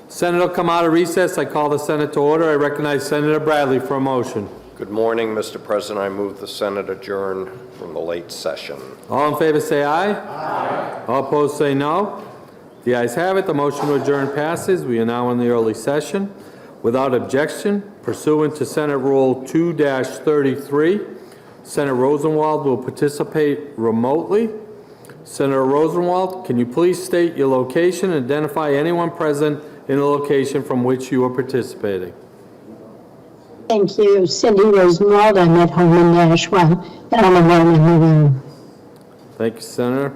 Senate will come out of recess. I call the Senate to order. I recognize Senator Bradley for a motion. Good morning, Mr. President. I move the Senate adjourn from the late session. All in favor say aye. Aye. All opposed say no. The ayes have it. The motion to adjourn passes. We are now in the early session. Without objection, pursuant to Senate Rule 2-33, Senator Rosenwald will participate remotely. Senator Rosenwald, can you please state your location and identify anyone present in the location from which you are participating? Thank you. Cindy Rosenwald. I'm at home in Nashua, and I'm alone in the room. Thank you, Senator.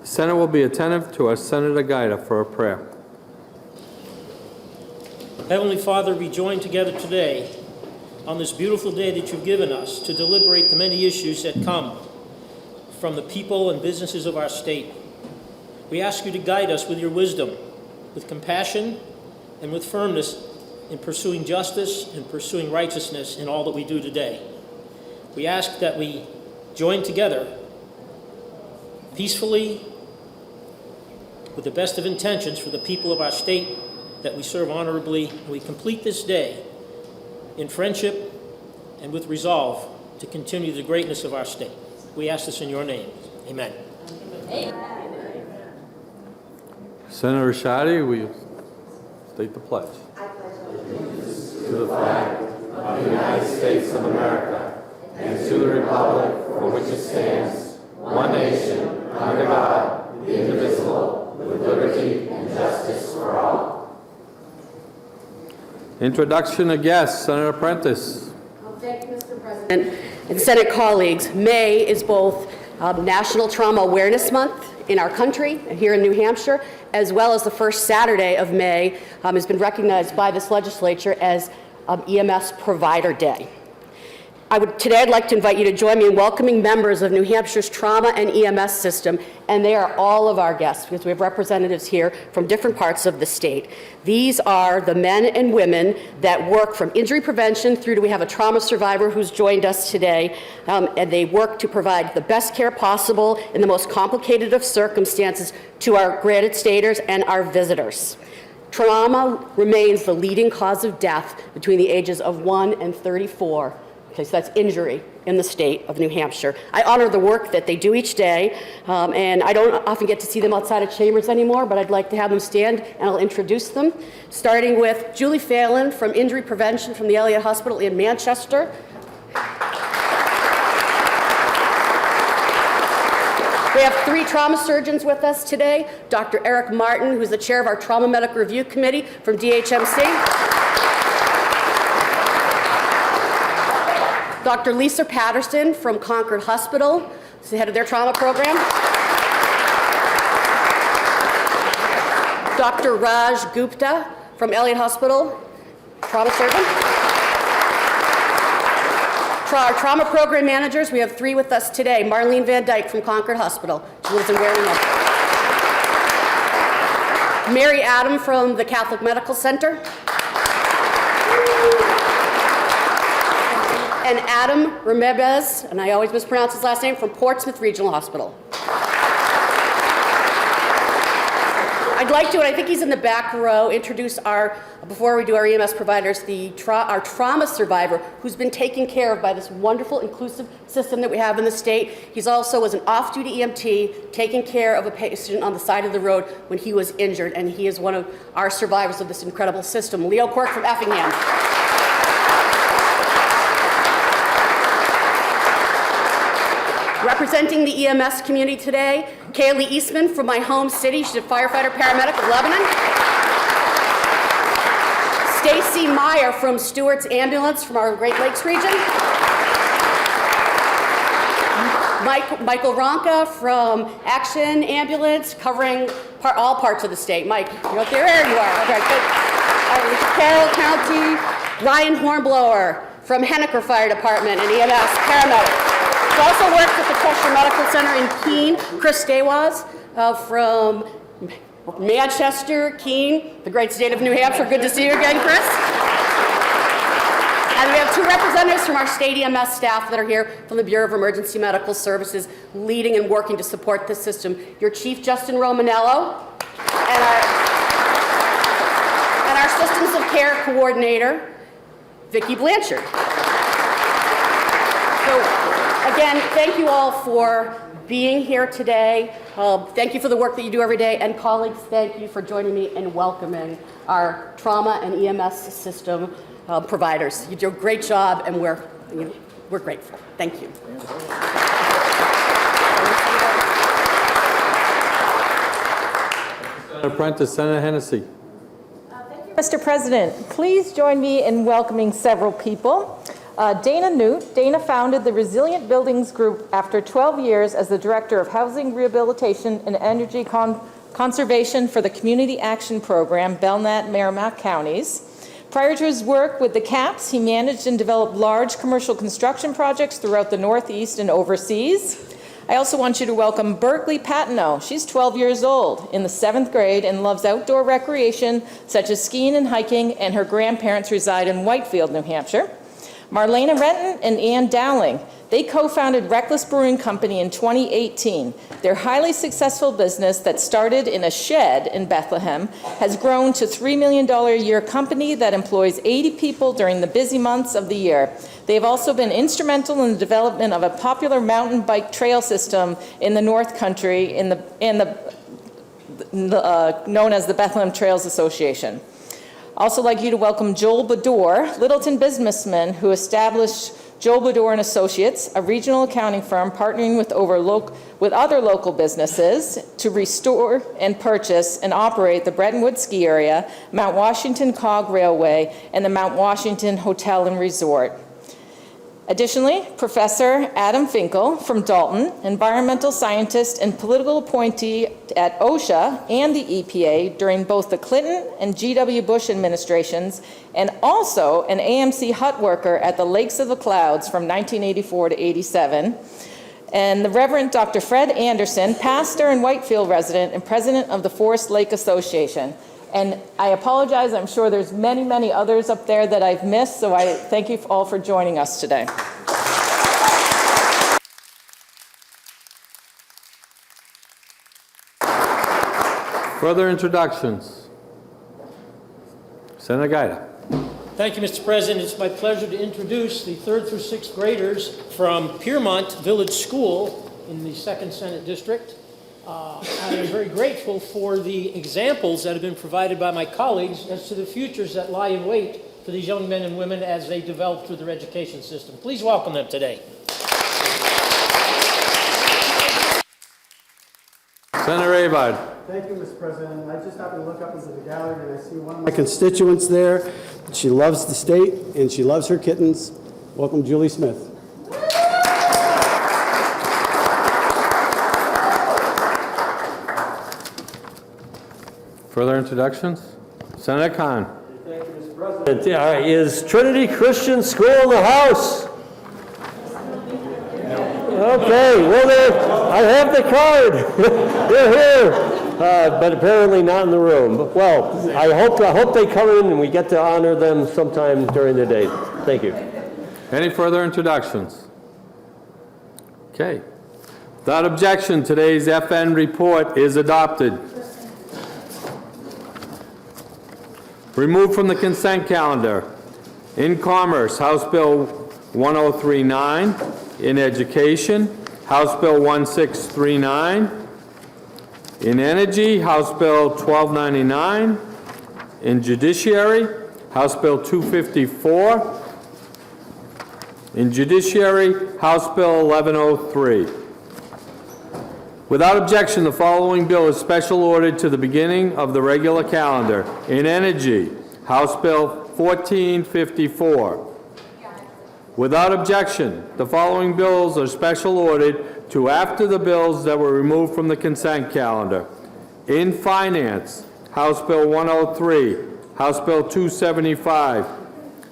The Senate will be attentive to our Senator Giuda for a prayer. Heavenly Father, we join together today on this beautiful day that you've given us to deliberate the many issues that come from the people and businesses of our state. We ask you to guide us with your wisdom, with compassion, and with firmness in pursuing justice and pursuing righteousness in all that we do today. We ask that we join together peacefully with the best of intentions for the people of our state, that we serve honorably, and we complete this day in friendship and with resolve to continue the greatness of our state. We ask this in your name. Amen. Amen. Senator Rashadi, will you state the pledge? I pledge allegiance to the flag of the United States of America and to the republic for which it stands, one nation, under God, indivisible, with liberty and justice for all. Introduction of guests, Senator Prentice. Thank you, Mr. President. And Senate colleagues, May is both National Trauma Awareness Month in our country, here in New Hampshire, as well as the first Saturday of May has been recognized by this legislature as EMS Provider Day. Today I'd like to invite you to join me in welcoming members of New Hampshire's trauma and EMS system, and they are all of our guests because we have representatives here from different parts of the state. These are the men and women that work from injury prevention through to we have a trauma survivor who's joined us today, and they work to provide the best care possible in the most complicated of circumstances to our granted staters and our visitors. Trauma remains the leading cause of death between the ages of 1 and 34. Okay, so that's injury in the state of New Hampshire. I honor the work that they do each day, and I don't often get to see them outside of chambers anymore, but I'd like to have them stand, and I'll introduce them, starting with Julie Phelan from Injury Prevention from the Elliott Hospital in Manchester. We have 3 trauma surgeons with us today. Dr. Eric Martin, who's the chair of our Trauma Medical Review Committee from DHMC. Dr. Lisa Patterson from Concord Hospital, who's the head of their trauma program. Dr. Raj Gupta from Elliott Hospital, trauma surgeon. Our trauma program managers, we have 3 with us today. Marlene Van Dyke from Concord Hospital. She lives in Wareham. Mary Adam from the Catholic Medical Center. And Adam Remebez, and I always mispronounce his last name, from Portsmouth Regional Hospital. I'd like to, and I think he's in the back row, introduce before we do our EMS providers, our trauma survivor who's been taken care of by this wonderful, inclusive system that we have in the state. He's also was an off-duty EMT taking care of a patient on the side of the road when he was injured, and he is one of our survivors of this incredible system. Leo Quirk from Effingham. Representing the EMS community today, Kaylee Eastman from my home city. She's a firefighter paramedic of Lebanon. Stacy Meyer from Stewart's Ambulance from our Great Lakes region. Michael Ronka from Action Ambulance, covering all parts of the state. Mike, you're up there. There you are. Okay, good. Carroll County. Ryan Hornblower from Henniker Fire Department and EMS paramedic. He also works at the Cheshire Medical Center in Keene. Chris Stawaz from Manchester, Keene, the great state of New Hampshire. Good to see you again, Chris. And we have 2 representatives from our state EMS staff that are here from the Bureau of Emergency Medical Services, leading and working to support this system. Your Chief, Justin Romanello, and our Systems of Care Coordinator, Vicki Blanchard. So, again, thank you all for being here today. Thank you for the work that you do every day. And colleagues, thank you for joining me in welcoming our trauma and EMS system providers. You do a great job, and we're grateful. Thank you. Senator Prentice, Senator Hennessy. Mr. President, please join me in welcoming several people. Dana Newt. Dana founded the Resilient Buildings Group after 12 years as the Director of Housing Rehabilitation and Energy Conservation for the Community Action Program, Belknap, Merrimack Counties. Prior to his work with the CAPS, he managed and developed large commercial construction projects throughout the Northeast and overseas. I also want you to welcome Berkeley Patino. She's 12 years old, in the 7th grade, and loves outdoor recreation such as skiing and hiking, and her grandparents reside in Whitefield, New Hampshire. Marlena Renton and Ann Dowling. They co-founded Reckless Brewing Company in 2018. Their highly successful business that started in a shed in Bethlehem has grown to $3 million a year company that employs 80 people during the busy months of the year. They have also been instrumental in the development of a popular mountain bike trail system in the North Country known as the Bethlehem Trails Association. Also like you to welcome Joel Bador, Littleton businessman who established Joel Bador and Associates, a regional accounting firm partnering with other local businesses to restore and purchase and operate the Bretton Woods Ski Area, Mount Washington Cog Railway, and the Mount Washington Hotel and Resort. Additionally, Professor Adam Finkel from Dalton, environmental scientist and political appointee at OSHA and the EPA during both the Clinton and G.W. Bush administrations, and also an AMC hut worker at the Lakes of the Clouds from 1984 to 87. And the Reverend Dr. Fred Anderson, pastor and Whitefield resident and president of the Forest Lake Association. And I apologize, I'm sure there's many, many others up there that I've missed, so I thank you all for joining us today. Further introductions. Senator Giuda. Thank you, Mr. President. It's my pleasure to introduce the 3rd through 6th graders from Piermont Village School in the 2nd Senate District. I am very grateful for the examples that have been provided by my colleagues as to the futures that lie in wait for these young men and women as they develop through their education system. Please welcome them today. Senator Abad. Thank you, Mr. President. I just happened to look up into the gallery and I see one of my constituents there. She loves the state and she loves her kittens. Welcome, Julie Smith. Further introductions? Senator Khan. Thank you, Mr. President. Is Trinity Christian School in the house? Okay, well, I have the card. They're here, but apparently not in the room. But, well, I hope they come in and we get to honor them sometime during the day. Thank you. Any further introductions? Okay. Without objection, today's FN report is adopted. Removed from the consent calendar. In Commerce, House Bill 1039. In Education, House Bill 1639. In Energy, House Bill 1299. In Judiciary, House Bill 254. In Judiciary, House Bill 1103. Without objection, the following bill is special ordered to the beginning of the regular calendar. In Energy, House Bill 1454. Without objection, the following bills are special ordered to after the bills that were removed from the consent calendar. In Finance, House Bill 103, House Bill 275,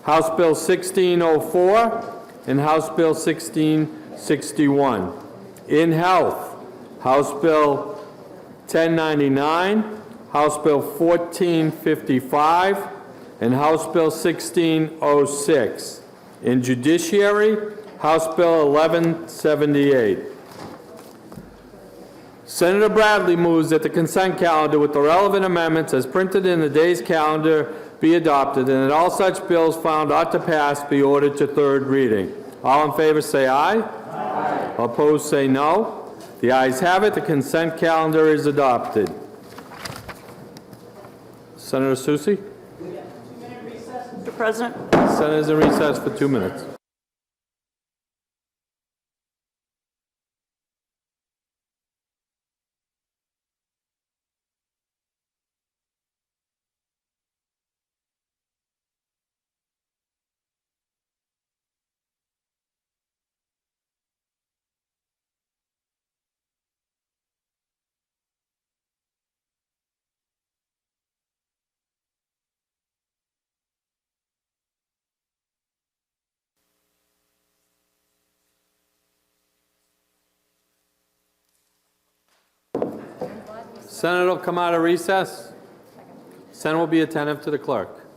House Bill 1604, and House Bill 1661. In Health, House Bill 1099, House Bill 1455, and House Bill 1606. In Judiciary, House Bill 1178. Senator Bradley moves that the consent calendar with the relevant amendments as printed in the day's calendar be adopted, and that all such bills found ought to pass be ordered to third reading. All in favor say aye. Aye. Opposed say no. The ayes have it. The consent calendar is adopted. Senator Susi? Mr. President. Senator's in recess for 2 minutes. Senate will come out of recess. Senate will be attentive to the clerk.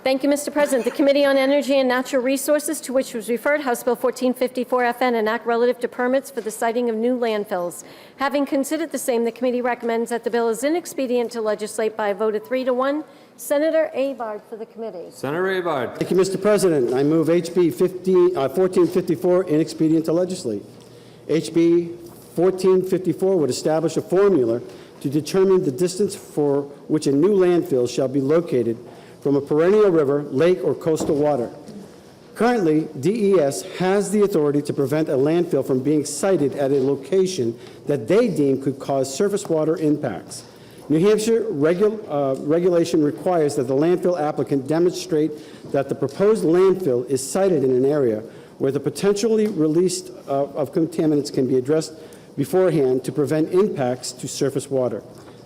Thank you, Mr. President. The Committee on Energy and Natural Resources, to which was referred House Bill 1454 FN, an act relative to permits for the siting of new landfills. Having considered the same, the committee recommends that the bill is inexpedient to legislate by a vote of 3 to 1. Senator Abard for the committee. Senator Abard. Thank you, Mr. President. I move HB 1454 inexpedient to legislate. HB 1454 would establish a formula to determine the distance for which a new landfill shall be located from a perennial river, lake, or coastal water. Currently, DES has the authority to prevent a landfill from being sited at a location that they deem could cause surface water impacts. New Hampshire regulation requires that the landfill applicant demonstrate that the proposed landfill is sited in an area where the potentially released of contaminants can be addressed beforehand to prevent impacts to surface water.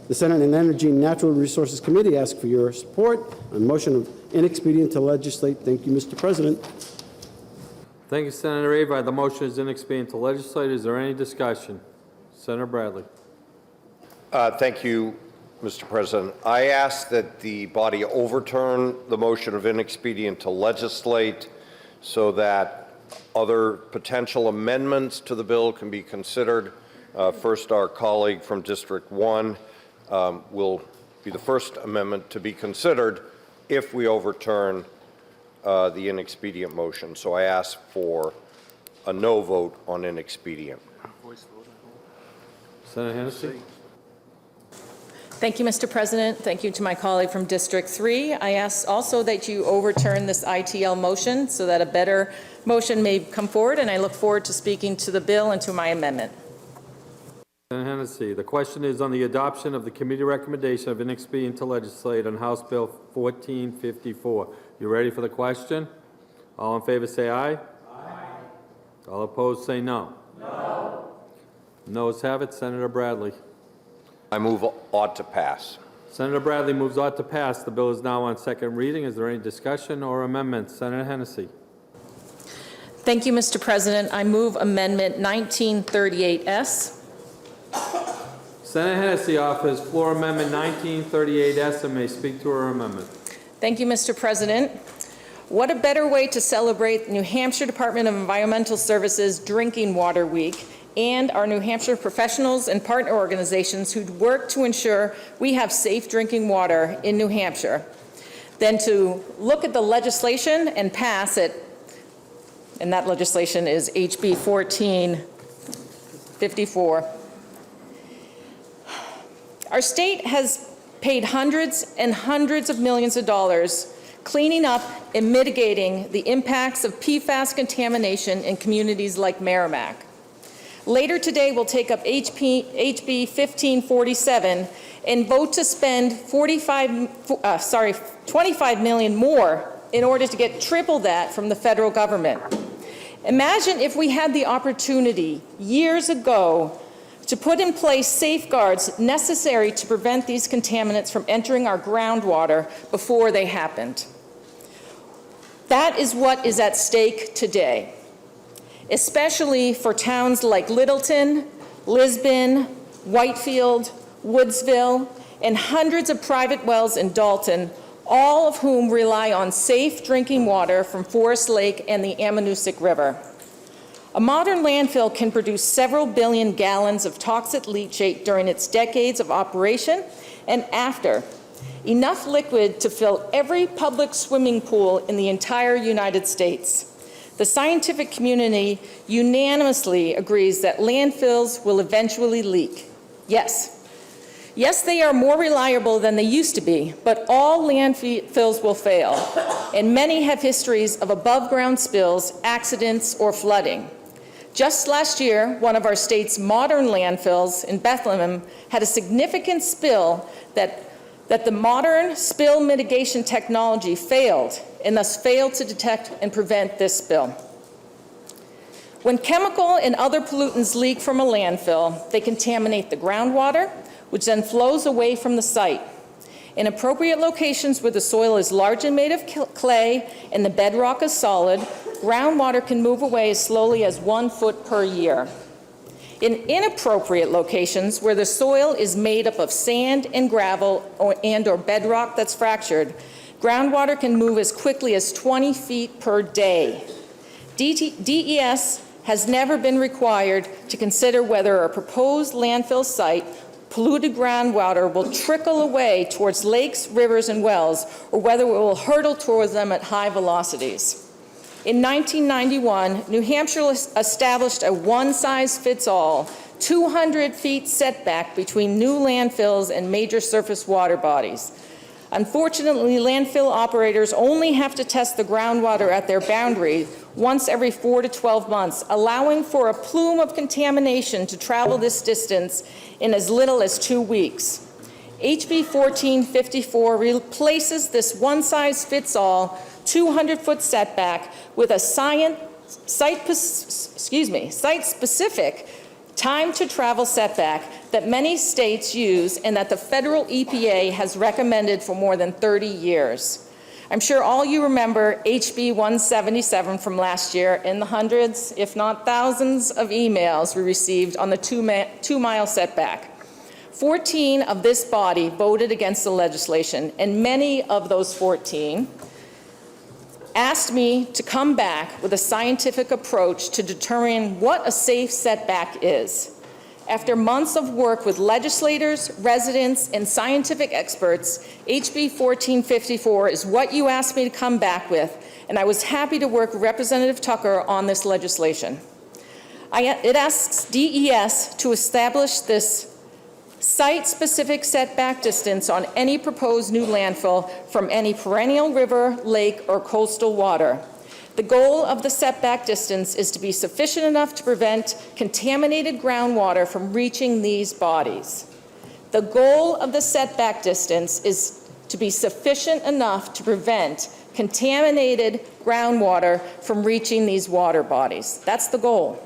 The Senate and Energy and Natural Resources Committee asks for your support on motion of inexpedient to legislate. Thank you, Mr. President. Thank you, Senator Abard. The motion is inexpedient to legislate. Is there any discussion? Senator Bradley. Thank you, Mr. President. I ask that the body overturn the motion of inexpedient to legislate so that other potential amendments to the bill can be considered. First, our colleague from District 1 will be the first amendment to be considered if we overturn the inexpedient motion. So I ask for a no vote on inexpedient. Senator Hennessy. Thank you, Mr. President. Thank you to my colleague from District 3. I ask also that you overturn this ITL motion so that a better motion may come forward, and I look forward to speaking to the bill and to my amendment. Senator Hennessy, the question is on the adoption of the committee recommendation of inexpedient to legislate on House Bill 1454. You ready for the question? All in favor say aye. Aye. All opposed say no. No. Noes have it. Senator Bradley. I move ought to pass. Senator Bradley moves ought to pass. The bill is now on second reading. Is there any discussion or amendments? Senator Hennessy. Thank you, Mr. President. I move Amendment 1938S. Senator Hennessy offers floor amendment 1938S and may speak to her amendment. Thank you, Mr. President. What a better way to celebrate New Hampshire Department of Environmental Services Drinking Water Week and our New Hampshire professionals and partner organizations who work to ensure we have safe drinking water in New Hampshire than to look at the legislation and pass it, and that legislation is HB 1454. Our state has paid hundreds and hundreds of millions of dollars cleaning up and mitigating the impacts of PFAS contamination in communities like Merrimack. Later today, we'll take up HB 1547 and vote to spend $25 million more in order to get triple that from the federal government. Imagine if we had the opportunity years ago to put in place safeguards necessary to prevent these contaminants from entering our groundwater before they happened. That is what is at stake today, especially for towns like Littleton, Lisbon, Whitefield, Woodsville, and hundreds of private wells in Dalton, all of whom rely on safe drinking water from Forest Lake and the Ammonoosuc River. A modern landfill can produce several billion gallons of toxic leachate during its decades of operation and after, enough liquid to fill every public swimming pool in the entire United States. The scientific community unanimously agrees that landfills will eventually leak. Yes. Yes, they are more reliable than they used to be, but all landfills will fail, and many have histories of above-ground spills, accidents, or flooding. Just last year, one of our state's modern landfills in Bethlehem had a significant spill that the modern spill mitigation technology failed, and thus failed to detect and prevent this spill. When chemical and other pollutants leak from a landfill, they contaminate the groundwater, which then flows away from the site. In appropriate locations where the soil is largely made of clay and the bedrock is solid, groundwater can move away as slowly as 1 foot per year. In inappropriate locations where the soil is made up of sand and gravel or bedrock that's fractured, groundwater can move as quickly as 20 feet per day. DES has never been required to consider whether a proposed landfill site polluted groundwater will trickle away towards lakes, rivers, and wells, or whether it will hurtle towards them at high velocities. In 1991, New Hampshire established a one-size-fits-all 200 feet setback between new landfills and major surface water bodies. Unfortunately, landfill operators only have to test the groundwater at their boundary once every 4 to 12 months, allowing for a plume of contamination to travel this distance in as little as 2 weeks. HB 1454 replaces this one-size-fits-all 200-foot setback with a site-specific time-to-travel setback that many states use and that the federal EPA has recommended for more than 30 years. I'm sure all you remember HB 177 from last year and the hundreds, if not thousands, of emails we received on the two-mile setback. 14 of this body voted against the legislation, and many of those 14 asked me to come back with a scientific approach to determining what a safe setback is. After months of work with legislators, residents, and scientific experts, HB 1454 is what you asked me to come back with, and I was happy to work with Representative Tucker on this legislation. It asks DES to establish this site-specific setback distance on any proposed new landfill from any perennial river, lake, or coastal water. The goal of the setback distance is to be sufficient enough to prevent contaminated groundwater from reaching these bodies. The goal of the setback distance is to be sufficient enough to prevent contaminated groundwater from reaching these water bodies. That's the goal.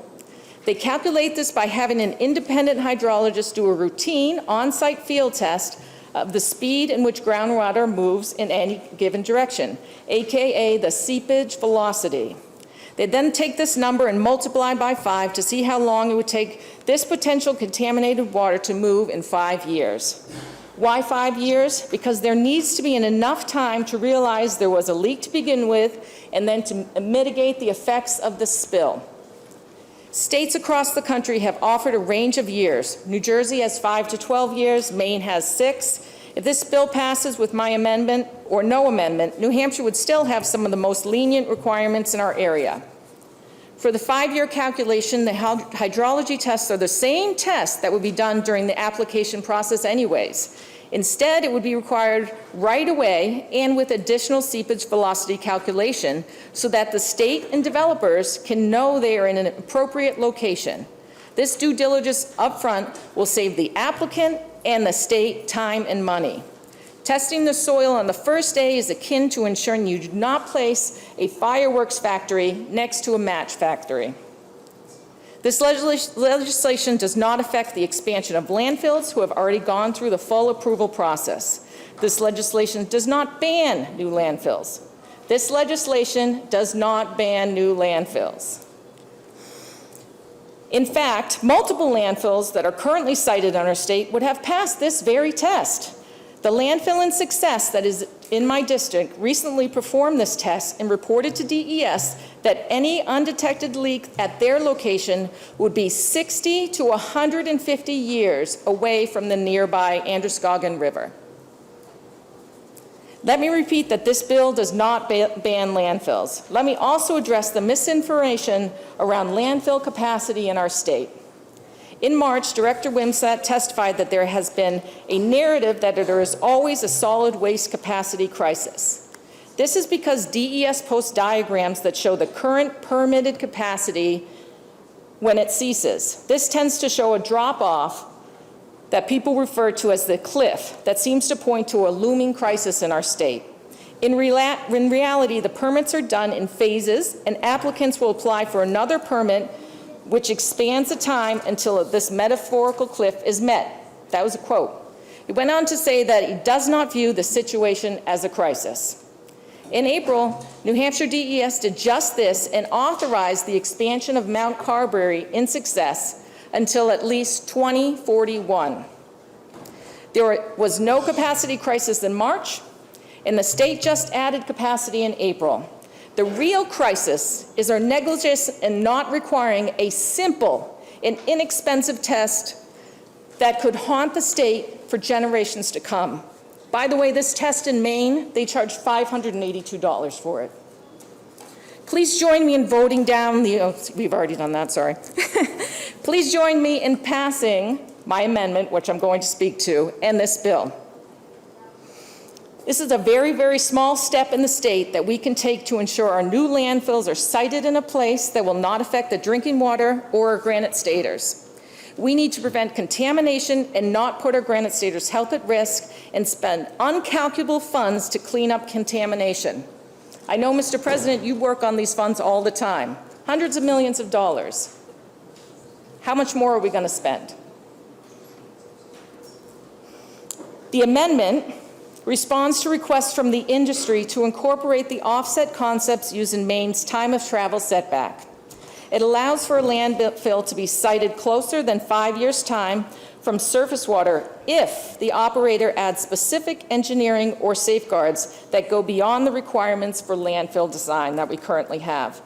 They calculate this by having an independent hydrologist do a routine on-site field test of the speed in which groundwater moves in any given direction, AKA the seepage velocity. They then take this number and multiply by 5 to see how long it would take this potential contaminated water to move in 5 years. Why 5 years? Because there needs to be enough time to realize there was a leak to begin with and then to mitigate the effects of the spill. States across the country have offered a range of years. New Jersey has 5 to 12 years, Maine has 6. If this bill passes with my amendment or no amendment, New Hampshire would still have some of the most lenient requirements in our area. For the 5-year calculation, the hydrology tests are the same tests that would be done during the application process anyways. Instead, it would be required right away and with additional seepage velocity calculation so that the state and developers can know they are in an appropriate location. This due diligence upfront will save the applicant and the state time and money. Testing the soil on the first day is akin to ensuring you do not place a fireworks factory next to a match factory. This legislation does not affect the expansion of landfills who have already gone through the full approval process. This legislation does not ban new landfills. This legislation does not ban new landfills. In fact, multiple landfills that are currently sited in our state would have passed this very test. The landfill in Success that is in my district recently performed this test and reported to DES that any undetected leak at their location would be 60 to 150 years away from the nearby Androscoggin River. Let me repeat that this bill does not ban landfills. Let me also address the misinformation around landfill capacity in our state. In March, Director Wimsatt testified that there has been a narrative that there is always a solid waste capacity crisis. This is because DES posts diagrams that show the current permitted capacity when it ceases. This tends to show a drop-off that people refer to as the cliff that seems to point to a looming crisis in our state. In reality, the permits are done in phases, and applicants will apply for another permit which expands the time until this metaphorical cliff is met. That was a quote. He went on to say that he does not view the situation as a crisis. In April, New Hampshire DES did just this and authorized the expansion of Mount Carberry in Success until at least 2041. There was no capacity crisis in March, and the state just added capacity in April. The real crisis is our negligence in not requiring a simple and inexpensive test that could haunt the state for generations to come. By the way, this test in Maine, they charge $582 for it. Please join me in voting down the, oh, we've already done that, sorry. Please join me in passing my amendment, which I'm going to speak to, and this bill. This is a very, very small step in the state that we can take to ensure our new landfills are sited in a place that will not affect the drinking water or our granite staters. We need to prevent contamination and not put our granite staters' health at risk and spend uncalculable funds to clean up contamination. I know, Mr. President, you work on these funds all the time, hundreds of millions of dollars. How much more are we going to spend? The amendment responds to requests from the industry to incorporate the offset concepts used in Maine's time of travel setback. It allows for a landfill to be sited closer than 5 years' time from surface water if the operator adds specific engineering or safeguards that go beyond the requirements for landfill design that we currently have.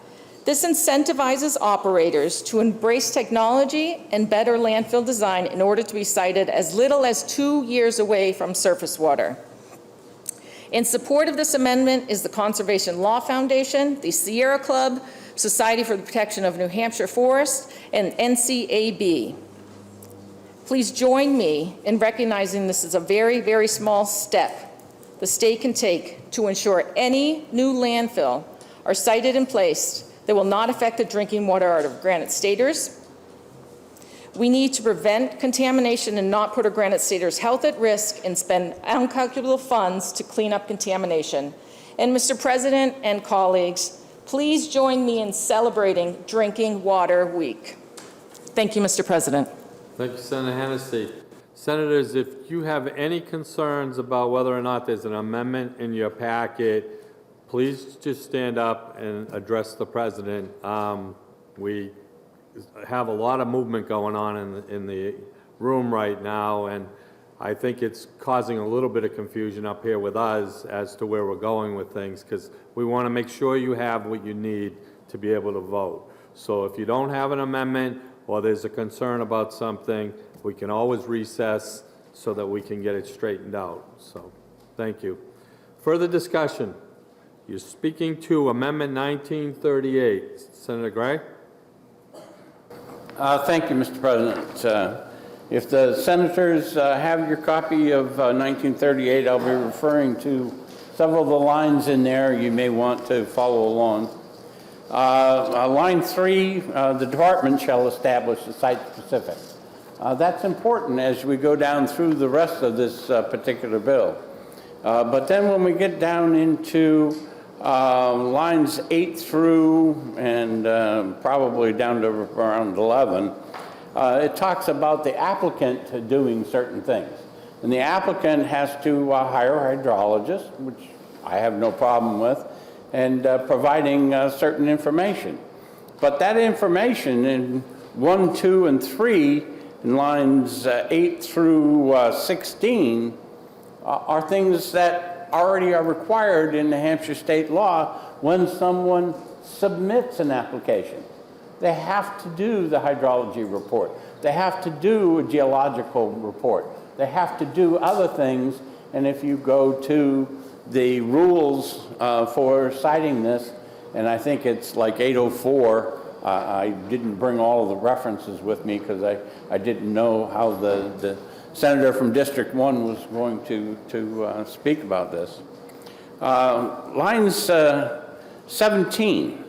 This incentivizes operators to embrace technology and better landfill design in order to be sited as little as 2 years away from surface water. In support of this amendment is the Conservation Law Foundation, the Sierra Club, Society for the Protection of New Hampshire Forests, and NCAB. Please join me in recognizing this is a very, very small step the state can take to ensure any new landfill are sited in place that will not affect the drinking water out of granite staters. We need to prevent contamination and not put our granite staters' health at risk and spend uncalculable funds to clean up contamination. And Mr. President and colleagues, please join me in celebrating Drinking Water Week. Thank you, Mr. President. Thank you, Senator Hennessy. Senators, if you have any concerns about whether or not there's an amendment in your packet, please just stand up and address the president. We have a lot of movement going on in the room right now, and I think it's causing a little bit of confusion up here with us as to where we're going with things, because we want to make sure you have what you need to be able to vote. So if you don't have an amendment or there's a concern about something, we can always recess so that we can get it straightened out. So thank you. Further discussion? You're speaking to Amendment 1938. Senator Gray? Thank you, Mr. President. If the senators have your copy of 1938, I'll be referring to several of the lines in there. You may want to follow along. Line 3, the department shall establish the site-specific. That's important as we go down through the rest of this particular bill. But then when we get down into lines 8 through and probably down to around 11, it talks about the applicant doing certain things. And the applicant has to hire a hydrologist, which I have no problem with, and providing certain information. But that information in 1, 2, and 3, in lines 8 through 16, are things that already are required in New Hampshire state law when someone submits an application. They have to do the hydrology report. They have to do a geological report. They have to do other things. And if you go to the rules for citing this, and I think it's like 804, I didn't bring all of the references with me because I didn't know how the senator from District 1 was going to speak about this. Lines 17,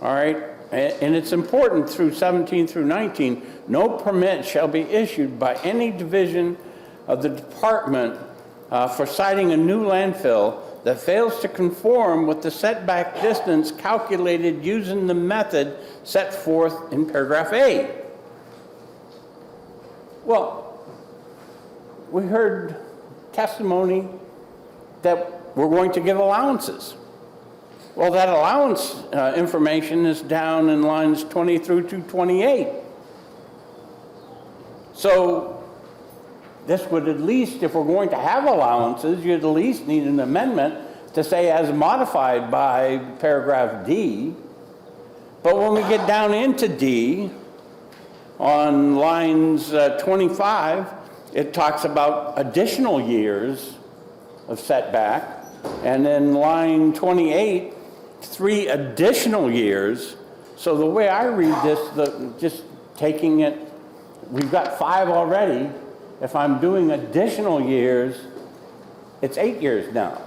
all right? And it's important through 17 through 19, no permit shall be issued by any division of the department for siting a new landfill that fails to conform with the setback distance calculated using the method set forth in paragraph A. Well, we heard testimony that we're going to give allowances. Well, that allowance information is down in lines 20 through to 28. So this would at least, if we're going to have allowances, you'd at least need an amendment to say as modified by paragraph D. But when we get down into D, on lines 25, it talks about additional years of setback. And then line 28, 3 additional years. So the way I read this, just taking it, we've got 5 already. If I'm doing additional years, it's 8 years now.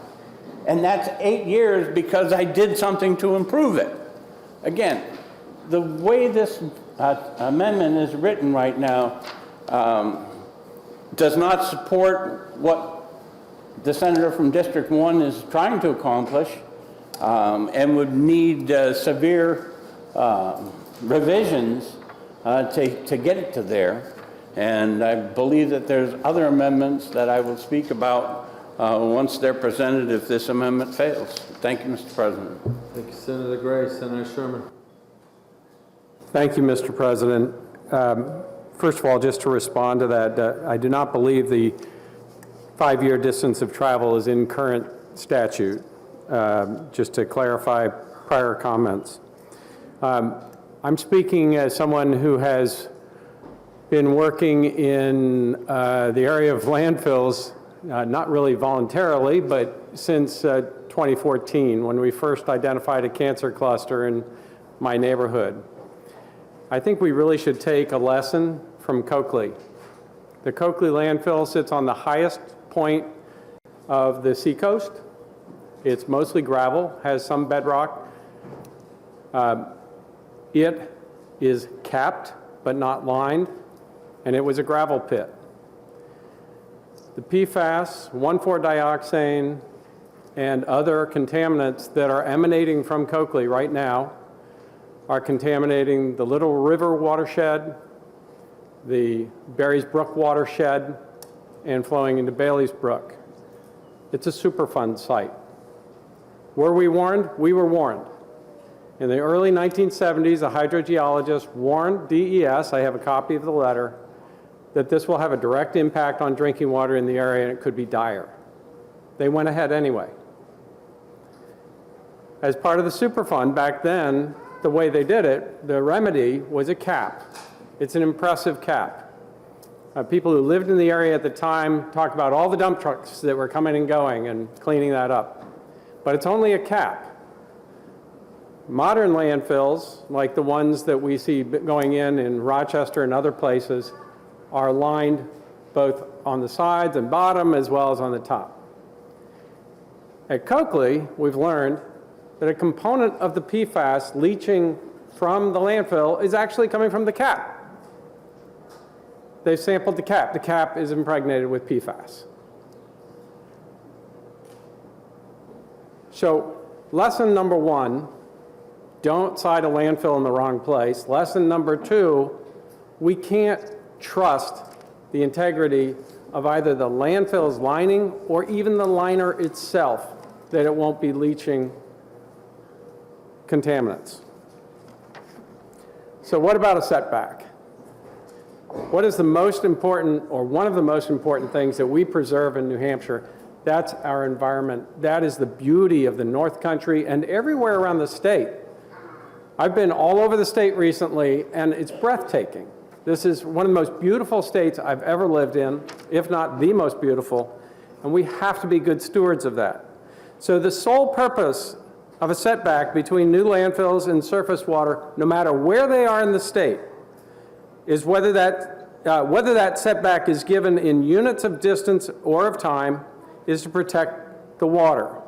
And that's 8 years because I did something to improve it. Again, the way this amendment is written right now does not support what the senator from District 1 is trying to accomplish, and would need severe revisions to get it to there. And I believe that there's other amendments that I will speak about once they're presented if this amendment fails. Thank you, Mr. President. Thank you, Senator Gray. Senator Sherman. Thank you, Mr. President. First of all, just to respond to that, I do not believe the 5-year distance of travel is in current statute, just to clarify prior comments. I'm speaking as someone who has been working in the area of landfills, not really voluntarily, but since 2014, when we first identified a cancer cluster in my neighborhood. I think we really should take a lesson from Coakley. The Coakley landfill sits on the highest point of the seacoast. It's mostly gravel, has some bedrock. It is capped but not lined, and it was a gravel pit. The PFAS, 1,4-dioxane, and other contaminants that are emanating from Coakley right now are contaminating the Little River watershed, the Berries Brook watershed, and flowing into Bailey's Brook. It's a Superfund site. Were we warned? We were warned. In the early 1970s, a hydrogeologist warned DES, I have a copy of the letter, that this will have a direct impact on drinking water in the area and it could be dire. They went ahead anyway. As part of the Superfund back then, the way they did it, the remedy was a cap. It's an impressive cap. People who lived in the area at the time talk about all the dump trucks that were coming and going and cleaning that up. But it's only a cap. Modern landfills, like the ones that we see going in Rochester and other places, are lined both on the sides and bottom as well as on the top. At Coakley, we've learned that a component of the PFAS leaching from the landfill is actually coming from the cap. They've sampled the cap. The cap is impregnated with PFAS. So, lesson number 1, don't site a landfill in the wrong place. Lesson number 2, we can't trust the integrity of either the landfill's lining or even the liner itself, that it won't be leaching contaminants. So what about a setback? What is the most important, or one of the most important things that we preserve in New Hampshire? That's our environment. That is the beauty of the North Country and everywhere around the state. I've been all over the state recently, and it's breathtaking. This is one of the most beautiful states I've ever lived in, if not the most beautiful, and we have to be good stewards of that. So the sole purpose of a setback between new landfills and surface water, no matter where they are in the state, is whether that setback is given in units of distance or of time, is to protect the water.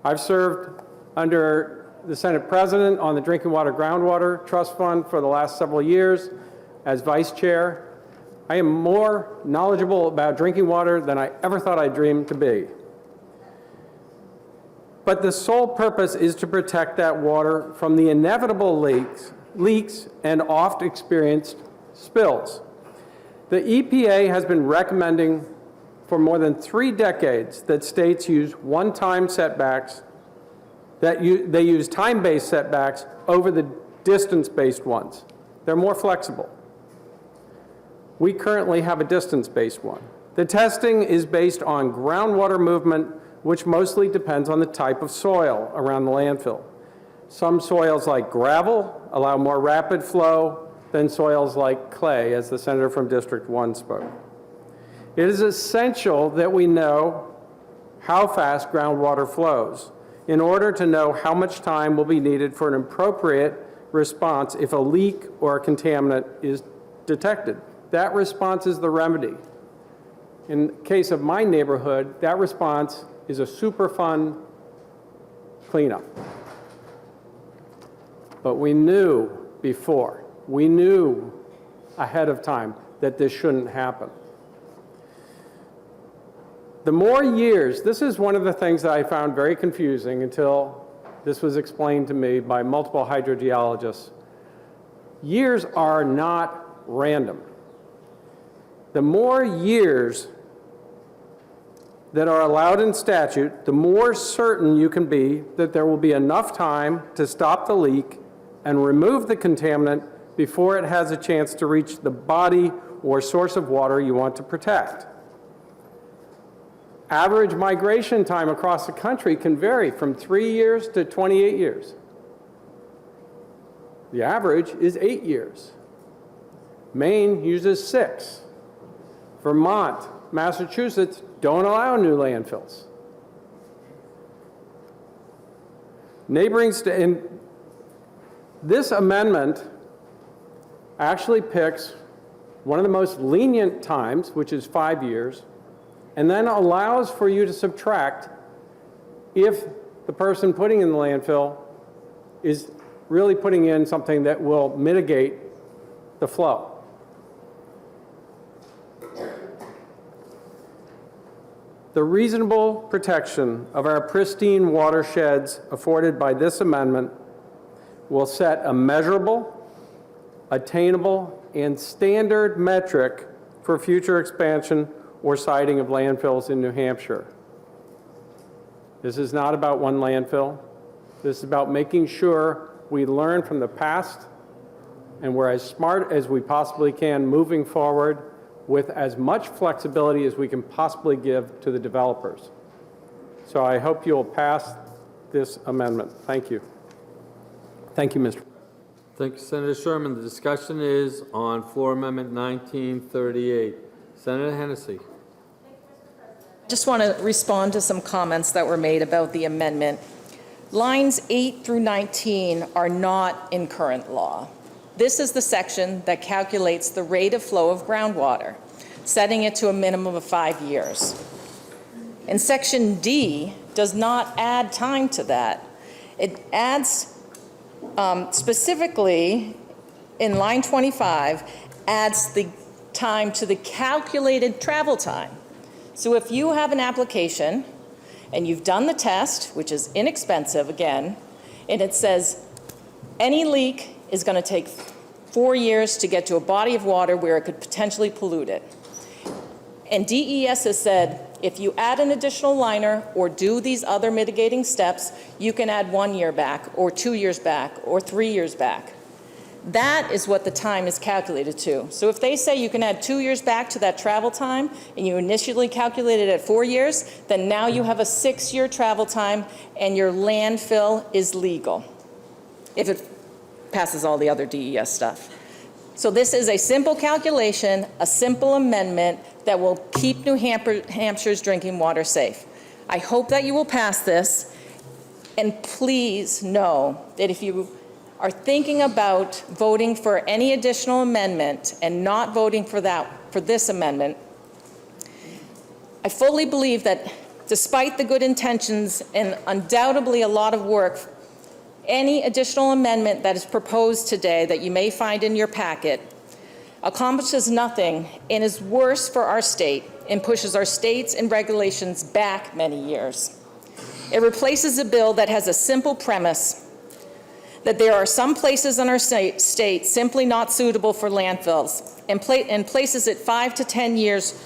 I've served under the Senate President on the Drinking Water Groundwater Trust Fund for the last several years as Vice Chair. I am more knowledgeable about drinking water than I ever thought I'd dream to be. But the sole purpose is to protect that water from the inevitable leaks and oft experienced spills. The EPA has been recommending for more than 3 decades that states use one-time setbacks, they use time-based setbacks over the distance-based ones. They're more flexible. We currently have a distance-based one. The testing is based on groundwater movement, which mostly depends on the type of soil around the landfill. Some soils like gravel allow more rapid flow than soils like clay, as the senator from District 1 spoke. It is essential that we know how fast groundwater flows in order to know how much time will be needed for an appropriate response if a leak or a contaminant is detected. That response is the remedy. In the case of my neighborhood, that response is a super fun cleanup. But we knew before, we knew ahead of time that this shouldn't happen. The more years, this is one of the things that I found very confusing until this was explained to me by multiple hydrogeologists. Years are not random. The more years that are allowed in statute, the more certain you can be that there will be enough time to stop the leak and remove the contaminant before it has a chance to reach the body or source of water you want to protect. Average migration time across the country can vary from 3 years to 28 years. The average is 8 years. Maine uses 6. Vermont, Massachusetts don't allow new landfills. Neighboring states, and this amendment actually picks one of the most lenient times, which is 5 years, and then allows for you to subtract if the person putting in the landfill is really putting in something that will mitigate the flow. The reasonable protection of our pristine watersheds afforded by this amendment will set a measurable, attainable, and standard metric for future expansion or siting of landfills in New Hampshire. This is not about one landfill. This is about making sure we learn from the past and we're as smart as we possibly can moving forward with as much flexibility as we can possibly give to the developers. So I hope you'll pass this amendment. Thank you. Thank you, Mr. Thank you, Senator Sherman. The discussion is on Floor Amendment 1938. Senator Hennessy. Just want to respond to some comments that were made about the amendment. Lines 8 through 19 are not in current law. This is the section that calculates the rate of flow of groundwater, setting it to a minimum of 5 years. And Section D does not add time to that. It adds specifically in line 25, adds the time to the calculated travel time. So if you have an application and you've done the test, which is inexpensive again, and it says any leak is going to take 4 years to get to a body of water where it could potentially pollute it. And DES has said, if you add an additional liner or do these other mitigating steps, you can add 1 year back or 2 years back or 3 years back. That is what the time is calculated to. So if they say you can add 2 years back to that travel time and you initially calculated at 4 years, then now you have a 6-year travel time and your landfill is legal. If it passes all the other DES stuff. So this is a simple calculation, a simple amendment that will keep New Hampshire's drinking water safe. I hope that you will pass this, and please know that if you are thinking about voting for any additional amendment and not voting for this amendment, I fully believe that despite the good intentions and undoubtedly a lot of work, any additional amendment that is proposed today that you may find in your packet accomplishes nothing and is worse for our state and pushes our states and regulations back many years. It replaces a bill that has a simple premise that there are some places in our state simply not suitable for landfills and places it 5 to 10 years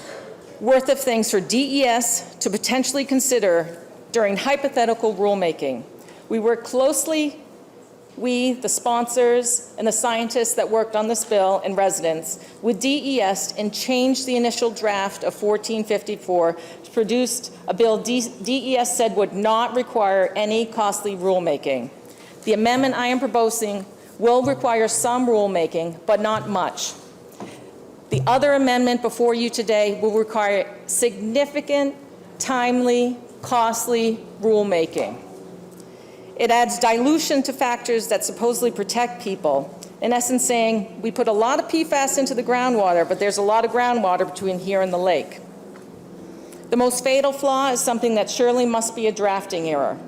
worth of things for DES to potentially consider during hypothetical rulemaking. We work closely, the sponsors and the scientists that worked on this bill and residents, with DES and changed the initial draft of 1454 to produce a bill DES said would not require any costly rulemaking. The amendment I am proposing will require some rulemaking, but not much. The other amendment before you today will require significant, timely, costly rulemaking. It adds dilution to factors that supposedly protect people, in essence saying, we put a lot of PFAS into the groundwater, but there's a lot of groundwater between here and the lake. The most fatal flaw is something that surely must be a drafting error.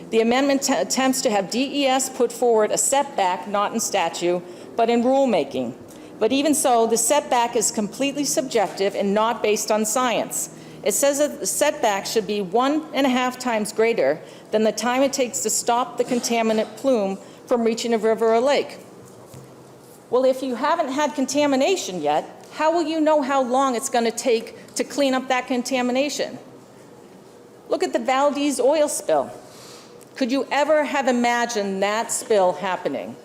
The amendment attempts to have DES put forward a setback, not in statute, but in rulemaking. But even so, the setback is completely subjective and not based on science. It says that the setback should be 1.5 times greater than the time it takes to stop the contaminant plume from reaching a river or lake. Well, if you haven't had contamination yet, how will you know how long it's going to take to clean up that contamination? Look at the Valdez oil spill. Could you ever have imagined that spill happening?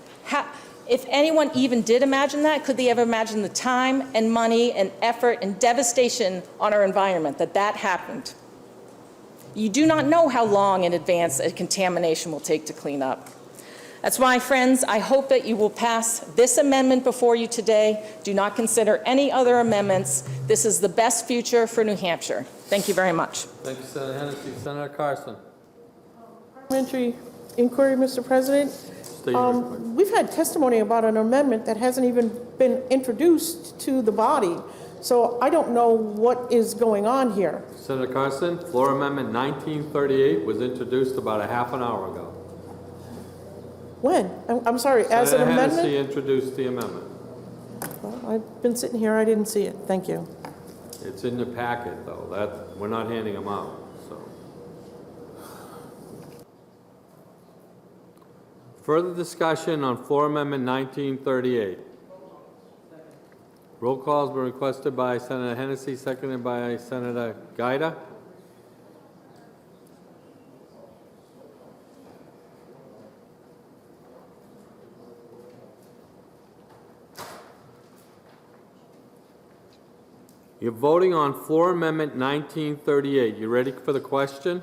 If anyone even did imagine that, could they ever imagine the time and money and effort and devastation on our environment that happened? You do not know how long in advance a contamination will take to clean up. That's why, friends, I hope that you will pass this amendment before you today. Do not consider any other amendments. This is the best future for New Hampshire. Thank you very much. Thank you, Senator Hennessy. Senator Carson. Parliamentary inquiry, Mr. President. We've had testimony about an amendment that hasn't even been introduced to the body, so I don't know what is going on here. Senator Carson, floor amendment 1938 was introduced about a half an hour ago. When? I'm sorry, as an amendment? Senator Hennessy introduced the amendment. Well, I've been sitting here, I didn't see it. Thank you. It's in the packet, though. We're not handing them out. Further discussion on floor amendment 1938. Roll call has been requested by Senator Hennessy, seconded by Senator Giuda. You're voting on floor amendment 1938. You ready for the question?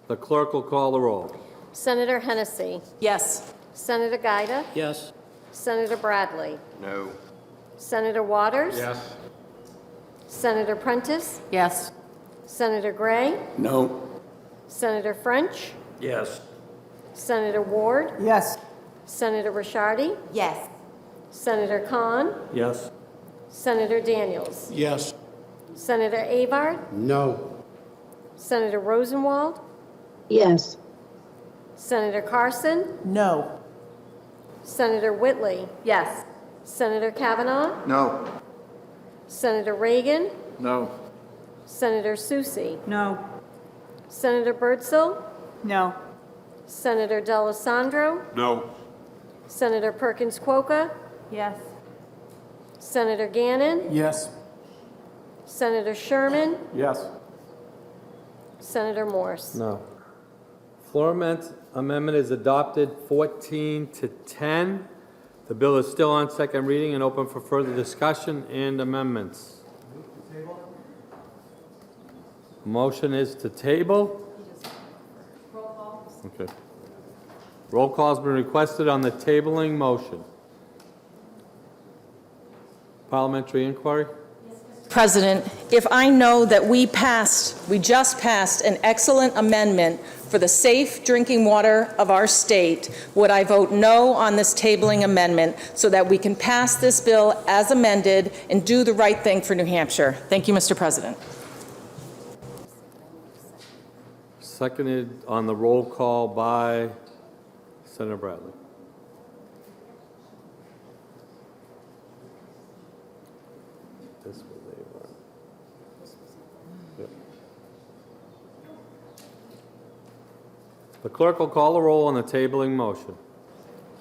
The clerk will call the roll. Senator Hennessy. Yes. Senator Giuda. Yes. Senator Bradley. No. Senator Waters. Yes. Senator Prentice. Yes. Senator Gray. No. Senator French. Yes. Senator Ward. Yes. Senator Ricciardi. Yes. Senator Khan. Yes. Senator Daniels. Yes. Senator Avard. No. Senator Rosenwald. Yes. Senator Carson. No. Senator Whitley. Yes. Senator Kavanaugh. No. Senator Reagan. No. Senator Susie. No. Senator Birdsell. No. Senator D'Alessandro. No. Senator Perkins Quokka. Yes. Senator Gannon. Yes. Senator Sherman. Yes. Senator Morse. No. Floor amendment is adopted 14-10. The bill is still on second reading and open for further discussion and amendments. Motion is to table. Okay. Roll call has been requested on the tabling motion. Parliamentary inquiry? President, if I know that we just passed an excellent amendment for the safe drinking water of our state, would I vote no on this tabling amendment so that we can pass this bill as amended and do the right thing for New Hampshire? Thank you, Mr. President. Seconded on the roll call by Senator Bradley. This was Yep. The clerk will call the roll on the tabling motion.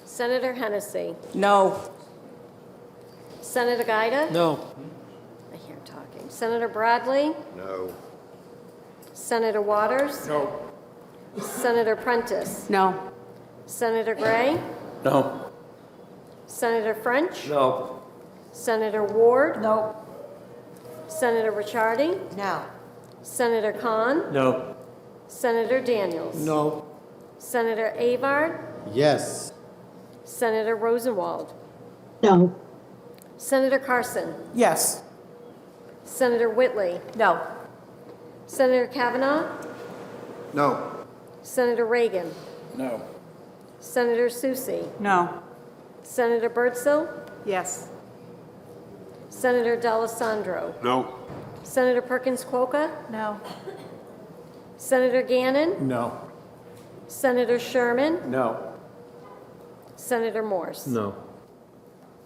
Senator Hennessy. No. Senator Giuda. No. I hear talking. Senator Bradley. No. Senator Waters. No. Senator Prentice. No. Senator Gray. No. Senator French. No. Senator Ward. No. Senator Ricciardi. No. Senator Cont. No. Senator Daniels. No. Senator Avard. Yes. Senator Rosenwald. No. Senator Carson. Yes. Senator Whitley. No. Senator Kavanaugh. No. Senator Reagan. No. Senator Susie. No. Senator Birdsell. Yes. Senator D'Alessandro. No. Senator Perkins Quokka. No. Senator Gannon. No. Senator Sherman. No. Senator Morse. No.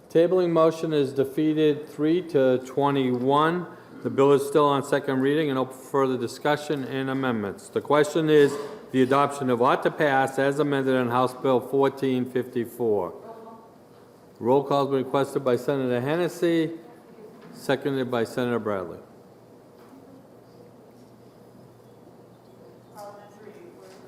Tabling motion is defeated 3-21. The bill is still on second reading and open for further discussion and amendments. The question is the adoption of ought to pass as amended on House Bill 1454. Roll call has been requested by Senator Hennessy, seconded by Senator Bradley.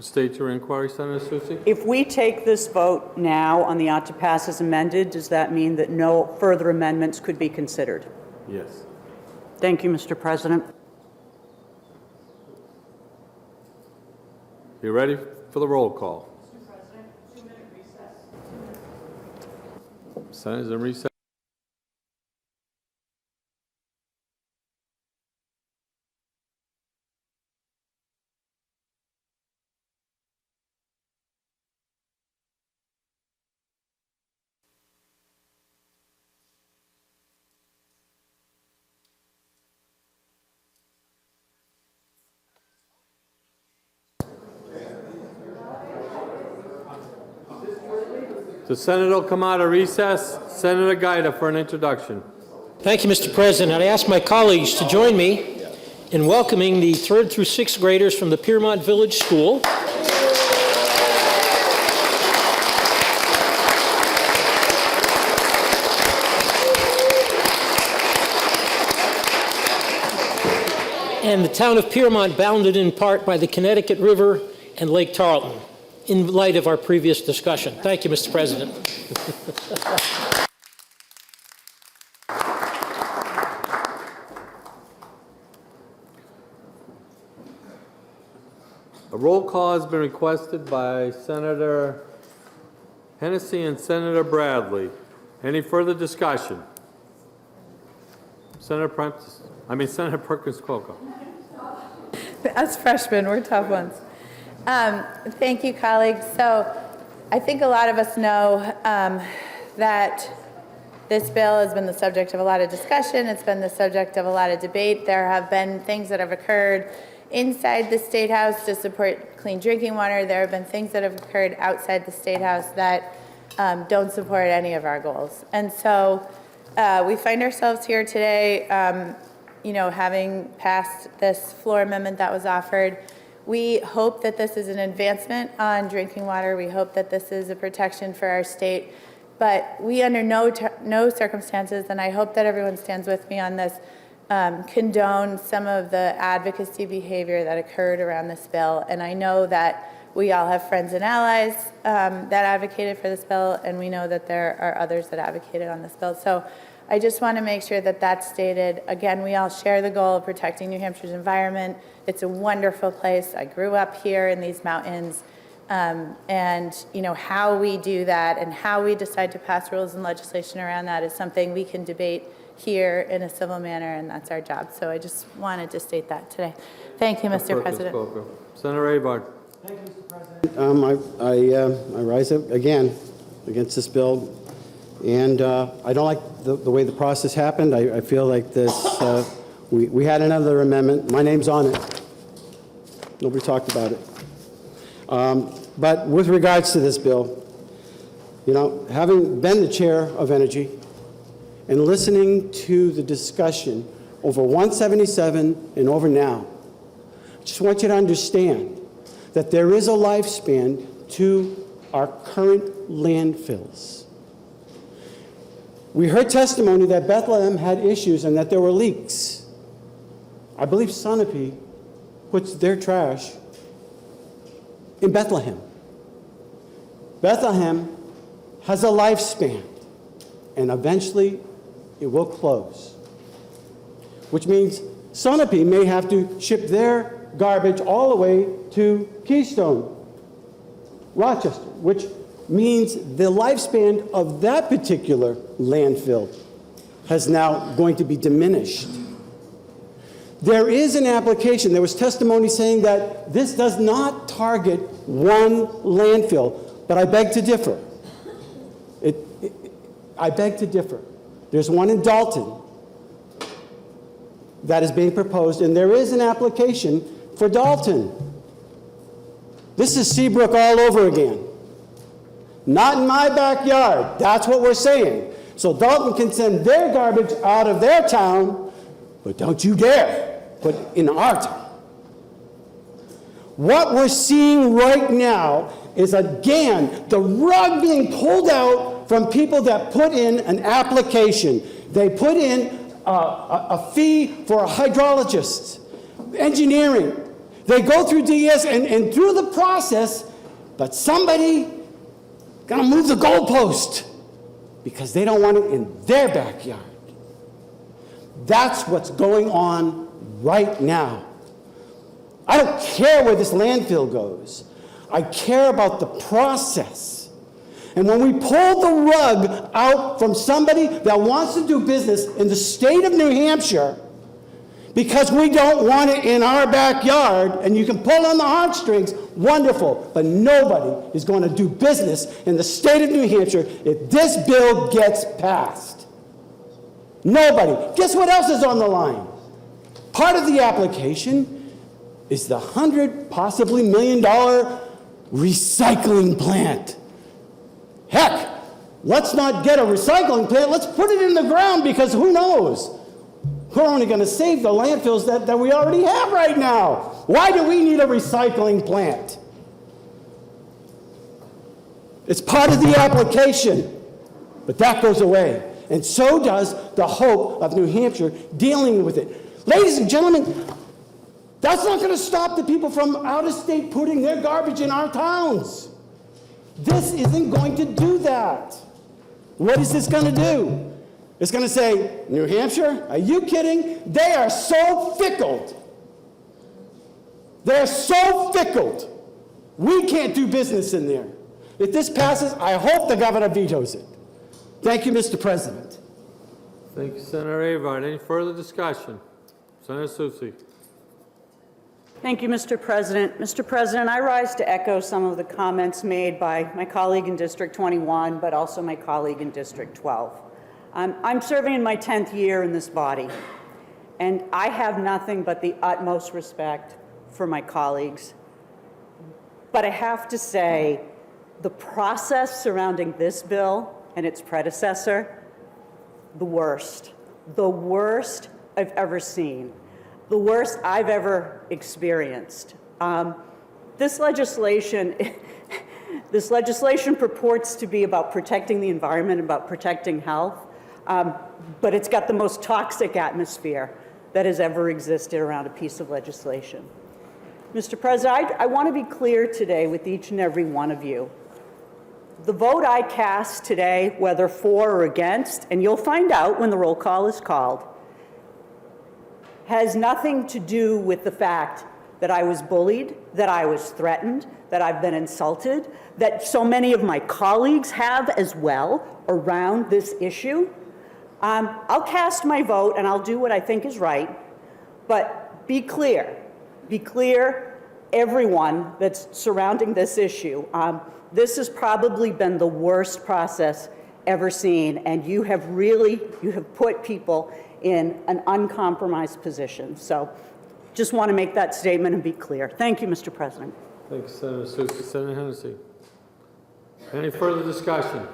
State your inquiry, Senator Susie. If we take this vote now on the ought to pass as amended, does that mean that no further amendments could be considered? Yes. Thank you, Mr. President. You ready for the roll call? Mr. President, 2-minute recess. Senator's in recess. The Senate will come out of recess. Senator Giuda for an introduction. Thank you, Mr. President. I ask my colleagues to join me in welcoming the 3rd through 6th graders from the Piermont Village School. And the town of Piermont, bounded in part by the Connecticut River and Lake Tarleton, in light of our previous discussion. Thank you, Mr. President. A roll call has been requested by Senator Hennessy and Senator Bradley. Any further discussion? Senator Perkins Coco. Us freshmen, we're tough ones. Thank you, colleagues. So I think a lot of us know that this bill has been the subject of a lot of discussion. It's been the subject of a lot of debate. There have been things that have occurred inside the State House to support clean drinking water. There have been things that have occurred outside the State House that don't support any of our goals. And so we find ourselves here today, having passed this floor amendment that was offered. We hope that this is an advancement on drinking water. We hope that this is a protection for our state. But we, under no circumstances, and I hope that everyone stands with me on this, condone some of the advocacy behavior that occurred around this bill. And I know that we all have friends and allies that advocated for this bill, and we know that there are others that advocated on this bill. So I just want to make sure that that's stated. Again, we all share the goal of protecting New Hampshire's environment. It's a wonderful place. I grew up here in these mountains. And, how we do that and how we decide to pass rules and legislation around that is something we can debate here in a civil manner, and that's our job. So I just wanted to state that today. Thank you, Mr. President. Senator Avard. I rise up again against this bill, and I don't like the way the process happened. I feel like this, we had another amendment. My name's on it. Nobody talked about it. But with regards to this bill, having been the chair of Energy and listening to the discussion over 177 and over now, I just want you to understand that there is a lifespan to our current landfills. We heard testimony that Bethlehem had issues and that there were leaks. I believe Sunapee puts their trash in Bethlehem. Bethlehem has a lifespan, and eventually it will close, which means Sunapee may have to ship their garbage all the way to Keystone, Rochester, which means the lifespan of that particular landfill has now going to be diminished. There is an application. There was testimony saying that this does not target one landfill, but I beg to differ. I beg to differ. There's one in Dalton that is being proposed, and there is an application for Dalton. This is Seabrook all over again. Not in my backyard. That's what we're saying. So Dalton can send their garbage out of their town, but don't you dare put it in our town. What we're seeing right now is, again, the rug being pulled out from people that put in an application. They put in a fee for a hydrologist, engineering. They go through DES and through the process, but somebody gonna move the goalpost because they don't want it in their backyard. That's what's going on right now. I don't care where this landfill goes. I care about the process. And when we pull the rug out from somebody that wants to do business in the state of New Hampshire because we don't want it in our backyard, and you can pull on the heartstrings, wonderful, but nobody is going to do business in the state of New Hampshire if this bill gets passed. Nobody. Guess what else is on the line? Part of the application is the $100, possibly $1 million recycling plant. Heck, let's not get a recycling plant, let's put it in the ground, because who knows? We're only going to save the landfills that we already have right now. Why do we need a recycling plant? It's part of the application, but that goes away. And so does the hope of New Hampshire dealing with it. Ladies and gentlemen, that's not going to stop the people from out of state putting their garbage in our towns. This isn't going to do that. What is this going to do? It's going to say, New Hampshire, are you kidding? They are so fickle. They're so fickle. We can't do business in there. If this passes, I hope the governor vetoes it. Thank you, Mr. President. Thank you, Senator Avard. Any further discussion? Senator Susi. Thank you, Mr. President. Mr. President, I rise to echo some of the comments made by my colleague in District 21, but also my colleague in District 12. I'm serving in my 10th year in this body, and I have nothing but the utmost respect for my colleagues. But I have to say, the process surrounding this bill and its predecessor, the worst I've ever seen, the worst I've ever experienced. This legislation purports to be about protecting the environment, about protecting health, but it's got the most toxic atmosphere that has ever existed around a piece of legislation. Mr. President, I want to be clear today with each and every one of you. The vote I cast today, whether for or against, and you'll find out when the roll call is called, has nothing to do with the fact that I was bullied, that I was threatened, that I've been insulted, that so many of my colleagues have as well around this issue. I'll cast my vote and I'll do what I think is right, but be clear, everyone that's surrounding this issue. This has probably been the worst process ever seen, and you have put people in an uncompromised position. So just want to make that statement and be clear. Thank you, Mr. President. Thanks, Senator Soucy. Senator Hennessy. Any further discussion?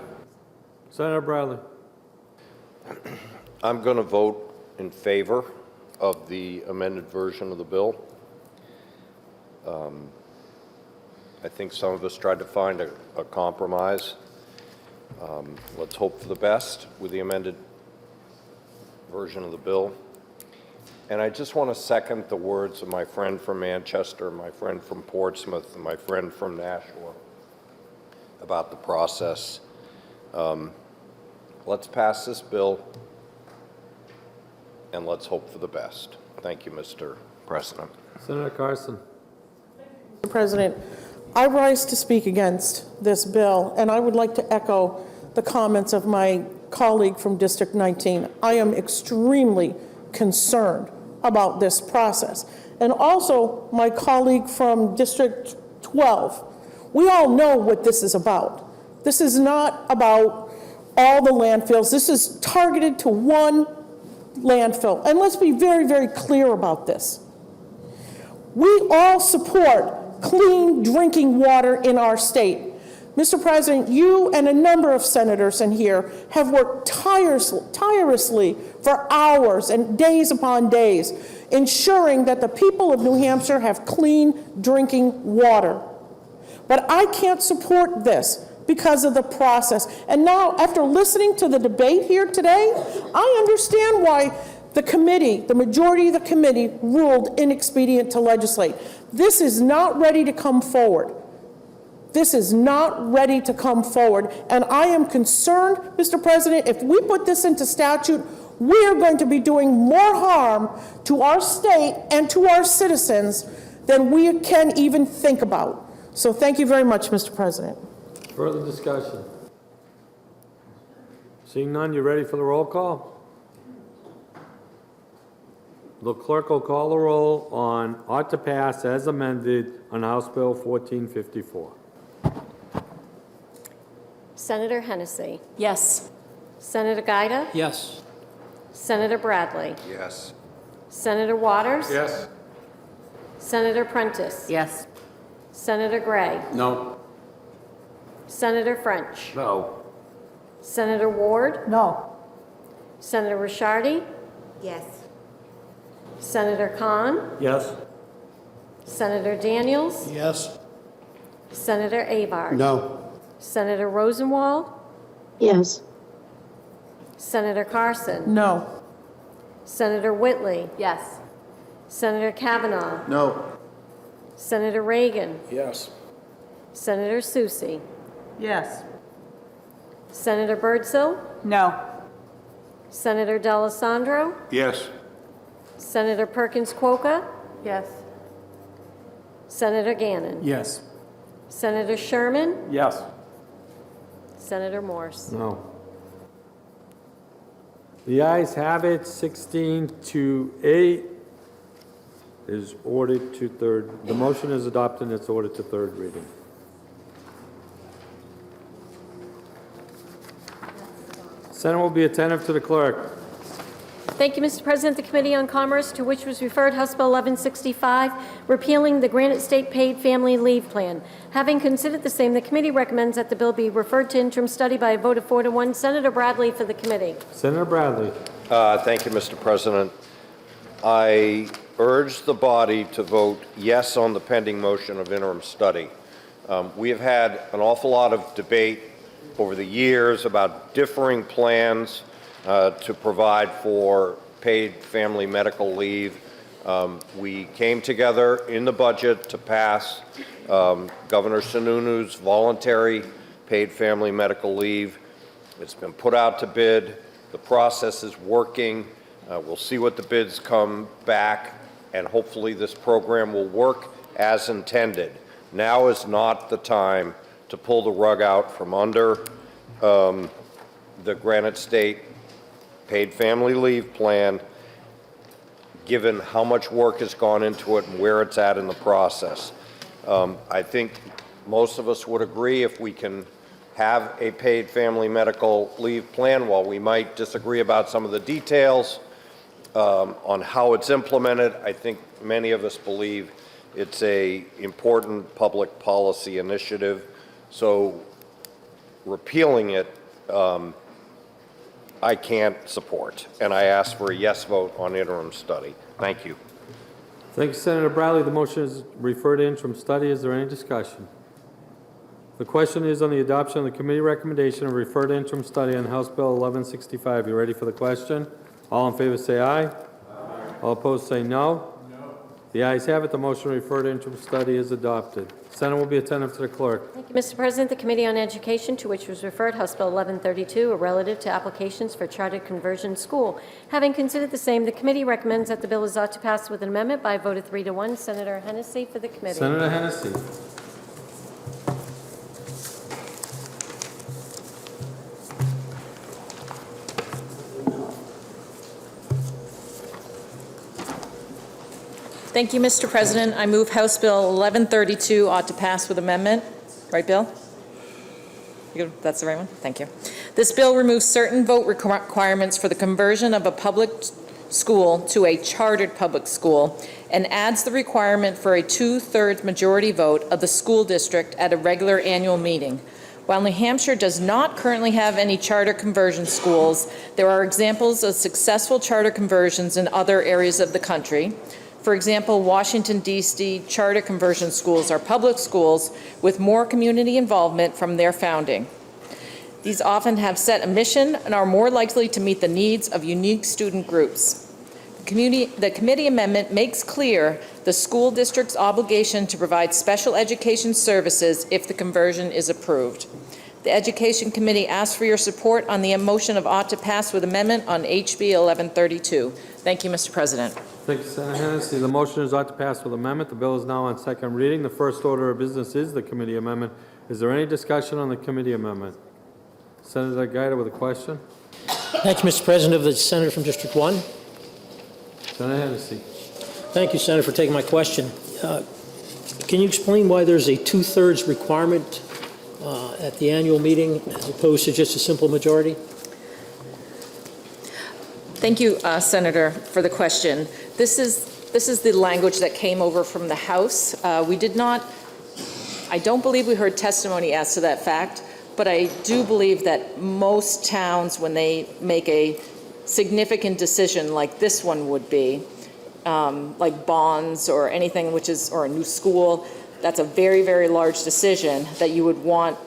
Senator Bradley. I'm going to vote in favor of the amended version of the bill. I think some of us tried to find a compromise. Let's hope for the best with the amended version of the bill. And I just want to second the words of my friend from Manchester, my friend from Portsmouth, and my friend from Nashua about the process. Let's pass this bill, and let's hope for the best. Thank you, Mr. President. Senator Carson. Mr. President, I rise to speak against this bill, and I would like to echo the comments of my colleague from District 19. I am extremely concerned about this process. And also my colleague from District 12. We all know what this is about. This is not about all the landfills. This is targeted to one landfill. And let's be very, very clear about this. We all support clean drinking water in our state. Mr. President, you and a number of senators in here have worked tirelessly for hours and days upon days, ensuring that the people of New Hampshire have clean drinking water. But I can't support this because of the process. And now, after listening to the debate here today, I understand why the committee, the majority of the committee, ruled inexpedient to legislate. This is not ready to come forward. This is not ready to come forward. And I am concerned, Mr. President, if we put this into statute, we are going to be doing more harm to our state and to our citizens than we can even think about. So thank you very much, Mr. President. Further discussion? Seeing none, you ready for the roll call? The clerk will call the roll on ought to pass as amended on House Bill 1454. Senator Hennessy. Yes. Senator Giuda. Yes. Senator Bradley. Yes. Senator Waters. Yes. Senator Prentice. Yes. Senator Gray. No. Senator French. No. Senator Ward. No. Senator Ricciardi. Yes. Senator Khan. Yes. Senator Daniels. Yes. Senator Avard. No. Senator Rosenwald. Yes. Senator Carson. No. Senator Whitley. Yes. Senator Kavanaugh. No. Senator Reagan. Yes. Senator Soucy. Yes. Senator Birdsell. No. Senator D'Alessandro. Yes. Senator Perkins Quokka. Yes. Senator Gannon. Yes. Senator Sherman. Yes. Senator Morse. No. The ayes have it, 16-8 is ordered to third. The motion is adopted and it's ordered to third reading. Senate will be attentive to the clerk. Thank you, Mr. President. The Committee on Commerce, to which was referred House Bill 1165, repealing the Granite State Paid Family Leave Plan. Having considered the same, the committee recommends that the bill be referred to interim study by a vote of 4-1. Senator Bradley for the committee. Senator Bradley. Thank you, Mr. President. I urge the body to vote yes on the pending motion of interim study. We have had an awful lot of debate over the years about differing plans to provide for paid family medical leave. We came together in the budget to pass Governor Sununu's voluntary paid family medical leave. It's been put out to bid. The process is working. We'll see what the bids come back and hopefully this program will work as intended. Now is not the time to pull the rug out from under the Granite State paid family leave plan, given how much work has gone into it and where it's at in the process. I think most of us would agree if we can have a paid family medical leave plan. While we might disagree about some of the details on how it's implemented, I think many of us believe it's a important public policy initiative. So repealing it, I can't support, and I ask for a yes vote on interim study. Thank you. Thank you, Senator Bradley. The motion is referred to interim study. Is there any discussion? The question is on the adoption of the committee recommendation of refer to interim study on House Bill 1165. You ready for the question? All in favor say aye. Aye. All opposed say no. No. The ayes have it. The motion to refer to interim study is adopted. Senate will be attentive to the clerk. Thank you, Mr. President. The Committee on Education, to which was referred House Bill 1132, relative to applications for charter conversion school. Having considered the same, the committee recommends that the bill is ought to pass with an amendment by a vote of 3 to 1. Senator Hennessy for the committee. Senator Hennessy. Thank you, Mr. President. I move House Bill 1132 ought to pass with amendment. Right, Bill? That's the right one? Thank you. This bill removes certain vote requirements for the conversion of a public school to a chartered public school and adds the requirement for a 2/3 majority vote of the school district at a regular annual meeting. While New Hampshire does not currently have any charter conversion schools, there are examples of successful charter conversions in other areas of the country. For example, Washington, D.C. charter conversion schools are public schools with more community involvement from their founding. These often have set a mission and are more likely to meet the needs of unique student groups. The committee amendment makes clear the school district's obligation to provide special education services if the conversion is approved. The Education Committee asks for your support on the motion of ought to pass with amendment on HB 1132. Thank you, Mr. President. Thank you, Senator Hennessy. The motion is ought to pass with amendment. The bill is now on second reading. The first order of business is the committee amendment. Is there any discussion on the committee amendment? Senator Giuda with a question. Thank you, Mr. President. Of the Senator from District 1. Senator Hennessy. Thank you, Senator, for taking my question. Can you explain why there's a 2/3 requirement at the annual meeting as opposed to just a simple majority? Thank you, Senator, for the question. This is the language that came over from the House. I don't believe we heard testimony as to that fact, but I do believe that most towns, when they make a significant decision like this one would be, like bonds or anything or a new school, that's a very, very large decision that you would want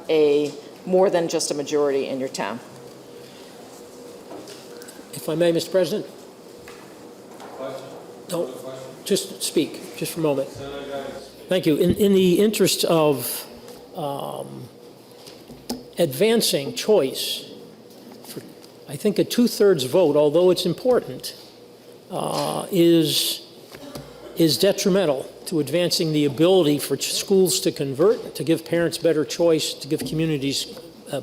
more than just a majority in your town. If I may, Mr. President? No, just speak, just for a moment. Thank you. In the interest of advancing choice, I think a 2/3 vote, although it's important, is detrimental to advancing the ability for schools to convert, to give parents better choice, to give communities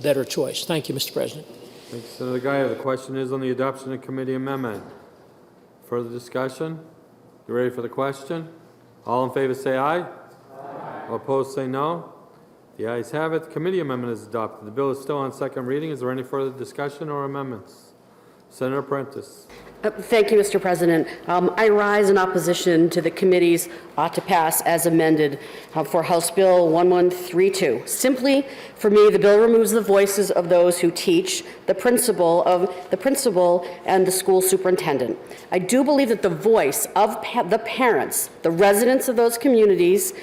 better choice. Thank you, Mr. President. Thank you, Senator Giuda. The question is on the adoption of committee amendment. Further discussion? You ready for the question? All in favor say aye. Aye. All opposed say no. The ayes have it. The committee amendment is adopted. The bill is still on second reading. Is there any further discussion or amendments? Senator Prentice. Thank you, Mr. President. I rise in opposition to the committee's ought to pass as amended for House Bill 1132. Simply, for me, the bill removes the voices of those who teach, the principal and the school superintendent. I do believe that the voice of the parents, the residents of those communities,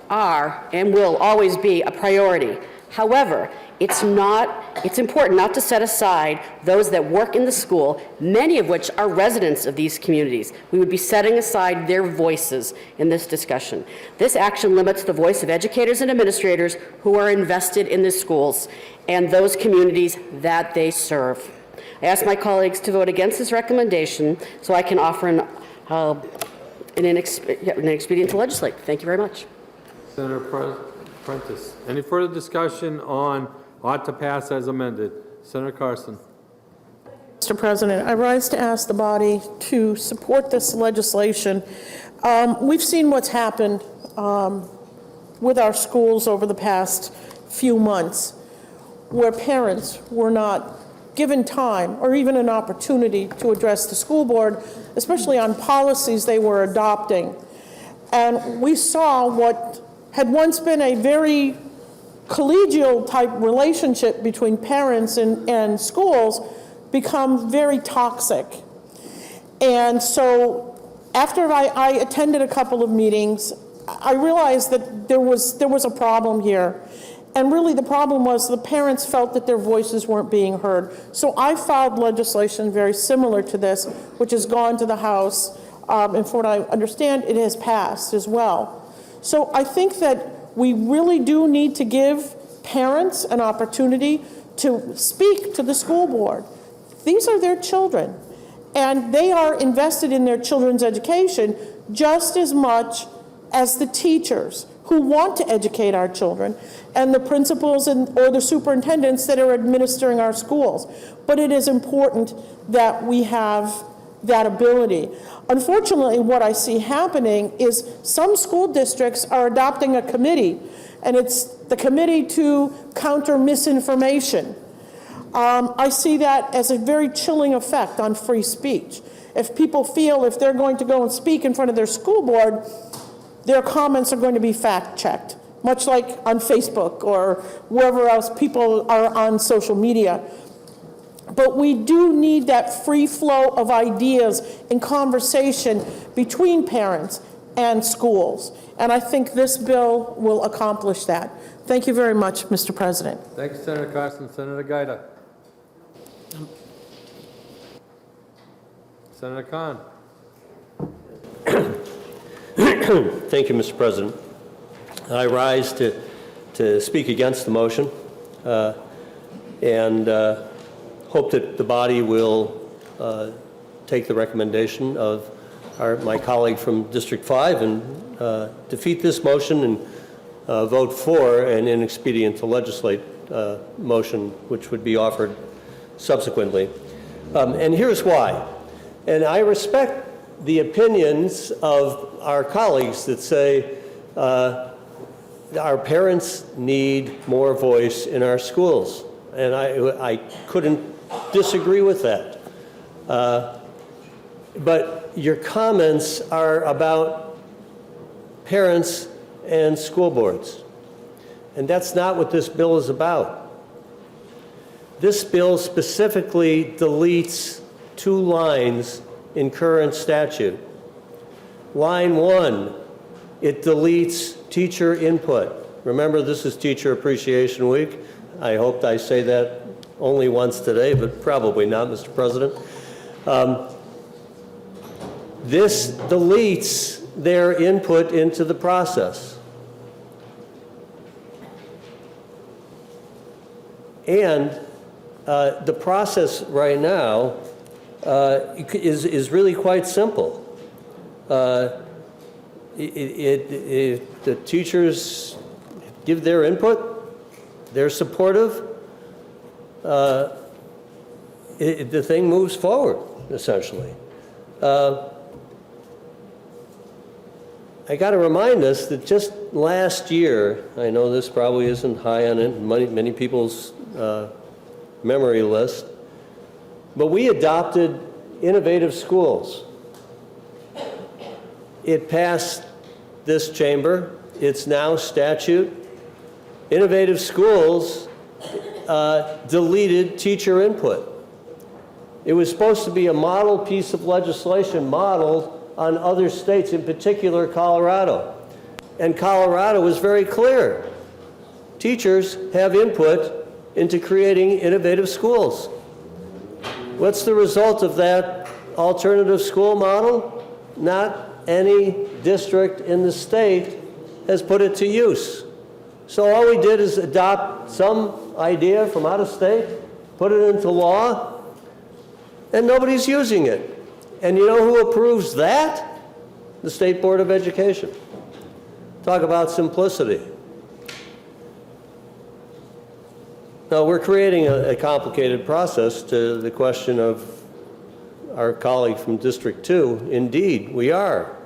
and will always be a priority. However, it's important not to set aside those that work in the school, many of which are residents of these communities. We would be setting aside their voices in this discussion. This action limits the voice of educators and administrators who are invested in the schools and those communities that they serve. I ask my colleagues to vote against this recommendation so I can offer and inexpedient to legislate. Thank you very much. Senator Prentice. Any further discussion on ought to pass as amended? Senator Carson. Mr. President, I rise to ask the body to support this legislation. We've seen what's happened with our schools over the past few months, where parents were not given time or even an opportunity to address the school board, especially on policies they were adopting. And we saw what had once been a very collegial type relationship between parents and schools become very toxic. And so after I attended a couple of meetings, I realized that there was a problem here. And really the problem was the parents felt that their voices weren't being heard. So I filed legislation very similar to this, which has gone to the House, and from what I understand, it has passed as well. So I think that we really do need to give parents an opportunity to speak to the school board. These are their children, and they are invested in their children's education just as much as the teachers who want to educate our children and the principals or the superintendents that are administering our schools. But it is important that we have that ability. Unfortunately, what I see happening is some school districts are adopting a committee, and it's the Committee to Counter Misinformation. I see that as a very chilling effect on free speech. If people feel if they're going to go and speak in front of their school board, their comments are going to be fact-checked, much like on Facebook or wherever else people are on social media. But we do need that free flow of ideas and conversation between parents and schools. And I think this bill will accomplish that. Thank you very much, Mr. President. Thank you, Senator Carson. Senator Giuda. Senator Khan. Thank you, Mr. President. I rise to speak against the motion and hope that the body will take the recommendation of my colleague from District 5 and defeat this motion and vote for an inexpedient to legislate motion which would be offered subsequently. And here's why. And I respect the opinions of our colleagues that say our parents need more voice in our schools. And I couldn't disagree with that. But your comments are about parents and school boards. And that's not what this bill is about. This bill specifically deletes 2 lines in current statute. Line 1, it deletes teacher input. Remember, this is Teacher Appreciation Week. I hoped I say that only once today, but probably not, Mr. President. This deletes their input into the process. And the process right now is really quite simple. The teachers give their input, they're supportive, the thing moves forward, essentially. I got to remind us that just last year, I know this probably isn't high on many people's memory list, but we adopted innovative schools. It passed this chamber. It's now statute. Innovative schools deleted teacher input. It was supposed to be a model piece of legislation modeled on other states, in particular Colorado. And Colorado was very clear. Teachers have input into creating innovative schools. What's the result of that alternative school model? Not any district in the state has put it to use. So all we did is adopt some idea from out of state, put it into law, and nobody's using it. And you know who approves that? the State Board of Education. Talk about simplicity. Now, we're creating a complicated process to the question of our colleague from District 2. Indeed, we are.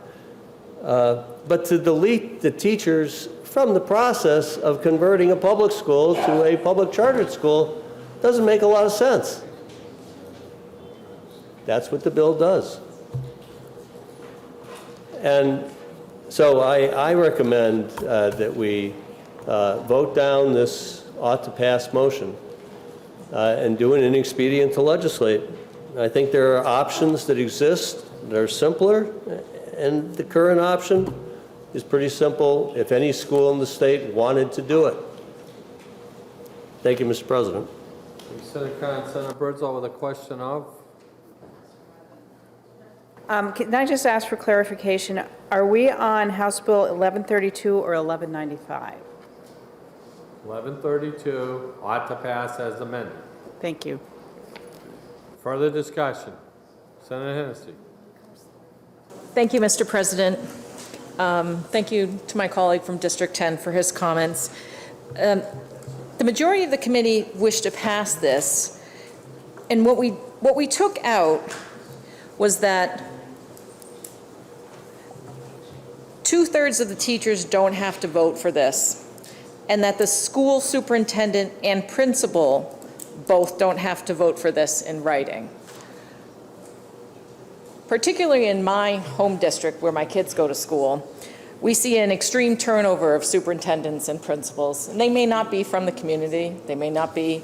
But to delete the teachers from the process of converting a public school to a public chartered school doesn't make a lot of sense. That's what the bill does. And so I recommend that we vote down this ought to pass motion and do an inexpedient to legislate. I think there are options that exist that are simpler, and the current option is pretty simple if any school in the state wanted to do it. Thank you, Mr. President. Senator Cont, Senator Birdsall with a question of? Can I just ask for clarification? Are we on House Bill 1132 or 1195? 1132 ought to pass as amended. Thank you. Further discussion? Senator Hennessy. Thank you, Mr. President. Thank you to my colleague from District 10 for his comments. The majority of the committee wished to pass this, and what we took out was that 2/3 of the teachers don't have to vote for this, and that the school superintendent and principal both don't have to vote for this in writing. Particularly in my home district where my kids go to school, we see an extreme turnover of superintendents and principals. And they may not be from the community, they may not be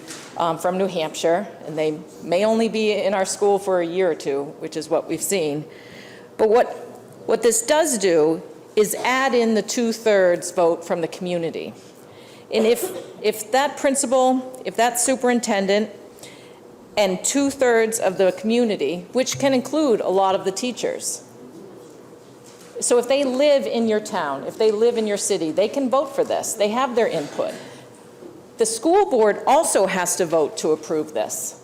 from New Hampshire, and they may only be in our school for a year or two, which is what we've seen. But what this does do is add in the 2/3 vote from the community. And if that principal, if that superintendent, and 2/3 of the community, which can include a lot of the teachers. So if they live in your town, if they live in your city, they can vote for this. They have their input. The school board also has to vote to approve this.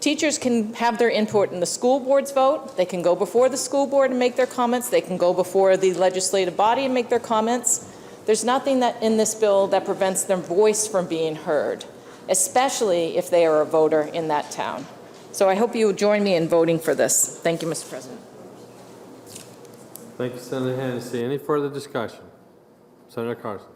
Teachers can have their input in the school board's vote. They can go before the school board and make their comments. They can go before the legislative body and make their comments. There's nothing that in this bill that prevents their voice from being heard, especially if they are a voter in that town. So I hope you will join me in voting for this. Thank you, Mr. President. Thank you, Senator Hennessy. Any further discussion? Senator Carson.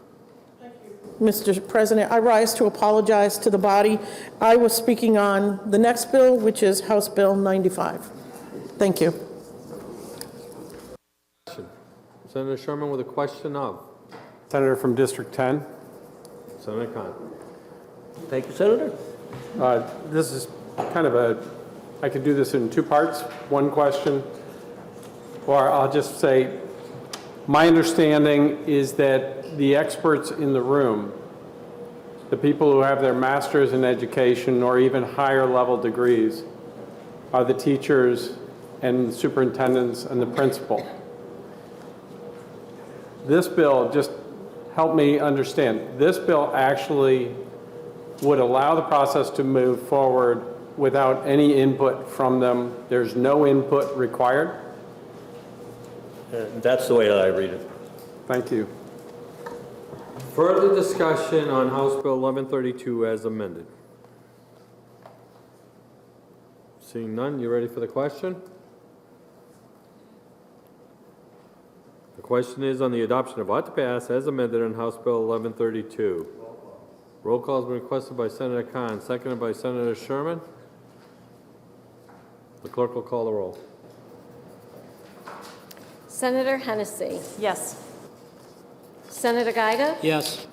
Mr. President, I rise to apologize to the body. I was speaking on the next bill, which is House Bill 95. Thank you. Senator Sherman with a question of? Senator from District 10. Senator Cont. Thank you, Senator. This is kind of I could do this in two parts, one question, or I'll just say, my understanding is that the experts in the room, the people who have their master's in education or even higher level degrees, are the teachers and the superintendents and the principal. This bill, just help me understand, this bill actually would allow the process to move forward without any input from them. There's no input required? That's the way that I read it. Thank you. Further discussion on House Bill 1132 as amended? Seeing none, you ready for the question? The question is on the adoption of ought to pass as amended on House Bill 1132. Roll call has been requested by Senator Cont, seconded by Senator Sherman. The clerk will call the roll. Senator Hennessy. Yes. Senator Giuda. Yes.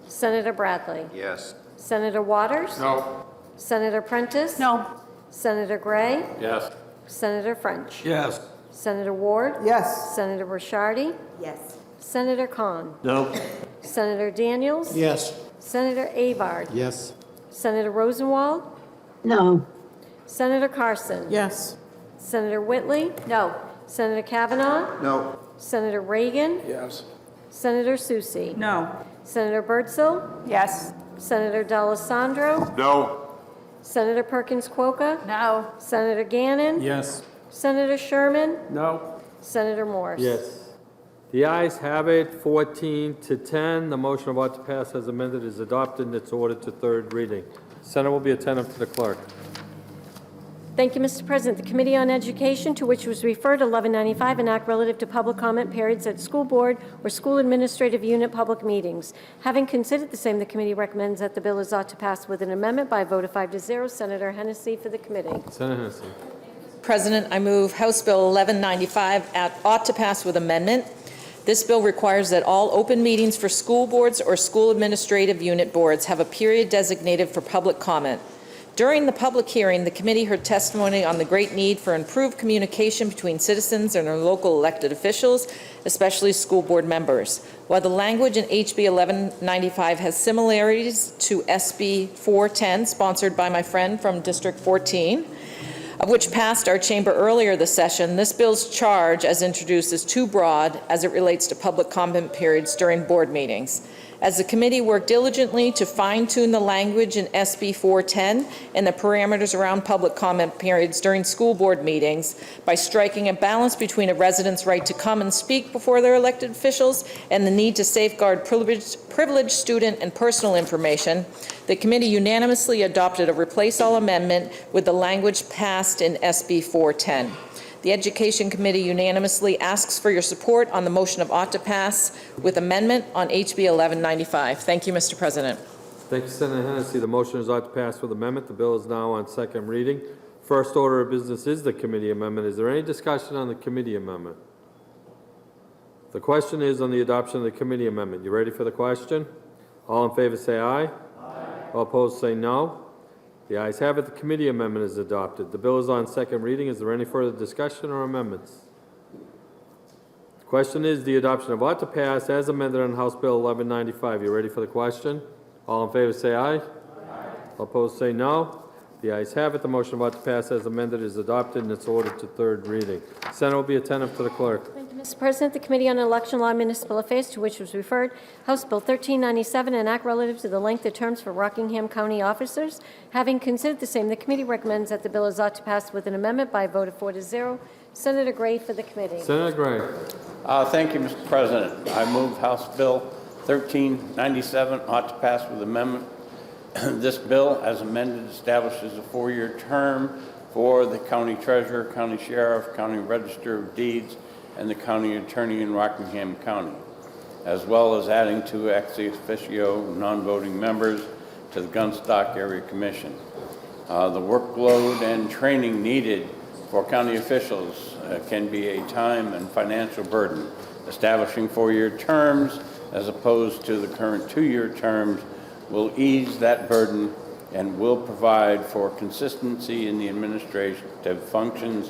Senator Bradley. Yes. Senator Waters. No. Senator Prentice. No. Senator Gray. Yes. Senator French. Yes. Senator Ward. Yes. Senator Ricciardi. Yes. Senator Kahn. No. Senator Daniels. Yes. Senator Avard. Yes. Senator Rosenwald. No. Senator Carson. Yes. Senator Whitley. No. Senator Kavanaugh. No. Senator Reagan. Yes. Senator Susie. No. Senator Birdsall. Yes. Senator D'Alessandro. No. Senator Perkins Quokka. No. Senator Gannon. Yes. Senator Sherman. No. Senator Morse. Yes. The ayes have it, 14 to 10. The motion about to pass as amended is adopted and it's ordered to third reading. Senate will be attentive to the clerk. Thank you, Mr. President. The Committee on Education, to which was referred 1195, an act relative to public comment periods at school board or school administrative unit public meetings. Having considered the same, the committee recommends that the bill is ought to pass with an amendment by a vote of 5 to 0. Senator Hennessy for the committee. Senator Hennessy. President, I move House Bill 1195 ought to pass with amendment. This bill requires that all open meetings for school boards or school administrative unit boards have a period designated for public comment. During the public hearing, the committee heard testimony on the great need for improved communication between citizens and their local elected officials, especially school board members. While the language in HB 1195 has similarities to SB 410, sponsored by my friend from District 14, of which passed our chamber earlier this session, this bill's charge, as introduced, is too broad as it relates to public comment periods during board meetings. As the committee worked diligently to fine-tune the language in SB 410 and the parameters around public comment periods during school board meetings by striking a balance between a resident's right to come and speak before their elected officials and the need to safeguard privileged student and personal information, the committee unanimously adopted a replace all amendment with the language passed in SB 410. The Education Committee unanimously asks for your support on the motion of ought to pass with amendment on HB 1195. Thank you, Mr. President. Thank you, Senator Hennessy. The motion is ought to pass with amendment. The bill is now on second reading. First order of business is the committee amendment. Is there any discussion on the committee amendment? The question is on the adoption of the committee amendment. You ready for the question? All in favor say aye. Aye. All opposed say no. The ayes have it. The committee amendment is adopted. The bill is on second reading. Is there any further discussion or amendments? The question is the adoption of ought to pass as amended on House Bill 1195. You ready for the question? All in favor say aye. Aye. All opposed say no. The ayes have it. The motion of ought to pass as amended is adopted and it's ordered to third reading. Senate will be attentive to the clerk. Thank you, Mr. President. The Committee on Election Law and Municipal Affairs, to which was referred House Bill 1397, an act relative to the length of terms for Rockingham County officers. Having considered the same, the committee recommends that the bill is ought to pass with an amendment by a vote of 4 to 0. Senator Gray for the committee. Senator Gray. Thank you, Mr. President. I move House Bill 1397 ought to pass with amendment. This bill, as amended, establishes a 4-year term for the county treasurer, county sheriff, county register of deeds, and the county attorney in Rockingham County, as well as adding 2 ex officio non-voting members to the Gunstock Area Commission. The workload and training needed for county officials can be a time and financial burden. Establishing 4-year terms as opposed to the current 2-year terms will ease that burden and will provide for consistency in the administrative functions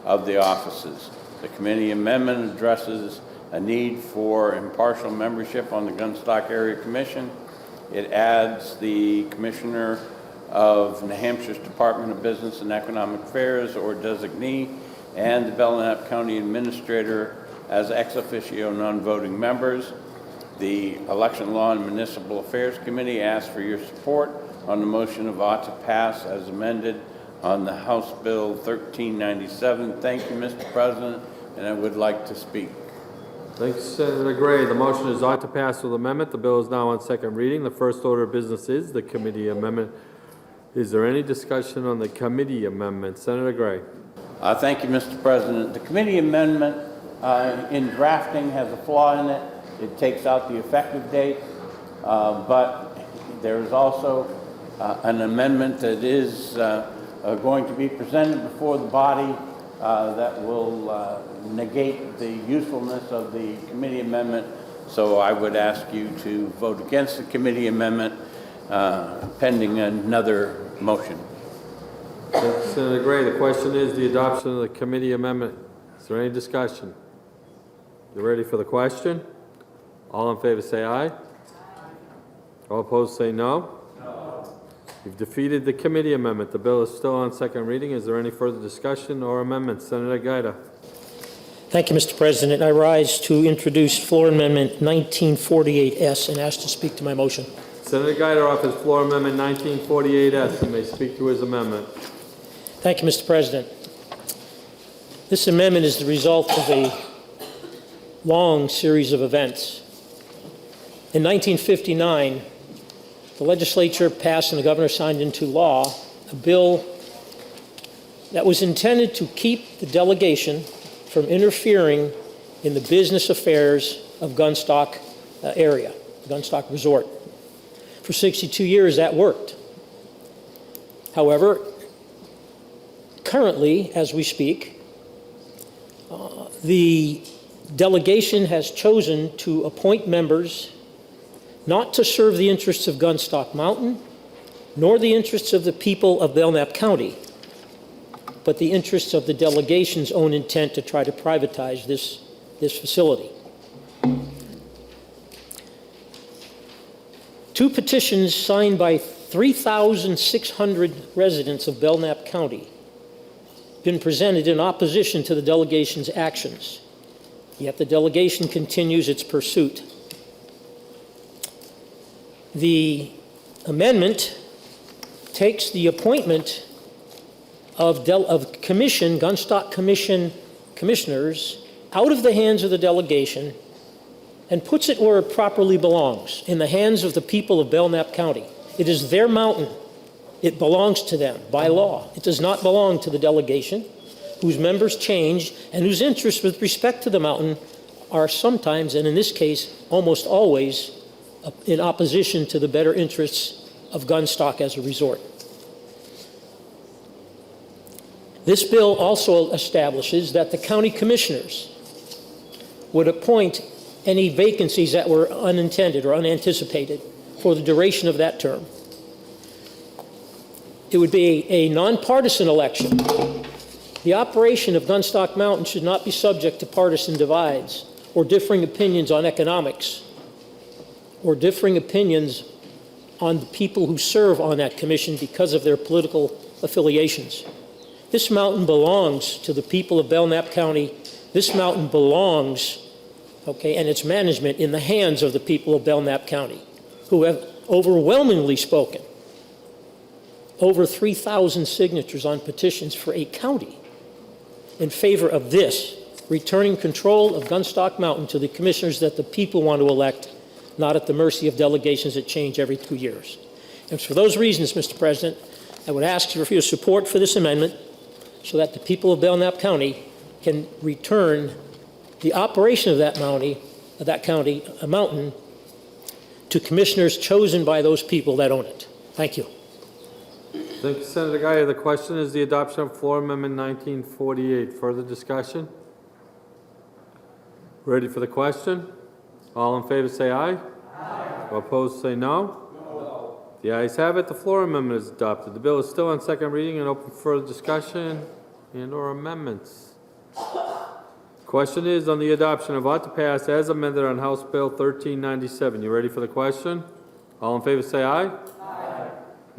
of the offices. The committee amendment addresses a need for impartial membership on the Gunstock Area Commission. It adds the Commissioner of New Hampshire's Department of Business and Economic Affairs or designee and the Belknap County Administrator as ex officio non-voting members. The Election Law and Municipal Affairs Committee asks for your support on the motion of ought to pass as amended on the House Bill 1397. Thank you, Mr. President, and I would like to speak. Thank you, Senator Gray. The motion is ought to pass with amendment. The bill is now on second reading. The first order of business is the committee amendment. Is there any discussion on the committee amendment? Senator Gray. Thank you, Mr. President. The committee amendment in drafting has a flaw in it. It takes out the effective date, but there is also an amendment that is going to be presented before the body that will negate the usefulness of the committee amendment. So I would ask you to vote against the committee amendment pending another motion. Senator Gray, the question is the adoption of the committee amendment. Is there any discussion? You ready for the question? All in favor say aye. All opposed say no. You've defeated the committee amendment. The bill is still on second reading. Is there any further discussion or amendments? Senator Giuda. Thank you, Mr. President. I rise to introduce floor amendment 1948S and ask to speak to my motion. Senator Giuda offers floor amendment 1948S. He may speak to his amendment. Thank you, Mr. President. This amendment is the result of a long series of events. In 1959, the legislature passed and the governor signed into law a bill that was intended to keep the delegation from interfering in the business affairs of Gunstock area, Gunstock Resort. For 62 years, that worked. However, currently, as we speak, the delegation has chosen to appoint members not to serve the interests of Gunstock Mountain, nor the interests of the people of Belknap County, but the interests of the delegation's own intent to try to privatize this facility. Two petitions signed by 3,600 residents of Belknap County been presented in opposition to the delegation's actions, yet the delegation continues its pursuit. The amendment takes the appointment of commission, Gunstock Commission commissioners out of the hands of the delegation and puts it where it properly belongs, in the hands of the people of Belknap County. It is their mountain. It belongs to them by law. It does not belong to the delegation, whose members change and whose interests with respect to the mountain are sometimes, and in this case, almost always, in opposition to the better interests of Gunstock as a resort. This bill also establishes that the county commissioners would appoint any vacancies that were unintended or unanticipated for the duration of that term. It would be a nonpartisan election. The operation of Gunstock Mountain should not be subject to partisan divides or differing opinions on economics or differing opinions on the people who serve on that commission because of their political affiliations. This mountain belongs to the people of Belknap County. This mountain belongs, and its management in the hands of the people of Belknap County, who have overwhelmingly spoken. Over 3,000 signatures on petitions for a county in favor of this, returning control of Gunstock Mountain to the commissioners that the people want to elect, not at the mercy of delegations that change every 2 years. And for those reasons, Mr. President, I would ask for your support for this amendment so that the people of Belknap County can return the operation of that mountain to commissioners chosen by those people that own it. Thank you. Thank you, Senator Guyer. The question is the adoption of Floor Amendment 1948. Further discussion? Ready for the question? All in favor say aye. Aye. Opposed say no. No. The ayes have it. The floor amendment is adopted. The bill is still on second reading and open for further discussion and/or amendments. Question is on the adoption of ought to pass as amended on House Bill 1397. You ready for the question? All in favor say aye. Aye.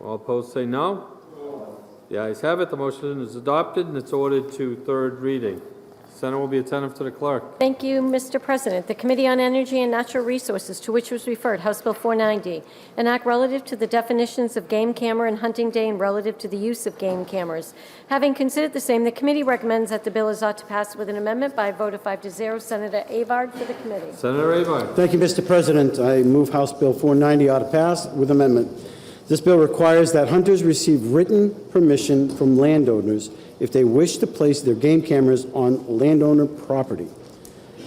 All opposed say no. No. The ayes have it. The motion is adopted and it's ordered to third reading. Senator will be attentive to the clerk. Thank you, Mr. President. The Committee on Energy and Natural Resources, to which was referred House Bill 490, an act relative to the definitions of game camera and hunting day and relative to the use of game cameras. Having considered the same, the committee recommends that the bill is ought to pass with an amendment by a vote of 5-0. Senator Avard for the committee. Senator Avard. Thank you, Mr. President. I move House Bill 490 ought to pass with amendment. This bill requires that hunters receive written permission from landowners if they wish to place their game cameras on landowner property.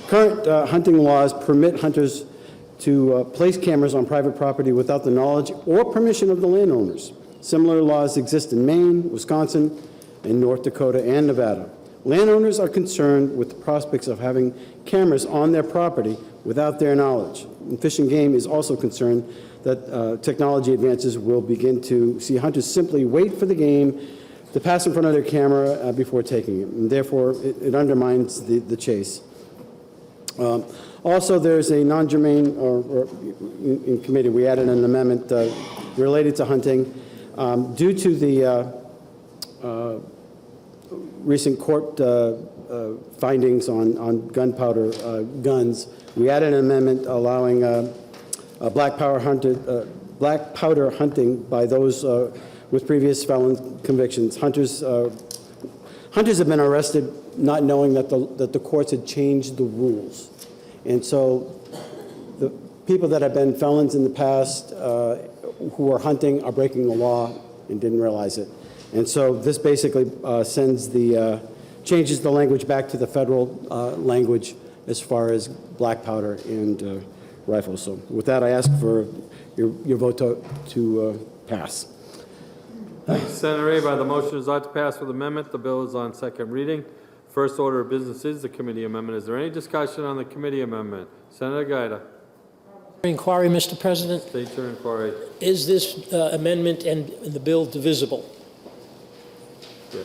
Current hunting laws permit hunters to place cameras on private property without the knowledge or permission of the landowners. Similar laws exist in Maine, Wisconsin, and North Dakota and Nevada. Landowners are concerned with the prospects of having cameras on their property without their knowledge. And Fish and Game is also concerned that technology advances will begin to see hunters simply wait for the game to pass in front of their camera before taking it, and therefore it undermines the chase. Also, there's a non-germane, or in committee, we added an amendment related to hunting. Due to the recent court findings on gunpowder guns, we added an amendment allowing black powder hunting by those with previous felon convictions. Hunters have been arrested not knowing that the courts had changed the rules. And so the people that have been felons in the past who are hunting are breaking the law and didn't realize it. And so this basically changes the language back to the federal language as far as black powder and rifles. So with that, I ask for your vote to pass. Thank you, Senator Abad. The motion is ought to pass with amendment. The bill is on second reading. First order of business is the committee amendment. Is there any discussion on the committee amendment? Senator Giuda. Inquiry, Mr. President. State your inquiry. Is this amendment and the bill divisible? Yeah.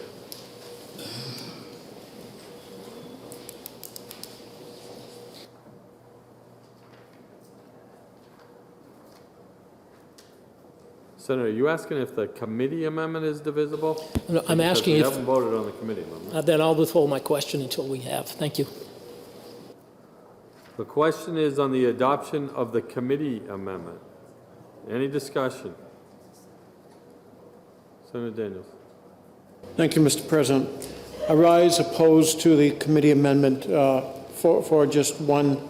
Senator, are you asking if the committee amendment is divisible? No, I'm Because asking we if... haven't voted on the committee amendment. Then I'll withhold my question until we have. Thank you. The question is on the adoption of the committee amendment. Any discussion? Senator Daniels. Thank you, Mr. President. I rise opposed to the committee amendment for just one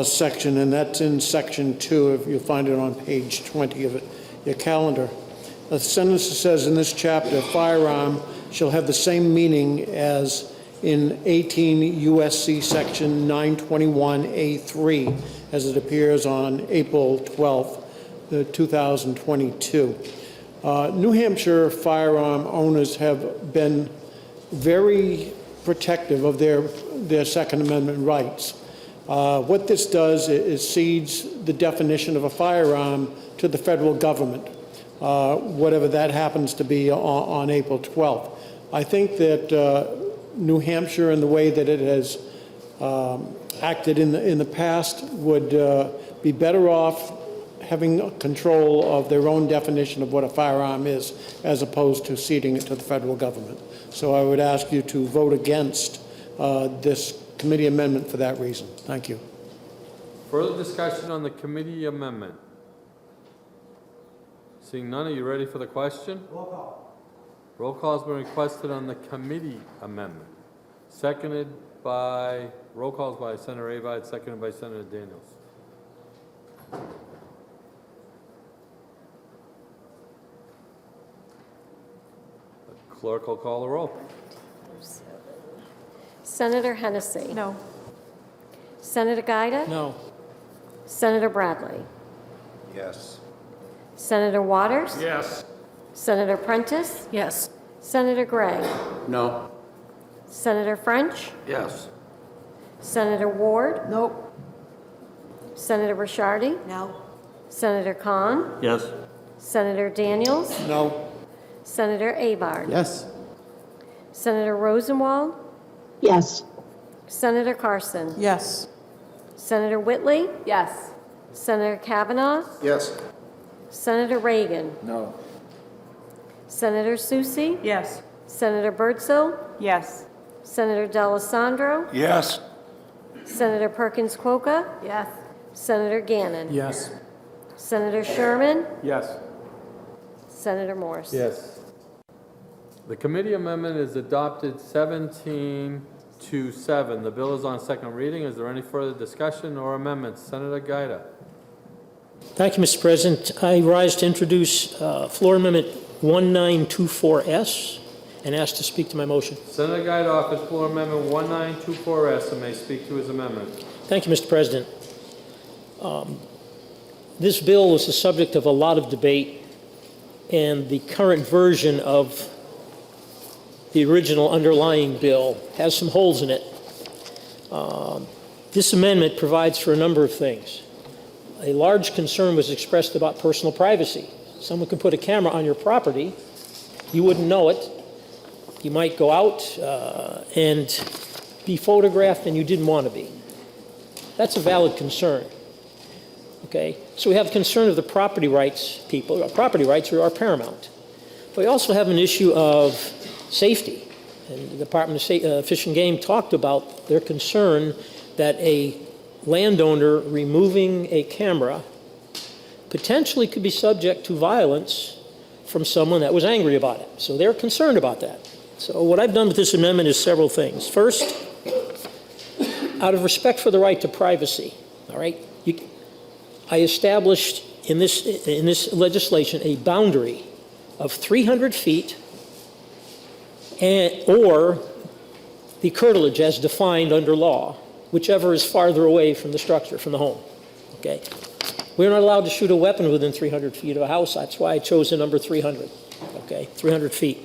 section, and that's in section 2, if you'll find it on page 20 of your calendar. The sentence says in this chapter, firearm shall have the same meaning as in 18 USC section 921A3, as it appears on April 12th, 2022. New Hampshire firearm owners have been very protective of their Second Amendment rights. What this does is cedes the definition of a firearm to the federal government, whatever that happens to be on April 12th. I think that New Hampshire, in the way that it has acted in the past, would be better off having control of their own definition of what a firearm is, as opposed to ceding it to the federal government. So I would ask you to vote against this committee amendment for that reason. Thank you. Further discussion on the committee amendment? Seeing none, are you ready for the question? Roll call. Roll call has been requested on the committee amendment. Seconded by, roll calls by Senator Abad, seconded by Senator Daniels. The clerk will call the roll. Senator Hennessy. No. Senator Giuda. No. Senator Bradley. Yes. Senator Waters. Yes. Senator Prentice. Yes. Senator Gray. No. Senator French. Yes. Senator Ward. Nope. Senator Ricciardi. No. Senator Khan. Yes. Senator Daniels. No. Senator Abard. Yes. Senator Rosenwald. Yes. Senator Carson. Yes. Senator Whitley. Yes. Senator Kavanaugh. Yes. Senator Reagan. No. Senator Susi. Yes. Senator Birdsell. Yes. Senator D'Alessandro. Yes. Senator Perkins Coca. Yes. Senator Gannon. Yes. Senator Sherman. Yes. Senator Morse. Yes. The committee amendment is adopted 17-7. The bill is on second reading. Is there any further discussion or amendments? Senator Giuda. Thank you, Mr. President. I rise to introduce Floor Amendment 1924S and ask to speak to my motion. Senator Giuda offers floor amendment 1924S and may speak to his amendment. Thank you, Mr. President. This bill is the subject of a lot of debate, and the current version of the original underlying bill has some holes in it. This amendment provides for a number of things. A large concern was expressed about personal privacy. Someone could put a camera on your property, you wouldn't know it. You might go out and be photographed and you didn't want to be. That's a valid concern. Okay? So we have concern of the property rights people. Property rights are paramount. But we also have an issue of safety. And the Department of Fish and Game talked about their concern that a landowner removing a camera potentially could be subject to violence from someone that was angry about it. So they're concerned about that. So what I've done with this amendment is several things. First, out of respect for the right to privacy, all right, I established in this legislation a boundary of 300 feet or the curtilage as defined under law, whichever is farther away from the structure, from the home, okay? We're not allowed to shoot a weapon within 300 feet of a house. That's why I chose the number 300, okay, 300 feet.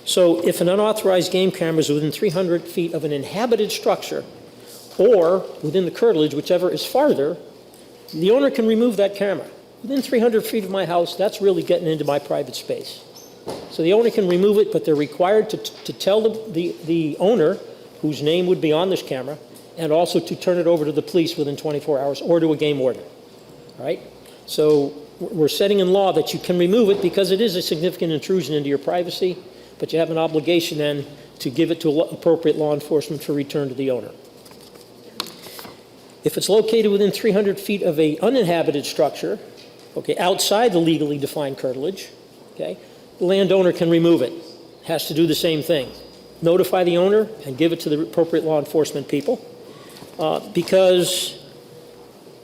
So if an unauthorized game camera is within 300 feet of an inhabited structure or within the curtilage, whichever is farther, the owner can remove that camera. Within 300 feet of my house, that's really getting into my private space. So the owner can remove it, but they're required to tell the owner, whose name would be on this camera, and also to turn it over to the police within 24 hours or to a game warden. All right? So we're setting in law that you can remove it because it is a significant intrusion into your privacy, but you have an obligation then to give it to appropriate law enforcement for return to the owner. If it's located within 300 feet of an uninhabited structure, okay, outside the legally defined curtilage, okay, the landowner can remove it. Has to do the same thing. Notify the owner and give it to the appropriate law enforcement people because,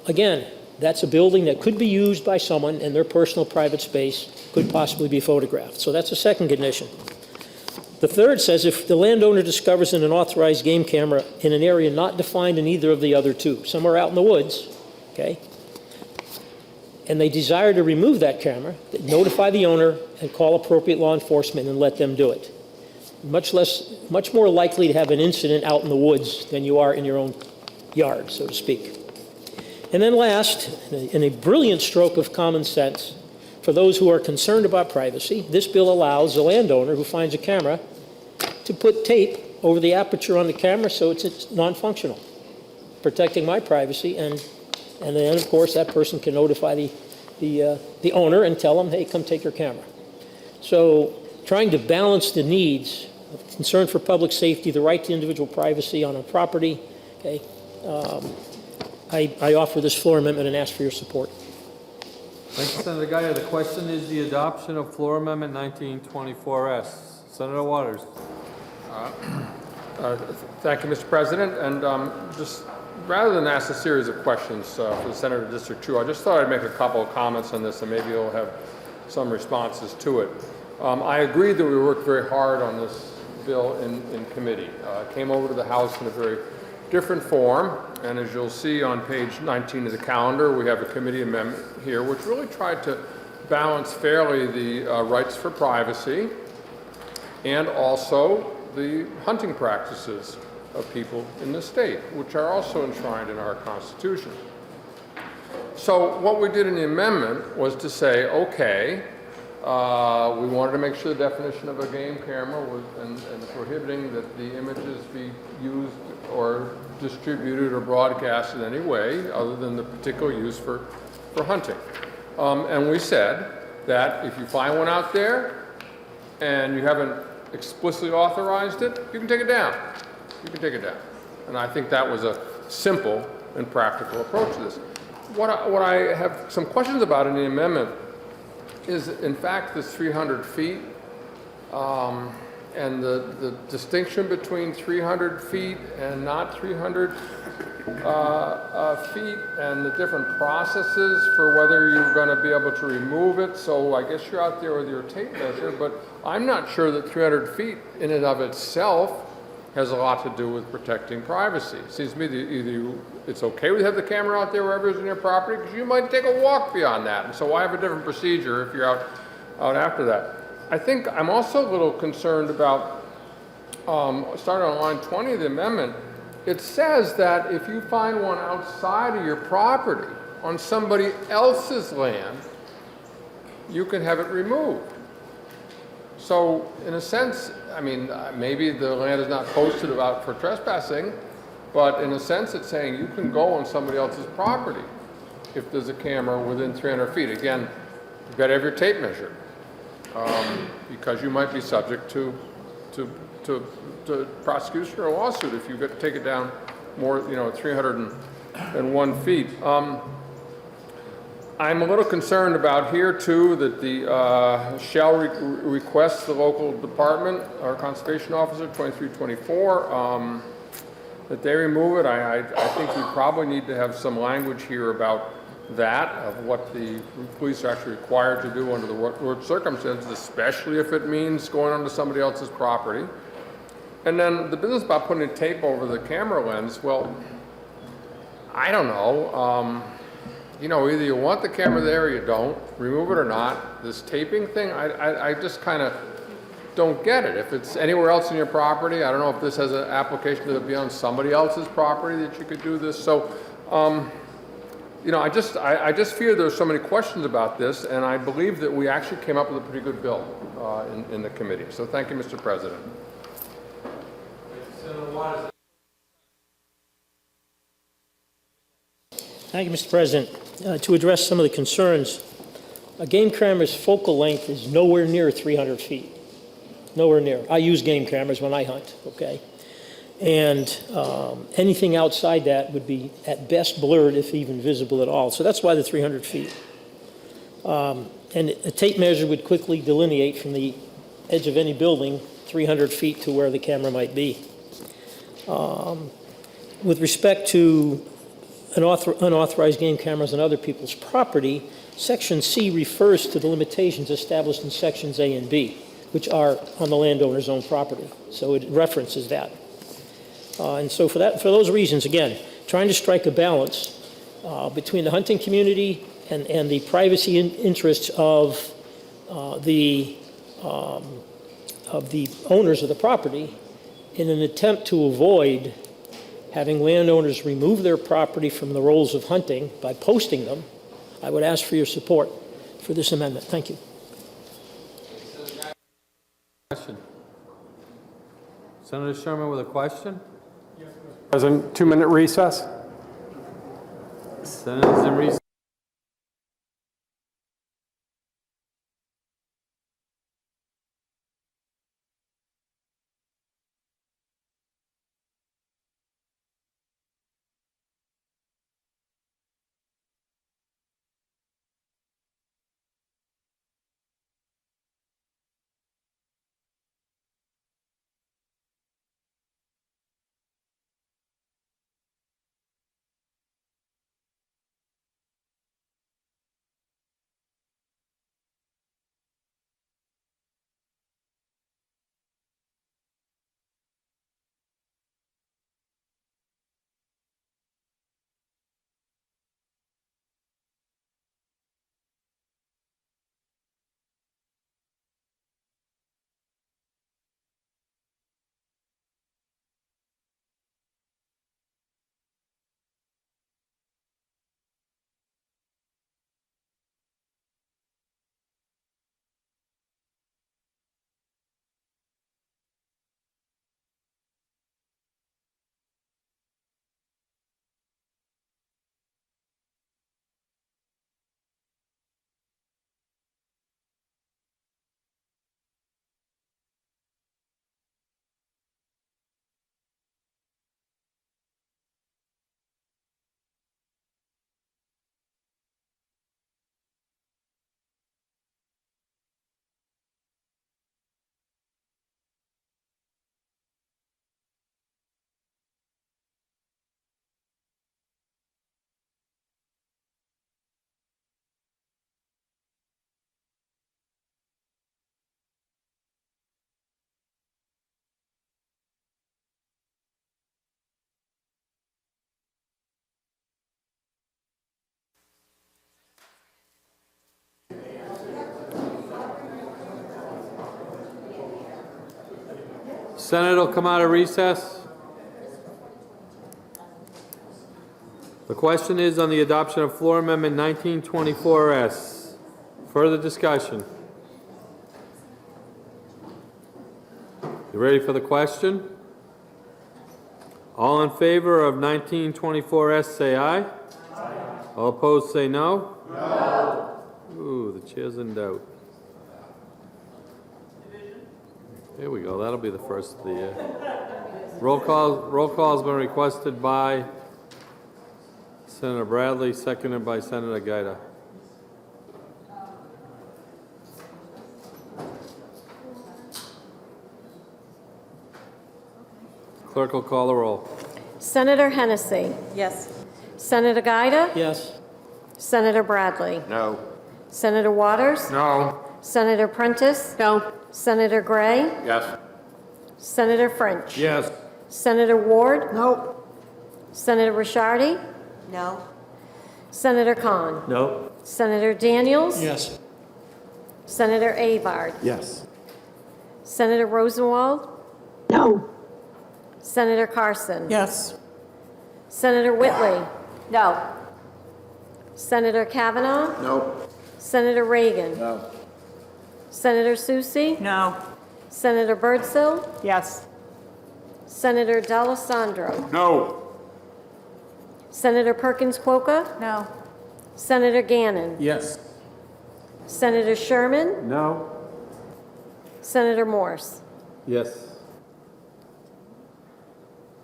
again, that's a building that could be used by someone and their personal private space could possibly be photographed. So that's a second condition. The third says if the landowner discovers an unauthorized game camera in an area not defined in either of the other two, somewhere out in the woods, okay, and they desire to remove that camera, notify the owner and call appropriate law enforcement and let them do it. Much more likely to have an incident out in the woods than you are in your own yard, so to speak. And then last, in a brilliant stroke of common sense, for those who are concerned about privacy, this bill allows the landowner who finds a camera to put tape over the aperture on the camera so it's non-functional, protecting my privacy, and then of course that person can notify the owner and tell them, hey, come take your camera. So trying to balance the needs of concern for public safety, the right to individual privacy on a property, okay, I offer this floor amendment and ask for your support. Thank you, Senator Gaia. The question is the adoption of floor amendment 1924S. Senator Waters. Thank you, Mr. President. And just rather than ask a series of questions for the Senator District 2, I just thought I'd make a couple of comments on this and maybe you'll have some responses to it. I agree that we worked very hard on this bill in committee. It came over to the House in a very different form, and as you'll see on page 19 of the calendar, we have a committee amendment here which really tried to balance fairly the rights for privacy and also the hunting practices of people in the state, which are also enshrined in our Constitution. So what we did in the amendment was to say, okay, we wanted to make sure the definition of a game camera was, and prohibiting that the images be used or distributed or broadcast in any way other than the particular use for hunting. And we said that if you find one out there and you haven't explicitly authorized it, you can take it down. You can take it down. And I think that was a simple and practical approach to this. What I have some questions about in the amendment is, in fact, this 300 feet and the distinction between 300 feet and not 300 feet and the different processes for whether you're going to be able to remove it. So I guess you're out there with your tape measure, but I'm not sure that 300 feet in and of itself has a lot to do with protecting privacy. It seems to me that either it's okay to have the camera out there wherever it's in your property, because you might take a walk beyond that. And so why have a different procedure if you're out after that? I think I'm also a little concerned about, starting on line 20 of the amendment, it says that if you find one outside of your property on somebody else's land, you can have it removed. So in a sense, I mean, maybe the land is not posted about for trespassing, but in a sense it's saying you can go on somebody else's property if there's a camera within 300 feet. Again, you've got to have your tape measure because you might be subject to prosecution or lawsuit if you take it down more, 301 feet. I'm a little concerned about here too that the shall request the local department or conservation officer 2324. that they remove it. I think we probably need to have some language here about that, of what the police are actually required to do under the work circumstances, especially if it means going onto somebody else's property. And then the business about putting tape over the camera lens, well, I don't know. You know, either you want the camera there or you don't, remove it or not. This taping thing, I just kind of don't get it. If it's anywhere else in your property, I don't know if this has an application to be on somebody else's property that you could do this. So, you know, I just fear there's so many questions about this, and I believe that we actually came up with a pretty good bill in the committee. So thank you, Mr. President. Thank you, Mr. President. To address some of the concerns, a game camera's focal length is nowhere near 300 feet. Nowhere near. I use game cameras when I hunt, okay? And anything outside that would be at best blurred, if even visible at all. So that's why the 300 feet. And a tape measure would quickly delineate from the edge of any building 300 feet to where the camera might be. With respect to unauthorized game cameras on other people's property, Section C refers to the limitations established in Sections A and B, which are on the landowner's own property. So it references that. And so for those reasons, again, trying to strike a balance between the hunting community and the privacy interests of the owners of the property in an attempt to avoid having landowners remove their property from the rolls of hunting by posting them, I would ask for your support for this amendment. Thank you. Question. Senator Sherman with a question? President, 2-minute recess. Senator's in recess. Senate will come out of recess. The question is on the adoption of floor amendment 1924S. Further discussion? You ready for the question? All in favor of 1924S say aye. Aye. All opposed say no. No. Ooh, the chair's in doubt. Here we go. That'll be the first of the year. Roll call has been requested by Senator Bradley, seconded by Senator Giuda. Clerk will call the roll. Senator Hennessy. Yes. Senator Giuda. Yes. Senator Bradley. No. Senator Waters. No. Senator Prentice. No. Senator Gray. Yes. Senator French. Yes. Senator Ward. No. Senator Rishardi. No. Senator Cont. No. Senator Daniels. Yes. Senator Avard. Yes. Senator Rosenwald. No. Senator Carson. Yes. Senator Whitley. No. Senator Kavanaugh. No. Senator Reagan. No. Senator Susie. No. Senator Birdsell. Yes. Senator D'Alessandro. No. Senator Perkins Quokka. No. Senator Gannon. Yes. Senator Sherman. No. Senator Morse. Yes.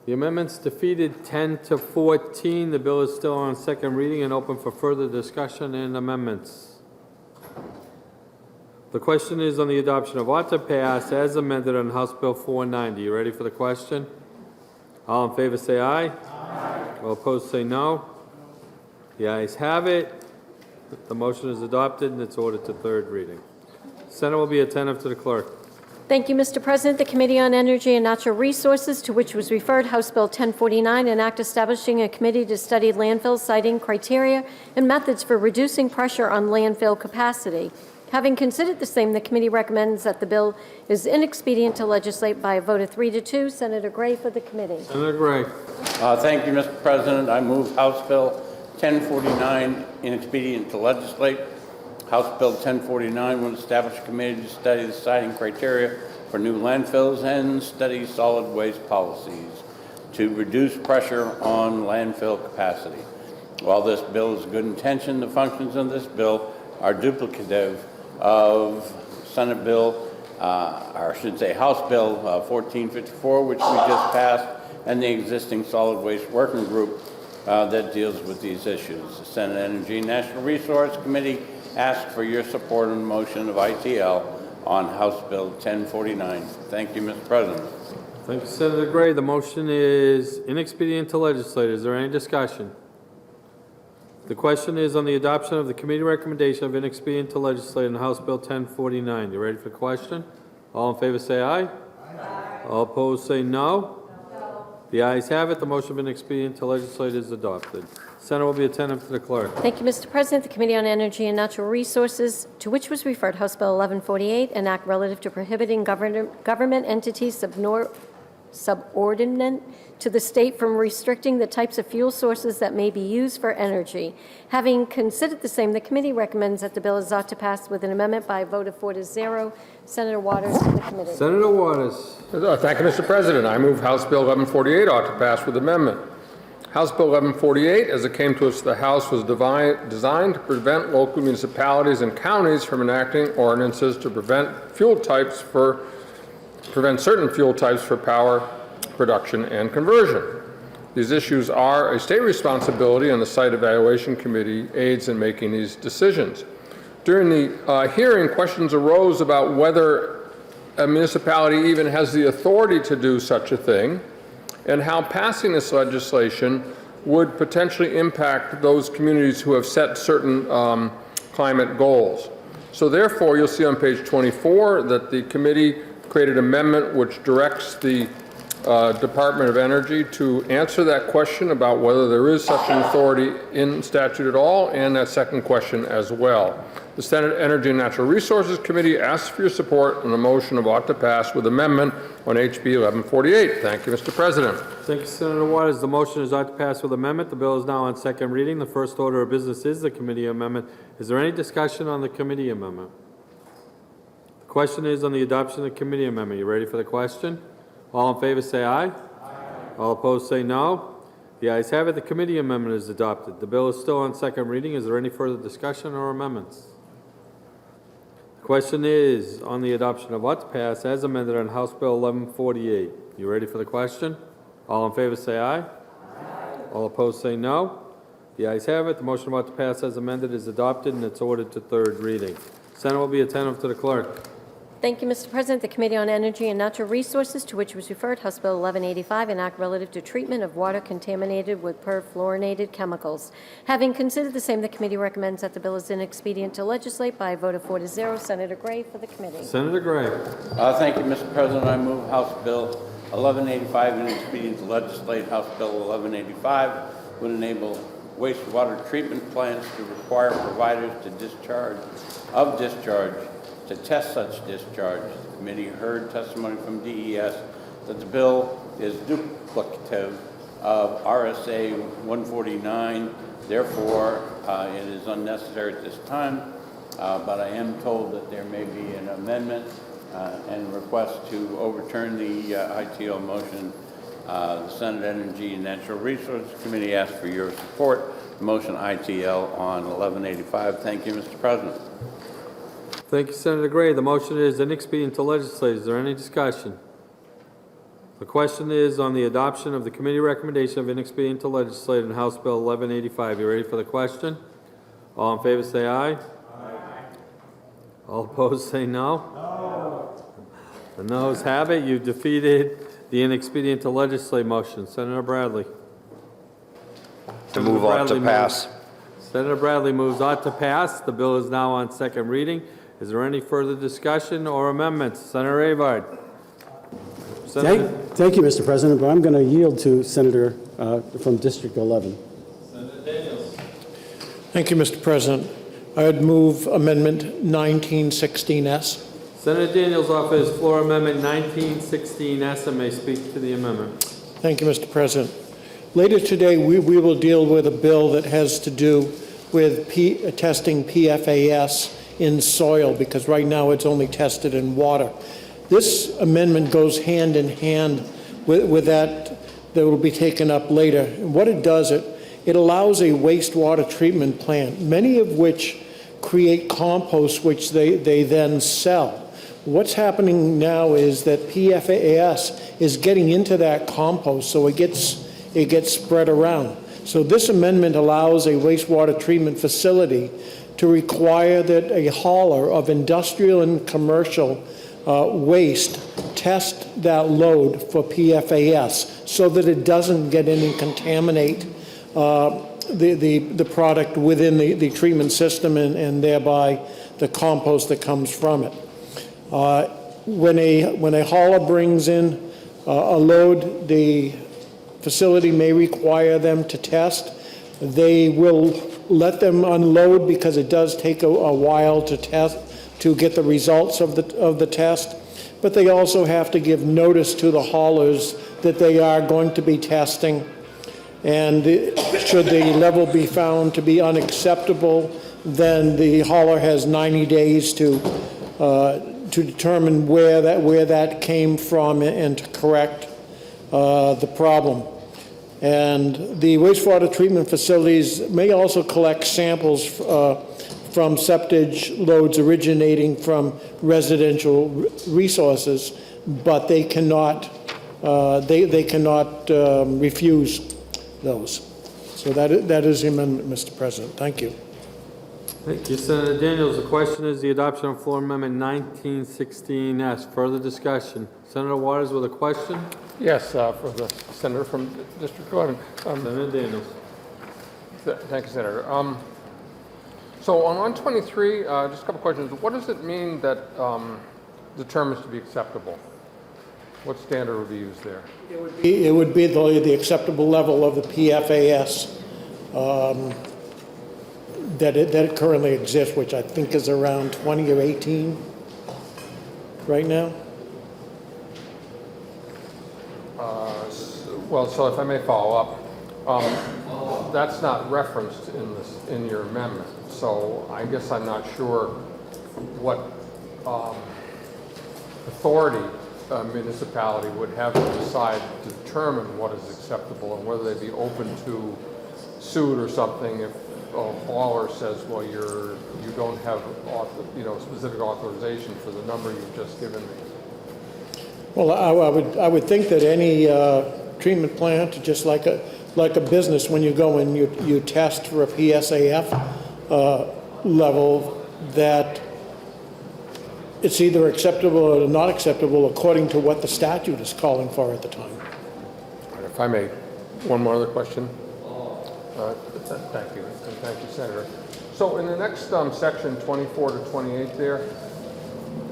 The amendment's defeated 10 to 14. The bill is still on second reading and open for further discussion and amendments. The question is on the adoption of ought to pass as amended on House Bill 490. You ready for the question? All in favor say aye. Aye. All opposed say no. The ayes have it. The motion is adopted and it's ordered to third reading. Senate will be attentive to the clerk. Thank you, Mr. President. The Committee on Energy and Natural Resources, to which was referred House Bill 1049, an act establishing a committee to study landfill siting criteria and methods for reducing pressure on landfill capacity. Having considered the same, the committee recommends that the bill is inexpedient to legislate by a vote of 3 to 2. Senator Gray for the committee. Senator Gray. Thank you, Mr. President. I move House Bill 1049 inexpedient to legislate. House Bill 1049 would establish a committee to study the siting criteria for new landfills and study solid waste policies to reduce pressure on landfill capacity. While this bill is good intention, the functions of this bill are duplicative of Senate Bill, or I should say House Bill 1454, which we just passed, and the existing solid waste working group that deals with these issues. The Senate Energy and National Resource Committee asks for your support on the motion of ITL on House Bill 1049. Thank you, Mr. President. Thank you, Senator Gray. The motion is inexpedient to legislate. Is there any discussion? The question is on the adoption of the committee recommendation of inexpedient to legislate on House Bill 1049. You ready for the question? All in favor say aye. Aye. All opposed say no. The ayes have it. The motion of inexpedient to legislate is adopted. Senate will be attentive to the clerk. Thank you, Mr. President. The Committee on Energy and Natural Resources, to which was referred House Bill 1148, an act relative to prohibiting government entities subordinate to the state from restricting the types of fuel sources that may be used for energy. Having considered the same, the committee recommends that the bill is ought to pass with an amendment by a vote of 4 to 0. Senator Waters for the committee. Senator Waters. Thank you, Mr. President. I move House Bill 1148 ought to pass with amendment. House Bill 1148, as it came to us to the House, was designed to prevent local municipalities and counties from enacting ordinances to prevent certain fuel types for power production and conversion. These issues are a state responsibility, and the Site Evaluation Committee aids in making these decisions. During the hearing, questions arose about whether a municipality even has the authority to do such a thing, and how passing this legislation would potentially impact those communities who have set certain climate goals. So therefore, you'll see on page 24 that the committee created an amendment which directs the Department of Energy to answer that question about whether there is such an authority in statute at all, and that second question as well. The Senate Energy and Natural Resources Committee asks for your support on the motion of ought to pass with amendment on HB 1148. Thank you, Mr. President. Thank you, Senator Waters. The motion is ought to pass with amendment. The bill is now on second reading. The first order of business is the committee amendment. Is there any discussion on the committee amendment? The question is on the adoption of the committee amendment. You ready for the question? All in favor say aye. Aye. All opposed say no. The ayes have it. The committee amendment is adopted. The bill is still on second reading. Is there any further discussion or amendments? The question is on the adoption of ought to pass as amended on House Bill 1148. You ready for the question? All in favor say aye. Aye. All opposed say no. The ayes have it. The motion of ought to pass as amended is adopted and it's ordered to third reading. Senate will be attentive to the clerk. Thank you, Mr. President. The Committee on Energy and Natural Resources, to which was referred, House Bill 1185, an act relative to treatment of water contaminated with perfluorinated chemicals. Having considered the same, the committee recommends that the bill is inexpedient to legislate by a vote of 4 to 0. Senator Gray for the committee. Senator Gray. Thank you, Mr. President. I move House Bill 1185 inexpedient to legislate. House Bill 1185 would enable wastewater treatment plants to require providers to discharge to test such discharge. The committee heard testimony from DES that the bill is duplicative of RSA 149. Therefore, it is unnecessary at this time, but I am told that there may be an amendment and request to overturn the ITO motion. The Senate Energy and Natural Resources Committee asks for your support. Motion ITL on 1185. Thank you, Mr. President. Thank you, Senator Gray. The motion is inexpedient to legislate. Is there any discussion? The question is on the adoption of the committee recommendation of inexpedient to legislate in House Bill 1185. You ready for the question? All in favor say aye. Aye. All opposed say no. No. The noes have it. You defeated the inexpedient to legislate motion. Senator Bradley. To move on to pass. Senator Bradley moves on to pass. The bill is now on second reading. Is there any further discussion or amendments? Senator Avard. Thank you, Mr. President, but I'm going to yield to Senator from District 11. Senator Daniels. Thank you, Mr. President. I would move Amendment 1916S. Senator Daniels offers floor amendment 1916S and may speak to the amendment. Thank you, Mr. President. Later today, we will deal with a bill that has to do with testing PFAS in soil, because right now it's only tested in water. This amendment goes hand in hand with that will be taken up later. And what it does, it allows a wastewater treatment plant, many of which create compost, which they then sell. What's happening now is that PFAS is getting into that compost, so it gets spread around. So this amendment allows a wastewater treatment facility to require that a hauler of industrial and commercial waste test that load for PFAS so that it doesn't get in and contaminate the product within the treatment system and thereby the compost that comes from it. When a hauler brings in a load, the facility may require them to test. They will let them unload because it does take a while to test, to get the results of the test. But they also have to give notice to the haulers that they are going to be testing. And should the level be found to be unacceptable, then the hauler has 90 days to determine where that came from and to correct the problem. And the wastewater treatment facilities may also collect samples from septage loads originating from residential resources, but they cannot refuse those. So that is the amendment, Mr. President. Thank you. Thank you, Senator Daniels. The question is the adoption of floor amendment 1916S. Further discussion. Senator Waters with a question. Yes, for the senator from District 11. Senator Daniels. Thank you, Senator. So on 123, just a couple questions. What does it mean that determines to be acceptable? What standard would be used there? It would be the acceptable level of the PFAS that it currently exists, which I think is around 20 or 18 right now. Well, so if I may follow up, that's not referenced in your amendment. So I guess I'm not sure what authority a municipality would have to decide to determine what is acceptable and whether they'd be open to suit or something if a hauler says, well, you don't have specific authorization for the number you've just given me. Well, I would think that any treatment plant, just like a business, when you go and you test for a PSAF level, that it's either acceptable or not acceptable according to what the statute is calling for at the time. If I may, one more other question. Thank you, and thank you, Senator. So in the next section, 24 to 28 there,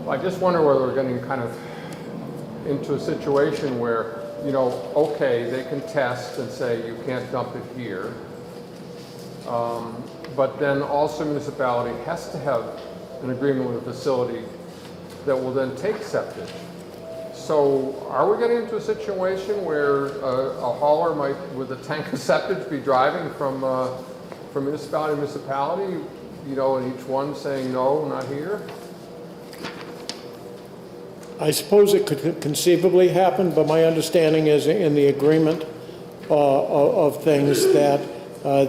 I just wonder whether we're getting kind of into a situation where, you know, okay, they can test and say you can't dump it here, but then also municipality has to have an agreement with a facility that will then take septic. So are we getting into a situation where a hauler might, with a tank of septic, be driving from municipality to municipality, you know, and each one saying, no, not here? I suppose it could conceivably happen, but my understanding is in the agreement of things that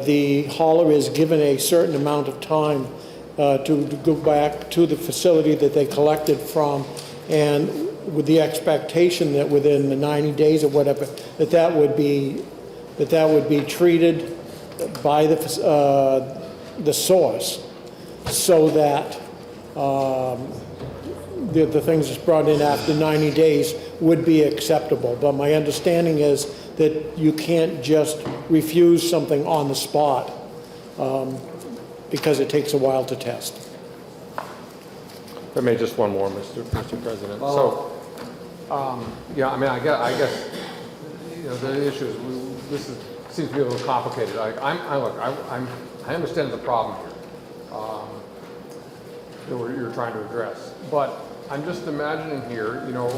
the hauler is given a certain amount of time to go back to the facility that they collected from, and with the expectation that within the 90 days or whatever, that would be treated by the source, so that the things that's brought in after 90 days would be acceptable. But my understanding is that you can't just refuse something on the spot because it takes a while to test. If I may, just one more, Mr. President. So, yeah, I mean, I guess, you know, the issue is, seems to be a little complicated. I understand the problem here that you're trying to address, but I'm just imagining here, you know,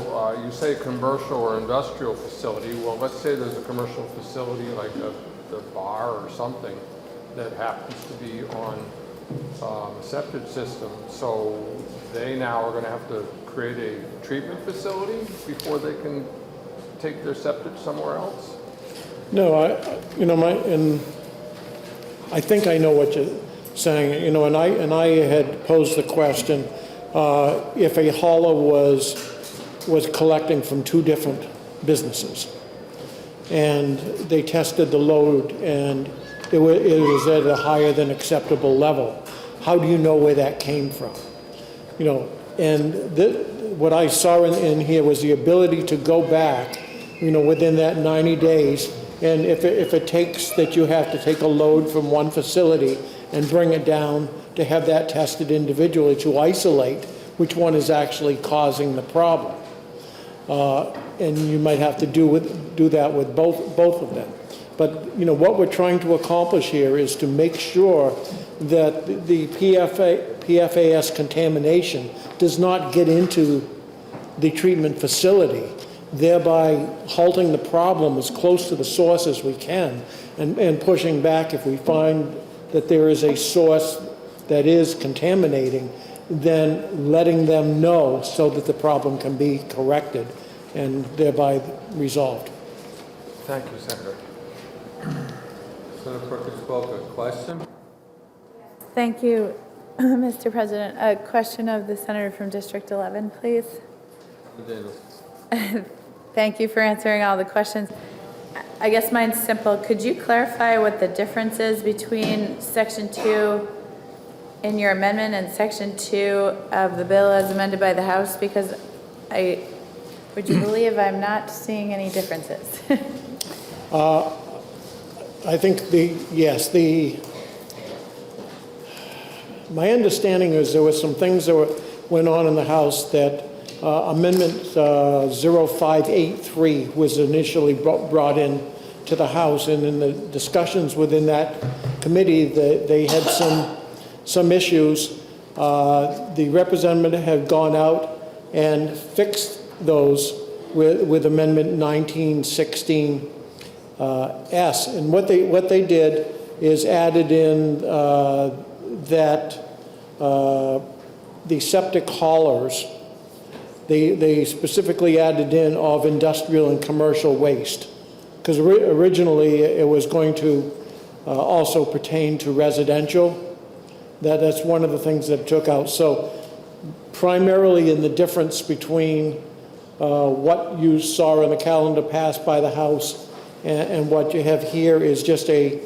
you say commercial or industrial facility. Well, let's say there's a commercial facility like the bar or something that happens to be on a septic system. So they now are going to have to create a treatment facility before they can take their septic somewhere else? No, I think I know what you're saying, you know, and I had posed the question, if a hauler was collecting from two different businesses, and they tested the load, and it was at a higher than acceptable level, how do you know where that came from? You know, and what I saw in here was the ability to go back, you know, within that 90 days, and if it takes that you have to take a load from one facility and bring it down to have that tested individually to isolate which one is actually causing the problem. And you might have to do that with both of them. But, you know, what we're trying to accomplish here is to make sure that the PFAS contamination does not get into the treatment facility, thereby halting the problem as close to the source as we can, and pushing back if we find that there is a source that is contaminating, then letting them know so that the problem can be corrected and thereby resolved. Thank you, Senator. Senator Perkins-Cook, a question? Thank you, Mr. President. A question of the senator from District 11, please. Thank you for answering all the questions. I guess mine's simple. Could you clarify what the difference is between Section 2 in your amendment and Section 2 of the bill as amended by the House? Because would you believe I'm not seeing any differences? I think my understanding is there were some things that went on in the House that Amendment 0583 was initially brought in to the House, and in the discussions within that committee, they had some issues. The representative had gone out and fixed those with Amendment 1916 S, and what they did is added in that the septic haulers, they specifically added in of industrial and commercial waste, because originally it was going to also pertain to residential. That's one of the things that took out. So primarily in the difference between what you saw in the calendar passed by the House and what you have here is just a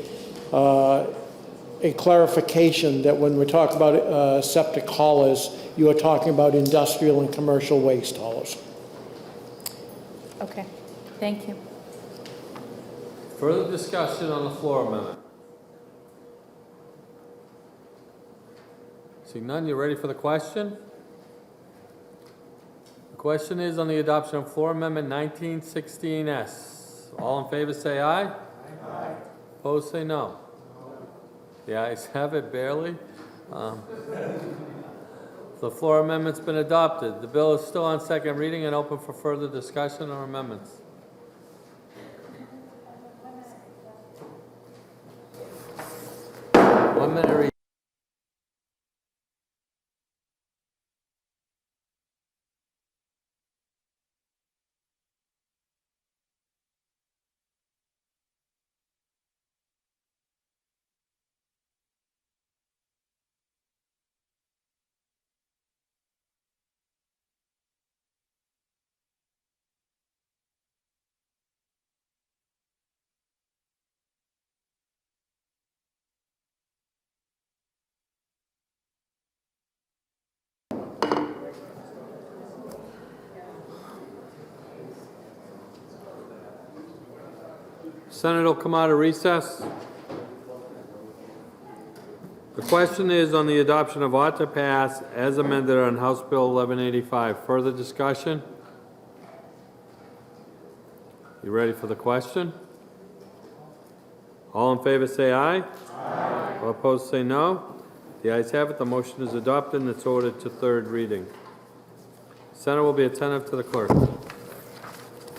a clarification that when we talk about septic haulers, you are talking about industrial and commercial waste haulers. Okay, thank you. Further discussion on the floor amendment? Seeing none, you ready for the question? The question is on the adoption of floor amendment 1916S. All in favor say aye. Aye. Opposed say no. The ayes have it, barely. The floor amendment's been adopted. The bill is still on second reading and open for further discussion or amendments. One minute. Senate will come out of recess. The question is on the adoption of ought to pass as amended on House Bill 1185. Further discussion? You ready for the question? All in favor say aye. Aye. All opposed say no. The ayes have it. The motion is adopted and it's ordered to third reading. Senate will be attentive to the clerk.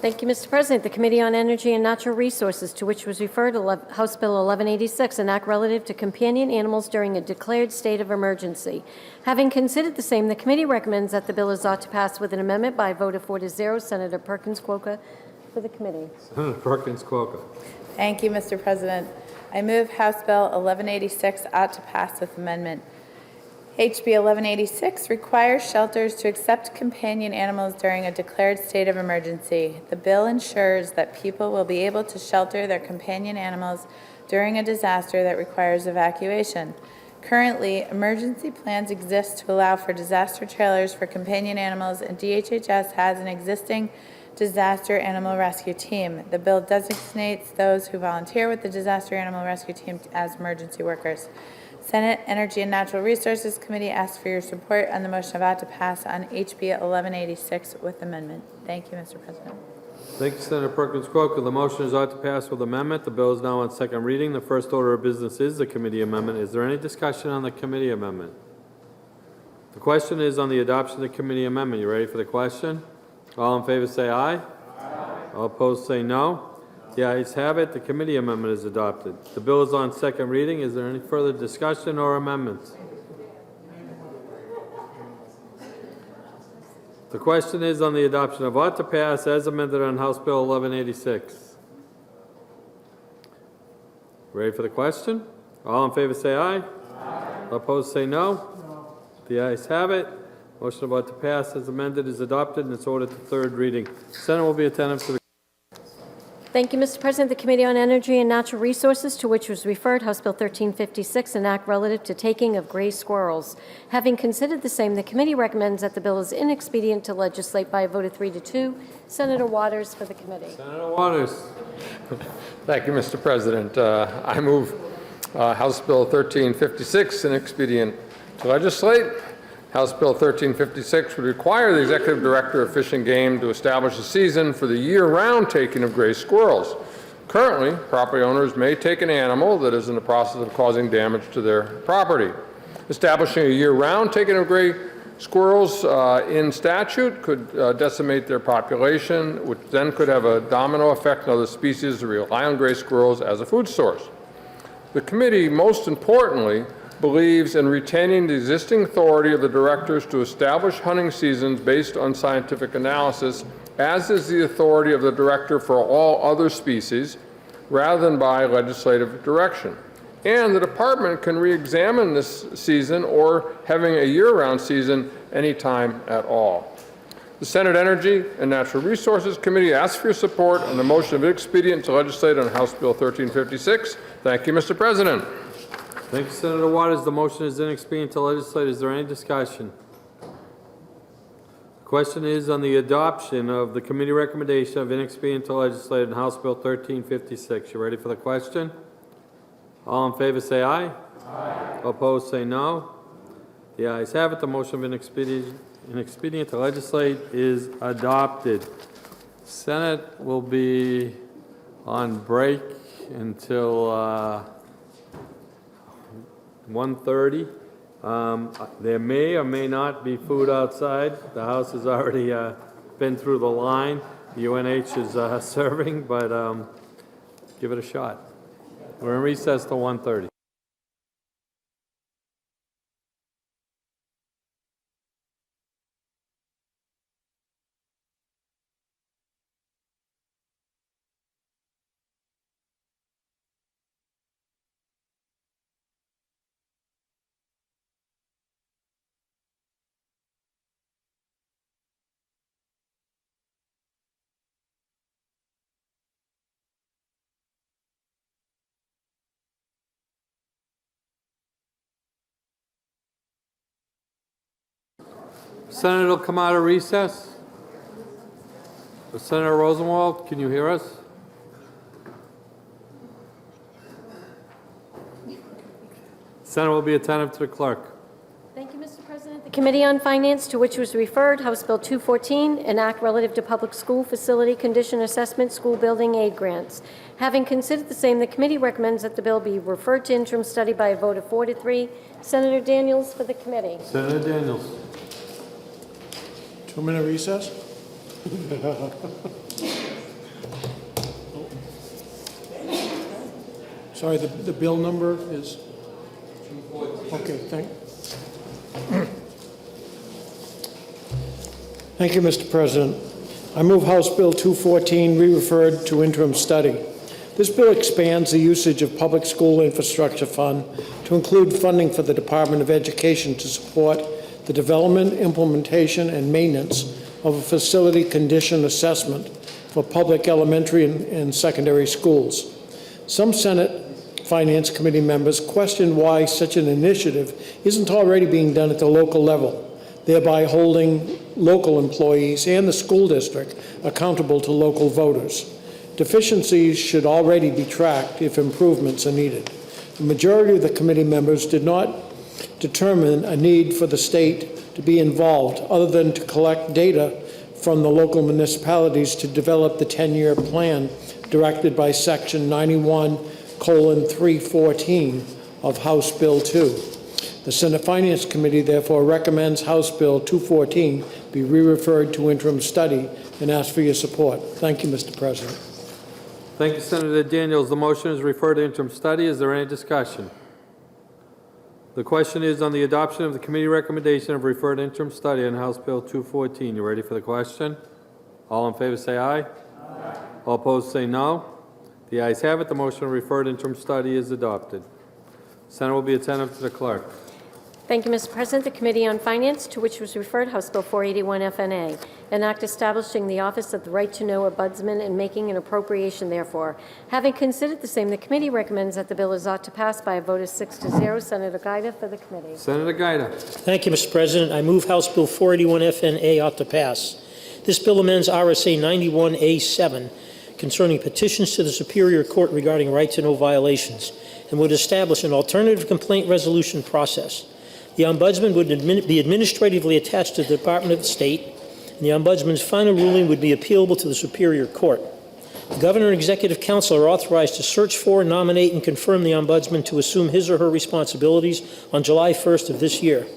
Thank you, Mr. President. The Committee on Energy and Natural Resources, to which was referred House Bill 1186, an act relative to companion animals during a declared state of emergency. Having considered the same, the committee recommends that the bill is ought to pass with an amendment by a vote of 4-0. Senator Perkins-Coker for the committee. Senator Perkins-Coker. Thank you, Mr. President. I move House Bill 1186 ought to pass with amendment. HB 1186 requires shelters to accept companion animals during a declared state of emergency. The bill ensures that people will be able to shelter their companion animals during a disaster that requires evacuation. Currently, emergency plans exist to allow for disaster trailers for companion animals, and DHHS has an existing disaster animal rescue team. The bill designates those who volunteer with the disaster animal rescue team as emergency workers. Senate Energy and Natural Resources Committee asks for your support on the motion of ought to pass on HB 1186 with amendment. Thank you, Mr. President. Thank you, Senator Perkins-Coker. The motion is ought to pass with amendment. The bill is now on second reading. The first order of business is the committee amendment. Is there any discussion on the committee amendment? The question is on the adoption of the committee amendment. You ready for the question? All in favor say aye. Aye. All opposed say no. The ayes have it. The committee amendment is adopted. The bill is on second reading. Is there any further discussion or amendments? The question is on the adoption of ought to pass as amended on House Bill 1186. Ready for the question? All in favor say aye. Aye. All opposed say no. The ayes have it. Motion about to pass as amended is adopted and it's ordered to third reading. Senate will be attentive to the. Thank you, Mr. President. The Committee on Energy and Natural Resources, to which was referred House Bill 1356, an act relative to taking of gray squirrels. Having considered the same, the committee recommends that the bill is inexpedient to legislate by a vote of 3-2. Senator Waters for the committee. Senator Waters. Thank you, Mr. President. I move House Bill 1356, inexpedient to legislate. House Bill 1356 would require the Executive Director of Fish and Game to establish a season for the year-round taking of gray squirrels. Currently, property owners may take an animal that is in the process of causing damage to their property. Establishing a year-round taking of gray squirrels in statute could decimate their population, which then could have a domino effect on other species that rely on gray squirrels as a food source. The committee, most importantly, believes in retaining the existing authority of the directors to establish hunting seasons based on scientific analysis, as is the authority of the director for all other species, rather than by legislative direction. And the department can re-examine this season or having a year-round season anytime at all. The Senate Energy and Natural Resources Committee asks for your support on the motion of inexpedient to legislate on House Bill 1356. Thank you, Mr. President. Thank you, Senator Waters. The motion is inexpedient to legislate. Is there any discussion? The question is on the adoption of the committee recommendation of inexpedient to legislate in House Bill 1356. You ready for the question? All in favor say aye. Aye. Opposed say no. The ayes have it. The motion of inexpedient to legislate is adopted. Senate will be on break until 1:30. There may or may not be food outside. The House has already been through the line. UNH is serving, but give it a shot. We're in recess till 1:30. Senate will come out of recess. Senator Rosenwald, can you hear us? Senate will be attentive to the clerk. Thank you, Mr. President. The Committee on Finance, to which was referred, House Bill 214, an act relative to public school facility condition assessment school building aid grants. Having considered the same, the committee recommends that the bill be referred to interim study by a vote of 4 to 3. Senator Daniels for the committee. Senator Daniels. 2-minute recess? Sorry, the bill number is? Okay, Thank you, Mr. President. I move House Bill 214 re-referred to interim study. This bill expands the usage of Public School Infrastructure Fund to include funding for the Department of Education to support the development, implementation, and maintenance of a facility condition assessment for public elementary and secondary schools. Some Senate Finance Committee members questioned why such an initiative isn't already being done at the local level, thereby holding local employees and the school district accountable to local voters. Deficiencies should already be tracked if improvements are needed. The majority of the committee members did not determine a need for the state to be involved other than to collect data from the local municipalities to develop the 10-year plan directed by Section 91:314 of House Bill 2. The Senate Finance Committee therefore recommends House Bill 214 be re-referred to interim study and asks for your support. Thank you, Mr. President. Thank you, Senator Daniels. The motion is referred to interim study. Is there any discussion? The question is on the adoption of the committee recommendation of referred interim study on House Bill 214. You ready for the question? All in favor say aye. Aye. All opposed say no. The ayes have it. The motion to referred interim study is adopted. Senate will be attentive to the clerk. Thank you, Mr. President. The Committee on Finance, to which was referred, House Bill 481 FNA, an act establishing the Office of the Right to Know Ombudsman and making an appropriation therefore. Having considered the same, the committee recommends that the bill is ought to pass by a vote of 6 to 0. Senator Giuda for the committee. Senator Giuda. Thank you, Mr. President. I move House Bill 481 FNA ought to pass. This bill amends RSA 91A7 concerning petitions to the Superior Court regarding right-to-know violations and would establish an alternative complaint resolution process. The Ombudsman would be administratively attached to the Department of State, and the Ombudsman's final ruling would be appealable to the Superior Court. The Governor and Executive Council are authorized to search for, nominate, and confirm the Ombudsman to assume his or her responsibilities on July 1st of this year.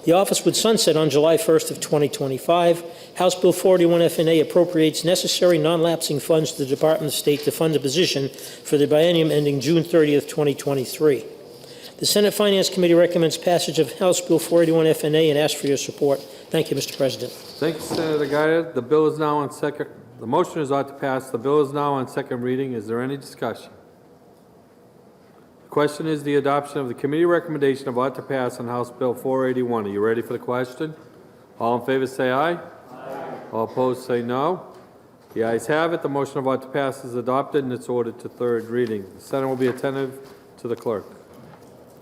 The office would sunset on July 1st of 2025. House Bill 481 FNA appropriates necessary non-lapsing funds to the Department of State to fund the position for the biennium ending June 30th, 2023. The Senate Finance Committee recommends passage of House Bill 481 FNA and asks for your support. Thank you, Mr. President. Thank you, Senator Giuda. The bill is now on second. The motion is ought to pass. The bill is now on second reading. Is there any discussion? The question is the adoption of the committee recommendation of ought to pass on House Bill 481. Are you ready for the question? All in favor say aye. Aye. All opposed say no. The ayes have it. The motion of ought to pass is adopted and it's ordered to third reading. The Senate will be attentive to the clerk.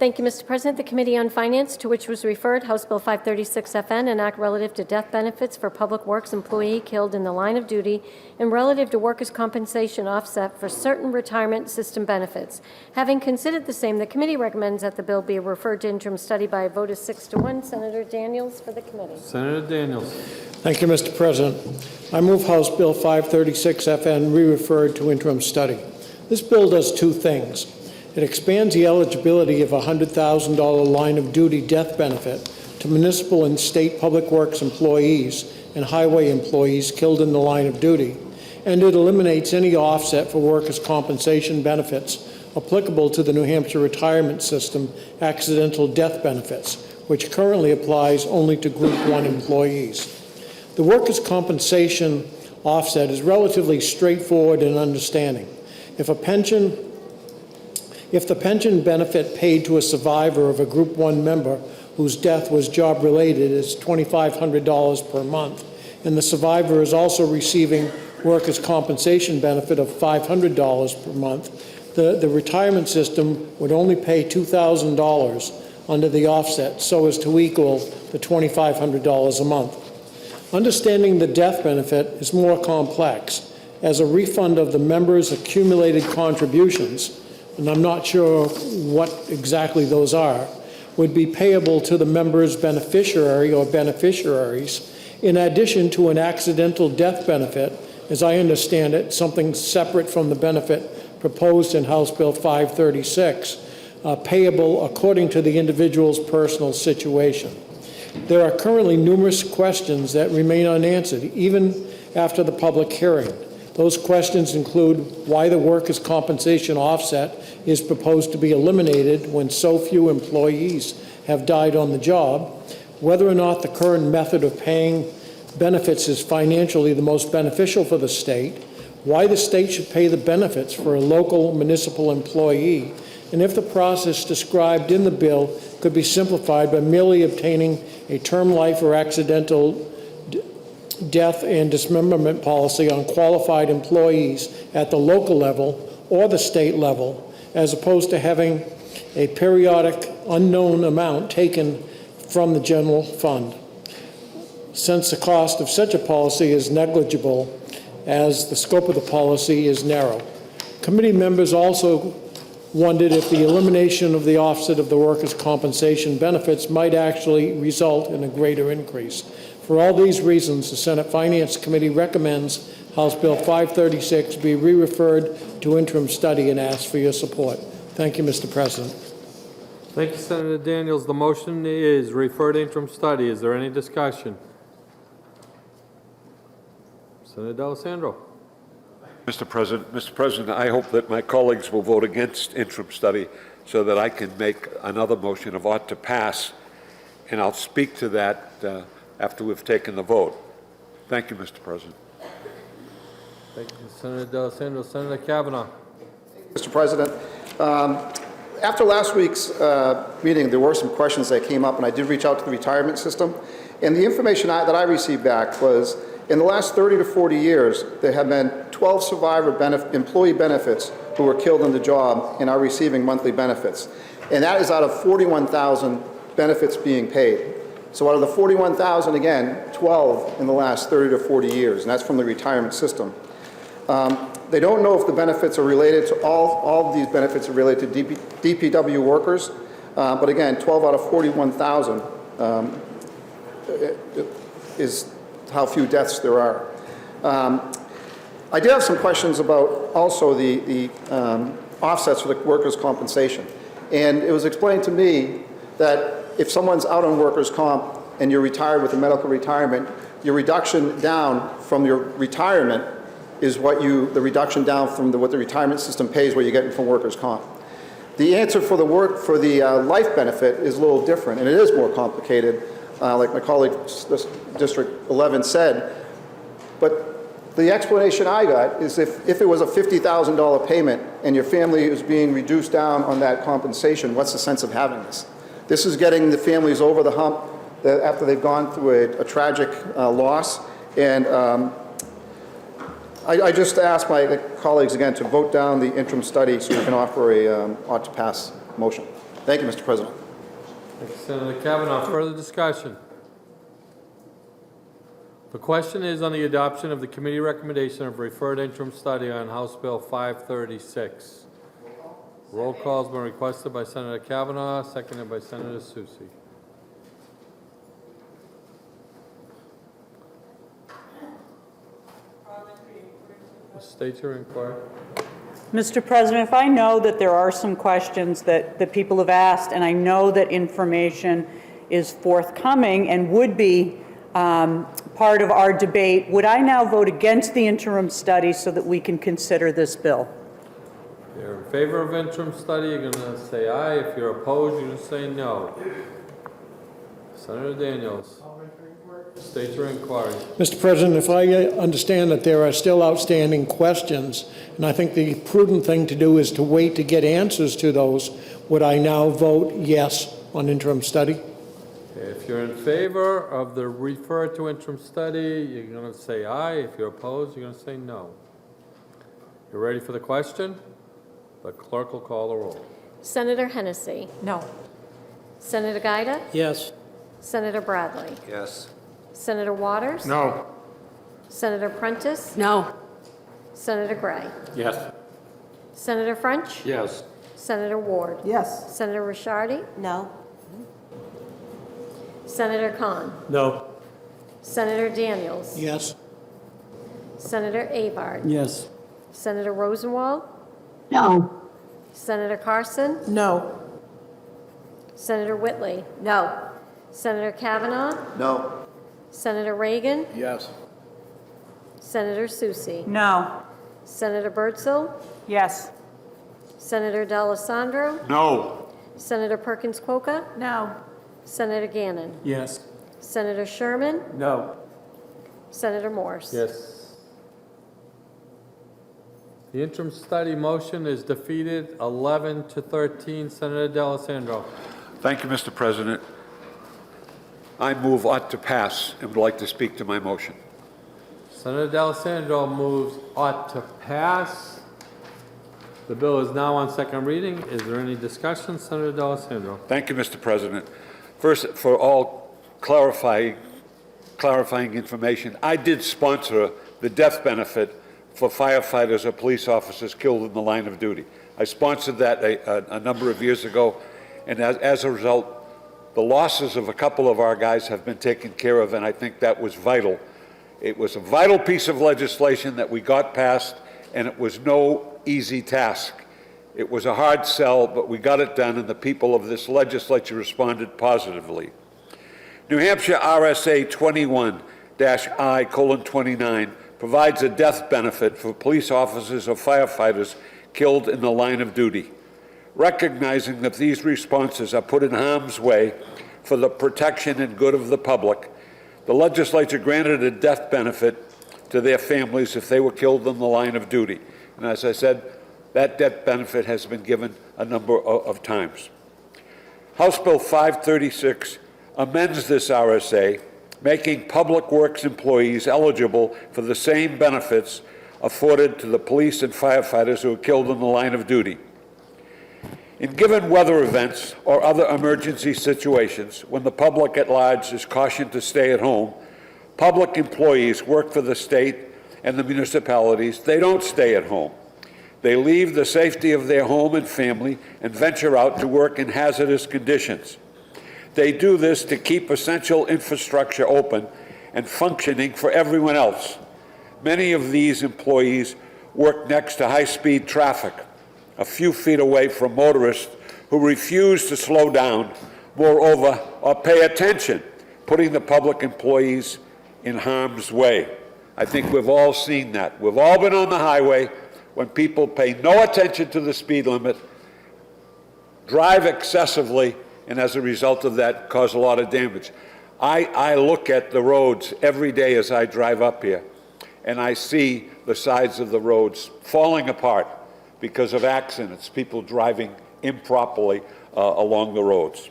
Thank you, Mr. President. The Committee on Finance, to which was referred House Bill 536FN, an act relative to death benefits for public works employee killed in the line of duty and relative to workers' compensation offset for certain retirement system benefits. Having considered the same, the committee recommends that the bill be referred to interim study by a vote of 6-1. Senator Daniels for the committee. Senator Daniels. Thank you, Mr. President. I move House Bill 536FN re-referred to interim study. This bill does two things. It expands the eligibility of a $100,000 line of duty death benefit to municipal and state public works employees and highway employees killed in the line of duty, and it eliminates any offset for workers' compensation benefits applicable to the New Hampshire retirement system accidental death benefits, which currently applies only to Group 1 employees. The workers' compensation offset is relatively straightforward and understanding. If the pension benefit paid to a survivor of a Group 1 member whose death was job-related is $2,500 per month, and the survivor is also receiving workers' compensation benefit of $500 per month, the retirement system would only pay $2,000 under the offset so as to equal the $2,500 a month. Understanding the death benefit is more complex, as a refund of the member's accumulated contributions, and I'm not sure what exactly those are, would be payable to the member's beneficiary or beneficiaries, in addition to an accidental death benefit, as I understand it, something separate from the benefit proposed in House Bill 536, payable according to the individual's personal situation. There are currently numerous questions that remain unanswered, even after the public hearing. Those questions include why the workers' compensation offset is proposed to be eliminated when so few employees have died on the job, whether or not the current method of paying benefits is financially the most beneficial for the state, why the state should pay the benefits for a local municipal employee, and if the process described in the bill could be simplified by merely obtaining a term life or accidental death and dismemberment policy on qualified employees at the local level or the state level, as opposed to having a periodic unknown amount taken from the general fund, since the cost of such a policy is negligible as the scope of the policy is narrow. Committee members also wondered if the elimination of the offset of the workers' compensation benefits might actually result in a greater increase. For all these reasons, the Senate Finance Committee recommends House Bill 536 be re-referred to interim study and asks for your support. Thank you, Mr. President. Thank you, Senator Daniels. The motion is referred to interim study. Is there any discussion? Senator D'Alessandro. Mr. President, I hope that my colleagues will vote against interim study so that I can make another motion of ought to pass, and I'll speak to that after we've taken the vote. Thank you, Mr. President. Thank you, Senator D'Alessandro. Senator Kavanaugh. Mr. President, after last week's meeting, there were some questions that came up, and I did reach out to the retirement system. And the information that I received back was, in the last 30 to 40 years, there have been 12 survivor employee benefits who were killed on the job and are receiving monthly benefits. And that is out of 41,000 benefits being paid. So out of the 41,000, again, 12 in the last 30 to 40 years, and that's from the retirement system. They don't know if the benefits are related to, all of these benefits are related to DPW workers, but again, 12 out of 41,000 is how few deaths there are. I did have some questions about also the offsets for the workers' compensation. And it was explained to me that if someone's out on workers' comp and you're retired with a medical retirement, your reduction down from your retirement is what the reduction down from what the retirement system pays, what you're getting from workers' comp. The answer for the life benefit is a little different, and it is more complicated, like my colleague, District 11 said. But the explanation I got is if it was a $50,000 payment and your family is being reduced down on that compensation, what's the sense of having this? This is getting the families over the hump after they've gone through a tragic loss. And I just ask my colleagues again to vote down the interim study so we can offer a ought to pass motion. Thank you, Mr. President. Thank you, Senator Kavanaugh. Further discussion? The question is on the adoption of the committee recommendation of referred interim study on House Bill 536. Roll call has been requested by Senator Kavanaugh, seconded by Senator Susi. State your inquiry. Mr. President, if I know that there are some questions that people have asked, and I know that information is forthcoming and would be part of our debate, would I now vote against the interim study so that we can consider this bill? If you're in favor of interim study, you're going to say aye. If you're opposed, you're going to say no. Senator Daniels, state your inquiry. Mr. President, if I understand that there are still outstanding questions, and I think the prudent thing to do is to wait to get answers to those, would I now vote yes on interim study? If you're in favor of the refer to interim study, you're going to say aye. If you're opposed, you're going to say no. You ready for the question? The clerk will call the roll. Senator Hennessy. No. Senator Giuda. Yes. Senator Bradley. Yes. Senator Waters. No. Senator Prentice. No. Senator Gray. Yes. Senator French. Yes. Senator Ward. Yes. Senator Rishardi. No. Senator Khan. No. Senator Daniels. Yes. Senator Avard. Yes. Senator Rosenwald. No. Senator Carson. No. Senator Whitley. No. Senator Kavanaugh. No. Senator Reagan. Yes. Senator Susi. No. Senator Birdsell. Yes. Senator D'Alessandro. No. Senator Perkins Coca. No. Senator Gannon. Yes. Senator Sherman. No. Senator Morse. Yes. The interim study motion is defeated 11-13. Senator D'Alessandro. Thank you, Mr. President. I move ought to pass and would like to speak to my motion. Senator D'Alessandro moves ought to pass. The bill is now on second reading. Is there any discussion? Senator D'Alessandro. Thank you, Mr. President. First, for all clarifying information, I did sponsor the death benefit for firefighters or police officers killed in the line of duty. I sponsored that a number of years ago, and as a result, the losses of a couple of our guys have been taken care of, and I think that was vital. It was a vital piece of legislation that we got passed, and it was no easy task. It was a hard sell, but we got it done, and the people of this legislature responded positively. New Hampshire RSA 21-I:29 provides a death benefit for police officers or firefighters killed in the line of duty. Recognizing that these responses are put in harm's way for the protection and good of the public, the legislature granted a death benefit to their families if they were killed in the line of duty. And as I said, that death benefit has been given a number of times. House Bill 536 amends this RSA, making public works employees eligible for the same benefits afforded to the police and firefighters who are killed in the line of duty. In given weather events or other emergency situations, when the public at large is cautioned to stay at home, public employees work for the state and the municipalities. They don't stay at home. They leave the safety of their home and family and venture out to work in hazardous conditions. They do this to keep essential infrastructure open and functioning for everyone else. Many of these employees work next to high-speed traffic, a few feet away from motorists who refuse to slow down, moreover, or pay attention, putting the public employees in harm's way. I think we've all seen that. We've all been on the highway when people pay no attention to the speed limit, drive excessively, and as a result of that, cause a lot of damage. I look at the roads every day as I drive up here, and I see the sides of the roads falling apart because of accidents, people driving improperly along the roads.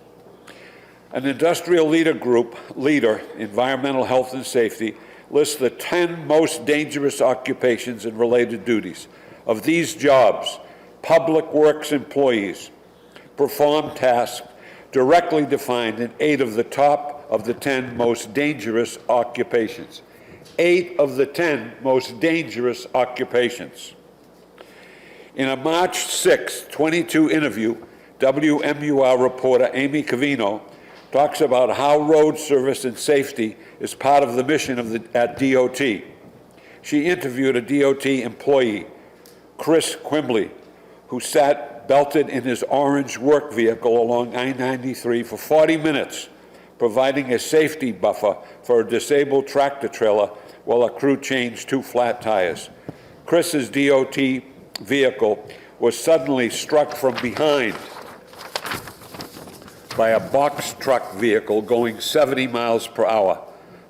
An industrial leader, Environmental Health and Safety, lists the 10 most dangerous occupations and related duties. Of these jobs, public works employees perform tasks directly defined in 8 of the top of the 10 most dangerous occupations. 8 of the 10 most dangerous occupations. In a March 6, 22 interview, WMUR reporter Amy Cavino talks about how road service and safety is part of the mission at DOT. She interviewed a DOT employee, Chris Quimbley, who sat belted in his orange work vehicle along I-93 for 40 minutes, providing a safety buffer for a disabled tractor trailer while a crew changed 2 flat tires. Chris's DOT vehicle was suddenly struck from behind by a box truck vehicle going 70 miles per hour.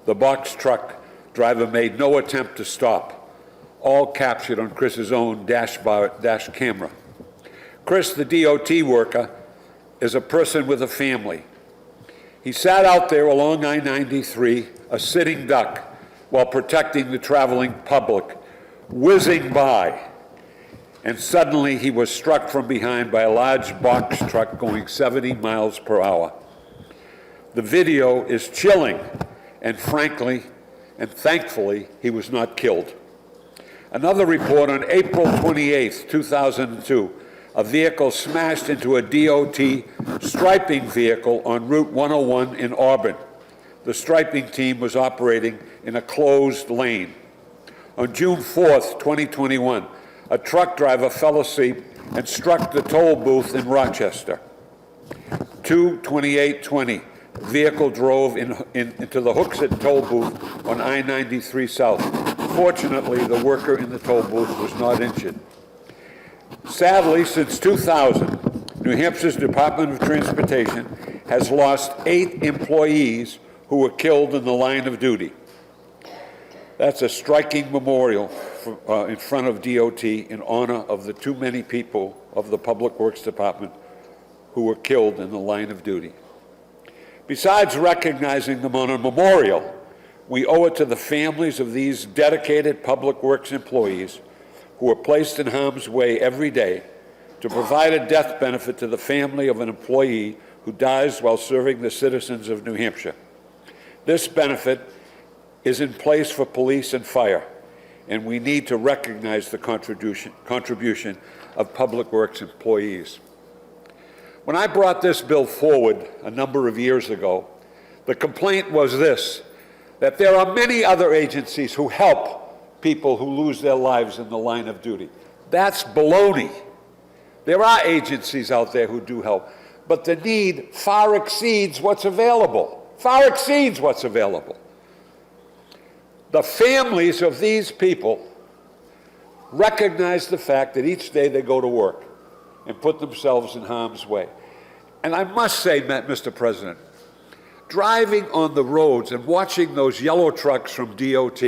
The box truck driver made no attempt to stop, all captured on Chris's own dash camera. Chris, the DOT worker, is a person with a family. He sat out there along I-93, a sitting duck, while protecting the traveling public, whizzing by. And suddenly he was struck from behind by a large box truck going 70 miles per hour. The video is chilling, and frankly, and thankfully, he was not killed. Another report on April 28, 2002, a vehicle smashed into a DOT striping vehicle on Route 101 in Auburn. The striping team was operating in a closed lane. On June 4th, 2021, a truck driver fell asleep and struck the toll booth in Rochester. 2/28/20, the vehicle drove into the Hooksett toll booth on I-93 South. Fortunately, the worker in the toll booth was not injured. Sadly, since 2000, New Hampshire's Department of Transportation has lost 8 employees who were killed in the line of duty. That's a striking memorial in front of DOT in honor of the too many people of the Public Works Department who were killed in the line of duty. Besides recognizing them on a memorial, we owe it to the families of these dedicated Public Works employees who are placed in harm's way every day to provide a death benefit to the family of an employee who dies while serving the citizens of New Hampshire. This benefit is in place for police and fire, and we need to recognize the contribution of Public Works employees. When I brought this bill forward a number of years ago, the complaint was this, that there are many other agencies who help people who lose their lives in the line of duty. That's baloney. There are agencies out there who do help, but the need far exceeds what's available. Far exceeds what's available. The families of these people recognize the fact that each day they go to work and put themselves in harm's way. And I must say, Mr. President, driving on the roads and watching those yellow trucks from DOT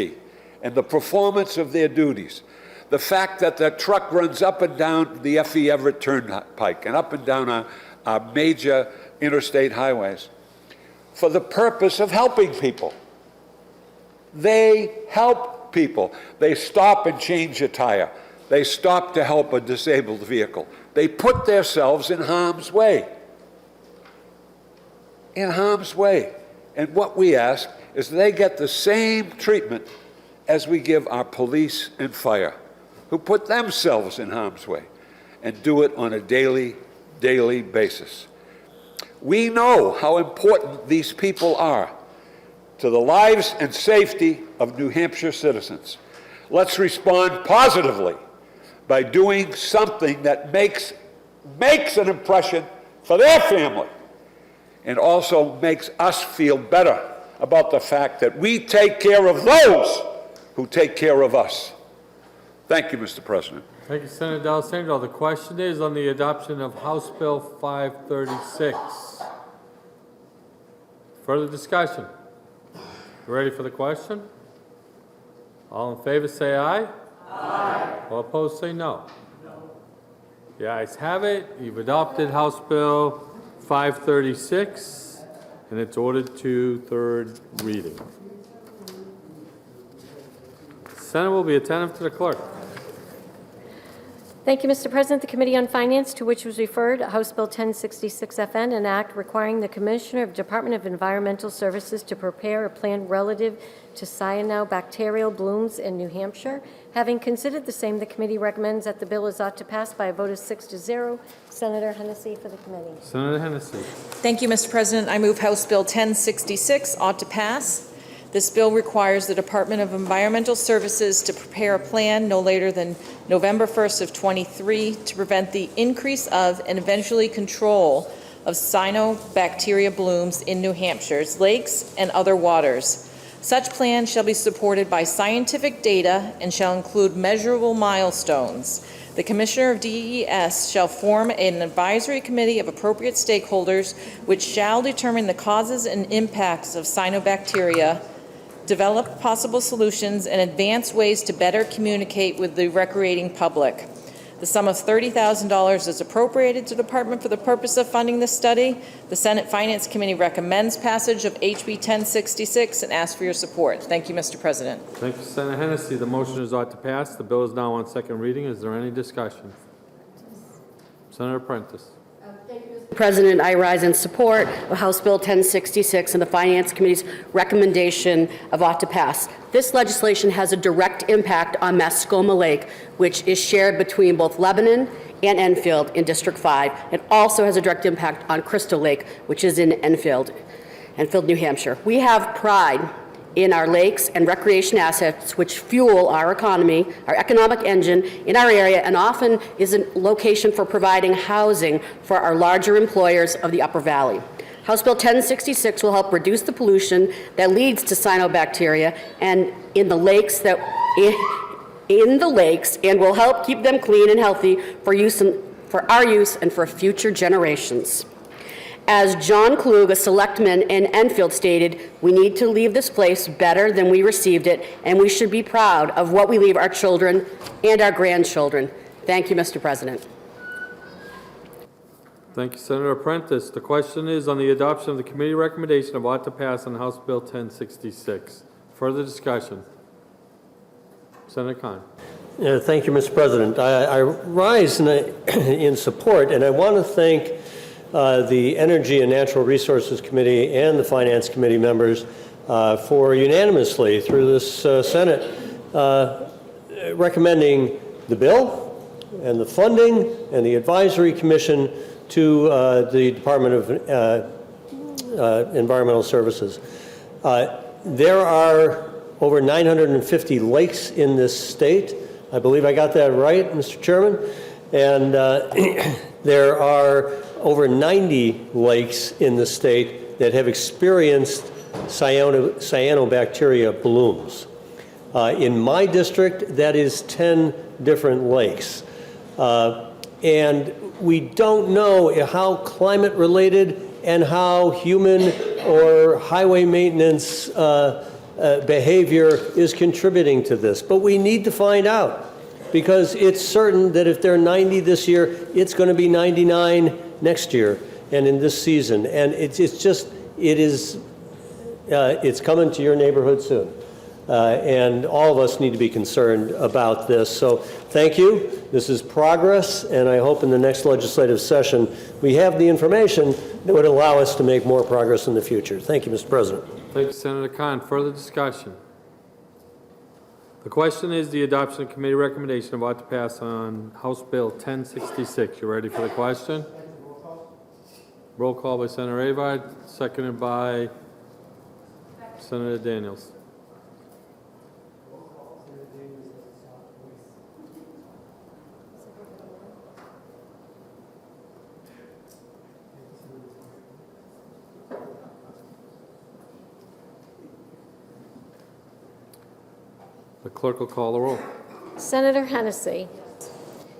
and the performance of their duties, the fact that the truck runs up and down the F.E. Everett Turnpike and up and down our major interstate highways for the purpose of helping people. They help people. They stop and change a tire. They stop to help a disabled vehicle. They put themselves in harm's way. In harm's way. And what we ask is they get the same treatment as we give our police and fire, who put themselves in harm's way and do it on a daily basis. We know how important these people are to the lives and safety of New Hampshire citizens. Let's respond positively by doing something that makes an impression for their family and also makes us feel better about the fact that we take care of those who take care of us. Thank you, Mr. President. Thank you, Senator D'Alessandro. The question is on the adoption of House Bill 536. Further discussion? Ready for the question? All in favor say aye. Aye. All opposed say no. No. The ayes have it. You've adopted House Bill 536, and it's ordered to third reading. Senate will be attentive to the clerk. Thank you, Mr. President. The Committee on Finance, to which was referred House Bill 1066FN, an act requiring the Commissioner of Department of Environmental Services to prepare a plan relative to cyanobacterial blooms in New Hampshire. Having considered the same, the committee recommends that the bill is ought to pass by a vote of 6-0. Senator Hennessy for the committee. Senator Hennessy. Thank you, Mr. President. I move House Bill 1066 ought to pass. This bill requires the Department of Environmental Services to prepare a plan no later than November 1st of 23 to prevent the increase of and eventually control of cyanobacteria blooms in New Hampshire's lakes and other waters. Such plan shall be supported by scientific data and shall include measurable milestones. The Commissioner of DES shall form an advisory committee of appropriate stakeholders which shall determine the causes and impacts of cyanobacteria, develop possible solutions, and advance ways to better communicate with the recreating public. The sum of $30,000 is appropriated to the department for the purpose of funding this study. The Senate Finance Committee recommends passage of HB 1066 and asks for your support. Thank you, Mr. President. Thank you, Senator Hennessy. The motion is ought to pass. The bill is now on second reading. Is there any discussion? Senator Prentice. President, I rise in support of House Bill 1066 and the Finance Committee's recommendation of ought to pass. This legislation has a direct impact on Mascoma Lake, which is shared between both Lebanon and Enfield in District 5. It also has a direct impact on Crystal Lake, which is in Enfield, New Hampshire. We have pride in our lakes and recreation assets, which fuel our economy, our economic engine in our area, and often is a location for providing housing for our larger employers of the Upper Valley. House Bill 1066 will help reduce the pollution that leads to cyanobacteria and in the lakes and will help keep them clean and healthy for our use and for future generations. As John Klug, a selectman in Enfield, stated, we need to leave this place better than we received it, and we should be proud of what we leave our children and our grandchildren. Thank you, Mr. President. Thank you, Senator Prentice. The question is on the adoption of the committee recommendation of ought to pass on House Bill 1066. Further discussion. Senator Cont. Thank you, Mr. President. I rise in support, and I want to thank the Energy and Natural Resources Committee and the Finance Committee members for unanimously through this Senate recommending the bill and the funding and the advisory commission to the Department of Environmental Services. There are over 950 lakes in this state. I believe I got that right, Mr. Chairman. And there are over 90 lakes in the state that have experienced cyanobacteria blooms. In my district, that is 10 different lakes. And we don't know how climate-related and how human or highway maintenance behavior is contributing to this. But we need to find out, because it's certain that if they're 90 this year, it's going to be 99 next year and in this season. And it's coming to your neighborhood soon. And all of us need to be concerned about this. So thank you. This is progress, and I hope in the next legislative session we have the information that would allow us to make more progress in the future. Thank you, Mr. President. Thank you, Senator Cont. Further discussion. The question is the adoption of committee recommendation of ought to pass on House Bill 1066. You ready for the question? Roll call by Senator Avard, seconded by Senator Daniels. The clerk will call the roll. Senator Hennessy.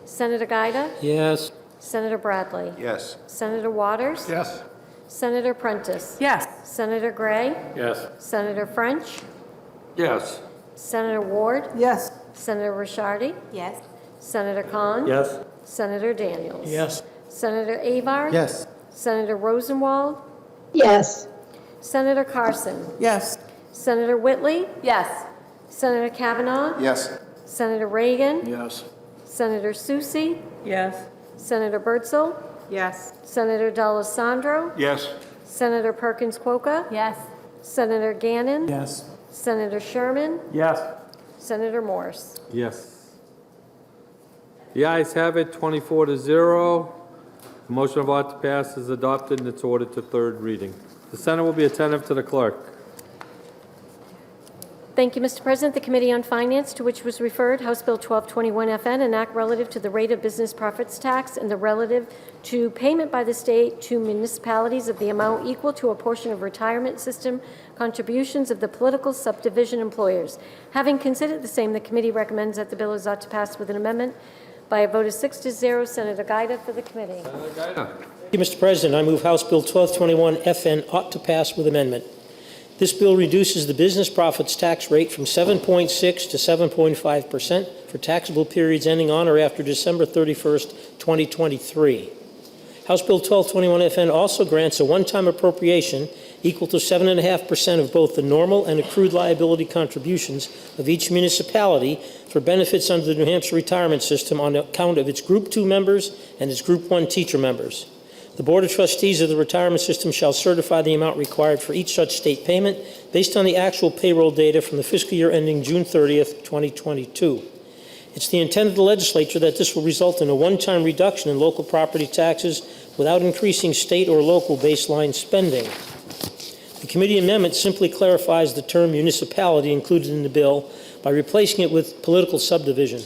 Senator Giuda. Yes. Senator Bradley. Yes. Senator Waters. Yes. Senator Prentice. Yes. Senator Gray. Yes. Senator French. Yes. Senator Ward. Yes. Senator Ricciardi. Yes. Senator Khan. Yes. Senator Daniels. Yes. Senator Avard. Yes. Senator Rosenwald. Yes. Senator Carson. Yes. Senator Whitley. Yes. Senator Kavanaugh. Yes. Senator Reagan. Yes. Senator Susi, Yes. Senator Bertzel, Yes. Senator D'Alessandro, Yes. Senator Perkins Coca, Yes. Senator Gannon, Yes. Senator Sherman, Yes. Senator Morse. Yes. The ayes have it, 24-0. The motion of ought to pass is adopted and it's ordered to third reading. The Senate will be attentive to the clerk. Thank you, Mr. President. The Committee on Finance, to which was referred House Bill 1221 FN, an act relative to the rate of business profits tax and the relative to payment by the state to municipalities of the amount equal to a portion of retirement system contributions of the political subdivision employers. Having considered the same, the committee recommends that the bill is ought to pass with an amendment by a vote of 6-0. Senator Giuda for the committee. Thank you, Mr. President. I move House Bill 1221 FN ought to pass with amendment. This bill reduces the business profits tax rate from 7.6 to 7.5% for taxable periods ending on or after December 31st, 2023. House Bill 1221 FN also grants a one-time appropriation equal to 7.5% of both the normal and accrued liability contributions of each municipality for benefits under the New Hampshire retirement system on account of its Group 2 members and its Group 1 teacher members. The Board of Trustees of the retirement system shall certify the amount required for each such state payment based on the actual payroll data from the fiscal year ending June 30th, 2022. It's the intent of the legislature that this will result in a one-time reduction in local property taxes without increasing state or local baseline spending. The committee amendment simply clarifies the term municipality included in the bill by replacing it with political subdivision.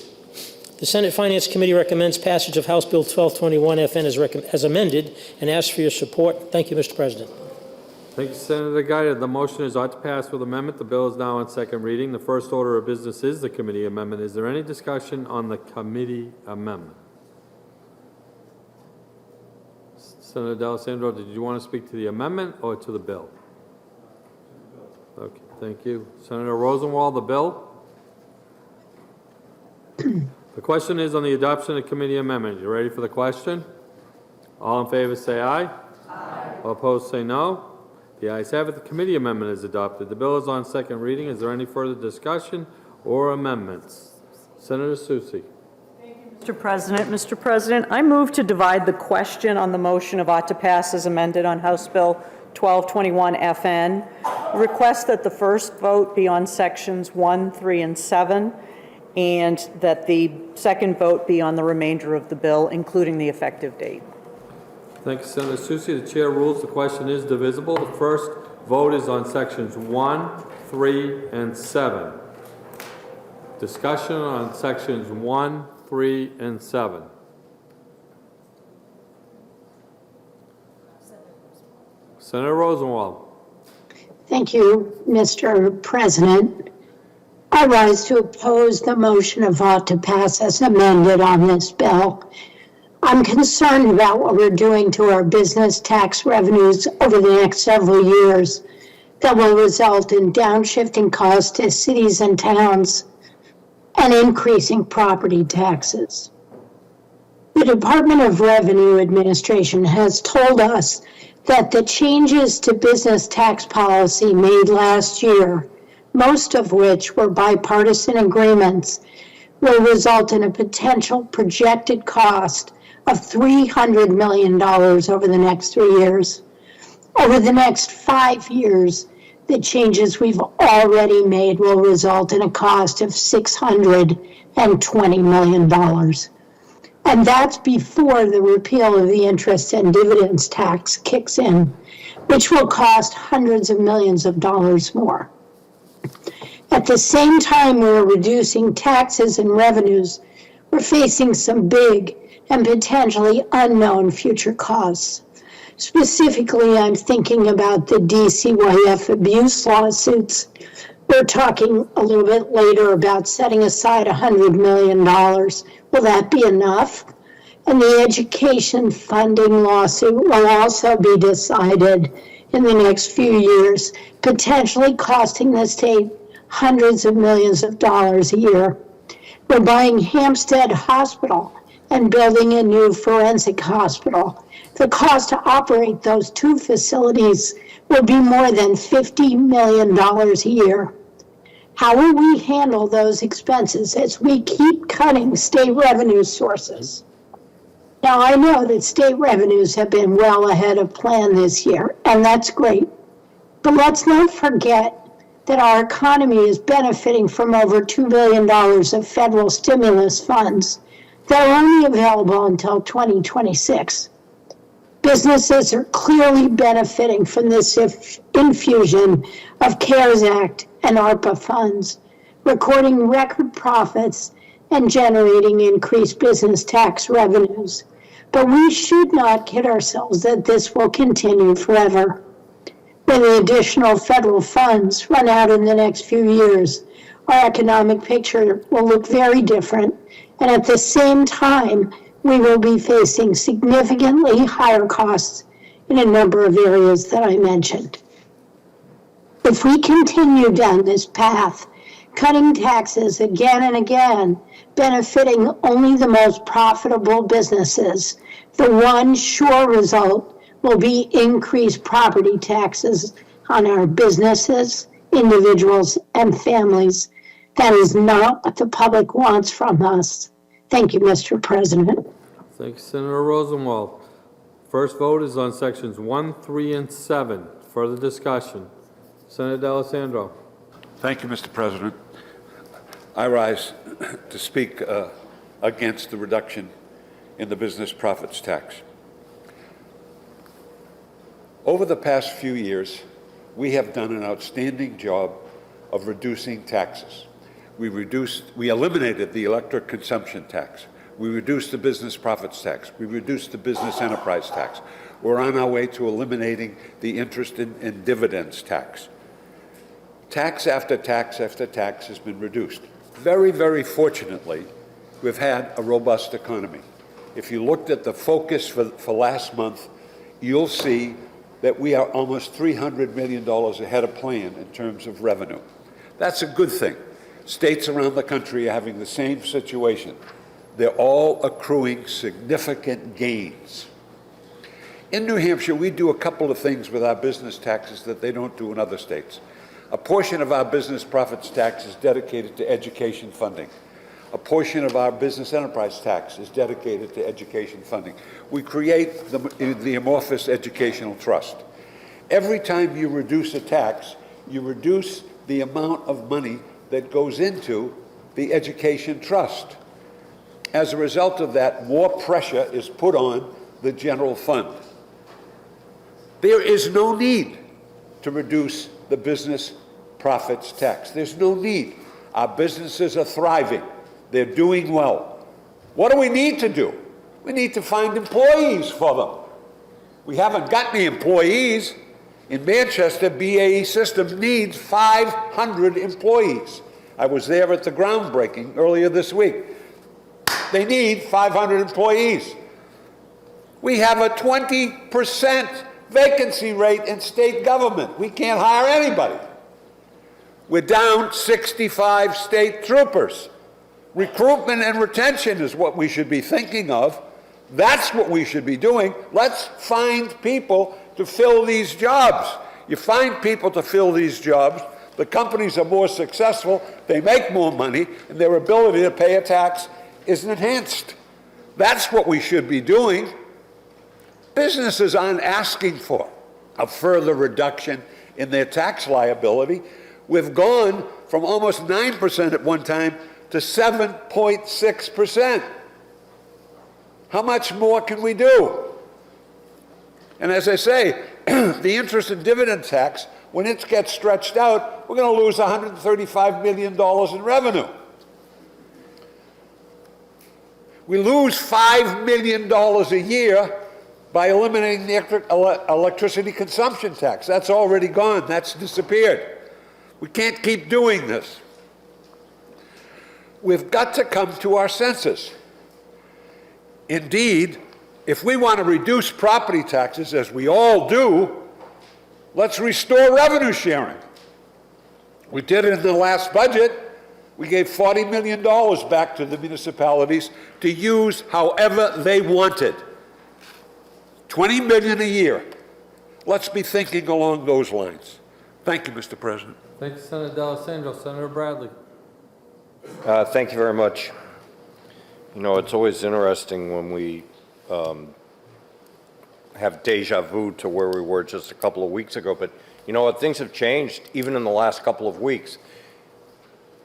The Senate Finance Committee recommends passage of House Bill 1221 FN as amended and asks for your support. Thank you, Mr. President. Thank you, Senator Giuda. The motion is ought to pass with amendment. The bill is now on second reading. The first order of business is the committee amendment. Is there any discussion on the committee amendment? Senator D'Alessandro, did you want to speak to the amendment or to the bill? Okay, thank you. Senator Rosenwald, the bill? The question is on the adoption of the committee amendment. You ready for the question? All in favor say aye. Aye. All opposed say no. The ayes have it. The committee amendment is adopted. The bill is on second reading. Is there any further discussion or amendments? Senator Susi. Mr. President, I move to divide the question on the motion of ought to pass as amended on House Bill 1221 FN. Request that the first vote be on sections 1, 3, and 7, and that the second vote be on the remainder of the bill, including the effective date. Thank you, Senator Susi. The chair rules the question is divisible. The first vote is on sections 1, 3, and 7. Discussion on sections 1, 3, and 7. Senator Rosenwald. Thank you, Mr. President. I rise to oppose the motion of ought to pass as amended on this bill. I'm concerned about what we're doing to our business tax revenues over the next several years that will result in downshifting costs to cities and towns and increasing property taxes. The Department of Revenue Administration has told us that the changes to business tax policy made last year, most of which were bipartisan agreements, will result in a potential projected cost of $300 million over the next 3 years. Over the next 5 years, the changes we've already made will result in a cost of $620 million. And that's before the repeal of the interest and dividends tax kicks in, which will cost hundreds of millions of dollars more. At the same time we're reducing taxes and revenues, we're facing some big and potentially unknown future costs. Specifically, I'm thinking about the DCYF abuse lawsuits. We're talking a little bit later about setting aside $100 million. Will that be enough? And the education funding lawsuit will also be decided in the next few years, potentially costing the state hundreds of millions of dollars a year. We're buying Hampstead Hospital and building a new forensic hospital. The cost to operate those two facilities will be more than $50 million a year. How will we handle those expenses as we keep cutting state revenue sources? Now, I know that state revenues have been well ahead of plan this year, and that's great. But let's not forget that our economy is benefiting from over $2 billion of federal stimulus funds that are only available until 2026. Businesses are clearly benefiting from this infusion of CARES Act and ARPA funds, recording record profits and generating increased business tax revenues. But we should not kid ourselves that this will continue forever. When the additional federal funds run out in the next few years, our economic picture will look very different, and at the same time, we will be facing significantly higher costs in a number of areas that I mentioned. If we continue down this path, cutting taxes again and again, benefiting only the most profitable businesses, the one sure result will be increased property taxes on our businesses, individuals, and families. That is not what the public wants from us. Thank you, Mr. President. Thank you, Senator Rosenwald. First vote is on sections 1, 3, and 7. Further discussion. Senator D'Alessandro. Thank you, Mr. President. I rise to speak against the reduction in the business profits tax. Over the past few years, we have done an outstanding job of reducing taxes. We eliminated the electric consumption tax. We reduced the business profits tax. We reduced the business enterprise tax. We're on our way to eliminating the interest and dividends tax. Tax after tax after tax has been reduced. Very, very fortunately, we've had a robust economy. If you looked at the focus for last month, you'll see that we are almost $300 million ahead of plan in terms of revenue. That's a good thing. States around the country are having the same situation. They're all accruing significant gains. In New Hampshire, we do a couple of things with our business taxes that they don't do in other states. A portion of our business profits tax is dedicated to education funding. A portion of our business enterprise tax is dedicated to education funding. We create the amorphous educational trust. Every time you reduce a tax, you reduce the amount of money that goes into the education trust. As a result of that, more pressure is put on the general fund. There is no need to reduce the business profits tax. There's no need. Our businesses are thriving. They're doing well. What do we need to do? We need to find employees for them. We haven't got any employees. In Manchester, BAE Systems needs 500 employees. I was there at the groundbreaking earlier this week. They need 500 employees. We have a 20% vacancy rate in state government. We can't hire anybody. We're down 65 state troopers. Recruitment and retention is what we should be thinking of. That's what we should be doing. Let's find people to fill these jobs. You find people to fill these jobs, the companies are more successful, they make more money, and their ability to pay a tax is enhanced. That's what we should be doing. Businesses aren't asking for a further reduction in their tax liability. We've gone from almost 9% at one time to 7.6%. How much more can we do? And as I say, the interest and dividend tax, when it gets stretched out, we're going to lose $135 million in revenue. We lose $5 million a year by eliminating the electricity consumption tax. That's already gone. That's disappeared. We can't keep doing this. We've got to come to our senses. Indeed, if we want to reduce property taxes, as we all do, let's restore revenue sharing. We did it in the last budget. We gave $40 million back to the municipalities to use however they wanted. $20 million a year. Let's be thinking along those lines. Thank you, Mr. President. Thank you, Senator D'Alessandro. Senator Bradley. Thank you very much. You know, it's always interesting when we have deja vu to where we were just a couple of weeks ago, but you know what, things have changed even in the last couple of weeks.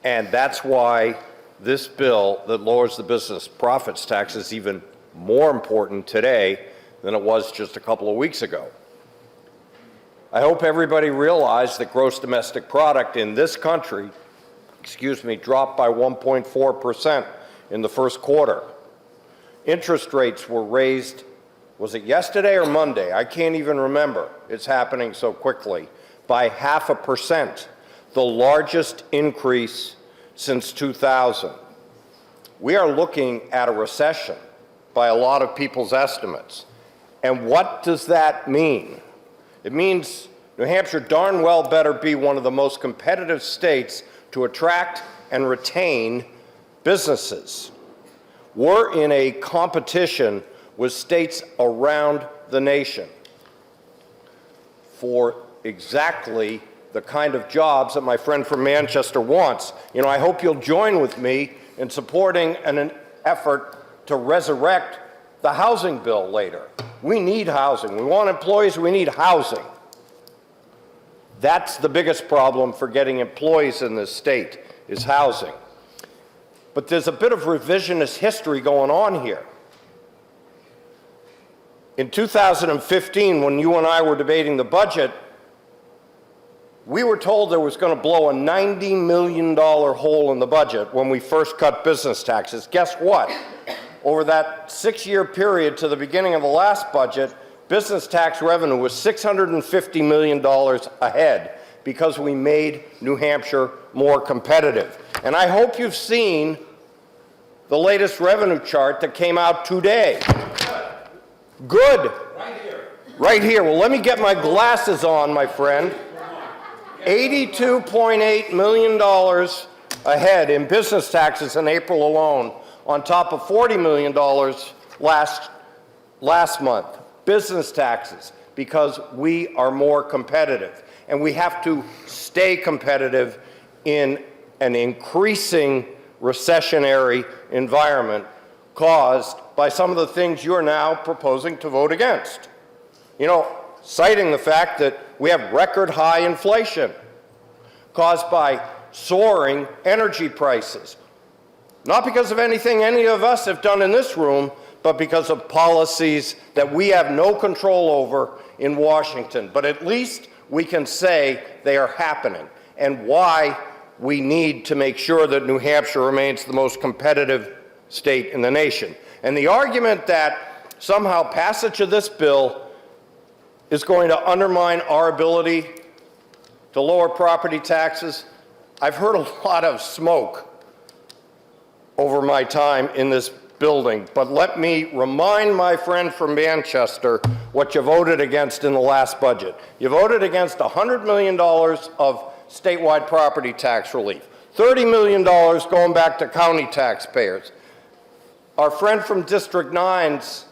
And that's why this bill that lowers the business profits tax is even more important today than it was just a couple of weeks ago. I hope everybody realized that gross domestic product in this country, dropped by 1.4% in the first quarter. Interest rates were raised, was it yesterday or Monday? I can't even remember. It's happening so quickly. By 0.5%, the largest increase since 2000. We are looking at a recession by a lot of people's estimates. And what does that mean? It means New Hampshire darn well better be one of the most competitive states to attract and retain businesses. We're in a competition with states around the nation for exactly the kind of jobs that my friend from Manchester wants. You know, I hope you'll join with me in supporting an effort to resurrect the housing bill later. We need housing. We want employees, we need housing. That's the biggest problem for getting employees in this state, is housing. But there's a bit of revisionist history going on here. In 2015, when you and I were debating the budget, we were told there was going to blow a $90 million hole in the budget when we first cut business taxes. Guess what? Over that 6-year period to the beginning of the last budget, business tax revenue was $650 million ahead because we made New Hampshire more competitive. And I hope you've seen the latest revenue chart that came out today. Good. Right here. Right here. Well, let me get my glasses on, my friend. $82.8 million ahead in business taxes in April alone, on top of $40 million last month. Business taxes, because we are more competitive. And we have to stay competitive in an increasing recessionary environment caused by some of the things you're now proposing to vote against. You know, citing the fact that we have record high inflation caused by soaring energy prices. Not because of anything any of us have done in this room, but because of policies that we have no control over in Washington. But at least we can say they are happening, and why we need to make sure that New Hampshire remains the most competitive state in the nation. And the argument that somehow passage of this bill is going to undermine our ability to lower property taxes, I've heard a lot of smoke over my time in this building, but let me remind my friend from Manchester what you voted against in the last budget. You voted against $100 million of statewide property tax relief, $30 million going back to county taxpayers. Our friend from District 9's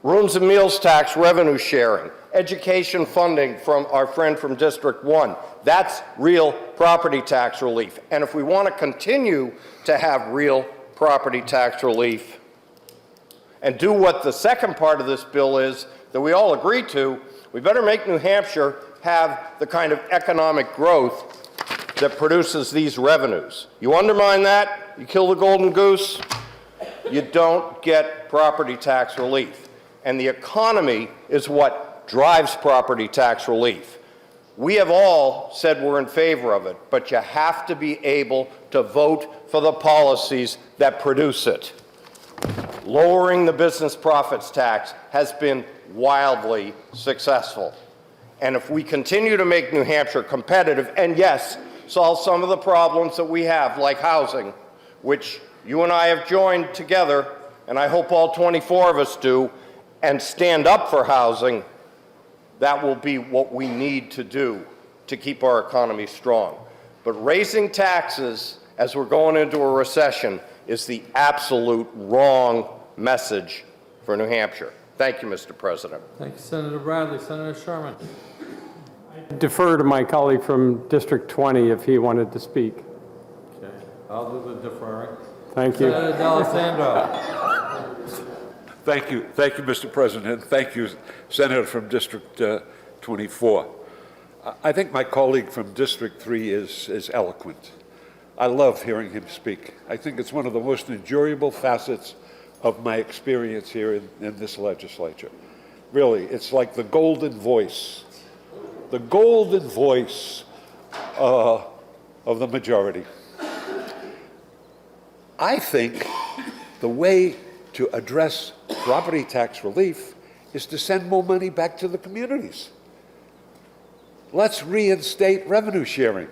rooms and meals tax revenue sharing, education funding from our friend from District 1. That's real property tax relief. And if we want to continue to have real property tax relief and do what the second part of this bill is that we all agree to, we better make New Hampshire have the kind of economic growth that produces these revenues. You undermine that, you kill the golden goose, you don't get property tax relief. And the economy is what drives property tax relief. We have all said we're in favor of it, but you have to be able to vote for the policies that produce it. Lowering the business profits tax has been wildly successful. And if we continue to make New Hampshire competitive, and yes, solve some of the problems that we have, like housing, which you and I have joined together, and I hope all 24 of us do, and stand up for housing, that will be what we need to do to keep our economy strong. But raising taxes as we're going into a recession is the absolute wrong message for New Hampshire. Thank you, Mr. President. Thank you, Senator Bradley. Senator Sherman. I defer to my colleague from District 20 if he wanted to speak. Okay, I'll do the deferring. Thank you. Senator D'Alessandro. Thank you, Mr. President. Thank you, Senator from District 24. I think my colleague from District 3 is eloquent. I love hearing him speak. I think it's one of the most enjoyable facets of my experience here in this legislature. Really, it's like the golden voice of the majority. I think the way to address property tax relief is to send more money back to the communities. Let's reinstate revenue sharing.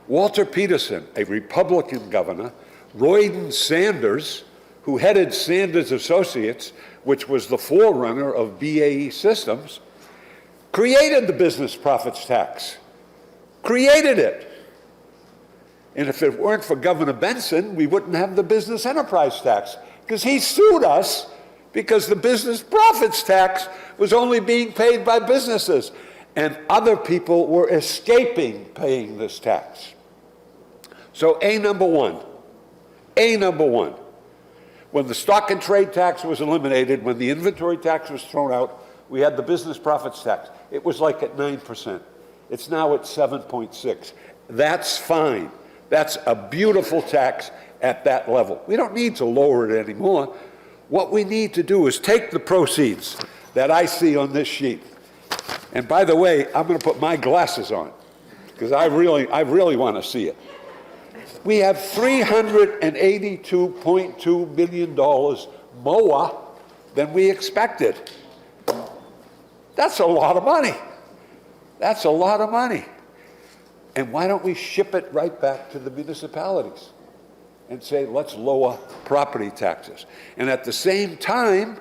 Walter Peterson, a Republican governor, Royden Sanders, who headed Sanders Associates, which was the forerunner of BAE Systems, created the business profits tax. Created it. And if it weren't for Governor Benson, we wouldn't have the business enterprise tax, because he sued us because the business profits tax was only being paid by businesses, and other people were escaping paying this tax. So A number one, when the stock and trade tax was eliminated, when the inventory tax was thrown out, we had the business profits tax. It was like at 9%. It's now at 7.6. That's fine. That's a beautiful tax at that level. We don't need to lower it anymore. What we need to do is take the proceeds that I see on this sheet. And by the way, I'm going to put my glasses on because I really want to see it. We have $382.2 million more than we expected. That's a lot of money. That's a lot of money. And why don't we ship it right back to the municipalities and say, let's lower property taxes. And at the same time,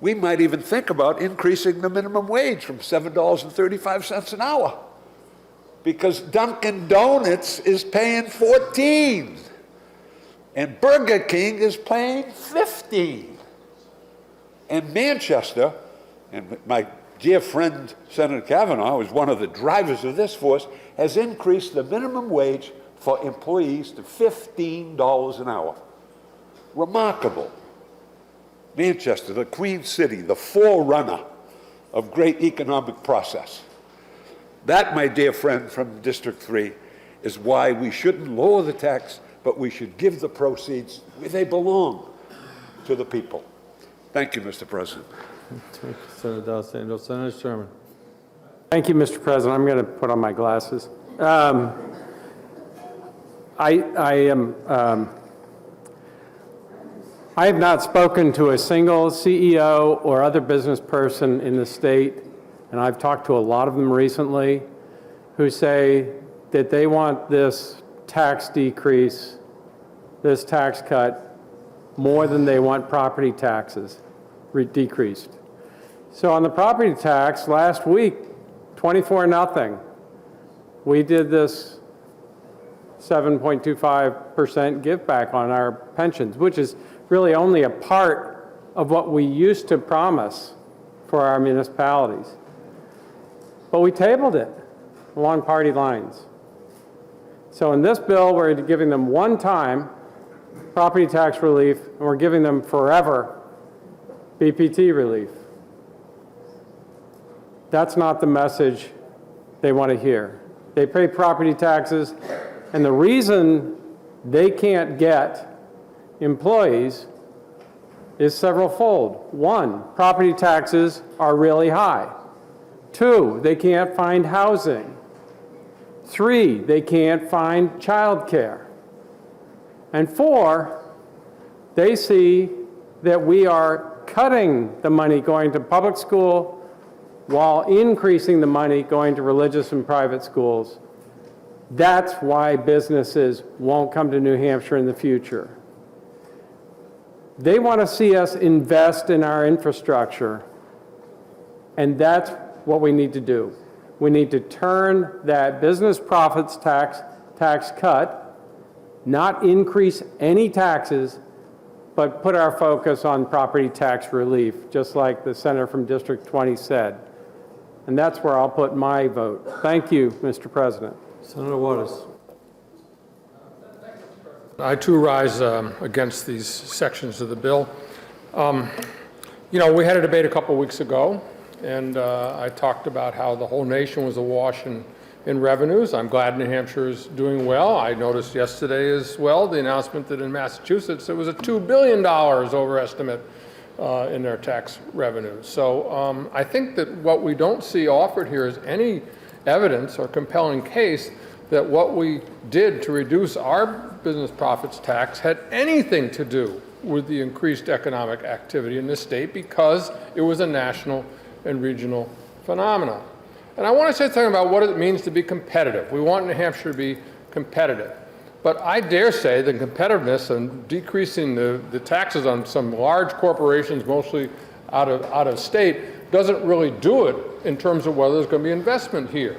we might even think about increasing the minimum wage from $7.35 an hour, because Dunkin' Donuts is paying $14 and Burger King is paying $15. And Manchester, and my dear friend Senator Kavanaugh was one of the drivers of this force, has increased the minimum wage for employees to $15 an hour. Remarkable. Manchester, the Queen City, the forerunner of great economic process. That, my dear friend from District 3, is why we shouldn't lower the tax, but we should give the proceeds where they belong, to the people. Thank you, Mr. President. Thank you, Senator D'Alessandro. Senator Sherman. Thank you, Mr. President. I'm going to put on my glasses. I have not spoken to a single CEO or other business person in the state, and I've talked to a lot of them recently, who say that they want this tax decrease, this tax cut, more than they want property taxes decreased. So on the property tax, last week, 24-0, we did this 7.25% give back on our pensions, which is really only a part of what we used to promise for our municipalities. But we tabled it along party lines. So in this bill, we're giving them one-time property tax relief, and we're giving them forever BPT relief. That's not the message they want to hear. They pay property taxes, and the reason they can't get employees is several-fold. One, property taxes are really high. Two, they can't find housing. Three, they can't find childcare. And four, they see that we are cutting the money going to public school while increasing the money going to religious and private schools. That's why businesses won't come to New Hampshire in the future. They want to see us invest in our infrastructure, and that's what we need to do. We need to turn that business profits tax cut, not increase any taxes, but put our focus on property tax relief, just like the senator from District 20 said. and that's where I'll put my vote. Thank you, Mr. President. Senator Waters. I too rise against these sections of the bill. You know, we had a debate a couple weeks ago, and I talked about how the whole nation was awash in revenues. I'm glad New Hampshire is doing well. I noticed yesterday as well the announcement that in Massachusetts there was a $2 billion overestimate in their tax revenues. So I think that what we don't see offered here is any evidence or compelling case that what we did to reduce our business profits tax had anything to do with the increased economic activity in this state, because it was a national and regional phenomenon. And I want to say something about what it means to be competitive. We want New Hampshire to be competitive. But I dare say that competitiveness and decreasing the taxes on some large corporations, mostly out of state, doesn't really do it in terms of whether there's going to be investment here.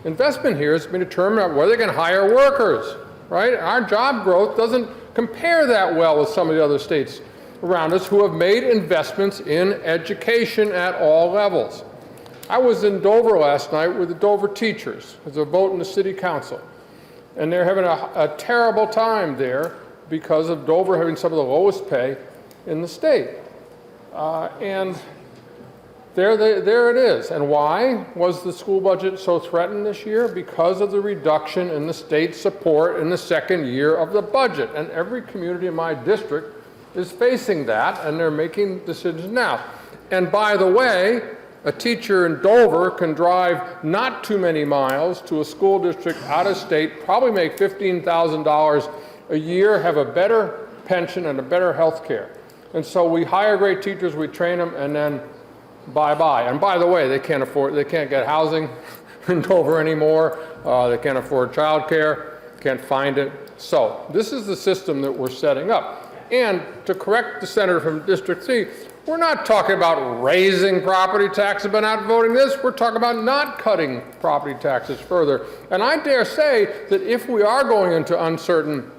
Investment here is going to determine whether they can hire workers, right? Our job growth doesn't compare that well with some of the other states around us who have made investments in education at all levels. I was in Dover last night with the Dover teachers. There's a vote in the city council. And they're having a terrible time there because of Dover having some of the lowest pay in the state. And there it is. And why was the school budget so threatened this year? Because of the reduction in the state support in the second year of the budget. And every community in my district is facing that, and they're making decisions now. And by the way, a teacher in Dover can drive not too many miles to a school district out of state, probably make $15,000 a year, have a better pension and a better health care. And so we hire great teachers, we train them, and then bye-bye. And by the way, they can't get housing in Dover anymore. They can't afford childcare, can't find it. So this is the system that we're setting up. And to correct the senator from District 3, we're not talking about raising property taxes by not voting this. We're talking about not cutting property taxes further. And I dare say that if we are going into uncertain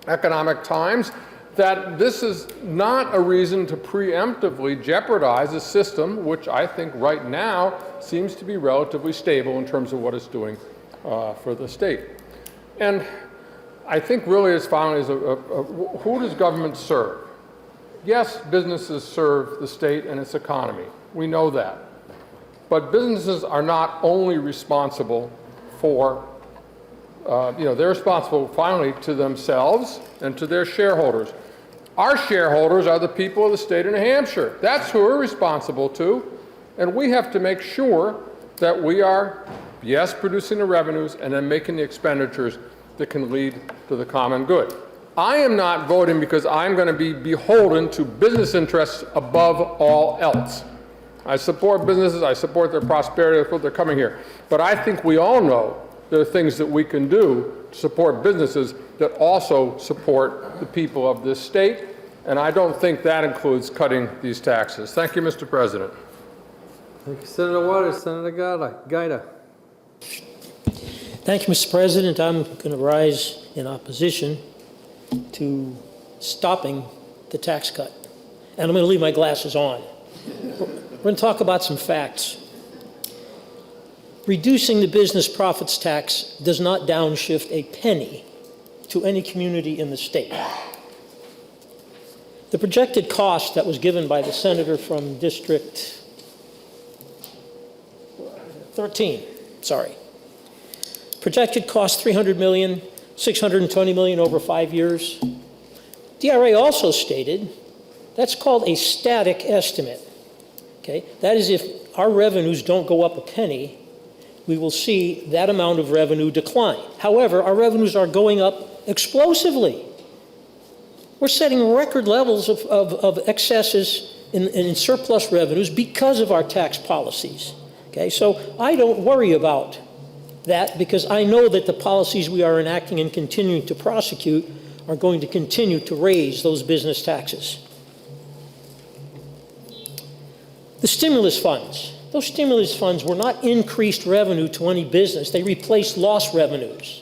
economic times, that this is not a reason to preemptively jeopardize a system which I think right now seems to be relatively stable in terms of what it's doing for the state. And I think really it's finally is who does government serve? Yes, businesses serve the state and its economy. We know that. But businesses are not only responsible for, they're responsible finally to themselves and to their shareholders. Our shareholders are the people of the state of New Hampshire. That's who we're responsible to. And we have to make sure that we are, yes, producing the revenues and then making the expenditures that can lead to the common good. I am not voting because I'm going to be beholden to business interests above all else. I support businesses, I support their prosperity, that's what they're coming here. But I think we all know there are things that we can do to support businesses that also support the people of this state, and I don't think that includes cutting these taxes. Thank you, Mr. President. Thank you, Senator Waters. Senator Giuda. Thank you, Mr. President. I'm going to rise in opposition to stopping the tax cut. And I'm going to leave my glasses on. We're going to talk about some facts. Reducing the business profits tax does not downshift a penny to any community in the state. The projected cost that was given by the senator from District 13, projected cost $300 million, $620 million over 5 years. DRA also stated that's called a static estimate. Okay, that is, if our revenues don't go up a penny, we will see that amount of revenue decline. However, our revenues are going up explosively. We're setting record levels of excesses in surplus revenues because of our tax policies. Okay, so I don't worry about that because I know that the policies we are enacting and continuing to prosecute are going to continue to raise those business taxes. The stimulus funds. Those stimulus funds were not increased revenue to any business. They replaced lost revenues.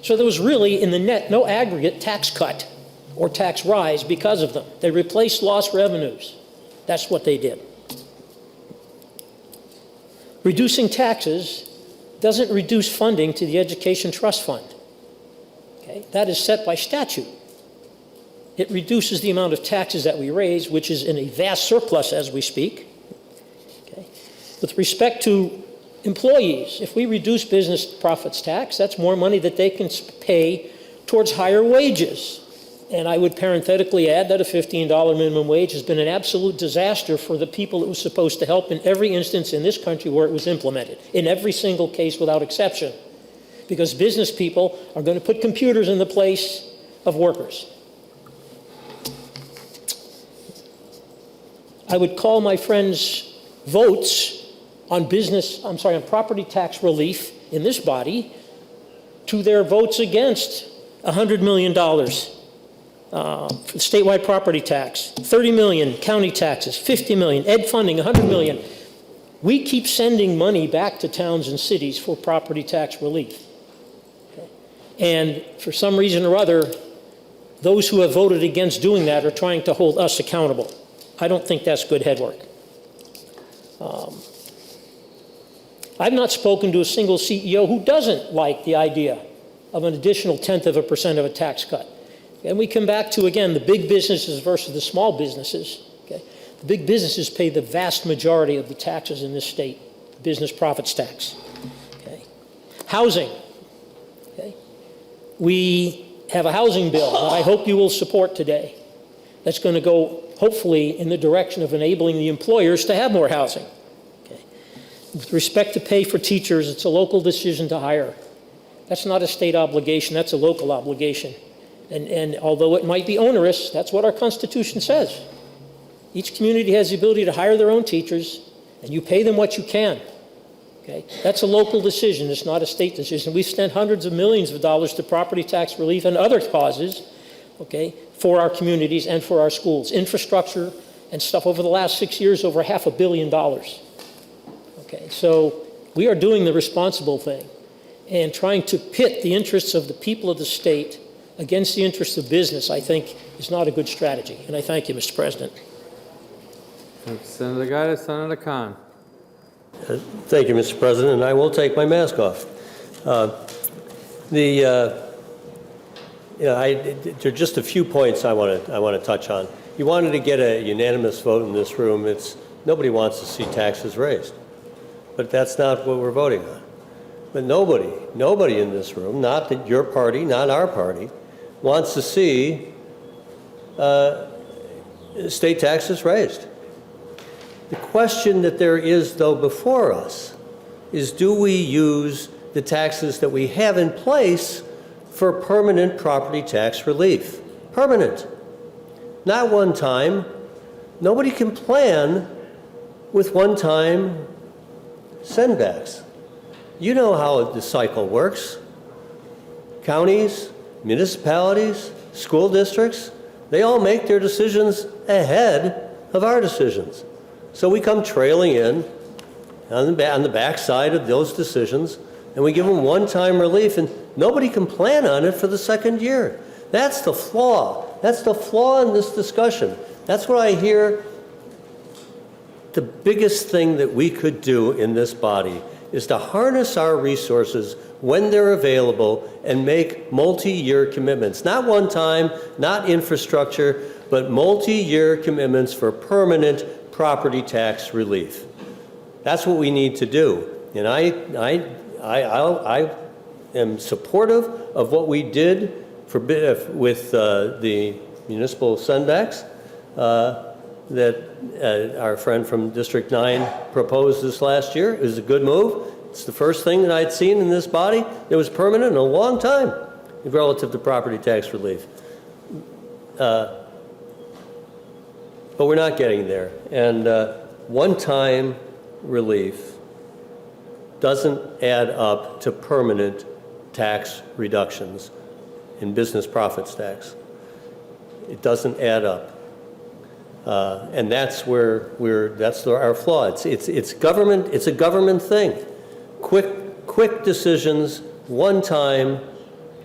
So there was really, in the net, no aggregate tax cut or tax rise because of them. They replaced lost revenues. That's what they did. Reducing taxes doesn't reduce funding to the Education Trust Fund. Okay? That is set by statute. It reduces the amount of taxes that we raise, which is in a vast surplus as we speak. Okay? With respect to employees, if we reduce business profits tax, that's more money that they can pay towards higher wages. And I would parenthetically add that a $15 minimum wage has been an absolute disaster for the people it was supposed to help in every instance in this country where it was implemented, in every single case without exception. Because business people are going to put computers in the place of workers. I would call my friends' votes on on property tax relief in this body to their votes against $100 million for statewide property tax, 30 million county taxes, 50 million, ed funding, 100 million. We keep sending money back to towns and cities for property tax relief. Okay? And for some reason or other, those who have voted against doing that are trying to hold us accountable. I don't think that's good headwork. I've not spoken to a single CEO who doesn't like the idea of an additional 0.1% of a tax cut. And we come back to, again, the big businesses versus the small businesses. Okay? The big businesses pay the vast majority of the taxes in this state, business profits tax. Okay? Housing. Okay? We have a housing bill that I hope you will support today. That's going to go, hopefully, in the direction of enabling the employers to have more housing. Okay? With respect to pay for teachers, it's a local decision to hire. That's not a state obligation, that's a local obligation. And although it might be onerous, that's what our Constitution says. Each community has the ability to hire their own teachers, and you pay them what you can. Okay? That's a local decision, it's not a state decision. We've spent hundreds of millions of dollars to property tax relief and other causes, okay, for our communities and for our schools. Infrastructure and stuff over the last 6 years, over $500 million. Okay, so we are doing the responsible thing and trying to pit the interests of the people of the state against the interests of business, I think, is not a good strategy. And I thank you, Mr. President. Thank you, Senator Giuda. Senator Cont. Thank you, Mr. President, and I will take my mask off. There are just a few points I want to touch on. You wanted to get a unanimous vote in this room. Nobody wants to see taxes raised, but that's not what we're voting on. But nobody in this room, not that your party, not our party, wants to see state taxes raised. The question that there is, though, before us is, do we use the taxes that we have in place for permanent property tax relief? Permanent. Not one time. Nobody can plan with one-time sendbacks. You know how the cycle works. Counties, municipalities, school districts, they all make their decisions ahead of our decisions. So we come trailing in on the backside of those decisions, and we give them one-time relief, and nobody can plan on it for the second year. That's the flaw. That's the flaw in this discussion. That's what I hear. The biggest thing that we could do in this body is to harness our resources when they're available and make multi-year commitments. Not one time, not infrastructure, but multi-year commitments for permanent property tax relief. That's what we need to do. And I am supportive of what we did with the municipal sendbacks that our friend from District 9 proposed this last year. It was a good move. It's the first thing that I'd seen in this body that was permanent in a long time relative to property tax relief. But we're not getting there. And one-time relief doesn't add up to permanent tax reductions in business profits tax. It doesn't add up. And that's where that's our flaw. It's government. It's a government thing. Quick decisions, one time,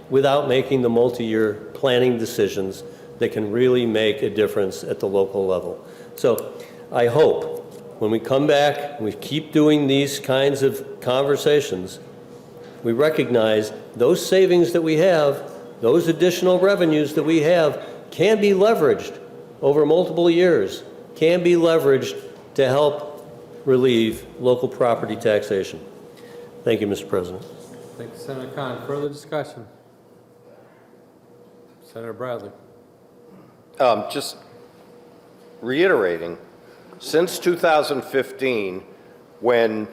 without making the multi-year planning decisions that can really make a difference at the local level. So I hope when we come back, we keep doing these kinds of conversations, we recognize those savings that we have, those additional revenues that we have, can be leveraged over multiple years, can be leveraged to help relieve local property taxation. Thank you, Mr. President. Thank you, Senator Cont. Further discussion? Senator Bradley. Just reiterating, since 2015, when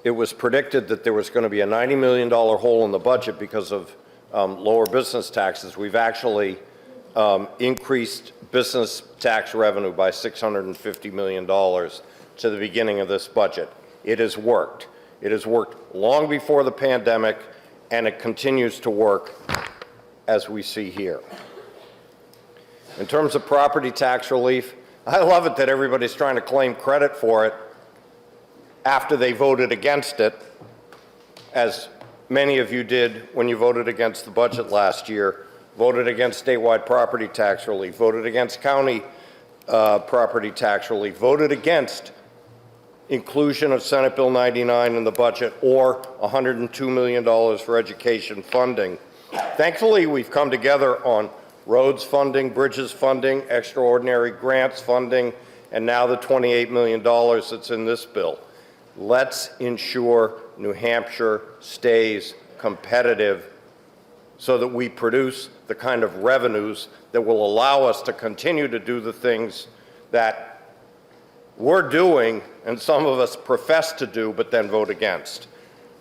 it was predicted that there was going to be a $90 million hole in the budget because of lower business taxes, we've actually increased business tax revenue by $650 million to the beginning of this budget. It has worked. It has worked long before the pandemic, and it continues to work as we see here. In terms of property tax relief, I love it that everybody's trying to claim credit for it after they voted against it, as many of you did when you voted against the budget last year, voted against statewide property tax relief, voted against county property tax relief, voted against inclusion of Senate Bill 99 in the budget, or $102 million for education funding. Thankfully, we've come together on roads funding, bridges funding, extraordinary grants funding, and now the $28 million that's in this bill. Let's ensure New Hampshire stays competitive so that we produce the kind of revenues that will allow us to continue to do the things that we're doing and some of us profess to do but then vote against.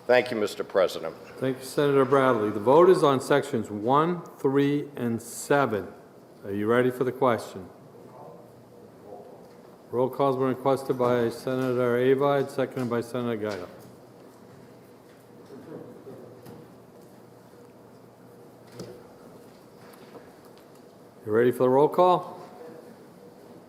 Thank you, Mr. President. Thank you, Senator Bradley. The vote is on sections 1, 3, and 7. Are you ready for the question? Roll call has been requested by Senator Avide, seconded by Senator Giuda. You ready for the roll call?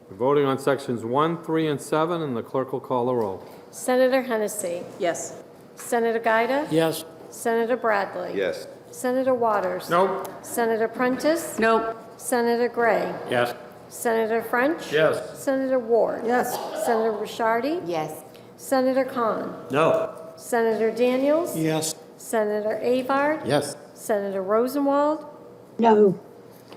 We're voting on sections 1, 3, and 7, and the clerk will call the roll. Senator Hennessy. Yes. Senator Giuda. Yes. Senator Bradley. Yes. Senator Waters. Nope. Senator Prentice. No. Senator Gray. Yes. Senator French. Yes. Senator Ward. Yes. Senator Ricciardi. Yes. Senator Khan. No. Senator Daniels. Yes. Senator Avard. Yes. Senator Rosenwald. No.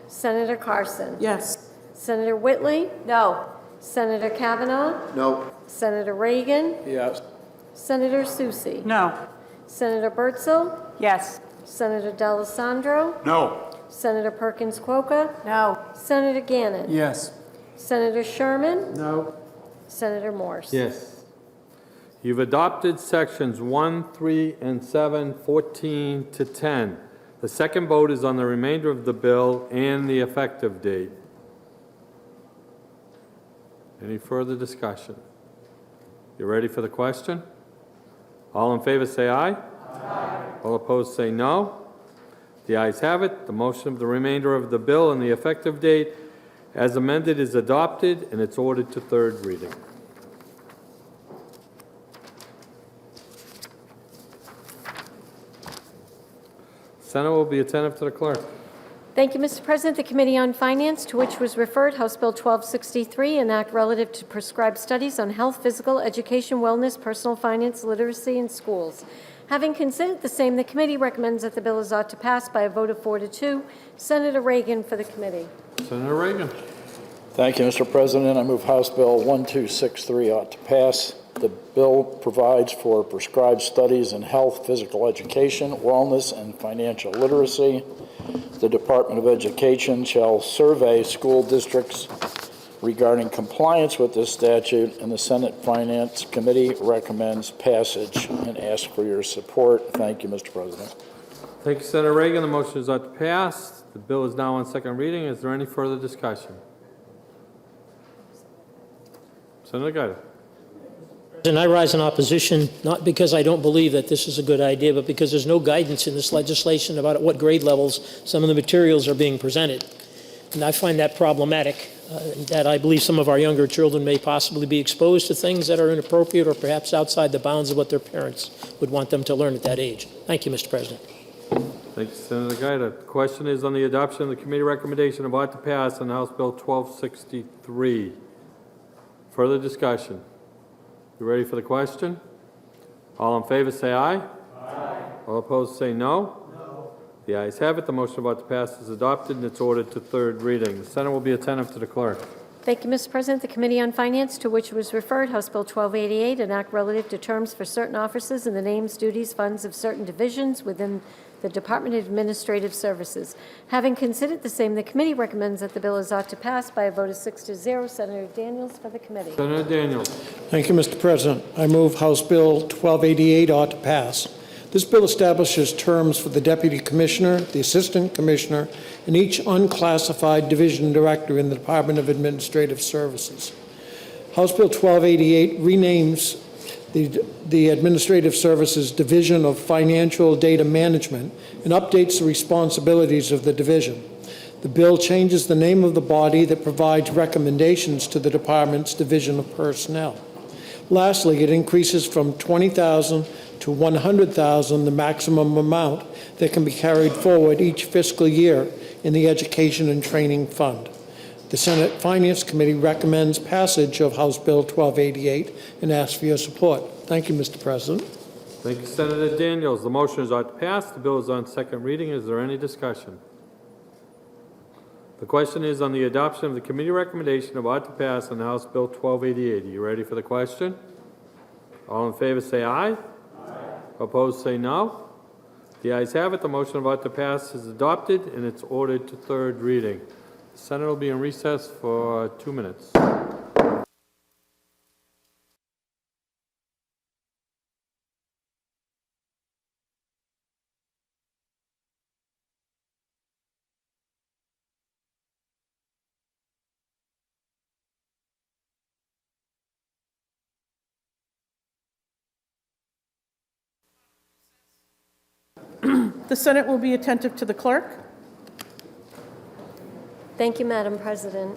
Senator Carson. Yes. Senator Whitley. No. Senator Kavanaugh. No. Senator Reagan. Yes. Senator Susie. No. Senator Bertzel. Yes. Senator D'Alessandro. No. Senator Perkins Quokka. No. Senator Gannon. Yes. Senator Sherman. No. Senator Morse. Yes. You've adopted sections 1, 3, and 7, 14 to 10. The second vote is on the remainder of the bill and the effective date. Any further discussion? You ready for the question? All in favor say aye. Aye. All opposed say no. The ayes have it. The motion of the remainder of the bill and the effective date as amended is adopted, and it's ordered to third reading. Senate will be attentive to the clerk. Thank you, Mr. President. The Committee on Finance, to which was referred House Bill 1263, an act relative to prescribed studies on health, physical education, wellness, personal finance, literacy, and schools. Having considered the same, the committee recommends that the bill is ought to pass by a vote of 4 to 2. Senator Reagan for the committee. Senator Reagan. Thank you, Mr. President. I move House Bill 1263 ought to pass. The bill provides for prescribed studies in health, physical education, wellness, and financial literacy. The Department of Education shall survey school districts regarding compliance with this statute, and the Senate Finance Committee recommends passage and asks for your support. Thank you, Mr. President. Thank you, Senator Reagan. The motion is ought to pass. The bill is now on second reading. Is there any further discussion? Senator Giuda. And I rise in opposition, not because I don't believe that this is a good idea, but because there's no guidance in this legislation about at what grade levels some of the materials are being presented. And I find that problematic, that I believe some of our younger children may possibly be exposed to things that are inappropriate or perhaps outside the bounds of what their parents would want them to learn at that age. Thank you, Mr. President. Thank you, Senator Giuda. The question is on the adoption of the committee recommendation of ought to pass on House Bill 1263. Further discussion? You ready for the question? All in favor, say aye. Aye. All opposed, say no. No. The ayes have it. The motion about to pass is adopted, and it's ordered to third reading. The Senate will be attentive to the clerk. Thank you, Mr. President. The Committee on Finance, to which was referred, House Bill 1288, an act relative to terms for certain offices and the names, duties, funds of certain divisions within the Department of Administrative Services. Having considered the same, the committee recommends that the bill is ought to pass by a vote of 6-0. Senator Daniels for the committee. Senator Daniels. Thank you, Mr. President. I move House Bill 1288 ought to pass. This bill establishes terms for the Deputy Commissioner, the Assistant Commissioner, and each unclassified division director in the Department of Administrative Services. House Bill 1288 renames the Administrative Services Division of Financial Data Management and updates the responsibilities of the division. The bill changes the name of the body that provides recommendations to the department's Division of Personnel. Lastly, it increases from $20,000 to $100,000 the maximum amount that can be carried forward each fiscal year in the Education and Training Fund. The Senate Finance Committee recommends passage of House Bill 1288 and asks for your support. Thank you, Mr. President. Thank you, Senator Daniels. The motion is ought to pass. The bill is on second reading. Is there any discussion? The question is on the adoption of the committee recommendation of ought to pass on House Bill 1288. Are you ready for the question? All in favor say aye. Aye. Opposed say no. The ayes have it. The motion of ought to pass is adopted, and it's ordered to third reading. The Senate will be in recess for 2 minutes. The Senate will be attentive to the clerk. Thank you, Madam President.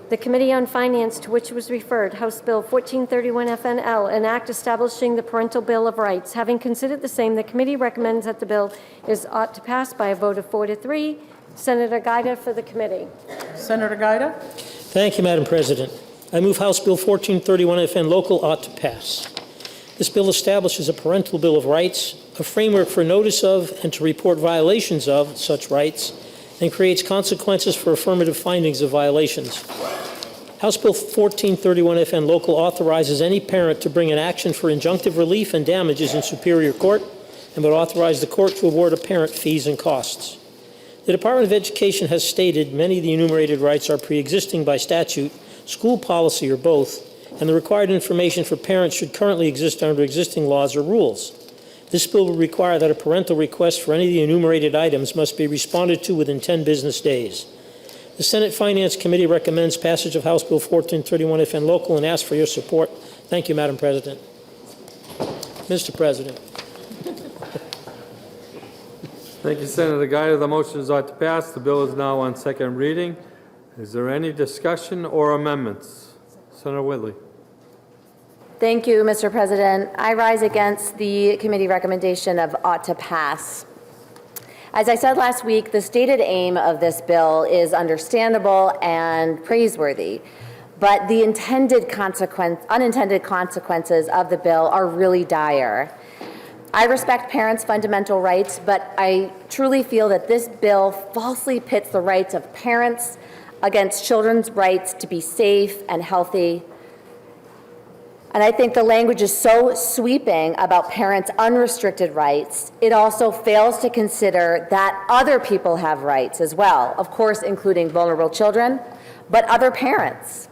The Committee on Finance, to which was referred, House Bill 1431 FNL, an act establishing the Parental Bill of Rights. Having considered the same, the committee recommends that the bill is ought to pass by a vote of 4-3. Senator Giuda for the committee. Senator Giuda. Thank you, Madam President. I move House Bill 1431 FN local ought to pass. This bill establishes a parental bill of rights, a framework for notice of and to report violations of such rights, and creates consequences for affirmative findings of violations. House Bill 1431 FN local authorizes any parent to bring an action for injunctive relief and damages in Superior Court and would authorize the court to award a parent fees and costs. The Department of Education has stated many of the enumerated rights are pre-existing by statute, school policy, or both, and the required information for parents should currently exist under existing laws or rules. This bill will require that a parental request for any of the enumerated items must be responded to within 10 business days. The Senate Finance Committee recommends passage of House Bill 1431 FN local and asks for your support. Thank you, Madam President. Mr. President. Thank you, Senator Giuda. The motion is ought to pass. The bill is now on second reading. Is there any discussion or amendments? Senator Whitley. Thank you, Mr. President. I rise against the committee recommendation of ought to pass. As I said last week, the stated aim of this bill is understandable and praiseworthy, but the unintended consequences of the bill are really dire. I respect parents' fundamental rights, but I truly feel that this bill falsely pits the rights of parents against children's rights to be safe and healthy. And I think the language is so sweeping about parents' unrestricted rights, it also fails to consider that other people have rights as well, of course, including vulnerable children, but other parents.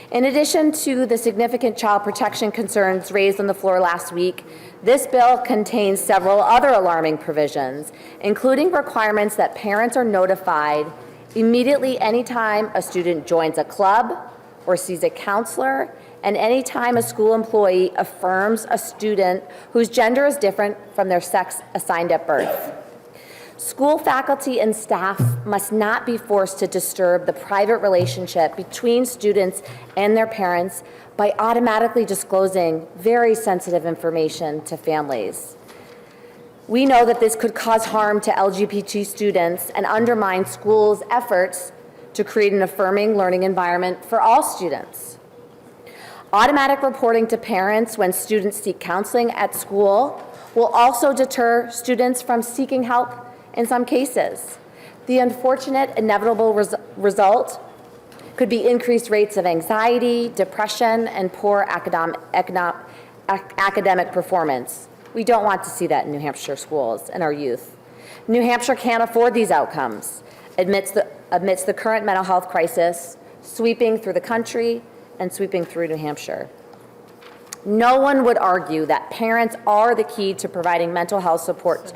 In addition to the significant child protection concerns raised on the floor last week, this bill contains several other alarming provisions, including requirements that parents are notified immediately anytime a student joins a club or sees a counselor, and anytime a school employee affirms a student whose gender is different from their sex assigned at birth. School faculty and staff must not be forced to disturb the private relationship between students and their parents by automatically disclosing very sensitive information to families. We know that this could cause harm to LGBT students and undermine schools' efforts to create an affirming learning environment for all students. Automatic reporting to parents when students seek counseling at school will also deter students from seeking help in some cases. The unfortunate inevitable result could be increased rates of anxiety, depression, and poor academic performance. We don't want to see that in New Hampshire schools and our youth. New Hampshire can't afford these outcomes amidst the current mental health crisis sweeping through the country and sweeping through New Hampshire. No one would argue that parents are the key to providing mental health support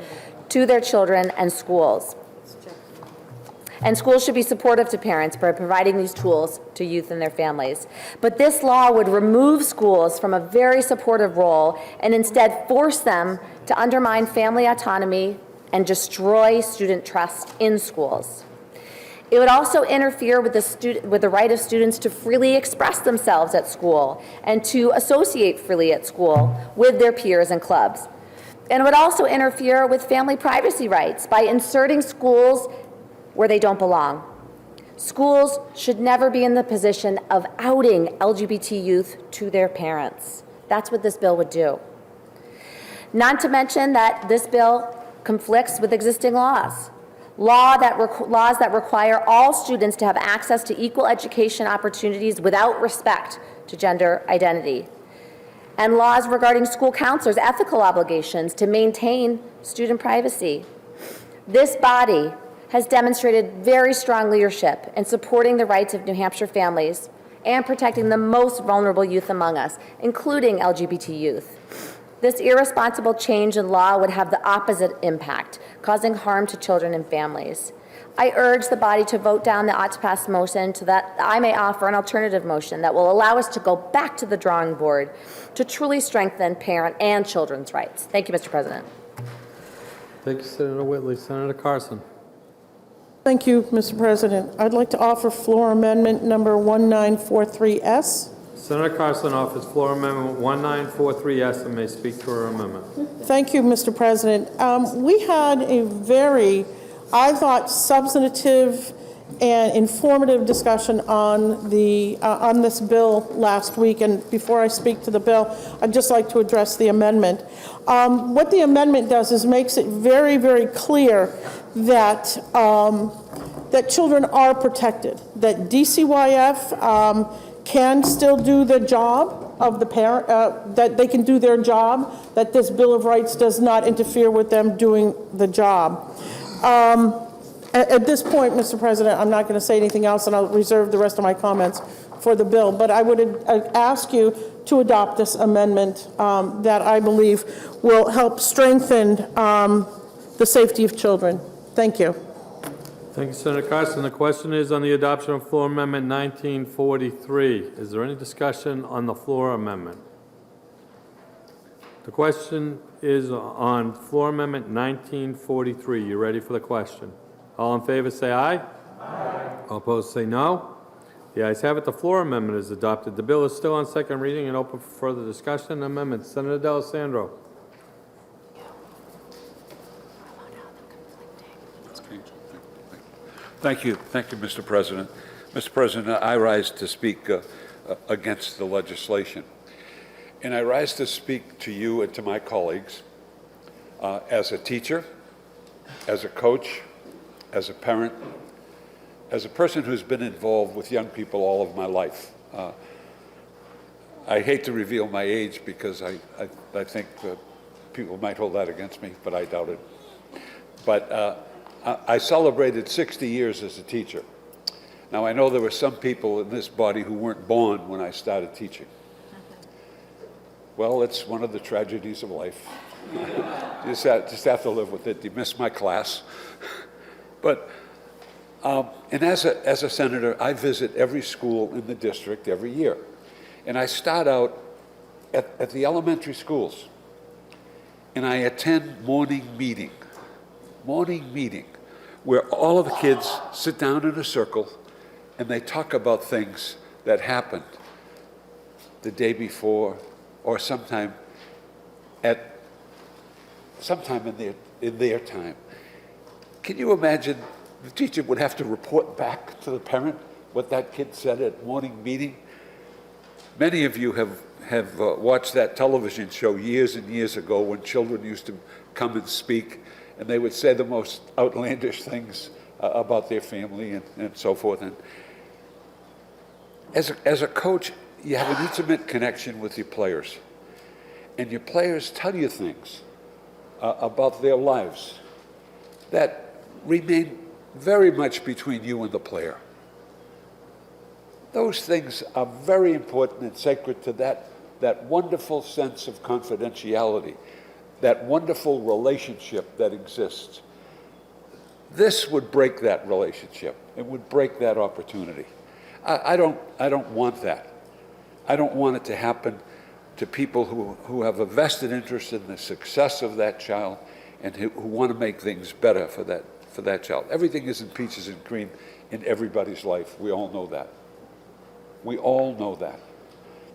to their children and schools. And schools should be supportive to parents by providing these tools to youth and their families. But this law would remove schools from a very supportive role and instead force them to undermine family autonomy and destroy student trust in schools. It would also interfere with the right of students to freely express themselves at school and to associate freely at school with their peers and clubs. And it would also interfere with family privacy rights by inserting schools where they don't belong. Schools should never be in the position of outing LGBT youth to their parents. That's what this bill would do. Not to mention that this bill conflicts with existing laws. Laws that require all students to have access to equal education opportunities without respect to gender identity. And laws regarding school counselors' ethical obligations to maintain student privacy. This body has demonstrated very strong leadership in supporting the rights of New Hampshire families and protecting the most vulnerable youth among us, including LGBT youth. This irresponsible change in law would have the opposite impact, causing harm to children and families. I urge the body to vote down the ought to pass motion so that I may offer an alternative motion that will allow us to go back to the drawing board to truly strengthen parent and children's rights. Thank you, Mr. President. Thank you, Senator Whitley. Senator Carson. Thank you, Mr. President. I'd like to offer floor amendment number 1943S. Senator Carson offers floor amendment 1943S and may speak to her amendment. Thank you, Mr. President. We had a very, I thought, substantive and informative discussion on this bill last week. And before I speak to the bill, I'd just like to address the amendment. What the amendment does is makes it very, very clear that that children are protected, that DCYF can still do the job of the parent, that they can do their job, that this Bill of Rights does not interfere with them doing the job. At this point, Mr. President, I'm not going to say anything else, and I'll reserve the rest of my comments for the bill. But I would ask you to adopt this amendment that I believe will help strengthen the safety of children. Thank you. Thank you, Senator Carson. The question is on the adoption of floor amendment 1943. Is there any discussion on the floor amendment? The question is on floor amendment 1943. You ready for the question? All in favor say aye. Aye. All opposed say no. The ayes have it. The floor amendment is adopted. The bill is still on second reading and open for further discussion. Amendment. Senator D'Alessandro. Thank you, Mr. President. Mr. President, I rise to speak against the legislation. And I rise to speak to you and to my colleagues as a teacher, as a coach, as a parent, as a person who's been involved with young people all of my life. I hate to reveal my age because I think people might hold that against me, but I doubt it. But I celebrated 60 years as a teacher. Now, I know there were some people in this body who weren't born when I started teaching. Well, it's one of the tragedies of life. You just have to live with it. You miss my class. But, and as a senator, I visit every school in the district every year. And I start out at the elementary schools. And I attend morning meeting, where all of the kids sit down in a circle and they talk about things that happened the day before or sometime in their time. Can you imagine the teacher would have to report back to the parent what that kid said at morning meeting? Many of you have watched that television show years and years ago when children used to come and speak, and they would say the most outlandish things about their family and so forth. And as a coach, you have an intimate connection with your players, and your players tell you things about their lives that remain very much between you and the player. Those things are very important and sacred to that wonderful sense of confidentiality, that wonderful relationship that exists. This would break that relationship. It would break that opportunity. I don't want that. I don't want it to happen to people who have a vested interest in the success of that child and who want to make things better for that child. Everything isn't peaches and cream in everybody's life. We all know that. We all know that.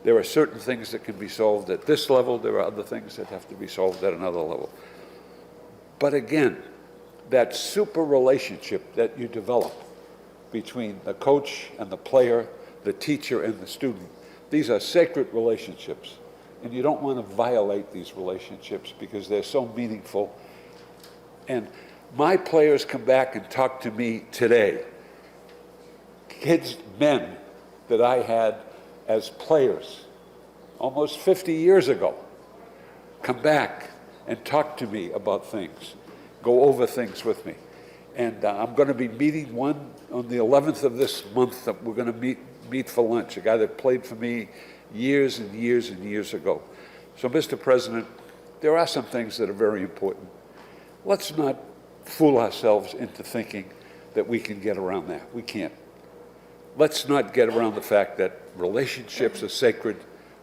There are certain things that can be solved at this level. There are other things that have to be solved at another level. But again, that super relationship that you develop between the coach and the player, the teacher and the student, these are sacred relationships. And you don't want to violate these relationships because they're so meaningful. And my players come back and talk to me today. Kids, men that I had as players almost 50 years ago come back and talk to me about things, go over things with me. And I'm going to be meeting one on the 11th of this month. We're going to meet for lunch, a guy that played for me years and years and years ago. So, Mr. President, there are some things that are very important. Let's not fool ourselves into thinking that we can get around that. We can't. Let's not get around the fact that relationships are sacred,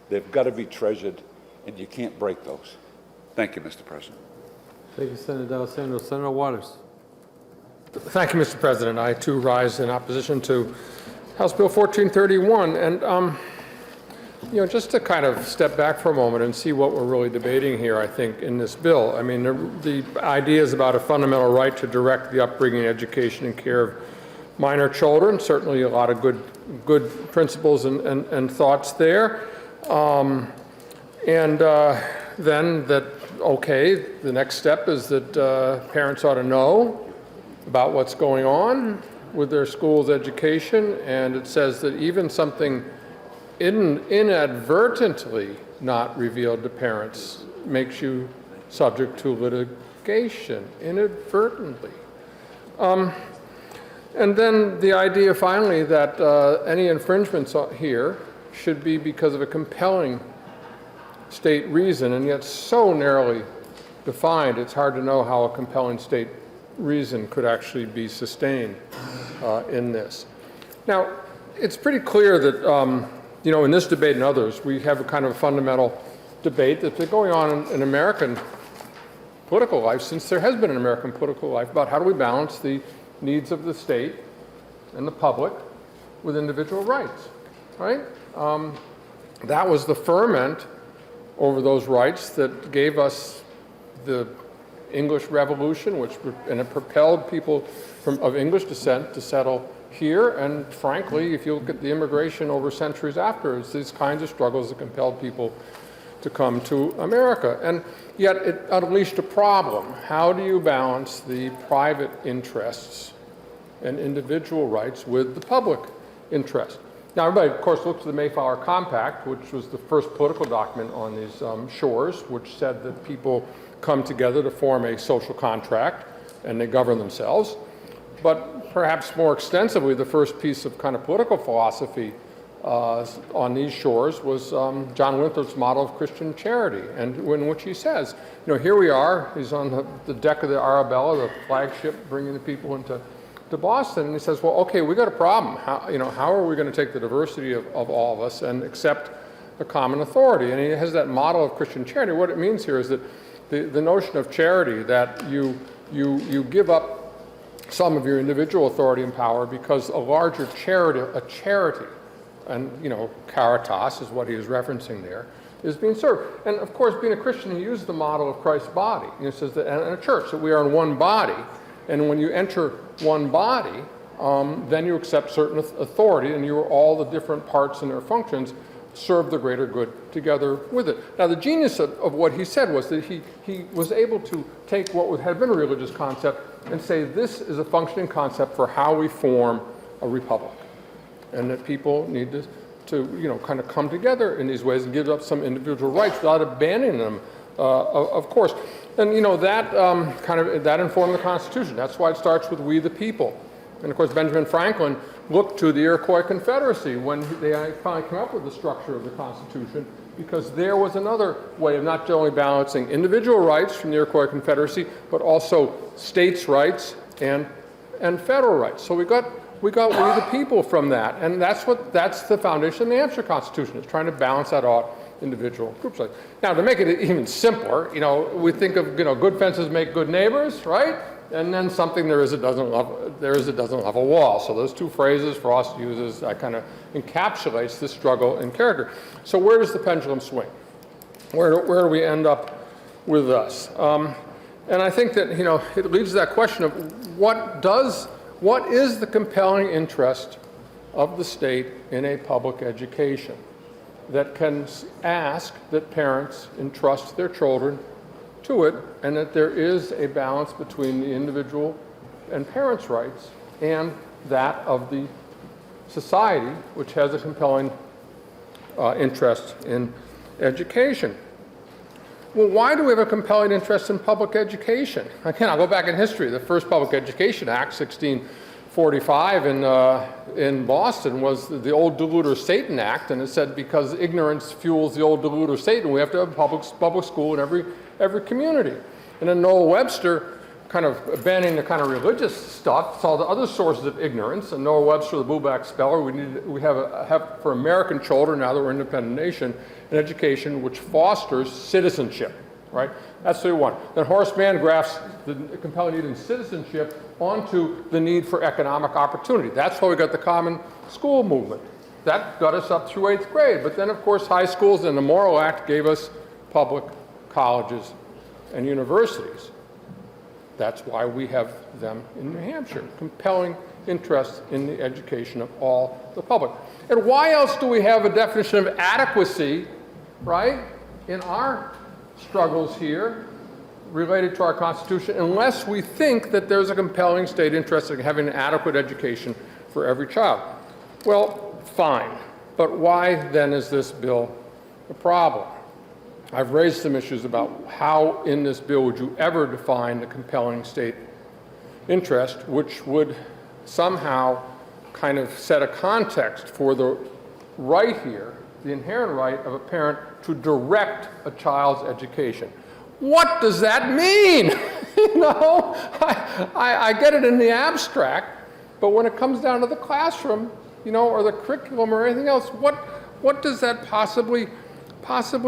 they've got to be treasured, and you can't break those. Thank you, Mr. President. Thank you, Senator D'Alessandro. Senator Waters. Thank you, Mr. President. I, too, rise in opposition to House Bill 1431. And, just to kind of step back for a moment and see what we're really debating here, I think, in this bill. I mean, the idea is about a fundamental right to direct the upbringing, education, and care of minor children. Certainly a lot of good principles and thoughts there. Then that, okay, the next step is that parents ought to know about what's going on with their school's education, and it says that even something inadvertently not revealed to parents makes you subject to litigation, inadvertently. And then the idea finally that any infringements here should be because of a compelling state reason, and yet so narrowly defined, it's hard to know how a compelling state reason could actually be sustained in this. Now, it's pretty clear that, in this debate and others, we have a kind of a fundamental debate that's been going on in American political life since there has been an American political life about how do we balance the needs of the state and the public with individual rights, right? That was the ferment over those rights that gave us the English Revolution, and it propelled people of English descent to settle here. And frankly, if you look at the immigration over centuries after, it's these kinds of struggles that compelled people to come to America. And yet it unleashed a problem. How do you balance the private interests and individual rights with the public interest? Now, everybody, of course, looks at the Mayflower Compact, which was the first political document on these shores, which said that people come together to form a social contract and they govern themselves. But perhaps more extensively, the first piece of kind of political philosophy on these shores was John Winthrop's model of Christian charity, and in which he says, here we are, he's on the deck of the Arabella, the flagship, bringing the people into Boston, and he says, well, okay, we got a problem. How are we going to take the diversity of all of us and accept a common authority? And he has that model of Christian charity. What it means here is that the notion of charity, that you give up some of your individual authority and power because a larger charity, and caritas is what he is referencing there, is being served. And of course, being a Christian, he used the model of Christ's body. He says that in a church, that we are in one body, and when you enter one body, then you accept certain authority, and you are all the different parts and their functions serve the greater good together with it. Now, the genius of what he said was that he was able to take what had been a religious concept and say this is a functioning concept for how we form a republic, and that people need to kind of come together in these ways and give up some individual rights without abandoning them, of course. And that informed the Constitution. That's why it starts with "we the people." And of course, Benjamin Franklin looked to the Iroquois Confederacy when they finally came up with the structure of the Constitution, because there was another way of not only balancing individual rights from the Iroquois Confederacy, but also states' rights and federal rights. So we got we the people from that, and that's the foundation of the New Hampshire Constitution. It's trying to balance that out individual groups. Now, to make it even simpler, we think of good fences make good neighbors, right? And then something there is a doesn't love a wall. So those two phrases Frost uses kind of encapsulates this struggle in character. So where does the pendulum swing? Where do we end up with us? And I think that it leads to that question of what is the compelling interest of the state in a public education that can ask that parents entrust their children to it, and that there is a balance between the individual and parents' rights and that of the society, which has a compelling interest in education. Well, why do we have a compelling interest in public education? Again, I'll go back in history. The first Public Education Act, 1645 in Boston, was the Old Deluder Satan Act, and it said because ignorance fuels the old deluder Satan, we have to have a public school in every community. And then Noah Webster, kind of banning the kind of religious stuff, saw the other sources of ignorance, and Noah Webster, the Blueback Speller, we have for American children, now that we're an independent nation, an education which fosters citizenship, right? That's what we want. Then Horace Mann grafts the compelling need in citizenship onto the need for economic opportunity. That's why we got the common school movement. That got us up through 8th grade. But then, of course, high schools and the Morrill Act gave us public colleges and universities. That's why we have them in New Hampshire. Compelling interest in the education of all the public. And why else do we have a definition of adequacy, right, in our struggles here related to our Constitution, unless we think that there's a compelling state interest in having an adequate education for every child? Well, fine. But why then is this bill a problem? I've raised some issues about how in this bill would you ever define the compelling state interest, which would somehow kind of set a context for the right here, the inherent right of a parent to direct a child's education. What does that mean? I get it in the abstract, but when it comes down to the classroom, or the curriculum or anything else, what does that possibly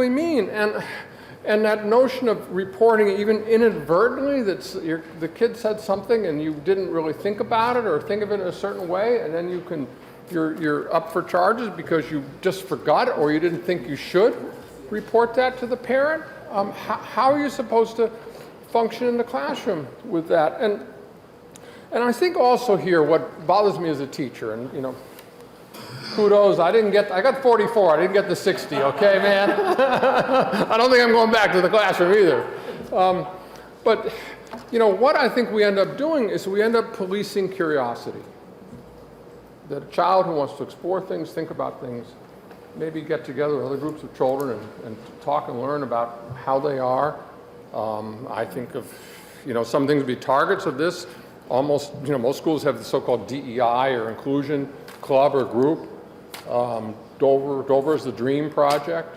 mean? And that notion of reporting even inadvertently that the kid said something and you didn't really think about it or think of it in a certain way, and then you're up for charges because you just forgot it or you didn't think you should report that to the parent. How are you supposed to function in the classroom with that? And I think also here what bothers me as a teacher, and kudos, I got 44, I didn't get the 60, okay, man? I don't think I'm going back to the classroom either. But what I think we end up doing is we end up policing curiosity. That a child who wants to explore things, think about things, maybe get together with other groups of children and talk and learn about how they are. I think of, some things be targets of this. Almost, most schools have the so-called DEI or inclusion club or group. Dover is the Dream Project.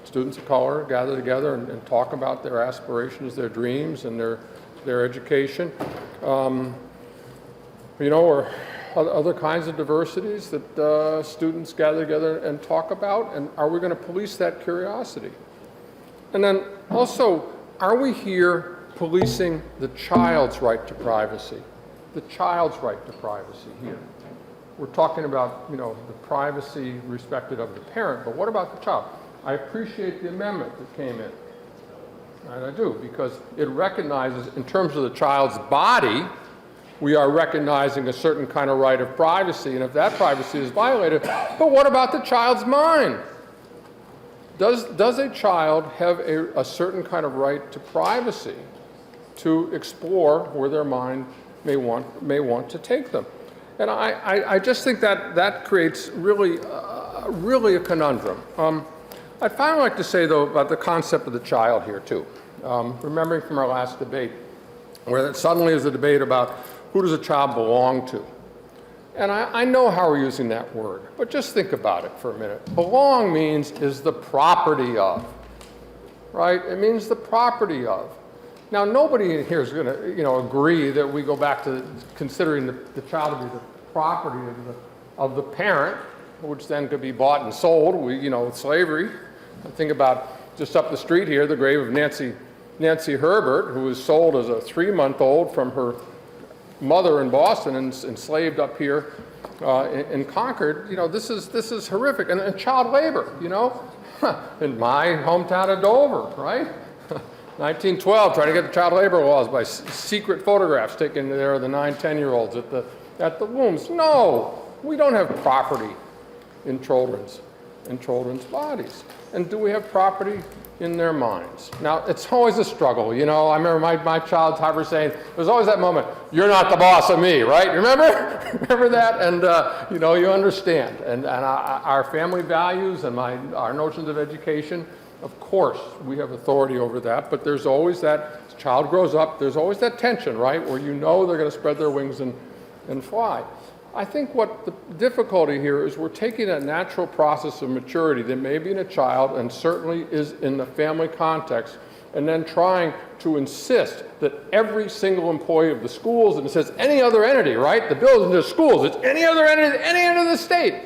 Students of color gather together and talk about their aspirations, their dreams, and their education. Or other kinds of diversities that students gather together and talk about, and are we going to police that curiosity? And then also, are we here policing the child's right to privacy? The child's right to privacy here. We're talking about, the privacy respected of the parent, but what about the child? I appreciate the amendment that came in, and I do, because it recognizes in terms of the child's body, we are recognizing a certain kind of right of privacy, and if that privacy is violated, but what about the child's mind? Does a child have a certain kind of right to privacy to explore where their mind may want to take them? And I just think that creates really a conundrum. I'd finally like to say, though, about the concept of the child here, too. Remembering from our last debate, where suddenly is a debate about who does a child belong to. And I know how we're using that word, but just think about it for a minute. Belong means is the property of, right? It means the property of. Now, nobody here is going to, agree that we go back to considering the child to be the property of the parent, which then could be bought and sold. Slavery. Think about just up the street here, the grave of Nancy Herbert, who was sold as a 3-month-old from her mother in Boston and enslaved up here in Concord. This is horrific. And child labor, in my hometown of Dover, right? 1912, trying to get the child labor laws by secret photographs taken there of the 9-10-year-olds at the wombs. No, we don't have property in children's bodies. And do we have property in their minds? Now, it's always a struggle. I remember my child Tyler saying, there's always that moment, you're not the boss of me, right? Remember that? And, you understand. And our family values and our notions of education, of course, we have authority over that, but there's always that, as a child grows up, there's always that tension, right? Where they're going to spread their wings and fly. I think what the difficulty here is we're taking that natural process of maturity that may be in a child and certainly is in the family context, and then trying to insist that every single employee of the schools, and it says any other entity, right? The bill isn't just schools, it's any other entity, any end of the state,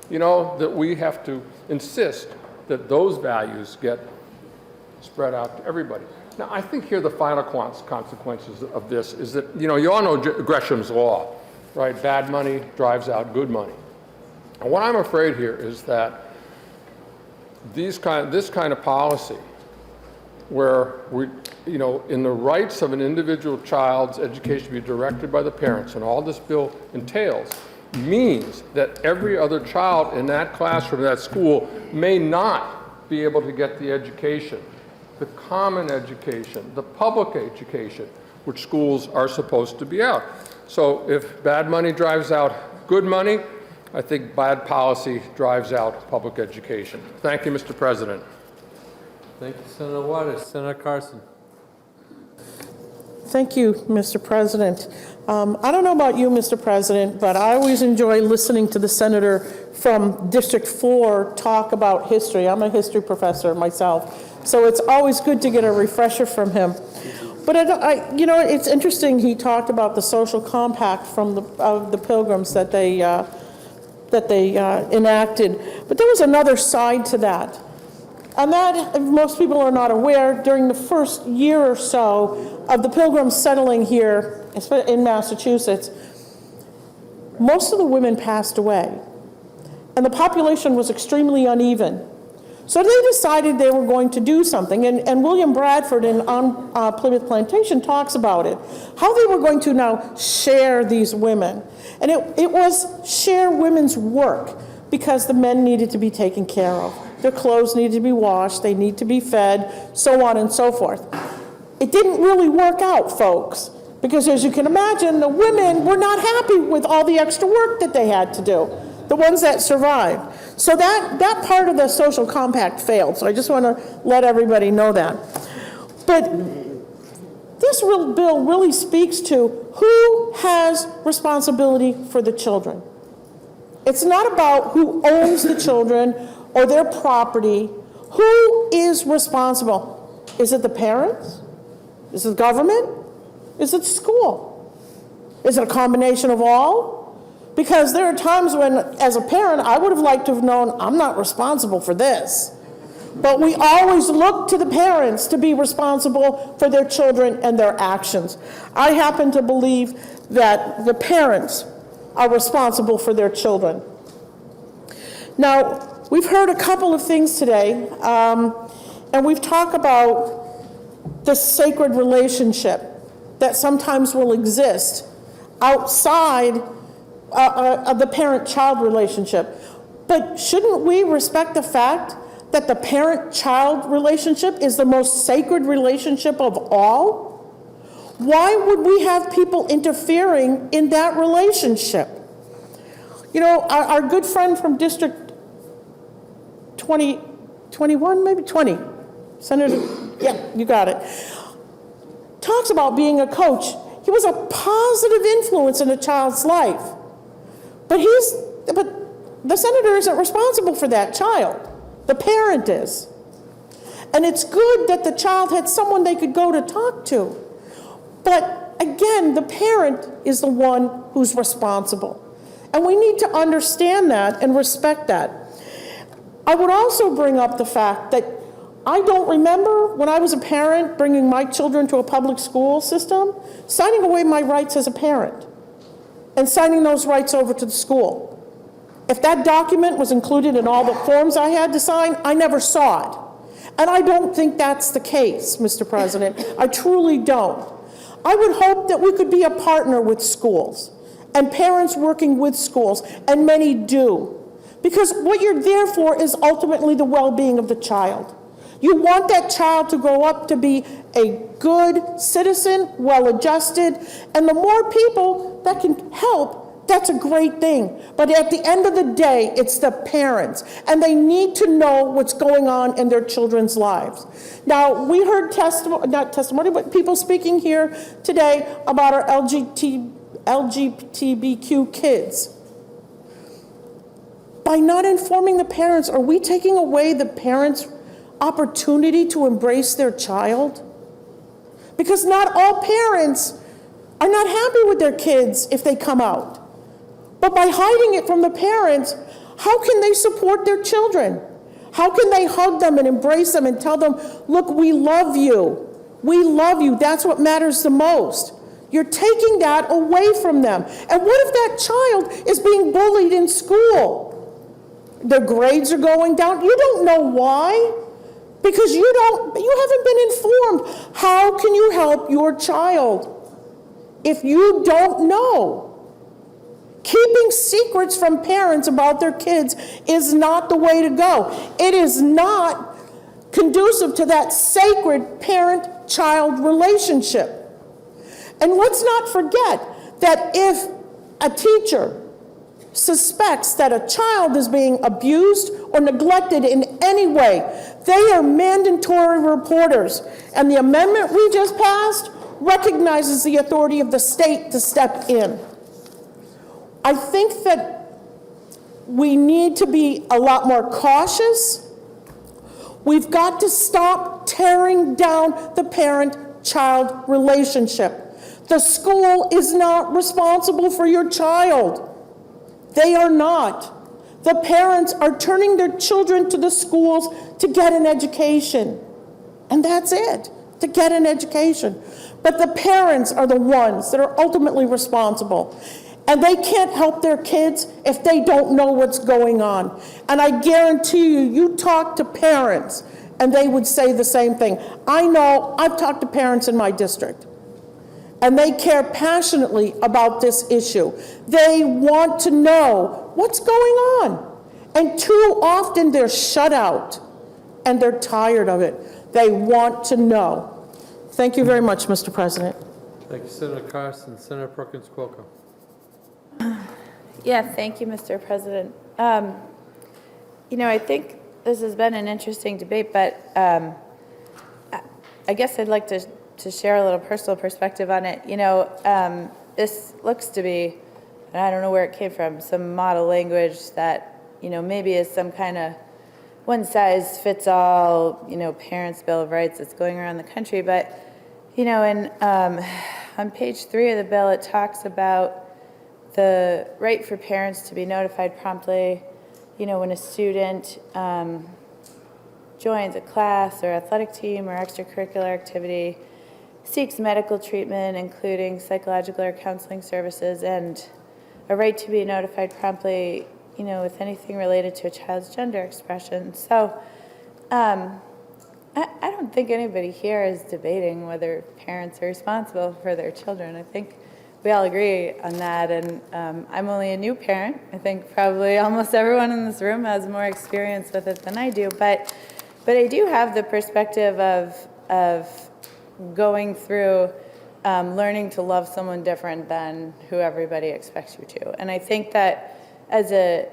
that we have to insist that those values get spread out to everybody. Now, I think here the final consequences of this is that, you all know Gresham's law, right? Bad money drives out good money. And what I'm afraid here is that this kind of policy, where we, in the rights of an individual child's education to be directed by the parents, and all this bill entails, means that every other child in that classroom, that school, may not be able to get the education, the common education, the public education, which schools are supposed to be out. So if bad money drives out good money, I think bad policy drives out public education. Thank you, Mr. President. Thank you, Senator Waters. Senator Carson. Thank you, Mr. President. I don't know about you, Mr. President, but I always enjoy listening to the senator from District 4 talk about history. I'm a history professor myself, so it's always good to get a refresher from him. But it's interesting. He talked about the social compact of the Pilgrims that they enacted. But there was another side to that. And that, most people are not aware, during the first year or so of the Pilgrims settling here in Massachusetts, most of the women passed away. And the population was extremely uneven. So they decided they were going to do something, and William Bradford on Plymouth Plantation talks about it, how they were going to now share these women. And it was share women's work, because the men needed to be taken care of. Their clothes needed to be washed, they need to be fed, so on and so forth. It didn't really work out, folks, because as you can imagine, the women were not happy with all the extra work that they had to do, the ones that survived. So that part of the social compact failed. So I just want to let everybody know that. But this bill really speaks to who has responsibility for the children. It's not about who owns the children or their property. Who is responsible? Is it the parents? Is it the government? Is it the school? Is it a combination of all? Because there are times when, as a parent, I would have liked to have known I'm not responsible for this. But we always look to the parents to be responsible for their children and their actions. I happen to believe that the parents are responsible for their children. Now, we've heard a couple of things today, and we've talked about the sacred relationship that sometimes will exist outside of the parent-child relationship. But shouldn't we respect the fact that the parent-child relationship is the most sacred relationship of all? Why would we have people interfering in that relationship? You know, our good friend from District 21, maybe 20, Senator, yeah, you got it, talks about being a coach. He was a positive influence in a child's life. But the senator isn't responsible for that child. The parent is. And it's good that the child had someone they could go to talk to. But again, the parent is the one who's responsible. And we need to understand that and respect that. I would also bring up the fact that I don't remember when I was a parent bringing my children to a public school system, signing away my rights as a parent and signing those rights over to the school. If that document was included in all the forms I had to sign, I never saw it. And I don't think that's the case, Mr. President. I truly don't. I would hope that we could be a partner with schools and parents working with schools, and many do. Because what you're there for is ultimately the well-being of the child. You want that child to grow up to be a good citizen, well-adjusted, and the more people that can help, that's a great thing. But at the end of the day, it's the parents, and they need to know what's going on in their children's lives. Now, we heard not testimony, but people speaking here today about our LGBTQ kids. By not informing the parents, are we taking away the parents' opportunity to embrace their child? Because not all parents are not happy with their kids if they come out. But by hiding it from the parents, how can they support their children? How can they hug them and embrace them and tell them, look, we love you. We love you. That's what matters the most. You're taking that away from them. And what if that child is being bullied in school? Their grades are going down. You don't know why. Because you haven't been informed. How can you help your child if you don't know? Keeping secrets from parents about their kids is not the way to go. It is not conducive to that sacred parent-child relationship. And let's not forget that if a teacher suspects that a child is being abused or neglected in any way, they are mandatory reporters. And the amendment we just passed recognizes the authority of the state to step in. I think that we need to be a lot more cautious. We've got to stop tearing down the parent-child relationship. The school is not responsible for your child. They are not. The parents are turning their children to the schools to get an education. And that's it, to get an education. But the parents are the ones that are ultimately responsible. And they can't help their kids if they don't know what's going on. And I guarantee you, you talk to parents, and they would say the same thing. I know, I've talked to parents in my district, and they care passionately about this issue. They want to know what's going on. And too often they're shut out, and they're tired of it. They want to know. Thank you very much, Mr. President. Thank you, Senator Carson. Senator Perkins Coker. Yeah, thank you, Mr. President. You know, I think this has been an interesting debate, but I guess I'd like to share a little personal perspective on it. You know, this looks to be, and I don't know where it came from, some model language that, you know, maybe is some kind of one-size-fits-all, you know, Parents' Bill of Rights that's going around the country. But, you know, on page 3 of the bill, it talks about the right for parents to be notified promptly, you know, when a student joins a class or athletic team or extracurricular activity, seeks medical treatment, including psychological or counseling services, and a right to be notified promptly, you know, with anything related to a child's gender expression. So I don't think anybody here is debating whether parents are responsible for their children. I think we all agree on that, and I'm only a new parent. I think probably almost everyone in this room has more experience with it than I do, but I do have the perspective of going through learning to love someone different than who everybody expects you to. And I think that as a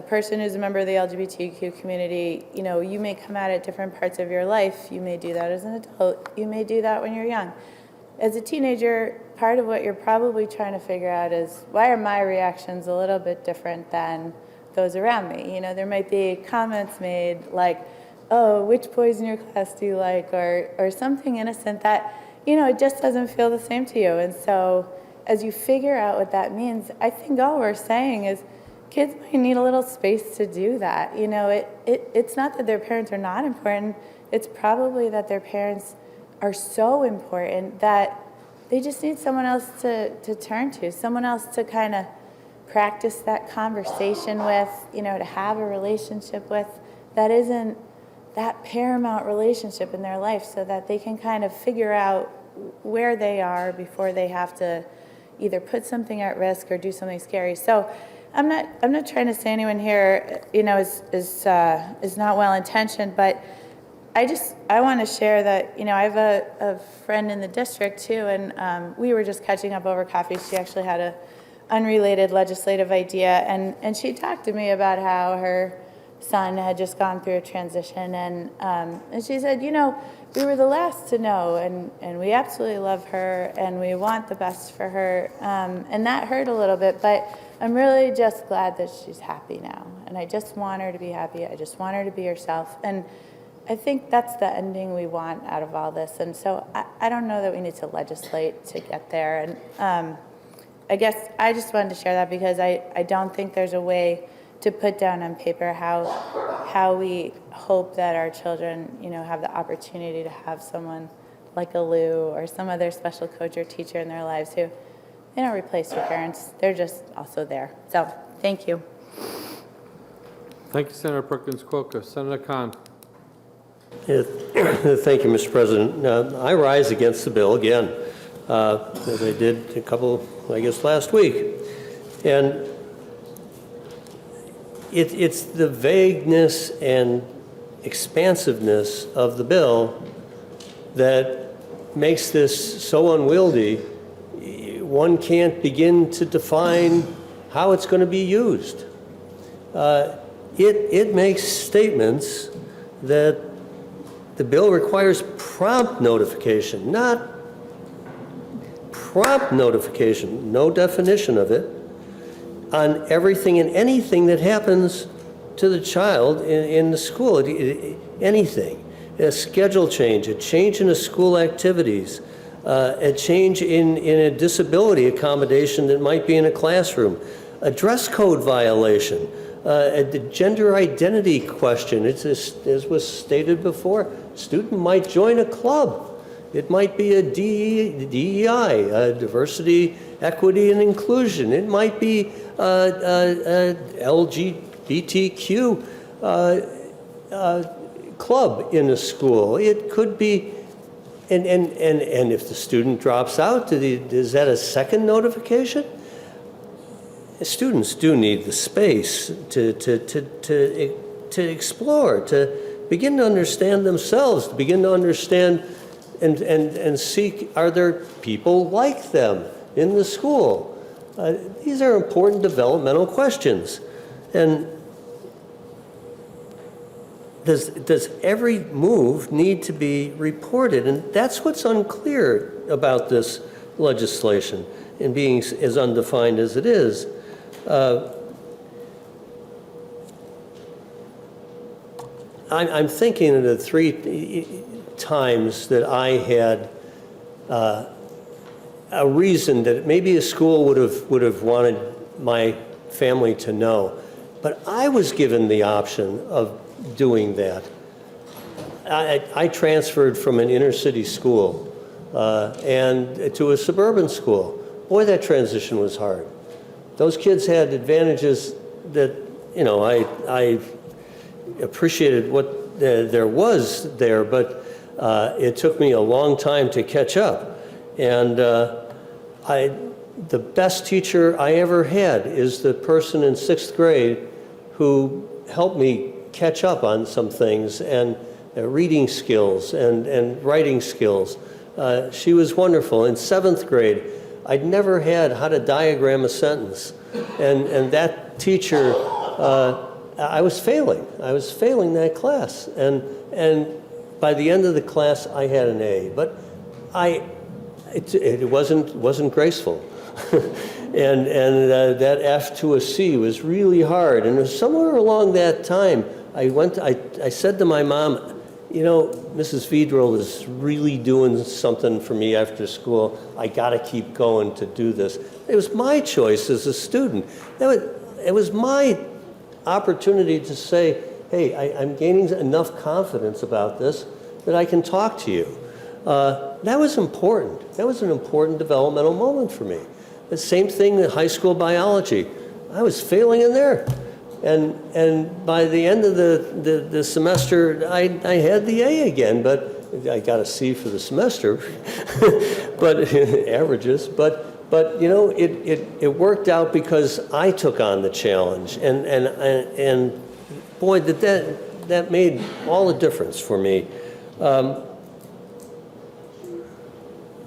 person who's a member of the LGBTQ community, you know, you may come at it different parts of your life. You may do that as an adult. You may do that when you're young. As a teenager, part of what you're probably trying to figure out is, why are my reactions a little bit different than those around me? You know, there might be comments made like, oh, which boys in your class do you like? Or something innocent that, you know, it just doesn't feel the same to you. And so as you figure out what that means, I think all we're saying is kids might need a little space to do that. You know, it's not that their parents are not important. It's probably that their parents are so important that they just need someone else to turn to, someone else to kind of practice that conversation with, you know, to have a relationship with that isn't that paramount relationship in their life, so that they can kind of figure out where they are before they have to either put something at risk or do something scary. So I'm not trying to say anyone here, you know, is not well intentioned, but I want to share that, you know, I have a friend in the district too, and we were just catching up over coffee. She actually had a unrelated legislative idea, and she talked to me about how her son had just gone through a transition, and she said, you know, we were the last to know, and we absolutely love her, and we want the best for her, and that hurt a little bit, but I'm really just glad that she's happy now, and I just want her to be happy. I just want her to be herself, and I think that's the ending we want out of all this. And so I don't know that we need to legislate to get there. And I guess I just wanted to share that because I don't think there's a way to put down on paper how we hope that our children, you know, have the opportunity to have someone like a Lou or some other special coach or teacher in their lives who, they don't replace your parents. They're just also there. So thank you. Thank you, Senator Perkins Coker. Senator Cont. Thank you, Mr. President. I rise against the bill again, as I did a couple, I guess, last week. And it's the vagueness and expansiveness of the bill that makes this so unwieldy. One can't begin to define how it's going to be used. It makes statements that the bill requires prompt notification, not prompt notification, no definition of it, on everything and anything that happens to the child in the school, anything. A schedule change, a change in the school activities, a change in a disability accommodation that might be in a classroom, a dress code violation, the gender identity question. It's as was stated before, student might join a club. It might be a DEI, diversity, equity, and inclusion. It might be LGBTQ club in a school. It could be, and if the student drops out, is that a second notification? Students do need the space to explore, to begin to understand themselves, to begin to understand and seek, are there people like them in the school? These are important developmental questions. And does every move need to be reported? And that's what's unclear about this legislation and being as undefined as it is. I'm thinking of the 3 times that I had a reason that maybe a school would have wanted my family to know, but I was given the option of doing that. I transferred from an inner city school and to a suburban school. Boy, that transition was hard. Those kids had advantages that, you know, I appreciated what there was there, but it took me a long time to catch up. And the best teacher I ever had is the person in 6th grade who helped me catch up on some things, and reading skills and writing skills. She was wonderful. In 7th grade, I'd never had how to diagram a sentence. And that teacher, I was failing. I was failing that class. And by the end of the class, I had an A. But it wasn't graceful. and that F to a C was really hard. And somewhere along that time, I said to my mom, you know, Mrs. Vedril is really doing something for me after school. I got to keep going to do this. It was my choice as a student. It was my opportunity to say, hey, I'm gaining enough confidence about this that I can talk to you. That was important. That was an important developmental moment for me. The same thing in high school biology. I was failing in there. And by the end of the semester, I had the A again, but I got a C for the semester, but averages. But you know, it worked out because I took on the challenge, and boy, that made all the difference for me.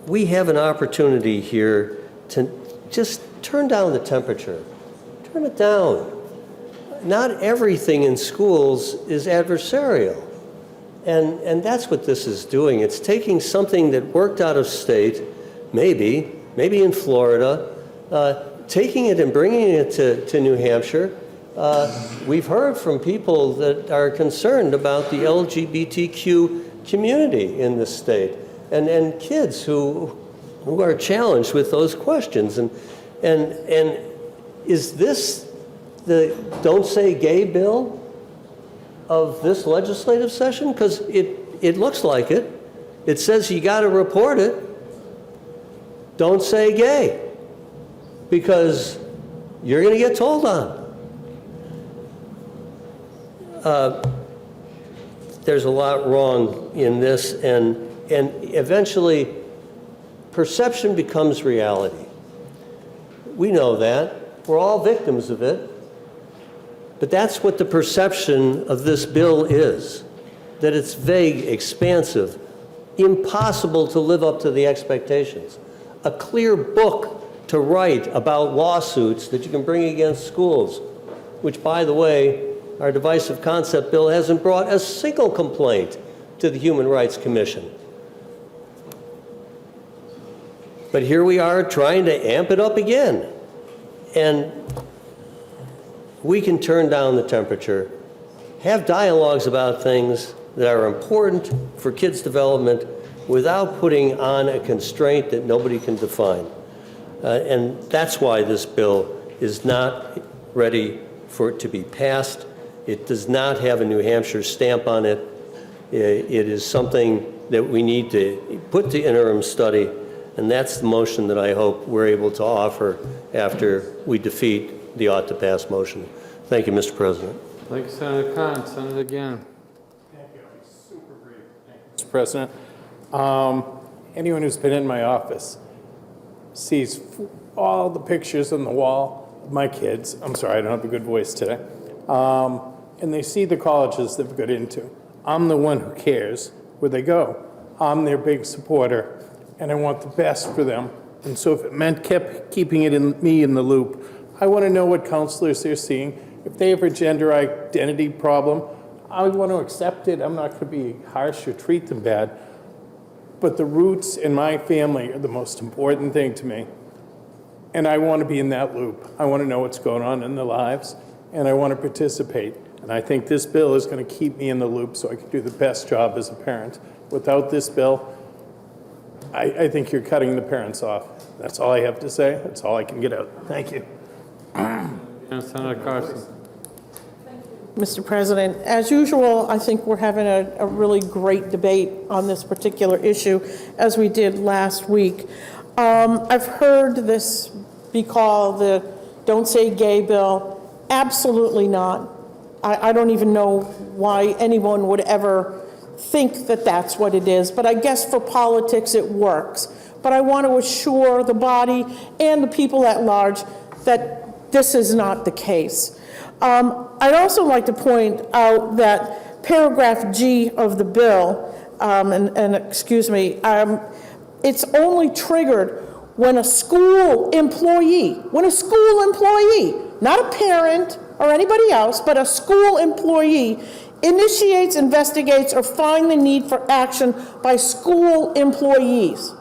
We have an opportunity here to just turn down the temperature. Turn it down. Not everything in schools is adversarial. And that's what this is doing. It's taking something that worked out of state, maybe in Florida, taking it and bringing it to New Hampshire. We've heard from people that are concerned about the LGBTQ community in this state, and kids who are challenged with those questions. And is this the Don't Say Gay bill of this legislative session? Because it looks like it. It says you got to report it. Don't say gay, because you're going to get told on. There's a lot wrong in this, and eventually perception becomes reality. We know that. We're all victims of it. But that's what the perception of this bill is, that it's vague, expansive, impossible to live up to the expectations. A clear book to write about lawsuits that you can bring against schools, which, by the way, our divisive concept bill hasn't brought a single complaint to the Human Rights Commission. But here we are trying to amp it up again. And we can turn down the temperature, have dialogues about things that are important for kids' development without putting on a constraint that nobody can define. And that's why this bill is not ready for it to be passed. It does not have a New Hampshire stamp on it. It is something that we need to put to interim study, and that's the motion that I hope we're able to offer after we defeat the ought to pass motion. Thank you, Mr. President. Thank you, Senator Cont. Senator again. Thank you. I'll be super brief. Thank you, Mr. President. Anyone who's been in my office sees all the pictures on the wall of my kids. I'm sorry, I don't have a good voice today. And they see the colleges they've got into. I'm the one who cares where they go. I'm their big supporter, and I want the best for them. And so if it meant keeping me in the loop, I want to know what counselors they're seeing. If they have a gender identity problem, I want to accept it. I'm not going to be harsh or treat them bad. But the roots in my family are the most important thing to me. And I want to be in that loop. I want to know what's going on in their lives, and I want to participate. And I think this bill is going to keep me in the loop so I can do the best job as a parent. Without this bill, I think you're cutting the parents off. That's all I have to say. That's all I can get out. Thank you. Senator Carson. Mr. President, as usual, I think we're having a really great debate on this particular issue, as we did last week. I've heard this be called the Don't Say Gay bill. Absolutely not. I don't even know why anyone would ever think that that's what it is, but I guess for politics it works. but I want to assure the body and the people at large that this is not the case. I'd also like to point out that paragraph G of the bill, excuse me, it's only triggered when a school employee, not a parent or anybody else, but a school employee initiates, investigates, or finds the need for action by school employees.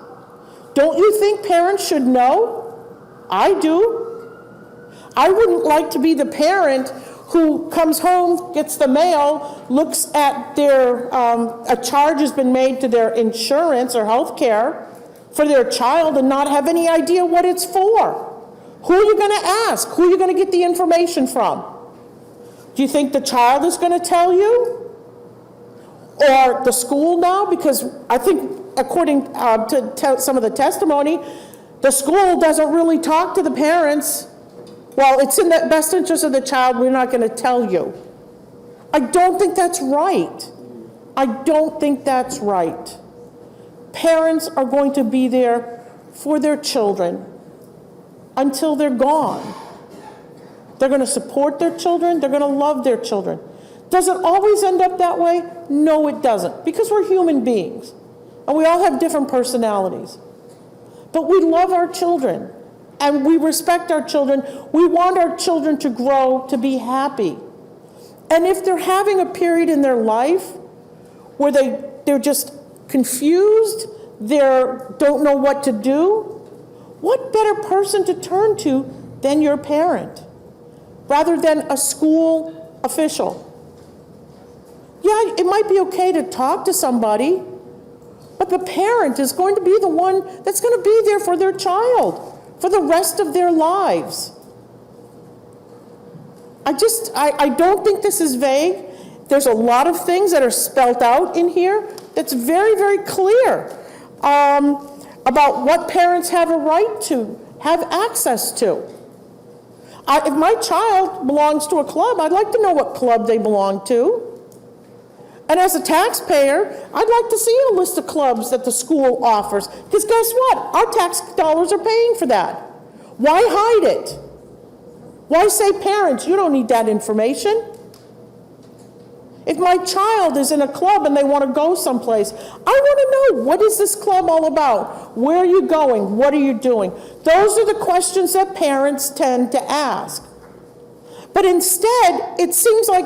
Don't you think parents should know? I do. I wouldn't like to be the parent who comes home, gets the mail, looks at their, a charge has been made to their insurance or health care for their child and not have any idea what it's for. Who are you going to ask? Who are you going to get the information from? Do you think the child is going to tell you? Or the school now? Because I think, according to some of the testimony, the school doesn't really talk to the parents. Well, it's in the best interest of the child, we're not going to tell you. I don't think that's right. I don't think that's right. Parents are going to be there for their children until they're gone. They're going to support their children. They're going to love their children. Does it always end up that way? No, it doesn't, because we're human beings, and we all have different personalities. But we love our children, and we respect our children. We want our children to grow, to be happy. And if they're having a period in their life where they're just confused, they don't know what to do, what better person to turn to than your parent, rather than a school official? Yeah, it might be okay to talk to somebody, but the parent is going to be the one that's going to be there for their child for the rest of their lives. I don't think this is vague. There's a lot of things that are spelled out in here that's very, very clear about what parents have a right to, have access to. If my child belongs to a club, I'd like to know what club they belong to. And as a taxpayer, I'd like to see a list of clubs that the school offers. Because guess what? Our tax dollars are paying for that. Why hide it? Why say, parents, you don't need that information? If my child is in a club and they want to go someplace, I want to know, what is this club all about? Where are you going? What are you doing? Those are the questions that parents tend to ask. But instead, it seems like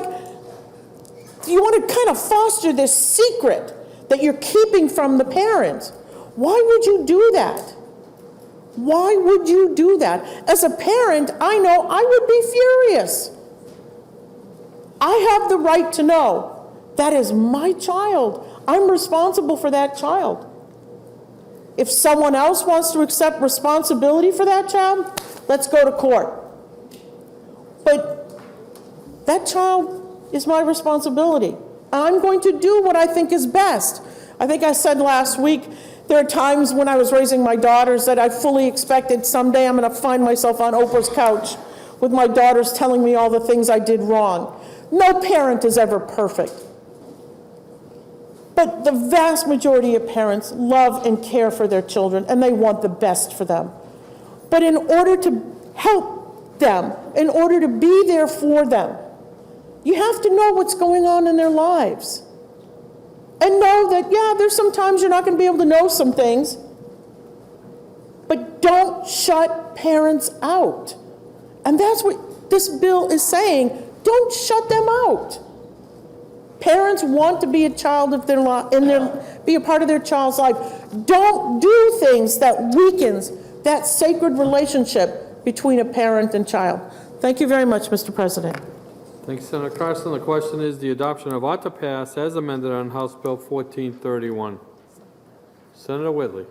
you want to kind of foster this secret that you're keeping from the parents. Why would you do that? Why would you do that? As a parent, I know I would be furious. I have the right to know that is my child. I'm responsible for that child. If someone else wants to accept responsibility for that child, let's go to court. But that child is my responsibility. I'm going to do what I think is best. I think I said last week, there are times when I was raising my daughters that I fully expected someday I'm going to find myself on Oprah's couch with my daughters telling me all the things I did wrong. No parent is ever perfect. But the vast majority of parents love and care for their children, and they want the best for them. But in order to help them, in order to be there for them, you have to know what's going on in their lives. And know that, yeah, there's some times you're not going to be able to know some things, but don't shut parents out. And that's what this bill is saying. Don't shut them out. Parents want to be a child of be a part of their child's life. Don't do things that weakens that sacred relationship between a parent and child. Thank you very much, Mr. President. Thank you, Senator Carson. The question is the adoption of ought to pass as amended on House Bill 1431. Senator Whitley.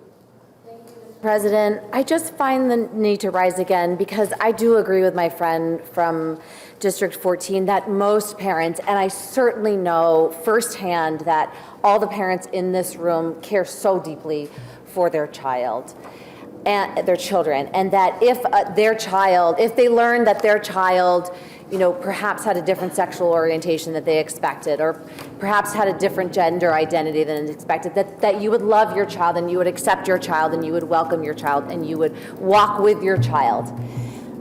President, I just find the need to rise again because I do agree with my friend from District 14 that most parents, and I certainly know firsthand that all the parents in this room care so deeply for their child and their children, and that if they learn that their child perhaps had a different sexual orientation that they expected, or perhaps had a different gender identity than expected, that you would love your child and you would accept your child and you would welcome your child and you would walk with your child.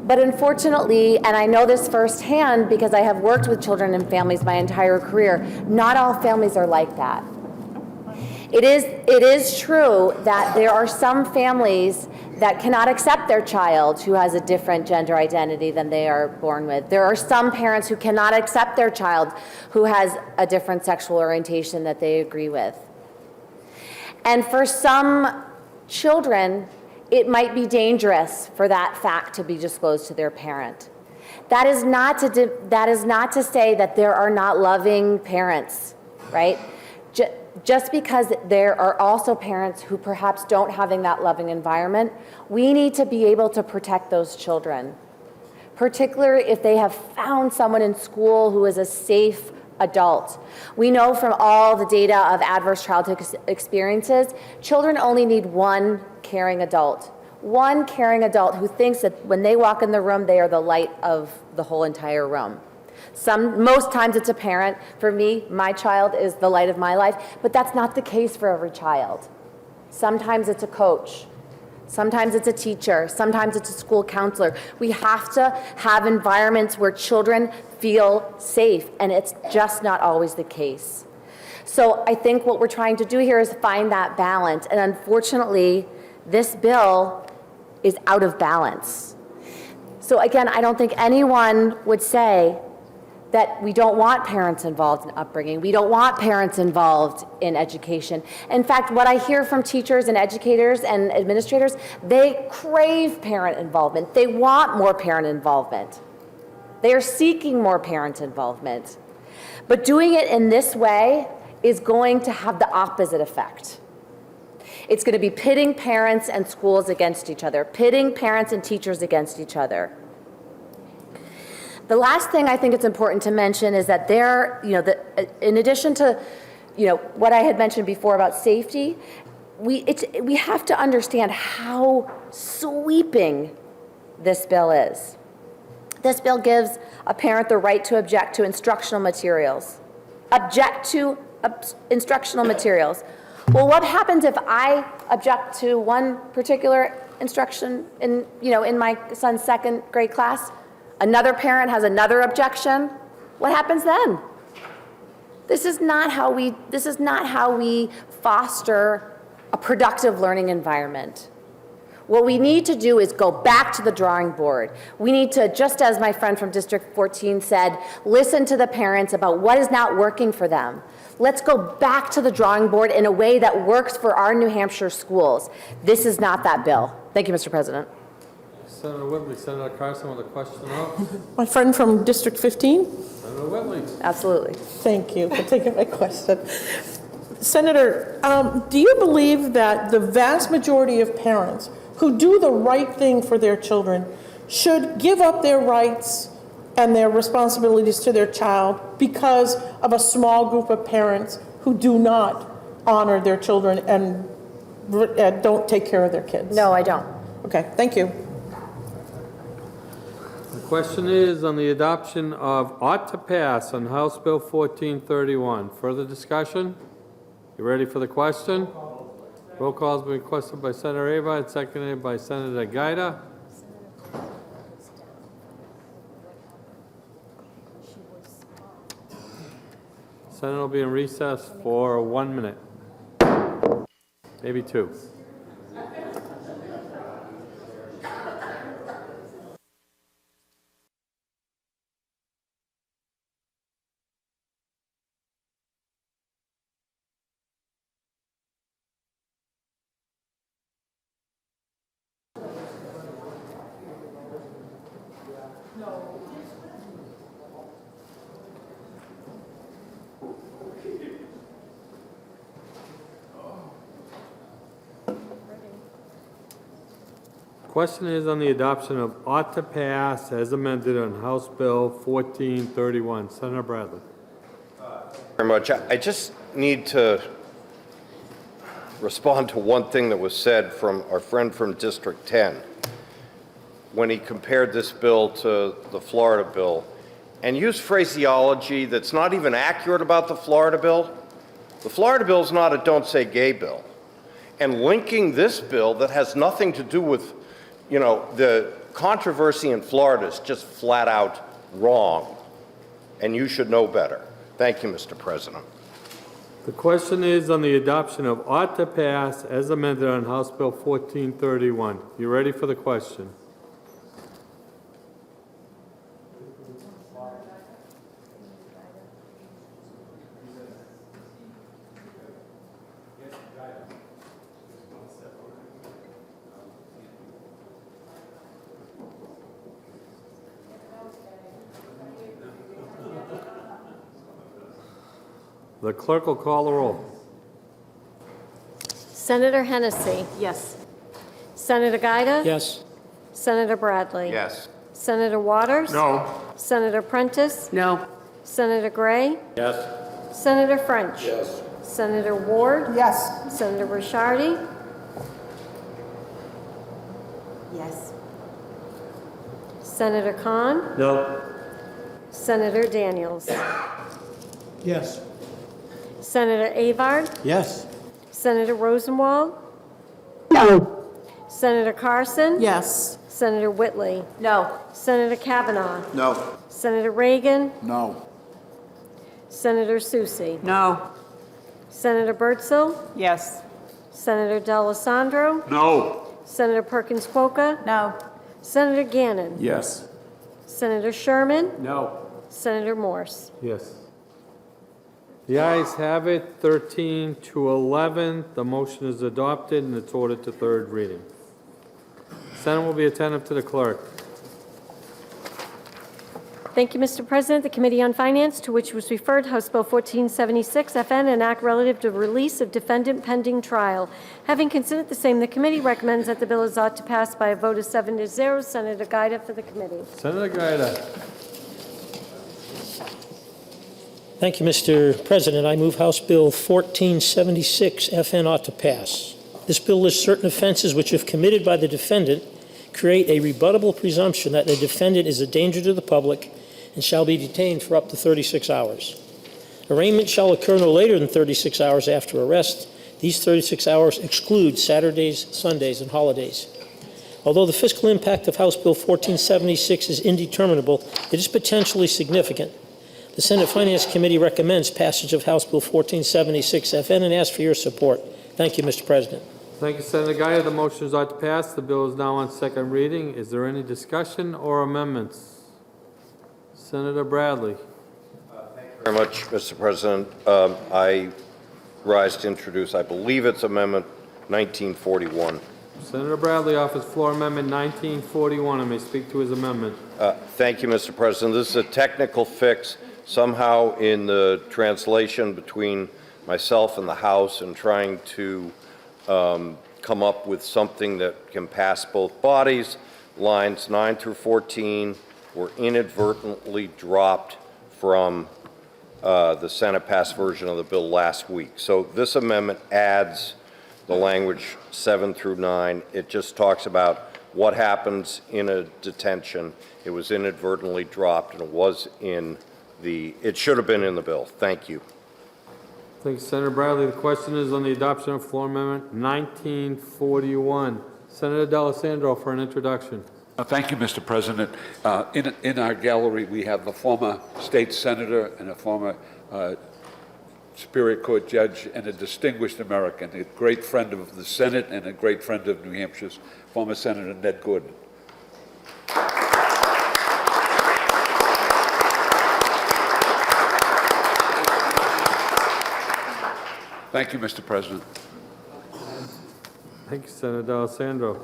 But unfortunately, and I know this firsthand because I have worked with children and families my entire career, not all families are like that. It is true that there are some families that cannot accept their child who has a different gender identity than they are born with. There are some parents who cannot accept their child who has a different sexual orientation that they agree with. And for some children, it might be dangerous for that fact to be disclosed to their parent. That is not to say that there are not loving parents, right? Just because there are also parents who perhaps don't having that loving environment, we need to be able to protect those children, particularly if they have found someone in school who is a safe adult. We know from all the data of adverse childhood experiences, children only need one caring adult who thinks that when they walk in the room, they are the light of the whole entire room. Most times it's a parent. For me, my child is the light of my life, but that's not the case for every child. Sometimes it's a coach. Sometimes it's a teacher. Sometimes it's a school counselor. We have to have environments where children feel safe, and it's just not always the case. So I think what we're trying to do here is find that balance, and unfortunately, this bill is out of balance. So again, I don't think anyone would say that we don't want parents involved in upbringing. We don't want parents involved in education. In fact, what I hear from teachers and educators and administrators, they crave parent involvement. They want more parent involvement. They are seeking more parent involvement. But doing it in this way is going to have the opposite effect. It's going to be pitting parents and schools against each other, pitting parents and teachers against each other. The last thing I think it's important to mention is that in addition to, what I had mentioned before about safety, we have to understand how sweeping this bill is. This bill gives a parent the right to object to instructional materials. Instructional materials. Well, what happens if I object to one particular instruction in my son's second grade class? Another parent has another objection. What happens then? This is not how we foster a productive learning environment. What we need to do is go back to the drawing board. We need to, just as my friend from District 14 said, listen to the parents about what is not working for them. Let's go back to the drawing board in a way that works for our New Hampshire schools. This is not that bill. Thank you, Mr. President. Senator Whitley, Senator Carson with a question up. My friend from District 15? Senator Whitley. Absolutely. Thank you for taking my question. Senator, do you believe that the vast majority of parents who do the right thing for their children should give up their rights and their responsibilities to their child because of a small group of parents who do not honor their children and don't take care of their kids? No, I don't. Okay, thank you. The question is on the adoption of ought to pass on House Bill 1431. Further discussion? You ready for the question? Roll call has been requested by Senator Avon, seconded by Senator Giuda. Senate will be in recess for 1 minute, maybe 2. Question is on the adoption of ought to pass as amended on House Bill 1431. Senator Bradley. Very much. I just need to respond to one thing that was said from our friend from District 10 when he compared this bill to the Florida bill. and use phraseology that's not even accurate about the Florida bill. The Florida bill is not a don't say gay bill. And linking this bill that has nothing to do with, the controversy in Florida is just flat out wrong. And you should know better. Thank you, Mr. President. The question is on the adoption of ought to pass as amended on House Bill 1431. You ready for the question? The clerk will call the roll. Senator Hennessy. Yes. Senator Giuda. Yes. Senator Bradley. Yes. Senator Waters. No. Senator Prentice. No. Senator Gray. Yes. Senator French. Yes. Senator Ward. Yes. Senator Ricciardi. Yes. Senator Khan. No. Senator Daniels. Yes. Senator Avard. Yes. Senator Rosenwald. No. Senator Carson. Yes. Senator Whitley. No. Senator Kavanaugh. No. Senator Reagan. No. Senator Susie. No. Senator Bertzel. Yes. Senator D'Alessandro. No. Senator Perkins Quokka. No. Senator Gannon. Yes. Senator Sherman. No. Senator Morse. Yes. The ayes have it, 13 to 11. The motion is adopted and it's ordered to third reading. Senate will be attentive to the clerk. Thank you, Mr. President. The Committee on Finance, to which was referred House Bill 1476, FN, an act relative to release of defendant pending trial. Having considered the same, the committee recommends that the bill is ought to pass by a vote of 7-0. Senator Giuda for the committee. Senator Giuda. Thank you, Mr. President. I move House Bill 1476, FN, ought to pass. This bill lists certain offenses which, if committed by the defendant, create a rebuttable presumption that the defendant is a danger to the public and shall be detained for up to 36 hours. Arraignment shall occur no later than 36 hours after arrest. These 36 hours exclude Saturdays, Sundays, and holidays. Although the fiscal impact of House Bill 1476 is indeterminable, it is potentially significant. The Senate Finance Committee recommends passage of House Bill 1476 FN and asks for your support. Thank you, Mr. President. Thank you, Senator Giuda. The motion is ought to pass. The bill is now on second reading. Is there any discussion or amendments? Senator Bradley. Thank you very much, Mr. President. I rise to introduce, I believe it's Amendment 1941. Senator Bradley offers floor amendment 1941 and may speak to his amendment. Thank you, Mr. President. This is a technical fix somehow in the translation between myself and the House and trying to come up with something that can pass both bodies. Lines 9 through 14 were inadvertently dropped from the Senate passed version of the bill last week. So this amendment adds the language 7 through 9. It just talks about what happens in a detention. It was inadvertently dropped, and it should have been in the bill. Thank you. Thank you, Senator Bradley. The question is on the adoption of floor amendment 1941. Senator D'Alessandro for an introduction. Thank you, Mr. President. In our gallery, we have a former state senator and a former Superior Court judge and a distinguished American, a great friend of the Senate and a great friend of New Hampshire's, former Senator Ned Gordon. Thank you, Mr. President. Thank you, Senator D'Alessandro.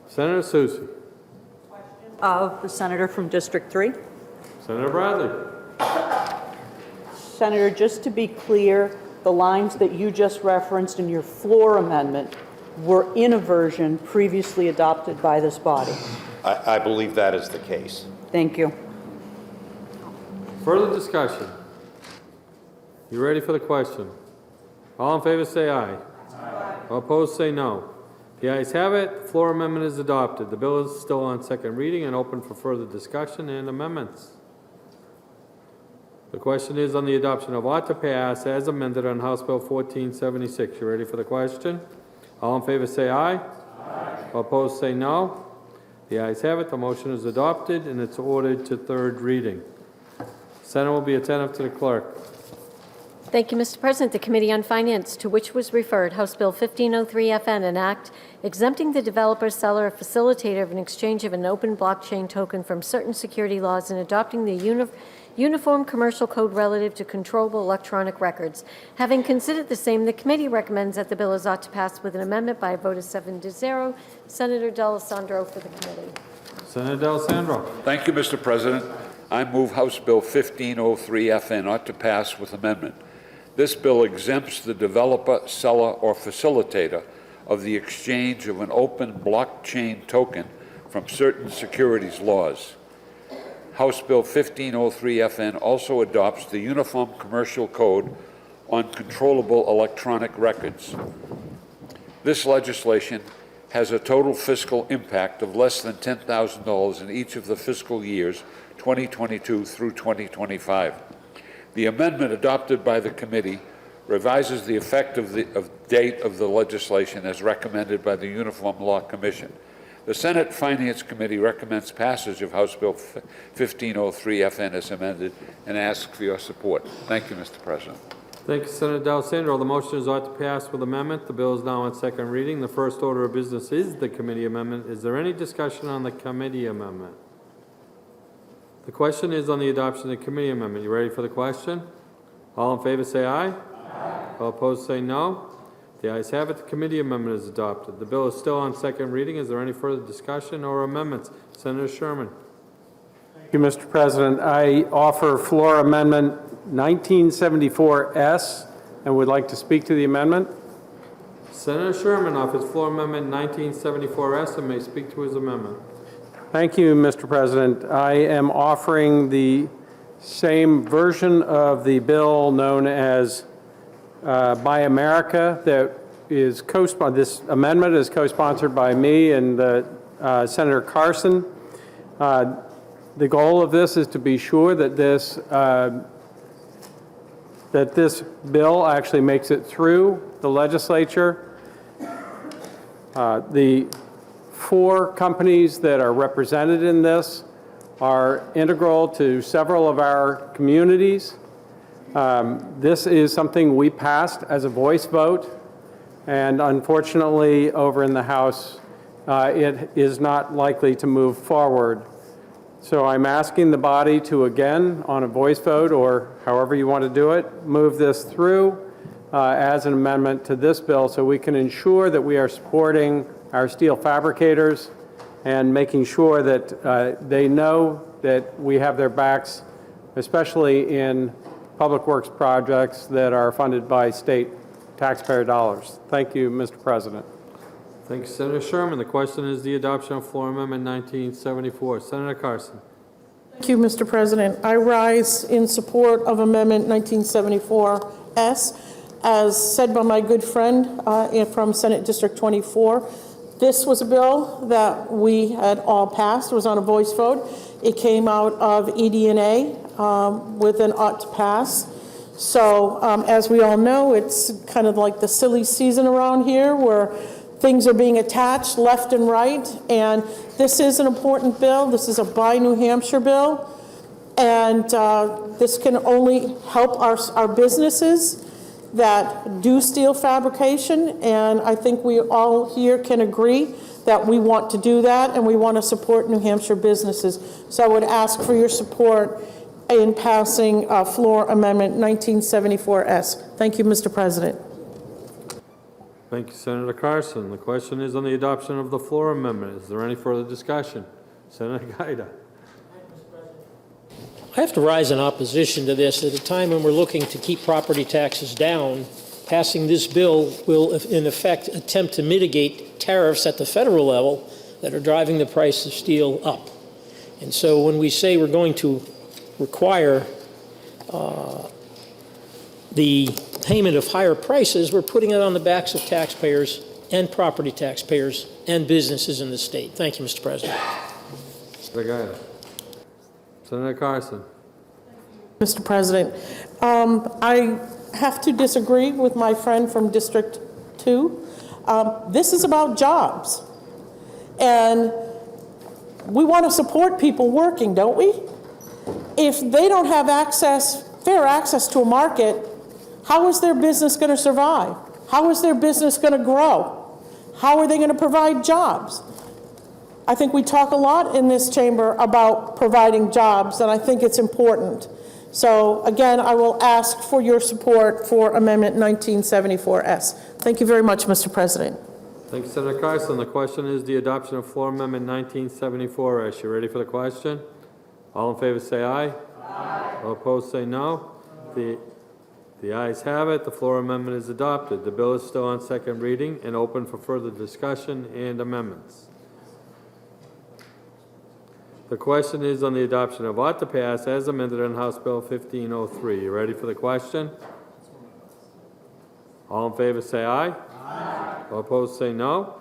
Senator Susie. Of the senator from District 3. Senator Bradley. Senator, just to be clear, the lines that you just referenced in your floor amendment were in a version previously adopted by this body. I believe that is the case. Thank you. Further discussion? You ready for the question? All in favor say aye. Aye. All opposed say no. The ayes have it. The floor amendment is adopted. The bill is still on second reading and open for further discussion and amendments. The question is on the adoption of ought to pass as amended on House Bill 1476. You ready for the question? All in favor say aye. Aye. All opposed say no. The ayes have it. The motion is adopted and it's ordered to third reading. Senate will be attentive to the clerk. Thank you, Mr. President. The Committee on Finance, to which was referred House Bill 1503 FN, an act exempting the developer, seller, or facilitator of an exchange of an open blockchain token from certain security laws and adopting the Uniform Commercial Code relative to controllable electronic records. Having considered the same, the committee recommends that the bill is ought to pass with an amendment by a vote of 7-0. Senator D'Alessandro for the committee. Senator D'Alessandro. Thank you, Mr. President. I move House Bill 1503 FN ought to pass with amendment. This bill exempts the developer, seller, or facilitator of the exchange of an open blockchain token from certain securities laws. House Bill 1503 FN also adopts the Uniform Commercial Code on controllable electronic records. This legislation has a total fiscal impact of less than $10,000 in each of the fiscal years 2022 through 2025. The amendment adopted by the committee revises the effective date of the legislation as recommended by the Uniform Law Commission. The Senate Finance Committee recommends passage of House Bill 1503 FN as amended and asks for your support. Thank you, Mr. President. Thank you, Senator D'Alessandro. The motion is ought to pass with amendment. The bill is now on second reading. The first order of business is the committee amendment. Is there any discussion on the committee amendment? The question is on the adoption of the committee amendment. You ready for the question? All in favor say aye. Aye. All opposed say no. The ayes have it. The committee amendment is adopted. The bill is still on second reading. Is there any further discussion or amendments? Senator Sherman. Thank you, Mr. President. I offer floor amendment 1974S and would like to speak to the amendment. Senator Sherman offers floor amendment 1974S and may speak to his amendment. Thank you, Mr. President. I am offering the same version of the bill known as Buy America that is co-sponsored. This amendment is co-sponsored by me and Senator Carson. The goal of this is to be sure that this bill actually makes it through the legislature. The 4 companies that are represented in this are integral to several of our communities. This is something we passed as a voice vote, and unfortunately, over in the House, it is not likely to move forward. So I'm asking the body to, again, on a voice vote, or however you want to do it, move this through as an amendment to this bill so we can ensure that we are supporting our steel fabricators and making sure that they know that we have their backs, especially in public works projects that are funded by state taxpayer dollars. Thank you, Mr. President. Thank you, Senator Sherman. The question is the adoption of floor amendment 1974. Senator Carson. Thank you, Mr. President. I rise in support of Amendment 1974S. As said by my good friend from Senate District 24, this was a bill that we had all passed. It was on a voice vote. It came out of ED&A with an ought to pass. So as we all know, it's kind of like the silly season around here where things are being attached left and right. And this is an important bill. This is a Buy New Hampshire bill. And this can only help our businesses that do steel fabrication, and I think we all here can agree that we want to do that and we want to support New Hampshire businesses. So I would ask for your support in passing floor amendment 1974S. Thank you, Mr. President. Thank you, Senator Carson. The question is on the adoption of the floor amendment. Is there any further discussion? Senator Giuda. I have to rise in opposition to this at a time when we're looking to keep property taxes down. Passing this bill will, in effect, attempt to mitigate tariffs at the federal level that are driving the price of steel up. And so when we say we're going to require the payment of higher prices, we're putting it on the backs of taxpayers and property taxpayers and businesses in the state. Thank you, Mr. President. Senator Carson. Mr. President, I have to disagree with my friend from District 2. This is about jobs. And we want to support people working, don't we? If they don't have fair access to a market, how is their business going to survive? How is their business going to grow? How are they going to provide jobs? I think we talk a lot in this chamber about providing jobs, and I think it's important. So again, I will ask for your support for Amendment 1974S. Thank you very much, Mr. President. Thank you, Senator Carson. The question is the adoption of Floor Amendment 1974S. You ready for the question? All in favor say aye. Aye. All opposed say no. The ayes have it. The floor amendment is adopted. The bill is still on second reading and open for further discussion and amendments. The question is on the adoption of ought to pass as amended on House Bill 1503. You ready for the question? All in favor say aye. Aye. All opposed say no.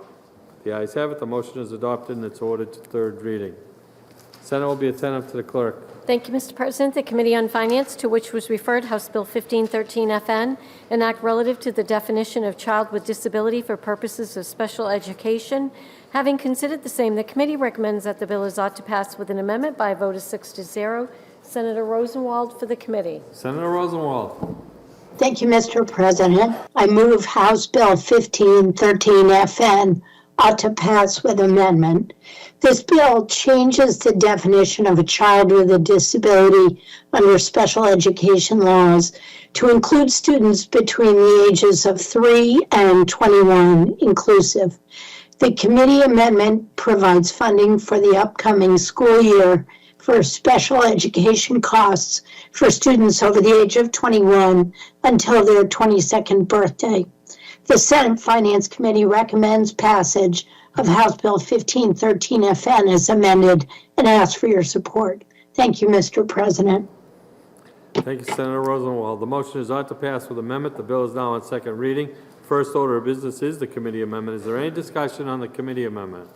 The ayes have it. The motion is adopted and it's ordered to third reading. Senate will be attentive to the clerk. Thank you, Mr. President. The Committee on Finance, to which was referred House Bill 1513 FN, an act relative to the definition of child with disability for purposes of special education. Having considered the same, the committee recommends that the bill is ought to pass with an amendment by a vote of 6-0. Senator Rosenwald for the committee. Senator Rosenwald. Thank you, Mr. President. I move House Bill 1513 FN ought to pass with amendment. This bill changes the definition of a child with a disability under special education laws to include students between the ages of 3 and 21 inclusive. The committee amendment provides funding for the upcoming school year for special education costs for students over the age of 21 until their 22nd birthday. The Senate Finance Committee recommends passage of House Bill 1513 FN as amended and asks for your support. Thank you, Mr. President. Thank you, Senator Rosenwald. The motion is ought to pass with amendment. The bill is now on second reading. First order of business is the committee amendment. Is there any discussion on the committee amendment?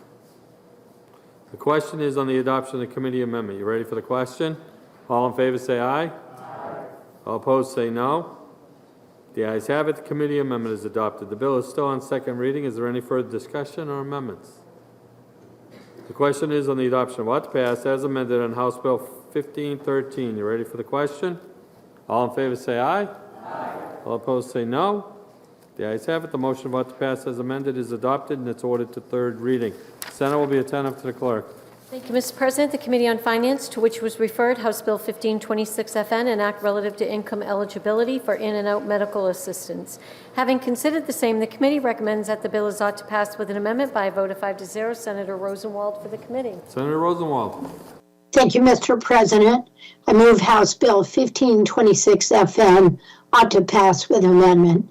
The question is on the adoption of the committee amendment. You ready for the question? All in favor say aye. Aye. All opposed say no. The ayes have it. The committee amendment is adopted. The bill is still on second reading. Is there any further discussion or amendments? The question is on the adoption of ought to pass as amended on House Bill 1513. You ready for the question? All in favor say aye. Aye. All opposed say no. The ayes have it. The motion of ought to pass as amended is adopted and it's ordered to third reading. Senate will be attentive to the clerk. Thank you, Mr. President. The Committee on Finance, to which was referred House Bill 1526 FN, an act relative to income eligibility for in and out medical assistance. Having considered the same, the committee recommends that the bill is ought to pass with an amendment by a vote of 5-0. Senator Rosenwald for the committee. Senator Rosenwald. Thank you, Mr. President. I move House Bill 1526 FN ought to pass with amendment.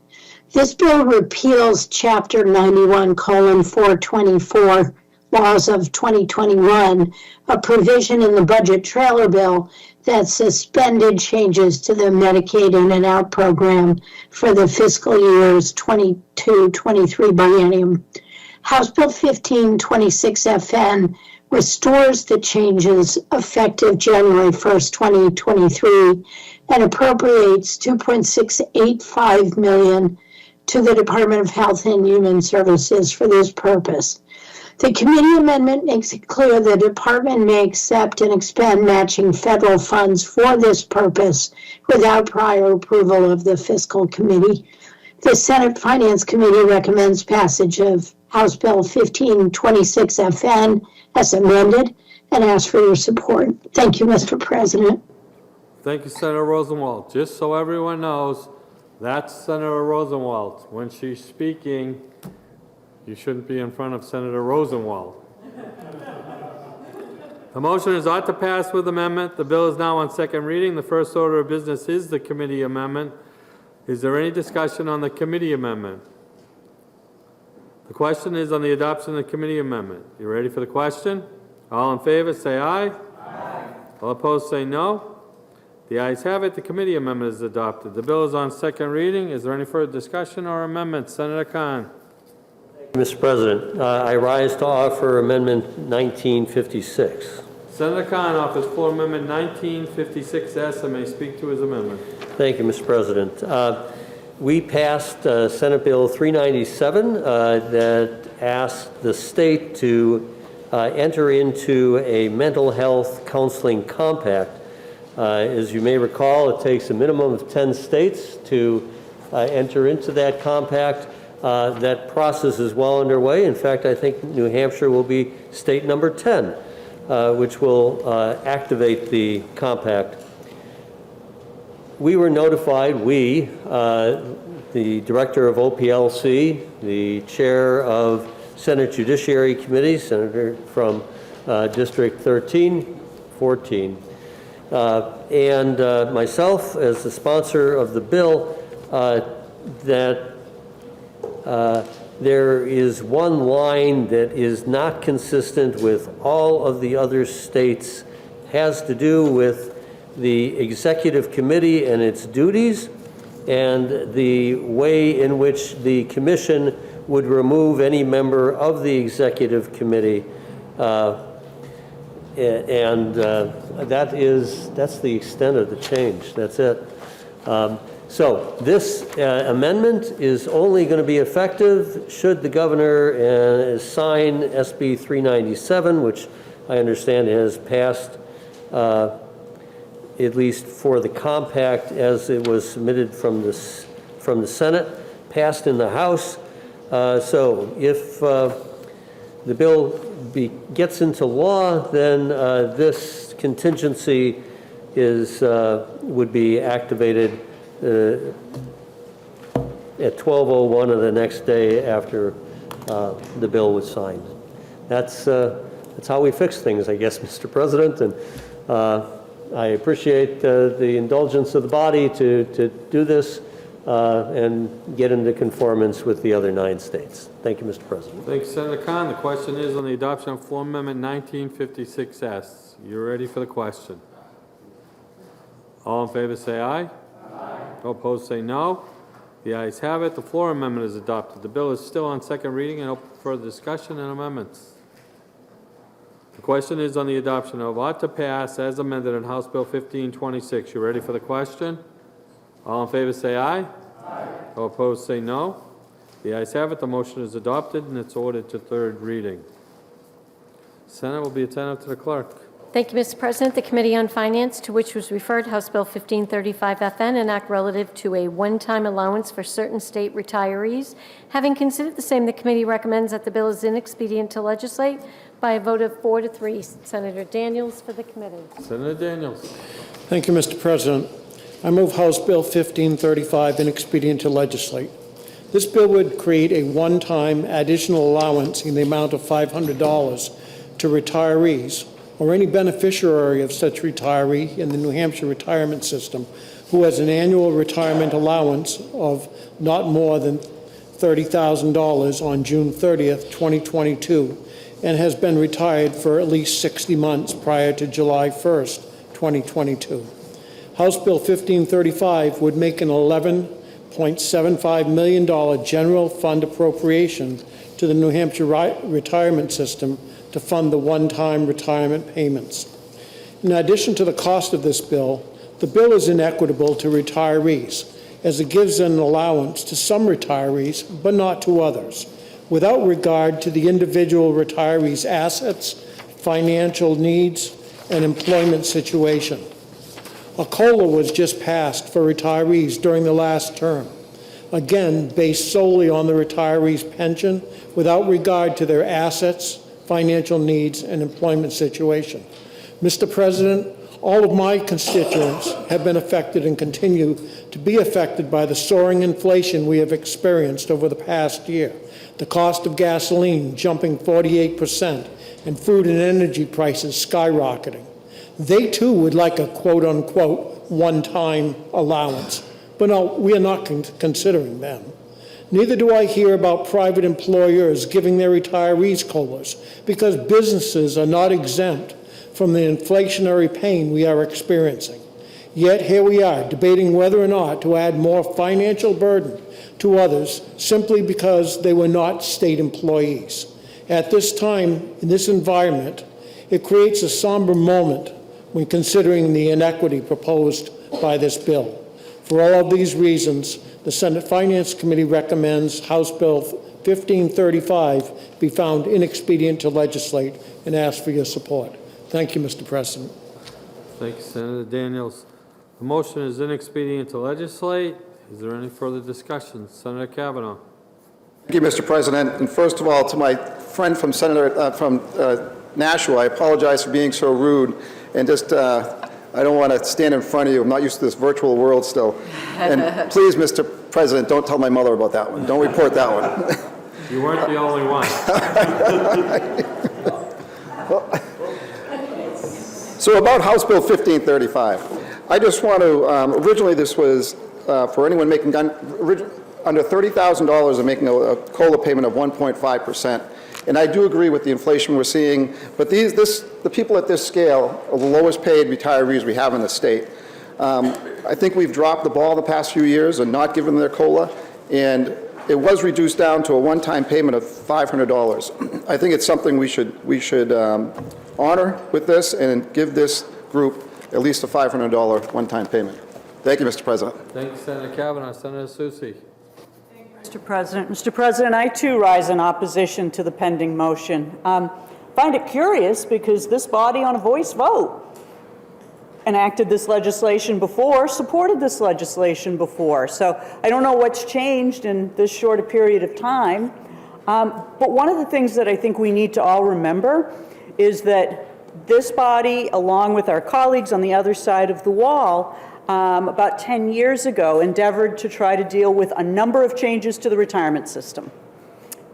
This bill repeals Chapter 91:424 Laws of 2021, a provision in the budget trailer bill that suspended changes to the Medicaid in and out program for the fiscal years 22-23 biennium. House Bill 1526 FN restores the changes effective January 1st, 2023, and appropriates $2.685 million to the Department of Health and Human Services for this purpose. The committee amendment makes it clear the department may accept and expend matching federal funds for this purpose without prior approval of the fiscal committee. The Senate Finance Committee recommends passage of House Bill 1526 FN as amended and asks for your support. Thank you, Mr. President. Thank you, Senator Rosenwald. Just so everyone knows, that's Senator Rosenwald. When she's speaking, you shouldn't be in front of Senator Rosenwald. The motion is ought to pass with amendment. The bill is now on second reading. The first order of business is the committee amendment. Is there any discussion on the committee amendment? The question is on the adoption of the committee amendment. You ready for the question? All in favor say aye. Aye. All opposed say no. The ayes have it. The committee amendment is adopted. The bill is on second reading. Is there any further discussion or amendments? Senator Cont. Thank Mr. President, I rise to offer Amendment 1956. Senator Khan offers floor amendment 1956S and may speak to his amendment. Thank you, Mr. President. We passed Senate Bill 397 that asked the state to enter into a mental health counseling compact. As you may recall, it takes a minimum of 10 states to enter into that compact. That process is well underway. In fact, I think New Hampshire will be state number 10, which will activate the compact. We were notified, the director of OPLC, the chair of Senate Judiciary Committee, Senator from District 14, and myself as the sponsor of the bill, that there is one line that is not consistent with all of the other states, has to do with the executive committee and its duties and the way in which the commission would remove any member of the executive committee. That's the extent of the change. That's it. So this amendment is only going to be effective should the governor sign SB 397, which I understand has passed, at least for the compact as it was submitted from the Senate, passed in the House. So if the bill gets into law, then this contingency would be activated at 12:01 of the next day after the bill was signed. That's how we fix things, I guess, Mr. President. And I appreciate the indulgence of the body to do this and get into conformance with the other 9 states. Thank you, Mr. President. Thank you, Senator Khan. The question is on the adoption of floor amendment 1956S. You ready for the question? All in favor say aye. Aye. All opposed say no. The ayes have it. The floor amendment is adopted. The bill is still on second reading and open for further discussion and amendments. The question is on the adoption of ought to pass as amended in House Bill 1526. You ready for the question? All in favor say aye. Aye. All opposed say no. The ayes have it. The motion is adopted and it's ordered to third reading. Senate will be attentive to the clerk. Thank you, Mr. President. The Committee on Finance, to which was referred House Bill 1535FN, an act relative to a one-time allowance for certain state retirees. Having considered the same, the committee recommends that the bill is inexpedient to legislate by a vote of 4 to 3. Senator Daniels for the committee. Senator Daniels. Thank you, Mr. President. I move House Bill 1535 inexpedient to legislate. This bill would create a one-time additional allowance in the amount of $500 to retirees or any beneficiary of such retiree in the New Hampshire retirement system who has an annual retirement allowance of not more than $30,000 on June 30th, 2022, and has been retired for at least 60 months prior to July 1st, 2022. House Bill 1535 would make an $11.75 million general fund appropriation to the New Hampshire retirement system to fund the one-time retirement payments. In addition to the cost of this bill, the bill is inequitable to retirees, as it gives an allowance to some retirees, but not to others, without regard to the individual retiree's assets, financial needs, and employment situation. A COLA was just passed for retirees during the last term, again based solely on the retiree's pension, without regard to their assets, financial needs, and employment situation. Mr. President, all of my constituents have been affected and continue to be affected by the soaring inflation we have experienced over the past year. The cost of gasoline jumping 48% and food and energy prices skyrocketing. They too would like a quote-unquote one-time allowance, but no, we are not considering them. Neither do I hear about private employers giving their retirees COLAs, because businesses are not exempt from the inflationary pain we are experiencing. Yet here we are, debating whether or not to add more financial burden to others simply because they were not state employees. At this time, in this environment, it creates a somber moment when considering the inequity proposed by this bill. For all of these reasons, the Senate Finance Committee recommends House Bill 1535 be found inexpedient to legislate and asks for your support. Thank you, Mr. President. Thank you, Senator Daniels. The motion is inexpedient to legislate. Is there any further discussion? Senator Kavanaugh. Thank you, Mr. President. And first of all, to my friend from Nashua, I apologize for being so rude. And just, I don't want to stand in front of you. I'm not used to this virtual world still. And please, Mr. President, don't tell my mother about that one. Don't report that one. You weren't the only one. So about House Bill 1535, I just want to, originally this was for anyone making under $30,000 and making a COLA payment of 1.5%. And I do agree with the inflation we're seeing, but the people at this scale are the lowest paid retirees we have in the state. I think we've dropped the ball the past few years and not given them their COLA, and it was reduced down to a one-time payment of $500. I think it's something we should honor with this and give this group at least a $500 one-time payment. Thank you, Mr. President. Thank you, Senator Kavanaugh. Senator Susi. Mr. President, I too rise in opposition to the pending motion. Find it curious because this body on a voice vote enacted this legislation before, supported this legislation before. So I don't know what's changed in this short a period of time. But one of the things that I think we need to all remember is that this body, along with our colleagues on the other side of the wall, about 10 years ago, endeavored to try to deal with a number of changes to the retirement system.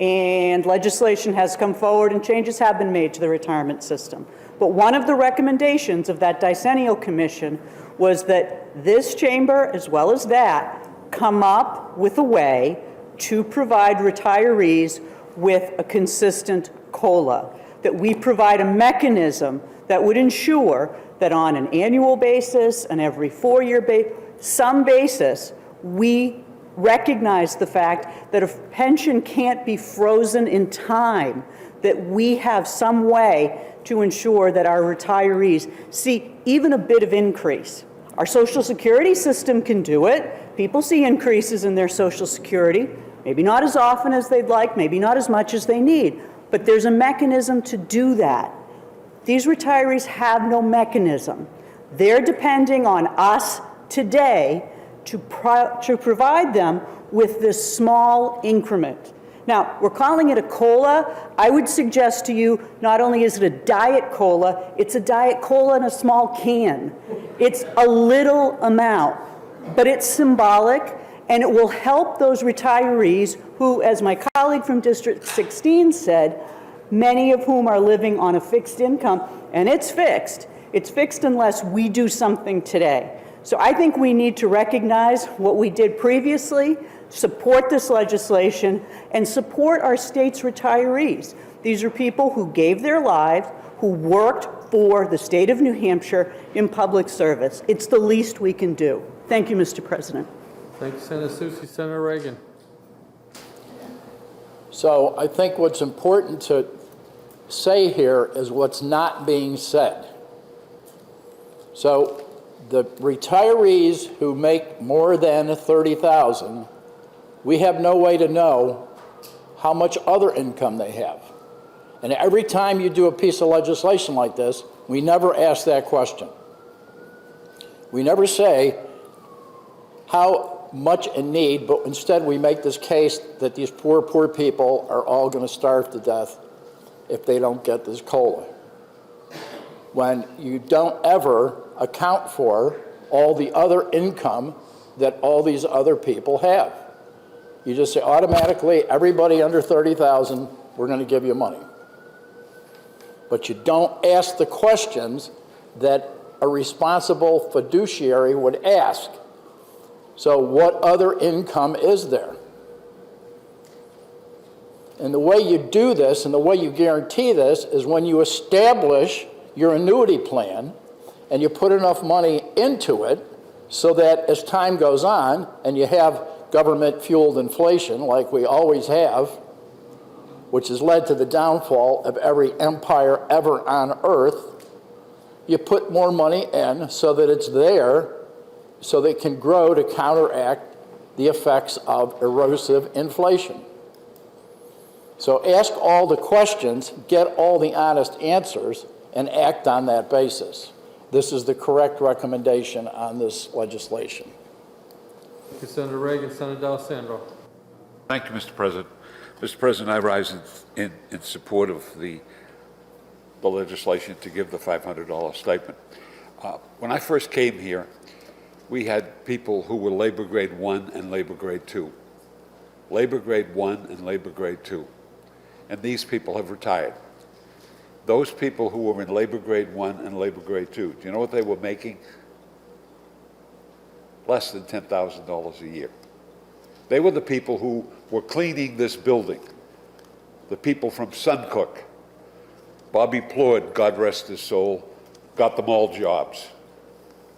And legislation has come forward and changes have been made to the retirement system. But one of the recommendations of that decennial commission was that this chamber, as well as that, come up with a way to provide retirees with a consistent COLA, that we provide a mechanism that would ensure that on an annual basis and every 4-year basis, we recognize the fact that if pension can't be frozen in time, that we have some way to ensure that our retirees see even a bit of increase. Our Social Security system can do it. People see increases in their Social Security, maybe not as often as they'd like, maybe not as much as they need, but there's a mechanism to do that. These retirees have no mechanism. They're depending on us today to provide them with this small increment. Now, we're calling it a COLA. I would suggest to you, not only is it a diet COLA, it's a diet COLA in a small can. It's a little amount, but it's symbolic, and it will help those retirees who, as my colleague from District 16 said, many of whom are living on a fixed income, and it's fixed. It's fixed unless we do something today. So I think we need to recognize what we did previously, support this legislation, and support our state's retirees. These are people who gave their lives, who worked for the state of New Hampshire in public service. It's the least we can do. Thank you, Mr. President. Thank you, Senator Susi. Senator Reagan. So I think what's important to say here is what's not being said. So the retirees who make more than $30,000, we have no way to know how much other income they have. And every time you do a piece of legislation like this, we never ask that question. We never say how much in need, but instead we make this case that these poor people are all going to starve to death if they don't get this COLA. When you don't ever account for all the other income that all these other people have. You just say automatically, everybody under 30,000, we're going to give you money. But you don't ask the questions that a responsible fiduciary would ask. So what other income is there? And the way you do this and the way you guarantee this is when you establish your annuity plan and you put enough money into it so that as time goes on and you have government-fueled inflation like we always have, which has led to the downfall of every empire ever on earth, you put more money in so that it's there so they can grow to counteract the effects of erosive inflation. So ask all the questions, get all the honest answers, and act on that basis. This is the correct recommendation on this legislation. Thank you, Senator Reagan. Senator D'Alessandro. Thank you, Mr. President. Mr. President, I rise in support of the legislation to give the $500 stipend. When I first came here, we had people who were labor grade 1 and labor grade 2. Labor grade 1 and labor grade 2. And these people have retired. Those people who were in labor grade 1 and labor grade 2, do you know what they were making? Less than $10,000 a year. They were the people who were cleaning this building. The people from Suncook. Bobby Plourde, God rest his soul, got them all jobs.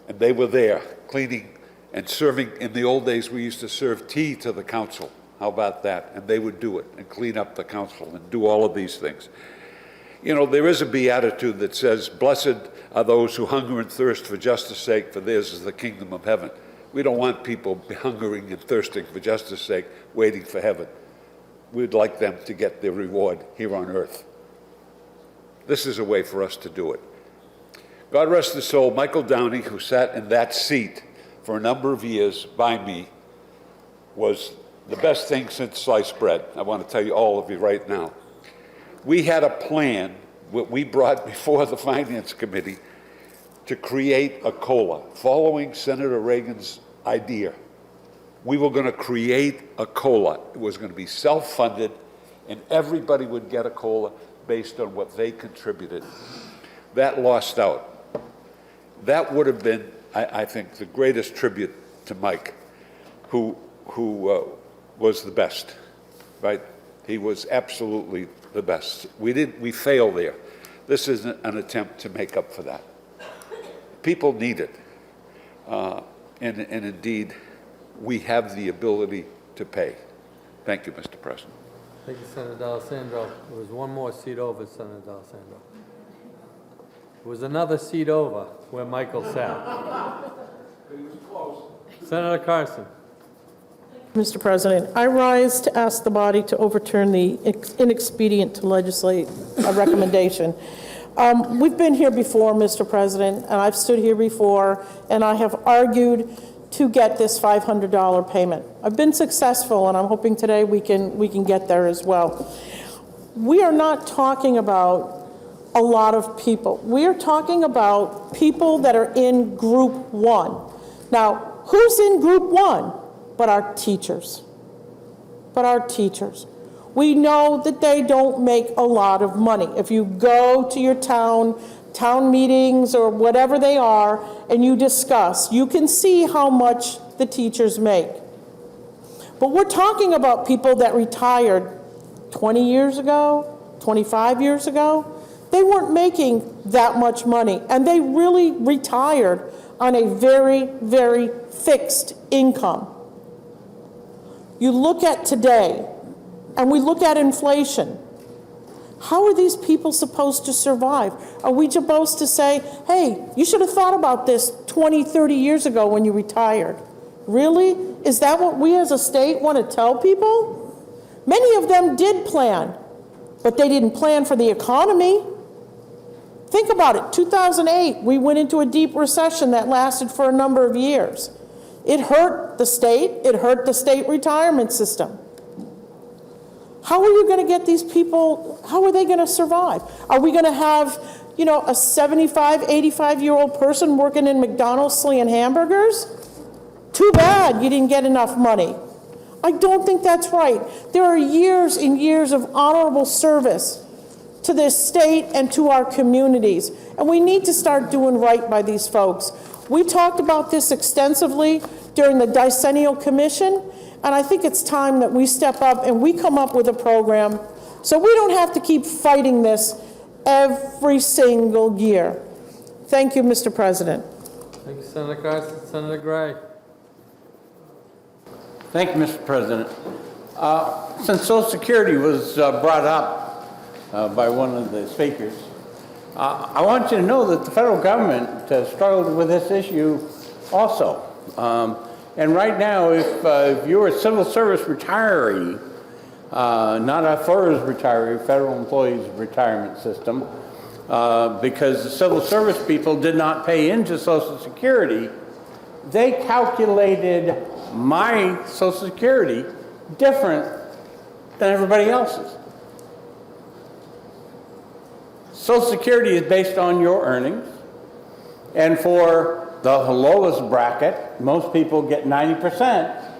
And they were there cleaning and serving. In the old days, we used to serve tea to the council. How about that? And they would do it and clean up the council and do all of these things. You know, there is a beatitude that says, blessed are those who hunger and thirst for justice sake, for theirs is the kingdom of heaven. We don't want people hungering and thirsting for justice sake, waiting for heaven. We'd like them to get their reward here on earth. This is a way for us to do it. God rest his soul, Michael Downey, who sat in that seat for a number of years by me, was the best thing since sliced bread. I want to tell you all of you right now. We had a plan, what we brought before the Finance Committee, to create a COLA, following Senator Reagan's idea. We were going to create a COLA. It was going to be self-funded, and everybody would get a COLA based on what they contributed. That lost out. That would have been, I think, the greatest tribute to Mike, who was the best, right? He was absolutely the best. We failed there. This is an attempt to make up for that. People need it. And indeed, we have the ability to pay. Thank you, Mr. President. Thank you, Senator D'Alessandro. There was one more seat over, Senator D'Alessandro. There was another seat over where Michael sat. It was close. Senator Carson. Mr. President, I rise to ask the body to overturn the inexpedient to legislate recommendation. We've been here before, Mr. President, and I've stood here before, and I have argued to get this $500 payment. I've been successful, and I'm hoping today we can get there as well. We are not talking about a lot of people. We are talking about people that are in Group 1. Now, who's in Group 1? But our teachers. But our teachers. We know that they don't make a lot of money. If you go to your town meetings or whatever they are, and you discuss, you can see how much the teachers make. But we're talking about people that retired 20 years ago, 25 years ago. They weren't making that much money, and they really retired on a very, very fixed income. You look at today, and we look at inflation. How are these people supposed to survive? Are we supposed to say, hey, you should have thought about this 20, 30 years ago when you retired? Really? Is that what we as a state want to tell people? Many of them did plan, but they didn't plan for the economy. Think about it. 2008, we went into a deep recession that lasted for a number of years. It hurt the state. It hurt the state retirement system. How are you going to get these people, how are they going to survive? Are we going to have, a 75, 85-year-old person working in McDonald's slinging hamburgers? Too bad you didn't get enough money. I don't think that's right. There are years and years of honorable service to this state and to our communities, and we need to start doing right by these folks. We talked about this extensively during the Decennial Commission, and I think it's time that we step up and we come up with a program so we don't have to keep fighting this every single year. Thank you, Mr. President. Thank you, Senator Carson. Senator Gray. Thank you, Mr. President. Since Social Security was brought up by one of the speakers, I want you to know that the federal government has struggled with this issue also. And right now, if you're a civil service retiree, not a FERS retiree, Federal Employees Retirement System, because the civil service people did not pay into Social Security, they calculated my Social Security different than everybody else's. Social Security is based on your earnings, and for the lowest bracket, most people get 90%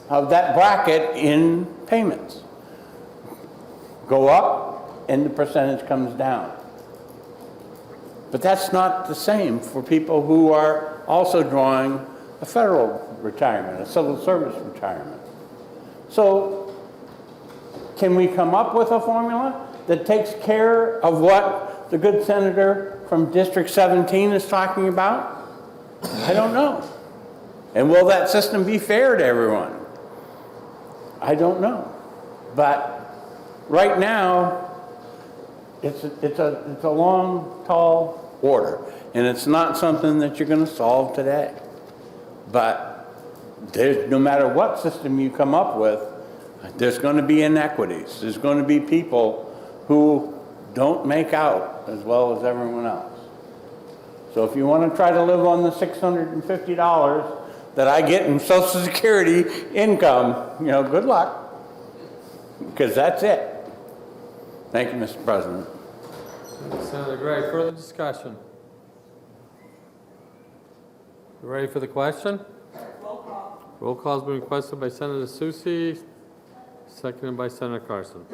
of that bracket in payments. Go up, and the percentage comes down. But that's not the same for people who are also drawing a federal retirement, a civil service retirement. So, can we come up with a formula that takes care of what the good senator from District 17 is talking about? I don't know. And will that system be fair to everyone? I don't know. But right now, it's a long, tall order, and it's not something that you're going to solve today. But no matter what system you come up with, there's going to be inequities. There's going to be people who don't make out as well as everyone else. So if you want to try to live on the $650 that I get in Social Security income, good luck, because that's it. Thank you, Mr. President. Senator Gray, further discussion? You ready for the question? Roll call. Roll call has been requested by Senator Susi, seconded by Senator Carson.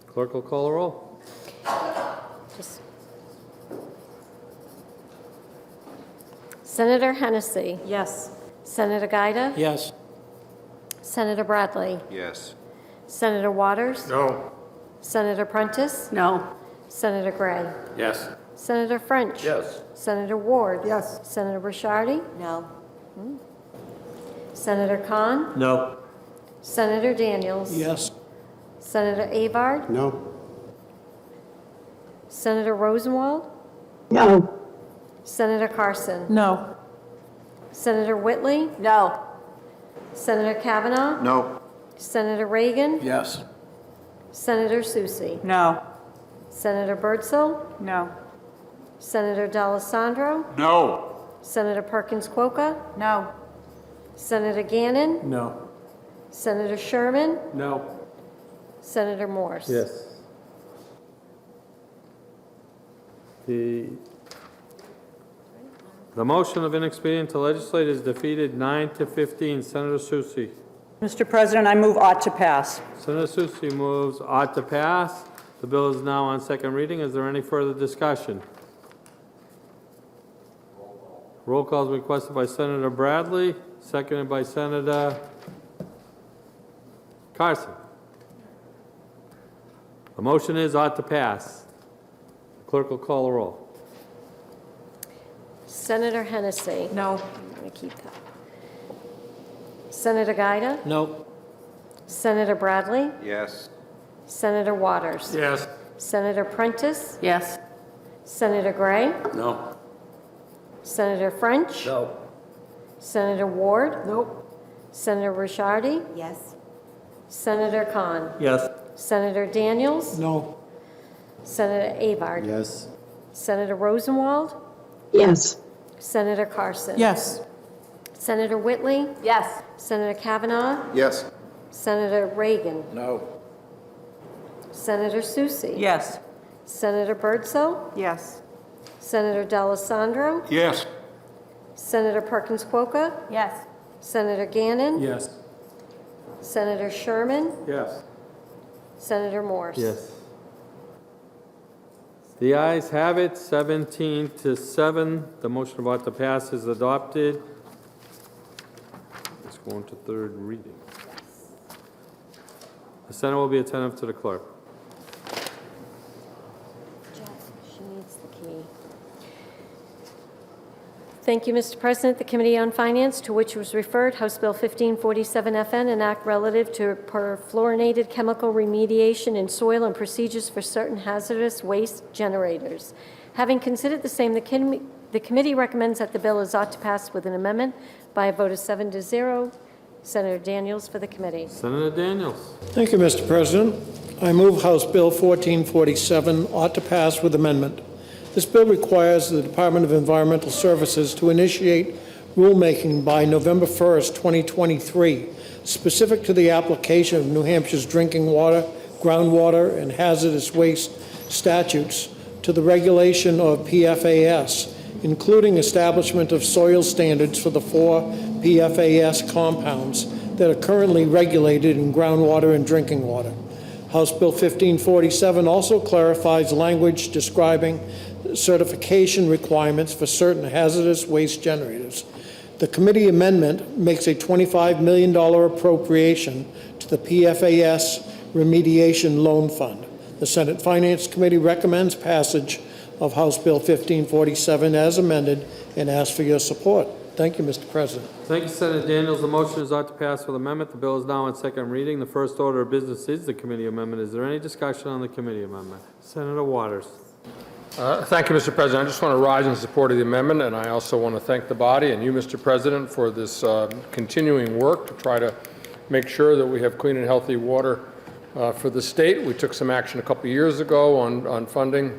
Clerk will call the roll. Senator Hennessy. Yes. Senator Giuda. Yes. Senator Bradley. Yes. Senator Waters. No. Senator Prentice. No. Senator Gray. Yes. Senator French. Yes. Senator Ward. Yes. Senator Ricciardi. No. Senator Khan. No. Senator Daniels. Yes. Senator Avard. No. Senator Rosenwald. No. Senator Carson. No. Senator Whitley. No. Senator Kavanaugh. No. Senator Reagan. Yes. Senator Susi. No. Senator Birdsell. No. Senator D'Alessandro. No. Senator Perkins Quokka. No. Senator Gannon. No. Senator Sherman. No. Senator Morse. Yes. The motion of inexpedient to legislate is defeated 9-15. Senator Susi. Mr. President, I move ought to pass. Senator Susi moves ought to pass. The bill is now on second reading. Is there any further discussion? Roll call is requested by Senator Bradley, seconded by Senator Carson. The motion is ought to pass. Clerk will call the roll. Senator Hennessy. No. I'm going to keep that. Senator Giuda. No. Senator Bradley. Yes. Senator Waters. Yes. Senator Prentice. Yes. Senator Gray. No. Senator French. No. Senator Ward. Nope. Senator Ricciardi. Yes. Senator Khan. Yes. Senator Daniels. No. Senator Avard. Yes. Senator Rosenwald. Yes. Senator Carson. Yes. Senator Whitley. Yes. Senator Kavanaugh. Yes. Senator Reagan. No. Senator Susi. Yes. Senator Birdsell. Yes. Senator D'Alessandro. Yes. Senator Perkins Quokka. Yes. Senator Gannon. Yes. Senator Sherman. Yes. Senator Morse. Yes. The ayes have it, 17-7. The motion of ought to pass is adopted. Let's go on to third reading. The Senate will be attentive to the clerk. Thank you, Mr. President. The Committee on Finance, to which was referred House Bill 1547 FN, an act relative to perfluorinated chemical remediation in soil and procedures for certain hazardous waste generators. Having considered the same, the committee recommends that the bill is ought to pass with an amendment by a vote of 7-0. Senator Daniels for the committee. Senator Daniels. Thank you, Mr. President. I move House Bill 1447 ought to pass with amendment. This bill requires the Department of Environmental Services to initiate rulemaking by November 1st, 2023, specific to the application of New Hampshire's drinking water, groundwater, and hazardous waste statutes to the regulation of PFAS, including establishment of soil standards for the 4 PFAS compounds that are currently regulated in groundwater and drinking water. House Bill 1547 also clarifies language describing certification requirements for certain hazardous waste generators. The committee amendment makes a $25 million appropriation to the PFAS Remediation Loan Fund. The Senate Finance Committee recommends passage of House Bill 1547 as amended and asks for your support. Thank you, Mr. President. Thank you, Senator Daniels. The motion is ought to pass with amendment. The bill is now on second reading. The first order of business is the committee amendment. Is there any discussion on the committee amendment? Senator Waters. Thank you, Mr. President. I just want to rise in support of the amendment, and I also want to thank the body and you, Mr. President, for this continuing work to try to make sure that we have clean and healthy water for the state. We took some action a couple of years ago on funding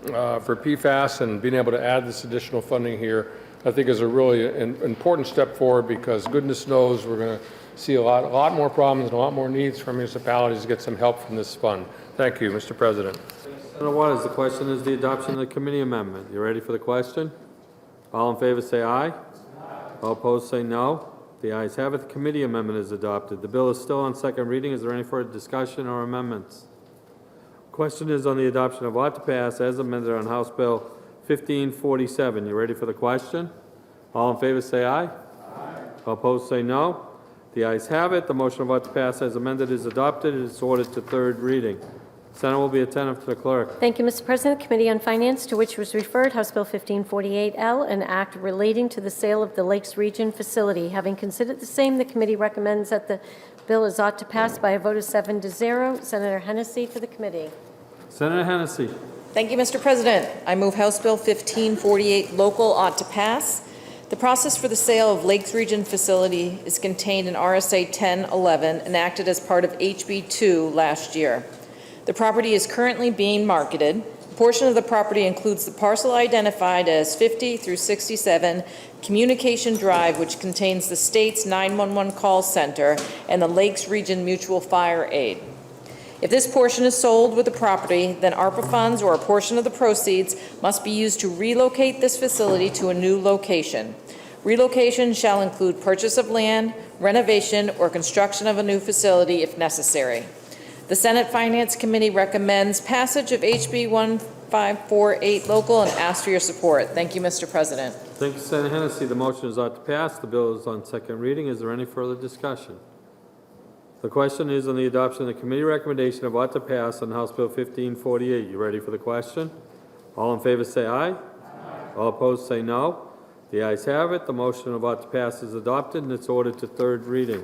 for PFAS, and being able to add this additional funding here, I think, is a really important step forward, because goodness knows we're going to see a lot more problems and a lot more needs for municipalities to get some help from this fund. Thank you, Mr. President. Senator Waters, the question is the adoption of the committee amendment. You ready for the question? All in favor say aye. All opposed say no. The ayes have it. The committee amendment is adopted. The bill is still on second reading. Is there any further discussion or amendments? Question is on the adoption of ought to pass as amended on House Bill 1547. You ready for the question? All in favor say aye. All opposed say no. The ayes have it. The motion of ought to pass as amended is adopted. It is ordered to third reading. Senate will be attentive to the clerk. Thank you, Mr. President. Committee on Finance, to which was referred House Bill 1548L, an act relating to the sale of the Lakes Region facility. Having considered the same, the committee recommends that the bill is ought to pass by a vote of 7-0. Senator Hennessy for the committee. Senator Hennessy. Thank you, Mr. President. I move House Bill 1548 local ought to pass. The process for the sale of Lakes Region facility is contained in RSA 1011, enacted as part of HB 2 last year. The property is currently being marketed. A portion of the property includes the parcel identified as 50 through 67 Communication Drive, which contains the state's 911 call center and the Lakes Region Mutual Fire Aid. If this portion is sold with the property, then ARPA funds or a portion of the proceeds must be used to relocate this facility to a new location. Relocation shall include purchase of land, renovation, or construction of a new facility if necessary. The Senate Finance Committee recommends passage of HB 1548 local and asks for your support. Thank you, Mr. President. Thank you, Senator Hennessy. The motion is ought to pass. The bill is on second reading. Is there any further discussion? The question is on the adoption of the committee recommendation of ought to pass on House Bill 1548. You ready for the question? All in favor say aye. All opposed say no. The ayes have it. The motion of ought to pass is adopted, and it's ordered to third reading.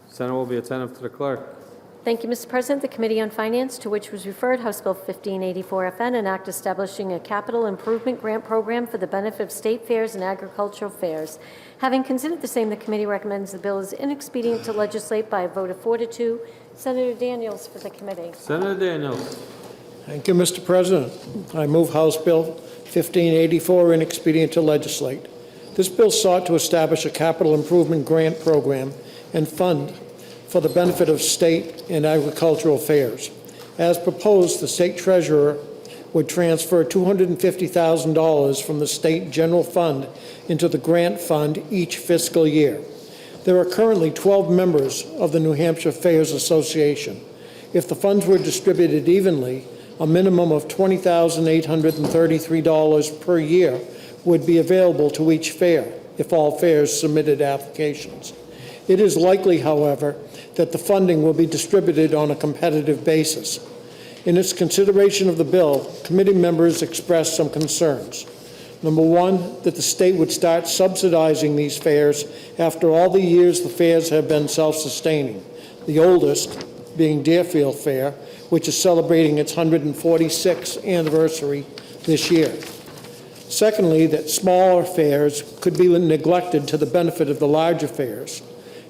Senate will be attentive to the clerk. Thank you, Mr. President. The Committee on Finance, to which was referred House Bill 1584 FN, an act establishing a capital improvement grant program for the benefit of state fairs and agricultural fairs. Having considered the same, the committee recommends the bill is inexpedient to legislate by a vote of 4-2. Senator Daniels for the committee. Senator Daniels. Thank you, Mr. President. I move House Bill 1584 inexpedient to legislate. This bill sought to establish a capital improvement grant program and fund for the benefit of state and agricultural fairs. As proposed, the state treasurer would transfer $250,000 from the state general fund into the grant fund each fiscal year. There are currently 12 members of the New Hampshire Fairs Association. If the funds were distributed evenly, a minimum of $20,833 per year would be available to each fair if all fairs submitted applications. It is likely, however, that the funding will be distributed on a competitive basis. In its consideration of the bill, committee members expressed some concerns. Number one, that the state would start subsidizing these fares after all the years the fares have been self-sustaining, the oldest being Deerfield Fair, which is celebrating its 146th anniversary this year. Secondly, that smaller fares could be neglected to the benefit of the larger fares.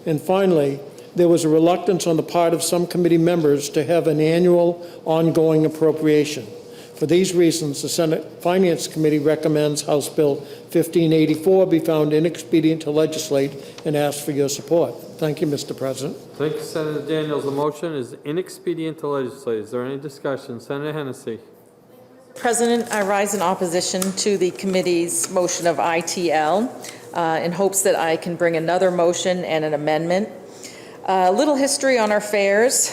And finally, there was a reluctance on the part of some committee members to have an annual ongoing appropriation. For these reasons, the Senate Finance Committee recommends House Bill 1584 be found inexpedient to legislate and asks for your support. Thank you, Mr. President. Thank you, Senator Daniels. The motion is inexpedient to legislate. Is there any discussion? Senator Hennessy. President, I rise in opposition to the committee's motion of ITL in hopes that I can bring another motion and an amendment. A little history on our fares.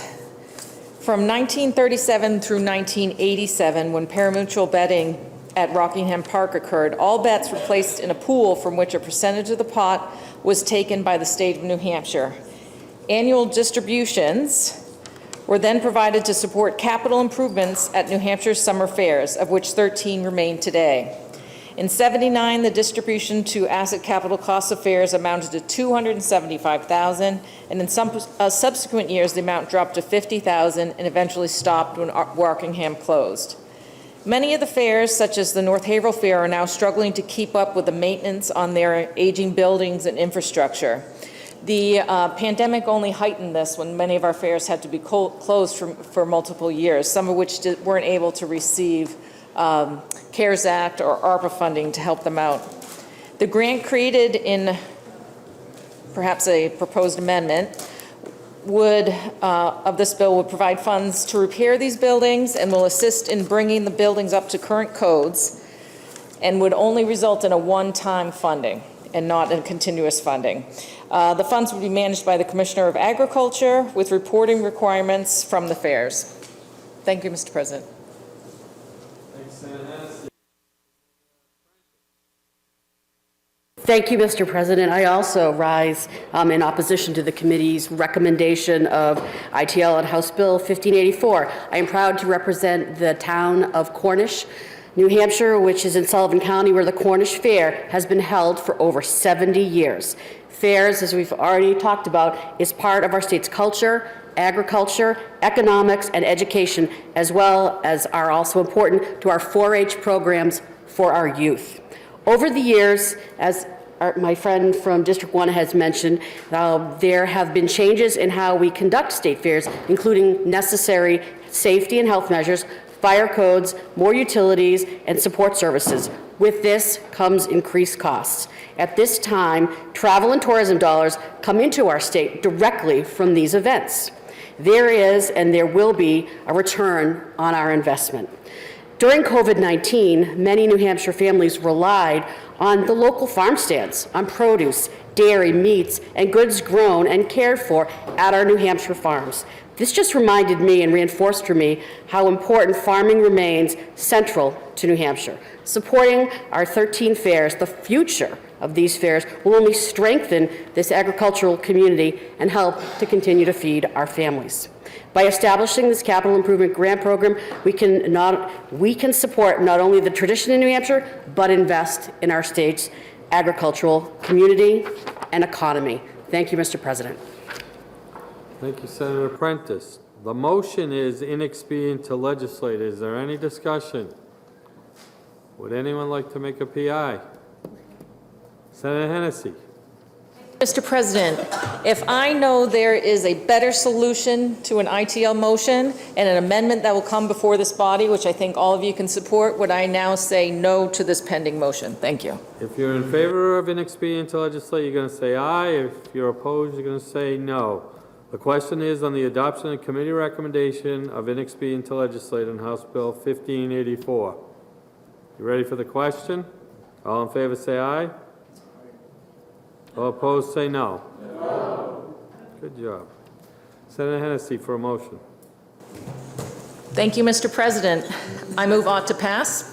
From 1937 through 1987, when parimutuel betting at Rockingham Park occurred, all bets were placed in a pool from which a percentage of the pot was taken by the state of New Hampshire. Annual distributions were then provided to support capital improvements at New Hampshire's summer fairs, of which 13 remain today. In '79, the distribution to asset capital costs of fairs amounted to $275,000, and in some subsequent years, the amount dropped to $50,000 and eventually stopped when Rockingham closed. Many of the fairs, such as the North Haverhill Fair, are now struggling to keep up with the maintenance on their aging buildings and infrastructure. The pandemic only heightened this when many of our fairs had to be closed for multiple years, some of which weren't able to receive CARES Act or ARPA funding to help them out. The grant created in perhaps a proposed amendment of this bill would provide funds to repair these buildings and will assist in bringing the buildings up to current codes, and would only result in a one-time funding and not in continuous funding. The funds would be managed by the Commissioner of Agriculture with reporting requirements from the fairs. Thank you, Mr. President. Thank you, Mr. President. I also rise in opposition to the committee's recommendation of ITL on House Bill 1584. I am proud to represent the town of Cornish, New Hampshire, which is in Sullivan County, where the Cornish Fair has been held for over 70 years. Fairs, as we've already talked about, is part of our state's culture, agriculture, economics, and education, as well as are also important to our 4-H programs for our youth. Over the years, as my friend from District 1 has mentioned, there have been changes in how we conduct state fairs, including necessary safety and health measures, fire codes, more utilities, and support services. With this comes increased costs. At this time, travel and tourism dollars come into our state directly from these events. There is and there will be a return on our investment. During COVID-19, many New Hampshire families relied on the local farm stands, on produce, dairy, meats, and goods grown and cared for at our New Hampshire farms. This just reminded me and reinforced for me how important farming remains central to New Hampshire. Supporting our 13 fairs, the future of these fairs, will only strengthen this agricultural community and help to continue to feed our families. By establishing this capital improvement grant program, we can support not only the tradition in New Hampshire, but invest in our state's agricultural community and economy. Thank you, Mr. President. Thank you, Senator Prentice. The motion is inexpedient to legislate. Is there any discussion? Would anyone like to make a PI? Senator Hennessy. Mr. President, if I know there is a better solution to an ITL motion and an amendment that will come before this body, which I think all of you can support, would I now say no to this pending motion? Thank you. If you're in favor of inexpedient to legislate, you're going to say aye. If you're opposed, you're going to say no. The question is on the adoption of committee recommendation of inexpedient to legislate on House Bill 1584. You ready for the question? All in favor say aye. All opposed say no. No. Good job. Senator Hennessy for a motion. Thank you, Mr. President. I move ought to pass.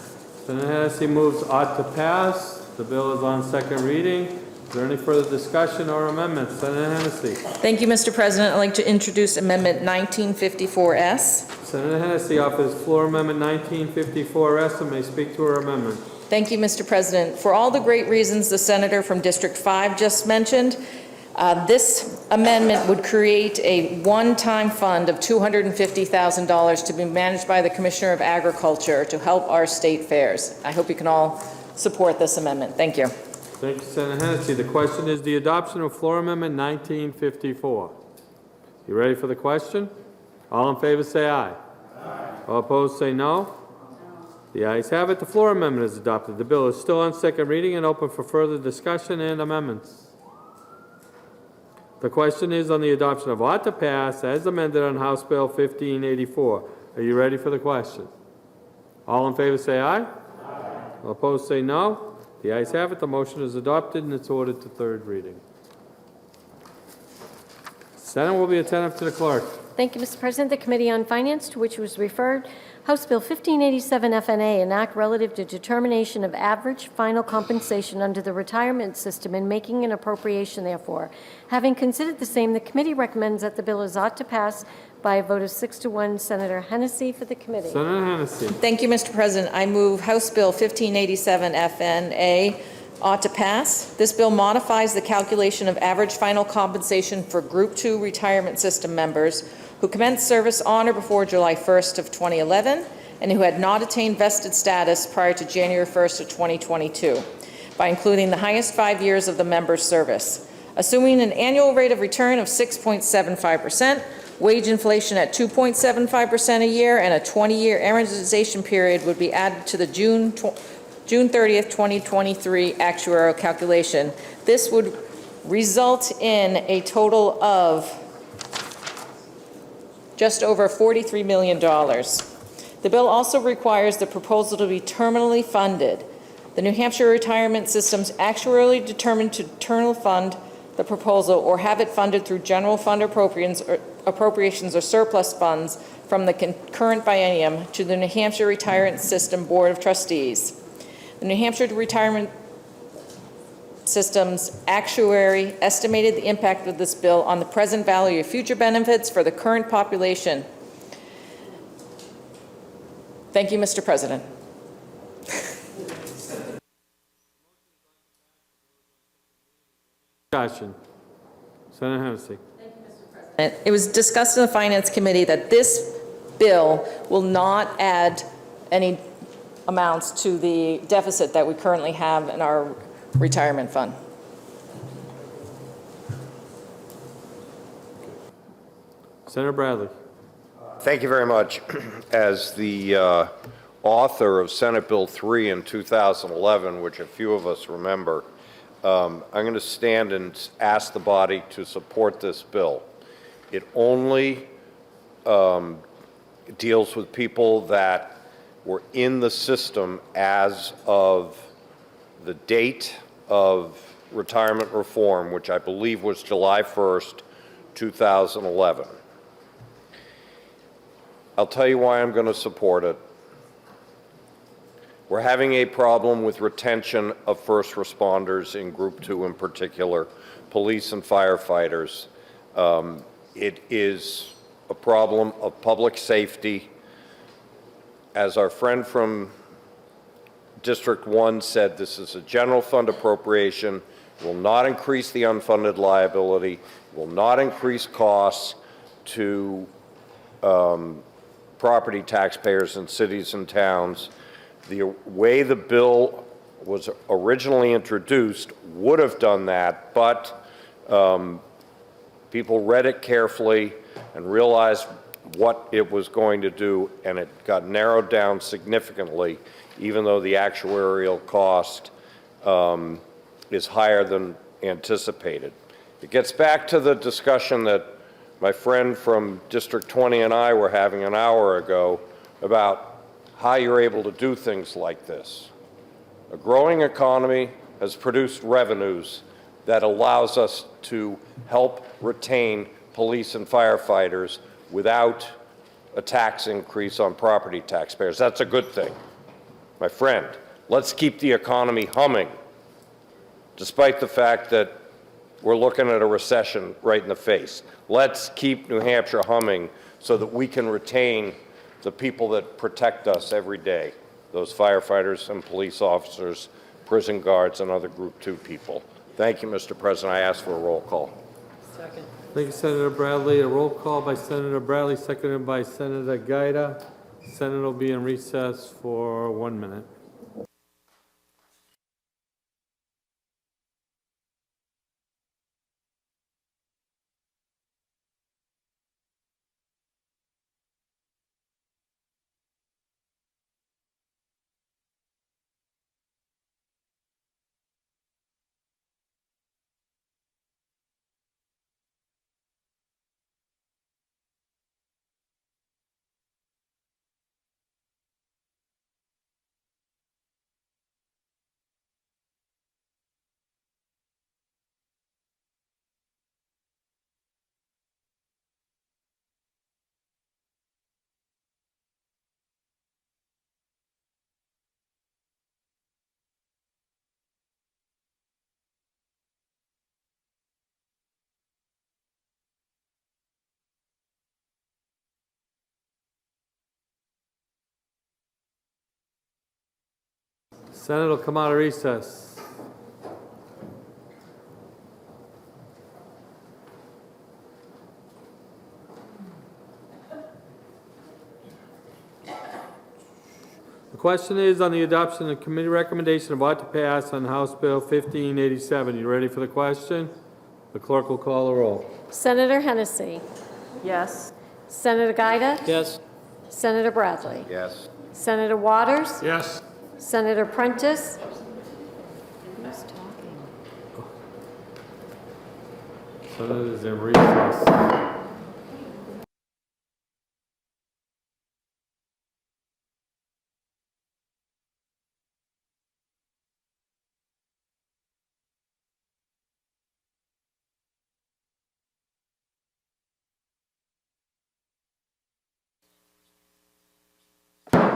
Senator Hennessy moves ought to pass. The bill is on second reading. Is there any further discussion or amendments? Senator Hennessy. Thank you, Mr. President. I'd like to introduce Amendment 1954S. Senator Hennessy offers floor amendment 1954S and may speak to her amendment. Thank you, Mr. President. For all the great reasons the senator from District 5 just mentioned, this amendment would create a one-time fund of $250,000 to be managed by the Commissioner of Agriculture to help our state fairs. I hope you can all support this amendment. Thank you. Thank you, Senator Hennessy. The question is the adoption of floor amendment 1954. You ready for the question? All in favor say aye. Aye. All opposed say no. The ayes have it. The floor amendment is adopted. The bill is still on second reading and open for further discussion and amendments. The question is on the adoption of ought to pass as amended on House Bill 1584. Are you ready for the question? All in favor say aye. Aye. All opposed say no. The ayes have it. The motion is adopted and it's ordered to third reading. Senate will be attentive to the clerk. Thank you, Mr. President. The Committee on Finance, to which was referred, House Bill 1587 FNA, an act relative to determination of average final compensation under the retirement system and making an appropriation therefore. Having considered the same, the committee recommends that the bill is ought to pass by a vote of 6-1. Senator Hennessy for the committee. Senator Hennessy. Thank you, Mr. President. I move House Bill 1587 FNA ought to pass. This bill modifies the calculation of average final compensation for Group 2 retirement system members who commenced service on or before July 1st of 2011 and who had not attained vested status prior to January 1st of 2022 by including the highest 5 years of the member's service. Assuming an annual rate of return of 6.75%, wage inflation at 2.75% a year, and a 20-year amortization period would be added to the June 30th, 2023 actuarial calculation. This would result in a total of just over $43 million. The bill also requires the proposal to be terminally funded. The New Hampshire retirement system's actuarially determined to terminal fund the proposal or have it funded through general fund appropriations or surplus funds from the current biennium to the New Hampshire Retirement System Board of Trustees. The New Hampshire Retirement System's actuary estimated the impact of this bill on the present value of future benefits for the current population. Thank you, Mr. President. Discussion. Senator Hennessy. It was discussed in the Finance Committee that this bill will not add any amounts to the deficit that we currently have in our retirement fund. Senator Bradley. Thank you very much. As the author of Senate Bill 3 in 2011, which a few of us remember, I'm going to stand and ask the body to support this bill. It only deals with people that were in the system as of the date of retirement reform, which I believe was July 1st, 2011. I'll tell you why I'm going to support it. We're having a problem with retention of first responders in Group 2 in particular, police and firefighters. It is a problem of public safety. As our friend from District 1 said, this is a general fund appropriation, will not increase the unfunded liability, will not increase costs to property taxpayers in cities and towns. The way the bill was originally introduced would have done that, but people read it carefully and realized what it was going to do, and it got narrowed down significantly, even though the actuarial cost is higher than anticipated. It gets back to the discussion that my friend from District 20 and I were having an hour ago about how you're able to do things like this. A growing economy has produced revenues that allows us to help retain police and firefighters without a tax increase on property taxpayers. That's a good thing. My friend, let's keep the economy humming, despite the fact that we're looking at a recession right in the face. Let's keep New Hampshire humming so that we can retain the people that protect us every day, those firefighters and police officers, prison guards, and other Group 2 people. Thank you, Mr. President. I ask for a roll call. Second. Thank you, Senator Bradley. A roll call by Senator Bradley, seconded by Senator Giuda. Senate will be in recess for 1 minute. Senate will come out of recess. The question is on the adoption of the committee recommendation of ought to pass on House Bill 1587. You ready for the question? The clerk will call the roll. Senator Hennessy. Yes. Senator Giuda. Yes. Senator Bradley. Yes. Senator Waters. Yes. Senator Prentice. Who's talking? Senate is in recess.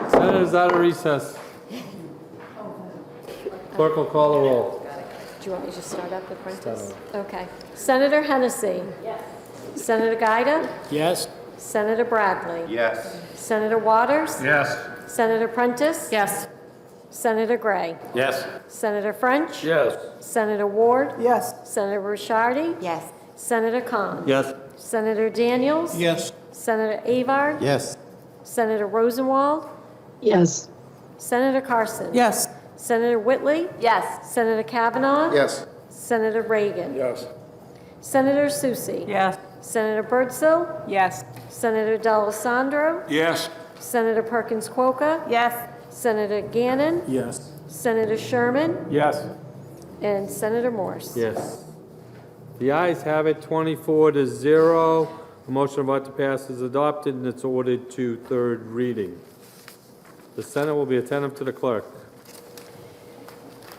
Senate is out of recess. Clerk will call the roll. Do you want me to start up the Prentice? Okay. Senator Hennessy. Yes. Senator Giuda. Yes. Senator Bradley. Yes. Senator Waters. Yes. Senator Prentice. Yes. Senator Gray. Yes. Senator French. Yes. Senator Ward. Yes. Senator Ricciardi. Yes. Senator Cont. Yes. Senator Daniels. Yes. Senator Avard. Yes. Senator Rosenwald. Yes. Senator Carson. Yes. Senator Whitley. Yes. Senator Kavanaugh. Yes. Senator Reagan. Yes. Senator Susie. Yes. Senator Birdsell. Yes. Senator D'Alessandro. Yes. Senator Perkins Quokka. Yes. Senator Gannon. Yes. Senator Sherman. Yes. And Senator Morse. Yes. The ayes have it, 24-0. The motion about to pass is adopted and it's ordered to third reading. The Senate will be attentive to the clerk.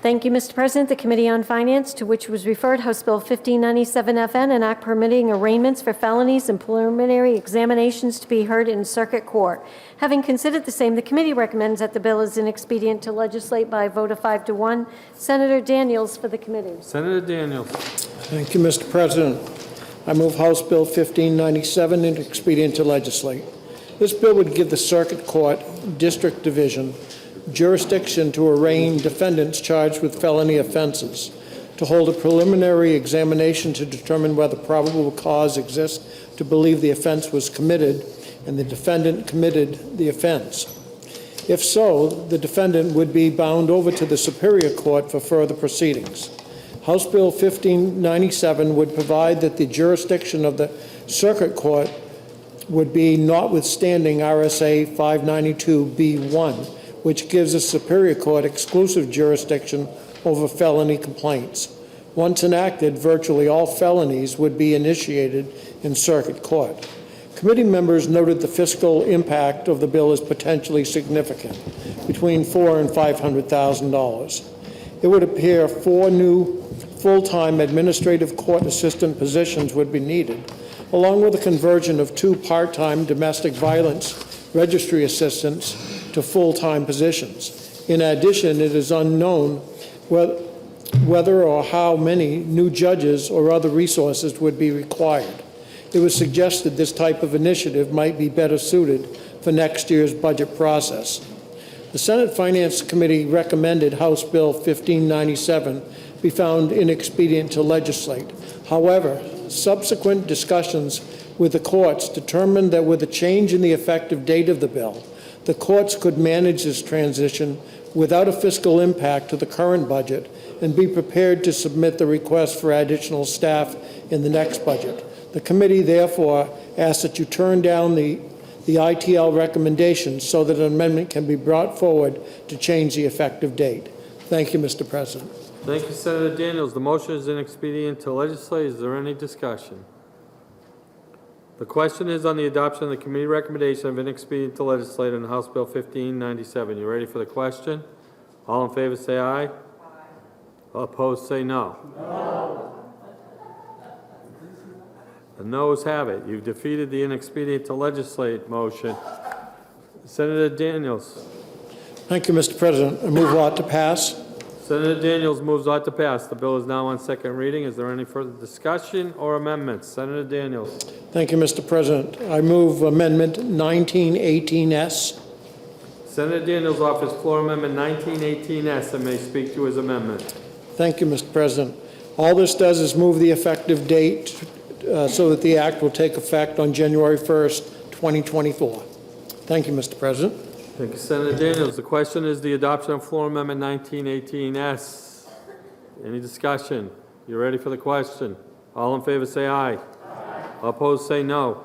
Thank you, Mr. President. The Committee on Finance, to which was referred House Bill 1597-FN, an act permitting arraignments for felonies and preliminary examinations to be heard in circuit court. Having considered the same, the committee recommends that the bill is inexpedient to legislate by a vote of 5-1. Senator Daniels for the committee. Senator Daniels. Thank you, Mr. President. I move House Bill 1597 and expedient to legislate. This bill would give the Circuit Court District Division jurisdiction to arraign defendants charged with felony offenses, to hold a preliminary examination to determine whether probable cause exists to believe the offense was committed and the defendant committed the offense. If so, the defendant would be bound over to the Superior Court for further proceedings. House Bill 1597 would provide that the jurisdiction of the Circuit Court would be notwithstanding RSA 592B1, which gives the Superior Court exclusive jurisdiction over felony complaints. Once enacted, virtually all felonies would be initiated in Circuit Court. Committee members noted the fiscal impact of the bill is potentially significant, between $400,000 and $500,000. It would appear 4 new full-time administrative court assistant positions would be needed, along with the conversion of 2 part-time domestic violence registry assistants to full-time positions. In addition, it is unknown whether or how many new judges or other resources would be required. It was suggested this type of initiative might be better suited for next year's budget process. The Senate Finance Committee recommended House Bill 1597 be found inexpedient to legislate. However, subsequent discussions with the courts determined that with a change in the effective date of the bill, the courts could manage this transition without a fiscal impact to the current budget and be prepared to submit the request for additional staff in the next budget. The committee therefore asks that you turn down the ITL recommendations so that an amendment can be brought forward to change the effective date. Thank you, Mr. President. Thank you, Senator Daniels. The motion is inexpedient to legislate. Is there any discussion? The question is on the adoption of the committee recommendation of inexpedient to legislate on House Bill 1597. You ready for the question? All in favor say aye. All opposed say no. The noes have it. You've defeated the inexpedient to legislate motion. Senator Daniels. Thank you, Mr. President. I move ought to pass. Senator Daniels moves ought to pass. The bill is now on second reading. Is there any further discussion or amendments? Senator Daniels. Thank you, Mr. President. I move Amendment 1918S. Senator Daniels offers floor amendment 1918S and may speak to his amendment. Thank you, Mr. President. All this does is move the effective date so that the act will take effect on January 1st, 2024. Thank you, Mr. President. Thank you, Senator Daniels. The question is the adoption of floor amendment 1918S. Any discussion? You ready for the question? All in favor say aye. All opposed say no.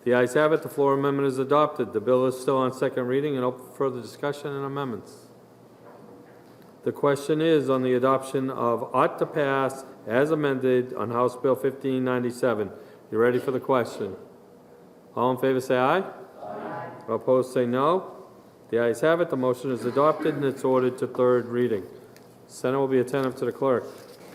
The ayes have it. The floor amendment is adopted. The bill is still on second reading and open for further discussion and amendments. The question is on the adoption of ought to pass as amended on House Bill 1597. You ready for the question? All in favor say aye. All opposed say no. The ayes have it. The motion is adopted and it's ordered to third reading. Senate will be attentive to the clerk.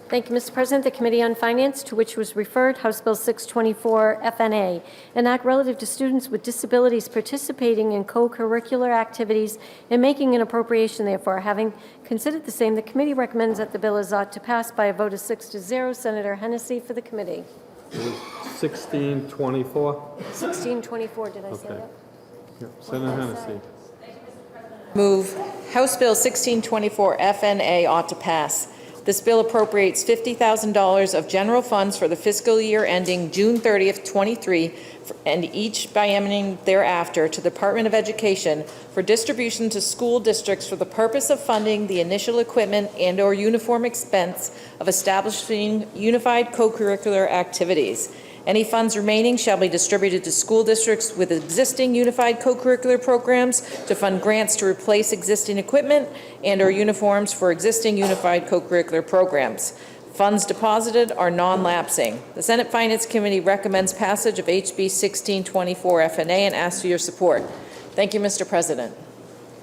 Thank you, Mr. President. The Committee on Finance, to which was referred House Bill 624 FNA, an act relative to students with disabilities participating in co-curricular activities and making an appropriation therefore. Having considered the same, the committee recommends that the bill is ought to pass by a vote of 6-0. Senator Hennessy for the committee. 1624. 1624, did I say that? Yep. Senator Hennessy. Move House Bill 1624 FNA ought to pass. This bill appropriates $50,000 of general funds for the fiscal year ending June 30th, 23, and each biennium thereafter to the Department of Education for distribution to school districts for the purpose of funding the initial equipment and/or uniform expense of establishing unified co-curricular activities. Any funds remaining shall be distributed to school districts with existing unified co-curricular programs to fund grants to replace existing equipment and/or uniforms for existing unified co-curricular programs. Funds deposited are non-lapsing. The Senate Finance Committee recommends passage of HB 1624 FNA and asks for your support. Thank you, Mr. President.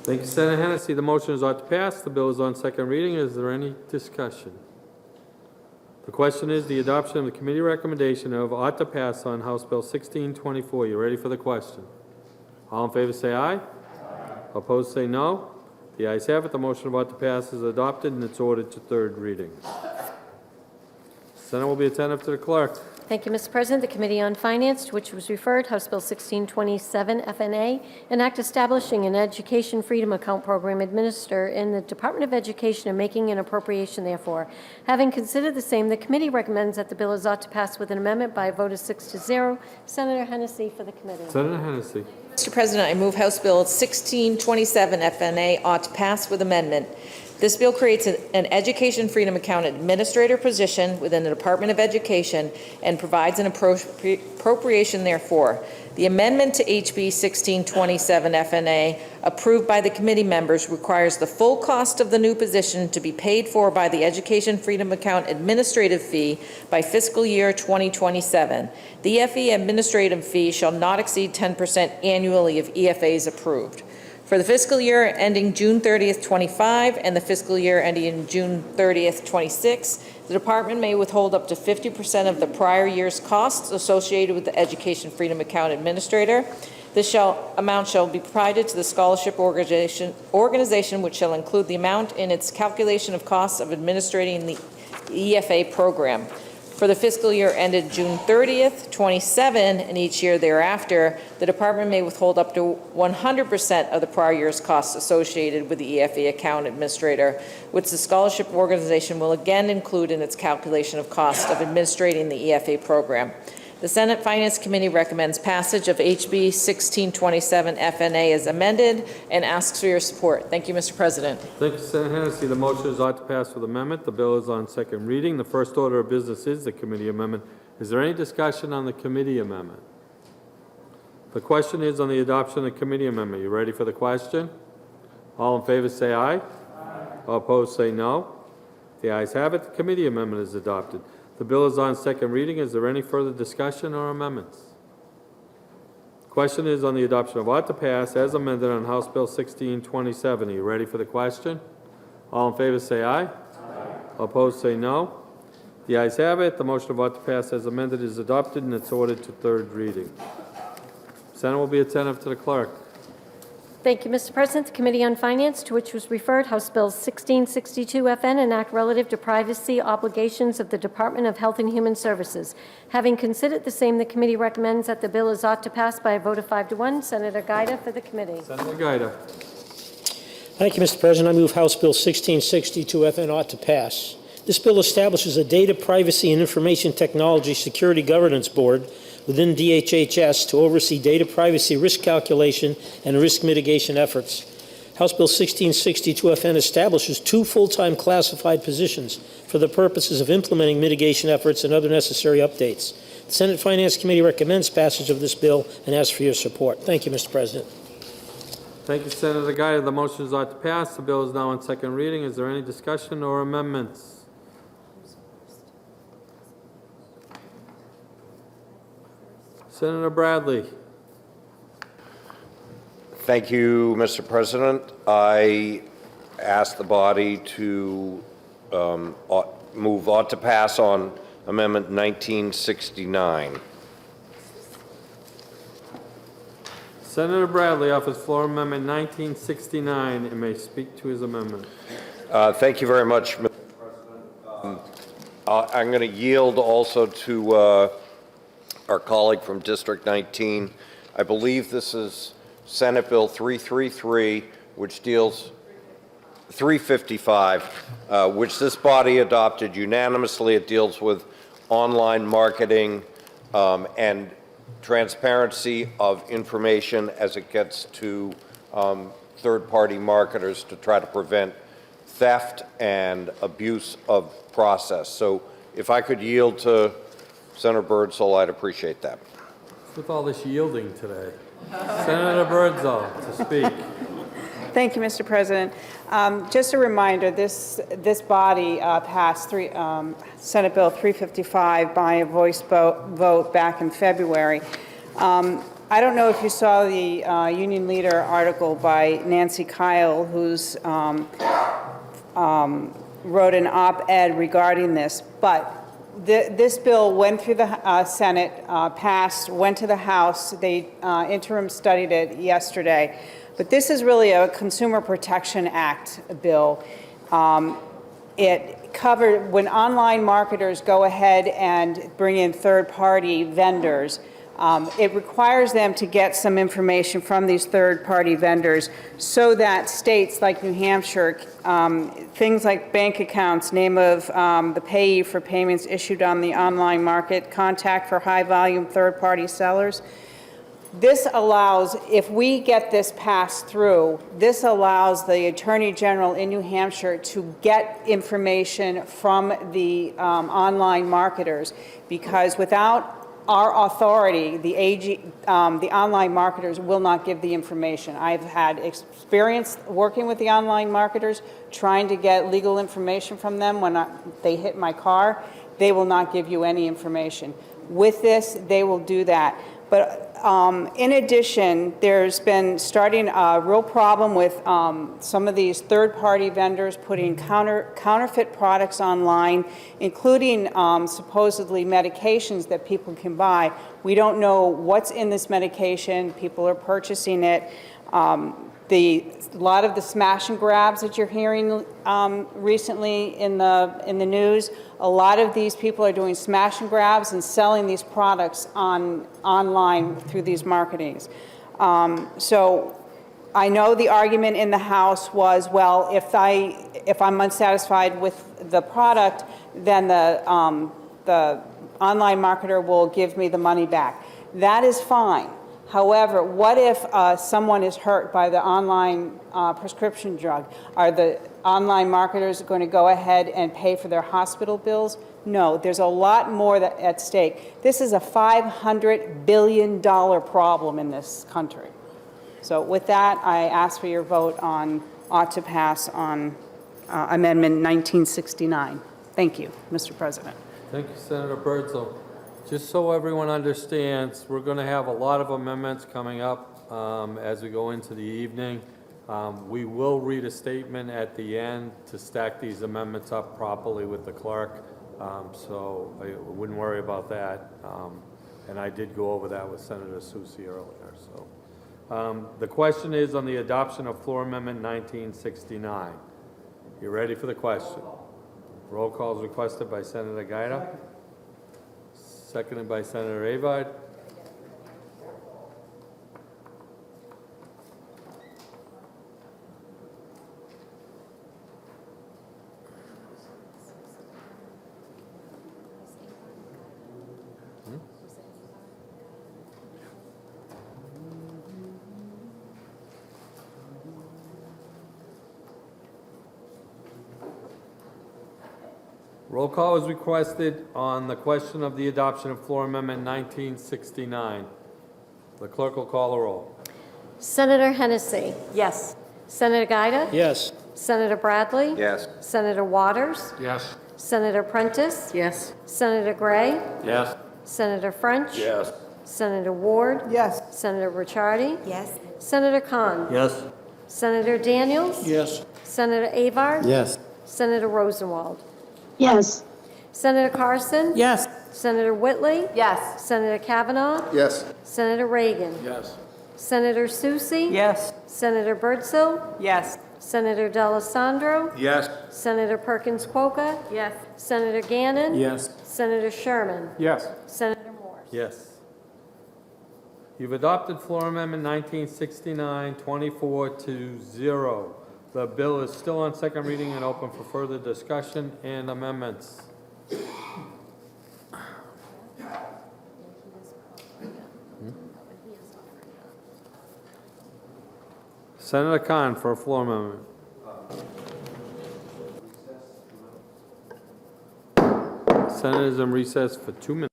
Thank you, Senator Hennessy. The motion is ought to pass. The bill is on second reading. Is there any discussion? The question is the adoption of the committee recommendation of ought to pass on House Bill 1624. You ready for the question? All in favor say aye. Opposed say no. The ayes have it. The motion of ought to pass is adopted and it's ordered to third reading. Senate will be attentive to the clerk. Thank you, Mr. President. The Committee on Finance, to which was referred House Bill 1627 FNA, an act establishing an education freedom account program administered in the Department of Education and making an appropriation therefore. Having considered the same, the committee recommends that the bill is ought to pass with an amendment by a vote of 6-0. Senator Hennessy for the committee. Senator Hennessy. Mr. President, I move House Bill 1627 FNA ought to pass with amendment. This bill creates an education freedom account administrator position within the Department of Education and provides an appropriation therefore. The amendment to HB 1627 FNA approved by the committee members requires the full cost of the new position to be paid for by the Education Freedom Account administrative fee by fiscal year 2027. The EFE administrative fee shall not exceed 10% annually if EFA is approved. For the fiscal year ending June 30th, 25 and the fiscal year ending June 30th, 26, the department may withhold up to 50% of the prior year's costs associated with the Education Freedom Account Administrator. This amount shall be provided to the scholarship organization, which shall include the amount in its calculation of costs of administrating the EFA program. For the fiscal year ended June 30th, 27, and each year thereafter, the department may withhold up to 100% of the prior year's costs associated with the EFA account administrator, which the scholarship organization will again include in its calculation of cost of administrating the EFA program. The Senate Finance Committee recommends passage of HB 1627 FNA as amended and asks for your support. Thank you, Mr. President. Thank you, Senator Hennessy. The motion is ought to pass with amendment. The bill is on second reading. The first order of business is the committee amendment. Is there any discussion on the committee amendment? The question is on the adoption of the committee amendment. You ready for the question? All in favor say aye. Aye. All opposed say no. The ayes have it. The committee amendment is adopted. The bill is on second reading. Is there any further discussion or amendments? The question is on the adoption of ought to pass as amended on House Bill 1627. Are you ready for the question? All in favor say aye. Aye. All opposed say no. The ayes have it. The motion of ought to pass as amended is adopted and it's ordered to third reading. Senate will be attentive to the clerk. Thank you, Mr. President. The Committee on Finance, to which was referred House Bill 1662 FN, an act relative to privacy obligations of the Department of Health and Human Services. Having considered the same, the committee recommends that the bill is ought to pass by a vote of 5 to 1. Senator Giuda for the committee. Senator Giuda. Thank you, Mr. President. I move House Bill 1662 FN ought to pass. This bill establishes a Data Privacy and Information Technology Security Governance Board within DHHS to oversee data privacy risk calculation and risk mitigation efforts. House Bill 1662 FN establishes 2 full-time classified positions for the purposes of implementing mitigation efforts and other necessary updates. The Senate Finance Committee recommends passage of this bill and asks for your support. Thank you, Mr. President. Thank you, Senator Giuda. The motion is ought to pass. The bill is now on second reading. Is there any discussion or amendments? Senator Bradley. Thank you, Mr. President. I ask the body to move ought to pass on Amendment 1969. Senator Bradley offers floor amendment 1969 and may speak to his amendment. Thank you very much, Mr. President. I'm going to yield also to our colleague from District 19. I believe this is Senate Bill 333, which deals 355, which this body adopted unanimously. It deals with online marketing and transparency of information as it gets to third-party marketers to try to prevent theft and abuse of process. So if I could yield to Senator Birdsall, I'd appreciate that. With all this yielding today. Senator Birdsall to speak. Thank you, Mr. President. Just a reminder, this body passed Senate Bill 355 by a voice vote back in February. I don't know if you saw the Union Leader article by Nancy Kyle, who's wrote an op-ed regarding this, but this bill went through the Senate, passed, went to the House. They interim studied it yesterday. But this is really a Consumer Protection Act bill. It covered when online marketers go ahead and bring in third-party vendors. It requires them to get some information from these third-party vendors so that states like New Hampshire, things like bank accounts, name of the payee for payments issued on the online market, contact for high-volume third-party sellers. This allows, if we get this passed through, this allows the Attorney General in New Hampshire to get information from the online marketers, because without our authority, the online marketers will not give the information. I've had experience working with the online marketers, trying to get legal information from them when they hit my car. They will not give you any information. With this, they will do that. But in addition, there's been starting a real problem with some of these third-party vendors putting counterfeit products online, including supposedly medications that people can buy. We don't know what's in this medication. People are purchasing it. A lot of the smash and grabs that you're hearing recently in the news, a lot of these people are doing smash and grabs and selling these products online through these marketings. So I know the argument in the House was, well, if I'm unsatisfied with the product, then the online marketer will give me the money back. That is fine. However, what if someone is hurt by the online prescription drug? Are the online marketers going to go ahead and pay for their hospital bills? No, there's a lot more at stake. This is a $500 billion problem in this country. So with that, I ask for your vote on ought to pass on Amendment 1969. Thank you, Mr. President. Thank you, Senator Birdsall. Just so everyone understands, we're going to have a lot of amendments coming up as we go into the evening. We will read a statement at the end to stack these amendments up properly with the clerk, so I wouldn't worry about that. And I did go over that with Senator Soucy earlier. So the question is on the adoption of Floor Amendment 1969. You ready for the question? Roll call is requested by Senator Giuda. Seconded by Senator Avard. Roll call is requested on the question of the adoption of Floor Amendment 1969. The clerk will call the roll. Senator Hennessy. Yes. Senator Giuda. Yes. Senator Bradley. Yes. Senator Waters. Yes. Senator Prentice. Yes. Senator Gray. Yes. Senator French. Yes. Senator Ward. Yes. Senator Ricciardi. Yes. Senator Cont. Yes. Senator Daniels. Yes. Senator Avard. Yes. Senator Rosenwald. Yes. Senator Carson. Yes. Senator Whitley. Yes. Senator Kavanaugh. Yes. Senator Reagan. Yes. Senator Soucy. Yes. Senator Birdsall. Yes. Senator D'Alessandro. Yes. Senator Perkins Quokka. Yes. Senator Gannon. Yes. Senator Sherman. Yes. Senator Morse. Yes. You've adopted Floor Amendment 1969, 24-0. The bill is still on second reading and open for further discussion and amendments. Senator Khan for a floor amendment. Senators in recess for 2 minutes.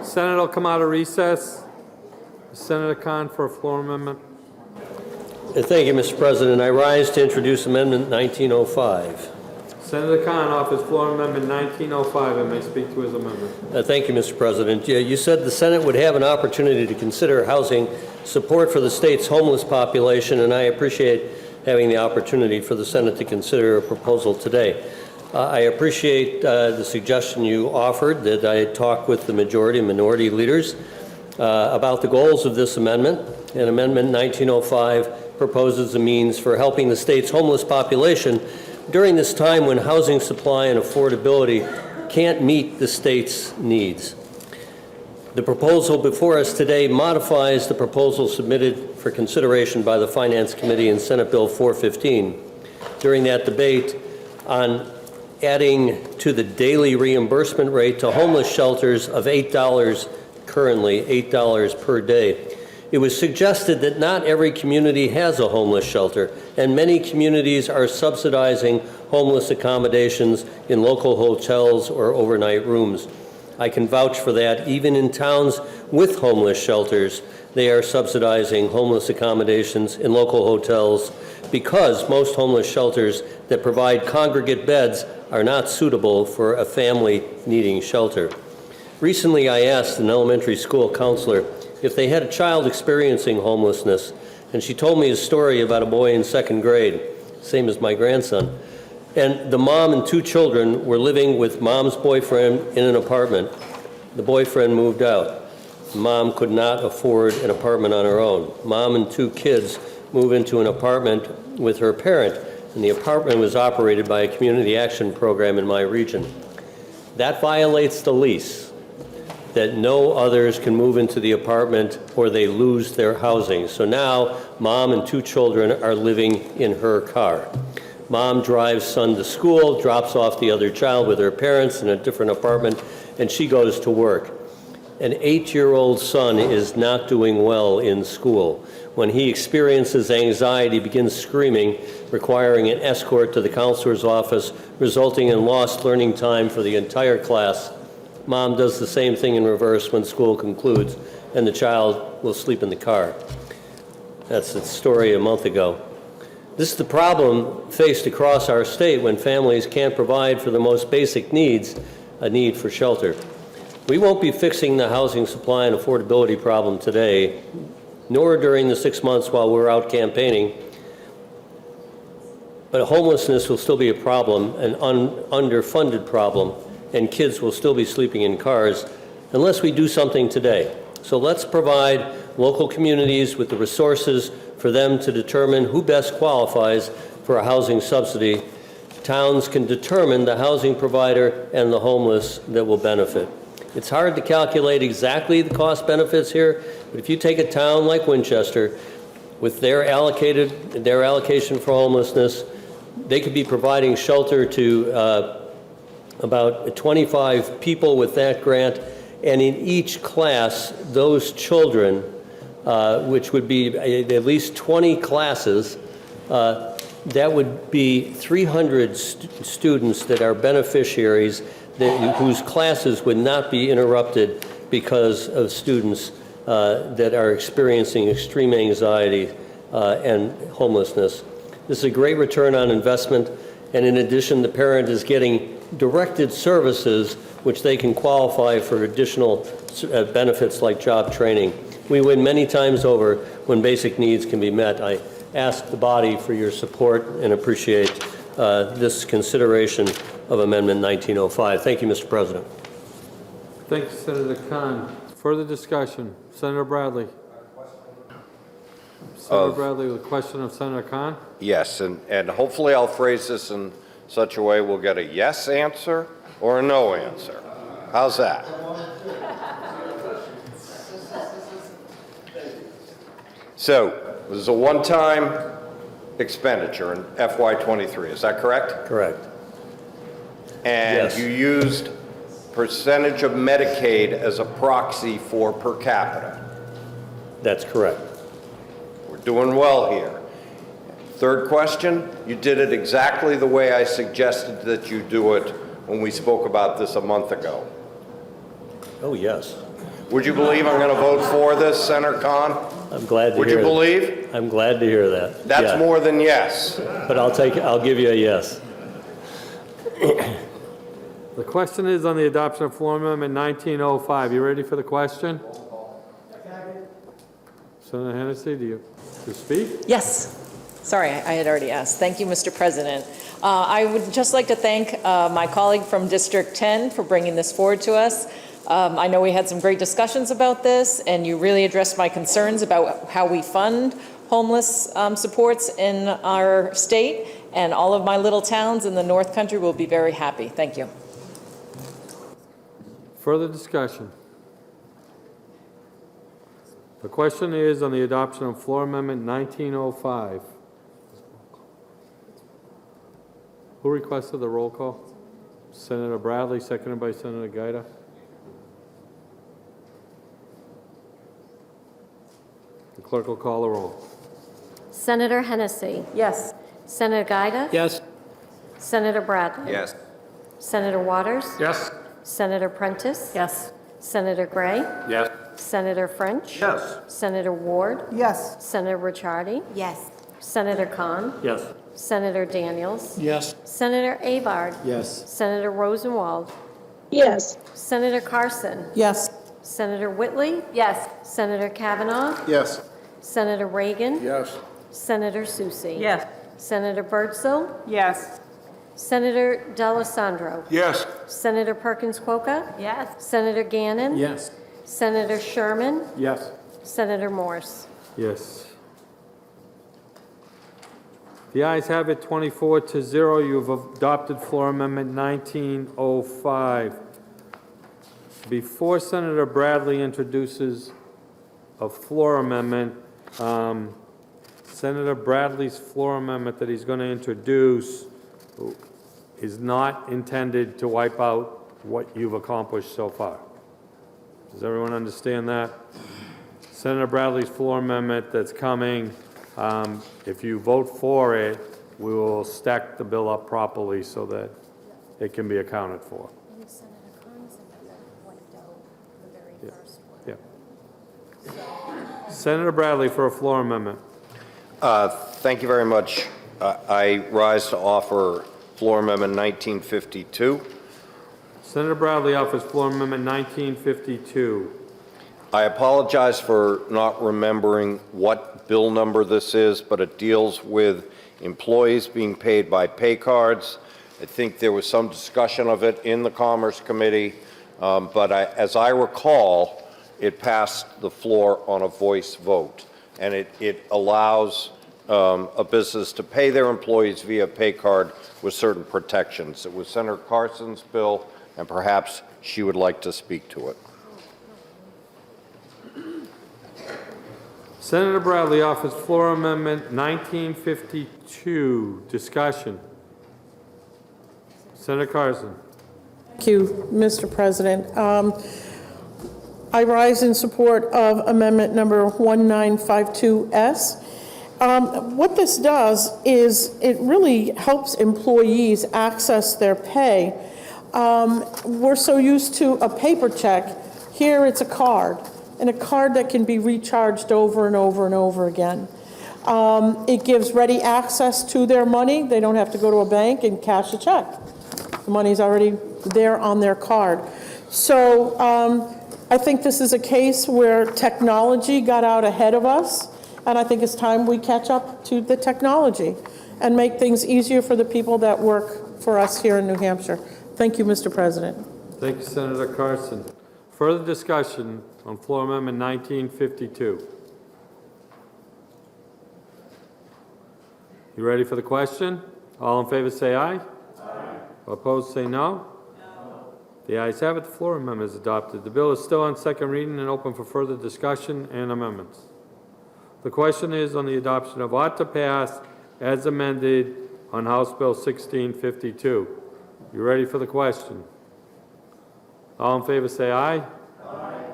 Senate will come out of recess. Senator Khan for a floor amendment. Thank you, Mr. President. I rise to introduce Amendment 1905. Senator Khan offers floor amendment 1905 and may speak to his amendment. Thank you, Mr. President. You said the Senate would have an opportunity to consider housing support for the state's homeless population, and I appreciate having the opportunity for the Senate to consider a proposal today. I appreciate the suggestion you offered that I talk with the majority and minority leaders about the goals of this amendment. And Amendment 1905 proposes a means for helping the state's homeless population during this time when housing supply and affordability can't meet the state's needs. The proposal before us today modifies the proposal submitted for consideration by the Finance Committee in Senate Bill 415. During that debate on adding to the daily reimbursement rate to homeless shelters of $8, currently $8 per day. It was suggested that not every community has a homeless shelter, and many communities are subsidizing homeless accommodations in local hotels or overnight rooms. I can vouch for that. Even in towns with homeless shelters, they are subsidizing homeless accommodations in local hotels because most homeless shelters that provide congregate beds are not suitable for a family needing shelter. Recently, I asked an elementary school counselor if they had a child experiencing homelessness, and she told me a story about a boy in 2nd grade, same as my grandson. And the mom and 2 children were living with mom's boyfriend in an apartment. The boyfriend moved out. Mom could not afford an apartment on her own. Mom and 2 kids moved into an apartment with her parent, and the apartment was operated by a community action program in my region. That violates the lease, that no others can move into the apartment or they lose their housing. So now mom and 2 children are living in her car. Mom drives son to school, drops off the other child with her parents in a different apartment, and she goes to work. An 8-year-old son is not doing well in school. When he experiences anxiety, begins screaming, requiring an escort to the counselor's office, resulting in lost learning time for the entire class. Mom does the same thing in reverse when school concludes, and the child will sleep in the car. That's the story a month ago. This is the problem faced across our state when families can't provide for the most basic needs, a need for shelter. We won't be fixing the housing supply and affordability problem today, nor during the 6 months while we're out campaigning. But homelessness will still be a problem, an underfunded problem, and kids will still be sleeping in cars unless we do something today. So let's provide local communities with the resources for them to determine who best qualifies for a housing subsidy. Towns can determine the housing provider and the homeless that will benefit. It's hard to calculate exactly the cost benefits here, but if you take a town like Winchester with their allocation for homelessness, they could be providing shelter to about 25 people with that grant, and in each class, those children, which would be at least 20 classes, that would be 300 students that are beneficiaries whose classes would not be interrupted because of students that are experiencing extreme anxiety and homelessness. This is a great return on investment, and in addition, the parent is getting directed services which they can qualify for additional benefits like job training. We win many times over when basic needs can be met. I ask the body for your support and appreciate this consideration of Amendment 1905. Thank you, Mr. President. Thank you, Senator Cont. Further discussion. Senator Bradley. Senator Bradley with a question of Senator Cont. Yes, and hopefully I'll phrase this in such a way we'll get a yes answer or a no answer. How's that? So, this is a one-time expenditure in FY23, is that correct? Correct. And yes. You used percentage of Medicaid as a proxy for per capita. That's correct. We're doing well here. Third question, you did it exactly the way I suggested that you do it when we spoke about this a month ago. Oh, yes. Would you believe I'm going to vote for this, Senator Cont? I'm glad to Would hear you that. believe? I'm glad to hear that. That's yeah. more than yes. But I'll give you a yes. The question is on the adoption of Floor Amendment 1905. You ready for the question? Senator Hennessy, do you speak? Yes. Sorry, I had already asked. Thank you, Mr. President. I would just like to thank my colleague from District 10 for bringing this forward to us. I know we had some great discussions about this, and you really addressed my concerns about how we fund homeless supports in our state, and all of my little towns in the North Country will be very happy. Thank you. Further discussion. The question is on the adoption of Floor Amendment 1905. Who requested the roll call? Senator Bradley, seconded by Senator Giuda. The clerk will call the roll. Senator Hennessy. Yes. Senator Giuda. Yes. Senator Bradley. Yes. Senator Waters. Yes. Senator Prentice. Yes. Senator Gray. Yes. Senator French. Yes. Senator Ward. Yes. Senator Ricciardi. Yes. Senator Cont. Yes. Senator Daniels. Yes. Senator Avard. Yes. Senator Rosenwald. Yes. Senator Carson. Yes. Senator Whitley. Yes. Senator Kavanaugh. Yes. Senator Reagan. Yes. Senator Susie. Yes. Senator Birdsell. Yes. Senator D'Alessandro. Yes. Senator Perkins Coca. Yes. Senator Gannon. Yes. Senator Sherman. Yes. Senator Morse. Yes. The ayes have it, 24-0. You've adopted floor amendment 1905. Before Senator Bradley introduces a floor amendment, Senator Bradley's floor amendment that he's going to introduce is not intended to wipe out what you've accomplished so far. Does everyone understand that? Senator Bradley's floor amendment that's coming, if you vote for it, we will stack the bill up properly so that it can be accounted for. Yeah. Senator Bradley for a floor amendment. Thank you very much. I rise to offer floor amendment 1952. Senator Bradley offers floor amendment 1952. I apologize for not remembering what bill number this is, but it deals with employees being paid by pay cards. I think there was some discussion of it in the Commerce Committee, but as I recall, it passed the floor on a voice vote, and it allows a business to pay their employees via pay card with certain protections. It was Senator Carson's bill, and perhaps she would like to speak to it. Senator Bradley offers floor amendment 1952. Discussion. Senator Carson. Thank you, Mr. President. I rise in support of amendment number 1952S. What this does is it really helps employees access their pay. We're so used to a paper check. Here it's a card, and a card that can be recharged over and over and over again. It gives ready access to their money. They don't have to go to a bank and cash a check. The money's already there on their card. So I think this is a case where technology got out ahead of us, and I think it's time we catch up to the technology and make things easier for the people that work for us here in New Hampshire. Thank you, Mr. President. Thank you, Senator Carson. Further discussion on floor amendment 1952. You ready for the question? All in favor say aye. Aye. Opposed say no. No. The ayes have it. The floor amendment is adopted. The bill is still on second reading and open for further discussion and amendments. The question is on the adoption of ought to pass as amended on House Bill 1652. You ready for the question? All in favor say aye. Aye.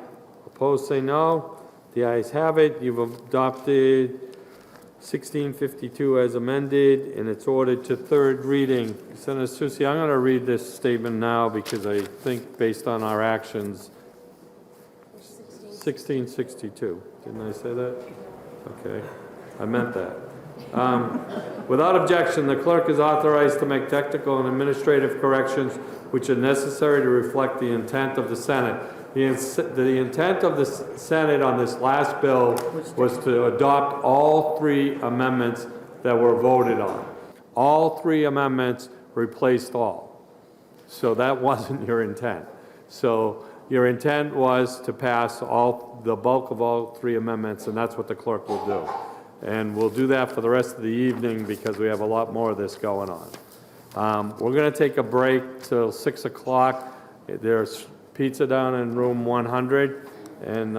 Opposed say no. The ayes have it. You've adopted 1652 as amended, and it's ordered to third reading. Senator Susie, I'm going to read this statement now because I think based on our actions, 1662. Didn't I say that? Okay, I meant that. Without objection, the clerk is authorized to make technical and administrative corrections which are necessary to reflect the intent of the Senate. The intent of the Senate on this last bill was to adopt all three amendments that were voted on. All three amendments replaced all. So that wasn't your intent. So your intent was to pass the bulk of all three amendments, and that's what the clerk will do. And we'll do that for the rest of the evening because we have a lot more of this going on. We're going to take a break till 6 o'clock. There's pizza down in room 100, and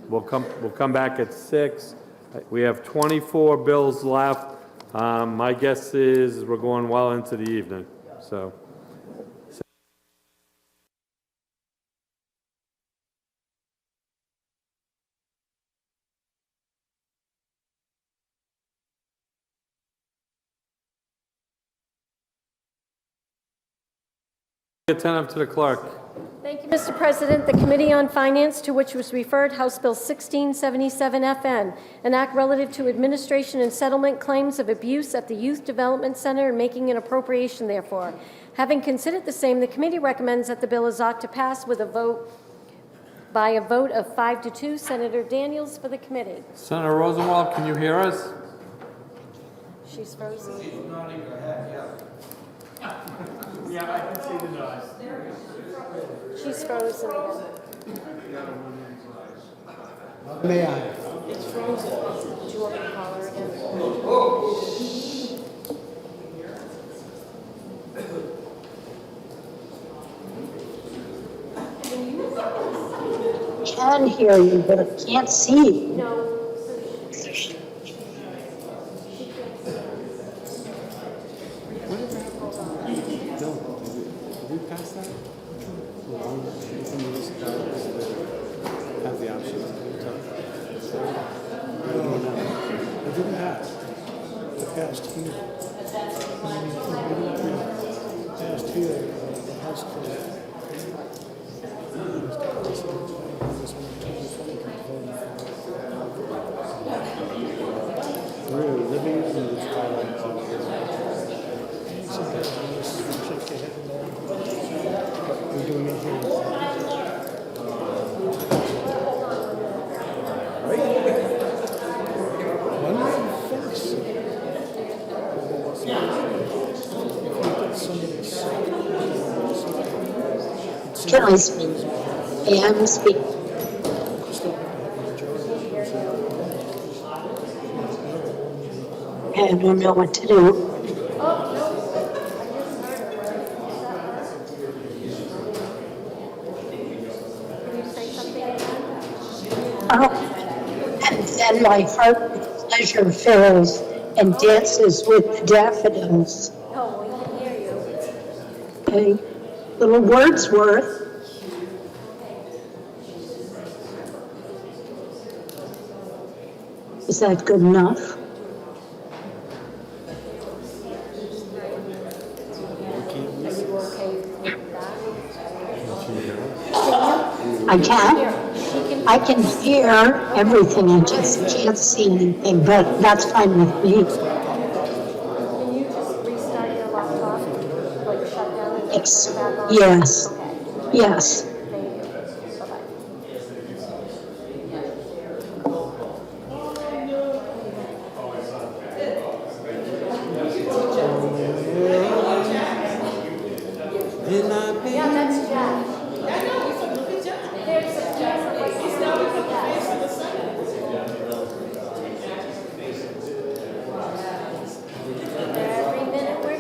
we'll come back at 6. We have 24 bills left. My guess is we're going well into the evening. So. Attentive to the clerk. Thank you, Mr. President. The Committee on Finance, to which was referred House Bill 1677 FN, an act relative to administration and settlement claims of abuse at the Youth Development Center and making an appropriation therefore. Having considered the same, the committee recommends that the bill is ought to pass with a vote of 5-2. Senator Daniels for the committee. Senator Rosenwald, can you hear us? She's frozen. She's nodding her head, yeah. Yeah, I can see the nose. She's frozen again. May I? It's frozen. Do you want me to call her again? Can hear you, but I can't see. No. Did we pass that? Have the option. It didn't pass. It passed here. Passed here, the House closed. We're living in the twilight zone. We're doing it here. Can I speak? I am speaking. I don't know what to do. Oh, and then my heart with pleasure fills and dances with the daffodils. No, we can hear you. Okay, little Wordsworth. Is that good enough? I can. I can hear everything. I just can't see anything, but that's fine with me. Can you just restart your laptop? Like shut down and Yes. turn it back on? Yes. Okay. Yes. Thank you. Bye-bye. Yeah, that's Jack. There's a Jack. Every minute we're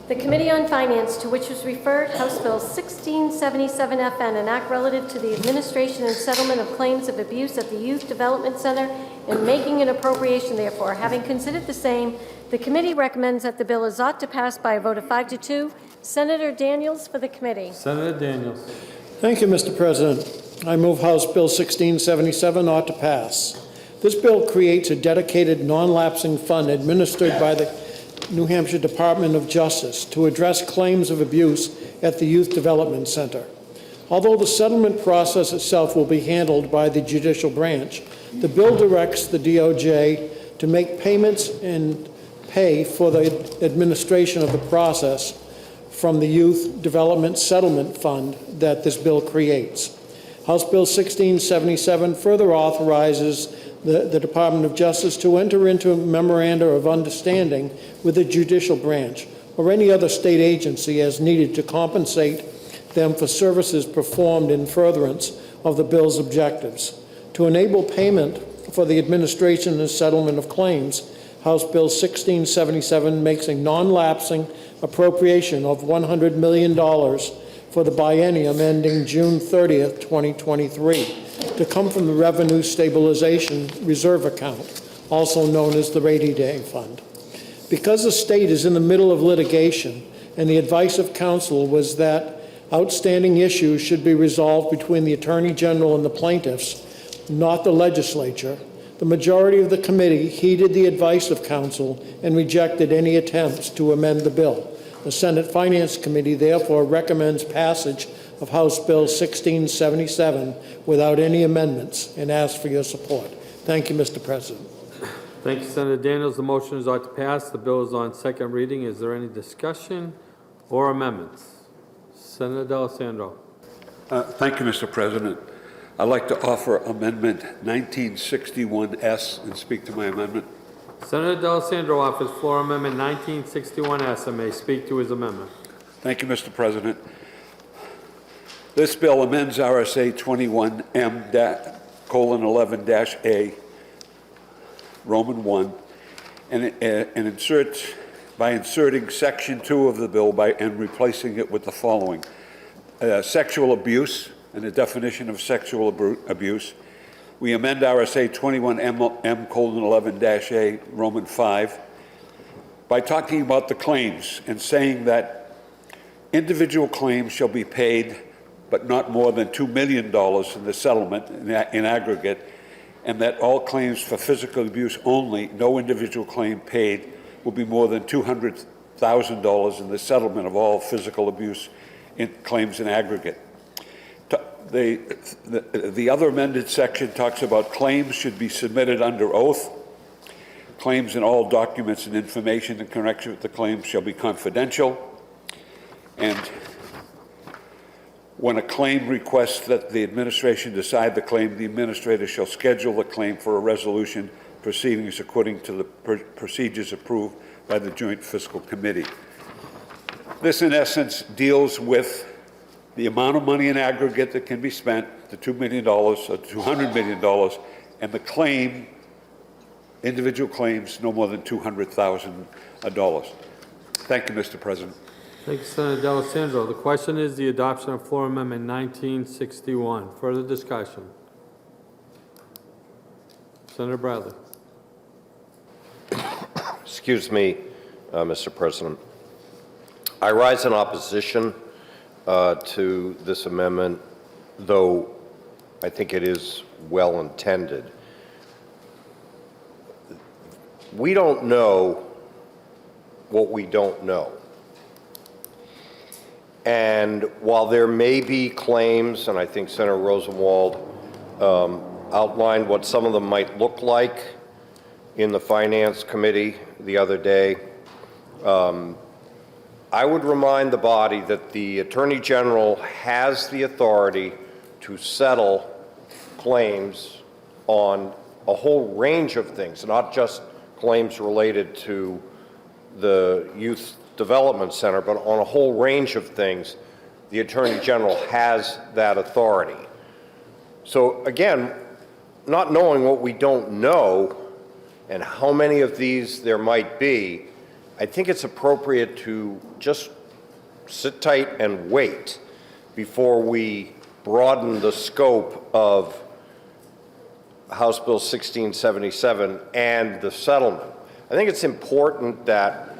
The Committee on Finance, to which was referred House Bill 1677 FN, an act relative to the administration and settlement of claims of abuse at the Youth Development Center and making an appropriation therefore. Having considered the same, the committee recommends that the bill is ought to pass by a vote of 5-2. Senator Daniels for the committee. Senator Daniels. Thank you, Mr. President. I move House Bill 1677 ought to pass. This bill creates a dedicated non-lapsing fund administered by the New Hampshire Department of Justice to address claims of abuse at the Youth Development Center. Although the settlement process itself will be handled by the judicial branch, the bill directs the DOJ to make payments and pay for the administration of the process from the Youth Development Settlement Fund that this bill creates. House Bill 1677 further authorizes the Department of Justice to enter into a memoranda of understanding with the judicial branch or any other state agency as needed to compensate them for services performed in furtherance of the bill's objectives. To enable payment for the administration and settlement of claims, House Bill 1677 makes a non-lapsing appropriation of $100 million for the biennium ending June 30th, 2023, to come from the Revenue Stabilization Reserve Account, also known as the Rainy Day Fund. Because the state is in the middle of litigation, and the advice of counsel was that outstanding issues should be resolved between the Attorney General and the plaintiffs, not the legislature, the majority of the committee heeded the advice of counsel and rejected any attempts to amend the bill. The Senate Finance Committee therefore recommends passage of House Bill 1677 without any amendments and asks for your support. Thank you, Mr. President. Thank you, Senator Daniels. The motion is ought to pass. The bill is on second reading. Is there any discussion or amendments? Senator D'Alessandro. Thank you, Mr. President. I'd like to offer Amendment 1961S and speak to my amendment. Senator D'Alessandro offers floor amendment 1961S and may speak to his amendment. Thank you, Mr. President. This bill amends RSA 21M:11-A, Roman 1, and inserts by inserting Section 2 of the bill and replacing it with the following. Sexual abuse and the definition of sexual abuse. We amend RSA 21M:11-A, Roman 5, by talking about the claims and saying that individual claims shall be paid but not more than $2 million in the settlement in aggregate, and that all claims for physical abuse only, no individual claim paid, will be more than $200,000 in the settlement of all physical abuse claims in aggregate. The other amended section talks about claims should be submitted under oath. Claims and all documents and information in connection with the claims shall be confidential. And when a claim requests that the administration decide the claim, the administrator shall schedule the claim for a resolution proceedings according to the procedures approved by the Joint Fiscal Committee. This, in essence, deals with the amount of money in aggregate that can be spent, the $2 million or $200 million, and the claim, individual claims, no more than $200,000. Thank you, Mr. President. Thank you, Senator D'Alessandro. The question is the adoption of floor amendment 1961. Further discussion. Senator Bradley. Excuse me, Mr. President. I rise in opposition to this amendment, though I think it is well intended. We don't know what we don't know. And while there may be claims, and I think Senator Rosenwald outlined what some of them might look like in the Finance Committee the other day, I would remind the body that the Attorney General has the authority to settle claims on a whole range of things, not just claims related to the Youth Development Center, but on a whole range of things. The Attorney General has that authority. So again, not knowing what we don't know and how many of these there might be, I think it's appropriate to just sit tight and wait before we broaden the scope of House Bill 1677 and the settlement. I think it's important that,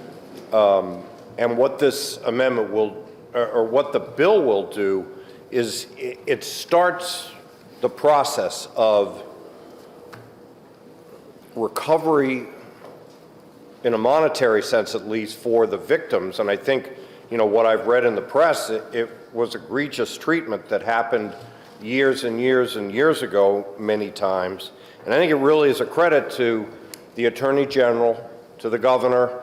and what this amendment will, or what the bill will do, is it starts the process of recovery, in a monetary sense at least, for the victims. And I think, what I've read in the press, it was egregious treatment that happened years and years and years ago many times. And I think it really is a credit to the Attorney General, to the Governor,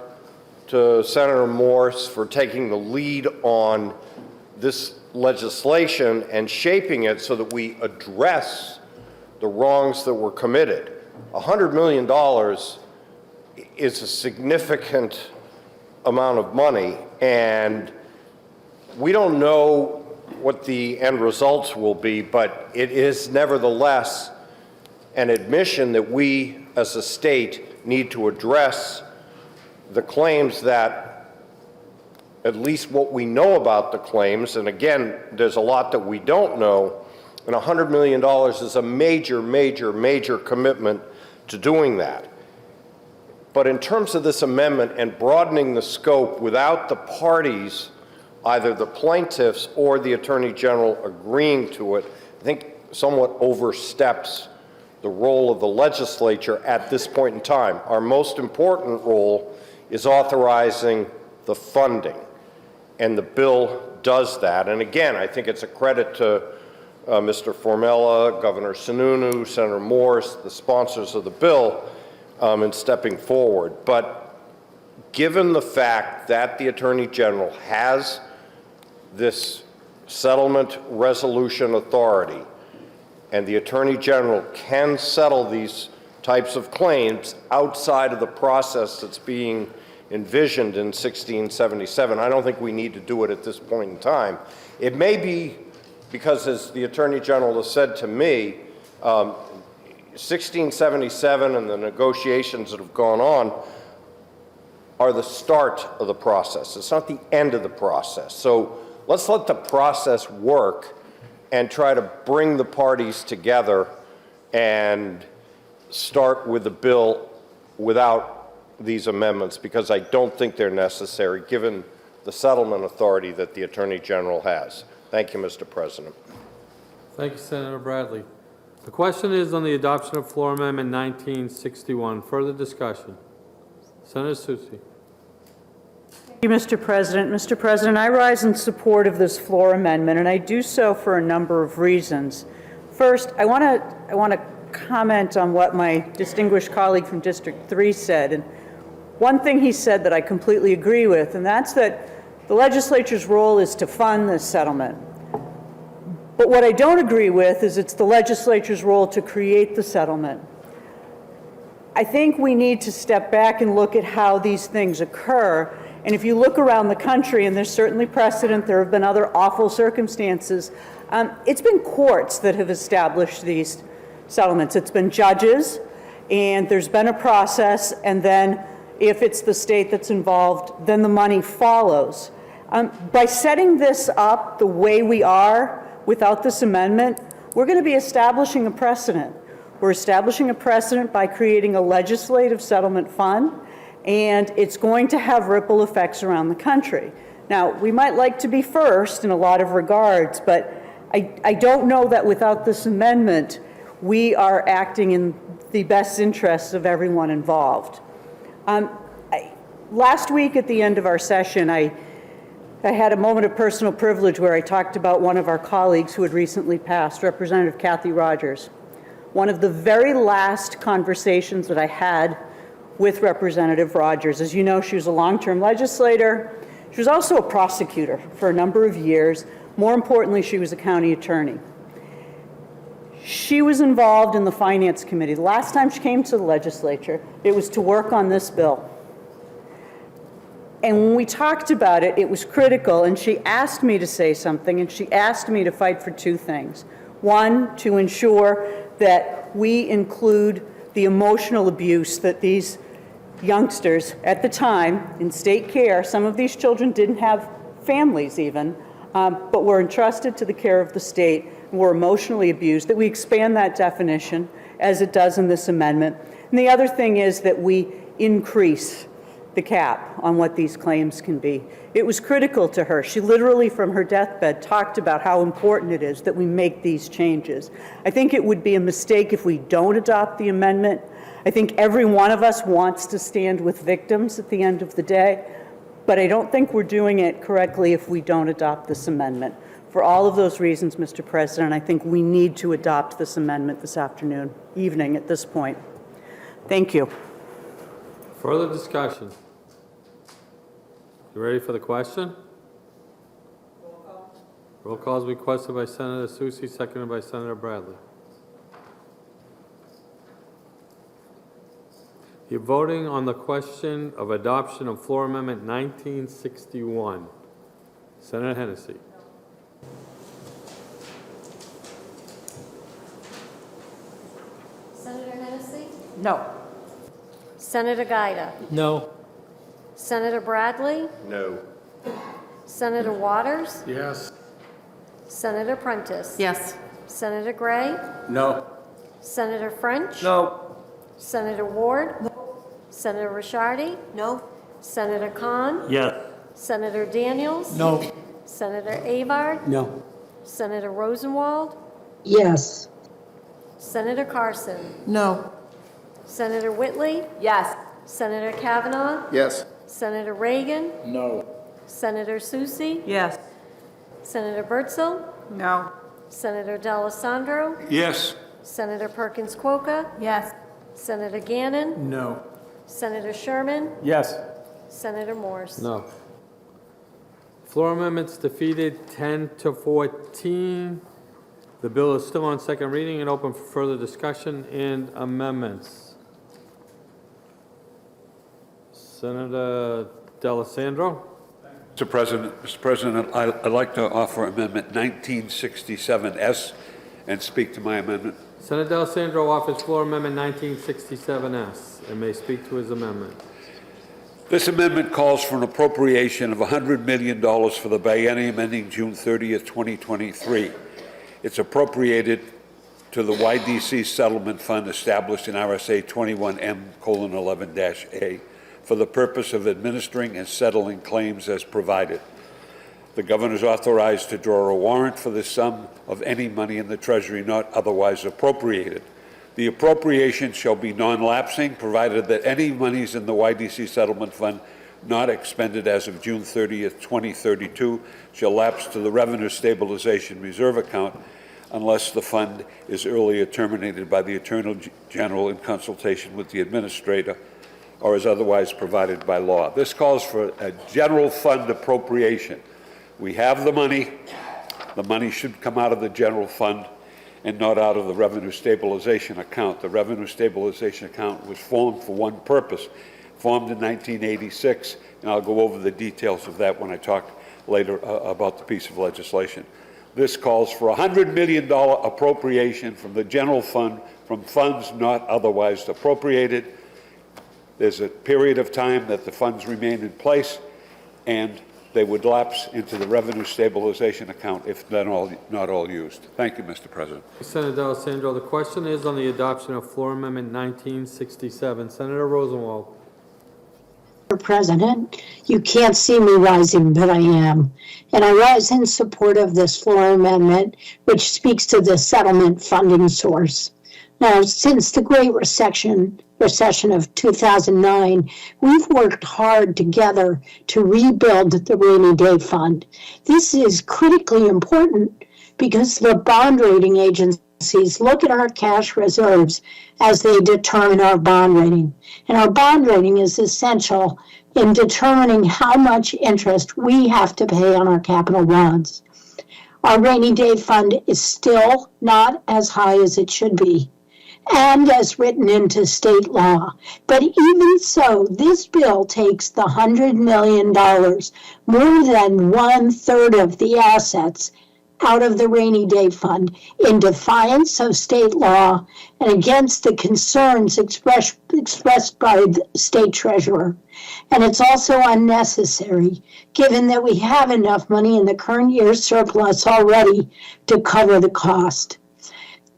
to Senator Morse for taking the lead on this legislation and shaping it so that we address the wrongs that were committed. $100 million is a significant amount of money, and we don't know what the end results will be, but it is nevertheless an admission that we as a state need to address the claims that, at least what we know about the claims, and again, there's a lot that we don't know, and $100 million is a major, major, major commitment to doing that. But in terms of this amendment and broadening the scope without the parties, either the plaintiffs or the Attorney General agreeing to it, I think somewhat oversteps the role of the legislature at this point in time. Our most important role is authorizing the funding, and the bill does that. And again, I think it's a credit to Mr. Formella, Governor Sununu, Senator Morse, the sponsors of the bill, in stepping forward. But given the fact that the Attorney General has this settlement resolution authority, and the Attorney General can settle these types of claims outside of the process that's being envisioned in 1677, I don't think we need to do it at this point in time. It may be because, as the Attorney General has said to me, 1677 and the negotiations that have gone on are the start of the process. It's not the end of the process. So let's let the process work and try to bring the parties together and start with the bill without these amendments, because I don't think they're necessary given the settlement authority that the Attorney General has. Thank you, Mr. President. Thank you, Senator Bradley. The question is on the adoption of Floor Amendment 1961. Further discussion. Senator Susi. Thank you, Mr. President. Mr. President, I rise in support of this floor amendment, and I do so for a number of reasons. First, I want to comment on what my distinguished colleague from District 3 said. And one thing he said that I completely agree with, and that's that the legislature's role is to fund this settlement. But what I don't agree with is it's the legislature's role to create the settlement. I think we need to step back and look at how these things occur. And if you look around the country, and there's certainly precedent, there have been other awful circumstances, it's been courts that have established these settlements. It's been judges, and there's been a process, and then if it's the state that's involved, then the money follows. By setting this up the way we are without this amendment, we're going to be establishing a precedent. We're establishing a precedent by creating a legislative settlement fund, and it's going to have ripple effects around the country. Now, we might like to be first in a lot of regards, but I don't know that without this amendment, we are acting in the best interests of everyone involved. Last week at the end of our session, I had a moment of personal privilege where I talked about one of our colleagues who had recently passed, Representative Kathy Rogers. One of the very last conversations that I had with Representative Rogers. As you know, she was a long-term legislator. She was also a prosecutor for a number of years. More importantly, she was a county attorney. She was involved in the Finance Committee. The last time she came to the legislature, it was to work on this bill. And when we talked about it, it was critical, and she asked me to say something, and she asked me to fight for two things. One, to ensure that we include the emotional abuse that these youngsters at the time in state care, some of these children didn't have families even, but were entrusted to the care of the state and were emotionally abused, that we expand that definition as it does in this amendment. And the other thing is that we increase the cap on what these claims can be. It was critical to her. She literally, from her deathbed, talked about how important it is that we make these changes. I think it would be a mistake if we don't adopt the amendment. I think every one of us wants to stand with victims at the end of the day, but I don't think we're doing it correctly if we don't adopt this amendment. For all of those reasons, Mr. President, I think we need to adopt this amendment this evening at this point. Thank you. Further discussion? You ready for the question? Roll call is requested by Senator Susi, seconded by Senator Bradley. You're voting on the question of adoption of Floor Amendment 1961. Senator Hennessy. Senator Hennessy? No. Senator Giuda? No. Senator Bradley? No. Senator Waters? Yes. Senator Prentice? Yes. Senator Gray? No. Senator French? No. Senator Ward? No. Senator Ricciardi? No. Senator Khan? Yes. Senator Daniels? No. Senator Avard? No. Senator Rosenwald? Yes. Senator Carson? No. Senator Whitley? Yes. Senator Kavanaugh? Yes. Senator Reagan? No. Senator Susi? Yes. Senator Bertzel? No. Senator D'Alessandro? Yes. Senator Perkins Quokka? Yes. Senator Gannon? No. Senator Sherman? Yes. Senator Morse? No. Floor amendments defeated 10-14. The bill is still on second reading and open for further discussion and amendments. Senator D'Alessandro? Mr. President, I'd like to offer Amendment 1967S and speak to my amendment. Senator D'Alessandro offers floor amendment 1967S and may speak to his amendment. This amendment calls for an appropriation of $100 million for the biennium ending June 30th, 2023. It's appropriated to the YDC Settlement Fund established in RSA 21M:11-A for the purpose of administering and settling claims as provided. The governor is authorized to draw a warrant for the sum of any money in the Treasury not otherwise appropriated. The appropriation shall be non-lapsing, provided that any monies in the YDC Settlement Fund not expended as of June 30th, 2032 shall lapse to the Revenue Stabilization Reserve account unless the fund is earlier terminated by the Attorney General in consultation with the Administrator or is otherwise provided by law. This calls for a general fund appropriation. We have the money. The money should come out of the general fund and not out of the Revenue Stabilization account. The Revenue Stabilization account was formed for one purpose, formed in 1986, and I'll go over the details of that when I talk later about the piece of legislation. This calls for a $100 million appropriation from the general fund from funds not otherwise appropriated. There's a period of time that the funds remain in place, and they would lapse into the Revenue Stabilization account if not all used. Thank you, Mr. President. Senator D'Alessandro, the question is on the adoption of Floor Amendment 1967. Senator Rosenwald. Mr. President, you can't see me rising, but I am. And I rise in support of this floor amendment, which speaks to the settlement funding source. Now, since the Great Recession of 2009, we've worked hard together to rebuild the Rainy Day Fund. This is critically important because the bond rating agencies look at our cash reserves as they determine our bond rating. And our bond rating is essential in determining how much interest we have to pay on our capital bonds. Our Rainy Day Fund is still not as high as it should be, and as written into state law. But even so, this bill takes the $100 million, more than 1/3 of the assets, out of the Rainy Day Fund in defiance of state law and against the concerns expressed by the state treasurer. And it's also unnecessary, given that we have enough money in the current year's surplus already to cover the cost.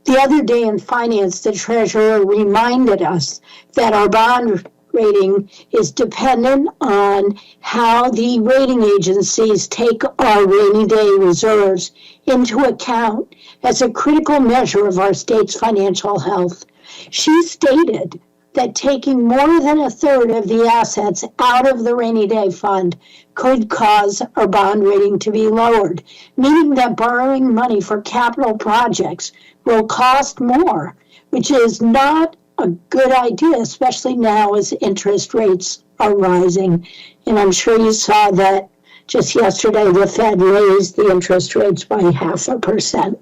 The other day in finance, the treasurer reminded us that our bond rating is dependent on how the rating agencies take our rainy day reserves into account as a critical measure of our state's financial health. She stated that taking more than a third of the assets out of the rainy day fund could cause our bond rating to be lowered, meaning that borrowing money for capital projects will cost more, which is not a good idea, especially now as interest rates are rising. And I'm sure you saw that just yesterday the Fed raised the interest rates by 0.5%.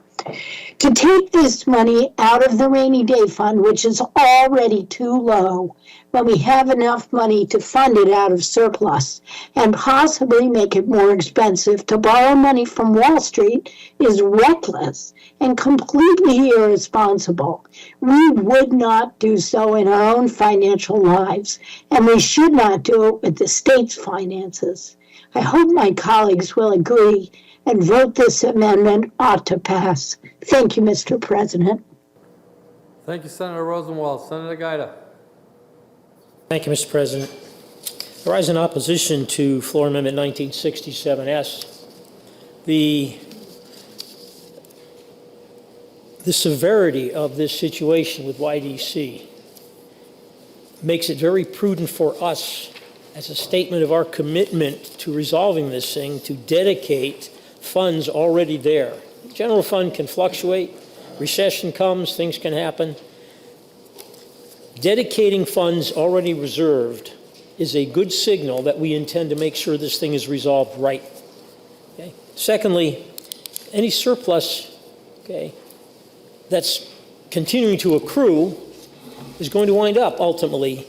To take this money out of the rainy day fund, which is already too low, when we have enough money to fund it out of surplus and possibly make it more expensive to borrow money from Wall Street, is reckless and completely irresponsible. We would not do so in our own financial lives, and we should not do it with the state's finances. I hope my colleagues will agree and vote this amendment ought to pass. Thank you, Mr. President. Thank you, Senator Rosenwald. Senator Giuda. Thank you, Mr. President. I rise in opposition to Floor Amendment 1967S. The severity of this situation with YDC makes it very prudent for us, as a statement of our commitment to resolving this thing, to dedicate funds already there. The general fund can fluctuate, recession comes, things can happen. Dedicating funds already reserved is a good signal that we intend to make sure this thing is resolved right. Okay? Secondly, any surplus, okay, that's continuing to accrue is going to wind up ultimately,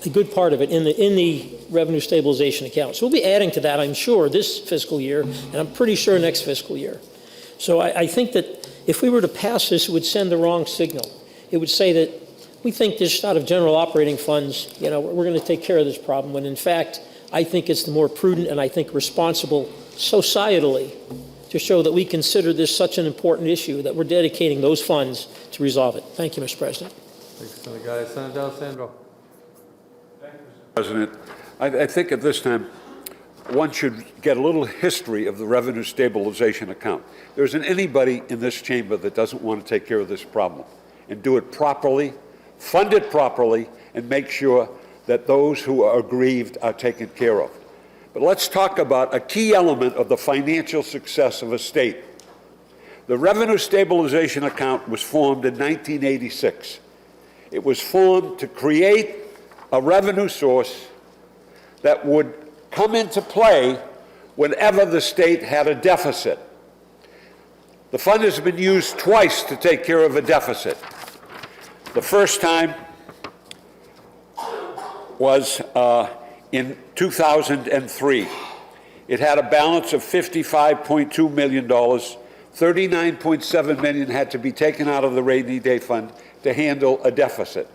a good part of it, in the revenue stabilization account. So we'll be adding to that, I'm sure, this fiscal year, and I'm pretty sure next fiscal year. So I think that if we were to pass this, it would send the wrong signal. It would say that we think just out of general operating funds, we're going to take care of this problem, when in fact, I think it's the more prudent and I think responsible societally to show that we consider this such an important issue that we're dedicating those funds to resolve it. Thank you, Mr. President. Thank you, Senator Giuda. Senator D'Alessandro. President, I think at this time, one should get a little history of the revenue stabilization account. There isn't anybody in this chamber that doesn't want to take care of this problem and do it properly, fund it properly, and make sure that those who are aggrieved are taken care of. But let's talk about a key element of the financial success of a state. The revenue stabilization account was formed in 1986. It was formed to create a revenue source that would come into play whenever the state had a deficit. The fund has been used twice to take care of a deficit. The first time was in 2003. It had a balance of $55.2 million. $39.7 million had to be taken out of the rainy day fund to handle a deficit.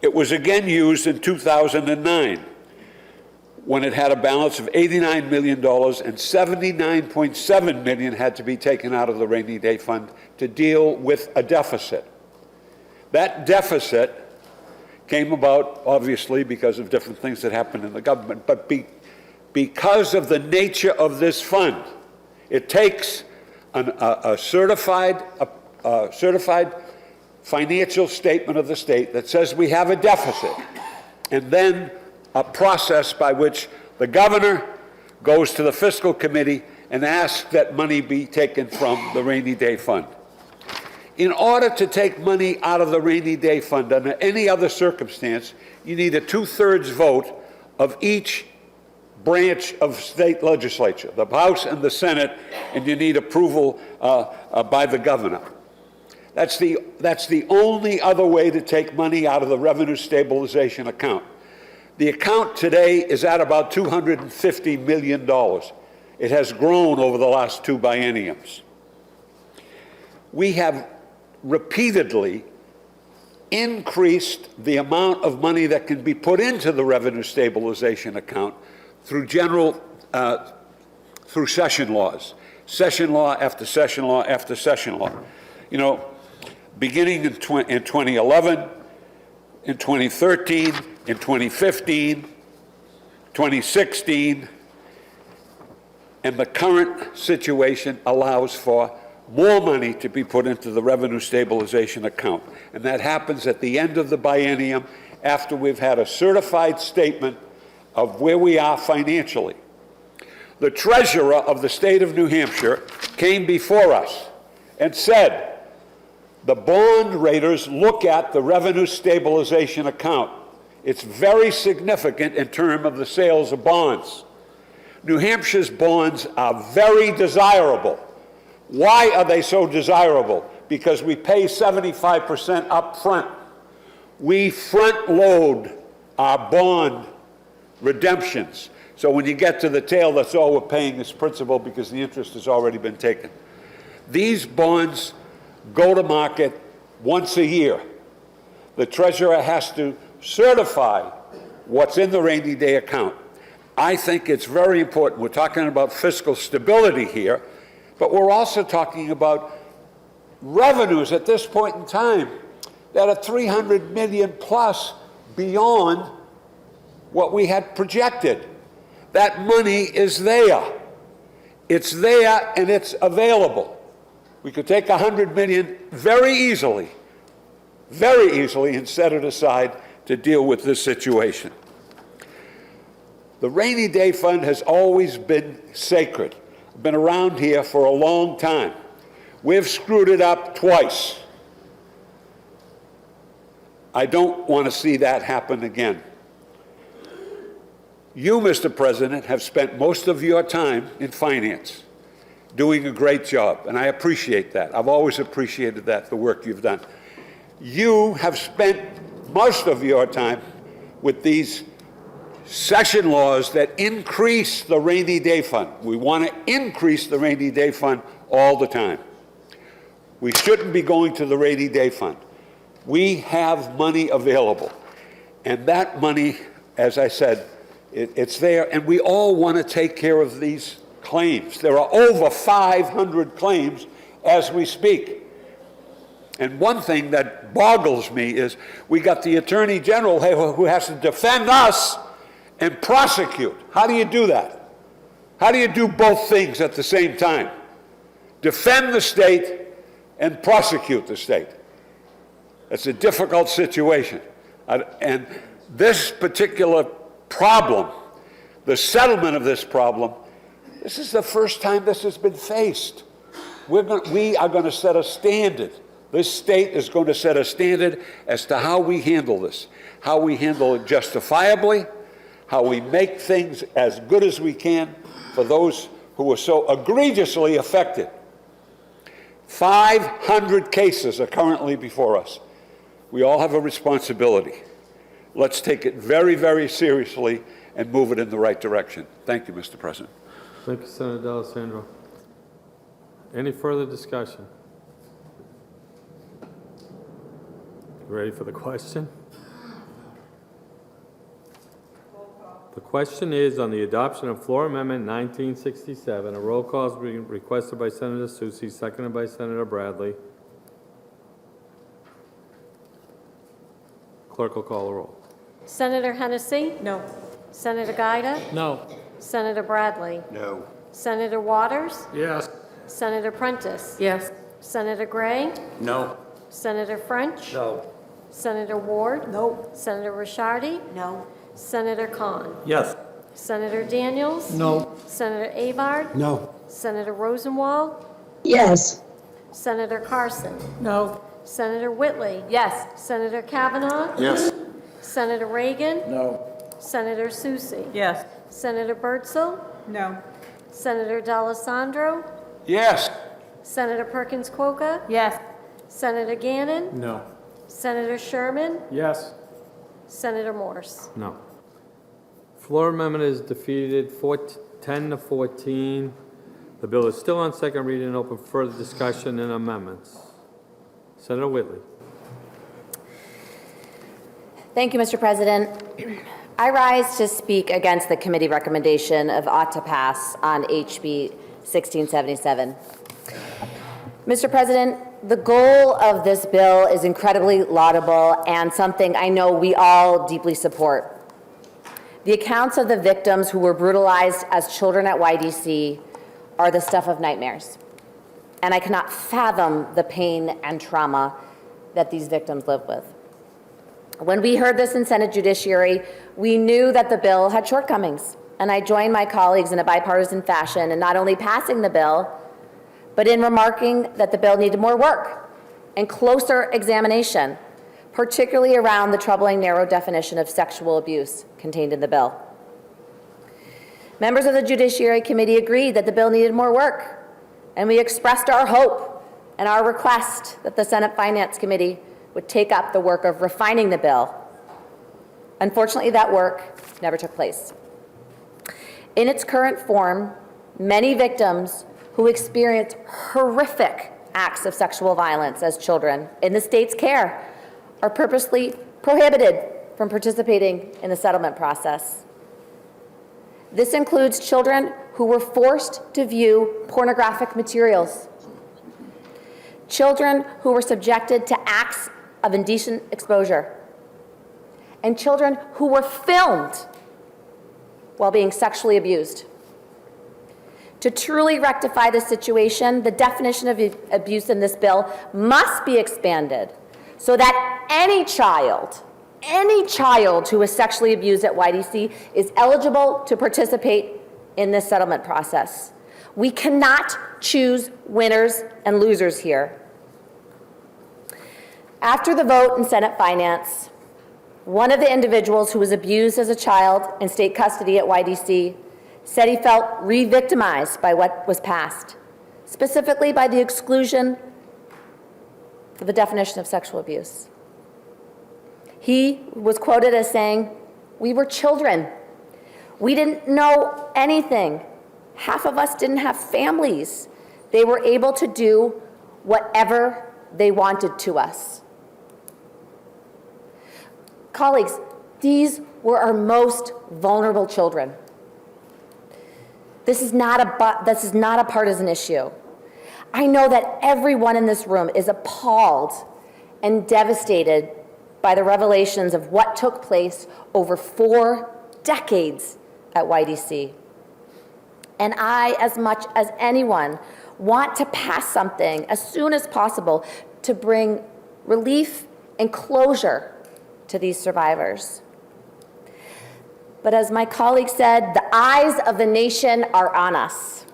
It was again used in 2009 when it had a balance of $89 million and $79.7 million had to be taken out of the rainy day fund to deal with a deficit. That deficit came about, obviously, because of different things that happened in the government, but because of the nature of this fund, it takes a certified financial statement of the state that says we have a deficit, and then a process by which the governor goes to the fiscal committee and asks that money be taken from the rainy day fund. In order to take money out of the rainy day fund under any other circumstance, you need a 2/3 vote of each branch of state legislature, the House and the Senate, and you need approval by the governor. That's the only other way to take money out of the revenue stabilization account. The account today is at about $250 million. It has grown over the last 2 bienniums. We have repeatedly increased the amount of money that can be put into the revenue stabilization account through through session laws. Session law after session law after session law. You know, beginning in 2011, in 2013, in 2015, 2016, and the current situation allows for more money to be put into the revenue stabilization account. And that happens at the end of the biennium after we've had a certified statement of where we are financially. The treasurer of the state of New Hampshire came before us and said, the bond raters look at the revenue stabilization account. It's very significant in terms of the sales of bonds. New Hampshire's bonds are very desirable. Why are they so desirable? Because we pay 75% up front. We front load our bond redemptions. So when you get to the tail, that's all we're paying is principal because the interest has already been taken. These bonds go to market once a year. The treasurer has to certify what's in the rainy day account. I think it's very important. We're talking about fiscal stability here, but we're also talking about revenues at this point in time that are 300 million plus beyond what we had projected. That money is there. It's there and it's available. We could take 100 million very easily, and set it aside to deal with this situation. The rainy day fund has always been sacred. Been around here for a long time. We've screwed it up twice. I don't want to see that happen again. You, Mr. President, have spent most of your time in finance, doing a great job, and I appreciate that. I've always appreciated that, the work you've done. You have spent most of your time with these session laws that increase the rainy day fund. We want to increase the rainy day fund all the time. We shouldn't be going to the rainy day fund. We have money available. And that money, as I said, it's there, and we all want to take care of these claims. There are over 500 claims as we speak. And one thing that boggles me is we got the Attorney General who has to defend us and prosecute. How do you do that? How do you do both things at the same time? Defend the state and prosecute the state. It's a difficult situation. And this particular problem, the settlement of this problem, this is the first time this has been faced. We are going to set a standard. This state is going to set a standard as to how we handle this, how we handle it justifiably, how we make things as good as we can for those who are so egregiously affected. 500 cases are currently before us. We all have a responsibility. Let's take it very, very seriously and move it in the right direction. Thank you, Mr. President. Thank you, Senator D'Alessandro. Any further discussion? Ready for the question? The question is on the adoption of Floor Amendment 1967. A roll call is being requested by Senator Susi, seconded by Senator Bradley. Clerk will call the roll. Senator Hennessy? No. Senator Giuda? No. Senator Bradley? No. Senator Waters? Yes. Senator Prentice? Yes. Senator Gray? No. Senator French? No. Senator Ward? No. Senator Ricciardi? No. Senator Cont? Yes. Senator Daniels? No. Senator Abard? No. Senator Rosenwald? Yes. Senator Carson? No. Senator Whitley? Yes. Senator Kavanaugh? Yes. Senator Reagan? No. Senator Susi? Yes. Senator Bertzel? No. Senator D'Alessandro? Yes. Senator Perkins Quokka? Yes. Senator Gannon? No. Senator Sherman? Yes. Senator Morse? No. Floor amendment is defeated 10 to 14. The bill is still on second reading and open for further discussion and amendments. Senator Whitley. Thank you, Mr. President. I rise to speak against the committee recommendation of ought to pass on HB 1677. Mr. President, the goal of this bill is incredibly laudable and something I know we all deeply support. The accounts of the victims who were brutalized as children at YDC are the stuff of nightmares. And I cannot fathom the pain and trauma that these victims live with. When we heard this in Senate Judiciary, we knew that the bill had shortcomings. And I joined my colleagues in a bipartisan fashion in not only passing the bill, but in remarking that the bill needed more work and closer examination, particularly around the troubling narrow definition of sexual abuse contained in the bill. Members of the Judiciary Committee agreed that the bill needed more work, and we expressed our hope and our request that the Senate Finance Committee would take up the work of refining the bill. Unfortunately, that work never took place. In its current form, many victims who experience horrific acts of sexual violence as children in the state's care are purposely prohibited from participating in the settlement process. This includes children who were forced to view pornographic materials, children who were subjected to acts of indecent exposure, and children who were filmed while being sexually abused. To truly rectify this situation, the definition of abuse in this bill must be expanded so that any child who is sexually abused at YDC is eligible to participate in this settlement process. We cannot choose winners and losers here. After the vote in Senate Finance, one of the individuals who was abused as a child in state custody at YDC said he felt re-victimized by what was passed, specifically by the exclusion of the definition of sexual abuse. He was quoted as saying, "We were children. We didn't know anything. Half of us didn't have families. They were able to do whatever they wanted to us." Colleagues, these were our most vulnerable children. This is not a partisan issue. I know that everyone in this room is appalled and devastated by the revelations of what took place over 4 decades at YDC. And I, as much as anyone, want to pass something as soon as possible to bring relief and closure to these survivors. But as my colleague said, the eyes of the nation are on us.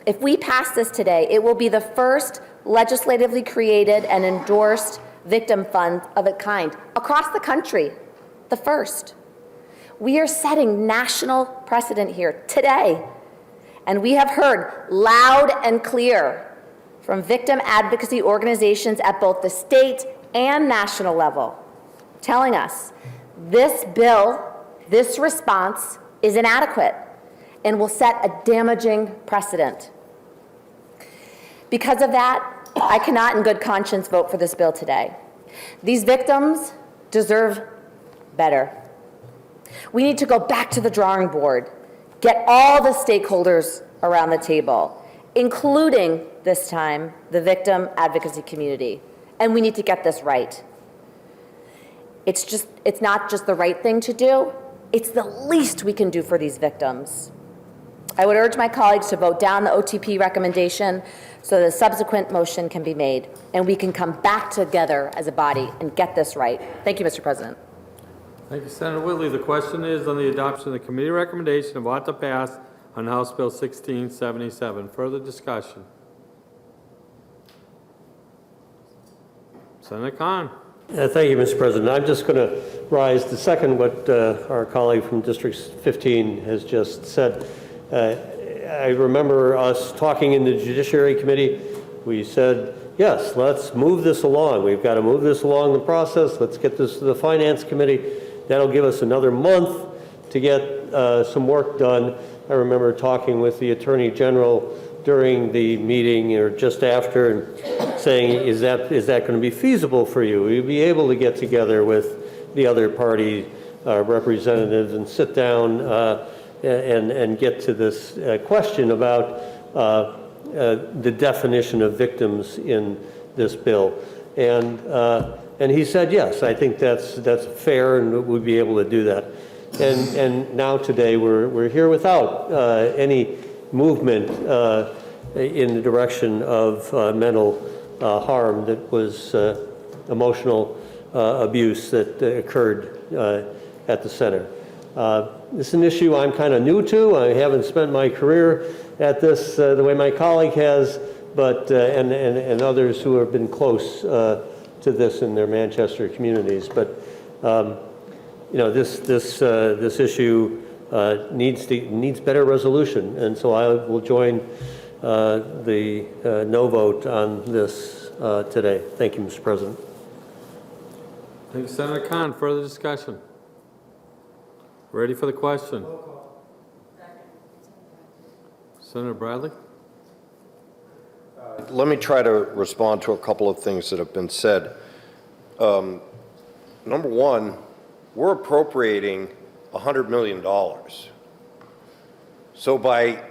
If we pass this today, it will be the first legislatively created and endorsed victim fund of its kind across the country, the first. We are setting national precedent here today, and we have heard loud and clear from victim advocacy organizations at both the state and national level, telling us this bill, this response is inadequate and will set a damaging precedent. Because of that, I cannot in good conscience vote for this bill today. These victims deserve better. We need to go back to the drawing board, get all the stakeholders around the table, including, this time, the victim advocacy community. And we need to get this right. It's not just the right thing to do, it's the least we can do for these victims. I would urge my colleagues to vote down the OTP recommendation so the subsequent motion can be made and we can come back together as a body and get this right. Thank you, Mr. President. Thank you, Senator Whitley. The question is on the adoption of the committee recommendation of ought to pass on House Bill 1677. Further discussion? Senator Cont. Thank you, Mr. President. I'm just going to rise to second what our colleague from District 15 has just said. I remember us talking in the Judiciary Committee. We said, yes, let's move this along. We've got to move this along the process. Let's get this to the Finance Committee. That'll give us another month to get some work done. I remember talking with the Attorney General during the meeting or just after and saying, is that going to be feasible for you? Will you be able to get together with the other party representatives and sit down and get to this question about the definition of victims in this bill. And he said, yes, I think that's fair and we'd be able to do that. And now today we're here without any movement in the direction of mental harm that was emotional abuse that occurred at the center. This is an issue I'm kind of new to. I haven't spent my career at this the way my colleague has, but and others who have been close to this in their Manchester communities. But you know, this issue needs better resolution, and so I will join the no vote on this today. Thank you, Mr. President. Thank you, Senator Cont. Further discussion? Ready for the question? Senator Bradley? Let me try to respond to a couple of things that have been said. Number one, we're appropriating $100 million. So by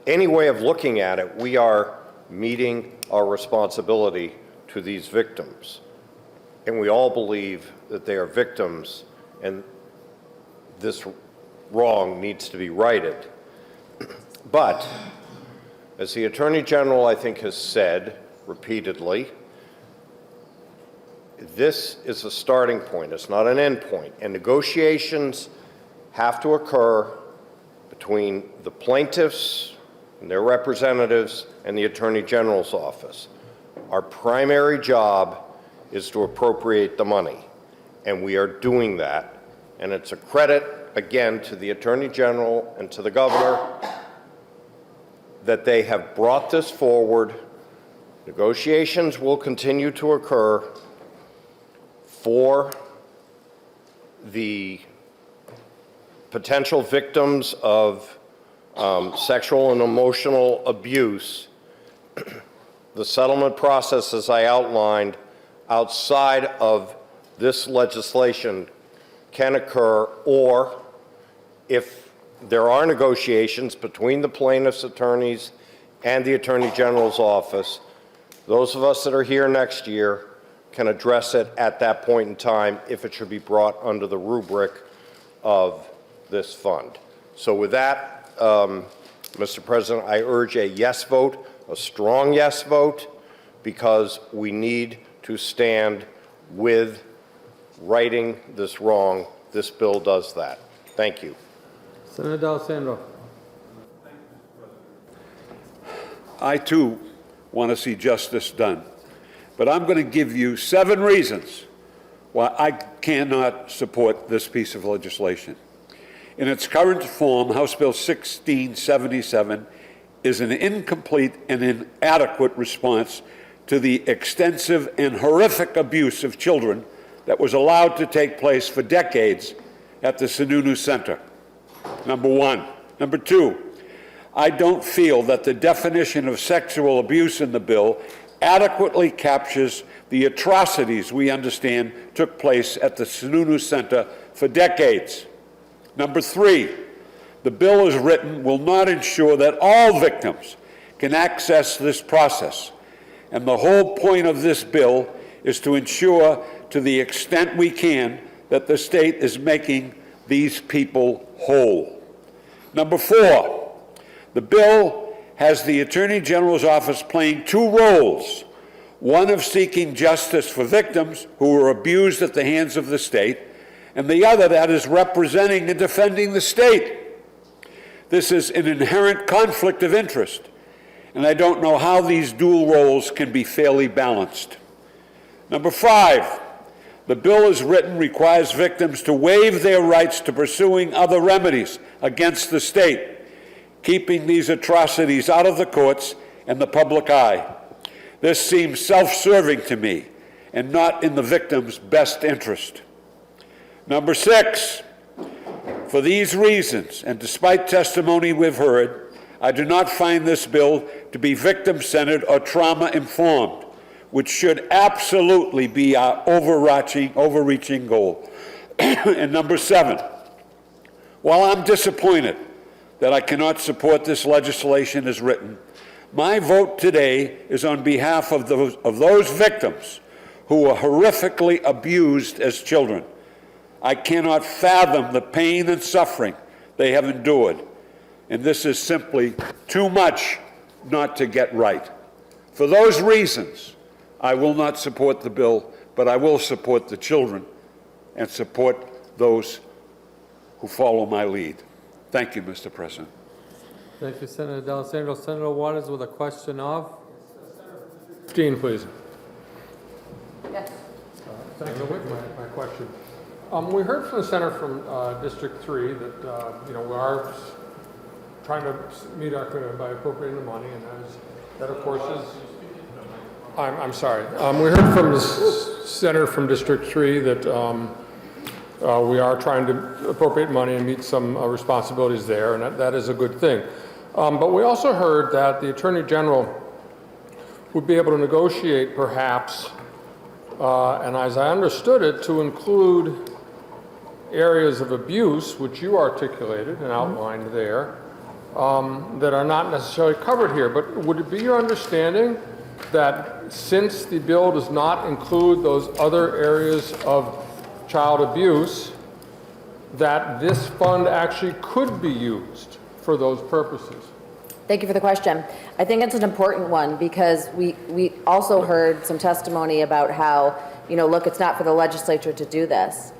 any way of looking at it, we are meeting our responsibility to these victims. And we all believe that they are victims and this wrong needs to be righted. But as the Attorney General, I think, has said repeatedly, this is a starting point. It's not an end point. And negotiations have to occur between the plaintiffs and their representatives and the Attorney General's office. Our primary job is to appropriate the money, and we are doing that. And it's a credit, again, to the Attorney General and to the Governor that they have brought this forward. Negotiations will continue to occur for the potential victims of sexual and emotional abuse. The settlement process, as I outlined, outside of this legislation can occur, or if there are negotiations between the plaintiffs' attorneys and the Attorney General's office, those of us that are here next year can address it at that point in time if it should be brought under the rubric of this fund. So with that, Mr. President, I urge a yes vote, a strong yes vote, because we need to stand with righting this wrong. This bill does that. Thank you. Senator D'Alessandro. I too want to see justice done, but I'm going to give you 7 reasons why I cannot support this piece of legislation. In its current form, House Bill 1677 is an incomplete and inadequate response to the extensive and horrific abuse of children that was allowed to take place for decades at the Sununu Center. Number one. Number two, I don't feel that the definition of sexual abuse in the bill adequately captures the atrocities we understand took place at the Sununu Center for decades. Number three, the bill as written will not ensure that all victims can access this process. And the whole point of this bill is to ensure, to the extent we can, that the state is making these people whole. Number four, the bill has the Attorney General's office playing 2 roles, one of seeking justice for victims who were abused at the hands of the state, and the other that is representing and defending the state. This is an inherent conflict of interest, and I don't know how these dual roles can be fairly balanced. Number 5, the bill as written requires victims to waive their rights to pursuing other remedies against the state, keeping these atrocities out of the courts and the public eye. This seems self-serving to me and not in the victim's best interest. Number 6, for these reasons, and despite testimony we've heard, I do not find this bill to be victim-centered or trauma-informed, which should absolutely be our overreaching goal. And number 7, while I'm disappointed that I cannot support this legislation as written. My vote today is on behalf of those victims who were horrifically abused as children. I cannot fathom the pain and suffering they have endured, and this is simply too much not to get right. For those reasons, I will not support the bill, but I will support the children and support those who follow my lead. Thank you, Mr. President. Thank you, Senator D'Alessandro. Senator Waters with a question of? 15, please. Yes. Thank you. My question. We heard from the senator from District 3 that we are trying to meet our commitment by appropriating the money, and that of course is. I'm sorry. We heard from the senator from District 3 that we are trying to appropriate money and meet some responsibilities there, and that is a good thing. But we also heard that the Attorney General would be able to negotiate perhaps, and as I understood it, to include areas of abuse, which you articulated and outlined there, that are not necessarily covered here. But would it be your understanding that since the bill does not include those other areas of child abuse, that this fund actually could be used for those purposes? Thank you for the question. I think it's an important one because we also heard some testimony about how, look, it's not for the legislature to do this.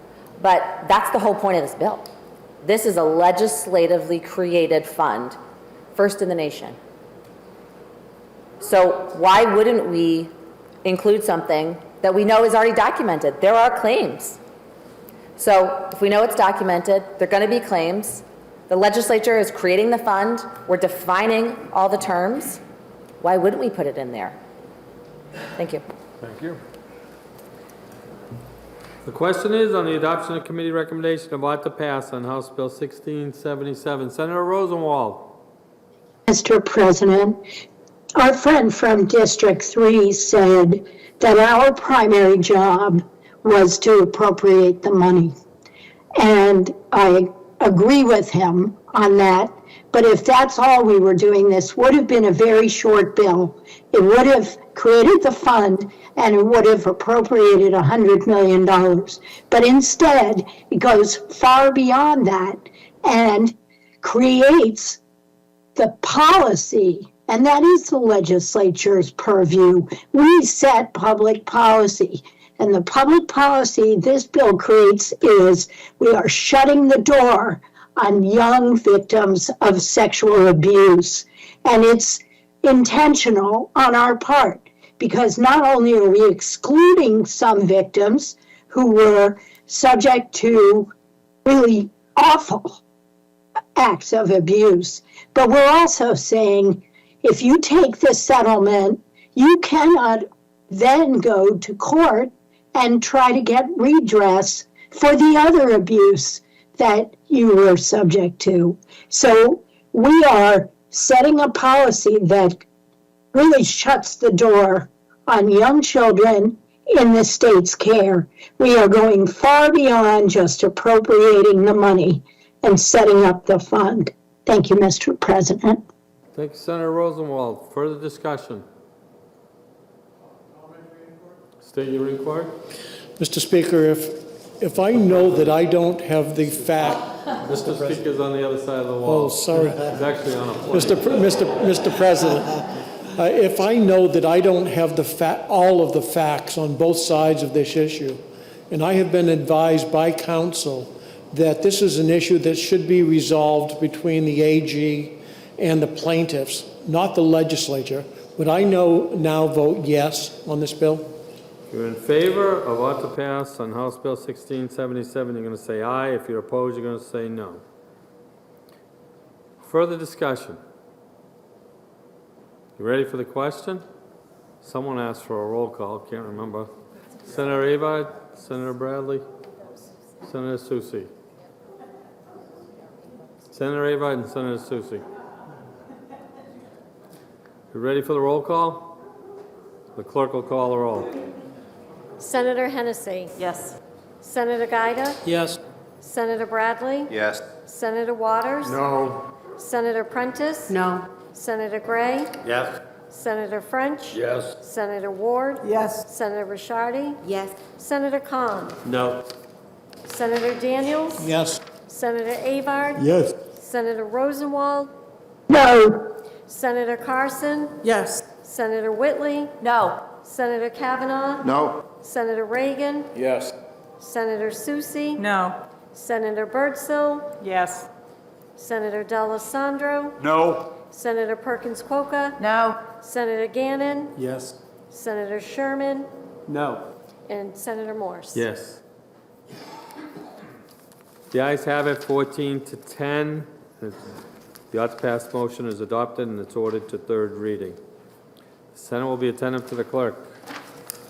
But that's the whole point of this bill. This is a legislatively created fund, first in the nation. So why wouldn't we include something that we know is already documented? There are claims. So if we know it's documented, there are going to be claims. The legislature is creating the fund. We're defining all the terms. Why wouldn't we put it in there? Thank you. Thank you. The question is on the adoption of committee recommendation of ought to pass on House Bill 1677. Senator Rosenwald. Mr. President, our friend from District 3 said that our primary job was to appropriate the money. And I agree with him on that. But if that's all we were doing, this would have been a very short bill. It would have created the fund and it would have appropriated $100 million. But instead, it goes far beyond that and creates the policy, and that is the legislature's purview. We set public policy. And the public policy this bill creates is we are shutting the door on young victims of sexual abuse. And it's intentional on our part because not only are we excluding some victims who were subject to really awful acts of abuse, but we're also saying if you take this settlement, you cannot then go to court and try to get redress for the other abuse that you were subject to. So we are setting a policy that really shuts the door on young children in the state's care. We are going far beyond just appropriating the money and setting up the fund. Thank you, Mr. President. Thank you, Senator Rosenwald. Further discussion? State your inquiry. Mr. Speaker, if I know that I don't have the fact... Mr. Speaker's on the other side of the wall. Oh, sorry. He's actually on a plane. Mr. President, if I know that I don't have all of the facts on both sides of this issue, and I have been advised by counsel that this is an issue that should be resolved between the AG and the plaintiffs, not the legislature, would I now vote yes on this bill? If you're in favor of ought to pass on House Bill 1677, you're going to say aye. If you're opposed, you're going to say no. Further discussion? You ready for the question? Someone asked for a roll call. Can't remember. Senator Avard, Senator Bradley, Senator Susi. Senator Avard and Senator Susi. You ready for the roll call? The clerk will call the roll. Senator Hennessy. Yes. Senator Giuda. Yes. Senator Bradley. Yes. Senator Waters. No. Senator Prentice? No. Senator Gray? Yes. Senator French? Yes. Senator Ward? Yes. Senator Rishardi? Yes. Senator Khan? No. Senator Daniels? Yes. Senator Avard? Yes. Senator Rosenwald? No. Senator Carson? Yes. Senator Whitley? No. Senator Kavanaugh? No. Senator Reagan? Yes. Senator Susie? No. Senator Birdsell? Yes. Senator D'Alessandro? No. Senator Perkins Coca? No. Senator Gannon? Yes. Senator Sherman? No. And Senator Morse? Yes. The ayes have it, 14 to 10. The ought to pass motion is adopted and it's ordered to third reading. The Senate will be attentive to the clerk.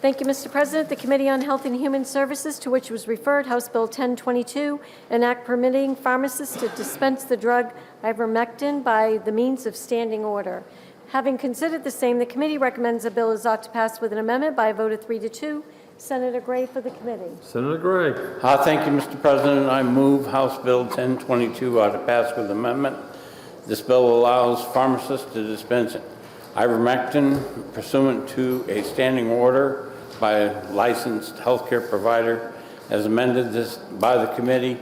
Thank you, Mr. President. The Committee on Health and Human Services, to which was referred House Bill 1022, an act permitting pharmacists to dispense the drug ivermectin by the means of standing order. Having considered the same, the committee recommends the bill is ought to pass with an amendment by a vote of 3 to 2. Senator Gray for the committee. Senator Gray. Thank you, Mr. President. I move House Bill 1022 ought to pass with amendment. This bill allows pharmacists to dispense ivermectin pursuant to a standing order by a licensed healthcare provider. As amended by the committee,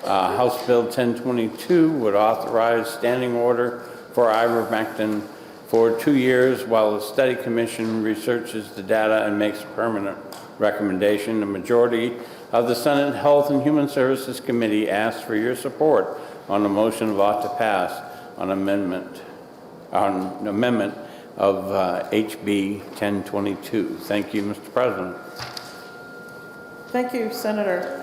House Bill 1022 would authorize standing order for ivermectin for 2 years while the study commission researches the data and makes a permanent recommendation. The majority of the Senate Health and Human Services Committee asks for your support on the motion of ought to pass on amendment of HB 1022. Thank you, Mr. President. Thank you, Senator.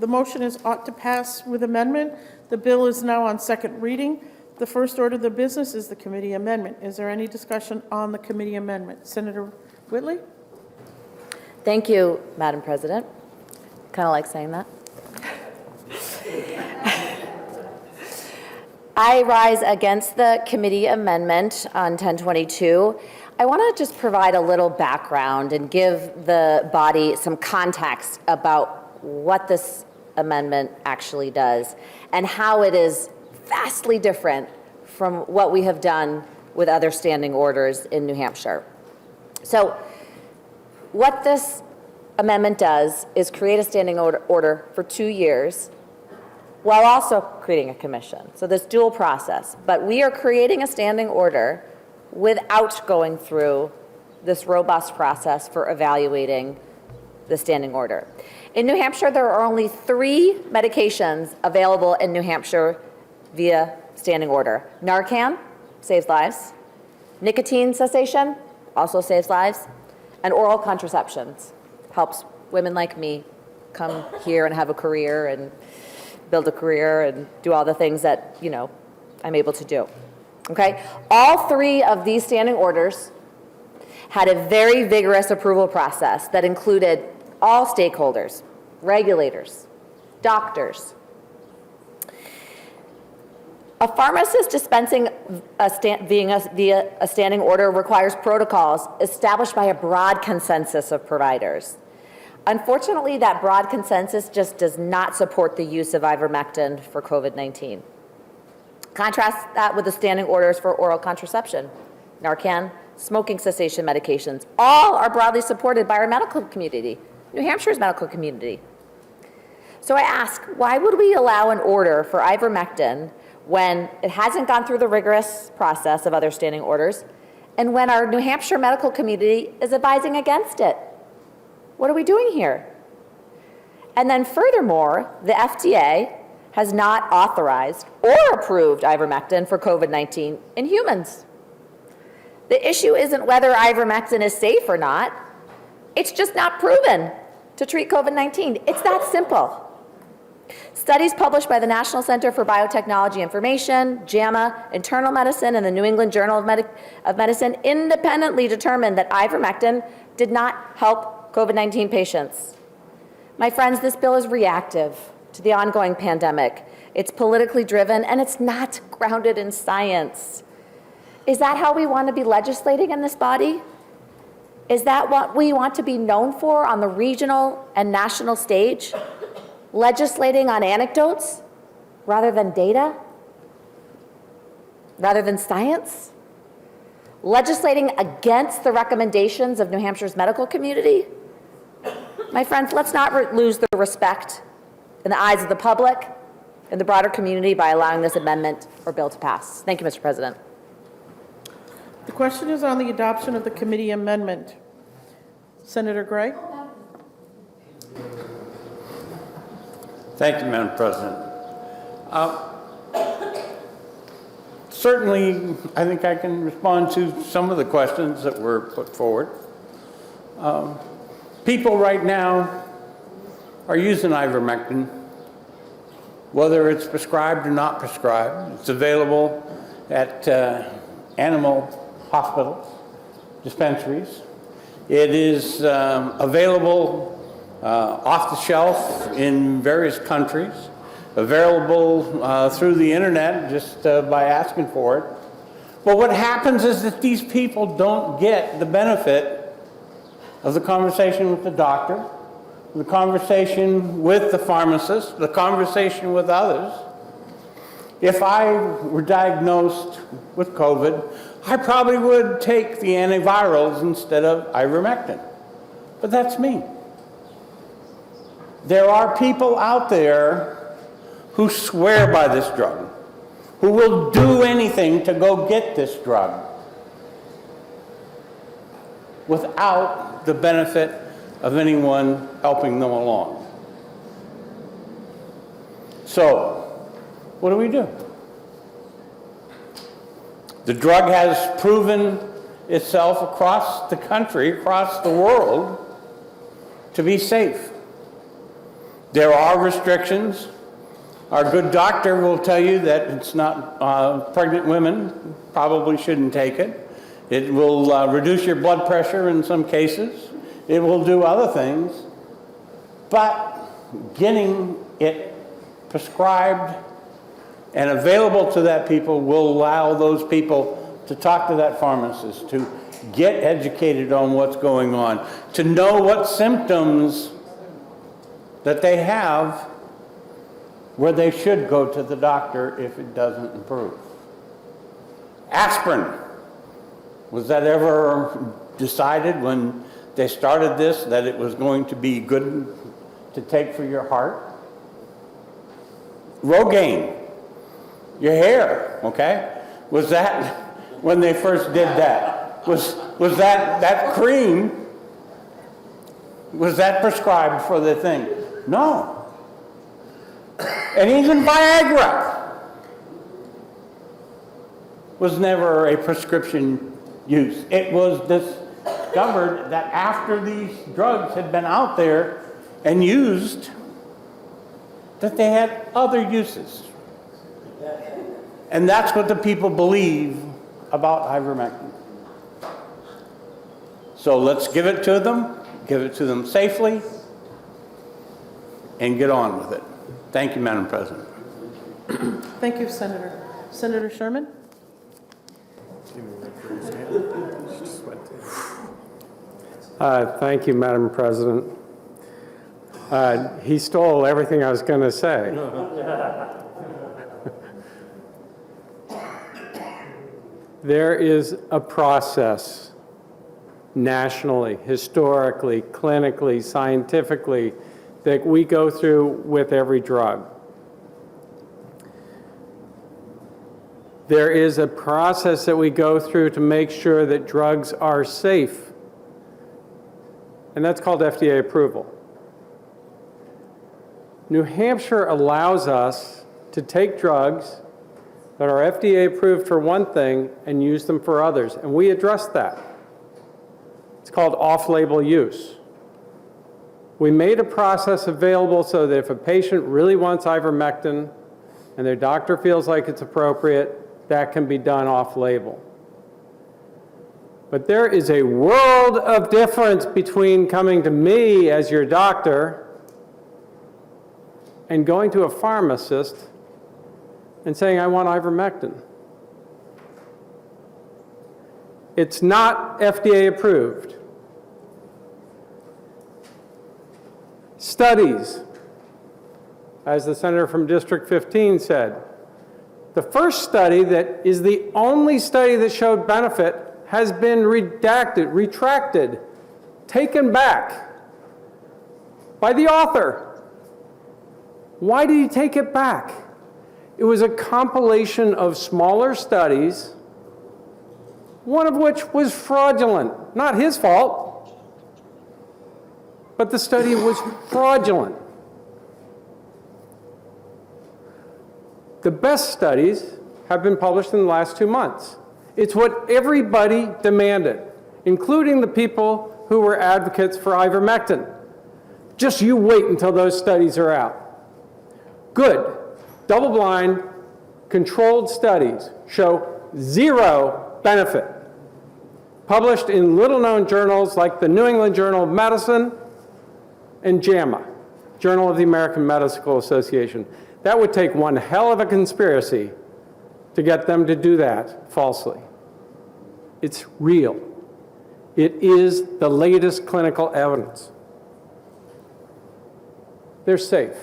The motion is ought to pass with amendment. The bill is now on second reading. The first order of the business is the committee amendment. Is there any discussion on the committee amendment? Senator Whitley? Thank you, Madam President. Kind of like saying that. I rise against the committee amendment on 1022. I want to just provide a little background and give the body some context about what this amendment actually does and how it is vastly different from what we have done with other standing orders in New Hampshire. So what this amendment does is create a standing order for 2 years while also creating a commission. So this dual process. But we are creating a standing order without going through this robust process for evaluating the standing order. In New Hampshire, there are only 3 medications available in New Hampshire via standing order. Narcan saves lives, nicotine cessation also saves lives, and oral contraceptions helps women like me come here and have a career and build a career and do all the things that, you know, I'm able to do. Okay? All 3 of these standing orders had a very vigorous approval process that included all stakeholders, regulators, doctors. A pharmacist dispensing via a standing order requires protocols established by a broad consensus of providers. Unfortunately, that broad consensus just does not support the use of ivermectin for COVID-19. Contrast that with the standing orders for oral contraception, Narcan, smoking cessation medications. All are broadly supported by our medical community, New Hampshire's medical community. So I ask, why would we allow an order for ivermectin when it hasn't gone through the rigorous process of other standing orders, and when our New Hampshire medical community is advising against it? What are we doing here? And then furthermore, the FDA has not authorized or approved ivermectin for COVID-19 in humans. The issue isn't whether ivermectin is safe or not. It's just not proven to treat COVID-19. It's that simple. Studies published by the National Center for Biotechnology Information, JAMA, Internal Medicine, and the New England Journal of Medicine independently determined that ivermectin did not help COVID-19 patients. My friends, this bill is reactive to the ongoing pandemic. It's politically driven, and it's not grounded in science. Is that how we want to be legislating in this body? Is that what we want to be known for on the regional and national stage? Legislating on anecdotes rather than data? rather than science? Legislating against the recommendations of New Hampshire's medical community? My friends, let's not lose the respect in the eyes of the public and the broader community by allowing this amendment or bill to pass. Thank you, Mr. President. The question is on the adoption of the committee amendment. Senator Gray? Thank you, Madam President. Certainly, I think I can respond to some of the questions that were put forward. People right now are using ivermectin, whether it's prescribed or not prescribed. It's available at animal hospitals, dispensaries. It is available off the shelf in various countries, available through the internet just by asking for it. But what happens is that these people don't get the benefit of the conversation with the doctor, the conversation with the pharmacist, the conversation with others. If I were diagnosed with COVID, I probably would take the antivirals instead of ivermectin. But that's me. There are people out there who swear by this drug, who will do anything to go get this drug without the benefit of anyone helping them along. So, what do? The drug has proven itself across the country, across the world, to be safe. There are restrictions. Our good doctor will tell you that it's not, pregnant women probably shouldn't take it. It will reduce your blood pressure in some cases. It will do other things. But getting it prescribed and available to that people will allow those people to talk to that pharmacist, to get educated on what's going on, to know what symptoms that they have where they should go to the doctor if it doesn't improve. Aspirin. Was that ever decided when they started this that it was going to be good to take for your heart? Rogaine. Your hair, okay? Was that, when they first did that, was that cream, was that prescribed for the thing? No. And even Viagra was never a prescription use. It was discovered that after these drugs had been out there and used, that they had other uses. And that's what the people believe about ivermectin. So let's give it to them safely, and get on with it. Thank you, Madam President. Thank you, Senator. Senator Sherman? Thank you, Madam President. He stole everything I was going to say. There is a process nationally, historically, clinically, scientifically, that we go through with every drug. There is a process that we go through to make sure that drugs are safe, and that's called FDA approval. New Hampshire allows us to take drugs that are FDA approved for one thing and use them for others, and we address that. It's called off-label use. We made a process available so that if a patient really wants ivermectin and their doctor feels like it's appropriate, that can be done off-label. But there is a world of difference between coming to me as your doctor and going to a pharmacist and saying, I want ivermectin. It's not FDA approved. Studies, as the senator from District 15 said, The first study that is the only study that showed benefit has been redacted, retracted, taken back by the author. Why did he take it back? It was a compilation of smaller studies, one of which was fraudulent. Not his fault, but the study was fraudulent. The best studies have been published in the last 2 months. It's what everybody demanded, including the people who were advocates for ivermectin. Just you wait until those studies are out. Good, double-blind, controlled studies show zero benefit. Published in little-known journals like the New England Journal of Medicine and JAMA, Journal of the American Medical Association. That would take one hell of a conspiracy to get them to do that falsely. It's real. It is the latest clinical evidence. They're safe.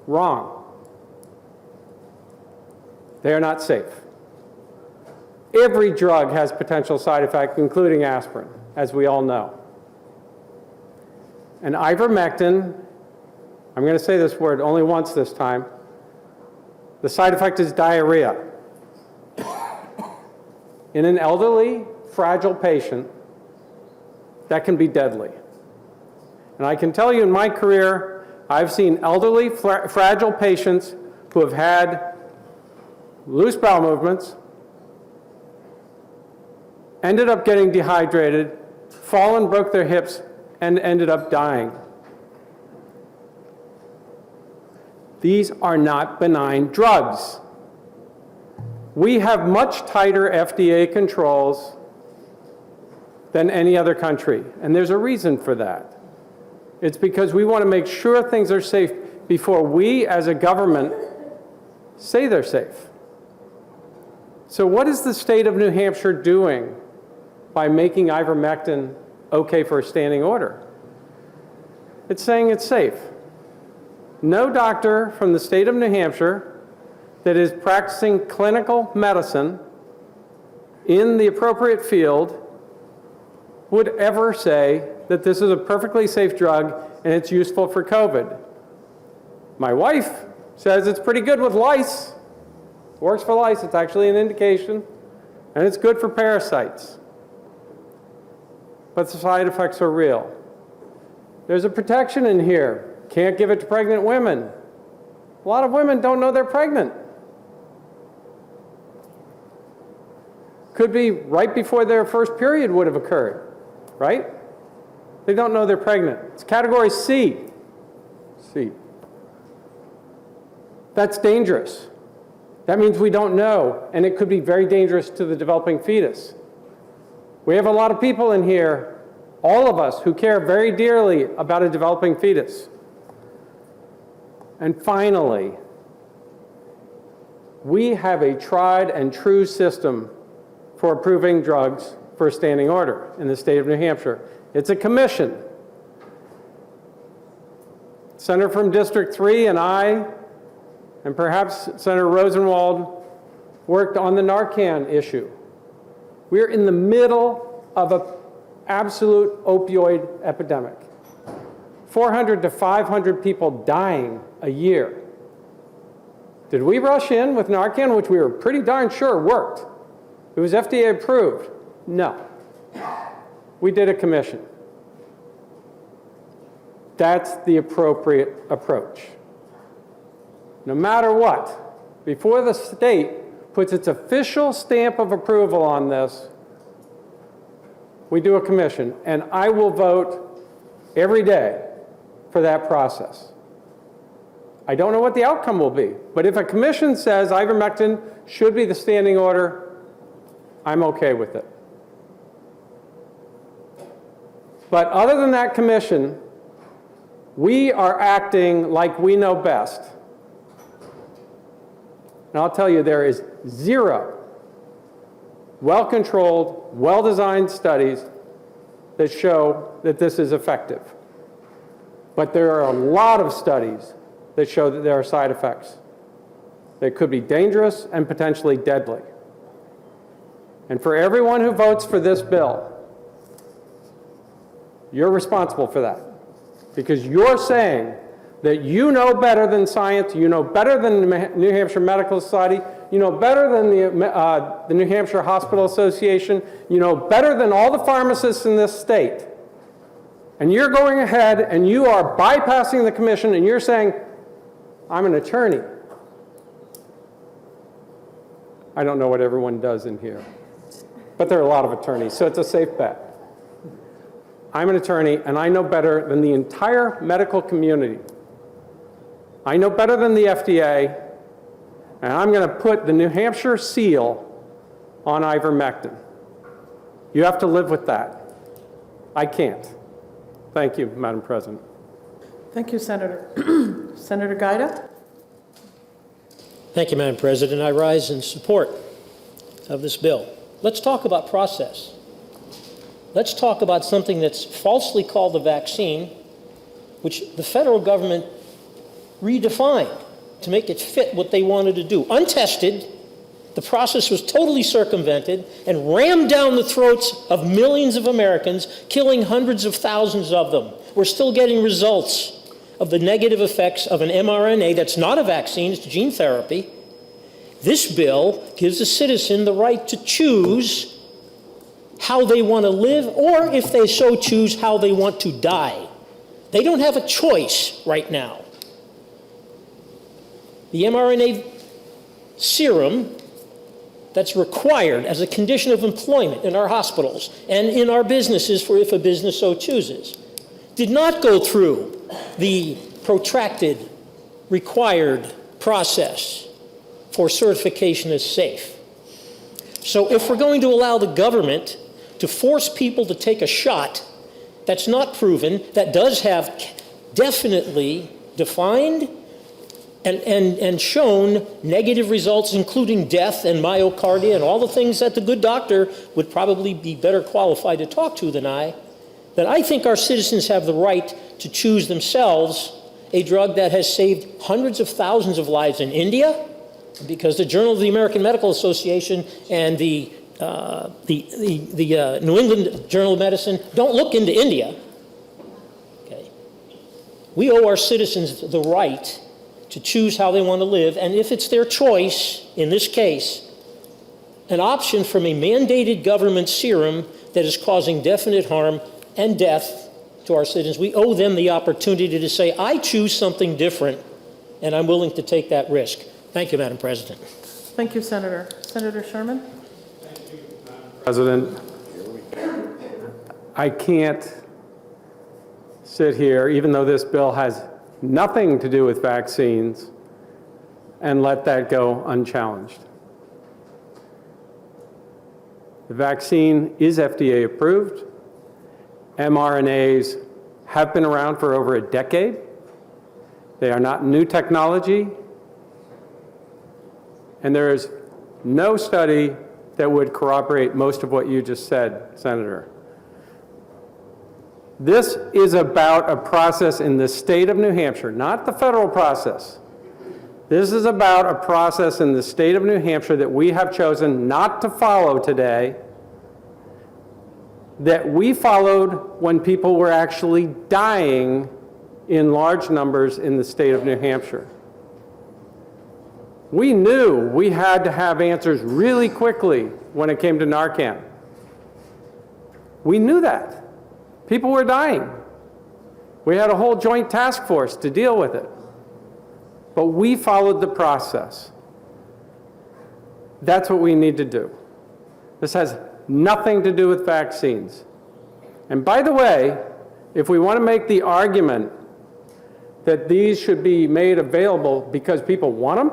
Wrong. They are not safe. Every drug has potential side effects, including aspirin, as we all know. And ivermectin, I'm going to say this word only once this time, the side effect is diarrhea. In an elderly, fragile patient, that can be deadly. And I can tell you in my career, I've seen elderly, fragile patients who have had loose bowel movements, ended up getting dehydrated, fallen, broke their hips, and ended up dying. These are not benign drugs. We have much tighter FDA controls than any other country, and there's a reason for that. It's because we want to make sure things are safe before we, as a government, say they're safe. So what is the state of New Hampshire doing by making ivermectin okay for a standing order? It's saying it's safe. No doctor from the state of New Hampshire that is practicing clinical medicine in the appropriate field would ever say that this is a perfectly safe drug and it's useful for COVID. My wife says it's pretty good with lice. It works for lice, it's actually an indication, and it's good for parasites. But the side effects are real. There's a protection in here. Can't give it to pregnant women. A lot of women don't know they're pregnant. Could be right before their first period would have occurred, right? They don't know they're pregnant. It's category C. C. That's dangerous. That means we don't know, and it could be very dangerous to the developing fetus. We have a lot of people in here, all of us, who care very dearly about a developing fetus. And finally, we have a tried and true system for approving drugs for a standing order in the state of New Hampshire. It's a commission. Senator from District 3 and I, and perhaps Senator Rosenwald, worked on the Narcan issue. We're in the middle of an absolute opioid epidemic. 400 to 500 people dying a year. Did we rush in with Narcan, which we were pretty darn sure worked? It was FDA approved. No. We did a commission. That's the appropriate approach. No matter what, before the state puts its official stamp of approval on this, we do a commission, and I will vote every day for that process. I don't know what the outcome will be, but if a commission says ivermectin should be the standing order, I'm okay with it. But other than that commission, we are acting like we know best. And I'll tell you, there is zero well-controlled, well-designed studies that show that this is effective. But there are a lot of studies that show that there are side effects. that could be dangerous and potentially deadly. And for everyone who votes for this bill, you're responsible for that. Because you're saying that you know better than science, you know better than the New Hampshire Medical Society, you know better than the New Hampshire Hospital Association, you know better than all the pharmacists in this state. And you're going ahead and you are bypassing the commission and you're saying, I'm an attorney. I don't know what everyone does in here, but there are a lot of attorneys, so it's a safe bet. I'm an attorney and I know better than the entire medical community. I know better than the FDA, and I'm going to put the New Hampshire seal on ivermectin. You have to live with that. I can't. Thank you, Madam President. Thank you, Senator. Senator Giuda? Thank you, Madam President. I rise in support of this bill. Let's talk about process. Let's talk about something that's falsely called a vaccine, which the federal government redefined to make it fit what they wanted to do. Untested, the process was totally circumvented and rammed down the throats of millions of Americans, killing hundreds of thousands of them. We're still getting results of the negative effects of an mRNA that's not a vaccine, it's gene therapy. This bill gives a citizen the right to choose how they want to live, or if they so choose, how they want to die. They don't have a choice right now. The mRNA serum that's required as a condition of employment in our hospitals and in our businesses, for if a business so chooses, did not go through the protracted, required process for certification as safe. So if we're going to allow the government to force people to take a shot that's not proven, that does have definitely defined and shown negative results, including death and myocardia and all the things that the good doctor would probably be better qualified to talk to than I, then I think our citizens have the right to choose themselves a drug that has saved hundreds of thousands of lives in India, because the Journal of the American Medical Association and the New England Journal of Medicine don't look into India. Okay. We owe our citizens the right to choose how they want to live, and if it's their choice, in this case, an option from a mandated government serum that is causing definite harm and death to our citizens, we owe them the opportunity to say, I choose something different, and I'm willing to take that risk. Thank you, Madam President. Thank you, Senator. Senator Sherman? President, I can't sit here, even though this bill has nothing to do with vaccines, and let that go unchallenged. The vaccine is FDA approved. mRNAs have been around for over a decade. They are not new technology. And there is no study that would corroborate most of what you just said, Senator. This is about a process in the state of New Hampshire, not the federal process. This is about a process in the state of New Hampshire that we have chosen not to follow today, that we followed when people were actually dying in large numbers in the state of New Hampshire. We knew we had to have answers really quickly when it came to Narcan. We knew that. People were dying. We had a whole joint task force to deal with it. But we followed the process. That's what we need to do. This has nothing to do with vaccines. And by the way, if we want to make the argument that these should be made available because people want them,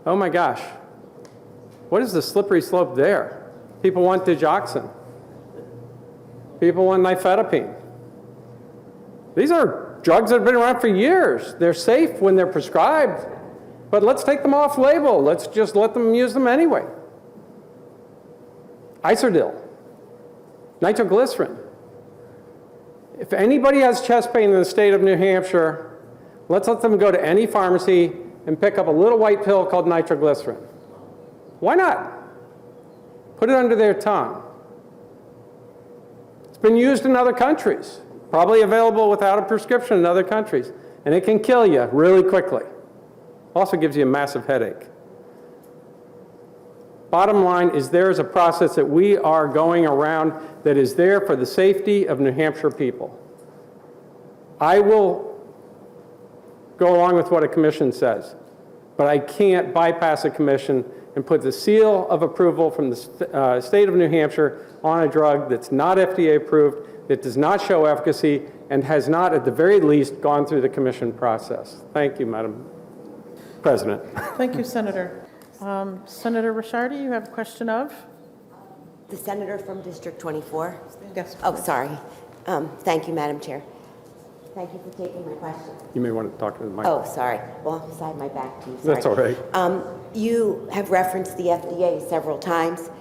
oh my gosh, what is the slippery slope there? People want digoxin. People want nifedipine. These are drugs that have been around for years. They're safe when they're prescribed, but let's take them off label. Let's just let them use them anyway. Isodil, nitroglycerin. If anybody has chest pain in the state of New Hampshire, let's let them go to any pharmacy and pick up a little white pill called nitroglycerin? Why not? Put it under their tongue. It's been used in other countries, probably available without a prescription in other countries, and it can kill you really quickly. Also gives you a massive headache. Bottom line is there is a process that we are going around that is there for the safety of New Hampshire people. I will go along with what a commission says, but I can't bypass a commission and put the seal of approval from the state of New Hampshire on a drug that's not FDA approved, that does not show efficacy, and has not, at the very least, gone through the commission process. Thank you, Madam President. Thank you, Senator. Senator Ricciardi, you have a question of? The senator from District 24? Yes. Oh, sorry. Thank you, Madam Chair. Thank you for taking my question. You may want to talk to the mic. Oh, sorry. Well, beside my back to you. Sorry. That's all right. You have referenced the FDA several times.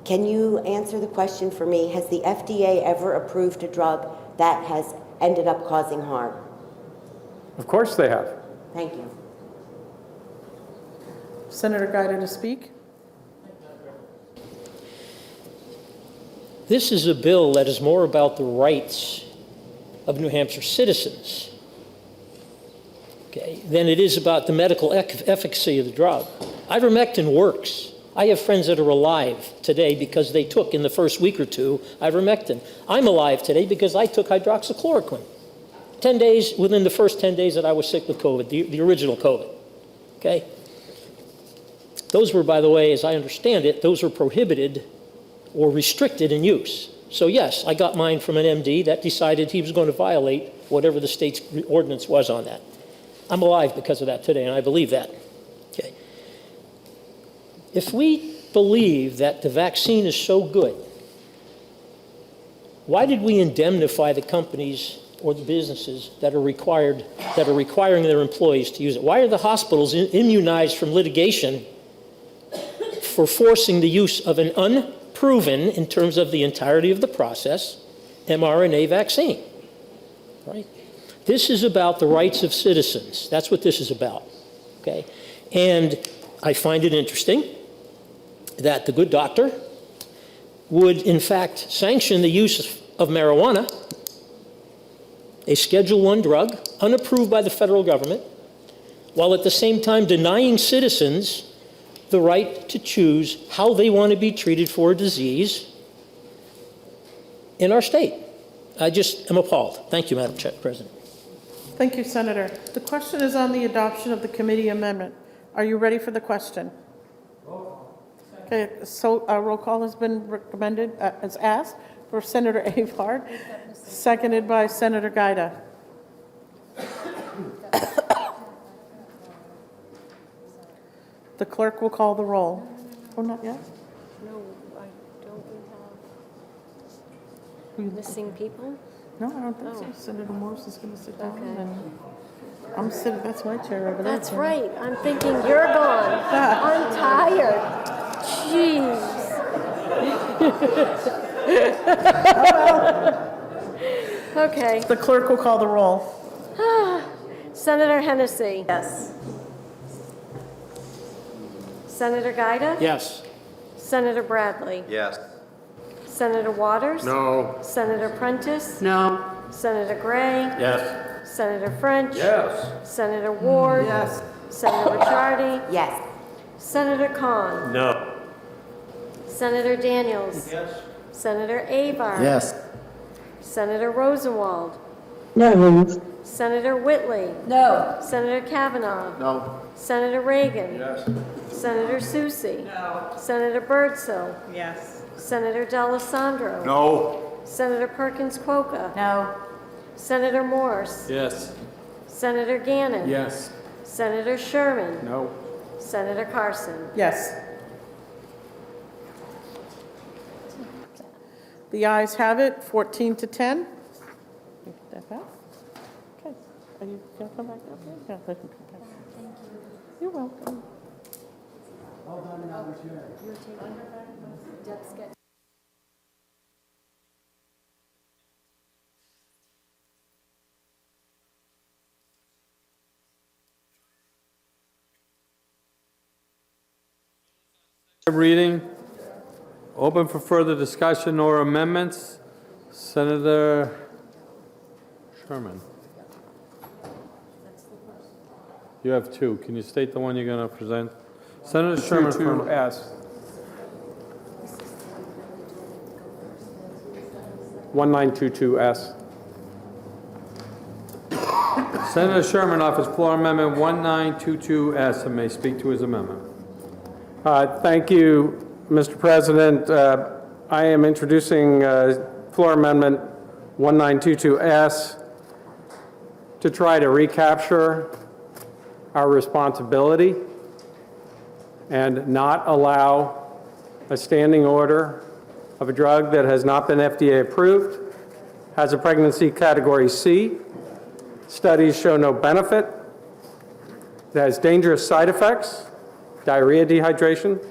Can you answer the question for me? Has the FDA ever approved a drug that has ended up causing harm? Of course they have. Thank you. Senator Giuda to speak. This is a bill that is more about the rights of New Hampshire citizens, okay, than it is about the medical efficacy of the drug. Ivermectin works. I have friends that are alive today because they took, in the first week or two, ivermectin. I'm alive today because I took hydroxychloroquine. 10 days, within the first 10 days that I was sick with COVID, the original COVID, okay? Those were, by the way, as I understand it, those were prohibited or restricted in use. So yes, I got mine from an MD that decided he was going to violate whatever the state's ordinance was on that. I'm alive because of that today, and I believe that. Okay. If we believe that the vaccine is so good, why did we indemnify the companies or the businesses that are requiring their employees to use it? Why are the hospitals immunized from litigation for forcing the use of an unproven, in terms of the entirety of the process, mRNA vaccine? Right? This is about the rights of citizens. That's what this is about. Okay? And I find it interesting that the good doctor would, in fact, sanction the use of marijuana, a Schedule I drug, unapproved by the federal government, while at the same time denying citizens the right to choose how they want to be treated for a disease in our state. I just am appalled. Thank you, Madam President. Thank you, Senator. The question is on the adoption of the committee amendment. Are you ready for the question? Okay, so a roll call has been recommended, as asked, for Senator Avard, seconded by Senator Giuda. The clerk will call the roll. Oh, not yet? No, I don't we have missing people? No, I don't think so. Senator Morse is going to sit down, and I'm sitting, that's my chair over there. That's right. I'm thinking you're gone. I'm tired. Jeez. Okay. The clerk will call the roll. Senator Hennessy. Yes. Senator Giuda? Yes. Senator Bradley? Yes. Senator Waters? No. Senator Prentice? No. Senator Gray? Yes. Senator French? Yes. Senator Ward? Yes. Senator Ricciardi? Yes. Senator Cont? No. Senator Daniels? Yes. Senator Avard? Yes. Senator Rosenwald? No. Senator Whitley? No. Senator Kavanaugh? No. Senator Reagan? Yes. Senator Susie? No. Senator Birdsell? Yes. Senator D'Alessandro? No. Senator Perkins Quokka? No. Senator Morse? Yes. Senator Gannon? Yes. Senator Sherman? No. Senator Carson? Yes. The ayes have it, 14 to 10. Step out. Okay. Are you going to come back up here? Yeah, they can come back. Thank you. You're welcome. You're taking Deb's get. Reading. Open for further discussion or amendments. Senator Sherman. You have two. Can you state the one you're going to present? Senator Sherman. 22S. 1922S. Senator Sherman offers floor amendment 1922S and may speak to his amendment. Thank you, Mr. President. I am introducing floor amendment 1922S to try to recapture our responsibility and not allow a standing order of a drug that has not been FDA approved, has a pregnancy category C, studies show no benefit, it has dangerous side effects, diarrhea, dehydration,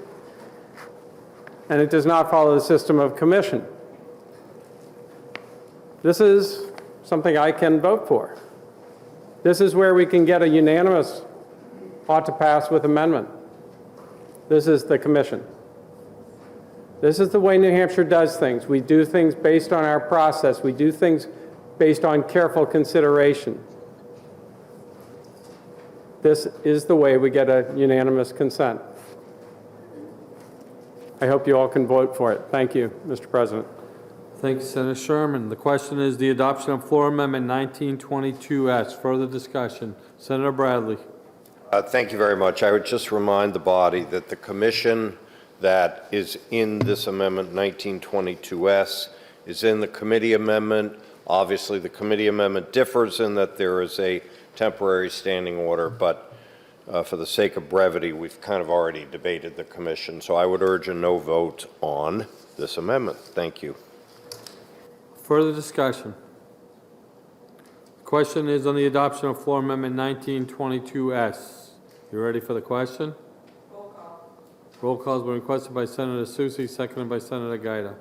and it does not follow the system of commission. This is something I can vote for. This is where we can get a unanimous ought to pass with amendment. This is the commission. This is the way New Hampshire does things. We do things based on our process. We do things based on careful consideration. This is the way we get a unanimous consent. I hope you all can vote for it. Thank you, Mr. President. Thank you, Senator Sherman. The question is the adoption of floor amendment 1922S. Further discussion. Senator Bradley. Thank you very much. I would just remind the body that the commission that is in this amendment 1922S is in the committee amendment. Obviously, the committee amendment differs in that there is a temporary standing order, but for the sake of brevity, we've kind of already debated the commission. So I would urge a no vote on this amendment. Thank you. Further discussion. The question is on the adoption of floor amendment 1922S. You ready for the question? Roll call. Roll call has been requested by Senator Susi, seconded by Senator Giuda.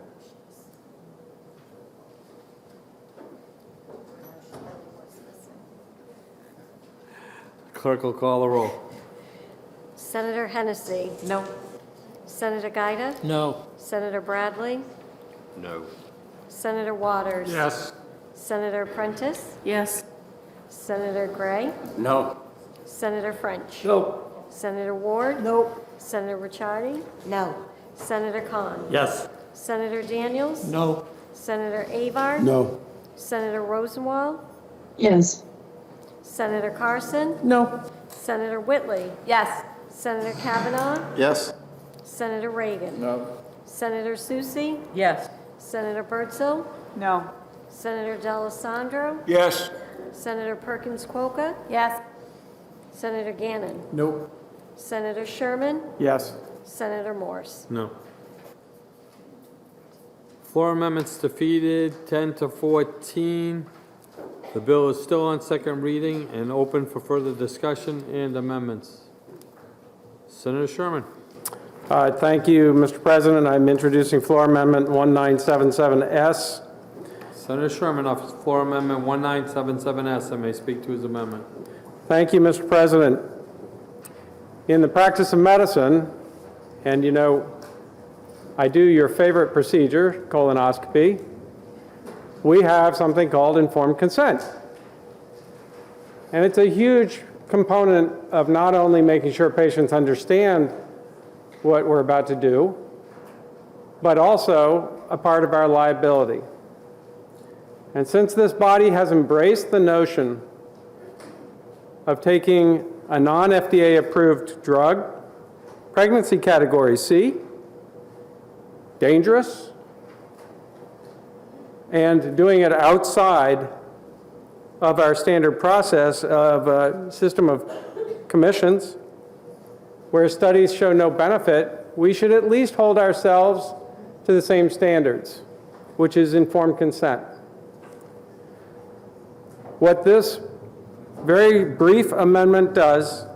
Clerk will call the roll. Senator Hennessy. No. Senator Giuda. No. Senator Bradley. No. Senator Waters. Yes. Senator Prentice. Yes. Senator Gray. No. Senator French. No. Senator Ward. Nope. Senator Ricciardi. No. Senator Khan. Yes. Senator Daniels. No. Senator Avar. No. Senator Rosenwald. Yes. Senator Carson. No. Senator Whitley. Yes. Senator Kavanaugh. Yes. Senator Reagan. No. Senator Susi. Yes. Senator Bertzel. No. Senator D'Alessandro. Yes. Senator Perkins Quokka. Yes. Senator Gannon. Nope. Senator Sherman. Yes. Senator Morse. No. Floor amendments defeated, 10-14. The bill is still on second reading and open for further discussion and amendments. Senator Sherman. Thank you, Mr. President. I'm introducing floor amendment 1977S. Senator Sherman offers floor amendment 1977S and may speak to his amendment. Thank you, Mr. President. In the practice of medicine, and you know, I do your favorite procedure, colonoscopy, we have something called informed consent. And it's a huge component of not only making sure patients understand what we're about to do, but also a part of our liability. And since this body has embraced the notion of taking a non-FDA approved drug, pregnancy category C, dangerous, and doing it outside of our standard process of a system of commissions, where studies show no benefit, we should at least hold ourselves to the same standards, which is informed consent. What this very brief amendment does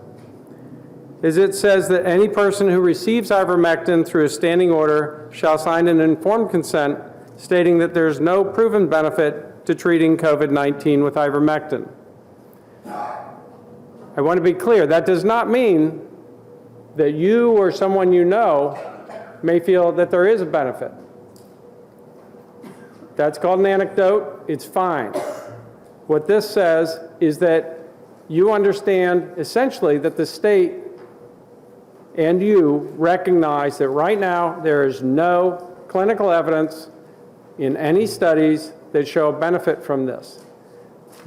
is it says that any person who receives ivermectin through a standing order shall sign an informed consent stating that there's no proven benefit to treating COVID-19 with ivermectin. I want to be clear, that does not mean that you or someone you know may feel that there is a benefit. That's called an anecdote. It's fine. What this says is that you understand essentially that the state and you recognize that right now there is no clinical evidence in any studies that show a benefit from this.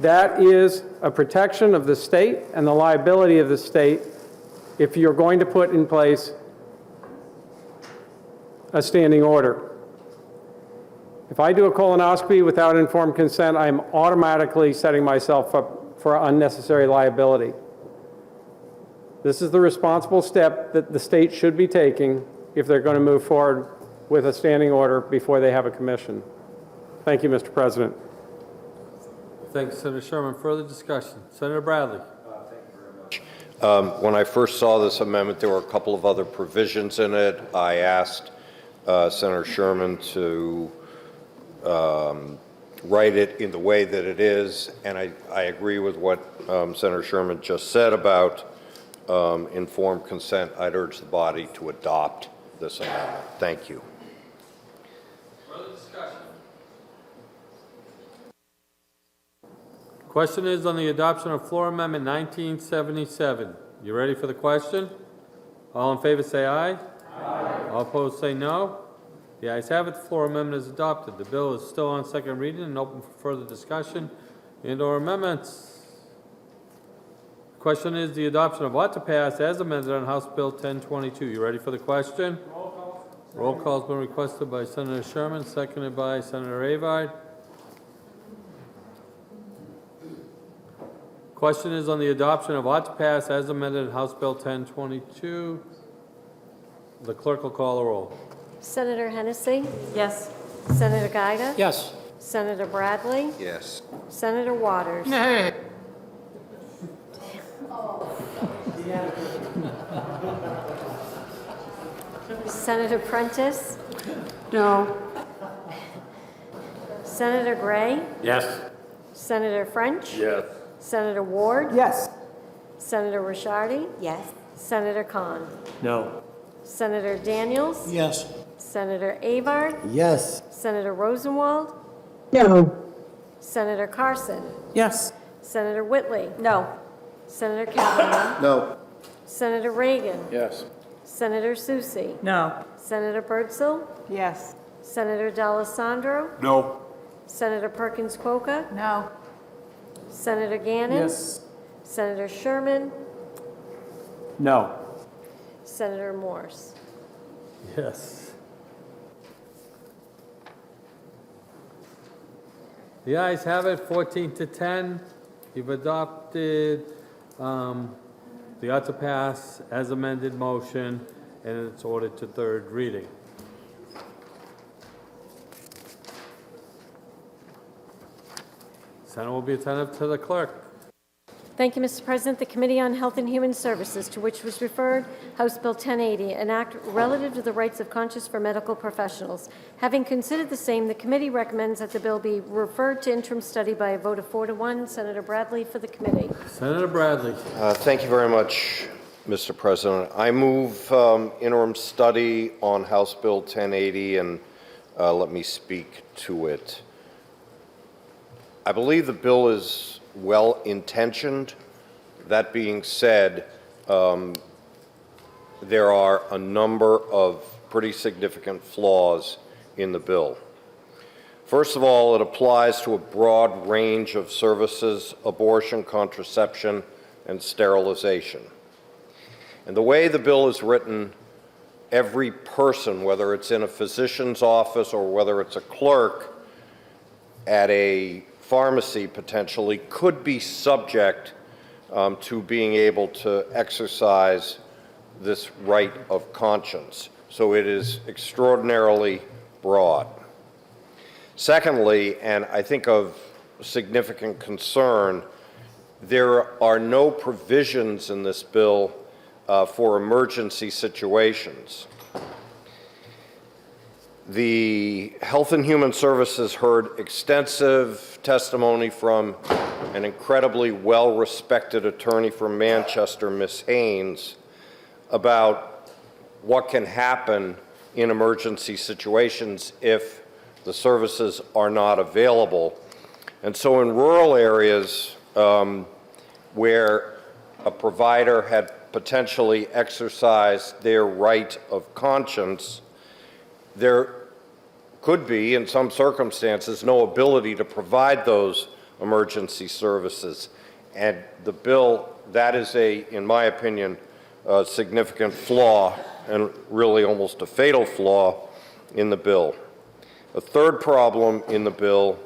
That is a protection of the state and the liability of the state if you're going to put in place a standing order. If I do a colonoscopy without informed consent, I'm automatically setting myself up for unnecessary liability. This is the responsible step that the state should be taking if they're going to move forward with a standing order before they have a commission. Thank you, Mr. President. Thank you, Senator Sherman. Further discussion? Senator Bradley. When I first saw this amendment, there were a couple of other provisions in it. I asked Senator Sherman to write it in the way that it is, and I agree with what Senator Sherman just said about informed consent. I'd urge the body to adopt this amendment. Thank you. Further discussion? Question is on the adoption of Floor Amendment 1977. You ready for the question? All in favor say aye. Aye. All opposed say no. The ayes have it. The floor amendment is adopted. The bill is still on second reading and open for further discussion and/or amendments. The question is the adoption of what to pass as amended on House Bill 1022. You ready for the question? Roll call. Roll call has been requested by Senator Sherman, seconded by Senator Avard. Question is on the adoption of what to pass as amended in House Bill 1022. The clerk will call the roll. Senator Hennessy? Yes. Senator Giuda? Yes. Senator Bradley? Yes. Senator Waters? Nay. Senator Prentice? No. Senator Gray? Yes. Senator French? Yes. Senator Ward? Yes. Senator Rishardi? Yes. Senator Khan? No. Senator Daniels? Yes. Senator Avard? Yes. Senator Rosenwald? No. Senator Carson? Yes. Senator Whitley? No. Senator Kavanaugh? No. Senator Reagan? Yes. Senator Susie? No. Senator Birdsell? Yes. Senator D'Alessandro? No. Senator Perkins Coca? No. Senator Gannon? Yes. Senator Sherman? No. Senator Morse? Yes. The ayes have it, 14 to 10. You've adopted the ought to pass as amended motion, and it's ordered to third reading. Senate will be attentive to the clerk. Thank you, Mr. President. The Committee on Health and Human Services, to which was referred House Bill 1080, an act relative to the rights of conscience for medical professionals. Having considered the same, the committee recommends that the bill be referred to interim study by a vote of 4 to 1. Senator Bradley for the committee. Senator Bradley. Thank you very much, Mr. President. I move interim study on House Bill 1080, and let me speak to it. I believe the bill is well-intentioned. That being said, there are a number of pretty significant flaws in the bill. First of all, it applies to a broad range of services: abortion, contraception, and sterilization. And the way the bill is written, every person, whether it's in a physician's office or whether it's a clerk at a pharmacy potentially, could be subject to being able to exercise this right of conscience. So it is extraordinarily broad. Secondly, and I think of significant concern, there are no provisions in this bill for emergency situations. The Health and Human Services heard extensive testimony from an incredibly well-respected attorney from Manchester, Ms. Haynes, about what can happen in emergency situations if the services are not available. And so in rural areas where a provider had potentially exercised their right of conscience, there could be, in some circumstances, no ability to provide those emergency services. And the bill, that is in my opinion, a significant flaw, and really almost a fatal flaw in the bill. A third problem in the bill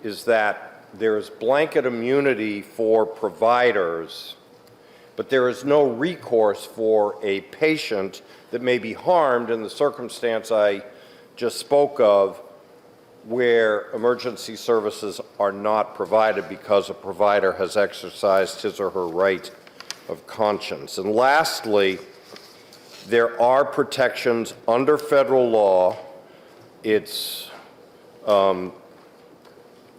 is that there is blanket immunity for providers, but there is no recourse for a patient that may be harmed in the circumstance I just spoke of, where emergency services are not provided because a provider has exercised his or her right of conscience. And lastly, there are protections under federal law. It's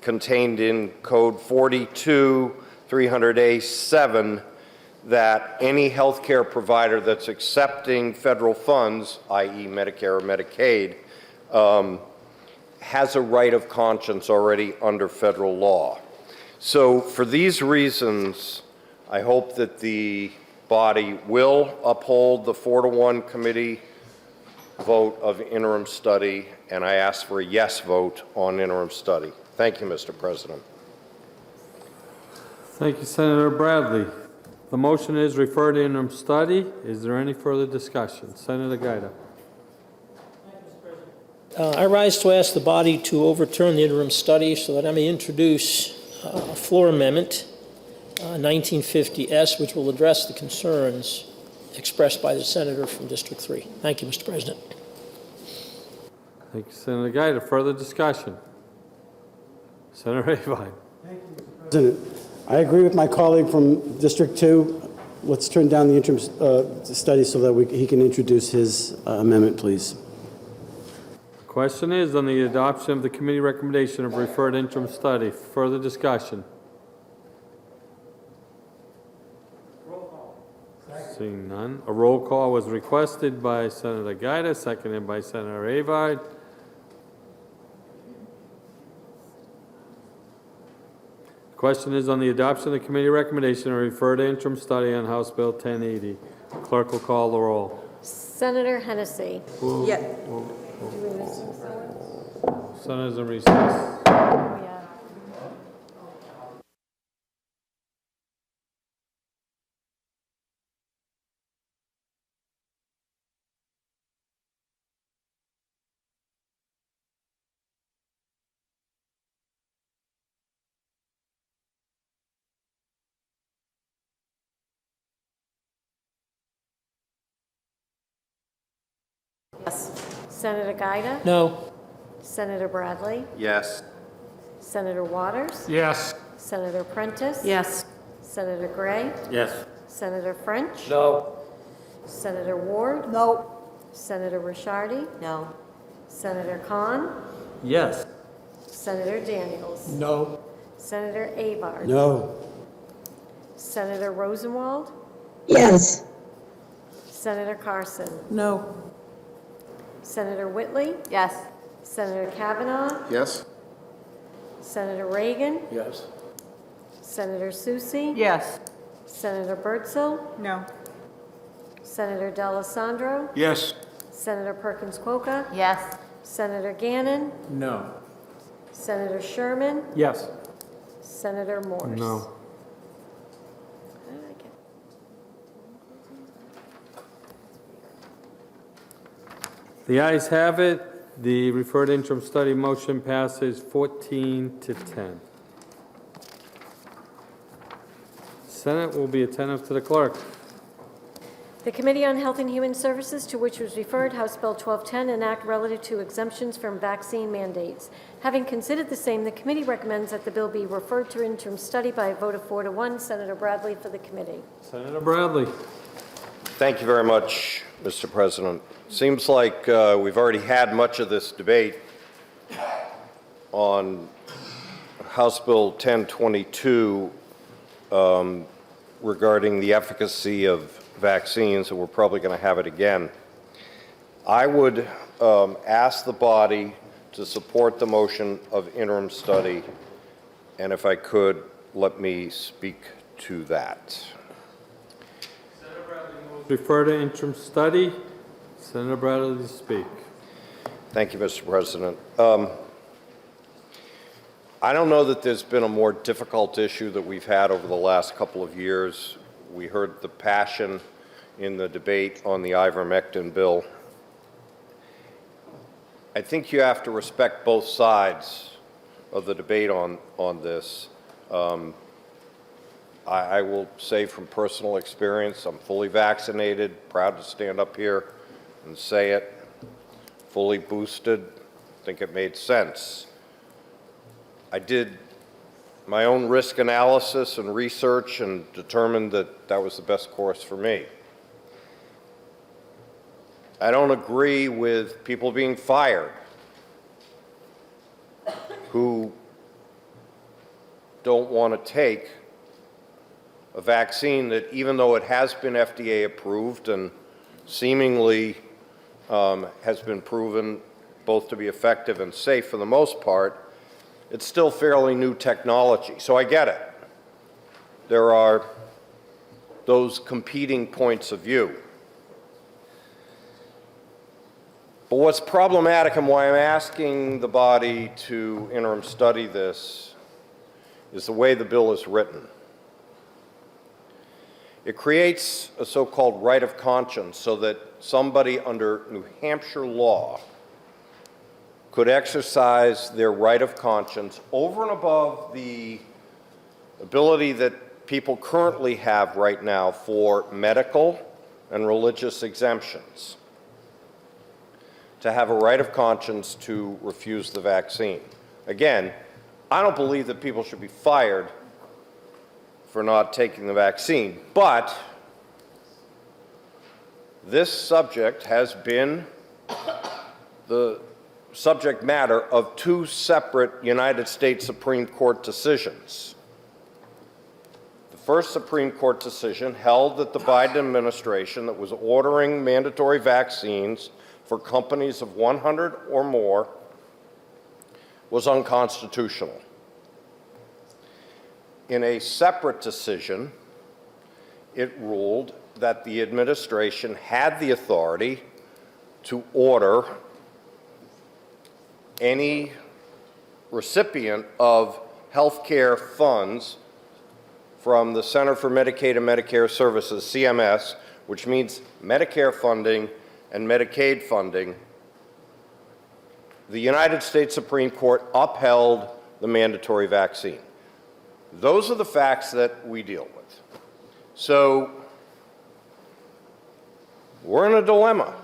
contained in Code 42-300A-7 that any healthcare provider that's accepting federal funds, i.e. Medicare or Medicaid, has a right of conscience already under federal law. So for these reasons, I hope that the body will uphold the 4-to-1 committee vote of interim study, and I ask for a yes vote on interim study. Thank you, Mr. President. Thank you, Senator Bradley. The motion is referred to interim study. Is there any further discussion? Senator Giuda. I rise to ask the body to overturn the interim study so that I may introduce a floor amendment, 1950S, which will address the concerns expressed by the senator from District 3. Thank you, Mr. President. Thank you, Senator Giuda. Further discussion? Senator Avine. President, I agree with my colleague from District 2. Let's turn down the interim study so that he can introduce his amendment, please. The question is on the adoption of the committee recommendation of referred interim study. Further discussion? Seeing none. A roll call was requested by Senator Giuda, seconded by Senator Avine. The question is on the adoption of the committee recommendation of referred interim study on House Bill 1080. Clerk will call the roll. Senator Hennessy. Yes. Senators in recess. Yes. Senator Giuda? No. Senator Bradley? Yes. Senator Waters? Yes. Senator Prentice? Yes. Senator Gray? Yes. Senator French? No. Senator Ward? No. Senator Ricciardi? No. Senator Khan? Yes. Senator Daniels? No. Senator Avard? No. Senator Rosenwald? Yes. Senator Carson? No. Senator Whitley? Yes. Senator Kavanaugh? Yes? Senator Reagan? Yes. Senator Susi? Yes. Senator Bertzel? No. Senator D'Alessandro? Yes. Senator Perkins Coca? Yes. Senator Gannon? No. Senator Sherman? Yes. Senator Morse? No. The ayes have it. The referred interim study motion passes 14-10. Senate will be attentive to the clerk. The Committee on Health and Human Services, to which was referred House Bill 1210, an act relative to exemptions from vaccine mandates. Having considered the same, the committee recommends that the bill be referred to interim study by a vote of 4-1. Senator Bradley for the committee. Senator Bradley. Thank you very much, Mr. President. Seems like we've already had much of this debate on House Bill 1022 regarding the efficacy of vaccines, and we're probably going to have it again. I would ask the body to support the motion of interim study, and if I could, let me speak to that. Refer to interim study. Senator Bradley to speak. Thank you, Mr. President. I don't know that there's been a more difficult issue that we've had over the last couple of years. We heard the passion in the debate on the ivermectin bill. I think you have to respect both sides of the debate on this. I will say from personal experience, I'm fully vaccinated, proud to stand up here and say it, fully boosted, think it made sense. I did my own risk analysis and research and determined that that was the best course for me. I don't agree with people being fired who don't want to take a vaccine that, even though it has been FDA approved and seemingly has been proven both to be effective and safe for the most part, it's still fairly new technology. So I get it. There are those competing points of view. But what's problematic and why I'm asking the body to interim study this is the way the bill is written. It creates a so-called right of conscience so that somebody under New Hampshire law could exercise their right of conscience over and above the ability that people currently have right now for medical and religious exemptions, to have a right of conscience to refuse the vaccine. Again, I don't believe that people should be fired for not taking the vaccine, but this subject has been the subject matter of two separate United States Supreme Court decisions. The first Supreme Court decision held that the Biden administration that was ordering mandatory vaccines for companies of 100 or more was unconstitutional. In a separate decision, it ruled that the administration had the authority to order any recipient of health care funds from the Center for Medicaid and Medicare Services, CMS, which means Medicare funding and Medicaid funding. The United States Supreme Court upheld the mandatory vaccine. Those are the facts that we deal with. So we're in a dilemma,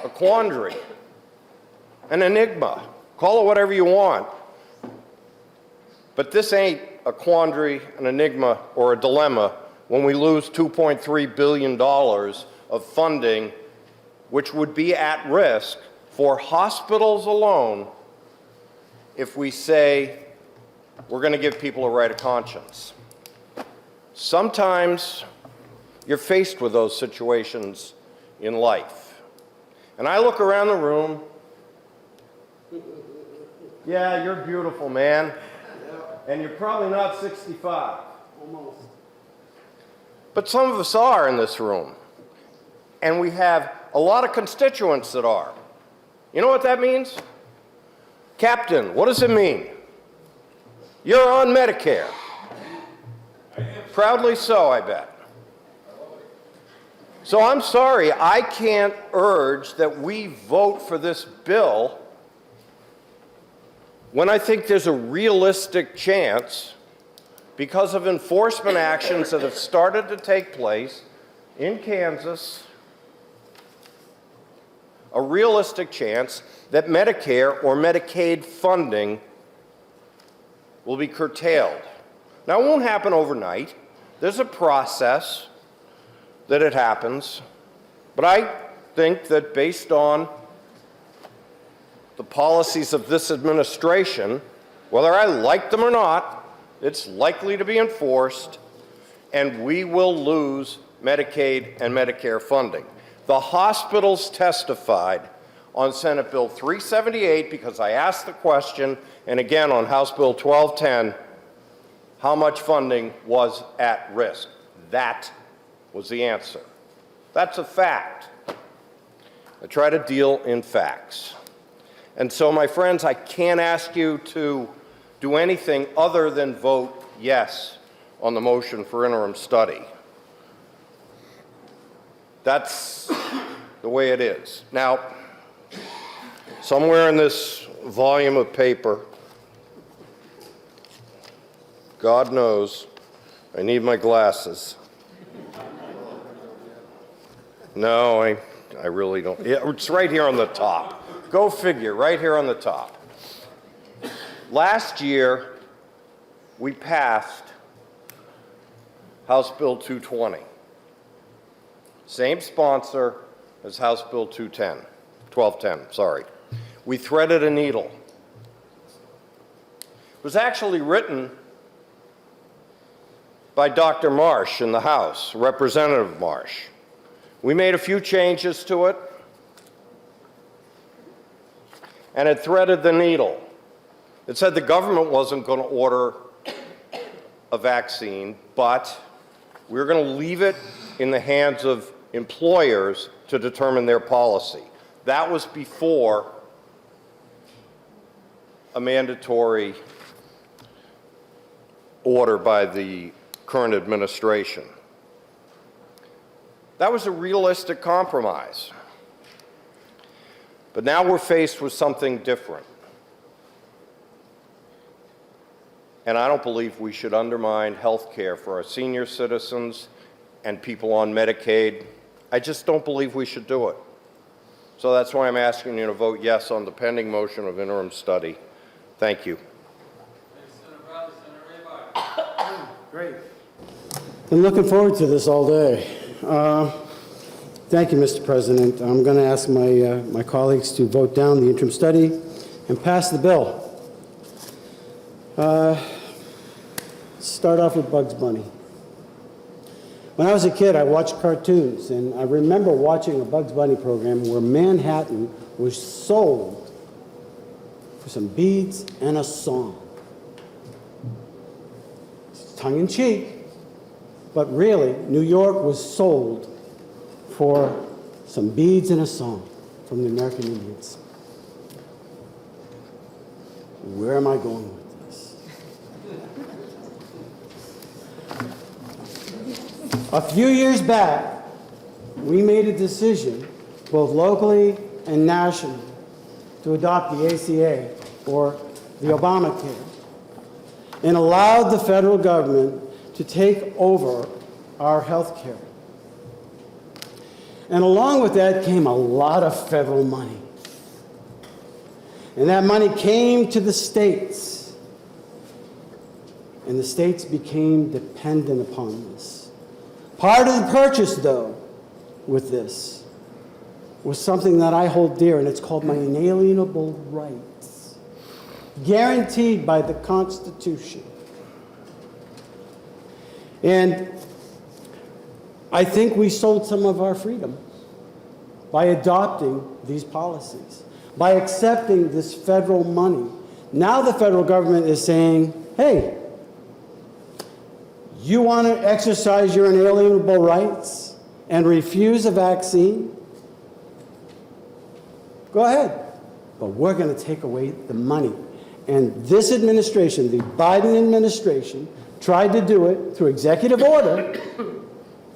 a quandary, an enigma. Call it whatever you want. But this ain't a quandary, an enigma, or a dilemma when we lose $2.3 billion of funding, which would be at risk for hospitals alone if we say we're going to give people a right of conscience. Sometimes you're faced with those situations in life. And I look around the room. Yeah, you're beautiful, man. And you're probably not 65. Almost. But some of us are in this room. And we have a lot of constituents that are. You know what that means? Captain, what does it mean? You're on Medicare. Proudly so, I bet. So I'm sorry, I can't urge that we vote for this bill when I think there's a realistic chance, because of enforcement actions that have started to take place in Kansas, a realistic chance that Medicare or Medicaid funding will be curtailed. Now, it won't happen overnight. There's a process that it happens, but I think that based on the policies of this administration, whether I like them or not, it's likely to be enforced, and we will lose Medicaid and Medicare funding. The hospitals testified on Senate Bill 378 because I asked the question, and again on House Bill 1210, how much funding was at risk. That was the answer. That's a fact. I try to deal in facts. And so, my friends, I can't ask you to do anything other than vote yes on the motion for interim study. That's the way it is. Now, somewhere in this volume of paper, God knows, I need my glasses. No, I really don't. Yeah, it's right here on the top. Go figure, right here on the top. Last year, we passed House Bill 220. Same sponsor as House Bill 1210, sorry. We threaded a needle. It was actually written by Dr. Marsh in the House, Representative Marsh. We made a few changes to it, and it threaded the needle. It said the government wasn't going to order a vaccine, but we were going to leave it in the hands of employers to determine their policy. That was before a mandatory order by the current administration. That was a realistic compromise. But now we're faced with something different. And I don't believe we should undermine health care for our senior citizens and people on Medicaid. I just don't believe we should do it. So that's why I'm asking you to vote yes on the pending motion of interim study. Thank you. Great. Been looking forward to this all day. Thank you, Mr. President. I'm going to ask my colleagues to vote down the interim study and pass the bill. Start off with Bugs Bunny. When I was a kid, I watched cartoons, and I remember watching a Bugs Bunny program where Manhattan was sold for some beads and a song. It's tongue-in-cheek, but really, New York was sold for some beads and a song from the American Indians. Where am I going with this? A few years back, we made a decision, both locally and nationally, to adopt the ACA, or the Obamacare, and allowed the federal government to take over our health care. And along with that came a lot of federal money. And that money came to the states. And the states became dependent upon this. Part of the purchase, though, with this, was something that I hold dear, and it's called my inalienable rights, guaranteed by the Constitution. And I think we sold some of our freedom by adopting these policies, by accepting this federal money. Now the federal government is saying, hey, you want to exercise your inalienable rights and refuse a vaccine? Go ahead. But we're going to take away the money. And this administration, the Biden administration, tried to do it through executive order.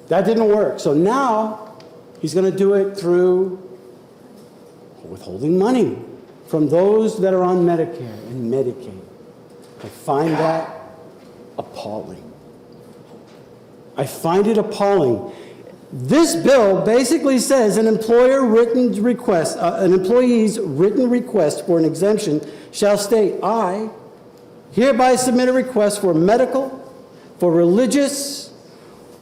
That didn't work. So now he's going to do it through withholding money from those that are on Medicare and Medicaid. I find that appalling. I find it appalling. This bill basically says an employee's written request for an exemption shall state, I hereby submit a request for medical, for religious,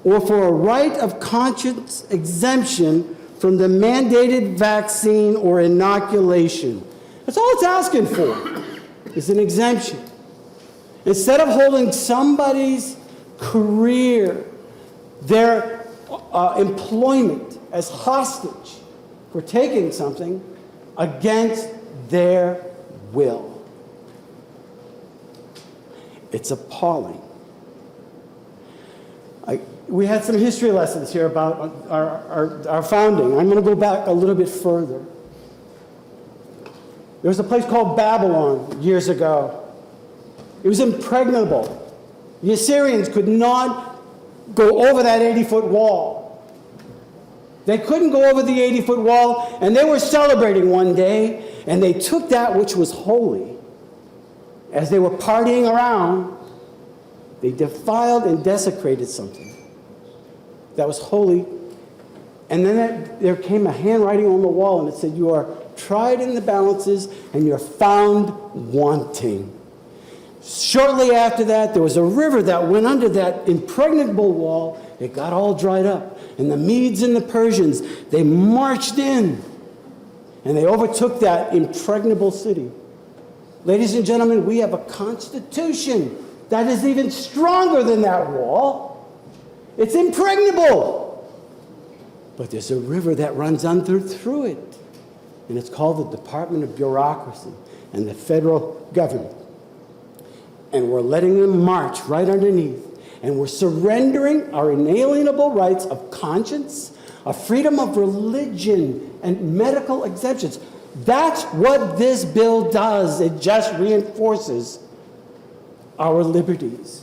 or for a right of conscience exemption from the mandated vaccine or inoculation. That's all it's asking for, is an exemption. Instead of holding somebody's career, their employment as hostage for taking something against their will. It's appalling. We had some history lessons here about our founding. I'm going to go back a little bit further. There was a place called Babylon years ago. It was impregnable. The Assyrians could not go over that 80-foot wall. They couldn't go over the 80-foot wall, and they were celebrating one day, and they took that which was holy. As they were partying around, they defiled and desecrated something that was holy. And then there came a handwriting on the wall, and it said, "You are tried in the balances, and you're found wanting." Shortly after that, there was a river that went under that impregnable wall. It got all dried up. And the Medes and the Persians, they marched in, and they overtook that impregnable city. Ladies and gentlemen, we have a constitution that is even stronger than that wall. It's impregnable. But there's a river that runs under through it, and it's called the Department of Bureaucracy and the federal government. And we're letting them march right underneath. And we're surrendering our inalienable rights of conscience, of freedom of religion, and medical exemptions. That's what this bill does. It just reinforces our liberties.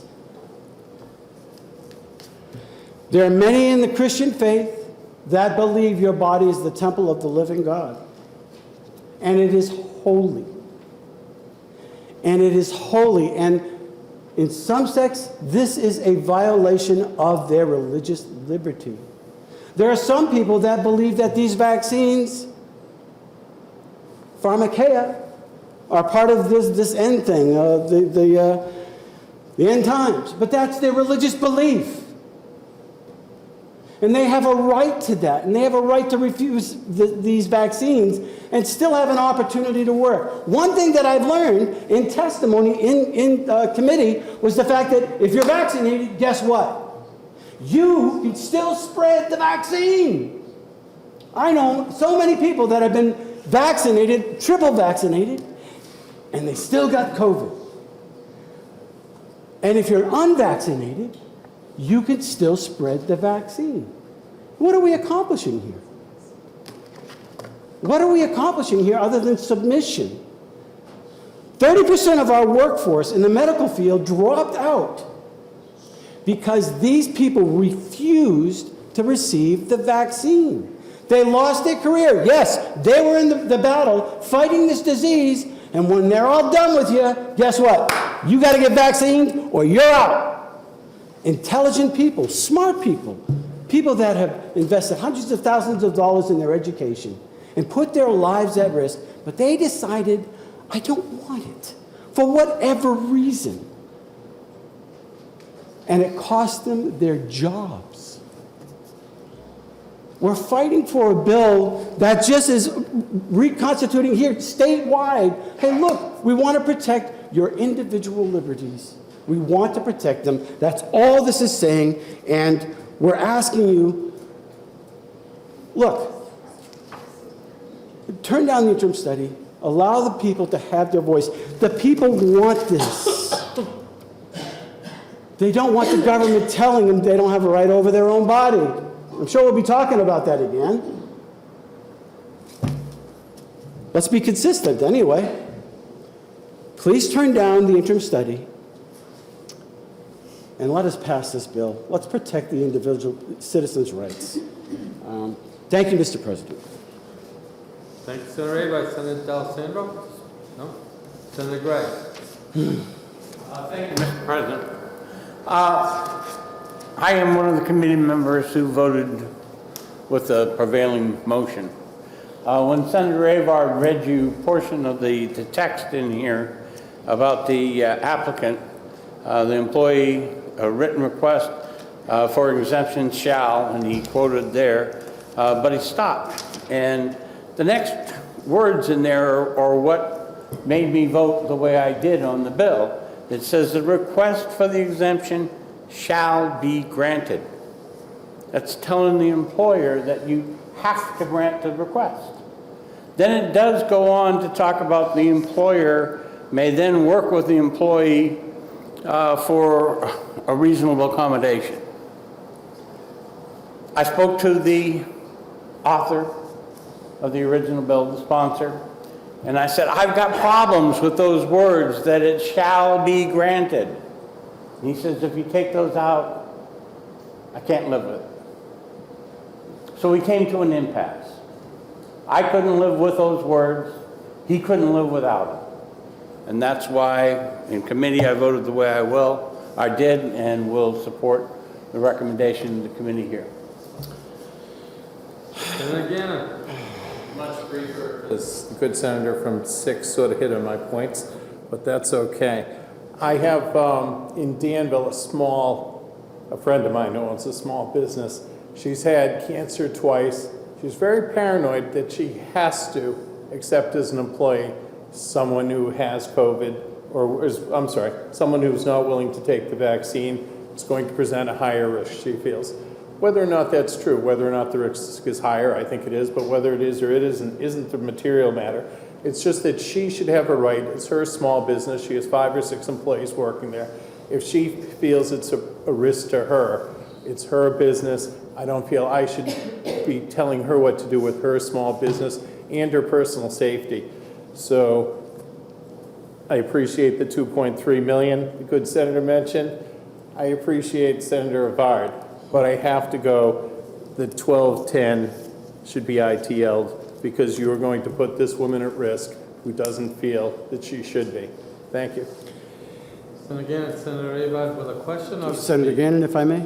There are many in the Christian faith that believe your body is the temple of the living God. And it is holy. And it is holy. And in some sects, this is a violation of their religious liberty. There are some people that believe that these vaccines, pharmakeia, are part of this end thing, the end times. But that's their religious belief. And they have a right to that. And they have a right to refuse these vaccines and still have an opportunity to work. One thing that I've learned in testimony in committee was the fact that if you're vaccinated, guess what? You can still spread the vaccine. I know so many people that have been vaccinated, triple vaccinated, and they still got COVID. And if you're unvaccinated, you can still spread the vaccine. What are we accomplishing here? What are we accomplishing here other than submission? 30% of our workforce in the medical field dropped out because these people refused to receive the vaccine. They lost their career. Yes, they were in the battle fighting this disease, and when they're all done with you, guess what? You got to get vaccinated or you're out. Intelligent people, smart people, people that have invested hundreds of thousands of dollars in their education and put their lives at risk, but they decided, I don't want it, for whatever reason. And it cost them their jobs. We're fighting for a bill that just is reconstituting here statewide. Hey, look, we want to protect your individual liberties. We want to protect them. That's all this is saying. And we're asking you, look, turn down the interim study. Allow the people to have their voice. The people want this. They don't want the government telling them they don't have a right over their own body. I'm sure we'll be talking about that again. Let's be consistent anyway. Please turn down the interim study. And let us pass this bill. Let's protect the individual citizens' rights. Thank you, Mr. President. Thank you, Senator Ray. Senator D'Alessandro? No? Senator Gray? Thank you, Mr. President. I am one of the committee members who voted with the prevailing motion. When Senator Avard read you a portion of the text in here about the applicant, the employee, a written request for exemption shall, and he quoted there, but he stopped. And the next words in there are what made me vote the way I did on the bill. It says the request for the exemption shall be granted. That's telling the employer that you have to grant the request. Then it does go on to talk about the employer may then work with the employee for a reasonable accommodation. I spoke to the author of the original bill, the sponsor, and I said, I've got problems with those words that it shall be granted. And he says, if you take those out, I can't live with it. So we came to an impasse. I couldn't live with those words. He couldn't live without it. And that's why in committee I voted the way I did, and will support the recommendation of the committee here. And again, much briefer. As the good senator from 6 sort of hit on my points, but that's okay. I have in Danville a friend of mine who owns a small business. She's had cancer twice. She's very paranoid that she has to accept as an employee someone who has COVID, someone who's not willing to take the vaccine is going to present a higher risk, she feels. Whether or not that's true, whether or not the risk is higher, I think it is, but whether it is or it isn't the material matter. It's just that she should have a right. It's her small business. She has 5 or 6 employees working there. If she feels it's a risk to her, it's her business. I don't feel I should be telling her what to do with her small business and her personal safety. So I appreciate the 2.3 million the good senator mentioned. I appreciate Senator Avard, but I have to go, the 1210 should be ITL'd because you are going to put this woman at risk who doesn't feel that she should be. Thank you. And again, Senator Avard with a question. Senator Gannon, if I may?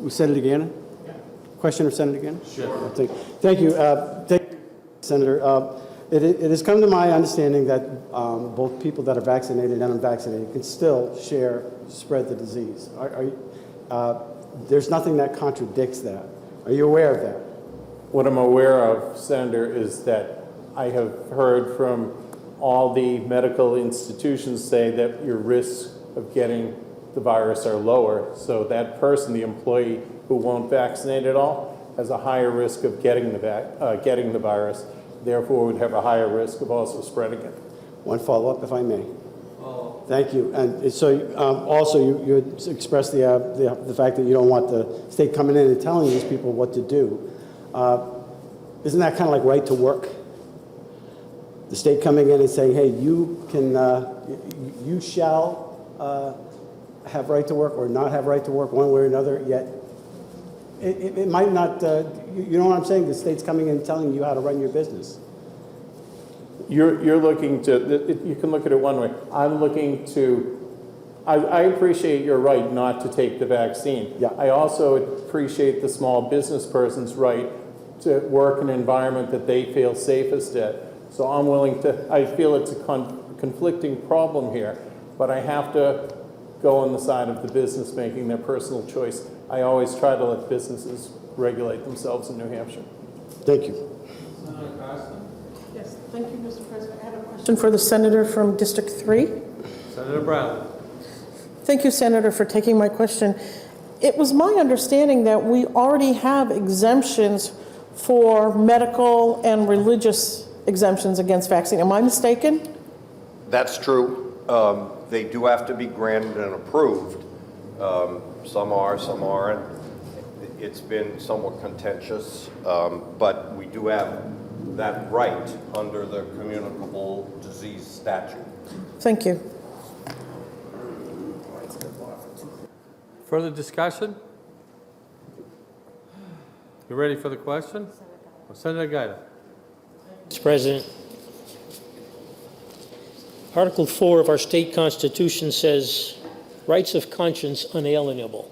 Senator Gannon? Yeah. Question of Senator Gannon? Sure. Thank you. Thank you, Senator. It has come to my understanding that both people that are vaccinated and unvaccinated can still spread the disease. There's nothing that contradicts that. Are you aware of that? What I'm aware of, Senator, is that I have heard from all the medical institutions say that your risks of getting the virus are lower. So that person, the employee who won't vaccinate at all, has a higher risk of getting the virus. Therefore, would have a higher risk of also spreading it. One follow-up, if I may. Thank you. And so also you expressed the fact that you don't want the state coming in and telling these people what to do. Isn't that kind of like right to work? The state coming in and saying, hey, you shall have right to work or not have right to work one way or another, yet it might not, you know what I'm saying? The state's coming in and telling you how to run your business. You're looking to, you can look at it one way. I'm looking to, I appreciate your right not to take the vaccine. Yeah. I also appreciate the small business person's right to work in an environment that they feel safest at. So I'm willing to, I feel it's a conflicting problem here, but I have to go on the side of the business making their personal choice. I always try to let businesses regulate themselves in New Hampshire. Thank you. Yes, thank you, Mr. President. I have a question for the senator from District 3. Senator Brown. Thank you, Senator, for taking my question. It was my understanding that we already have exemptions for medical and religious exemptions against vaccine. Am I mistaken? That's true. They do have to be granted and approved. Some are, some aren't. It's been somewhat contentious, but we do have that right under the communicable disease statute. Thank you. Further discussion? You ready for the question? Senator Giuda. Mr. President, Article 4 of our state constitution says, rights of conscience unalienable.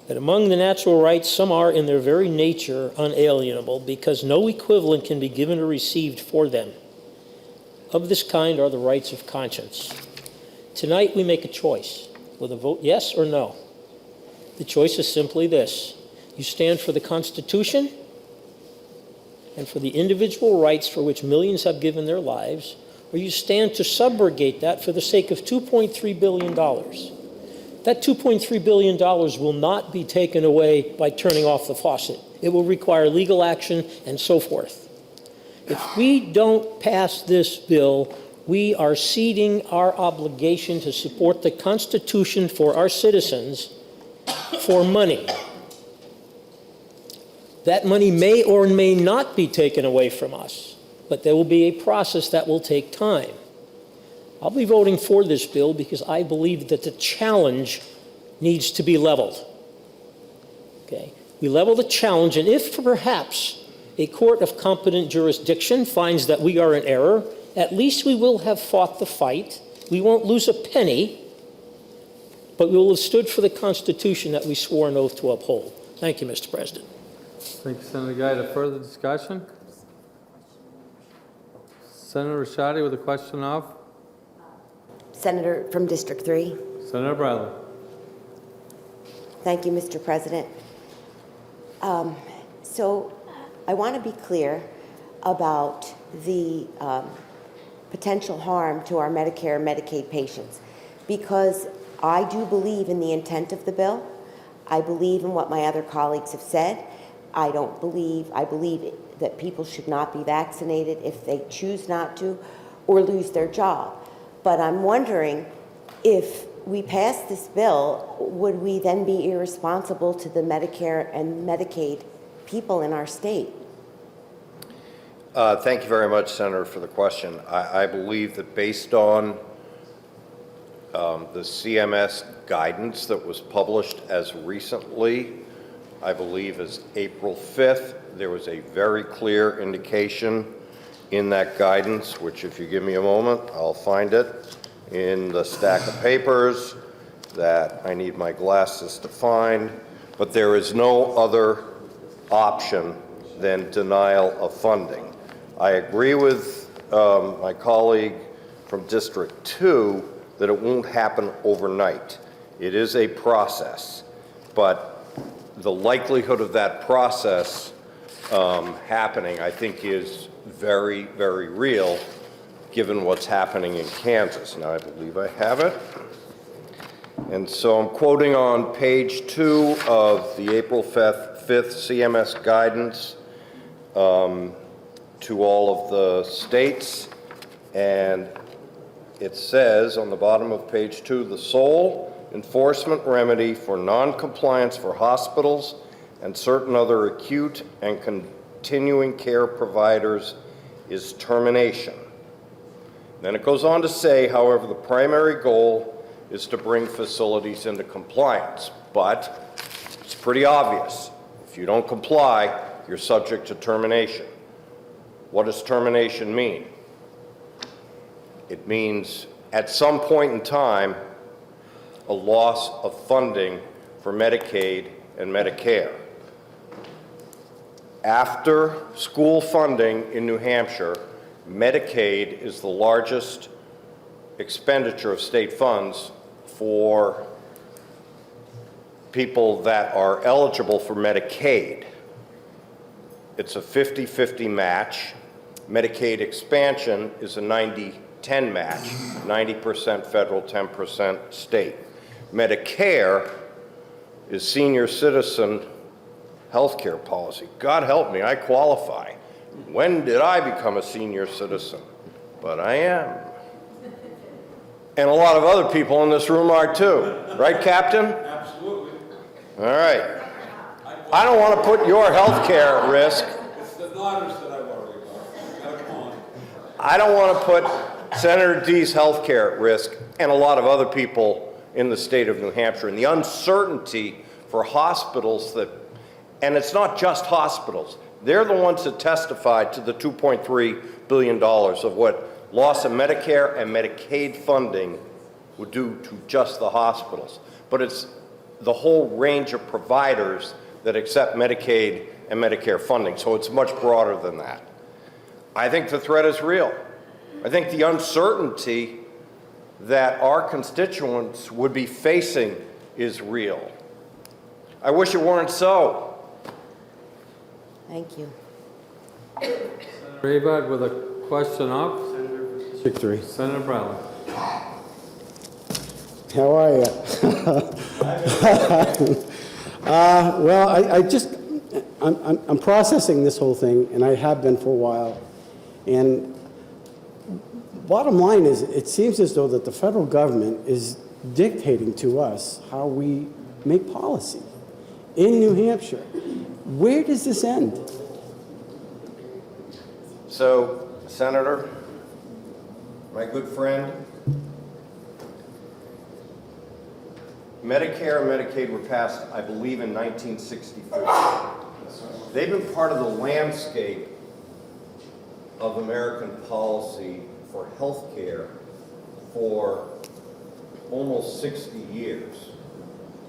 That among the natural rights, some are in their very nature unalienable because no equivalent can be given or received for them. Of this kind are the rights of conscience. Tonight we make a choice with a vote yes or no. The choice is simply this. You stand for the Constitution and for the individual rights for which millions have given their lives, or you stand to subrogate that for the sake of $2.3 billion. That $2.3 billion will not be taken away by turning off the faucet. It will require legal action and so forth. If we don't pass this bill, we are ceding our obligation to support the Constitution for our citizens for money. That money may or may not be taken away from us, but there will be a process that will take time. I'll be voting for this bill because I believe that the challenge needs to be leveled. Okay? We level the challenge, and if perhaps a court of competent jurisdiction finds that we are in error, at least we will have fought the fight. We won't lose a penny, but we will have stood for the Constitution that we swore an oath to uphold. Thank you, Mr. President. Thank you, Senator Giuda. Further discussion? Senator Rashadi with a question of? Senator from District 3. Senator Bradley. Thank you, Mr. President. So I want to be clear about the potential harm to our Medicare and Medicaid patients, because I do believe in the intent of the bill. I believe in what my other colleagues have said. I believe that people should not be vaccinated if they choose not to or lose their job. But I'm wondering, if we pass this bill, would we then be irresponsible to the Medicare and Medicaid people in our state? Thank you very much, Senator, for the question. I believe that based on the CMS guidance that was published as recently, I believe as April 5th, there was a very clear indication in that guidance, which if you give me a moment, I'll find it in the stack of papers that I need my glasses to find, but there is no other option than denial of funding. I agree with my colleague from District 2 that it won't happen overnight. It is a process, but the likelihood of that process happening, I think, is very, very real, given what's happening in Kansas. Now, I believe I have it. And so I'm quoting on page 2 of the April 5th CMS guidance to all of the states. And it says on the bottom of page 2, the sole enforcement remedy for non-compliance for hospitals and certain other acute and continuing care providers is termination. Then it goes on to say, however, the primary goal is to bring facilities into compliance. But it's pretty obvious. If you don't comply, you're subject to termination. What does termination mean? It means at some point in time, a loss of funding for Medicaid and Medicare. After school funding in New Hampshire, Medicaid is the largest expenditure of state funds for people that are eligible for Medicaid. It's a 50-50 match. Medicaid expansion is a 90-10 match, 90% federal, 10% state. Medicare is senior citizen health care policy. God help me, I qualify. When did I become a senior citizen? But I am. And a lot of other people in this room are too. Right, Captain? Absolutely. All right. I don't want to put your health care at risk. It's the daughters that I worry about. Gotta come on. I don't want to put Senator D's health care at risk and a lot of other people in the state of New Hampshire. And the uncertainty for hospitals that, and it's not just hospitals, they're the ones that testified to the $2.3 billion of what loss of Medicare and Medicaid funding would do to just the hospitals. But it's the whole range of providers that accept Medicaid and Medicare funding, so it's much broader than that. I think the threat is real. I think the uncertainty that our constituents would be facing is real. I wish it weren't so. Thank you. Senator Abad with a question of? District 3. Senator Bradley. How are you? Well, I'm processing this whole thing, and I have been for a while. And bottom line is, it seems as though that the federal government is dictating to us how we make policy in New Hampshire. Where does this end? So, Senator, my good friend, Medicare and Medicaid were passed, I believe, in 1964. They've been part of the landscape of American policy for health care for almost 60 years.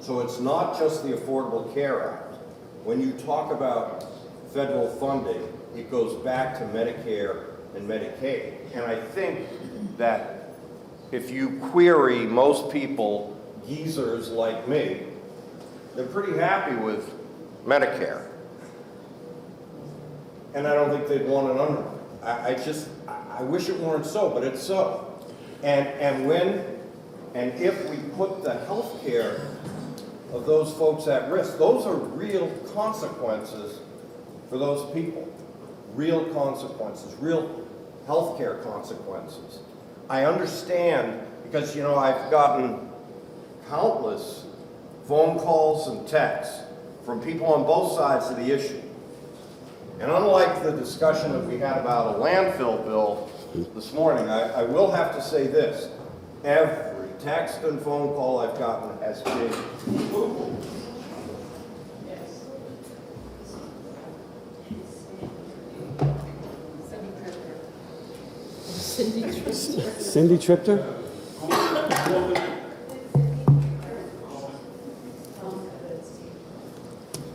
So it's not just the Affordable Care Act. When you talk about federal funding, it goes back to Medicare and Medicaid. And I think that if you query most people, geezers like me, they're pretty happy with Medicare. And I don't think they'd want it under. I wish it weren't so, but it's so. And if we put the health care of those folks at risk, those are real consequences for those people. Real consequences, real health care consequences. I understand, because, you know, I've gotten countless phone calls and texts from people on both sides of the issue. And unlike the discussion that we had about a landfill bill this morning, I will have to say this. Every text and phone call I've gotten has been Cindy Tripter?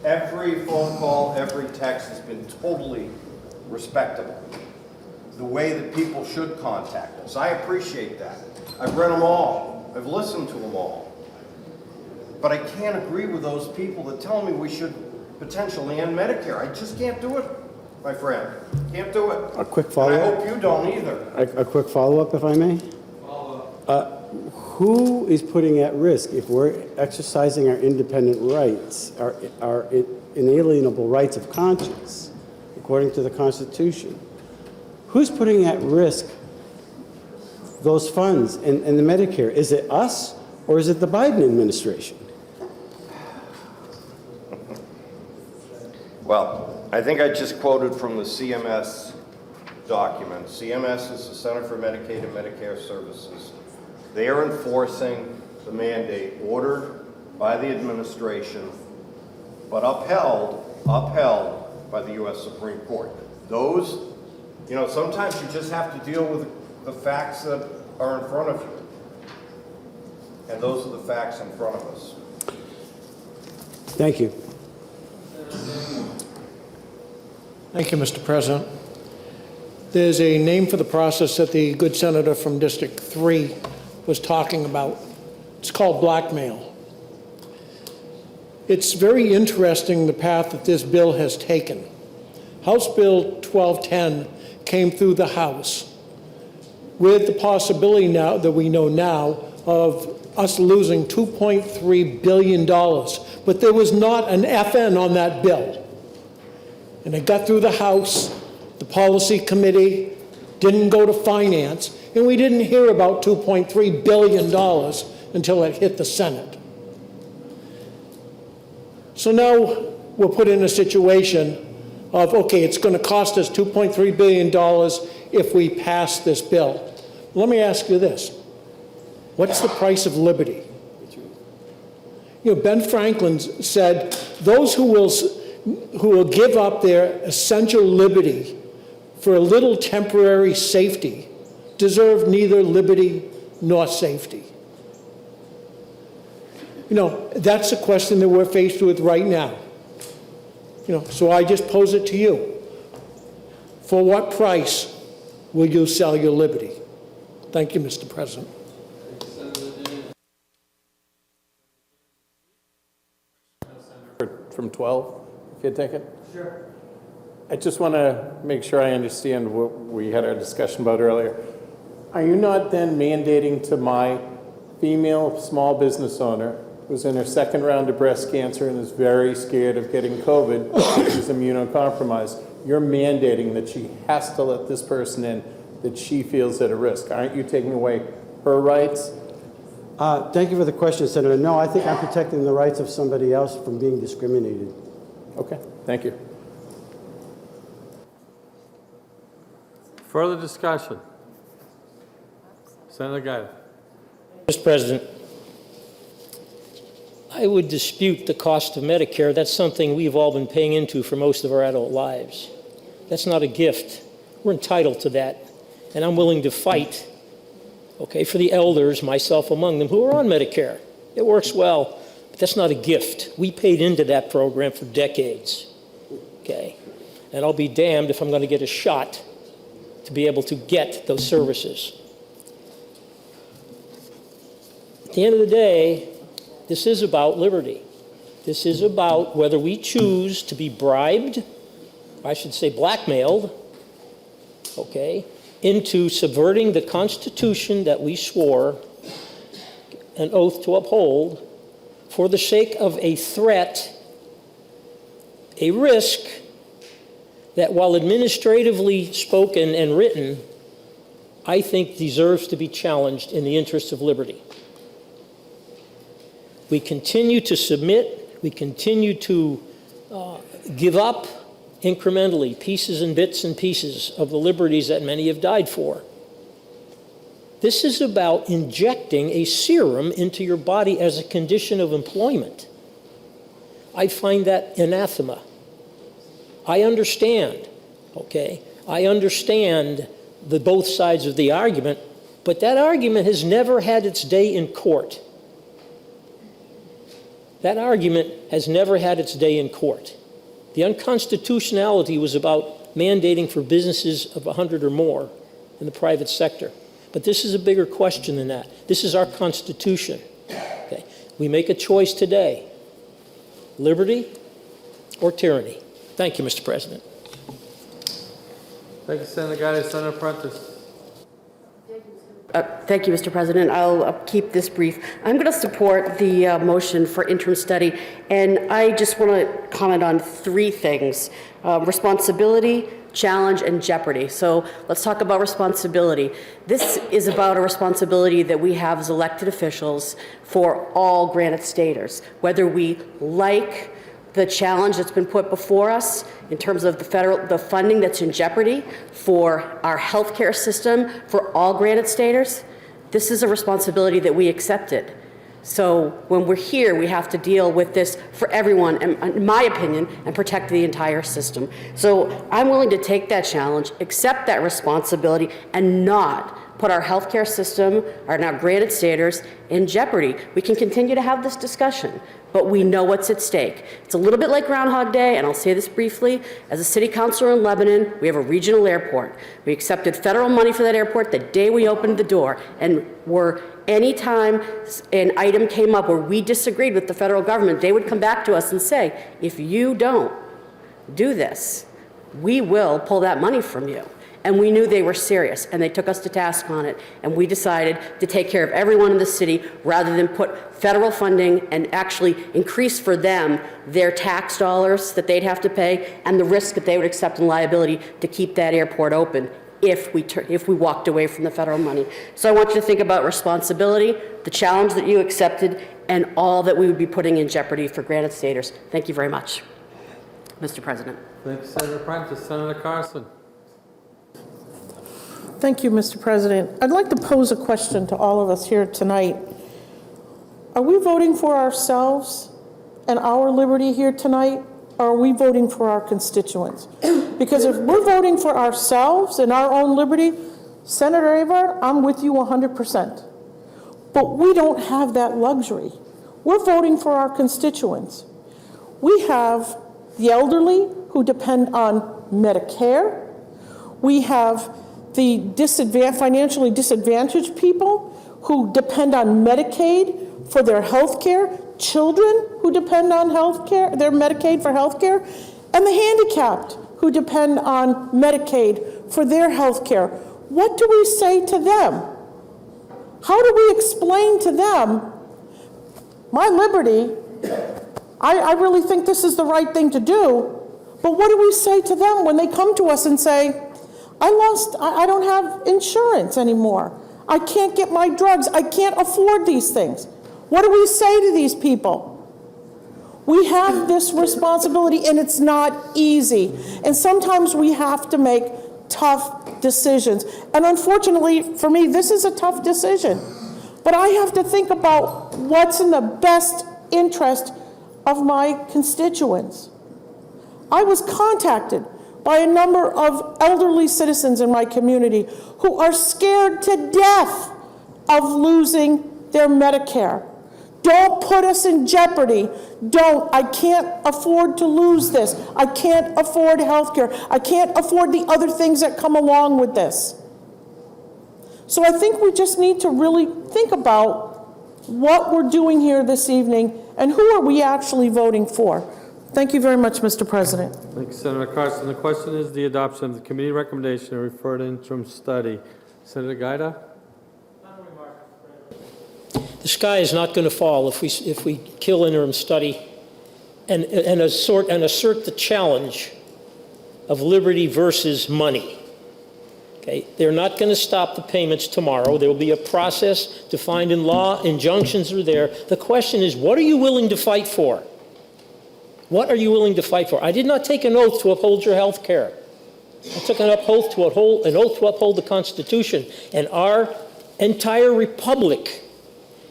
every phone call, every text has been totally respectable. The way that people should contact us. I appreciate that. I've read them all. I've listened to them all. But I can't agree with those people that tell me we should potentially end Medicare. I just can't do it, my friend. Can't do it. A quick And follow-up? I hope you don't either. A quick follow-up, if I may? Who is putting at risk if we're exercising our independent rights, our inalienable rights of conscience, according to the Constitution? Who's putting at risk those funds and the Medicare? Is it us or is it the Biden administration? Well, I think I just quoted from the CMS document. CMS is the Center for Medicaid and Medicare Services. They are enforcing the mandate ordered by the administration, but upheld by the U.S. Supreme Court. Those, you know, sometimes you just have to deal with the facts that are in front of you. And those are the facts in front of us. Thank you. Thank you, Mr. President. There's a name for the process that the good senator from District 3 was talking about. It's called blackmail. It's very interesting the path that this bill has taken. House Bill 1210 came through the House with the possibility now that we know now of us losing $2.3 billion. But there was not an FN on that bill. And it got through the House, the Policy Committee, didn't go to Finance, and we didn't hear about $2.3 billion until it hit the Senate. So now we're put in a situation of, okay, it's going to cost us $2.3 billion if we pass this bill. Let me ask you this. What's the price of liberty? You know, Ben Franklin said, those who will give up their essential liberty for a little temporary safety deserve neither liberty nor safety. You know, that's a question that we're faced with right now. You know, so I just pose it to you. For what price will you sell your liberty? Thank you, Mr. President. From 12, if you take it? Sure. I just want to make sure I understand what we had our discussion about earlier. Are you not then mandating to my female small business owner who's in her second round of breast cancer and is very scared of getting COVID. She's immunocompromised. You're mandating that she has to let this person in that she feels at a risk. Aren't you taking away her rights? Thank you for the question, Senator. No, I think I'm protecting the rights of somebody else from being discriminated. Okay, thank you. Further discussion? Senator Giuda. Mr. President, I would dispute the cost of Medicare. That's something we've all been paying into for most of our adult lives. That's not a gift. We're entitled to that. And I'm willing to fight, okay, for the elders, myself among them, who are on Medicare. It works well, but that's not a gift. We paid into that program for decades, okay? And I'll be damned if I'm going to get a shot to be able to get those services. At the end of the day, this is about liberty. This is about whether we choose to be bribed, I should say blackmailed, okay, into subverting the Constitution that we swore an oath to uphold for the sake of a threat, a risk that, while administratively spoken and written, I think deserves to be challenged in the interest of liberty. We continue to submit, we continue to give up incrementally pieces and bits and pieces of the liberties that many have died for. This is about injecting a serum into your body as a condition of employment. I find that anathema. I understand, okay? I understand the both sides of the argument, but that argument has never had its day in court. That argument has never had its day in court. The unconstitutionality was about mandating for businesses of 100 or more in the private sector. But this is a bigger question than that. This is our Constitution. Okay? We make a choice today, liberty or tyranny. Thank you, Mr. President. Thank you, Senator Giuda. Senator Prentice. Thank you, Mr. President. I'll keep this brief. I'm going to support the motion for interim study, and I just want to comment on three things: responsibility, challenge, and jeopardy. So let's talk about responsibility. This is about a responsibility that we have as elected officials for all Granite Staters, whether we like the challenge that's been put before us in terms of the funding that's in jeopardy for our healthcare system for all Granite Staters. This is a responsibility that we accepted. So when we're here, we have to deal with this for everyone, in my opinion, and protect the entire system. So I'm willing to take that challenge, accept that responsibility, and not put our healthcare system, our now Granite Staters, in jeopardy. We can continue to have this discussion, but we know what's at stake. It's a little bit like Groundhog Day, and I'll say this briefly. As a city councilor in Lebanon, we have a regional airport. We accepted federal money for that airport the day we opened the door, and anytime an item came up where we disagreed with the federal government, they would come back to us and say, if you don't do this, we will pull that money from you. And we knew they were serious, and they took us to task on it, and we decided to take care of everyone in the city rather than put federal funding and actually increase for them their tax dollars that they'd have to pay and the risk that they would accept in liability to keep that airport open if we walked away from the federal money. So I want you to think about responsibility, the challenge that you accepted, and all that we would be putting in jeopardy for Granite Staters. Thank you very much, Mr. President. Thank you, Senator Prentice. Senator Carson. Thank you, Mr. President. I'd like to pose a question to all of us here tonight. Are we voting for ourselves and our liberty here tonight, or are we voting for our constituents? Because if we're voting for ourselves and our own liberty, Senator Avard, I'm with you 100%. But we don't have that luxury. We're voting for our constituents. We have the elderly who depend on Medicare. We have the financially disadvantaged people who depend on Medicaid for their health care, children who depend on health care, their Medicaid for health care, and the handicapped who depend on Medicaid for their health care. What do we say to them? How do we explain to them, my liberty, I really think this is the right thing to do, but what do we say to them when they come to us and say, I don't have insurance anymore. I can't get my drugs. I can't afford these things. What do we say to these people? We have this responsibility, and it's not easy. And sometimes we have to make tough decisions. And unfortunately, for me, this is a tough decision. But I have to think about what's in the best interest of my constituents. I was contacted by a number of elderly citizens in my community who are scared to death of losing their Medicare. Don't put us in jeopardy. Don't. I can't afford to lose this. I can't afford health care. I can't afford the other things that come along with this. So I think we just need to really think about what we're doing here this evening and who are we actually voting for. Thank you very much, Mr. President. Thank you, Senator Carson. The question is the adoption of the committee recommendation to refer to interim study. Senator Giuda? The sky is not going to fall if we kill interim study and assert the challenge of liberty versus money. Okay, they're not going to stop the payments tomorrow. There will be a process defined in law. Injunctions are there. The question is, what are you willing to fight for? What are you willing to fight for? I did not take an oath to uphold your health care. I took an oath to uphold the Constitution. And our entire republic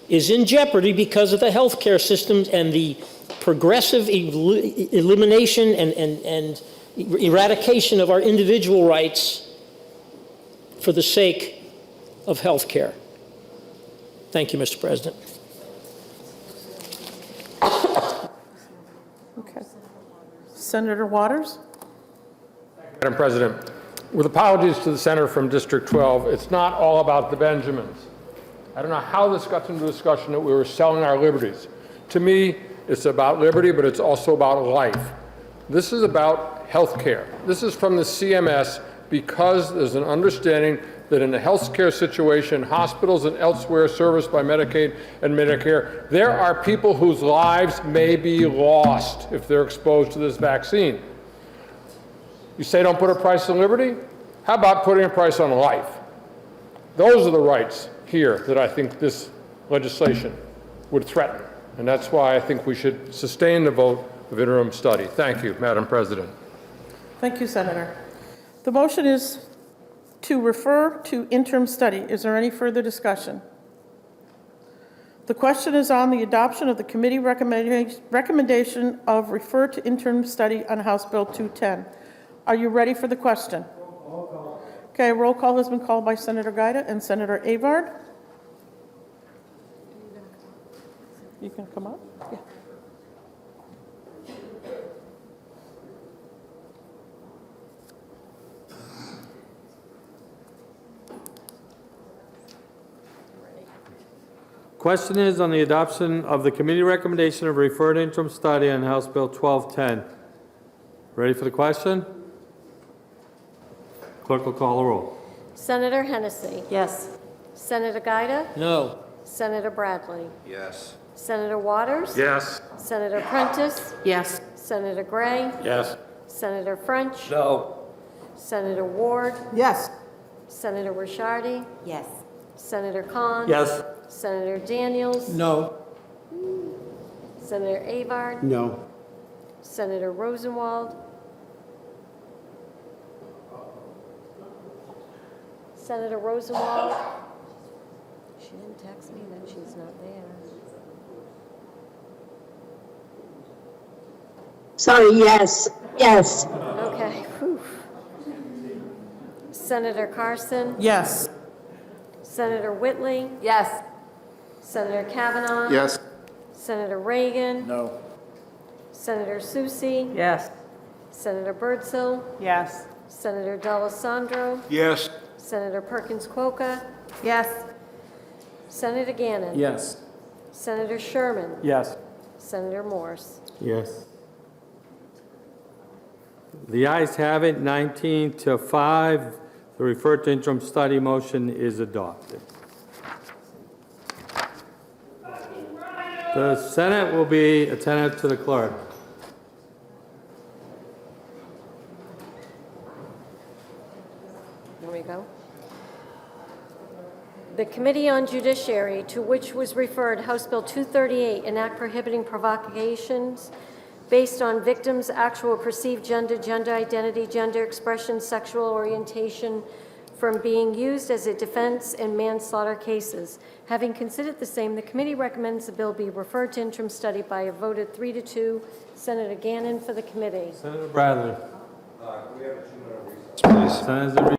is in jeopardy because of the health care systems and the progressive elimination and eradication of our individual rights for the sake of health care. Thank you, Mr. President. Okay. Senator Waters? Madam President, with apologies to the senator from District 12, it's not all about the Benjamins. I don't know how this got into a discussion that we were selling our liberties. To me, it's about liberty, but it's also about life. This is about health care. This is from the CMS because there's an understanding that in the health care situation, hospitals and elsewhere serviced by Medicaid and Medicare, there are people whose lives may be lost if they're exposed to this vaccine. You say don't put a price on liberty? How about putting a price on life? Those are the rights here that I think this legislation would threaten. And that's why I think we should sustain the vote of interim study. Thank you, Madam President. Thank you, Senator. The motion is to refer to interim study. Is there any further discussion? The question is on the adoption of the committee recommendation of refer to interim study on House Bill 210. Are you ready for the question? Okay, a roll call has been called by Senator Giuda and Senator Avard. You can come up. Yeah. Question is on the adoption of the committee recommendation of referred interim study on House Bill 1210. Ready for the question? Clerk will call the roll. Senator Hennessy. Yes. Senator Giuda. No. Senator Bradley. Yes. Senator Waters. Yes. Senator Prentice. Yes. Senator Gray. Yes. Senator French. No. Senator Ward. Yes. Senator Ricciardi. Yes. Senator Cont. Yes. Senator Daniels. No. Senator Avard. No. Senator Rosenwald. Senator Rosenwald. She didn't text me that she's not there. Sorry, yes, yes. Okay. Whew. Senator Carson. Yes. Senator Whitley. Yes. Senator Kavanaugh. Yes. Senator Reagan. No. Senator Susi. Yes. Senator Birdsell. Yes. Senator D'Alessandro. Yes. Senator Perkins Coca. Yes. Senator Gannon. Yes. Senator Sherman. Yes. Senator Morse. Yes. The ayes have it, 19-5. The referred to interim study motion is adopted. The Senate will be attentive to the clerk. Here we go. The Committee on Judiciary, to which was referred House Bill 238, an act prohibiting provocations based on victims' actual or perceived gender, gender identity, gender expression, sexual orientation, from being used as a defense in manslaughter cases. Having considered the same, the committee recommends the bill be referred to interim study by a vote of 3-2. Senator Gannon for the committee. Senator Bradley. We have a 2-minute recess, please. Senator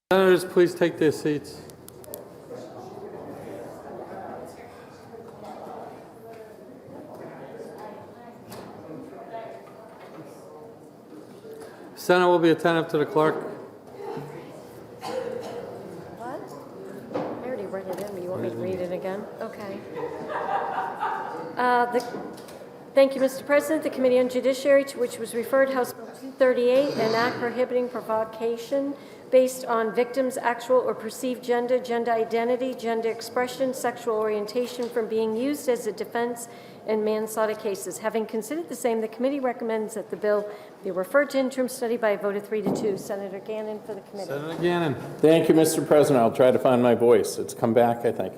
Senators, please take their seats. Senate will be attentive to the clerk. What? I already read it in, but you want me to read it again? Okay. Thank you, Mr. President. The Committee on Judiciary, to which was referred House Bill 238, an act prohibiting provocation based on victims' actual or perceived gender, gender identity, gender expression, sexual orientation from being used as a defense in manslaughter cases. Having considered the same, the committee recommends that the bill be referred to interim study by a vote of 3-2. Senator Gannon for the committee. Senator Gannon. Thank you, Mr. President. I'll try to find my voice. It's come back, I think.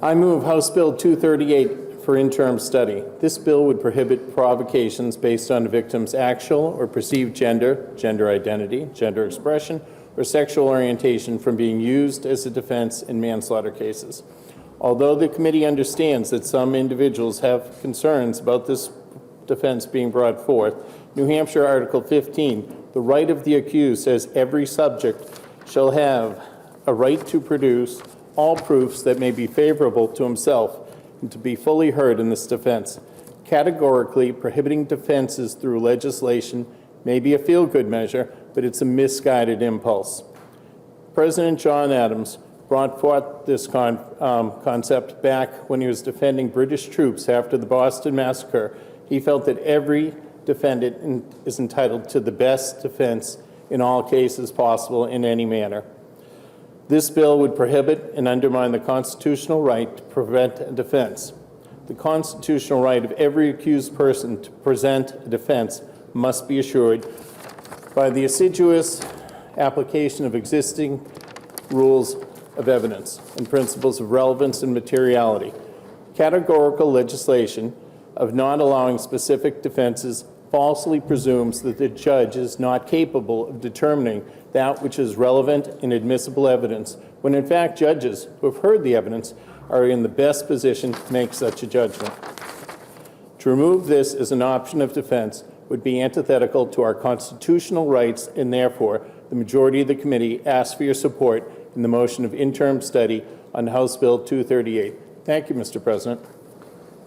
I move House Bill 238 for interim study. This bill would prohibit provocations based on a victim's actual or perceived gender, gender identity, gender expression, or sexual orientation from being used as a defense in manslaughter cases. Although the committee understands that some individuals have concerns about this defense being brought forth, New Hampshire Article 15, the right of the accused, says every subject shall have a right to produce all proofs that may be favorable to himself and to be fully heard in this defense. Categorically prohibiting defenses through legislation may be a feel-good measure, but it's a misguided impulse. President John Adams brought forth this concept back when he was defending British troops after the Boston Massacre. He felt that every defendant is entitled to the best defense in all cases possible in any manner. This bill would prohibit and undermine the constitutional right to prevent a defense. The constitutional right of every accused person to present a defense must be assured by the assiduous application of existing rules of evidence and principles of relevance and materiality. Categorical legislation of not allowing specific defenses falsely presumes that the judge is not capable of determining that which is relevant and admissible evidence, when in fact judges who have heard the evidence are in the best position to make such a judgment. To remove this as an option of defense would be antithetical to our constitutional rights, and therefore the majority of the committee asks for your support in the motion of interim study on House Bill 238. Thank you, Mr. President.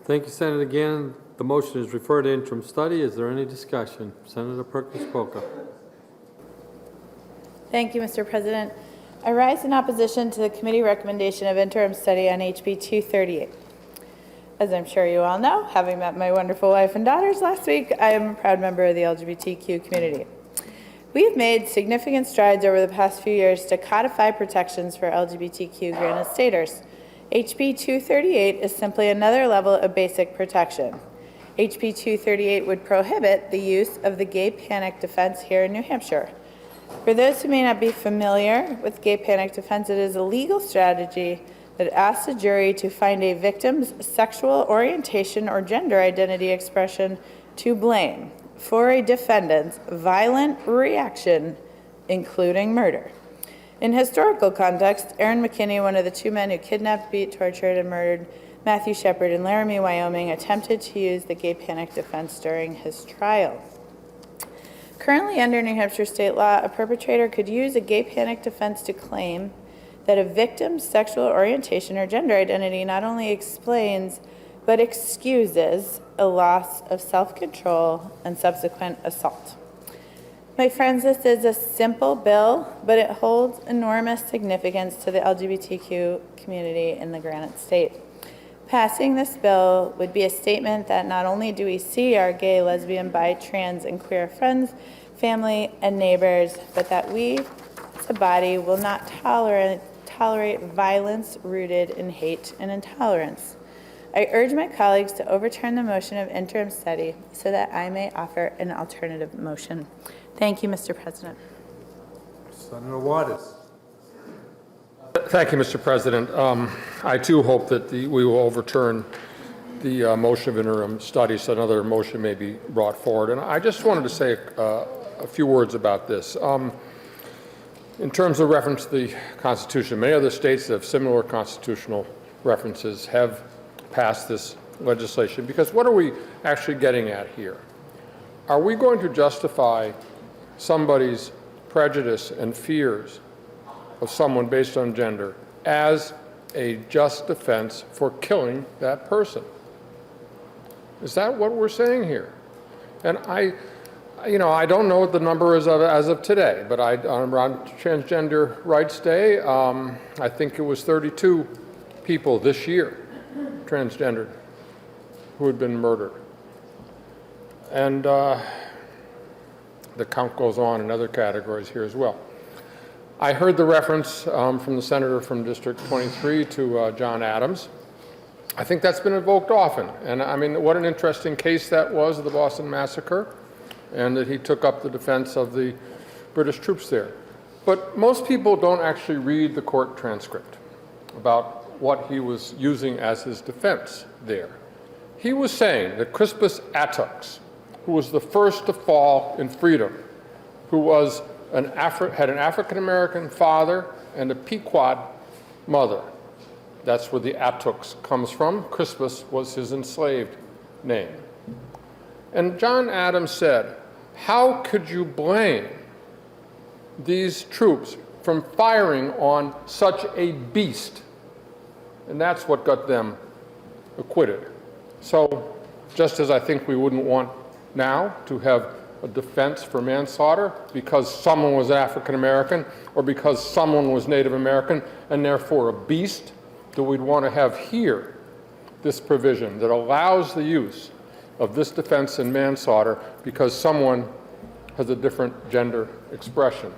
Thank you, Senator Gannon. The motion is referred to interim study. Is there any discussion? Senator Perkins-Coker. Thank you, Mr. President. I rise in opposition to the committee recommendation of interim study on HB 238. As I'm sure you all know, having met my wonderful wife and daughters last week, I am a proud member of the LGBTQ community. We have made significant strides over the past few years to codify protections for LGBTQ granted staters. HB 238 is simply another level of basic protection. HB 238 would prohibit the use of the gay panic defense here in New Hampshire. For those who may not be familiar with gay panic defense, it is a legal strategy that asks a jury to find a victim's sexual orientation or gender identity expression to blame for a defendant's violent reaction, including murder. In historical context, Aaron McKinney, one of the two men who kidnapped, beat, tortured, and murdered Matthew Shepard in Laramie, Wyoming, attempted to use the gay panic defense during his trial. Currently, under New Hampshire state law, a perpetrator could use a gay panic defense to claim that a victim's sexual orientation or gender identity not only explains but excuses a loss of self-control and subsequent assault. My friends, this is a simple bill, but it holds enormous significance to the LGBTQ community in the Granite State. Passing this bill would be a statement that not only do we see our gay, lesbian, bi, trans, and queer friends, family, and neighbors, but that we, as a body, will not tolerate violence rooted in hate and intolerance. I urge my colleagues to overturn the motion of interim study so that I may offer an alternative motion. Thank you, Mr. President. Senator Waters. Thank you, Mr. President. I too hope that we will overturn the motion of interim study so another motion may be brought forward. And I just wanted to say a few words about this. In terms of reference to the Constitution, many other states that have similar constitutional references have passed this legislation, because what are we actually getting at here? Are we going to justify somebody's prejudice and fears of someone based on gender as a just defense for killing that person? Is that what we're saying here? And I don't know what the number is as of today, but around Transgender Rights Day, I think it was 32 people this year, transgendered, who had been murdered. And the count goes on in other categories here as well. I heard the reference from the senator from District 23 to John Adams. I think that's been evoked often. And I mean, what an interesting case that was of the Boston Massacre, and that he took up the defense of the British troops there. But most people don't actually read the court transcript about what he was using as his defense there. He was saying that Crispus Attucks, who was the first to fall in freedom, who was had an African-American father and a Pequot mother. That's where the Attucks comes from. Crispus was his enslaved name. And John Adams said, how could you blame these troops from firing on such a beast? And that's what got them acquitted. So just as I think we wouldn't want now to have a defense for manslaughter because someone was African American or because someone was Native American and therefore a beast, that we'd want to have here this provision that allows the use of this defense in manslaughter because someone has a different gender expression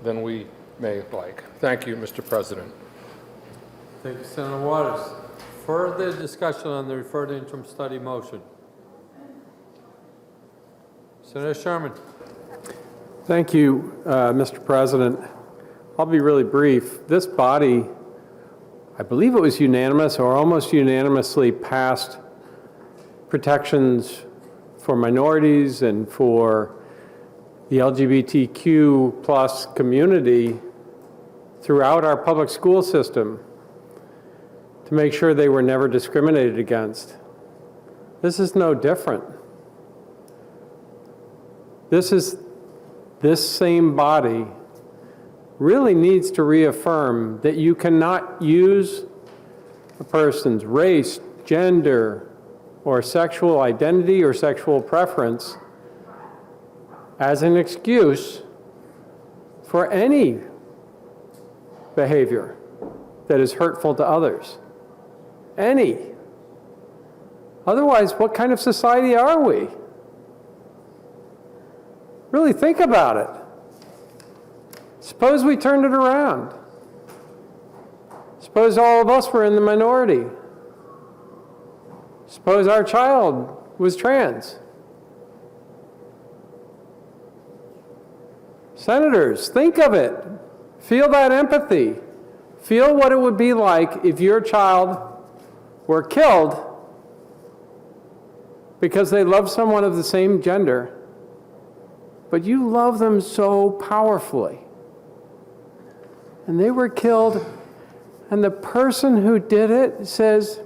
than we may like. Thank you, Mr. President. Thank you, Senator Waters. Further discussion on the referred to interim study motion. Senator Sherman. Thank you, Mr. President. I'll be really brief. This body, I believe it was unanimous or almost unanimously passed protections for minorities and for the LGBTQ plus community throughout our public school system to make sure they were never discriminated against. This is no different. This same body really needs to reaffirm that you cannot use a person's race, gender, or sexual identity or sexual preference as an excuse for any behavior that is hurtful to others. Any. Otherwise, what kind of society are we? Really think about it. Suppose we turned it around. Suppose all of us were in the minority. Suppose our child was trans. Senators, think of it. Feel that empathy. Feel what it would be like if your child were killed because they loved someone of the same gender but you love them so powerfully. And they were killed, and the person who did it says,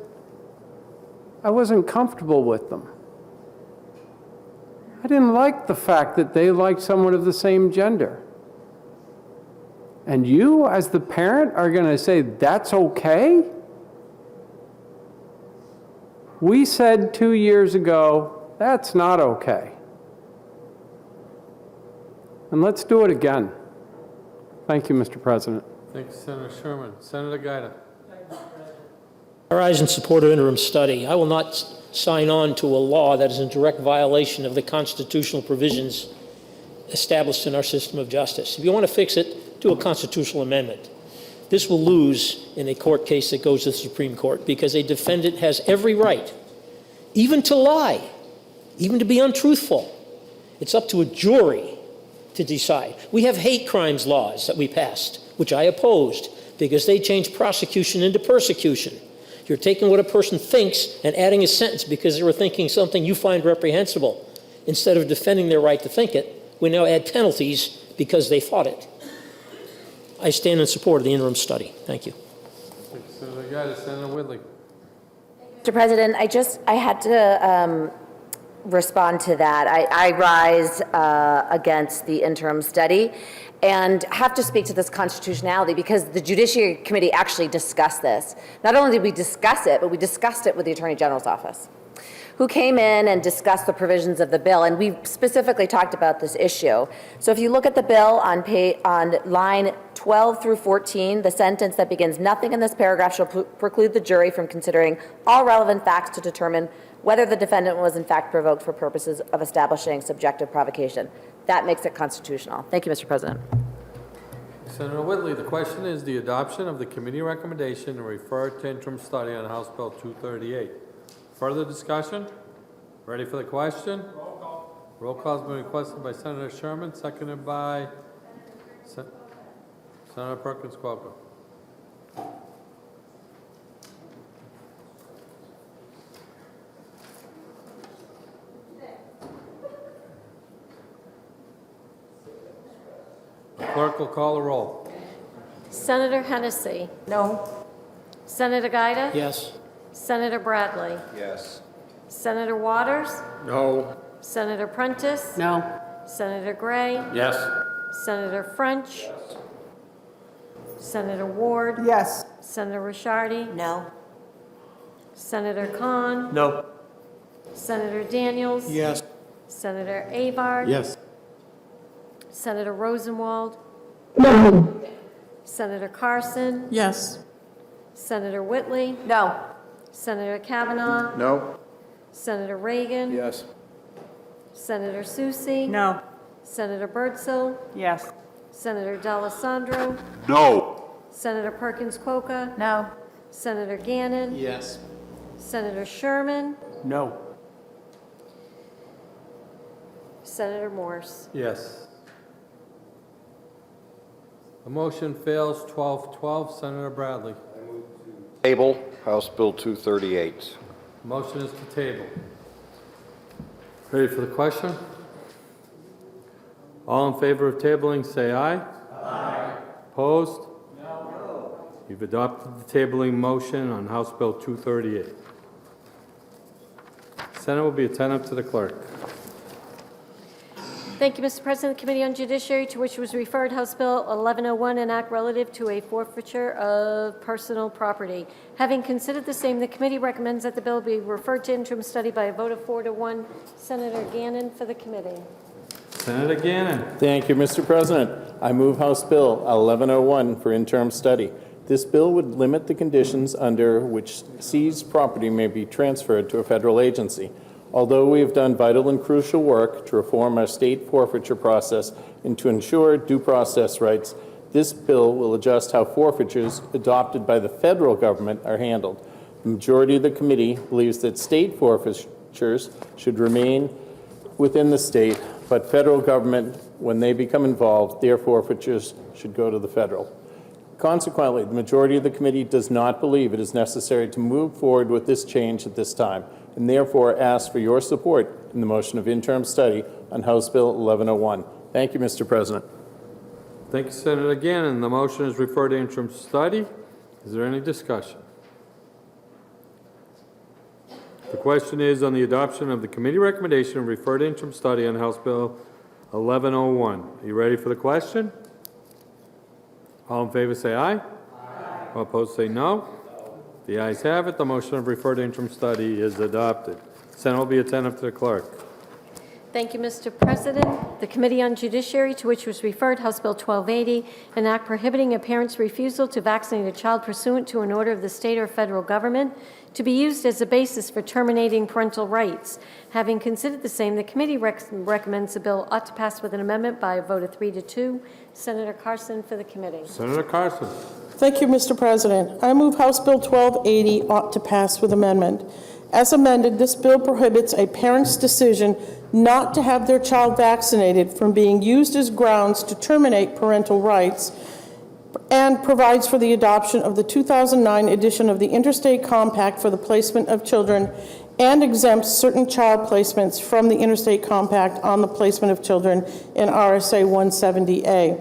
I wasn't comfortable with them. I didn't like the fact that they liked someone of the same gender. And you, as the parent, are going to say, that's okay? We said 2 years ago, that's not okay. And let's do it again. Thank you, Mr. President. Thank you, Senator Sherman. Senator Giuda. I rise in support of interim study. I will not sign on to a law that is in direct violation of the constitutional provisions established in our system of justice. If you want to fix it, do a constitutional amendment. This will lose in a court case that goes to the Supreme Court because a defendant has every right, even to lie, even to be untruthful. It's up to a jury to decide. We have hate crimes laws that we passed, which I opposed because they changed prosecution into persecution. You're taking what a person thinks and adding a sentence because they were thinking something you find reprehensible. Instead of defending their right to think it, we now add penalties because they thought it. I stand in support of the interim study. Thank you. Thank you, Senator Giuda. Senator Whitley. Mr. President, I had to respond to that. I rise against the interim study and have to speak to this constitutionality because the Judiciary Committee actually discussed this. Not only did we discuss it, but we discussed it with the Attorney General's office, who came in and discussed the provisions of the bill, and we specifically talked about this issue. So if you look at the bill on line 12 through 14, the sentence that begins, "Nothing in this paragraph shall preclude the jury from considering all relevant facts to determine whether the defendant was in fact provoked for purposes of establishing subjective provocation." That makes it constitutional. Thank you, Mr. President. Senator Whitley, the question is the adoption of the committee recommendation to refer to interim study on House Bill 238. Further discussion? Ready for the question? Roll call. Roll call has been requested by Senator Sherman, seconded by Senator Perkins Coker. The clerk will call the roll. Senator Hennessy. No. Senator Giuda. Yes. Senator Bradley. Yes. Senator Waters. No. Senator Prentice. No. Senator Gray. Yes. Senator French. Senator Ward. Yes. Senator Ricciardi. No. Senator Khan. No. Senator Daniels. Yes. Senator Avard. Yes. Senator Rosenwald. No. Senator Carson. Yes. Senator Whitley. No. Senator Kavanaugh. No? Senator Reagan. Yes. Senator Susie. No. Senator Birdsell. Yes. Senator D'Alessandro. No. Senator Perkins Coker. No. Senator Gannon. Yes. Senator Sherman. No. Senator Morse. Yes. The motion fails 12-12. Senator Bradley. Table, House Bill 238. Motion is to table. Ready for the question? All in favor of tabling, say aye. Aye. Opposed? No. You've adopted the tabling motion on House Bill 238. Senate will be attentive to the clerk. Thank you, Mr. President. The Committee on Judiciary, to which was referred House Bill 1101, an act relative to a forfeiture of personal property. Having considered the same, the committee recommends that the bill be referred to interim study by a vote of 4-1. Senator Gannon for the committee. Senator Gannon. Thank you, Mr. President. I move House Bill 1101 for interim study. This bill would limit the conditions under which seized property may be transferred to a federal agency. Although we have done vital and crucial work to reform our state forfeiture process and to ensure due process rights, this bill will adjust how forfeitures adopted by the federal government are handled. The majority of the committee believes that state forfeitures should remain within the state, but federal government, when they become involved, their forfeitures should go to the federal. Consequently, the majority of the committee does not believe it is necessary to move forward with this change at this time, and therefore ask for your support in the motion of interim study on House Bill 1101. Thank you, Mr. President. Thank you, Senator Gannon. And the motion is referred to interim study. Is there any discussion? The question is on the adoption of the committee recommendation and refer to interim study on House Bill 1101. Are you ready for the question? All in favor say aye. Aye. All opposed say no. The ayes have it. The motion of refer to interim study is adopted. Senate will be attentive to the clerk. Thank you, Mr. President. The Committee on Judiciary, to which was referred House Bill 1280, an act prohibiting a parent's refusal to vaccinate a child pursuant to an order of the state or federal government to be used as a basis for terminating parental rights. Having considered the same, the committee recommends the bill ought to pass with an amendment by a vote of 3-2. Senator Carson for the committee. Senator Carson. Thank you, Mr. President. I move House Bill 1280 ought to pass with amendment. As amended, this bill prohibits a parent's decision not to have their child vaccinated from being used as grounds to terminate parental rights, and provides for the adoption of the 2009 edition of the Interstate Compact for the Placement of Children, and exempts certain child placements from the Interstate Compact on the placement of children in RSA 170A.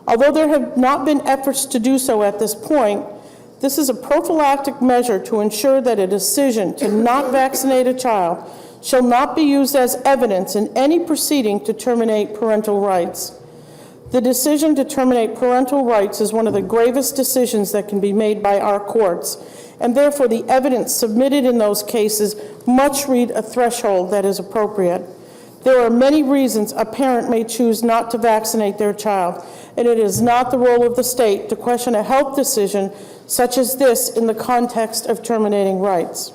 Although there have not been efforts to do so at this point, this is a prophylactic measure to ensure that a decision to not vaccinate a child shall not be used as evidence in any proceeding to terminate parental rights. The decision to terminate parental rights is one of the gravest decisions that can be made by our courts, and therefore the evidence submitted in those cases must reach a threshold that is appropriate. There are many reasons a parent may choose not to vaccinate their child, and it is not the role of the state to question a health decision such as this in the context of terminating rights.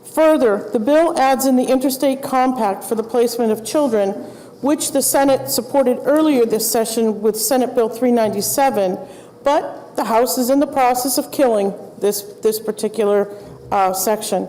Further, the bill adds in the Interstate Compact for the Placement of Children, which the Senate supported earlier this session with Senate Bill 397, but the House is in the process of killing this particular section.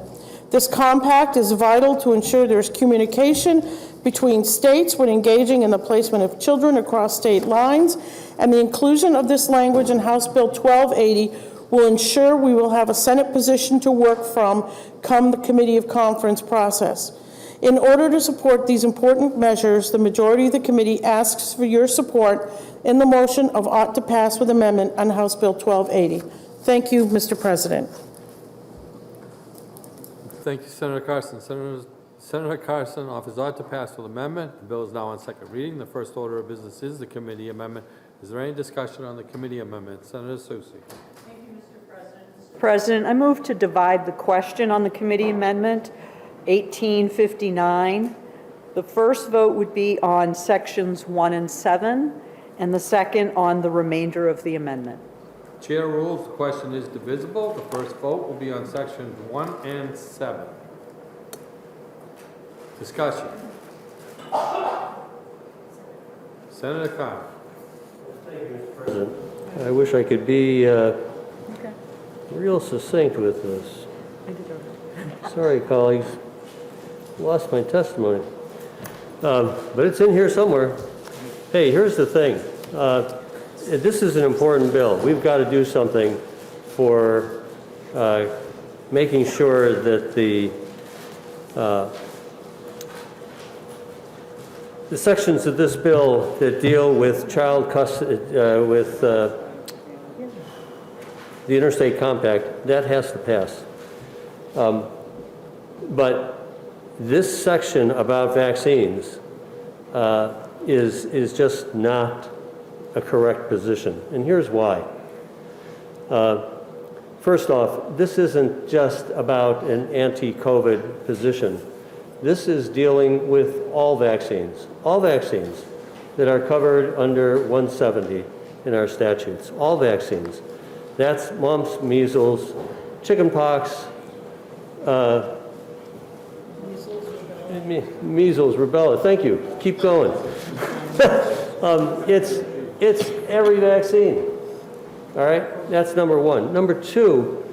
This compact is vital to ensure there's communication between states when engaging in the placement of children across state lines, and the inclusion of this language in House Bill 1280 will ensure we will have a Senate position to work from come the Committee of Conference process. In order to support these important measures, the majority of the committee asks for your support in the motion of ought to pass with amendment on House Bill 1280. Thank you, Mr. President. Thank you, Senator Carson. Senator Carson offers ought to pass with amendment. The bill is now on second reading. The first order of business is the committee amendment. Is there any discussion on the committee amendment? Senator Susi. Thank you, Mr. President. Mr. President, I move to divide the question on the committee amendment 1859. The first vote would be on sections 1 and 7, and the second on the remainder of the amendment. Chair rules the question is divisible. The first vote will be on sections 1 and 7. Discussion. Senator Khan. Thank you, Mr. President. I wish I could be real succinct with this. Sorry, colleagues. Lost my testimony. But it's in here somewhere. Hey, here's the thing. This is an important bill. We've got to do something for making sure that the sections of this bill that deal with child custody, with the Interstate Compact, that has to pass. But this section about vaccines is just not a correct position, and here's why. First off, this isn't just about an anti-COVID position. This is dealing with all vaccines that are covered under 170 in our statutes, all vaccines. That's mumps, measles, chickenpox, measles, rubella. Thank you. Keep going. It's every vaccine. All right? That's number one. Number two,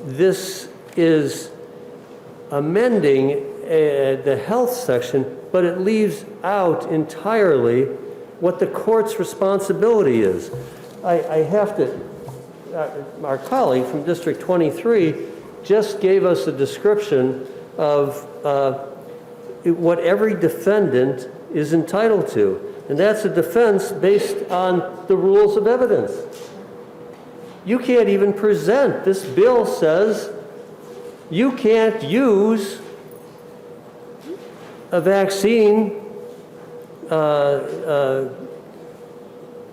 this is amending the health section, but it leaves out entirely what the court's responsibility is. I have to, our colleague from District 23 just gave us a description of what every defendant is entitled to. And that's a defense based on the rules of evidence. You can't even present. This bill says you can't use a vaccine, the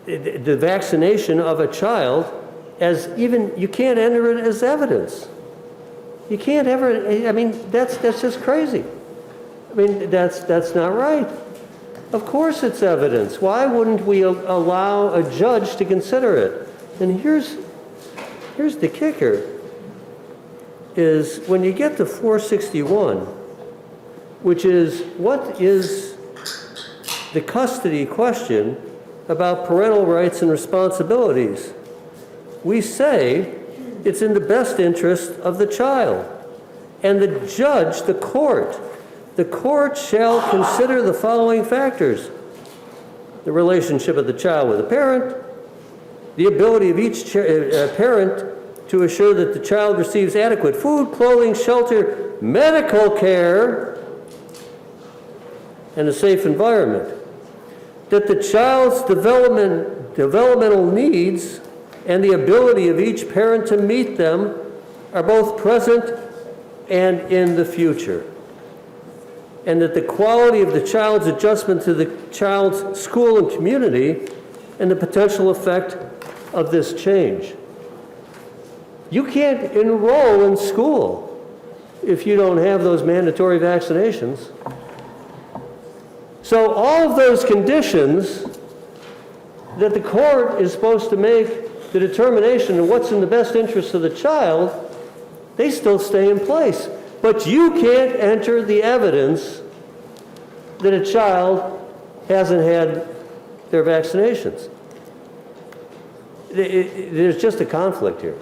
vaccination of a child, as even, you can't enter it as evidence. You can't ever, I mean, that's just crazy. I mean, that's not right. Of course it's evidence. Why wouldn't we allow a judge to consider it? And here's the kicker, is when you get to 461, which is what is the custody question about parental rights and responsibilities, we say it's in the best interest of the child. And the judge, the court shall consider the following factors: the relationship of the child with the parent, the ability of each parent to assure that the child receives adequate food, clothing, shelter, medical care, and a safe environment, that the child's developmental needs and the ability of each parent to meet them are both present and in the future, and that the quality of the child's adjustment to the child's school and community and the potential effect of this change. You can't enroll in school if you don't have those mandatory vaccinations. So all of those conditions that the court is supposed to make the determination of what's in the best interest of the child, they still stay in place. But you can't enter the evidence that a child hasn't had their vaccinations. There's just a conflict here.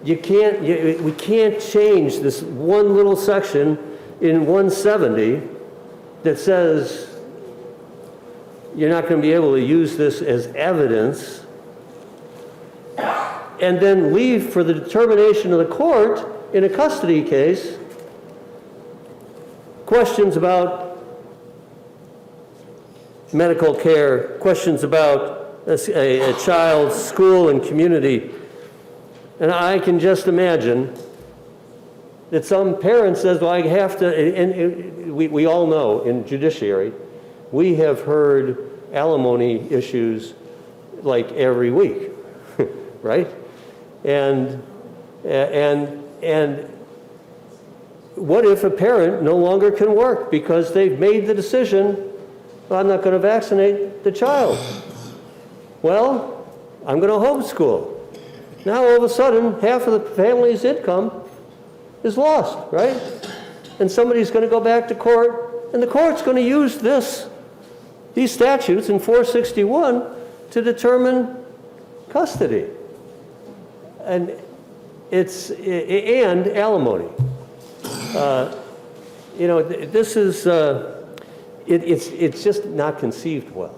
We can't change this one little section in 170 that says you're not going to be able to use this as evidence, and then leave for the determination of the court in a custody case questions about medical care, questions about a child's school and community. And I can just imagine that some parent says, well, I have to, and we all know in judiciary, we have heard alimony issues like every week, right? And what if a parent no longer can work because they've made the decision, well, I'm not going to vaccinate the child. Well, I'm going to homeschool. Now all of a sudden, half of the family's income is lost, right? And somebody's going to go back to court, and the court's going to use these statutes in 461 to determine custody. And and alimony. This is, it's just not conceived well.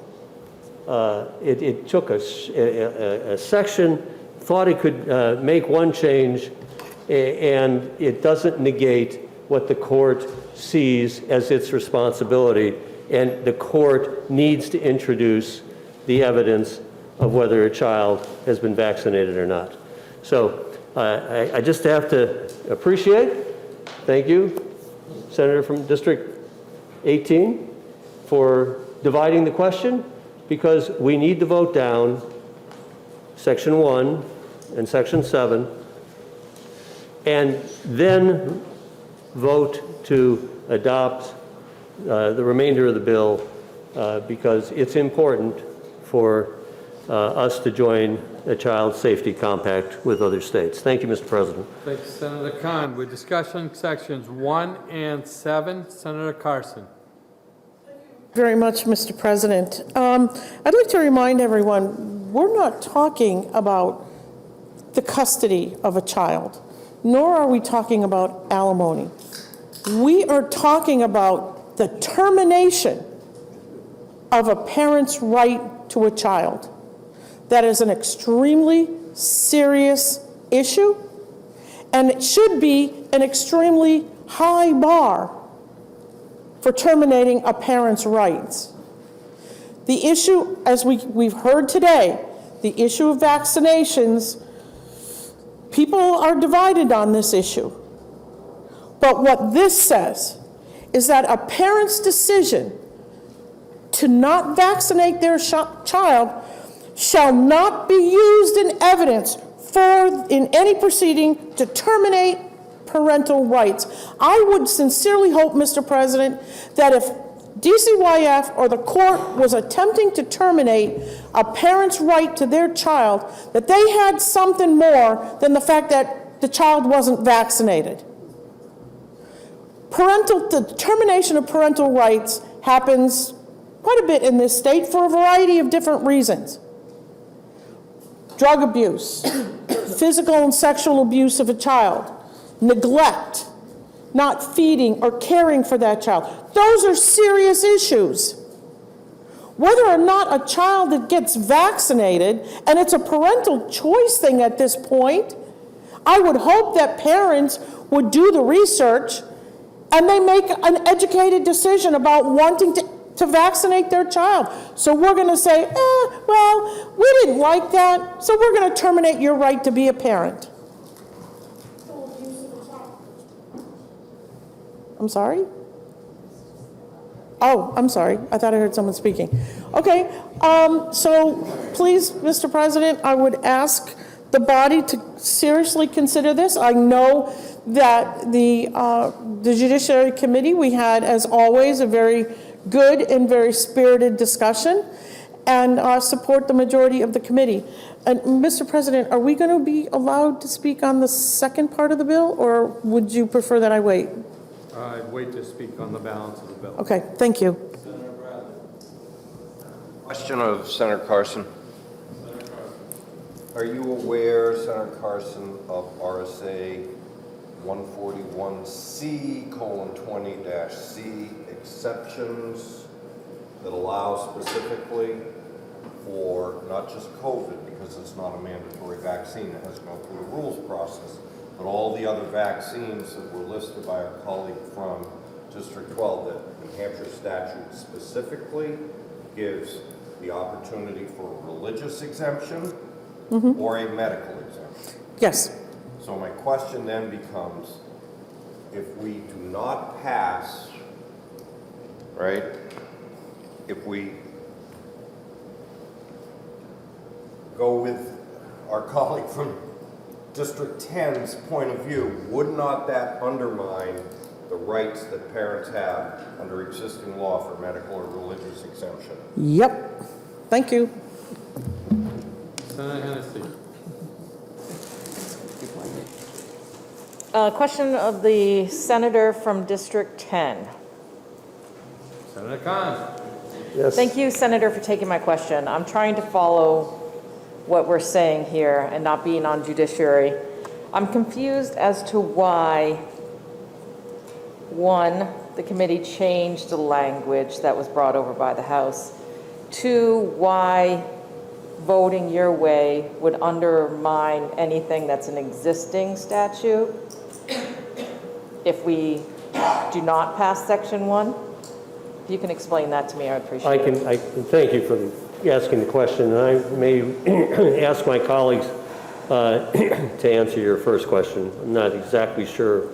It took a section, thought it could make one change, and it doesn't negate what the court sees as its responsibility, and the court needs to introduce the evidence of whether a child has been vaccinated or not. So I just have to thank you, Senator from District 18, for dividing the question, because we need to vote down Section 1 and Section 7, and then vote to adopt the remainder of the bill, because it's important for us to join a child safety compact with other states. Thank you, Mr. President. Thank you, Senator Cont. With discussion sections 1 and 7, Senator Carson. Very much, Mr. President. I'd like to remind everyone, we're not talking about the custody of a child, nor are we talking about alimony. We are talking about the termination of a parent's right to a child. That is an extremely serious issue, and it should be an extremely high bar for terminating a parent's rights. The issue, as we've heard today, the issue of vaccinations, people are divided on this issue. But what this says is that a parent's decision to not vaccinate their child shall not be used in evidence in any proceeding to terminate parental rights. I would sincerely hope, Mr. President, that if DCYF or the court was attempting to terminate a parent's right to their child, that they had something more than the fact that the child wasn't vaccinated. The termination of parental rights happens quite a bit in this state for a variety of different reasons. Drug abuse, physical and sexual abuse of a child, neglect, not feeding or caring for that child. Those are serious issues. Whether or not a child that gets vaccinated, and it's a parental choice thing at this point, I would hope that parents would do the research and they make an educated decision about wanting to vaccinate their child. So we're going to say, well, we didn't like that, so we're going to terminate your right to be a parent. I'm sorry? Oh, I'm sorry. I thought I heard someone speaking. Okay, so please, Mr. President, I would ask the body to seriously consider this. I know that the Judiciary Committee, we had, as always, a very good and very spirited discussion, and support the majority of the committee. And Mr. President, are we going to be allowed to speak on the second part of the bill, or would you prefer that I wait? I'd wait to speak on the balance of the bill. Okay, thank you. Question of Senator Carson. Are you aware, Senator Carson, of RSA 141C:20-C exceptions that allow specifically for not just COVID, because it's not a mandatory vaccine, it has to go through the rules process, but all the other vaccines that were listed by our colleague from District 12, that New Hampshire statute specifically gives the opportunity for a religious exemption or a medical exemption? Yes. So my question then becomes, if we do not pass, right, if we go with our colleague from District 10's point of view, would not that undermine the rights that parents have under existing law for medical or religious exemption? Yep. Thank you. Senator Hennessy. Question of the senator from District 10. Senator Cont. Yes. Thank you, Senator, for taking my question. I'm trying to follow what we're saying here and not being on judiciary. I'm confused as to why, one, the committee changed the language that was brought over by the House. Two, why voting your way would undermine anything that's an existing statute if we do not pass Section 1? If you can explain that to me, I would appreciate it. I can thank you for asking the question, and I may ask my colleagues to answer your first question. I'm not exactly sure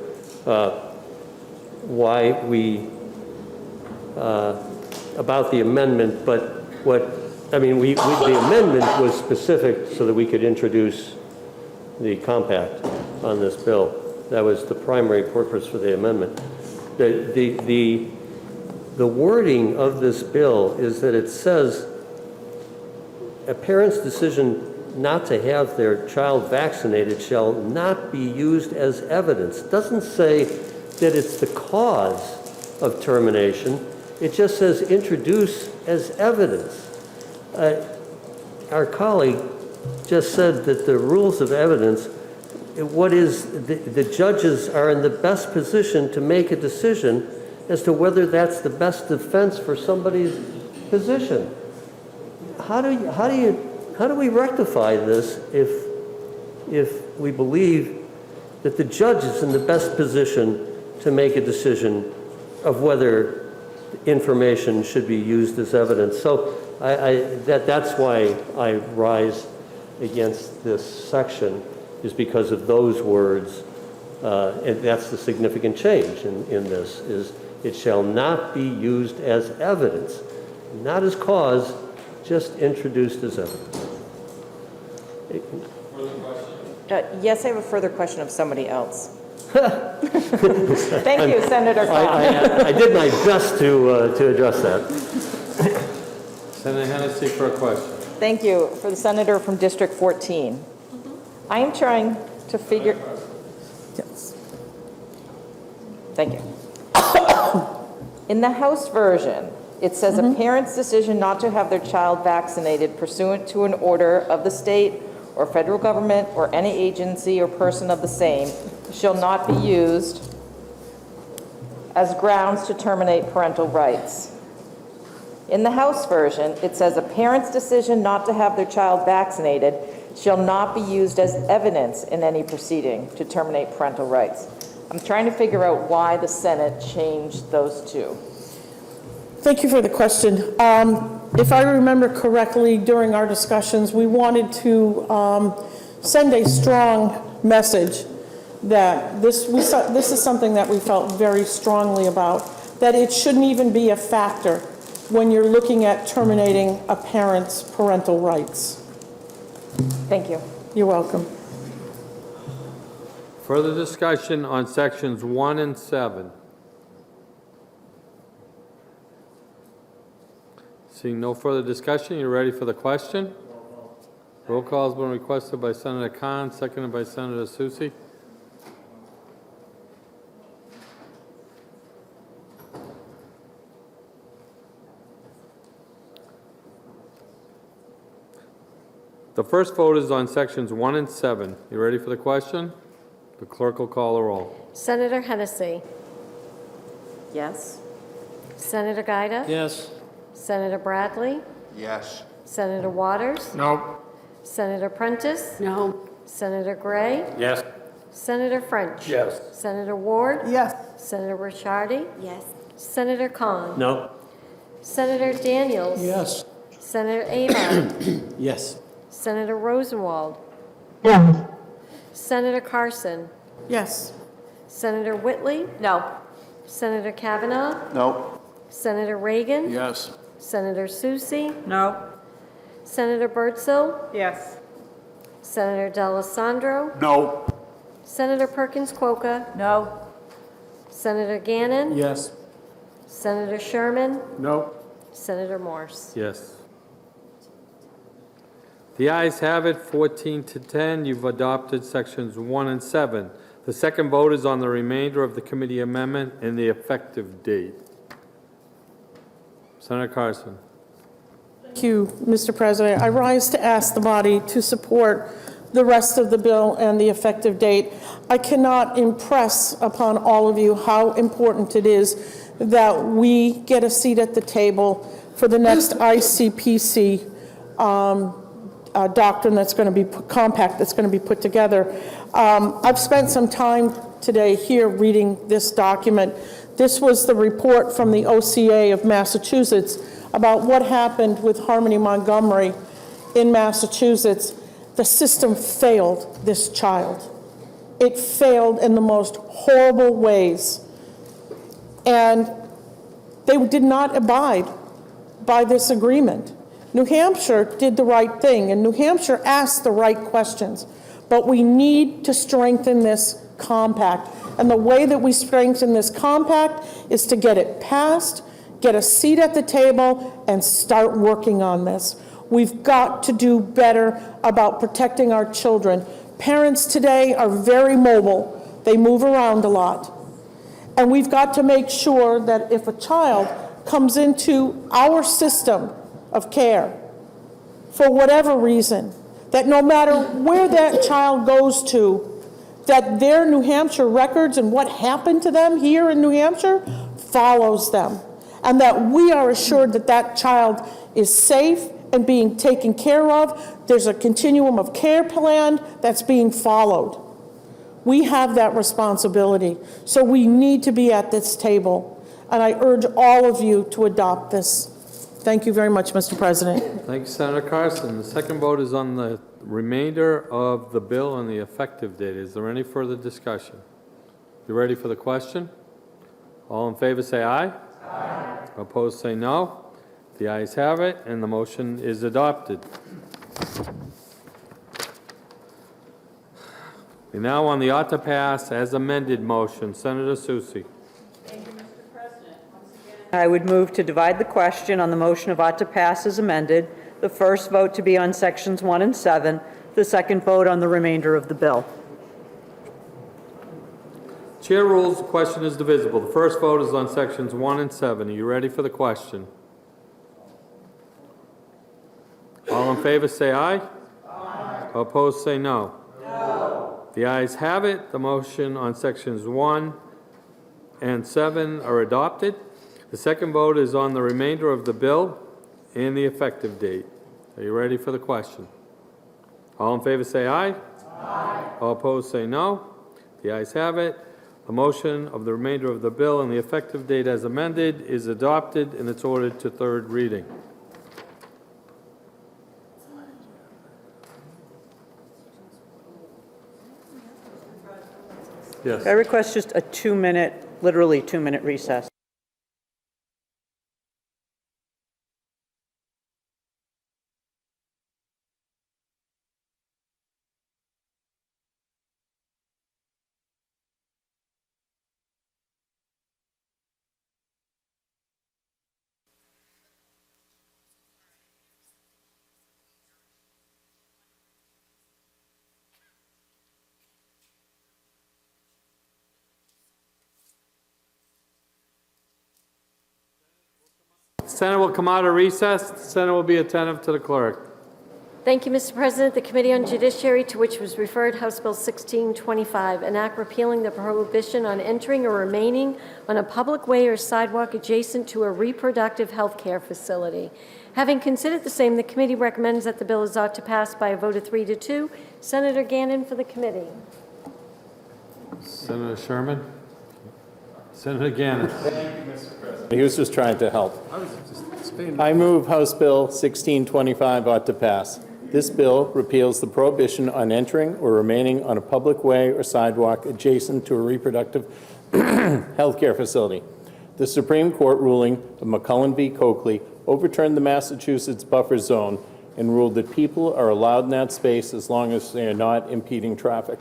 why we, about the amendment, but the amendment was specific so that we could introduce the compact on this bill. That was the primary purpose for the amendment. The wording of this bill is that it says a parent's decision not to have their child vaccinated shall not be used as evidence. It doesn't say that it's the cause of termination. It just says introduce as evidence. Our colleague just said that the rules of evidence, the judges are in the best position to make a decision as to whether that's the best defense for somebody's position. How do we rectify this if we believe that the judge is in the best position to make a decision of whether information should be used as evidence. So that's why I rise against this section, is because of those words. And that's the significant change in this, is it shall not be used as evidence, not as cause, just introduced as evidence. Yes, I have a further question of somebody else. Thank you, Senator Cont. I did my best to address that. Senator Hennessy for a question. Thank you. For the senator from District 14. I am trying to figure... Yes. Thank you. In the House version, it says a parent's decision not to have their child vaccinated pursuant to an order of the state or federal government or any agency or person of the same shall not be used as grounds to terminate parental rights. In the House version, it says a parent's decision not to have their child vaccinated shall not be used as evidence in any proceeding to terminate parental rights. I'm trying to figure out why the Senate changed those two. Thank you for the question. If I remember correctly, during our discussions, we wanted to send a strong message that this is something that we felt very strongly about, that it shouldn't even be a factor when you're looking at terminating a parent's parental rights. Thank you. You're welcome. Further discussion on sections 1 and 7. Seeing no further discussion, you ready for the question? Roll call has been requested by Senator Cont, seconded by Senator Susi. The first vote is on sections 1 and 7. You ready for the question? The clerk will call the roll. Senator Hennessy. Yes. Senator Giuda. Yes. Senator Bradley. Yes. Senator Waters. No. Senator Prentice. No. Senator Gray. Yes. Senator French. Yes. Senator Ward. Yes. Senator Ricciardi. Yes. Senator Khan. No. Senator Daniels. Yes. Senator Avon. Yes. Senator Rosenwald. No. Senator Carson. Yes. Senator Whitley. No. Senator Kavanaugh. No. Senator Reagan. Yes. Senator Susi. No. Senator Birdsell. Yes. Senator D'Alessandro. No. Senator Perkins Quokka. No. Senator Gannon. Yes. Senator Sherman. No. Senator Morse. Yes. The ayes have it, 14 to 10. You've adopted sections 1 and 7. The second vote is on the remainder of the committee amendment and the effective date. Senator Carson. Thank you, Mr. President. I rise to ask the body to support the rest of the bill and the effective date. I cannot impress upon all of you how important it is that we get a seat at the table for the next ICPC doctrine that's going to be compact that's going to be put together. I've spent some time today here reading this document. This was the report from the OCA of Massachusetts about what happened with Harmony Montgomery in Massachusetts. The system failed this child. It failed in the most horrible ways. And they did not abide by this agreement. New Hampshire did the right thing, and New Hampshire asked the right questions. But we need to strengthen this compact. And the way that we strengthen this compact is to get it passed, get a seat at the table, and start working on this. We've got to do better about protecting our children. Parents today are very mobile. They move around a lot. And we've got to make sure that if a child comes into our system of care, for whatever reason, that no matter where that child goes to, that their New Hampshire records and what happened to them here in New Hampshire follows them, and that we are assured that that child is safe and being taken care of. There's a continuum of care plan that's being followed. We have that responsibility, so we need to be at this table. and I urge all of you to adopt this. Thank you very much, Mr. President. Thank you, Senator Carson. The second vote is on the remainder of the bill and the effective date. Is there any further discussion? You ready for the question? All in favor say aye. Aye. Opposed say no. The ayes have it, and the motion is adopted. We're now on the ought to pass as amended motion. Senator Susi. I would move to divide the question on the motion of ought to pass as amended, the first vote to be on sections 1 and 7, the second vote on the remainder of the bill. Chair rules the question is divisible. The first vote is on sections 1 and 7. Are you ready for the question? All in favor say aye. Aye. Opposed say no. No. The ayes have it. The motion on sections 1 and 7 are adopted. The second vote is on the remainder of the bill and the effective date. Are you ready for the question? All in favor say aye. Aye. All opposed say no. The ayes have it. The motion of the remainder of the bill and the effective date as amended is adopted, and it's ordered to third reading. Yes. I request just a 2-minute, literally 2-minute recess. Senate will come out of recess. The Senate will be attentive to the clerk. Thank you, Mr. President. The Committee on Judiciary, to which was referred House Bill 1625, an act repealing the prohibition on entering or remaining on a public way or sidewalk adjacent to a reproductive health care facility. Having considered the same, the committee recommends that the bill is ought to pass by a vote of 3 to 2. Senator Gannon for the committee. Senator Sherman. Senator Gannon. Thank you, Mr. President. He was just trying to help. I move House Bill 1625 ought to pass. This bill repeals the prohibition on entering or remaining on a public way or sidewalk adjacent to a reproductive health care facility. The Supreme Court ruling of McCullen v. Coakley overturned the Massachusetts buffer zone and ruled that people are allowed in that space as long as they are not impeding traffic.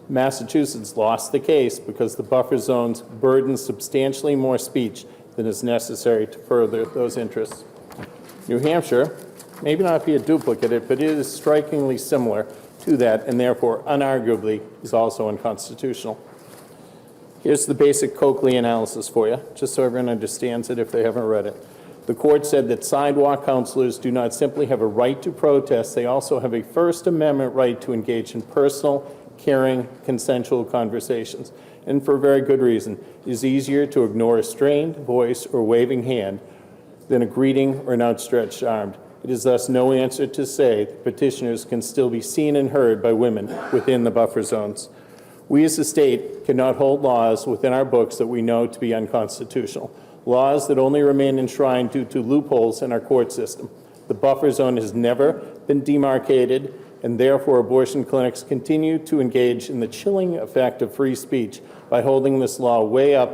Massachusetts lost the case because the buffer zones burden substantially more speech than is necessary to further those interests. New Hampshire may not be a duplicate, but it is strikingly similar to that and therefore unarguably is also unconstitutional. Here's the basic Coakley analysis for you, just so everyone understands it if they haven't read it. The court said that sidewalk counselors do not simply have a right to protest, they also have a First Amendment right to engage in personal, caring, consensual conversations. And for a very good reason. It is easier to ignore a strained voice or waving hand than a greeting or an outstretched arm. It is thus no answer to say that petitioners can still be seen and heard by women within the buffer zones. We as a state cannot hold laws within our books that we know to be unconstitutional, laws that only remain enshrined due to loopholes in our court system. The buffer zone has never been demarcated, and therefore abortion clinics continue to engage in the chilling effect of free speech by holding this law way up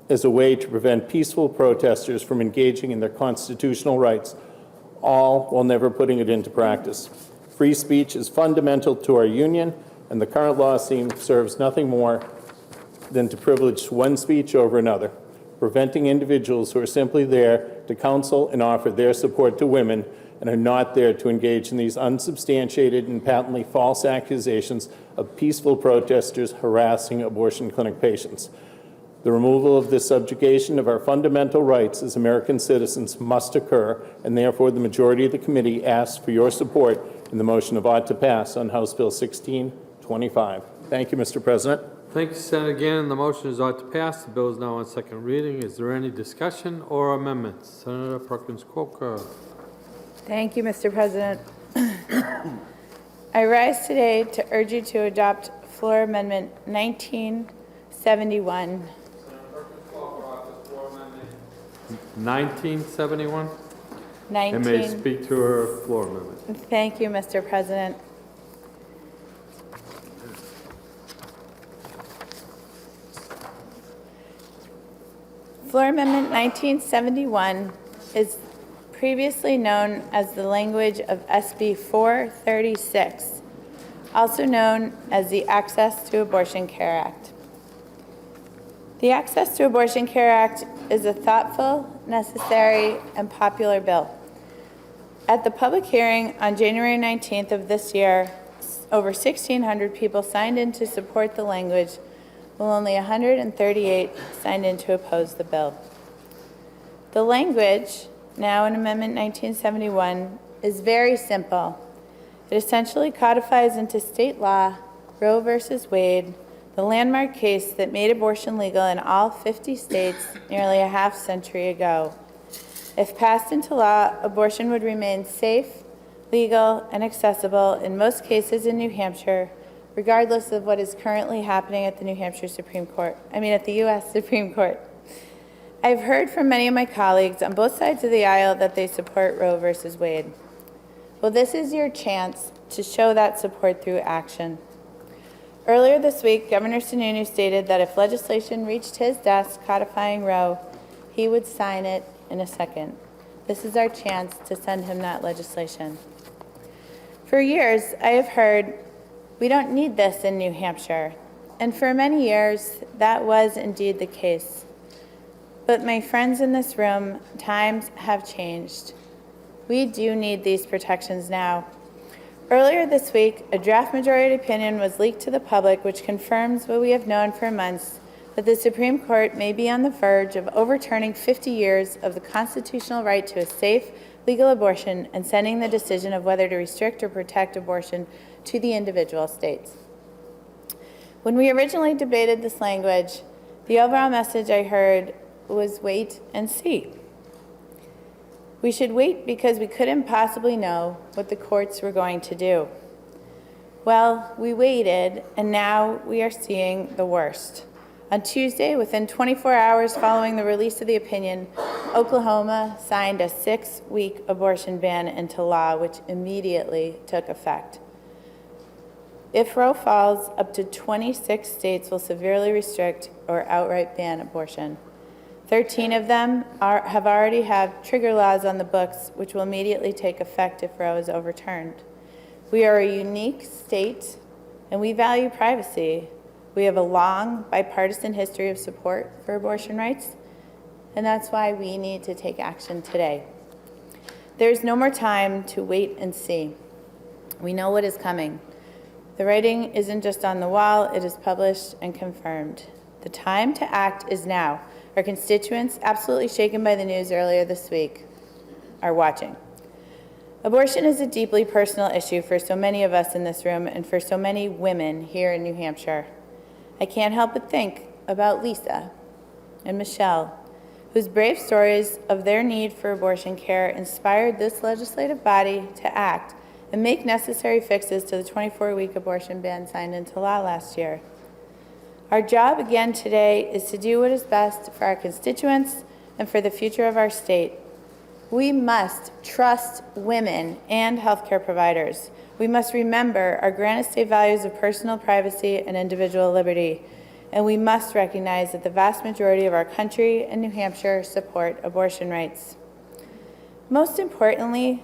as a way to prevent peaceful protesters from engaging in their constitutional rights, all while never putting it into practice. Free speech is fundamental to our union, and the current law serves nothing more than to privilege one speech over another, preventing individuals who are simply there to counsel and offer their support to women and are not there to engage in these unsubstantiated and patently false accusations of peaceful protesters harassing abortion clinic patients. The removal of this subjugation of our fundamental rights as American citizens must occur, and therefore the majority of the committee asks for your support in the motion of ought to pass on House Bill 1625. Thank you, Mr. President. Thank you, Senator Gannon. The motion is ought to pass. The bill is now on second reading. Is there any discussion or amendments? Senator Perkins Coker. Thank you, Mr. President. I rise today to urge you to adopt Floor Amendment 1971. 1971? And 19. may speak to her floor amendment. Thank you, Mr. President. Floor Amendment 1971 is previously known as the language of SB 436, also known as the Access to Abortion Care Act. The Access to Abortion Care Act is a thoughtful, necessary, and popular bill. At the public hearing on January 19th of this year, over 1,600 people signed in to support the language, while only 138 signed in to oppose the bill. The language, now in Amendment 1971, is very simple. It essentially codifies into state law Roe v. Wade, the landmark case that made abortion legal in all 50 states nearly a half-century ago. If passed into law, abortion would remain safe, legal, and accessible in most cases in New Hampshire, regardless of what is currently happening at the U.S. Supreme Court. I've heard from many of my colleagues on both sides of the aisle that they support Roe v. Wade. Well, this is your chance to show that support through action. Earlier this week, Governor Sununu stated that if legislation reached his desk codifying Roe, he would sign it in a second. This is our chance to send him that legislation. For years, I have heard, we don't need this in New Hampshire. And for many years, that was indeed the case. But my friends in this room, times have changed. We do need these protections now. Earlier this week, a draft majority opinion was leaked to the public, which confirms what we have known for months, that the Supreme Court may be on the verge of overturning 50 years of the constitutional right to a safe, legal abortion and sending the decision of whether to restrict or protect abortion to the individual states. When we originally debated this language, the overall message I heard was wait and see. We should wait because we couldn't possibly know what the courts were going to do. Well, we waited, and now we are seeing the worst. On Tuesday, within 24 hours following the release of the opinion, Oklahoma signed a 6-week abortion ban into law, which immediately took effect. If Roe falls, up to 26 states will severely restrict or outright ban abortion. 13 of them have already had trigger laws on the books, which will immediately take effect if Roe is overturned. We are a unique state, and we value privacy. We have a long bipartisan history of support for abortion rights, and that's why we need to take action today. There's no more time to wait and see. We know what is coming. The writing isn't just on the wall, it is published and confirmed. The time to act is now. Our constituents, absolutely shaken by the news earlier this week, are watching. Abortion is a deeply personal issue for so many of us in this room and for so many women here in New Hampshire. I can't help but think about Lisa and Michelle, whose brave stories of their need for abortion care inspired this legislative body to act and make necessary fixes to the 24-week abortion ban signed into law last year. Our job again today is to do what is best for our constituents and for the future of our state. We must trust women and healthcare providers. We must remember our granted state values of personal privacy and individual liberty. And we must recognize that the vast majority of our country and New Hampshire support abortion rights. Most importantly,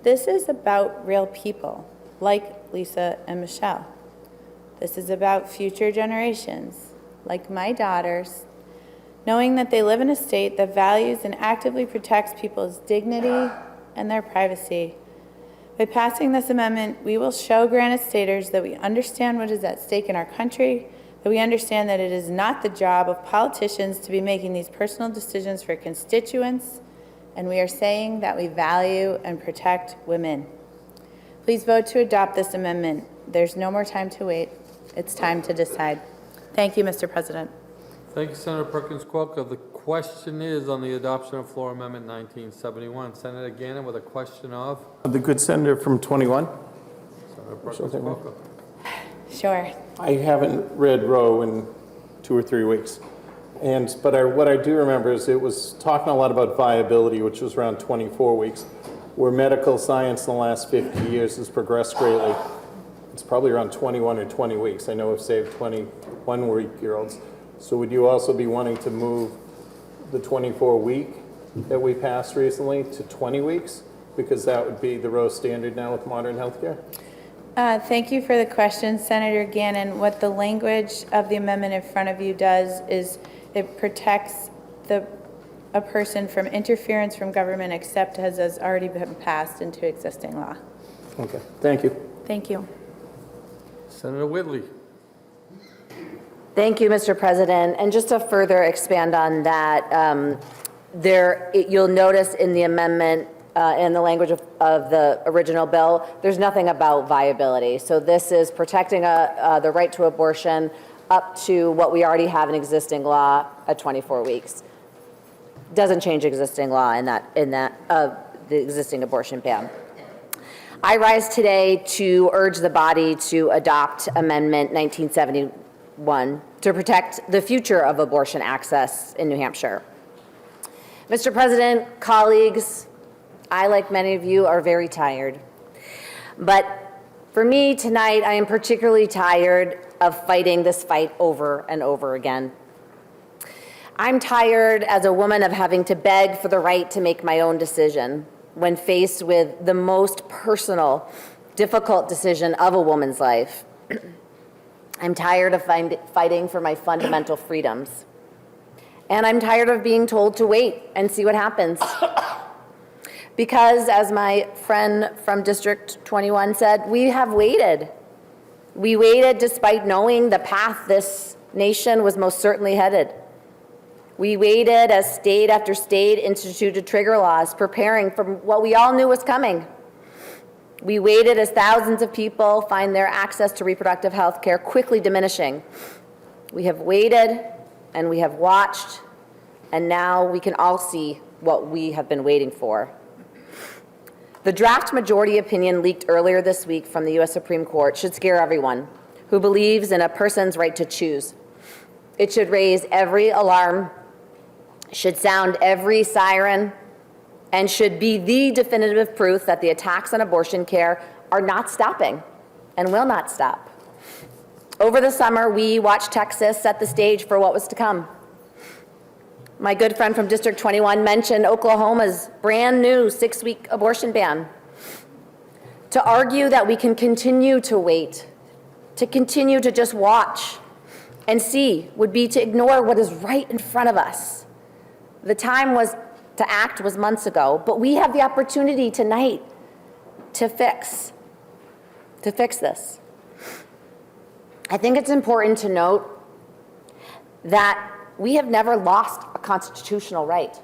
this is about real people like Lisa and Michelle. This is about future generations, like my daughters, knowing that they live in a state that values and actively protects people's dignity and their privacy. By passing this amendment, we will show granted staters that we understand what is at stake in our country, that we understand that it is not the job of politicians to be making these personal decisions for constituents, and we are saying that we value and protect women. Please vote to adopt this amendment. There's no more time to wait. It's time to decide. Thank you, Mr. President. Thank you, Senator Perkins Cook. The question is on the adoption of Floor Amendment 1971. Senator Gannon with a question of? The good senator from 21. Senator Perkins Cook. Sure. I haven't read Roe in 2 or 3 weeks. But what I do remember is it was talking a lot about viability, which was around 24 weeks, where medical science in the last 50 years has progressed greatly. It's probably around 21 or 20 weeks. I know we've saved 21-week-olds. So would you also be wanting to move the 24-week that we passed recently to 20 weeks? Because that would be the Rose standard now with modern healthcare? Thank you for the question, Senator Gannon. What the language of the amendment in front of you does is it protects a person from interference from government except as has already been passed into existing law. Okay, thank you. Thank you. Senator Whitley. Thank you, Mr. President. And just to further expand on that, you'll notice in the amendment, in the language of the original bill, there's nothing about viability. So this is protecting the right to abortion up to what we already have in existing law at 24 weeks. Doesn't change existing law in that the existing abortion ban. I rise today to urge the body to adopt Amendment 1971 to protect the future of abortion access in New Hampshire. Mr. President, colleagues, I, like many of you, are very tired. But for me tonight, I am particularly tired of fighting this fight over and over again. I'm tired as a woman of having to beg for the right to make my own decision when faced with the most personal, difficult decision of a woman's life. I'm tired of fighting for my fundamental freedoms. And I'm tired of being told to wait and see what happens. Because, as my friend from District 21 said, we have waited. We waited despite knowing the path this nation was most certainly headed. We waited as state after state instituted trigger laws, preparing for what we all knew was coming. We waited as thousands of people find their access to reproductive health care quickly diminishing. We have waited and we have watched, and now we can all see what we have been waiting for. The draft majority opinion leaked earlier this week from the U.S. Supreme Court should scare everyone who believes in a person's right to choose. It should raise every alarm, should sound every siren, and should be the definitive proof that the attacks on abortion care are not stopping and will not stop. Over the summer, we watched Texas set the stage for what was to come. My good friend from District 21 mentioned Oklahoma's brand new 6-week abortion ban. To argue that we can continue to wait, to continue to just watch and see, would be to ignore what is right in front of us. The time to act was months ago, but we have the opportunity tonight to fix this. I think it's important to note that we have never lost a constitutional right,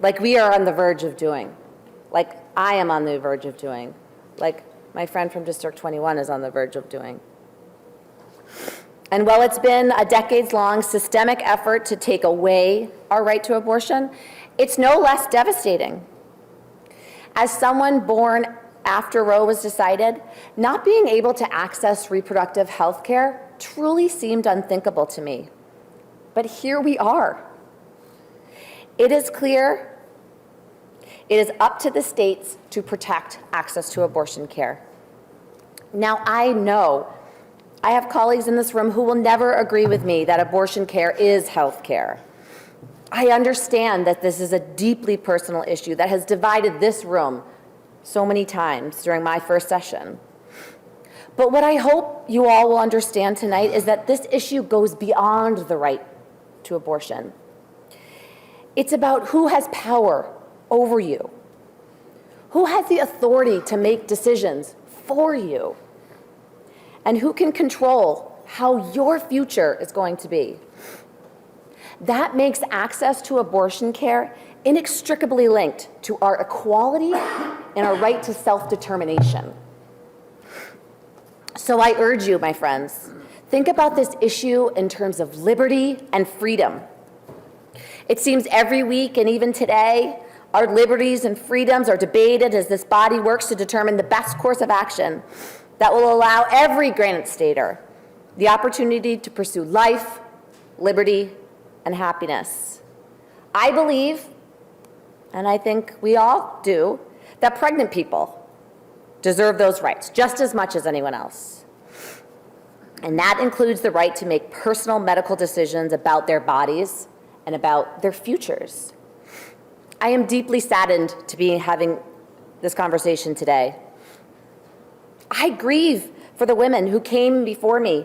like we are on the verge of doing, like I am on the verge of doing, like my friend from District 21 is on the verge of doing. And while it's been a decades-long systemic effort to take away our right to abortion, it's no less devastating. As someone born after Roe was decided, not being able to access reproductive health care truly seemed unthinkable to me. But here we are. It is clear it is up to the states to protect access to abortion care. Now, I know I have colleagues in this room who will never agree with me that abortion care is health care. I understand that this is a deeply personal issue that has divided this room so many times during my first session. But what I hope you all will understand tonight is that this issue goes beyond the right to abortion. It's about who has power over you, who has the authority to make decisions for you, and who can control how your future is going to be. That makes access to abortion care inextricably linked to our equality and our right to self-determination. So I urge you, my friends, think about this issue in terms of liberty and freedom. It seems every week and even today, our liberties and freedoms are debated as this body works to determine the best course of action that will allow every Granite Stater the opportunity to pursue life, liberty, and happiness. I believe, and I think we all do, that pregnant people deserve those rights just as much as anyone else. And that includes the right to make personal medical decisions about their bodies and about their futures. I am deeply saddened to be having this conversation today. I grieve for the women who came before me,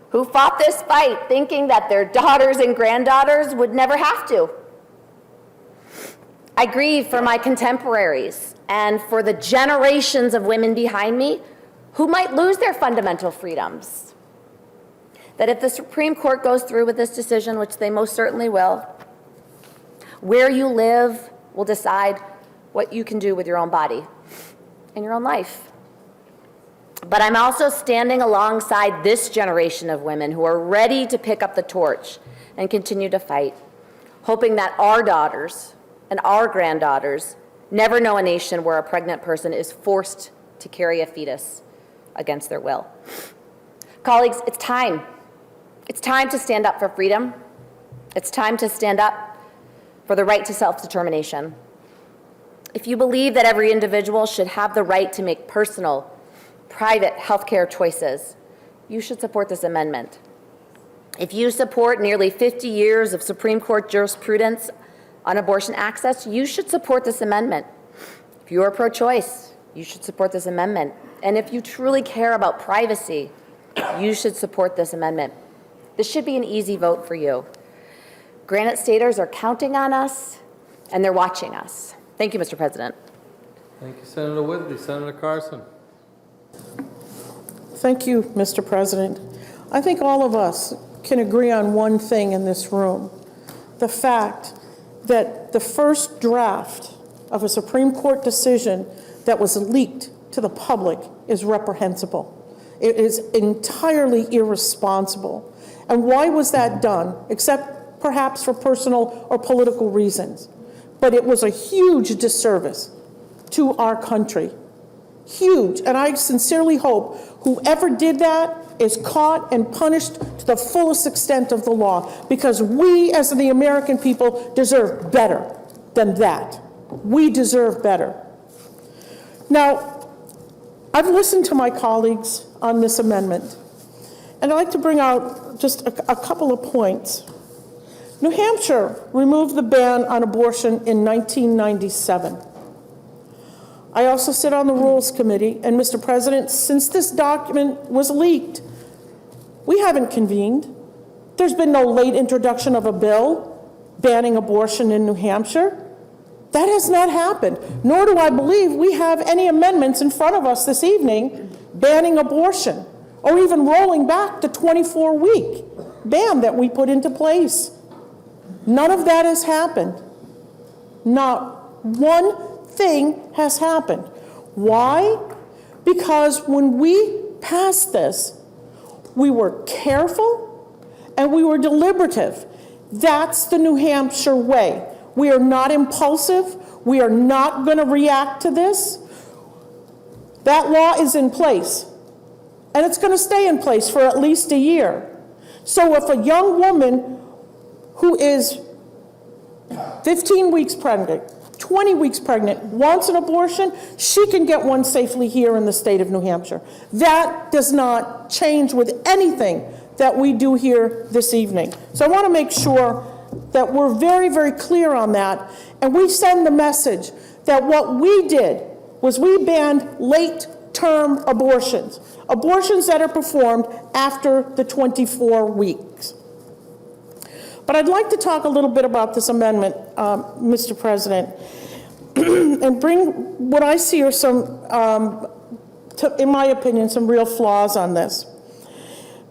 who fought this fight thinking that their daughters and granddaughters would never have to. I grieve for my contemporaries and for the generations of women behind me who might lose their fundamental freedoms. That if the Supreme Court goes through with this decision, which they most certainly will, where you live will decide what you can do with your own body and your own life. But I'm also standing alongside this generation of women who are ready to pick up the torch and continue to fight, hoping that our daughters and our granddaughters never know a nation where a pregnant person is forced to carry a fetus against their will. Colleagues, it's time. It's time to stand up for freedom. It's time to stand up for the right to self-determination. If you believe that every individual should have the right to make personal, private healthcare choices, you should support this amendment. If you support nearly 50 years of Supreme Court jurisprudence on abortion access, you should support this amendment. If you are pro-choice, you should support this amendment. And if you truly care about privacy, you should support this amendment. This should be an easy vote for you. Granite Staters are counting on us, and they're watching us. Thank you, Mr. President. Thank you, Senator Whitley. Senator Carson. Thank you, Mr. President. I think all of us can agree on one thing in this room, the fact that the first draft of a Supreme Court decision that was leaked to the public is reprehensible. It is entirely irresponsible. And why was that done? Except perhaps for personal or political reasons. But it was a huge disservice to our country. Huge. And I sincerely hope whoever did that is caught and punished to the fullest extent of the law, because we as the American people deserve better than that. We deserve better. Now, I've listened to my colleagues on this amendment, and I'd like to bring out just a couple of points. New Hampshire removed the ban on abortion in 1997. I also sit on the Rules Committee, and Mr. President, since this document was leaked, we haven't convened. There's been no late introduction of a bill banning abortion in New Hampshire. That has not happened, nor do I believe we have any amendments in front of us this evening banning abortion, or even rolling back the 24-week ban that we put into place. None of that has happened. Not one thing has happened. Why? Because when we passed this, we were careful and we were deliberative. That's the New Hampshire way. We are not impulsive. We are not going to react to this. That law is in place, and it's going to stay in place for at least a year. So if a young woman who is 15 weeks pregnant, 20 weeks pregnant, wants an abortion, she can get one safely here in the state of New Hampshire. That does not change with anything that we do here this evening. So I want to make sure that we're very, very clear on that, and we send the message that what we did was we banned late-term abortions, abortions that are performed after the 24 weeks. But I'd like to talk a little bit about this amendment, Mr. President, and bring what I see are some, in my opinion, some real flaws on this.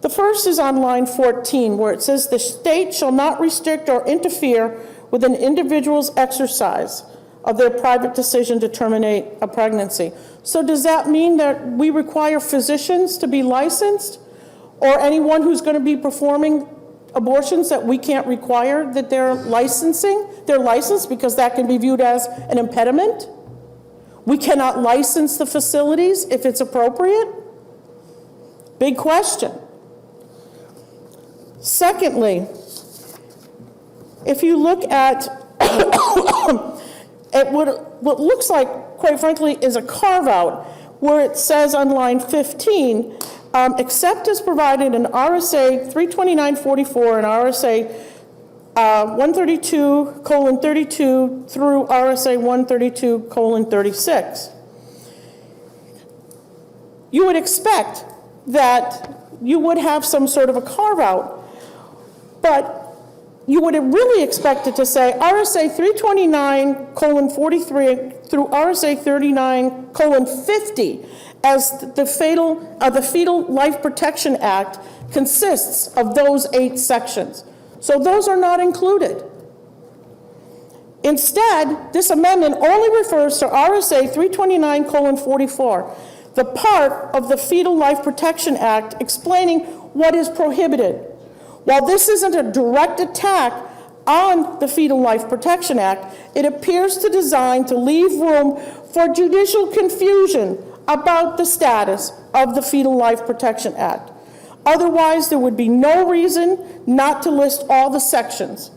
The first is on line 14, where it says, "The state shall not restrict or interfere with an individual's exercise of their private decision to terminate a pregnancy." So does that mean that we require physicians to be licensed, or anyone who's going to be performing abortions that we can't require that they're licensed, because that can be viewed as an impediment? We cannot license the facilities if it's appropriate? Big question. Secondly, if you look at what looks like, quite frankly, is a carve-out, where it says on line 15, except as provided in RSA 329.44 and RSA 132:32 through RSA 132:36. You would expect that you would have some sort of a carve-out, but you would have really expected to say RSA 329:43 through RSA 39:50, as the Fetal Life Protection Act consists of those 8 sections. So those are not included. Instead, this amendment only refers to RSA 329:44, the part of the Fetal Life Protection Act explaining what is prohibited. While this isn't a direct attack on the Fetal Life Protection Act, it appears to design to leave room for judicial confusion about the status of the Fetal Life Protection Act. Otherwise, there would be no reason not to list all the sections,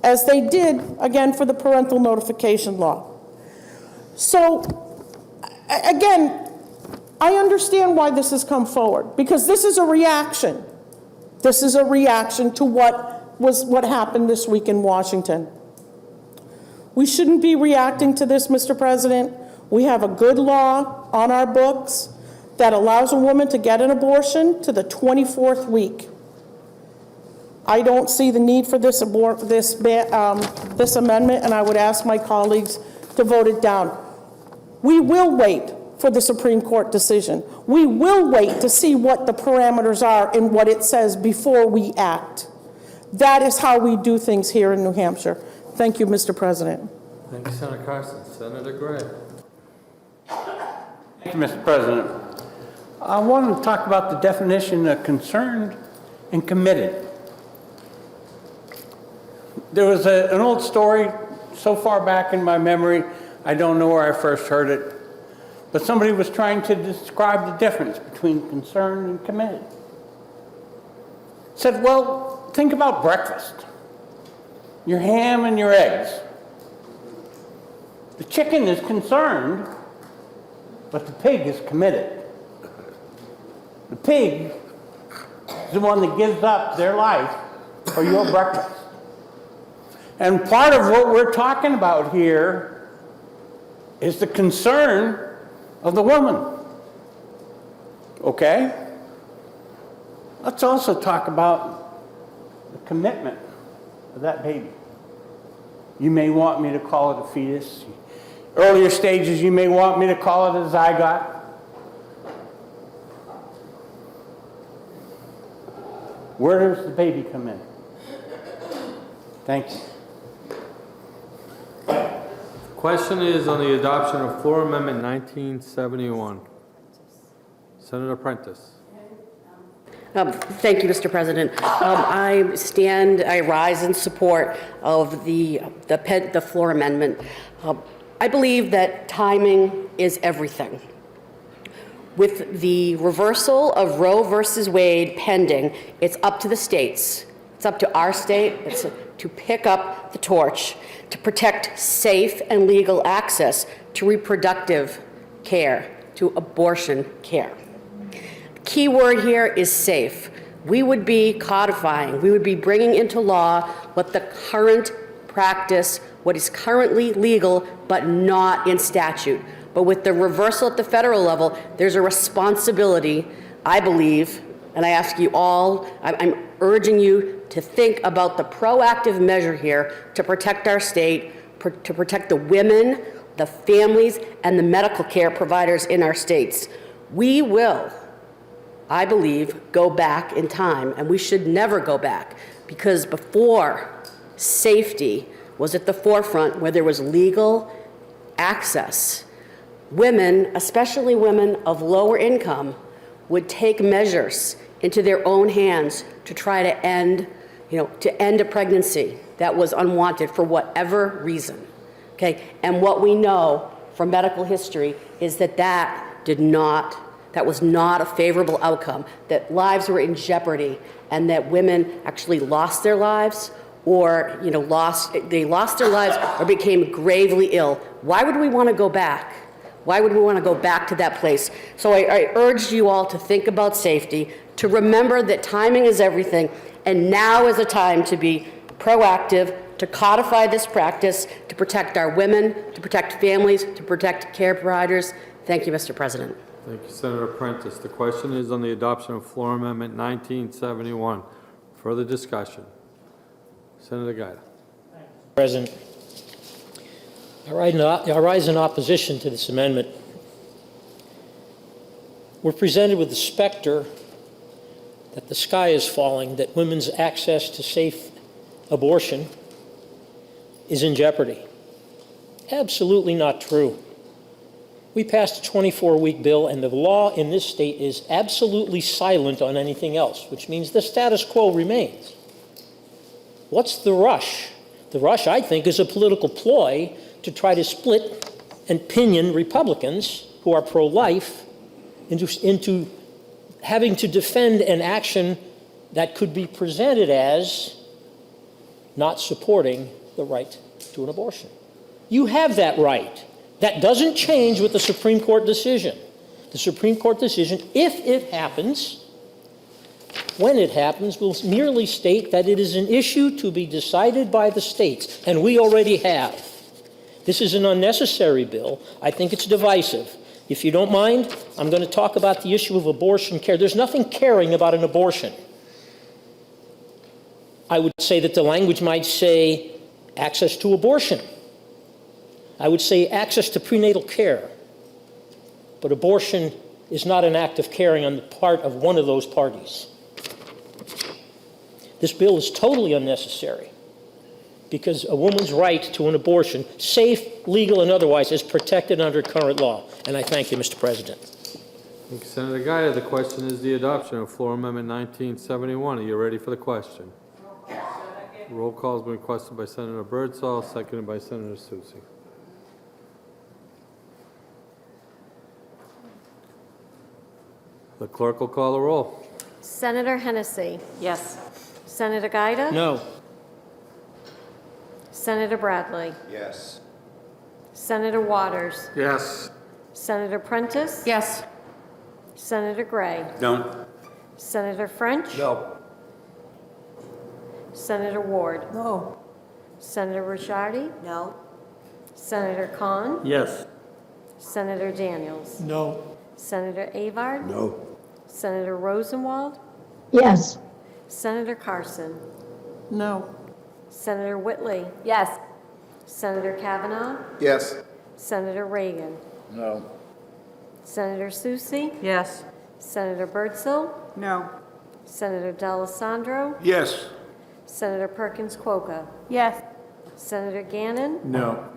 as they did, again, for the parental notification law. So, again, I understand why this has come forward, because this is a reaction. This is a reaction to what happened this week in Washington. We shouldn't be reacting to this, Mr. President. We have a good law on our books that allows a woman to get an abortion to the 24th week. I don't see the need for this amendment, and I would ask my colleagues to vote it down. We will wait for the Supreme Court decision. We will wait to see what the parameters are and what it says before we act. That is how we do things here in New Hampshire. Thank you, Mr. President. Thank you, Senator Carson. Senator Gray. Thank you, Mr. President. I want to talk about the definition of concerned and committed. There was an old story so far back in my memory, I don't know where I first heard it, but somebody was trying to describe the difference between concerned and committed. Said, well, think about breakfast. Your ham and your eggs. The chicken is concerned, but the pig is committed. The pig is the one that gives up their life for your breakfast. And part of what we're talking about here is the concern of the woman. Okay? Let's also talk about the commitment of that baby. You may want me to call it a fetus. Earlier stages, you may want me to call it a zygote. Where does the baby come in? Thank you. Question is on the adoption of Floor Amendment 1971. Senator Prentice. Thank you, Mr. President. I rise in support of the floor amendment. I believe that timing is everything. With the reversal of Roe versus Wade pending, it's up to the states. It's up to our state to pick up the torch, to protect safe and legal access to reproductive care, to abortion care. Key word here is safe. We would be codifying, we would be bringing into law what the current practice, what is currently legal, but not in statute. But with the reversal at the federal level, there's a responsibility, I believe, and I ask you all, I'm urging you to think about the proactive measure here to protect our state, to protect the women, the families, and the medical care providers in our states. We will, I believe, go back in time, and we should never go back, because before, safety was at the forefront where there was legal access. Women, especially women of lower income, would take measures into their own hands to try to end a pregnancy that was unwanted for whatever reason. Okay? And what we know from medical history is that that was not a favorable outcome, that lives were in jeopardy, and that women actually lost their lives or, they lost their lives or became gravely ill. Why would we want to go back? Why would we want to go back to that place? So I urge you all to think about safety, to remember that timing is everything, and now is a time to be proactive, to codify this practice, to protect our women, to protect families, to protect care providers. Thank you, Mr. President. Thank you, Senator Prentice. The question is on the adoption of Floor Amendment 1971. Further discussion. Senator Giuda. President, I rise in opposition to this amendment. We're presented with the specter that the sky is falling, that women's access to safe abortion is in jeopardy. Absolutely not true. We passed a 24-week bill, and the law in this state is absolutely silent on anything else, which means the status quo remains. What's the rush? The rush, I think, is a political ploy to try to split and pinion Republicans who are pro-life into having to defend an action that could be presented as not supporting the right to an abortion. You have that right. That doesn't change with the Supreme Court decision. The Supreme Court decision, if it happens, when it happens, will merely state that it is an issue to be decided by the states, and we already have. This is an unnecessary bill. I think it's divisive. If you don't mind, I'm going to talk about the issue of abortion care. There's nothing caring about an abortion. I would say that the language might say access to abortion. I would say access to prenatal care. But abortion is not an act of caring on the part of one of those parties. This bill is totally unnecessary because a woman's right to an abortion, safe, legal, and otherwise, is protected under current law. And I thank you, Mr. President. Thank you, Senator Giuda. The question is the adoption of Floor Amendment 1971. Are you ready for the question? Roll call has been requested by Senator Birdsall, seconded by Senator Susi. The clerk will call the roll. Senator Hennessy. Yes. Senator Giuda. No. Senator Bradley. Yes. Senator Waters. Yes. Senator Prentice. Yes. Senator Gray. No. Senator French. No. Senator Ward. No. Senator Ricciardi. No. Senator Cont. Yes. Senator Daniels. No. Senator Avard. No. Senator Rosenwald. Yes. Senator Carson. No. Senator Whitley. Yes. Senator Kavanaugh. Yes. Senator Reagan. No. Senator Susi. Yes. Senator Birdsall. No. Senator D'Alessandro. Yes. Senator Perkins Quokka. Yes. Senator Gannon. No.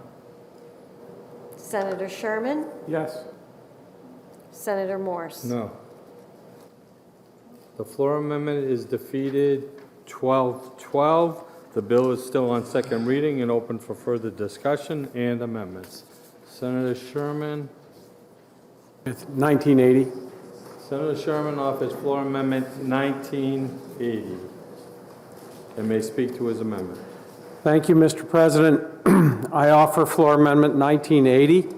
Senator Sherman. Yes. Senator Morse. No. The floor amendment is defeated 12-12. The bill is still on second reading and open for further discussion and amendments. Senator Sherman. It's 1980. Senator Sherman offers floor amendment 1980 and may speak to his amendment. Thank you, Mr. President. I offer floor amendment 1980.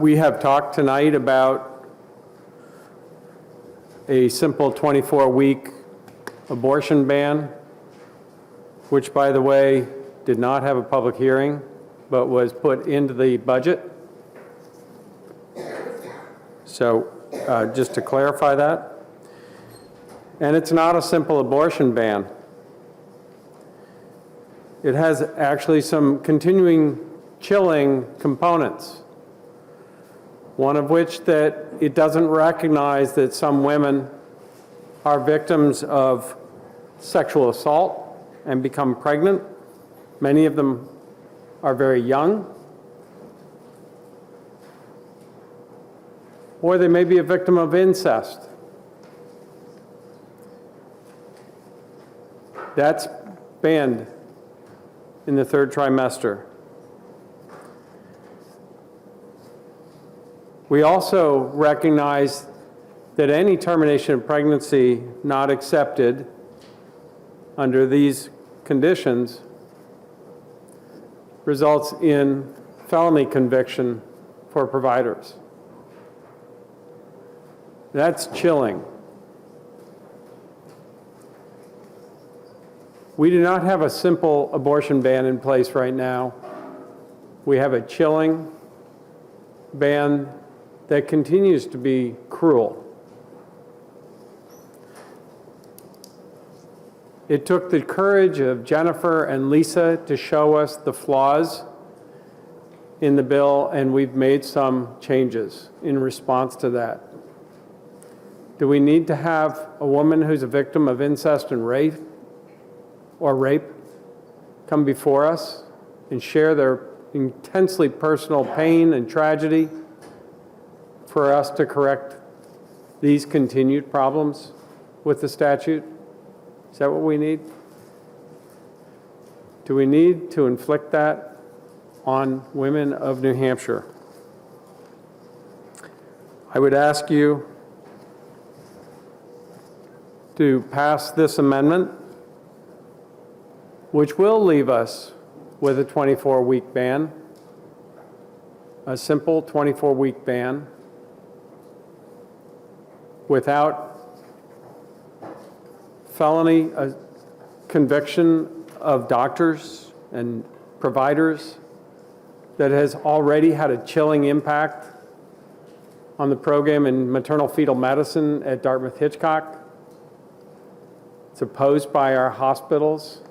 We have talked tonight about a simple 24-week abortion ban, which, by the way, did not have a public hearing, but was put into the budget. So just to clarify that. And it's not a simple abortion ban. It has actually some continuing chilling components. One of which that it doesn't recognize that some women are victims of sexual assault and become pregnant. Many of them are very young. Or they may be a victim of incest. That's banned in the third trimester. We also recognize that any termination of pregnancy not accepted under these conditions results in felony conviction for providers. That's chilling. We do not have a simple abortion ban in place right now. We have a chilling ban that continues to be cruel. It took the courage of Jennifer and Lisa to show us the flaws in the bill, and we've made some changes in response to that. Do we need to have a woman who's a victim of incest and rape come before us and share their intensely personal pain and tragedy for us to correct these continued problems with the statute? Is that what we need? Do we need to inflict that on women of New Hampshire? I would ask you to pass this amendment, which will leave us with a 24-week ban, a simple 24-week ban, without felony conviction of doctors and providers that has already had a chilling impact on the program in maternal fetal medicine at Dartmouth Hitchcock. It's opposed by our hospitals,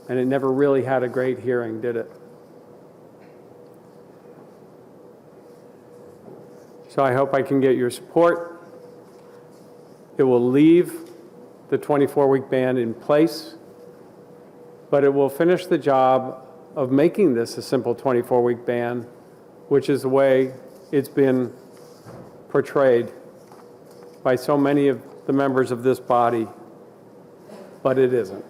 and it never really had a great hearing, did it? So I hope I can get your support. It will leave the 24-week ban in place, but it will finish the job of making this a simple 24-week ban, which is the way it's been portrayed by so many of the members of this body, but it isn't.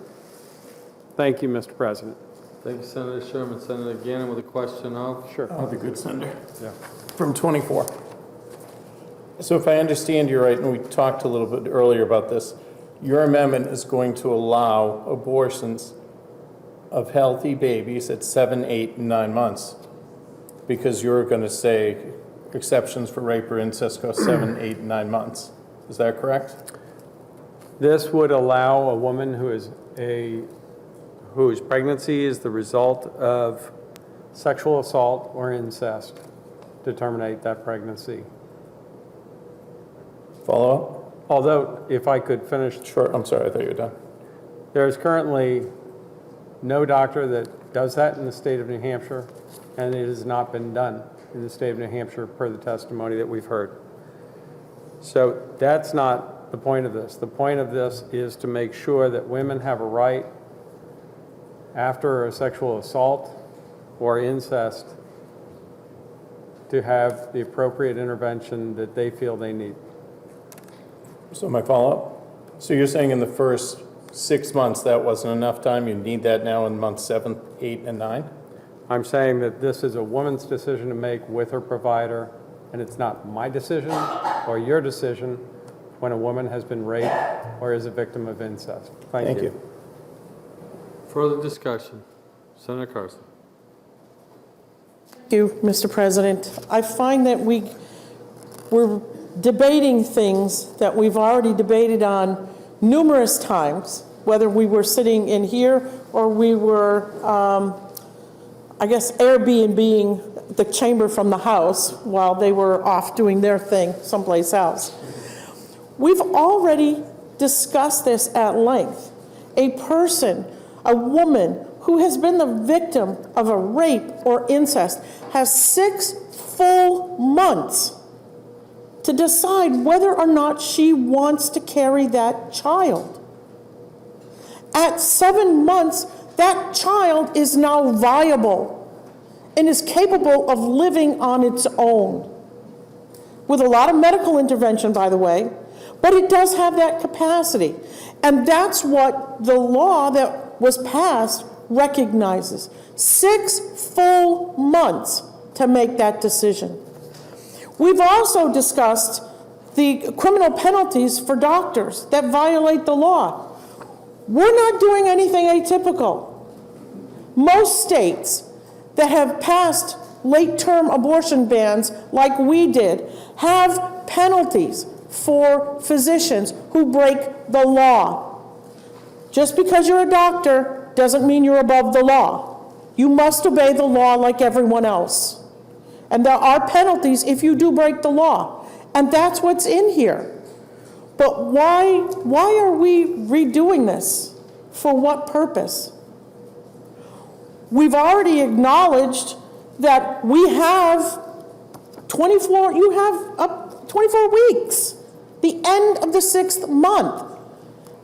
Thank you, Mr. President. Thank you, Senator Sherman. Senator Gannon with a question of? Sure. Oh, the good senator. Yeah. From 24. So if I understand you right, and we talked a little bit earlier about this, your amendment is going to allow abortions of healthy babies at 7, 8, and 9 months, because you're going to say exceptions for rape or incest go 7, 8, and 9 months. Is that correct? This would allow a woman whose pregnancy is the result of sexual assault or incest to terminate that pregnancy. Follow up? Although, if I could finish. Sure, I'm sorry, I thought you were done. There is currently no doctor that does that in the state of New Hampshire, and it has not been done in the state of New Hampshire per the testimony that we've heard. So that's not the point of this. The point of this is to make sure that women have a right after a sexual assault or incest to have the appropriate intervention that they feel they need. So my follow-up? So you're saying in the first 6 months that wasn't enough time, you need that now in months 7, 8, and 9? I'm saying that this is a woman's decision to make with her provider, and it's not my decision or your decision when a woman has been raped or is a victim of incest. Thank you. Further discussion. Senator Carson. Thank you, Mr. President. I find that we're debating things that we've already debated on numerous times, whether we were sitting in here or we were, I guess, Airbnb-ing the chamber from the House while they were off doing their thing someplace else. We've already discussed this at length. A person, a woman who has been the victim of a rape or incest has 6 full months to decide whether or not she wants to carry that child. At 7 months, that child is now viable and is capable of living on its own. With a lot of medical intervention, by the way, but it does have that capacity. And that's what the law that was passed recognizes. 6 full months to make that decision. We've also discussed the criminal penalties for doctors that violate the law. We're not doing anything atypical. Most states that have passed late-term abortion bans like we did have penalties for physicians who break the law. Just because you're a doctor doesn't mean you're above the law. You must obey the law like everyone else. And there are penalties if you do break the law. And that's what's in here. But why are we redoing this? For what purpose? We've already acknowledged that we have 24 weeks, the end of the 6th month,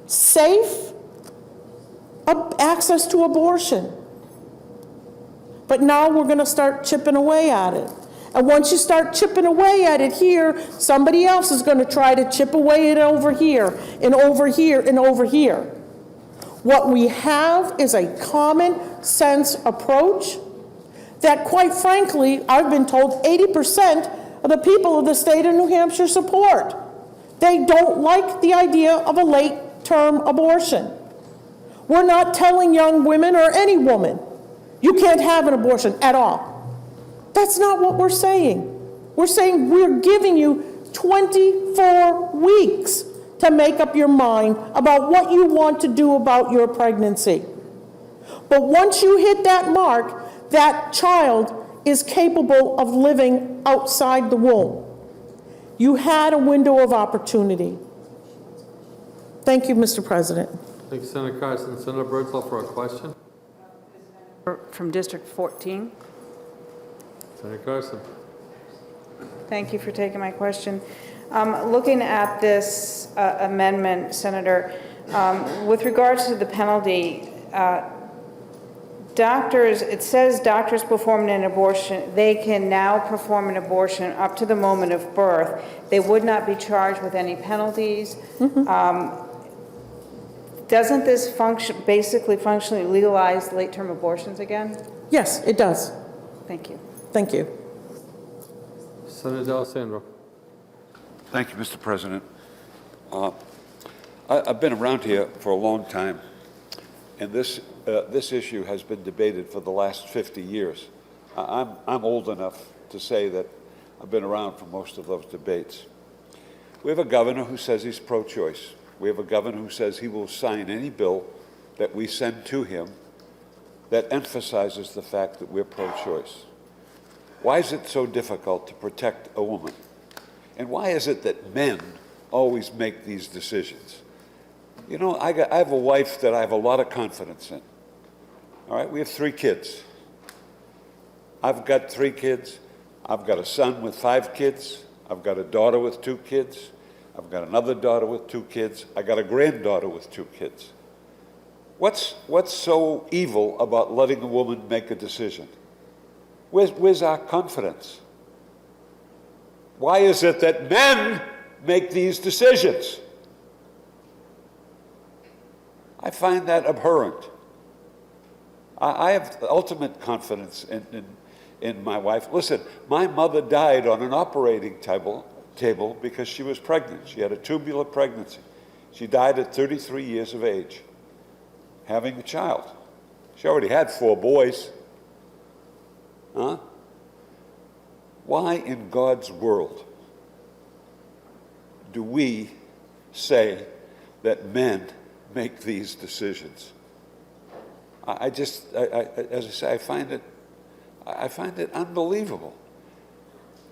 safe access to abortion. But now we're going to start chipping away at it. And once you start chipping away at it here, somebody else is going to try to chip away at it over here, and over here, and over here. What we have is a common sense approach that, quite frankly, I've been told 80% of the people of the state of New Hampshire support. They don't like the idea of a late-term abortion. We're not telling young women or any woman, you can't have an abortion at all. That's not what we're saying. We're saying we're giving you 24 weeks to make up your mind about what you want to do about your pregnancy. But once you hit that mark, that child is capable of living outside the womb. You had a window of opportunity. Thank you, Mr. President. Thank you, Senator Carson. Senator Birdsall for a question. From District 14. Senator Carson. Thank you for taking my question. Looking at this amendment, Senator, with regards to the penalty, doctors, it says doctors performing an abortion, they can now perform an abortion up to the moment of birth. They would not be charged with any penalties. Doesn't this basically functionally legalize late-term abortions again? Yes, it does. Thank you. Thank you. Senator D'Alessandro. Thank you, Mr. President. I've been around here for a long time, and this issue has been debated for the last 50 years. I'm old enough to say that I've been around for most of those debates. We have a governor who says he's pro-choice. We have a governor who says he will sign any bill that we send to him that emphasizes the fact that we're pro-choice. Why is it so difficult to protect a woman? And why is it that men always make these decisions? You know, I have a wife that I have a lot of confidence in. All right, we have 3 kids. I've got 3 kids. I've got a son with 5 kids. I've got a daughter with 2 kids. I've got another daughter with 2 kids. I got a granddaughter with 2 kids. What's so evil about letting a woman make a decision? Where's our confidence? Why is it that men make these decisions? I find that abhorrent. I have ultimate confidence in my wife. Listen, my mother died on an operating table because she was pregnant. She had a tubular pregnancy. She died at 33 years of age, having a child. She already had 4 boys. Huh? Why in God's world do we say that men make these decisions? As I say, I find it unbelievable.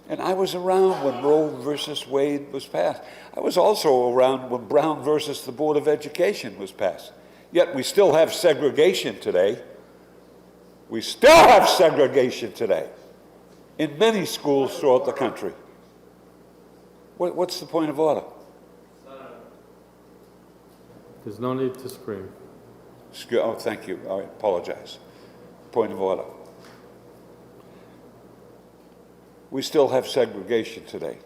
And I was around when Roe versus Wade was passed. I was also around when Brown versus the Board of Education was passed. Yet we still have segregation today. We still have segregation today in many schools throughout the country. What's the point of order? There's no need to scream. Oh, thank you. I apologize. Point of order. We still have segregation today.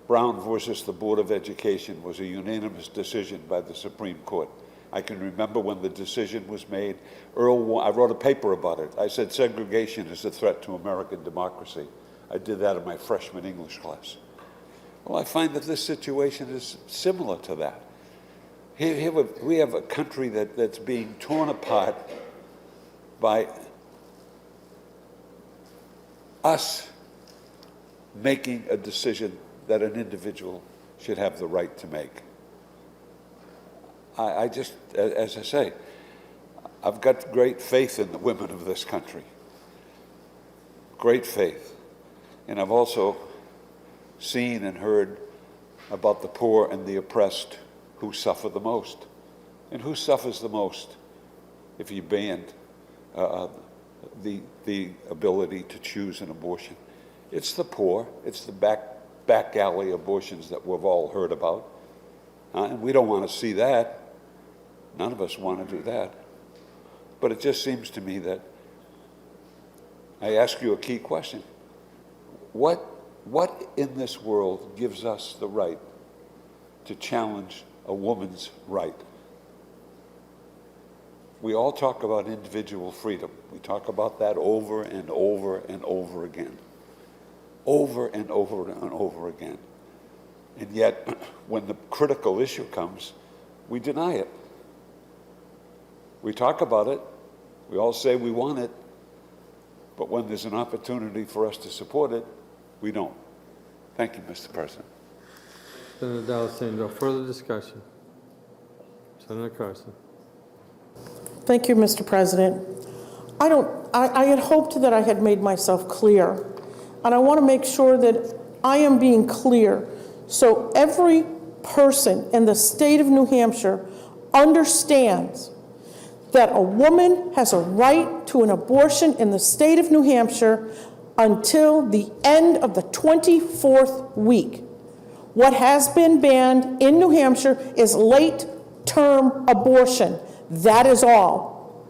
Brown versus the Board of Education was a unanimous decision by the Supreme Court. I can remember when the decision was made. I wrote a paper about it. I said segregation is a threat to American democracy. I did that in my freshman English class. Well, I find that this situation is similar to that. We have a country that's being torn apart by us making a decision that an individual should have the right to make. I just, as I say, I've got great faith in the women of this country. Great faith. And I've also seen and heard about the poor and the oppressed who suffer the most. And who suffers the most if you banned the ability to choose an abortion? It's the poor. It's the back alley abortions that we've all heard about. And we don't want to see that. None of us want to do that. But it just seems to me that I ask you a key question. What in this world gives us the right to challenge a woman's right? We all talk about individual freedom. We talk about that over and over and over again. Over and over and over again. And yet, when the critical issue comes, we deny it. We talk about it. We all say we want it. But when there's an opportunity for us to support it, we don't. Thank you, Mr. President. Senator D'Alessandro, further discussion. Senator Carson. Thank you, Mr. President. I had hoped that I had made myself clear, and I want to make sure that I am being clear so every person in the state of New Hampshire understands that a woman has a right to an abortion in the state of New Hampshire until the end of the 24th week. What has been banned in New Hampshire is late-term abortion. That is all.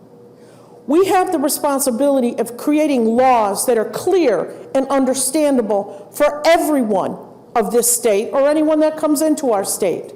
We have the responsibility of creating laws that are clear and understandable for everyone of this state or anyone that comes into our state.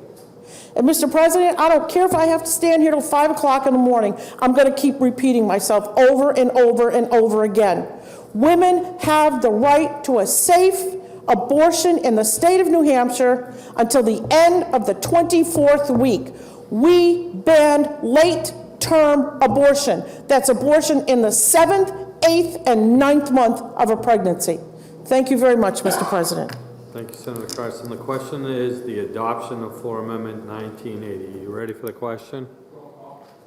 And Mr. President, I don't care if I have to stand here till 5 o'clock in the morning. I'm going to keep repeating myself over and over and over again. Women have the right to a safe abortion in the state of New Hampshire until the end of the 24th week. We banned late-term abortion. That's abortion in the 7th, 8th, and 9th month of a pregnancy. Thank you very much, Mr. President. Thank you, Senator Carson. The question is the adoption of Floor Amendment 1980. You ready for the question?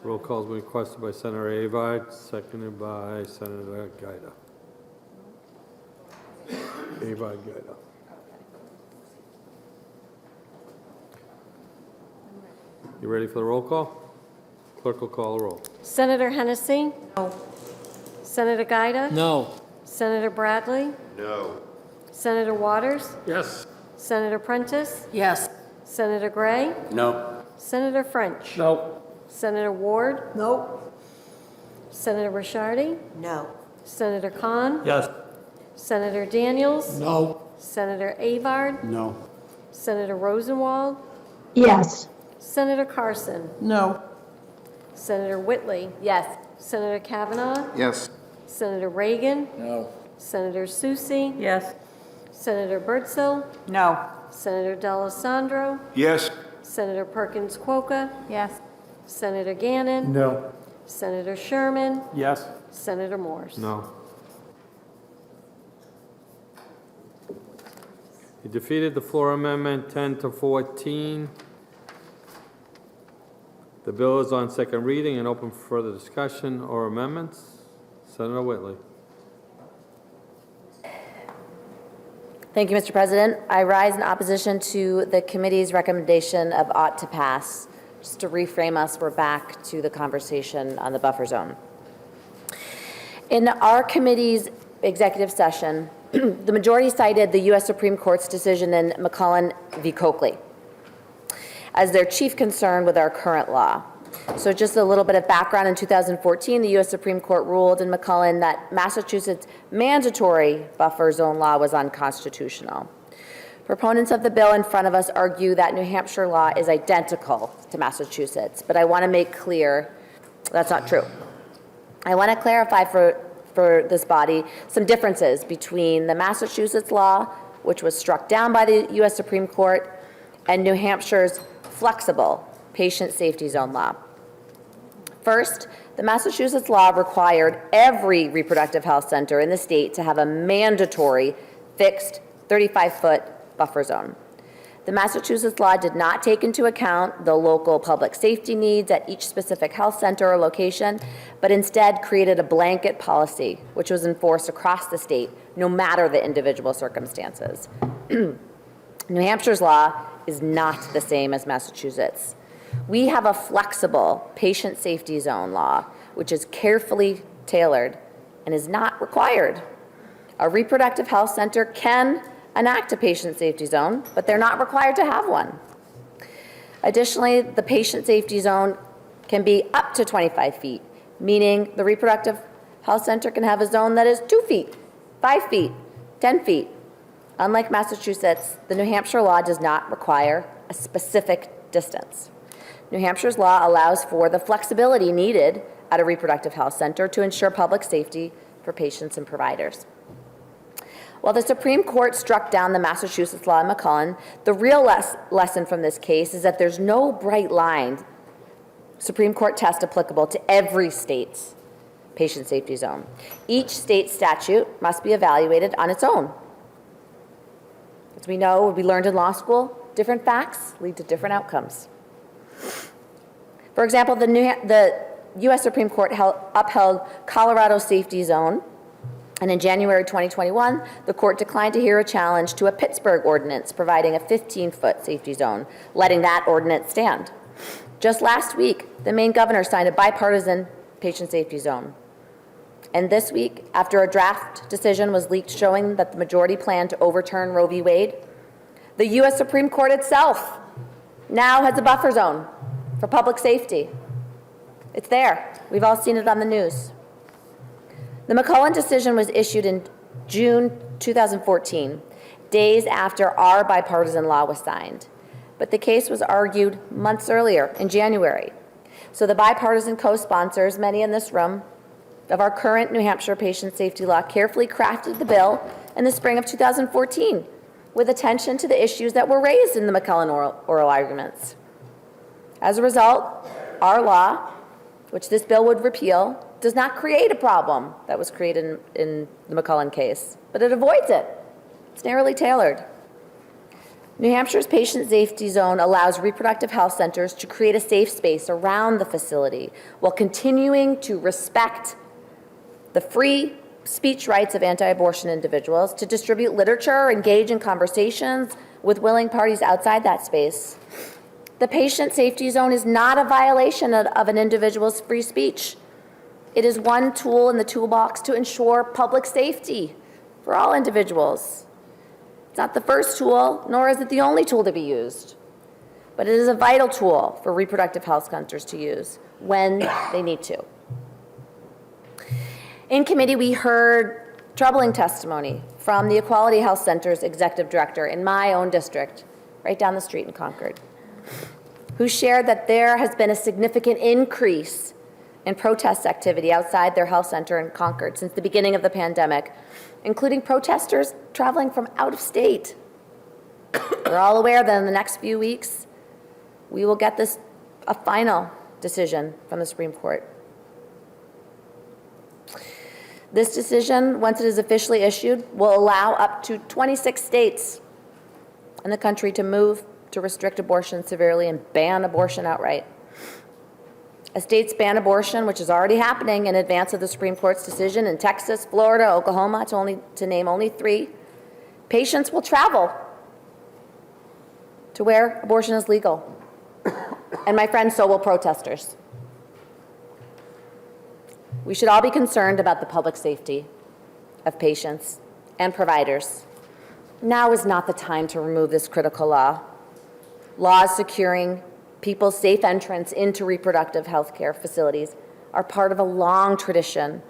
Roll call is requested by Senator Avard, seconded by Senator Giuda. Avard, Giuda. You ready for the roll call? Clerk will call the roll. Senator Hennessy? No. Senator Giuda? No. Senator Bradley? No. Senator Waters? Yes. Senator Prentice? Yes. Senator Gray? No. Senator French? No. Senator Ward? No. Senator Ricciardi? No. Senator Khan? Yes. Senator Daniels? No. Senator Avard? No. Senator Rosenwald? Yes. Senator Carson? No. Senator Whitley? Yes. Senator Kavanaugh? Yes. Senator Reagan? No. Senator Susie? Yes. Senator Bertzel? No. Senator D'Alessandro? Yes. Senator Perkins Quokka? Yes. Senator Gannon? No. Senator Sherman? Yes. Senator Morse? No. You defeated the floor amendment 10-14. The bill is on second reading and open for further discussion or amendments. Senator Whitley. Thank you, Mr. President. I rise in opposition to the committee's recommendation of ought to pass. Just to reframe us, we're back to the conversation on the buffer zone. In our committee's executive session, the majority cited the U.S. Supreme Court's decision in McClellan v. Coakley as their chief concern with our current law. So just a little bit of background. In 2014, the U.S. Supreme Court ruled in McClellan that Massachusetts' mandatory buffer zone law was unconstitutional. Proponents of the bill in front of us argue that New Hampshire law is identical to Massachusetts, but I want to make clear that's not true. I want to clarify for this body some differences between the Massachusetts law, which was struck down by the U.S. Supreme Court, and New Hampshire's flexible patient safety zone law. First, the Massachusetts law required every reproductive health center in the state to have a mandatory fixed 35-foot buffer zone. The Massachusetts law did not take into account the local public safety needs at each specific health center or location, but instead created a blanket policy which was enforced across the state, no matter the individual circumstances. New Hampshire's law is not the same as Massachusetts. We have a flexible patient safety zone law, which is carefully tailored and is not required. A reproductive health center can enact a patient safety zone, but they're not required to have one. Additionally, the patient safety zone can be up to 25 feet, meaning the reproductive health center can have a zone that is 2 feet, 5 feet, 10 feet. Unlike Massachusetts, the New Hampshire law does not require a specific distance. New Hampshire's law allows for the flexibility needed at a reproductive health center to ensure public safety for patients and providers. While the Supreme Court struck down the Massachusetts law in McClellan, the real lesson from this case is that there's no bright line Supreme Court test applicable to every state's patient safety zone. Each state statute must be evaluated on its own. As we know, we learned in law school, different facts lead to different outcomes. For example, the U.S. Supreme Court upheld Colorado's safety zone, and in January 2021, the court declined to hear a challenge to a Pittsburgh ordinance providing a 15-foot safety zone, letting that ordinance stand. Just last week, the Maine governor signed a bipartisan patient safety zone. And this week, after a draft decision was leaked showing that the majority planned to overturn Roe v. Wade, the U.S. Supreme Court itself now has a buffer zone for public safety. It's there. We've all seen it on the news. The McClellan decision was issued in June 2014, days after our bipartisan law was signed. But the case was argued months earlier, in January. So the bipartisan co-sponsors, many in this room, of our current New Hampshire patient safety law carefully crafted the bill in the spring of 2014 with attention to the issues that were raised in the McClellan oral arguments. As a result, our law, which this bill would repeal, does not create a problem that was created in the McClellan case, but it avoids it. It's narrowly tailored. New Hampshire's patient safety zone allows reproductive health centers to create a safe space around the facility while continuing to respect the free speech rights of anti-abortion individuals, to distribute literature, engage in conversations with willing parties outside that space. The patient safety zone is not a violation of an individual's free speech. It is one tool in the toolbox to ensure public safety for all individuals. It's not the first tool, nor is it the only tool to be used, but it is a vital tool for reproductive health centers to use when they need to. In committee, we heard troubling testimony from the Equality Health Center's executive director in my own district, right down the street in Concord, who shared that there has been a significant increase in protest activity outside their health center in Concord since the beginning of the pandemic, including protesters traveling from out of state. We're all aware that in the next few weeks, we will get a final decision from the Supreme Court. This decision, once it is officially issued, will allow up to 26 states in the country to move to restrict abortion severely and ban abortion outright. As states ban abortion, which is already happening in advance of the Supreme Court's decision in Texas, Florida, Oklahoma, to name only 3, patients will travel to where abortion is legal. And my friends, so will protesters. We should all be concerned about the public safety of patients and providers. Now is not the time to remove this critical law. Laws securing people's safe entrance into reproductive health care facilities are part of a long tradition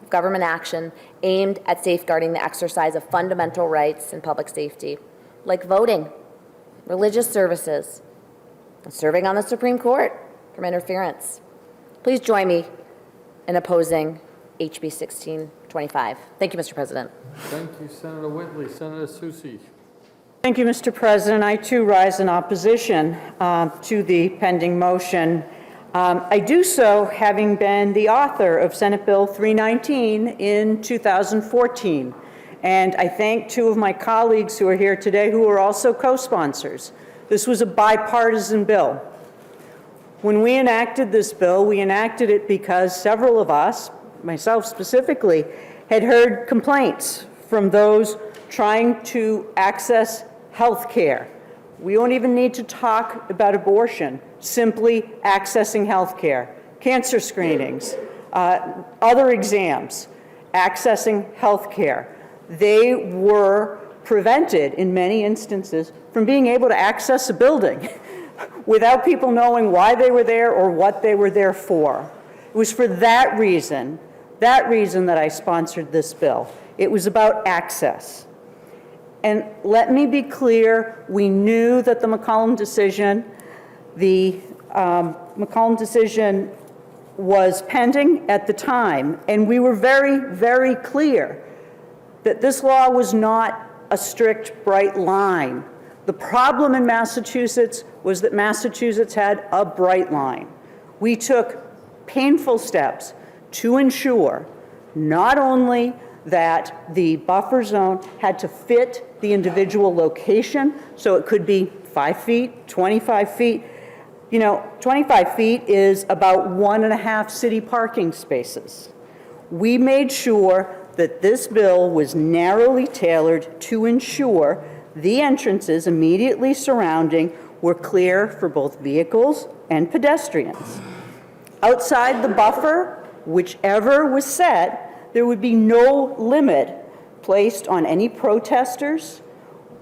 of government action aimed at safeguarding the exercise of fundamental rights and public safety, like voting, religious services, and serving on the Supreme Court from interference. Please join me in opposing HB 1625. Thank you, Mr. President. Thank you, Senator Whitley. Senator Susi. Thank you, Mr. President. I too rise in opposition to the pending motion. I do so having been the author of Senate Bill 319 in 2014. And I thank two of my colleagues who are here today who are also co-sponsors. This was a bipartisan bill. When we enacted this bill, we enacted it because several of us, myself specifically, had heard complaints from those trying to access health care. We don't even need to talk about abortion, simply accessing health care, cancer screenings, other exams, accessing health care. They were prevented in many instances from being able to access a building without people knowing why they were there or what they were there for. It was for that reason that I sponsored this bill. It was about access. And let me be clear, we knew that the McCollum decision, was pending at the time, and we were very, very clear that this law was not a strict, bright line. The problem in Massachusetts was that Massachusetts had a bright line. We took painful steps to ensure not only that the buffer zone had to fit the individual location, so it could be 5 feet, 25 feet. You know, 25 feet is about 1.5 city parking spaces. We made sure that this bill was narrowly tailored to ensure the entrances immediately surrounding were clear for both vehicles and pedestrians. Outside the buffer, whichever was set, there would be no limit placed on any protesters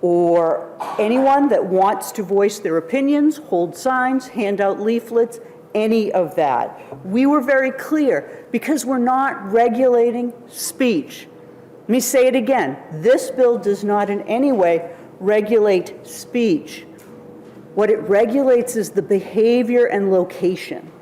or anyone that wants to voice their opinions, hold signs, hand out leaflets, any of that. We were very clear because we're not regulating speech. Let me say it again. This bill does not in any way regulate speech. What it regulates is the behavior and location.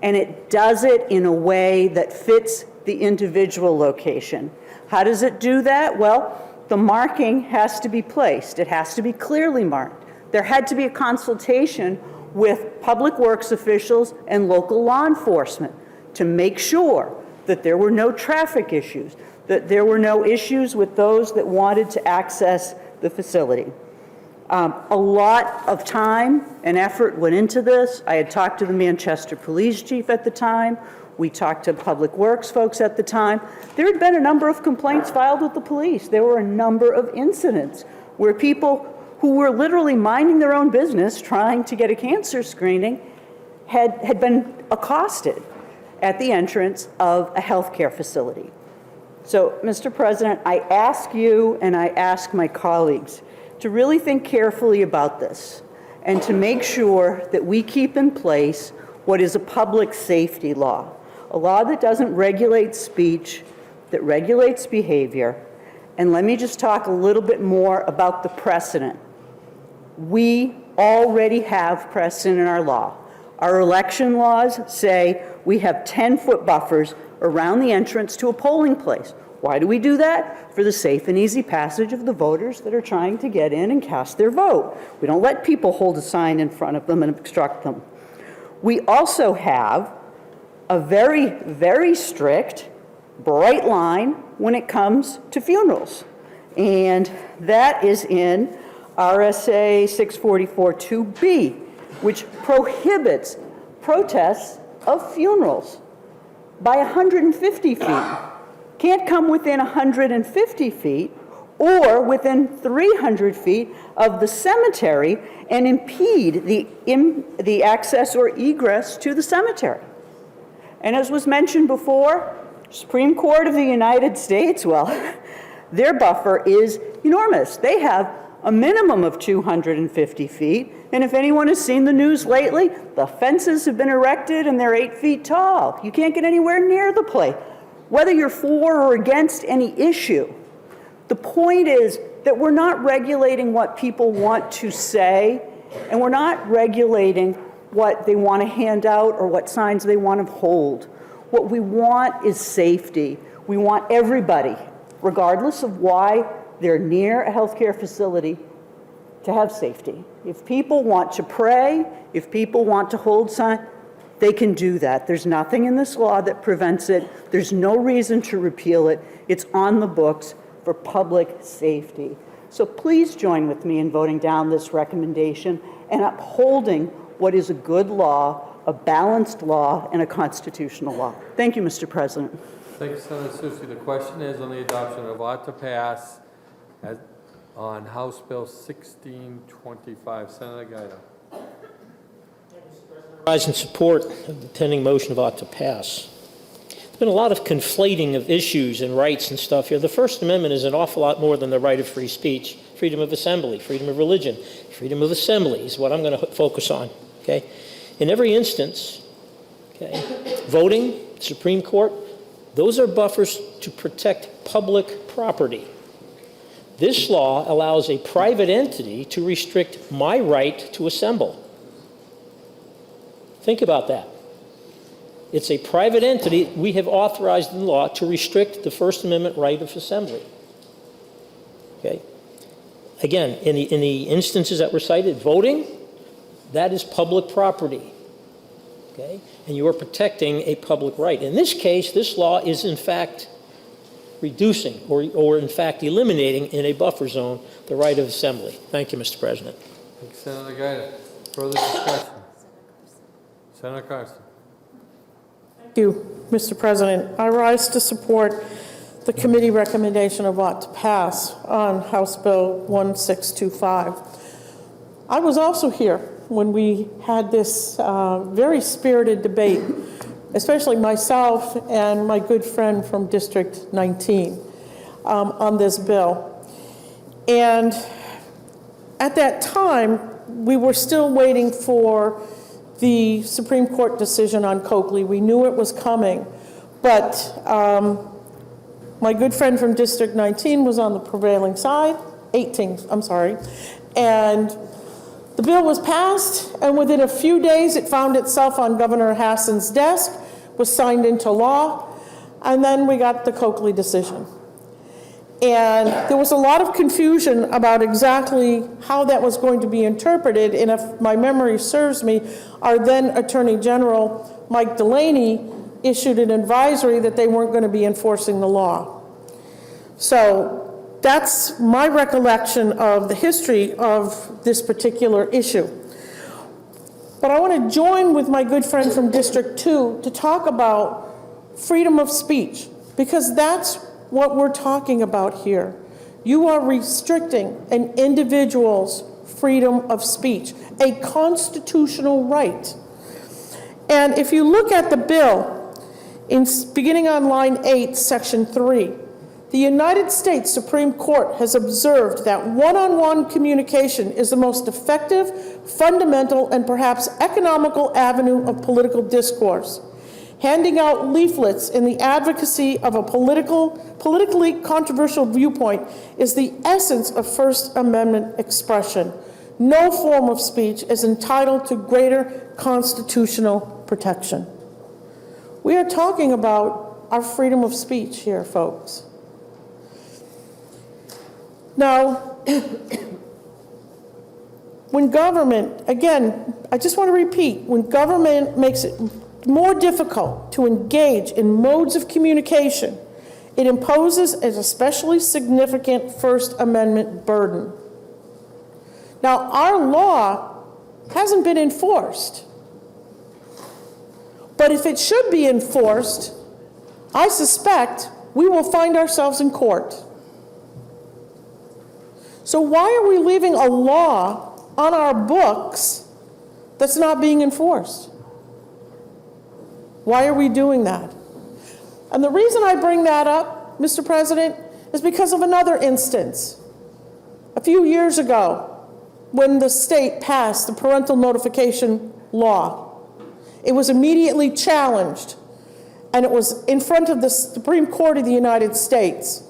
And it does it in a way that fits the individual location. How does it do that? Well, the marking has to be placed. It has to be clearly marked. There had to be a consultation with public works officials and local law enforcement to make sure that there were no traffic issues, that there were no issues with those that wanted to access the facility. A lot of time and effort went into this. I had talked to the Manchester police chief at the time. We talked to public works folks at the time. There had been a number of complaints filed with the police. There were a number of incidents where people who were literally minding their own business trying to get a cancer screening had been accosted at the entrance of a healthcare facility. So, Mr. President, I ask you and I ask my colleagues to really think carefully about this and to make sure that we keep in place what is a public safety law, a law that doesn't regulate speech, that regulates behavior. And let me just talk a little bit more about the precedent. We already have precedent in our law. Our election laws say we have 10-foot buffers around the entrance to a polling place. Why do we do that? For the safe and easy passage of the voters that are trying to get in and cast their vote. We don't let people hold a sign in front of them and obstruct them. We also have a very, very strict, bright line when it comes to funerals. And that is in RSA 644-2B, which prohibits protests of funerals by 150 feet. Can't come within 150 feet or within 300 feet of the cemetery and impede the access or egress to the cemetery. And as was mentioned before, Supreme Court of the United States, well, their buffer is enormous. They have a minimum of 250 feet, and if anyone has seen the news lately, the fences have been erected and they're 8 feet tall. You can't get anywhere near the place. Whether you're for or against any issue, the point is that we're not regulating what people want to say, and we're not regulating what they want to hand out or what signs they want to hold. What we want is safety. We want everybody, regardless of why they're near a healthcare facility, to have safety. If people want to pray, if people want to hold sign, they can do that. There's nothing in this law that prevents it. There's no reason to repeal it. It's on the books for public safety. So please join with me in voting down this recommendation and upholding what is a good law, a balanced law, and a constitutional law. Thank you, Mr. President. Thank you, Senator Susi. The question is on the adoption of ought to pass on House Bill 1625. Senator Giuda. Rise in support of the pending motion of ought to pass. There's been a lot of conflating of issues and rights and stuff here. The First Amendment is an awful lot more than the right of free speech, freedom of assembly, freedom of religion, freedom of assembly is what I'm going to focus on, okay? In every instance, okay, voting, Supreme Court, those are buffers to protect public property. This law allows a private entity to restrict my right to assemble. Think about that. It's a private entity we have authorized in law to restrict the First Amendment right of assembly. Okay? Again, in the instances that were cited, voting, that is public property. Okay? And you are protecting a public right. In this case, this law is in fact reducing or in fact eliminating in a buffer zone the right of assembly. Thank you, Mr. President. Thank you, Senator Giuda. Further discussion? Senator Carson. Thank you, Mr. President. I rise to support the committee recommendation of ought to pass on House Bill 1625. I was also here when we had this very spirited debate, especially myself and my good friend from District 19 on this bill. And at that time, we were still waiting for the Supreme Court decision on Coakley. We knew it was coming, but my good friend from District 19 was on the prevailing side, 18, I'm sorry, and the bill was passed, and within a few days it found itself on Governor Hassan's desk, was signed into law, and then we got the Coakley decision. And there was a lot of confusion about exactly how that was going to be interpreted, and if my memory serves me, our then Attorney General, Mike Delaney, issued an advisory that they weren't going to be enforcing the law. So that's my recollection of the history of this particular issue. But I want to join with my good friend from District 2 to talk about freedom of speech, because that's what we're talking about here. You are restricting an individual's freedom of speech, a constitutional right. And if you look at the bill, beginning on line 8, section 3, the United States Supreme Court has observed that one-on-one communication is the most effective, fundamental, and perhaps economical avenue of political discourse. Handing out leaflets in the advocacy of a politically controversial viewpoint is the essence of First Amendment expression. No form of speech is entitled to greater constitutional protection. We are talking about our freedom of speech here, folks. Now, when government, again, I just want to repeat, when government makes it more difficult to engage in modes of communication, it imposes an especially significant First Amendment burden. Now, our law hasn't been enforced, but if it should be enforced, I suspect we will find ourselves in court. So why are we leaving a law on our books that's not being enforced? Why are we doing that? And the reason I bring that up, Mr. President, is because of another instance. A few years ago, when the state passed the parental notification law, it was immediately challenged, and it was in front of the Supreme Court of the United States.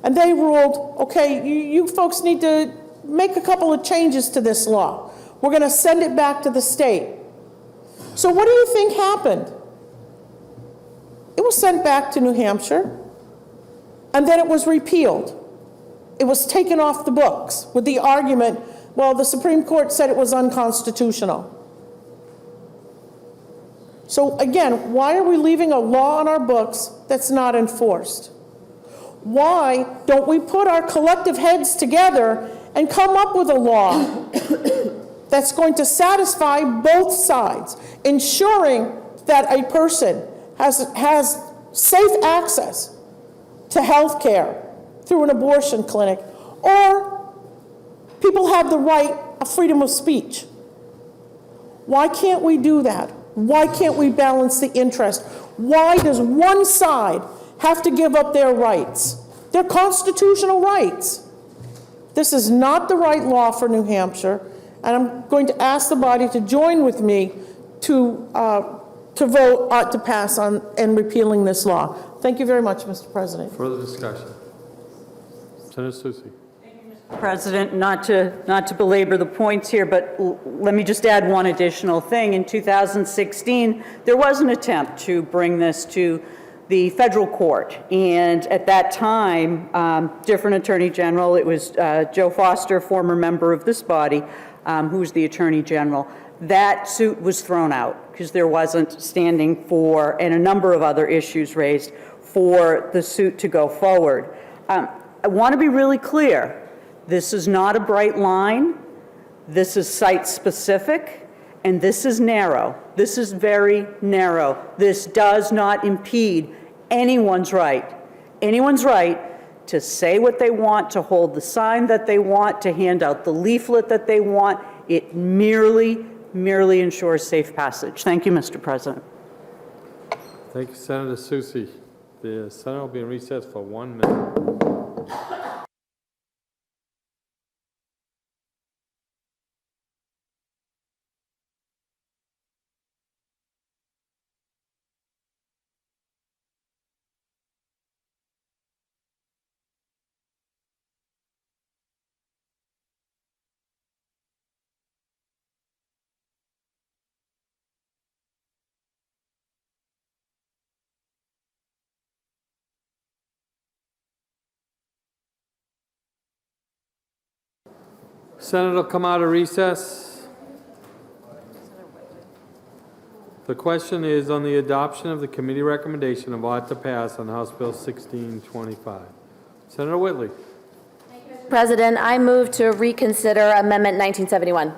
And they ruled, okay, you folks need to make a couple of changes to this law. We're going to send it back to the state. So what do you think happened? It was sent back to New Hampshire, and then it was repealed. It was taken off the books with the argument Well, the Supreme Court said it was unconstitutional. So again, why are we leaving a law on our books that's not enforced? Why don't we put our collective heads together and come up with a law that's going to satisfy both sides, ensuring that a person has safe access to health care through an abortion clinic, or people have the right of freedom of speech? Why can't we do that? Why can't we balance the interest? Why does one side have to give up their rights, their constitutional rights? This is not the right law for New Hampshire, and I'm going to ask the body to join with me to vote to pass on and repealing this law. Thank you very much, Mr. President. Further discussion? Senator Susi. President, not to belabor the points here, but let me just add one additional thing. In 2016, there was an attempt to bring this to the federal court, and at that time, different Attorney General, it was Joe Foster, former member of this body, who was the Attorney General. That suit was thrown out because there wasn't standing for, and a number of other issues raised, for the suit to go forward. I want to be really clear. This is not a bright line. This is site-specific, and this is narrow. This is very narrow. This does not impede anyone's right to say what they want, to hold the sign that they want, to hand out the leaflet that they want. It merely ensures safe passage. Thank you, Mr. President. Thank you, Senator Susi. The Senate will be in recess for 1 minute. Senate will come out of recess. The question is on the adoption of the committee recommendation of ought to pass on House Bill 1625. Senator Whitley. President, I move to reconsider Amendment 1971.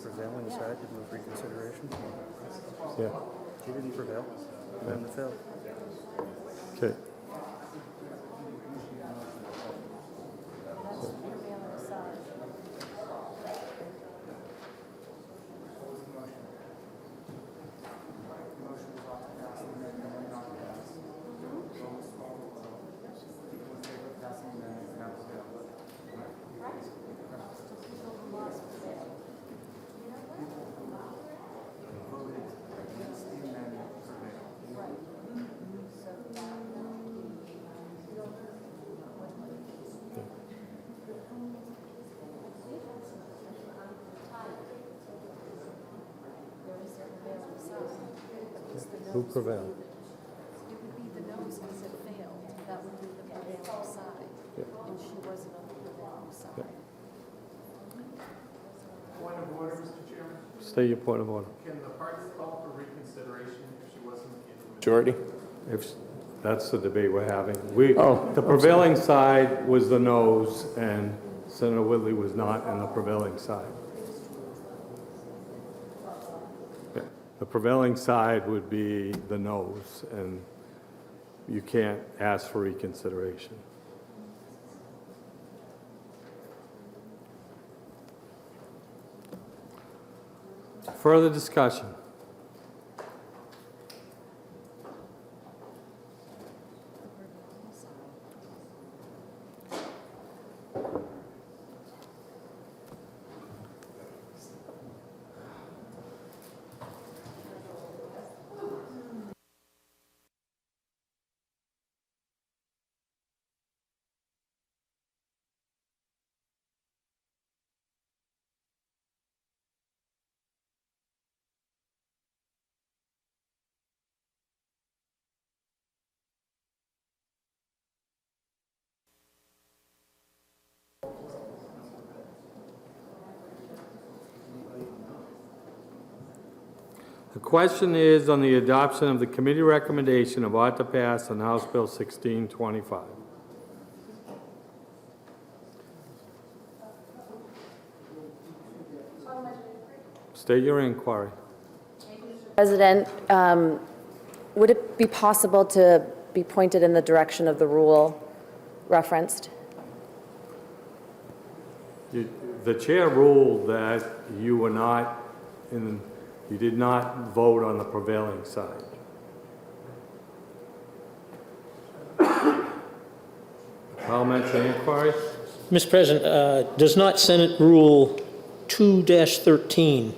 Prevailing side to move reconsideration? Yeah. She didn't prevail. Amendment failed. Okay. Who prevailed? It would be the no's because it failed. That would be the prevailing side. And she wasn't on the prevailing side. Point of order, Mr. Chairman. State your point of order. Can the parties call for reconsideration if she wasn't in the majority? If that's the debate we're having. The prevailing side was the no's, and Senator Whitley was not on the prevailing side. The prevailing side would be the no's, and you can't ask for reconsideration. Further discussion? The question is on the adoption of the committee recommendation of ought to pass on House Bill 1625. State your inquiry. President, would it be possible to be pointed in the direction of the rule referenced? The chair ruled that you were not you did not vote on the prevailing side. Parliamentary inquiry? Mr. President, does not Senate Rule 2-13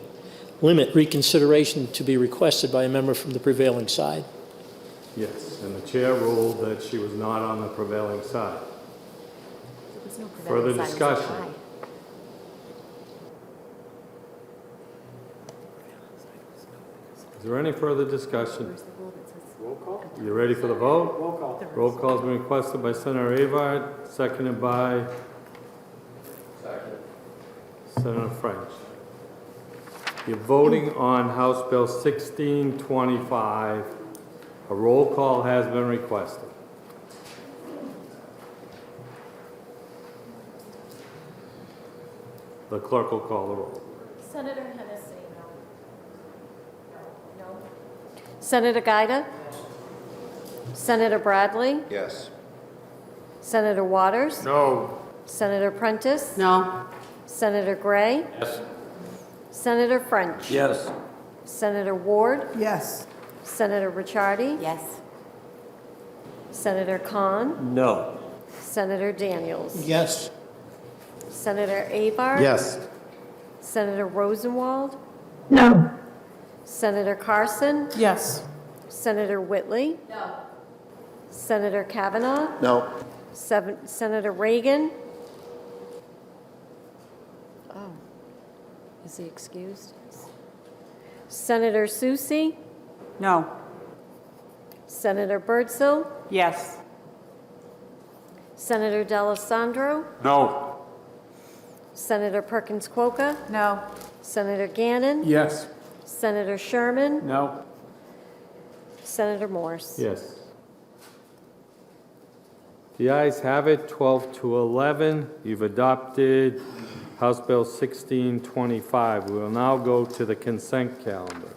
limit reconsideration to be requested by a member from the prevailing side? Yes, and the chair ruled that she was not on the prevailing side. Further discussion? Is there any further discussion? You ready for the vote? Roll call. Roll call has been requested by Senator Avard, seconded by Senator French. You're voting on House Bill 1625. A roll call has been requested. The clerk will call the roll. Senator Hennessy. No. Senator Giuda? Senator Bradley? Yes. Senator Waters? No. Senator Prentice? No. Senator Gray? Yes. Senator French? Yes. Senator Ward? Yes. Senator Ricciardi? Yes. Senator Cont? No. Senator Daniels? Yes. Senator Avard? Yes. Senator Rosenwald? No. Senator Carson? Yes. Senator Whitley? No. Senator Kavanaugh? No. Senator Reagan? Oh, is he excused? Senator Susi? No. Senator Birdsell? Yes. Senator D'Alessandro? No. Senator Perkins Quokka? No. Senator Gannon? Yes. Senator Sherman? No. Senator Morse? Yes. The ayes have it, 12 to 11. You've adopted House Bill 1625. We will now go to the consent calendar.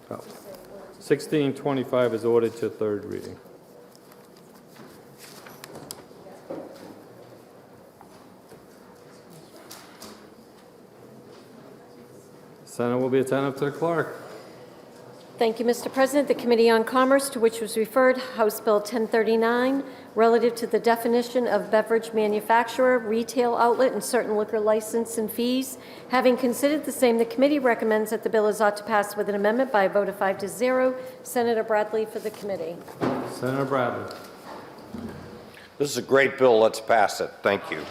Oh. 1625 is ordered to third reading. Senate will be attentive to the clerk. Thank you, Mr. President. The Committee on Commerce, to which was referred House Bill 1039, relative to the definition of beverage manufacturer, retail outlet, and certain liquor license and fees. Having considered the same, the committee recommends that the bill is ought to pass with an amendment by a vote of 5 to 0. Senator Bradley for the committee. Senator Bradley. This is a great bill. Let's pass it. Thank you.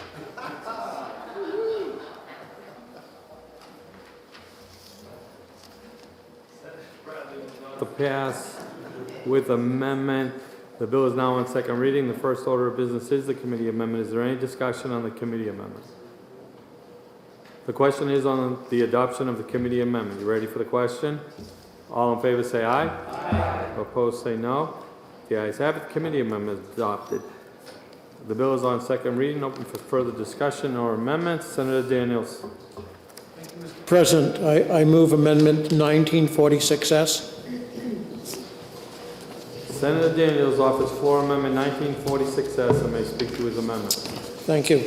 To pass with amendment. The bill is now on second reading. The first order of business is the committee amendment. Is there any discussion on the committee amendment? The question is on the adoption of the committee amendment. You ready for the question? All in favor say aye. Aye. Opposed say no. The ayes have it. The committee amendment is adopted. The bill is on second reading. Open for further discussion or amendments. Senator Daniels. President, I move Amendment 1946S. Senator Daniels offers floor amendment 1946S and may speak to his amendment. Thank you.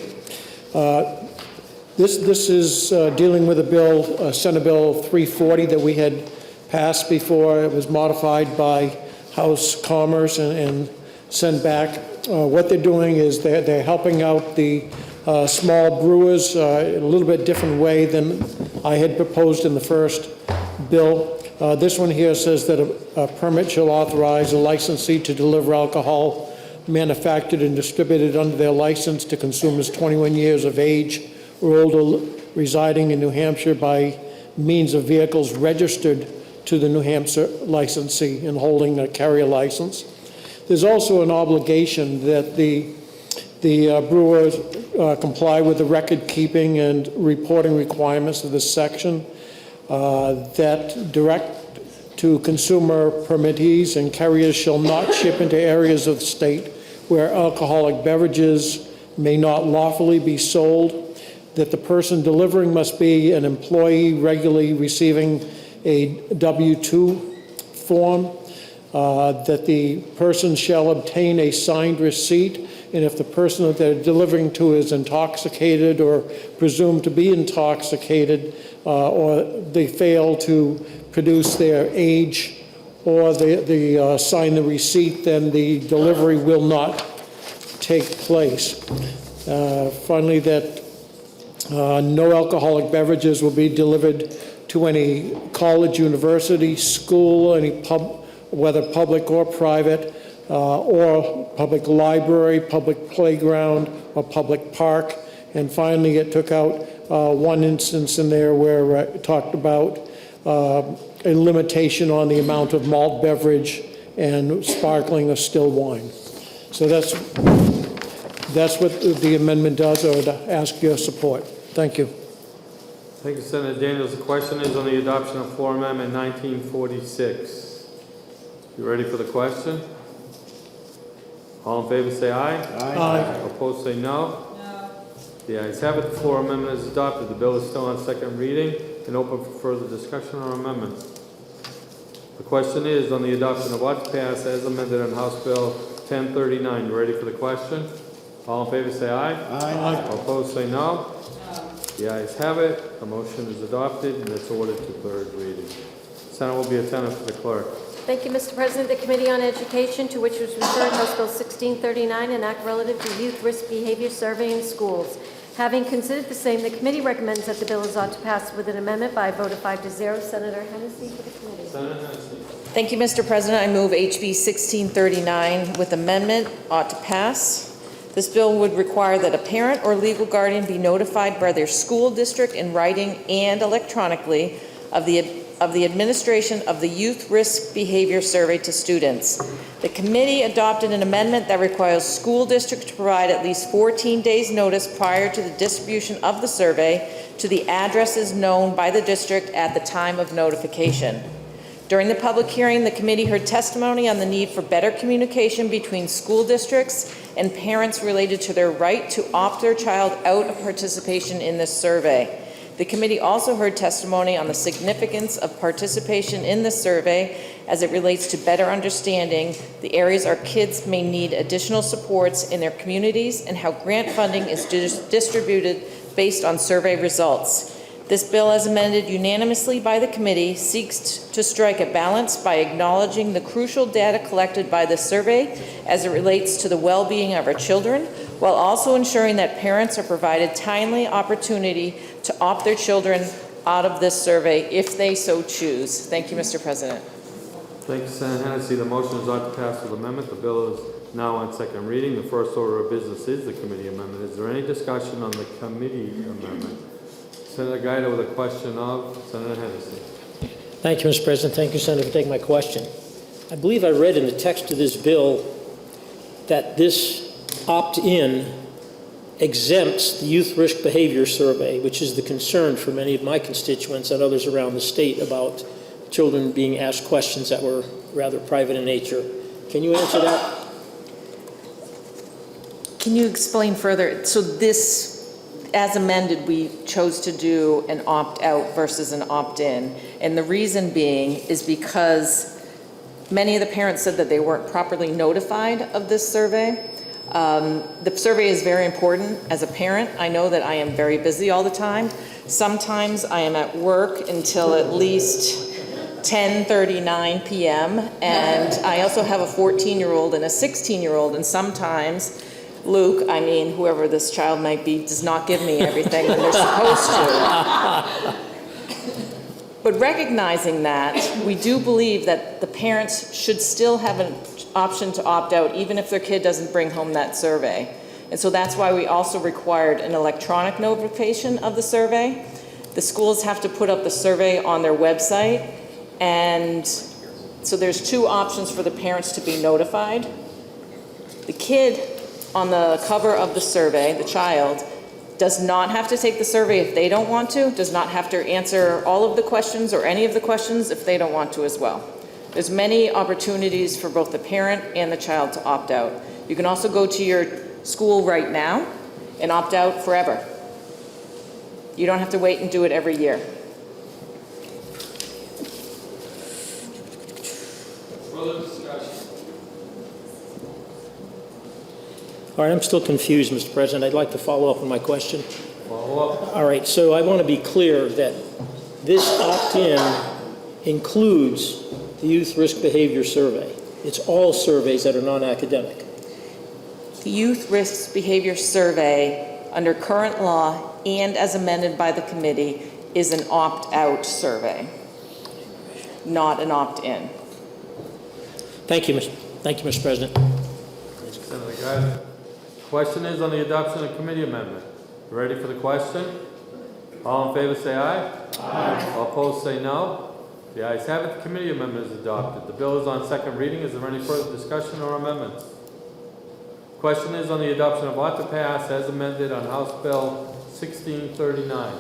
This is dealing with a bill, Senate Bill 340 that we had passed before. It was modified by House Commerce and sent back. What they're doing is they're helping out the small brewers in a little bit different way than I had proposed in the first bill. This one here says that a permit shall authorize a licensee to deliver alcohol manufactured and distributed under their license to consumers 21 years of age or older residing in New Hampshire by means of vehicles registered to the New Hampshire licensee and holding a carrier license. There's also an obligation that the brewers comply with the record keeping and reporting requirements of this section, that direct to consumer permittees and carriers shall not ship into areas of the state where alcoholic beverages may not lawfully be sold, that the person delivering must be an employee regularly receiving a W-2 form, that the person shall obtain a signed receipt, and if the person that they're delivering to is intoxicated or presumed to be intoxicated, or they fail to produce their age or they sign the receipt, then the delivery will not take place. Finally, that no alcoholic beverages will be delivered to any college, university, school, any whether public or private, or public library, public playground, or public park. And finally, it took out one instance in there where it talked about a limitation on the amount of malt beverage and sparkling or still wine. So that's what the amendment does. I would ask your support. Thank you. Thank you, Senator Daniels. The question is on the adoption of Floor Amendment 1946. You ready for the question? All in favor say aye. Aye. Opposed say no. The ayes have it. The floor amendment is adopted. The bill is still on second reading and open for further discussion or amendment. The question is on the adoption of what's passed as amended on House Bill 1039. You ready for the question? All in favor say aye. Aye. Opposed say no. The ayes have it. The motion is adopted and it's ordered to third reading. Senate will be attentive to the clerk. Thank you, Mr. President. The Committee on Education, to which was referred House Bill 1639, an act relative to youth risk behavior survey in schools. Having considered the same, the committee recommends that the bill is ought to pass with an amendment by a vote of 5-0. Senator Hennessy for the committee. Senator Hennessy. Thank you, Mr. President. I move HB 1639 with amendment ought to pass. This bill would require that a parent or legal guardian be notified by their school district in writing and electronically of the administration of the Youth Risk Behavior Survey to students. The committee adopted an amendment that requires school districts to provide at least 14 days notice prior to the distribution of the survey to the addresses known by the district at the time of notification. During the public hearing, the committee heard testimony on the need for better communication between school districts and parents related to their right to opt their child out of participation in this survey. The committee also heard testimony on the significance of participation in this survey as it relates to better understanding the areas our kids may need additional supports in their communities and how grant funding is distributed based on survey results. This bill, as amended unanimously by the committee, seeks to strike a balance by acknowledging the crucial data collected by this survey as it relates to the well-being of our children, while also ensuring that parents are provided timely opportunity to opt their children out of this survey if they so choose. Thank you, Mr. President. Thank you, Senator Hennessy. The motion is ought to pass with amendment. The bill is now on second reading. The first order of business is the committee amendment. Is there any discussion on the committee amendment? Senator Giuda with a question of Senator Hennessy. Thank you, Mr. President. Thank you, Senator, for taking my question. I believe I read in the text of this bill that this opt-in exempts the Youth Risk Behavior Survey, which is the concern for many of my constituents and others around the state about children being asked questions that were rather private in nature. Can you answer that? Can you explain further? So this, as amended, we chose to do an opt-out versus an opt-in. And the reason being is because many of the parents said that they weren't properly notified of this survey. The survey is very important. As a parent, I know that I am very busy all the time. Sometimes I am at work until at least 10:39 p.m. And I also have a 14-year-old and a 16-year-old, and sometimes Luke, I mean, whoever this child might be, does not give me everything that they're supposed to. But recognizing that, we do believe that the parents should still have an option to opt out, even if their kid doesn't bring home that survey. And so that's why we also required an electronic notification of the survey. The schools have to put up the survey on their website. And so there's two options for the parents to be notified. The kid on the cover of the survey, the child, does not have to take the survey if they don't want to, does not have to answer all of the questions or any of the questions if they don't want to as well. There's many opportunities for both the parent and the child to opt out. You can also go to your school right now and opt out forever. You don't have to wait and do it every year. Further discussion? All right, I'm still confused, Mr. President. I'd like to follow up on my question. Follow up. All right, so I want to be clear that this opt-in includes the Youth Risk Behavior Survey. It's all surveys that are non-academic. The Youth Risk Behavior Survey, under current law and as amended by the committee, is an opt-out survey, not an opt-in. Thank you, Mr. President. Senator Giuda. Question is on the adoption of committee amendment. You ready for the question? All in favor say aye. Aye. All opposed say no. The ayes have it. The committee amendment is adopted. The bill is on second reading. Is there any further discussion or amendments? Question is on the adoption of ought to pass as amended on House Bill 1639.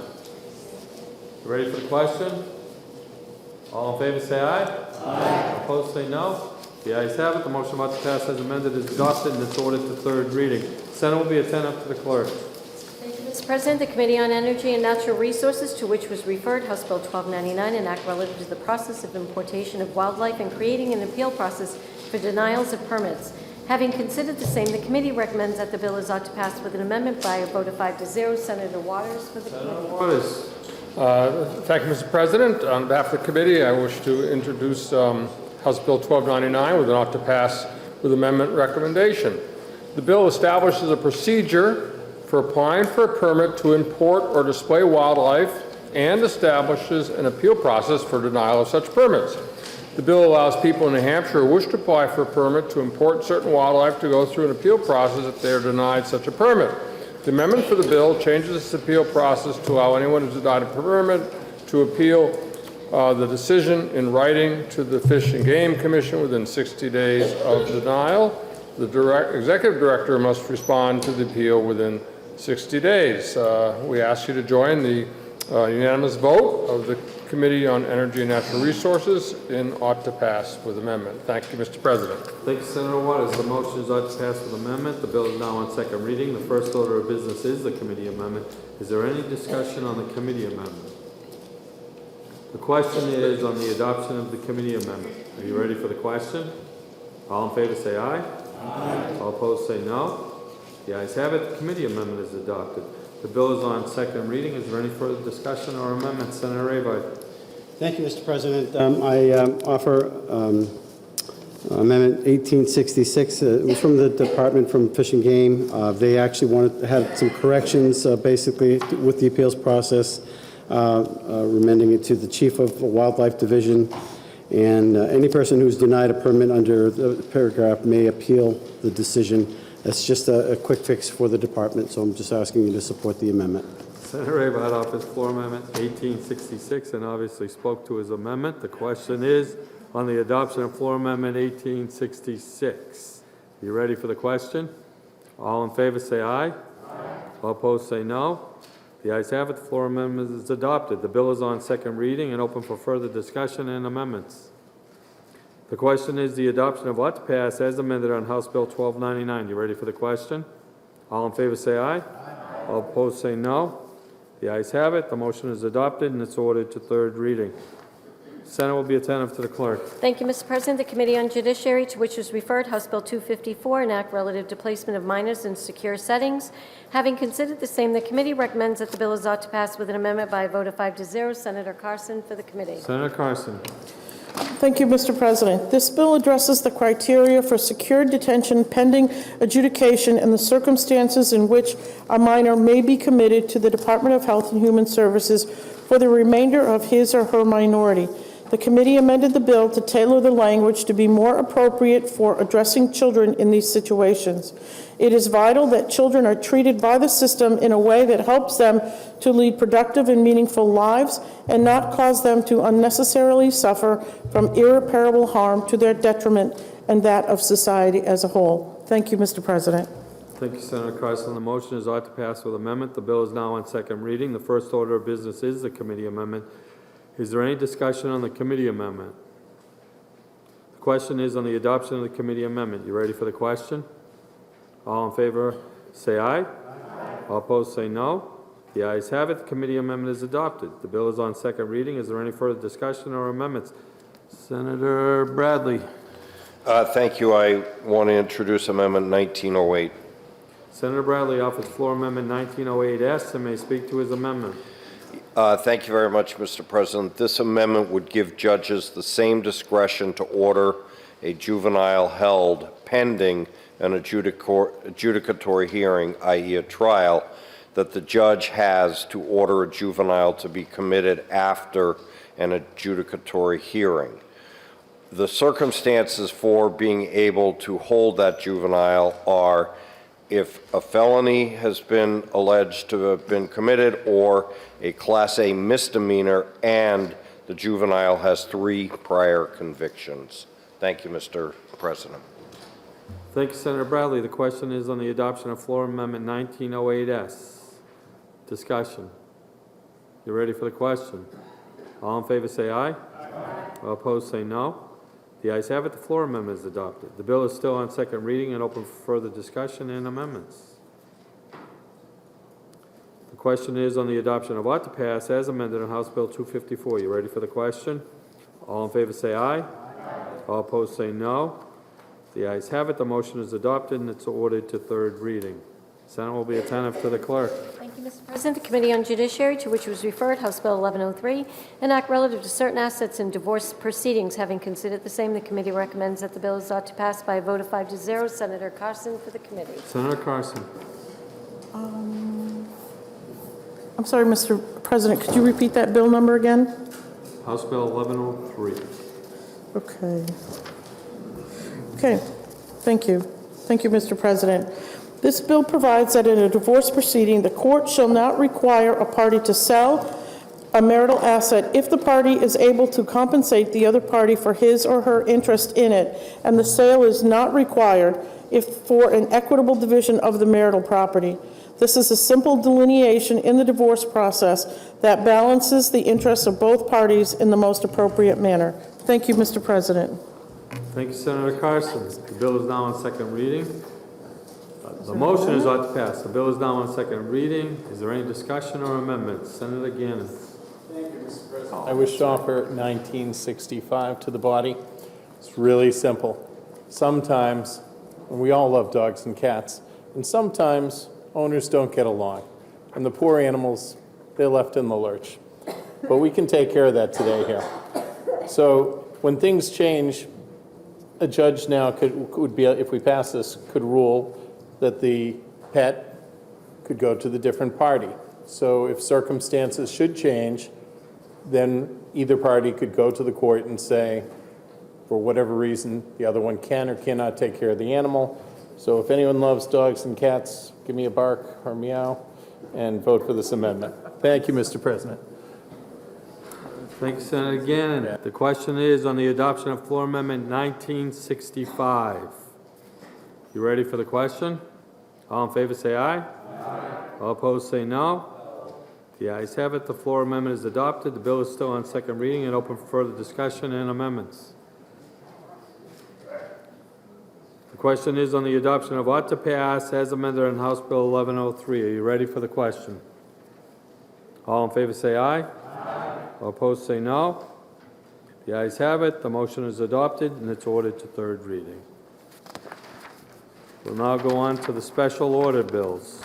You ready for the question? All in favor say aye. Aye. All opposed say no. The ayes have it. The motion ought to pass as amended is adopted and it's ordered to third reading. Senate will be attentive to the clerk. Thank you, Mr. President. The Committee on Energy and Natural Resources, to which was referred House Bill 1299, an act relative to the process of importation of wildlife and creating an appeal process for denials of permits. Having considered the same, the committee recommends that the bill is ought to pass with an amendment by a vote of 5-0. Senator Waters for the committee. Waters. Thank you, Mr. President. On behalf of the committee, I wish to introduce House Bill 1299 with an ought to pass with amendment recommendation. The bill establishes a procedure for applying for a permit to import or display wildlife and establishes an appeal process for denial of such permits. The bill allows people in New Hampshire who wish to apply for a permit to import certain wildlife to go through an appeal process if they are denied such a permit. The amendment for the bill changes this appeal process to allow anyone who's denied a permit to appeal the decision in writing to the Fish and Game Commission within 60 days of denial. The executive director must respond to the appeal within 60 days. We ask you to join the unanimous vote of the Committee on Energy and Natural Resources in ought to pass with amendment. Thank you, Mr. President. Thank you, Senator Waters. The motion is ought to pass with amendment. The bill is now on second reading. The first order of business is the committee amendment. Is there any discussion on the committee amendment? The question is on the adoption of the committee amendment. Are you ready for the question? All in favor say aye. Aye. All opposed say no. The ayes have it. The committee amendment is adopted. The bill is on second reading. Is there any further discussion or amendment? Senator Raybould. Thank you, Mr. President. I offer Amendment 1866. It was from the Department from Fish and Game. They actually had some corrections, basically, with the appeals process, remanding it to the Chief of Wildlife Division. And any person who's denied a permit under the paragraph may appeal the decision. That's just a quick fix for the department, so I'm just asking you to support the amendment. Senator Raybould offers floor amendment 1866 and obviously spoke to his amendment. The question is on the adoption of floor amendment 1866. You ready for the question? All in favor say aye. Aye. All opposed say no. The ayes have it. The floor amendment is adopted. The bill is on second reading and open for further discussion and amendments. The question is the adoption of ought to pass as amended on House Bill 1299. You ready for the question? All in favor say aye. Aye. All opposed say no. The ayes have it. The motion is adopted and it's ordered to third reading. Senate will be attentive to the clerk. Thank you, Mr. President. The Committee on Judiciary, to which was referred House Bill 254, an act relative to placement of minors in secure settings. Having considered the same, the committee recommends that the bill is ought to pass with an amendment by a vote of 5-0. Senator Carson for the committee. Senator Carson. Thank you, Mr. President. This bill addresses the criteria for secured detention pending adjudication and the circumstances in which a minor may be committed to the Department of Health and Human Services for the remainder of his or her minority. The committee amended the bill to tailor the language to be more appropriate for addressing children in these situations. It is vital that children are treated by the system in a way that helps them to lead productive and meaningful lives and not cause them to unnecessarily suffer from irreparable harm to their detriment and that of society as a whole. Thank you, Mr. President. Thank you, Senator Carson. The motion is ought to pass with amendment. The bill is now on second reading. The first order of business is the committee amendment. Is there any discussion on the committee amendment? The question is on the adoption of the committee amendment. You ready for the question? All in favor, say aye. All opposed, say no. The ayes have it. The committee amendment is adopted. The bill is on second reading. Is there any further discussion or amendments? Senator Bradley. Thank you. I want to introduce Amendment 1908. Senator Bradley offers floor amendment 1908S and may speak to his amendment. Thank you very much, Mr. President. This amendment would give judges the same discretion to order a juvenile held pending an adjudicatory hearing, i.e. a trial, that the judge has to order a juvenile to be committed after an adjudicatory hearing. The circumstances for being able to hold that juvenile are if a felony has been alleged to have been committed or a Class A misdemeanor and the juvenile has 3 prior convictions. Thank you, Mr. President. Thank you, Senator Bradley. The question is on the adoption of floor amendment 1908S. Discussion. You ready for the question? All in favor say aye. All opposed say no. The ayes have it. The floor amendment is adopted. The bill is still on second reading and open for further discussion and amendments. The question is on the adoption of ought to pass as amended on House Bill 254. You ready for the question? All in favor say aye. All opposed say no. The ayes have it. The motion is adopted and it's ordered to third reading. Senate will be attentive to the clerk. Thank you, Mr. President. The Committee on Judiciary, to which was referred, House Bill 1103, an act relative to certain assets in divorce proceedings. Having considered the same, the committee recommends that the bill is ought to pass by a vote of 5 to 0. Senator Carson for the committee. Senator Carson. I'm sorry, Mr. President, could you repeat that bill number again? House Bill 1103. Okay, thank you. Thank you, Mr. President. This bill provides that in a divorce proceeding, the court shall not require a party to sell a marital asset if the party is able to compensate the other party for his or her interest in it, and the sale is not required if for an equitable division of the marital property. This is a simple delineation in the divorce process that balances the interests of both parties in the most appropriate manner. Thank you, Mr. President. Thank you, Senator Carson. The bill is now on second reading. The motion is ought to pass. The bill is now on second reading. Is there any discussion or amendments? Senator Gannon. Thank you, Mr. President. I wish to offer 1965 to the body. It's really simple. Sometimes, and we all love dogs and cats, and sometimes owners don't get along, and the poor animals, they're left in the lurch. But we can take care of that today here. So when things change, a judge now could be, if we pass this, could rule that the pet could go to the different party. So if circumstances should change, then either party could go to the court and say, for whatever reason, the other one can or cannot take care of the animal. So if anyone loves dogs and cats, give me a bark or meow and vote for this amendment. Thank you, Mr. President. Thank you, Senator Gannon. The question is on the adoption of floor amendment 1965. You ready for the question? All in favor say aye. All opposed say no. The ayes have it. The floor amendment is adopted. The bill is still on second reading and open for further discussion and amendments. The question is on the adoption of ought to pass as amended on House Bill 1103. Are you ready for the question? All in favor say aye. All opposed say no. The ayes have it. The motion is adopted and it's ordered to third reading. We'll now go on to the special order bills.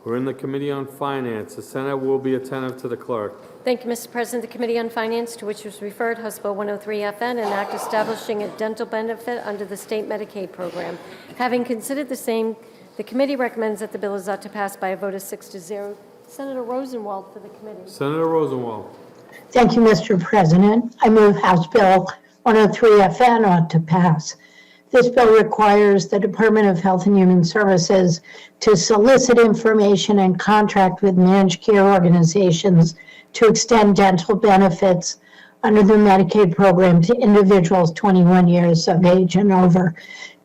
We're in the Committee on Finance. The Senate will be attentive to the clerk. Thank you, Mr. President. The Committee on Finance, to which was referred, House Bill 103FN, an act establishing a dental benefit under the state Medicaid program. Having considered the same, the committee recommends that the bill is ought to pass by a vote of 6 to 0. Senator Rosenwald for the committee. Senator Rosenwald. Thank you, Mr. President. I move House Bill 103FN ought to pass. This bill requires the Department of Health and Human Services to solicit information and contract with managed care organizations to extend dental benefits under the Medicaid program to individuals 21 years of age and over.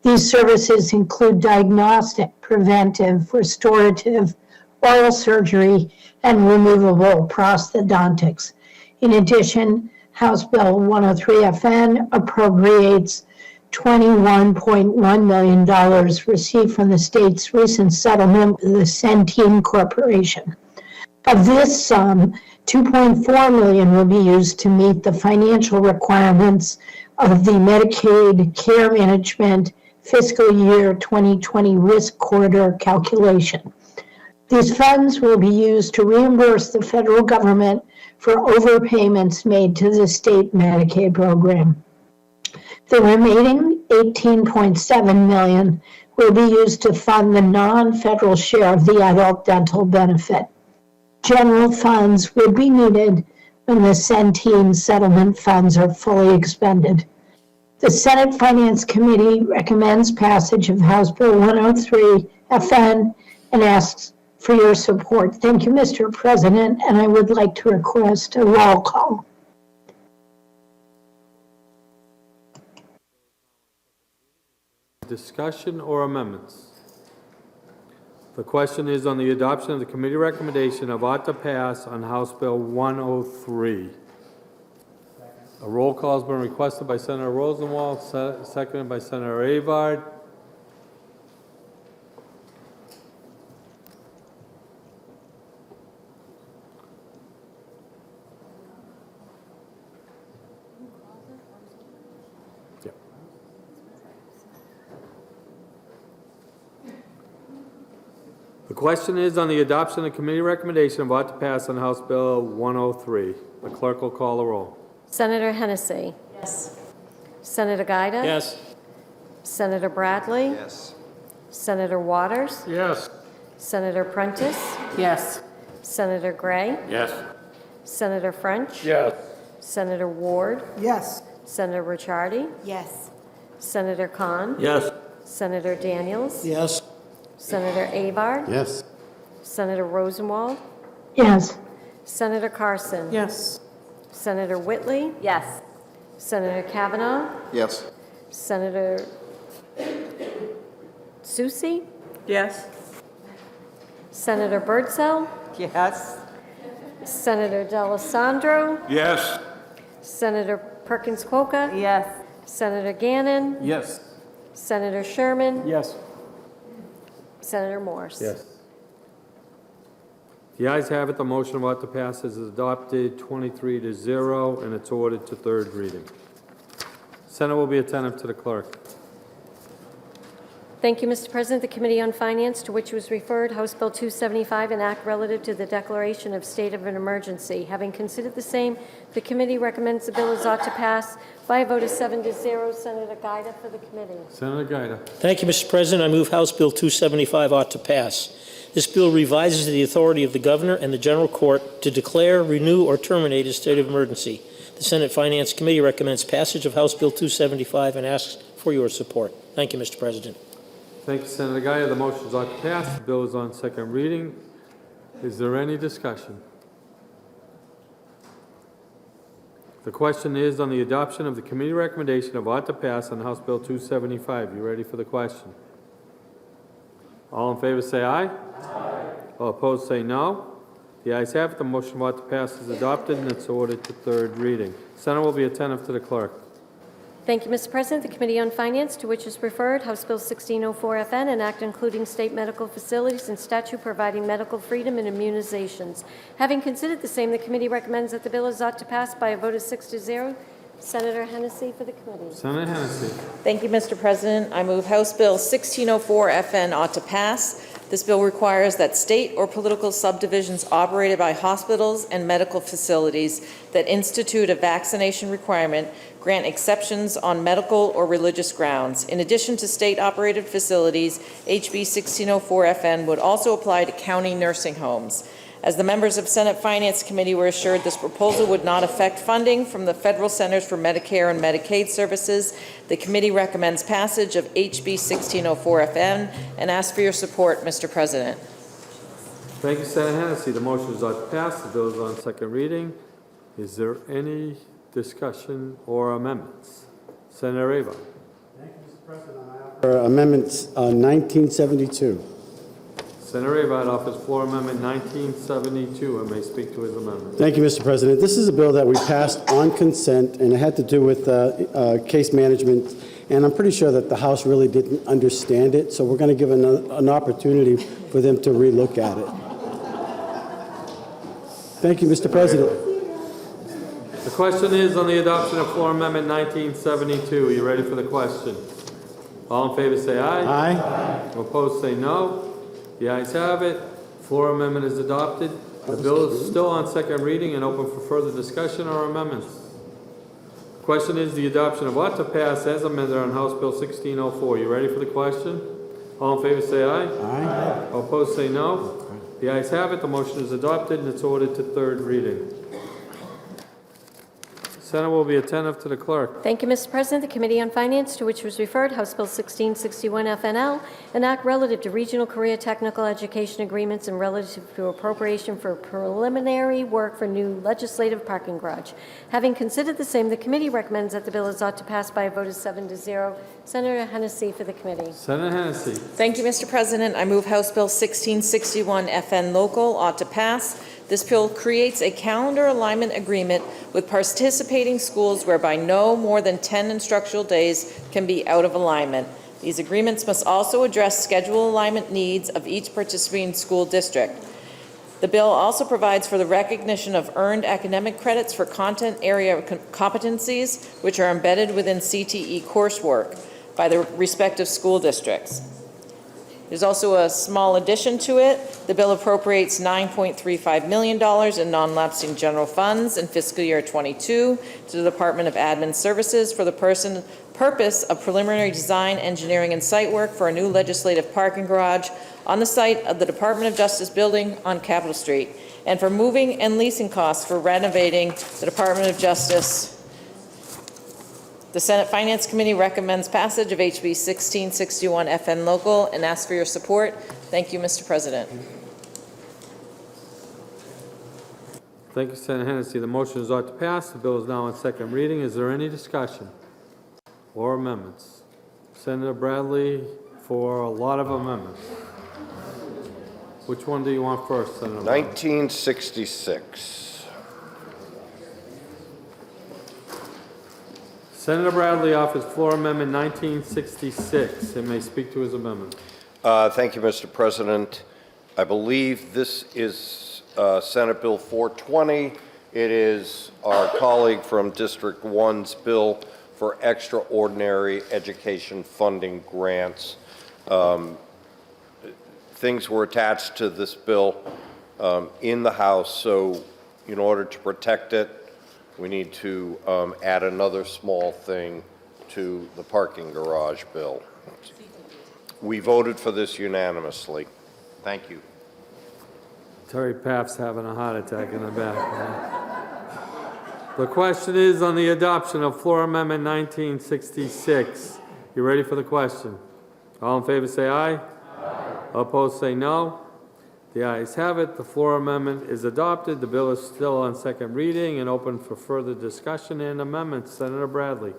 These services include diagnostic, preventive, restorative, oral surgery, and removable prosthodontics. In addition, House Bill 103FN appropriates $21.1 million received from the state's recent settlement with the Centene Corporation. Of this sum, $2.4 million will be used to meet the financial requirements of the Medicaid Care Management Fiscal Year 2020 Risk Corridor calculation. These funds will be used to reimburse the federal government for overpayments made to the state Medicaid program. The remaining $18.7 million will be used to fund the non-federal share of the adult dental benefit. General funds would be needed when the Centene settlement funds are fully expended. The Senate Finance Committee recommends passage of House Bill 103 FN and asks for your support. Thank you, Mr. President, and I would like to request a roll call. Discussion or amendments? The question is on the adoption of the committee recommendation of ought to pass on House Bill 103. A roll call has been requested by Senator Rosenwald, seconded by Senator Avard. The question is on the adoption of the committee recommendation of ought to pass on House Bill 103. The clerk will call the roll. Senator Hennessy. Yes. Senator Giuda. Yes. Senator Bradley. Yes. Senator Waters. Yes. Senator Prentice. Yes. Senator Gray. Yes. Senator French. Yes. Senator Ward. Yes. Senator Ricciardi. Yes. Senator Cont. Yes. Senator Daniels. Yes. Senator Avard. Yes. Senator Rosenwald. Yes. Senator Carson. Yes. Senator Whitley. Yes. Senator Kavanaugh. Yes. Senator Susi. Yes. Senator Birdsell. Yes. Senator D'Alessandro. Yes. Senator Perkins Coca. Yes. Senator Gannon. Yes. Senator Sherman. Yes. Senator Morse. Yes. The ayes have it. The motion of ought to pass is adopted 23-0, and it's ordered to third reading. Senate will be attentive to the clerk. Thank you, Mr. President. The Committee on Finance, to which was referred House Bill 275, an act relative to the declaration of state of an emergency. Having considered the same, the committee recommends the bill is ought to pass by a vote of 7-0. Senator Giuda for the committee. Senator Giuda. Thank you, Mr. President. I move House Bill 275 ought to pass. This bill revises the authority of the governor and the general court to declare, renew, or terminate a state of emergency. The Senate Finance Committee recommends passage of House Bill 275 and asks for your support. Thank you, Mr. President. Thank you, Senator Giuda. The motion is ought to pass. The bill is on second reading. Is there any discussion? The question is on the adoption of the committee recommendation of ought to pass on House Bill 275. You ready for the question? All in favor say aye. Aye. All opposed say no. The ayes have it. The motion of ought to pass is adopted, and it's ordered to third reading. Senate will be attentive to the clerk. Thank you, Mr. President. The Committee on Finance, to which is referred House Bill 1604FN, an act including state medical facilities and statute providing medical freedom and immunizations. Having considered the same, the committee recommends that the bill is ought to pass by a vote of 6-0. Senator Hennessy for the committee. Senator Hennessy. Thank you, Mr. President. I move House Bill 1604 FN ought to pass. This bill requires that state or political subdivisions operated by hospitals and medical facilities that institute a vaccination requirement grant exceptions on medical or religious grounds. In addition to state-operated facilities, HB 1604 FN would also apply to county nursing homes. As the members of Senate Finance Committee were assured, this proposal would not affect funding from the Federal Centers for Medicare and Medicaid Services. The committee recommends passage of HB 1604 FN and asks for your support, Mr. President. Thank you, Senator Hennessy. The motion is ought to pass. The bill is on second reading. Is there any discussion or amendments? Senator Avon. Amendments 1972. Senator Avon offers floor amendment 1972 and may speak to his amendment. Thank you, Mr. President. This is a bill that we passed on consent, and it had to do with case management, and I'm pretty sure that the House really didn't understand it, so we're going to give an opportunity for them to relook at it. Thank you, Mr. President. The question is on the adoption of floor amendment 1972. Are you ready for the question? All in favor say aye. Aye. Opposed say no. The ayes have it. Floor amendment is adopted. The bill is still on second reading and open for further discussion or amendments. The question is the adoption of what to pass as amended on House Bill 1604. You ready for the question? All in favor say aye. Aye. Opposed say no. The ayes have it. The motion is adopted and it's ordered to third reading. Senate will be attentive to the clerk. Thank you, Mr. President. The Committee on Finance, to which was referred, House Bill 1661 FNL, an act relative to regional career technical education agreements and relative to appropriation for preliminary work for new legislative parking garage. Having considered the same, the committee recommends that the bill is ought to pass by a vote of 7-0. Senator Hennessy for the committee. Senator Hennessy. Thank you, Mr. President. I move House Bill 1661 FN Local ought to pass. This bill creates a calendar alignment agreement with participating schools whereby no more than 10 instructional days can be out of alignment. These agreements must also address schedule alignment needs of each participating school district. The bill also provides for the recognition of earned academic credits for content area competencies, which are embedded within CTE coursework by the respective school districts. There's also a small addition to it. The bill appropriates $9.35 million in non-lapsing general funds in fiscal year 22 to the Department of Admin Services for the purpose of preliminary design, engineering, and site work for a new legislative parking garage on the site of the Department of Justice building on Capitol Street, and for moving and leasing costs for renovating the Department of Justice. The Senate Finance Committee recommends passage of HB 1661 FN Local and asks for your support. Thank you, Mr. President. Thank you, Senator Hennessy. The motion is ought to pass. The bill is now on second reading. Is there any discussion or amendments? Senator Bradley for a lot of amendments. Which one do you want first, Senator Bradley? 1966. Senator Bradley offers floor amendment 1966 and may speak to his amendment. Thank you, Mr. President. I believe this is Senate Bill 420. It is our colleague from District 1's bill for extraordinary education funding grants. Things were attached to this bill in the House, so in order to protect it, we need to add another small thing to the parking garage bill. We voted for this unanimously. Thank you. Terry Paff's having a heart attack in the back. The question is on the adoption of floor amendment 1966. You ready for the question? All in favor say aye. Aye. Opposed say no. The ayes have it. The floor amendment is adopted. The bill is still on second reading and open for further discussion and amendments. Senator Bradley.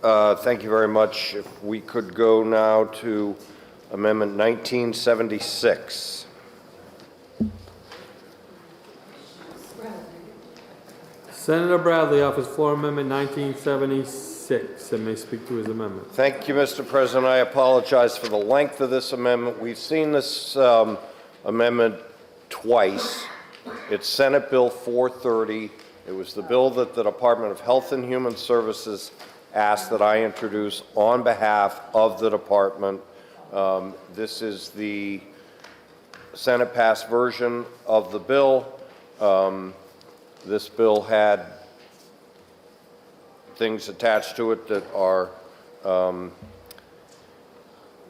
Thank you very much. If we could go now to Amendment 1976. Senator Bradley offers floor amendment 1976 and may speak to his amendment. Thank you, Mr. President. I apologize for the length of this amendment. We've seen this amendment twice. It's Senate Bill 430. It was the bill that the Department of Health and Human Services asked that I introduce on behalf of the department. This is the Senate passed version of the bill. This bill had things attached to it that are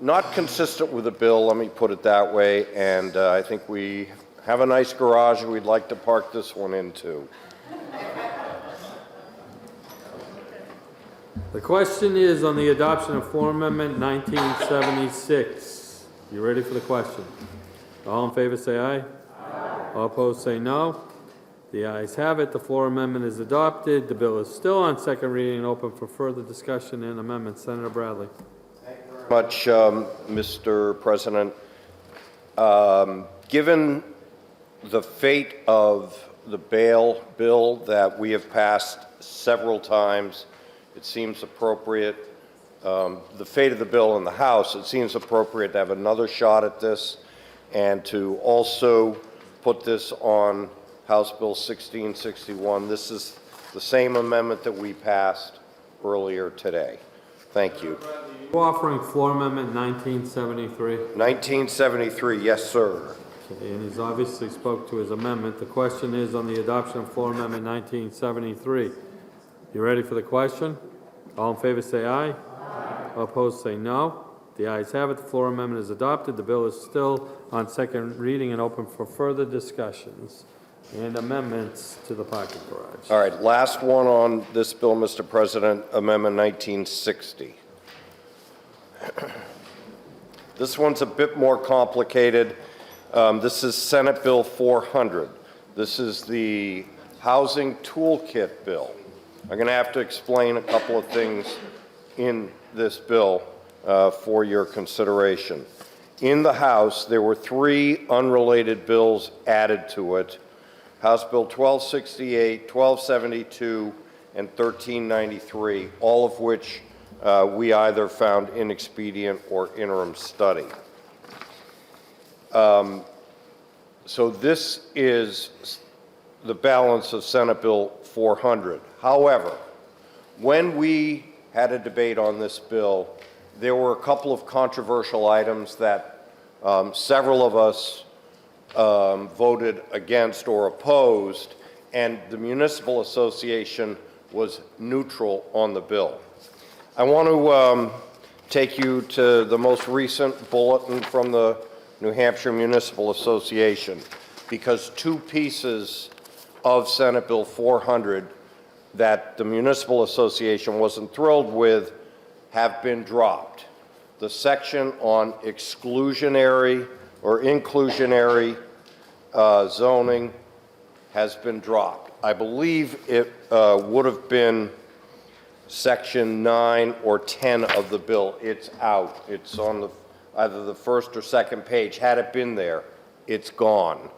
not consistent with the bill, let me put it that way, and I think we have a nice garage we'd like to park this one into. The question is on the adoption of floor amendment 1976. You ready for the question? All in favor say aye. Aye. All opposed say no. The ayes have it. The floor amendment is adopted. The bill is still on second reading and open for further discussion and amendments. Senator Bradley. Much, Mr. President. Given the fate of the bail bill that we have passed several times, it seems appropriate, the fate of the bill in the House, it seems appropriate to have another shot at this and to also put this on House Bill 1661. This is the same amendment that we passed earlier today. Thank you. You're offering floor amendment 1973. 1973, yes, sir. Okay, and he's obviously spoke to his amendment. The question is on the adoption of floor amendment 1973. You ready for the question? All in favor say aye. Aye. All opposed say no. The ayes have it. The floor amendment is adopted. The bill is still on second reading and open for further discussions and amendments to the parking garage. All right, last one on this bill, Mr. President, Amendment 1960. This one's a bit more complicated. This is Senate Bill 400. This is the Housing Toolkit Bill. I'm going to have to explain a couple of things in this bill for your consideration. In the House, there were 3 unrelated bills added to it. House Bill 1268, 1272, and 1393, all of which we either found inexpedient or interim study. So this is the balance of Senate Bill 400. However, when we had a debate on this bill, there were a couple of controversial items that several of us voted against or opposed, and the Municipal Association was neutral on the bill. I want to take you to the most recent bulletin from the New Hampshire Municipal Association, because 2 pieces of Senate Bill 400 that the Municipal Association wasn't thrilled with have been dropped. The section on exclusionary or inclusionary zoning has been dropped. I believe it would have been section 9 or 10 of the bill. It's out. It's on either the first or second page. Had it been there, it's gone.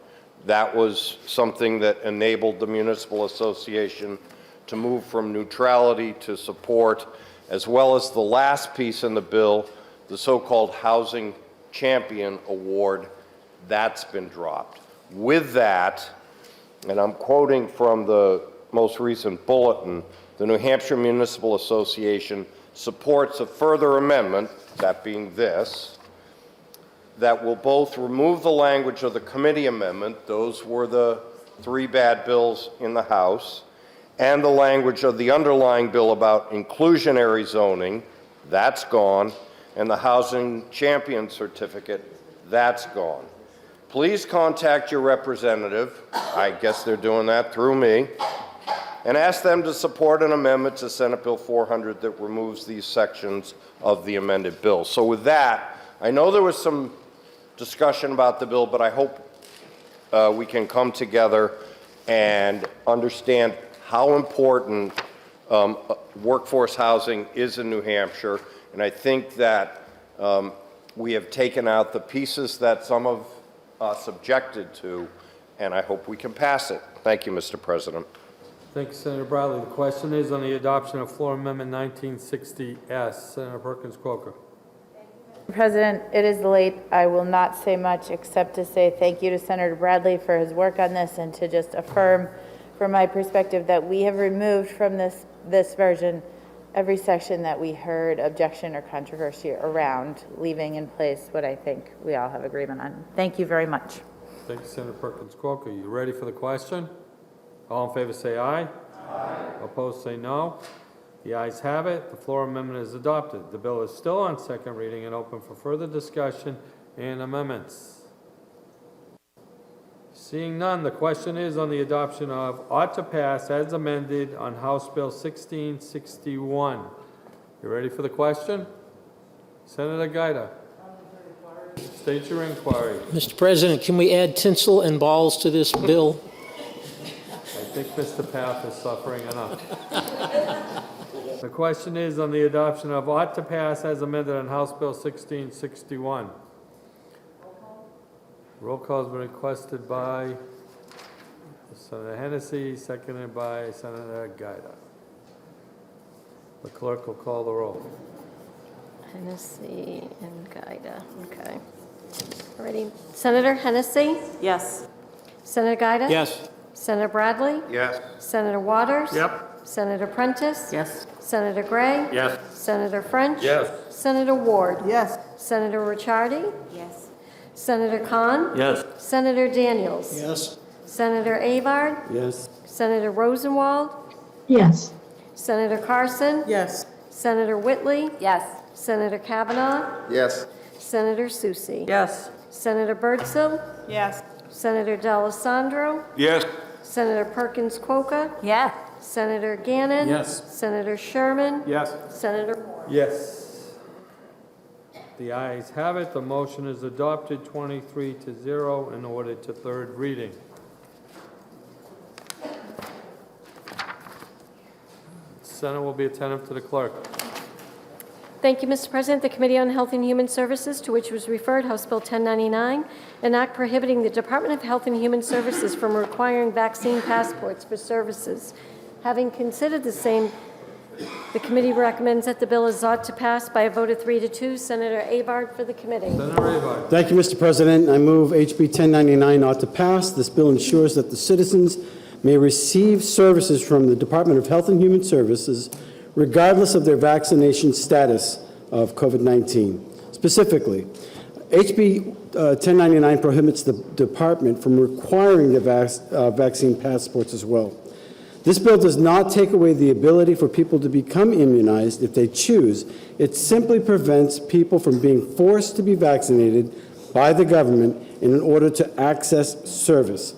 That was something that enabled the Municipal Association to move from neutrality to support, as well as the last piece in the bill, the so-called Housing Champion Award. That's been dropped. With that, and I'm quoting from the most recent bulletin, the New Hampshire Municipal Association supports a further amendment, that being this, that will both remove the language of the committee amendment, those were the 3 bad bills in the House, and the language of the underlying bill about inclusionary zoning, that's gone, and the Housing Champion Certificate, that's gone. Please contact your representative, I guess they're doing that through me, and ask them to support an amendment to Senate Bill 400 that removes these sections of the amended bill. So with that, I know there was some discussion about the bill, but I hope we can come together and understand how important workforce housing is in New Hampshire, and I think that we have taken out the pieces that some of us objected to, and I hope we can pass it. Thank you, Mr. President. Thank you, Senator Bradley. The question is on the adoption of floor amendment 1960S. Senator Perkins-Coker. President, it is late. I will not say much except to say thank you to Senator Bradley for his work on this, and to just affirm from my perspective that we have removed from this version every section that we heard objection or controversy around, leaving in place what I think we all have agreement on. Thank you very much. Thank you, Senator Perkins-Coker. You ready for the question? All in favor say aye. Aye. Opposed say no. The ayes have it. The floor amendment is adopted. The bill is still on second reading and open for further discussion and amendments. Seeing none, the question is on the adoption of ought to pass as amended on House Bill 1661. You ready for the question? Senator Giuda. State your inquiry. Mr. President, can we add tinsel and balls to this bill? think Mr. Path is suffering enough. The question is on the adoption of ought to pass as amended on House Bill 1661. Roll call has been requested by Senator Hennessy, seconded by Senator Giuda. The clerk will call the roll. Hennessy and Giuda, okay. Ready? Senator Hennessy? Yes. Senator Giuda? Yes. Senator Bradley? Yes. Senator Waters? Yep. Senator Prentice? Yes. Senator Gray? Yes. Senator French? Yes. Senator Ward? Yes. Senator Ricciardi? Yes. Senator Khan? Yes. Senator Daniels? Yes. Senator Avard? Yes. Senator Rosenwald? Yes. Senator Carson? Yes. Senator Whitley? Yes. Senator Kavanaugh? Yes. Senator Susie? Yes. Senator Birdsell? Yes. Senator D'Alessandro? Yes. Senator Perkins Quokka? Yes. Senator Gannon? Yes. Senator Sherman? Yes. Senator Moore? Yes. The ayes have it. The motion is adopted 23-0 and ordered to third reading. Senate will be attentive to the clerk. Thank you, Mr. President. The Committee on Health and Human Services, to which was referred House Bill 1099, an act prohibiting the Department of Health and Human Services from requiring vaccine passports for services. Having considered the same, the committee recommends that the bill is ought to pass by a vote of 3 to 2. Senator Avard for the committee. Senator Avard. Thank you, Mr. President. I move HB 1099 ought to pass. This bill ensures that the citizens may receive services from the Department of Health and Human Services regardless of their vaccination status of COVID-19. Specifically, HB 1099 prohibits the department from requiring the vaccine passports as well. This bill does not take away the ability for people to become immunized if they choose. It simply prevents people from being forced to be vaccinated by the government in order to access service.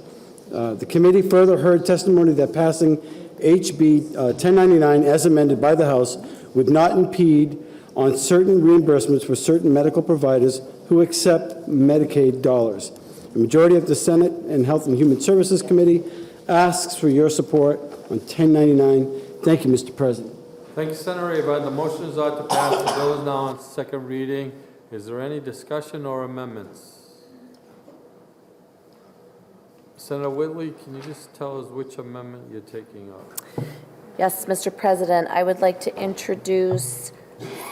The committee further heard testimony that passing HB 1099 as amended by the House would not impede on certain reimbursements for certain medical providers who accept Medicaid dollars. The majority of the Senate and Health and Human Services Committee asks for your support on 1099. Thank you, Mr. President. Thank you, Senator Avard. The motion is ought to pass. The bill is now on second reading. Is there any discussion or amendments? Senator Whitley, can you just tell us which amendment you're taking up? Yes, Mr. President, I would like to introduce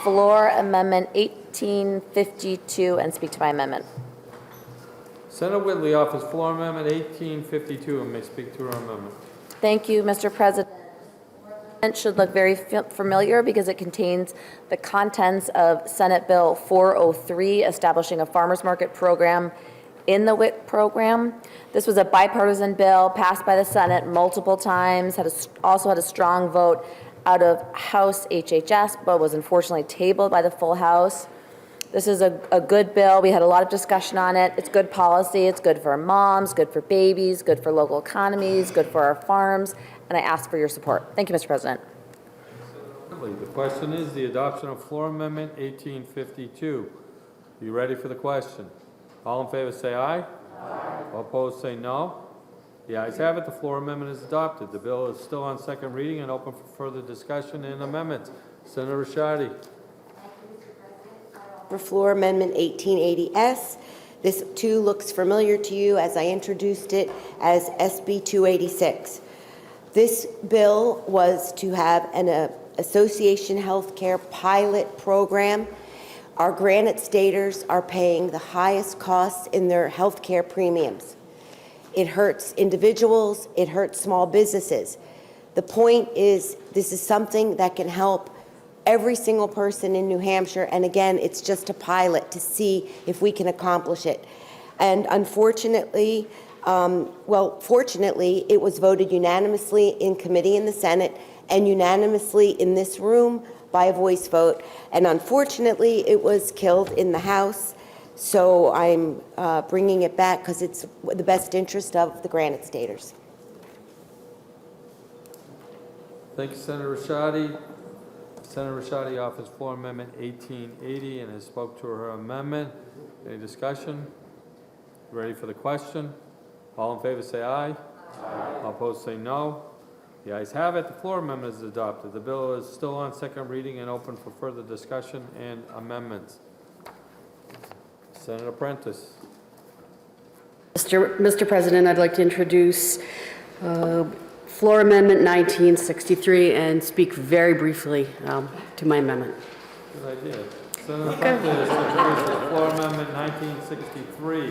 Floor Amendment 1852 and speak to my amendment. Senator Whitley offers floor amendment 1852 and may speak to her amendment. Thank you, Mr. President. It should look very familiar because it contains the contents of Senate Bill 403, establishing a farmers market program in the WIC program. This was a bipartisan bill passed by the Senate multiple times, also had a strong vote out of House HHS, but was unfortunately tabled by the full House. This is a good bill. We had a lot of discussion on it. It's good policy. It's good for moms, good for babies, good for local economies, good for our farms, and I ask for your support. Thank you, Mr. President. The question is the adoption of floor amendment 1852. Are you ready for the question? All in favor say aye. Aye. All opposed say no. The ayes have it. The floor amendment is adopted. The bill is still on second reading and open for further discussion and amendments. Senator Ricciardi. For floor amendment 1880S. This too looks familiar to you as I introduced it as SB 286. This bill was to have an association healthcare pilot program. Our Granite Staters are paying the highest costs in their healthcare premiums. It hurts individuals, it hurts small businesses. The point is, this is something that can help every single person in New Hampshire, and again, it's just a pilot to see if we can accomplish it. And unfortunately, fortunately, it was voted unanimously in committee in the Senate and unanimously in this room by a voice vote. And unfortunately, it was killed in the House. So I'm bringing it back because it's the best interest of the Granite Staters. Thank you, Senator Ricciardi. Senator Ricciardi offers floor amendment 1880 and has spoke to her amendment. Any discussion? Ready for the question? All in favor say aye. Aye. All opposed say no. The ayes have it. The floor amendment is adopted. The bill is still on second reading and open for further discussion and amendments. Senator Prentice. Mr. President, I'd like to introduce Floor Amendment 1963 and speak very briefly to my amendment. Good idea. Senator Prentice introduces Floor Amendment 1963.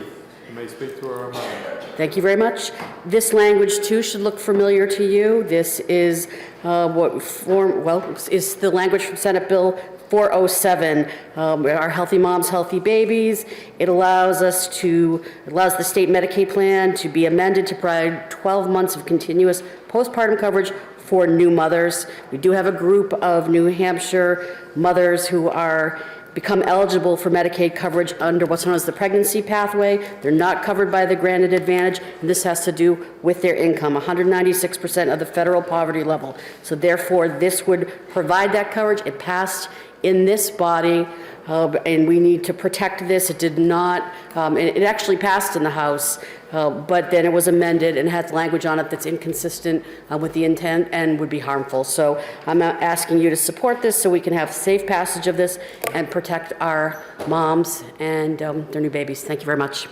You may speak to her amendment. Thank you very much. This language, too, should look familiar to you. This is is the language from Senate Bill 407, our Healthy Moms, Healthy Babies. It allows the state Medicaid plan to be amended to provide 12 months of continuous postpartum coverage for new mothers. We do have a group of New Hampshire mothers who become eligible for Medicaid coverage under what's known as the pregnancy pathway. They're not covered by the granted advantage, and this has to do with their income, 196% of the federal poverty level. So therefore, this would provide that coverage. It passed in this body, and we need to protect this. It did not, it actually passed in the House, but then it was amended and has language on it that's inconsistent with the intent and would be harmful. So I'm asking you to support this so we can have safe passage of this and protect our moms and their new babies. Thank you very much.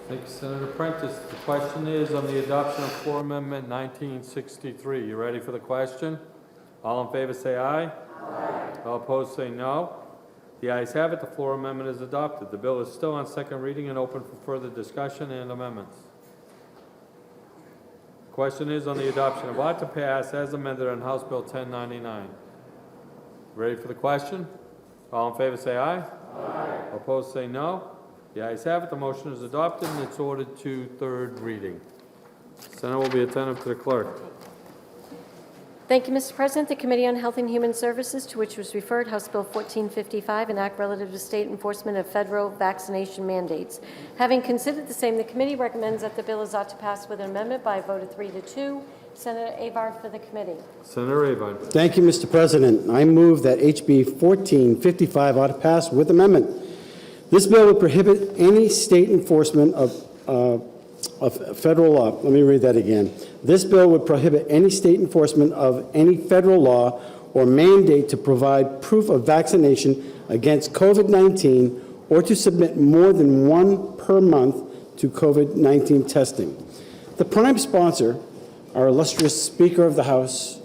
Thank you, Senator Prentice. The question is on the adoption of Floor Amendment 1963. You ready for the question? All in favor say aye. All opposed say no. The ayes have it. The floor amendment is adopted. The bill is still on second reading and open for further discussion and amendments. The question is on the adoption of ought to pass as amended on House Bill 1099. Ready for the question? All in favor say aye. All opposed say no. The ayes have it. The motion is adopted and it's ordered to third reading. Senate will be attentive to the clerk. Thank you, Mr. President. The Committee on Health and Human Services, to which was referred House Bill 1455, an act relative to state enforcement of federal vaccination mandates. Having considered the same, the committee recommends that the bill is ought to pass with an amendment by a vote of 3-2. Senator Avard for the committee. Senator Avard. Thank you, Mr. President. I move that HB 1455 ought to pass with amendment. This bill would prohibit any state enforcement of federal law. Let me read that again. This bill would prohibit any state enforcement of any federal law or mandate to provide proof of vaccination against COVID-19 or to submit more than one per month to COVID-19 testing. The prime sponsor, our illustrious Speaker of the House,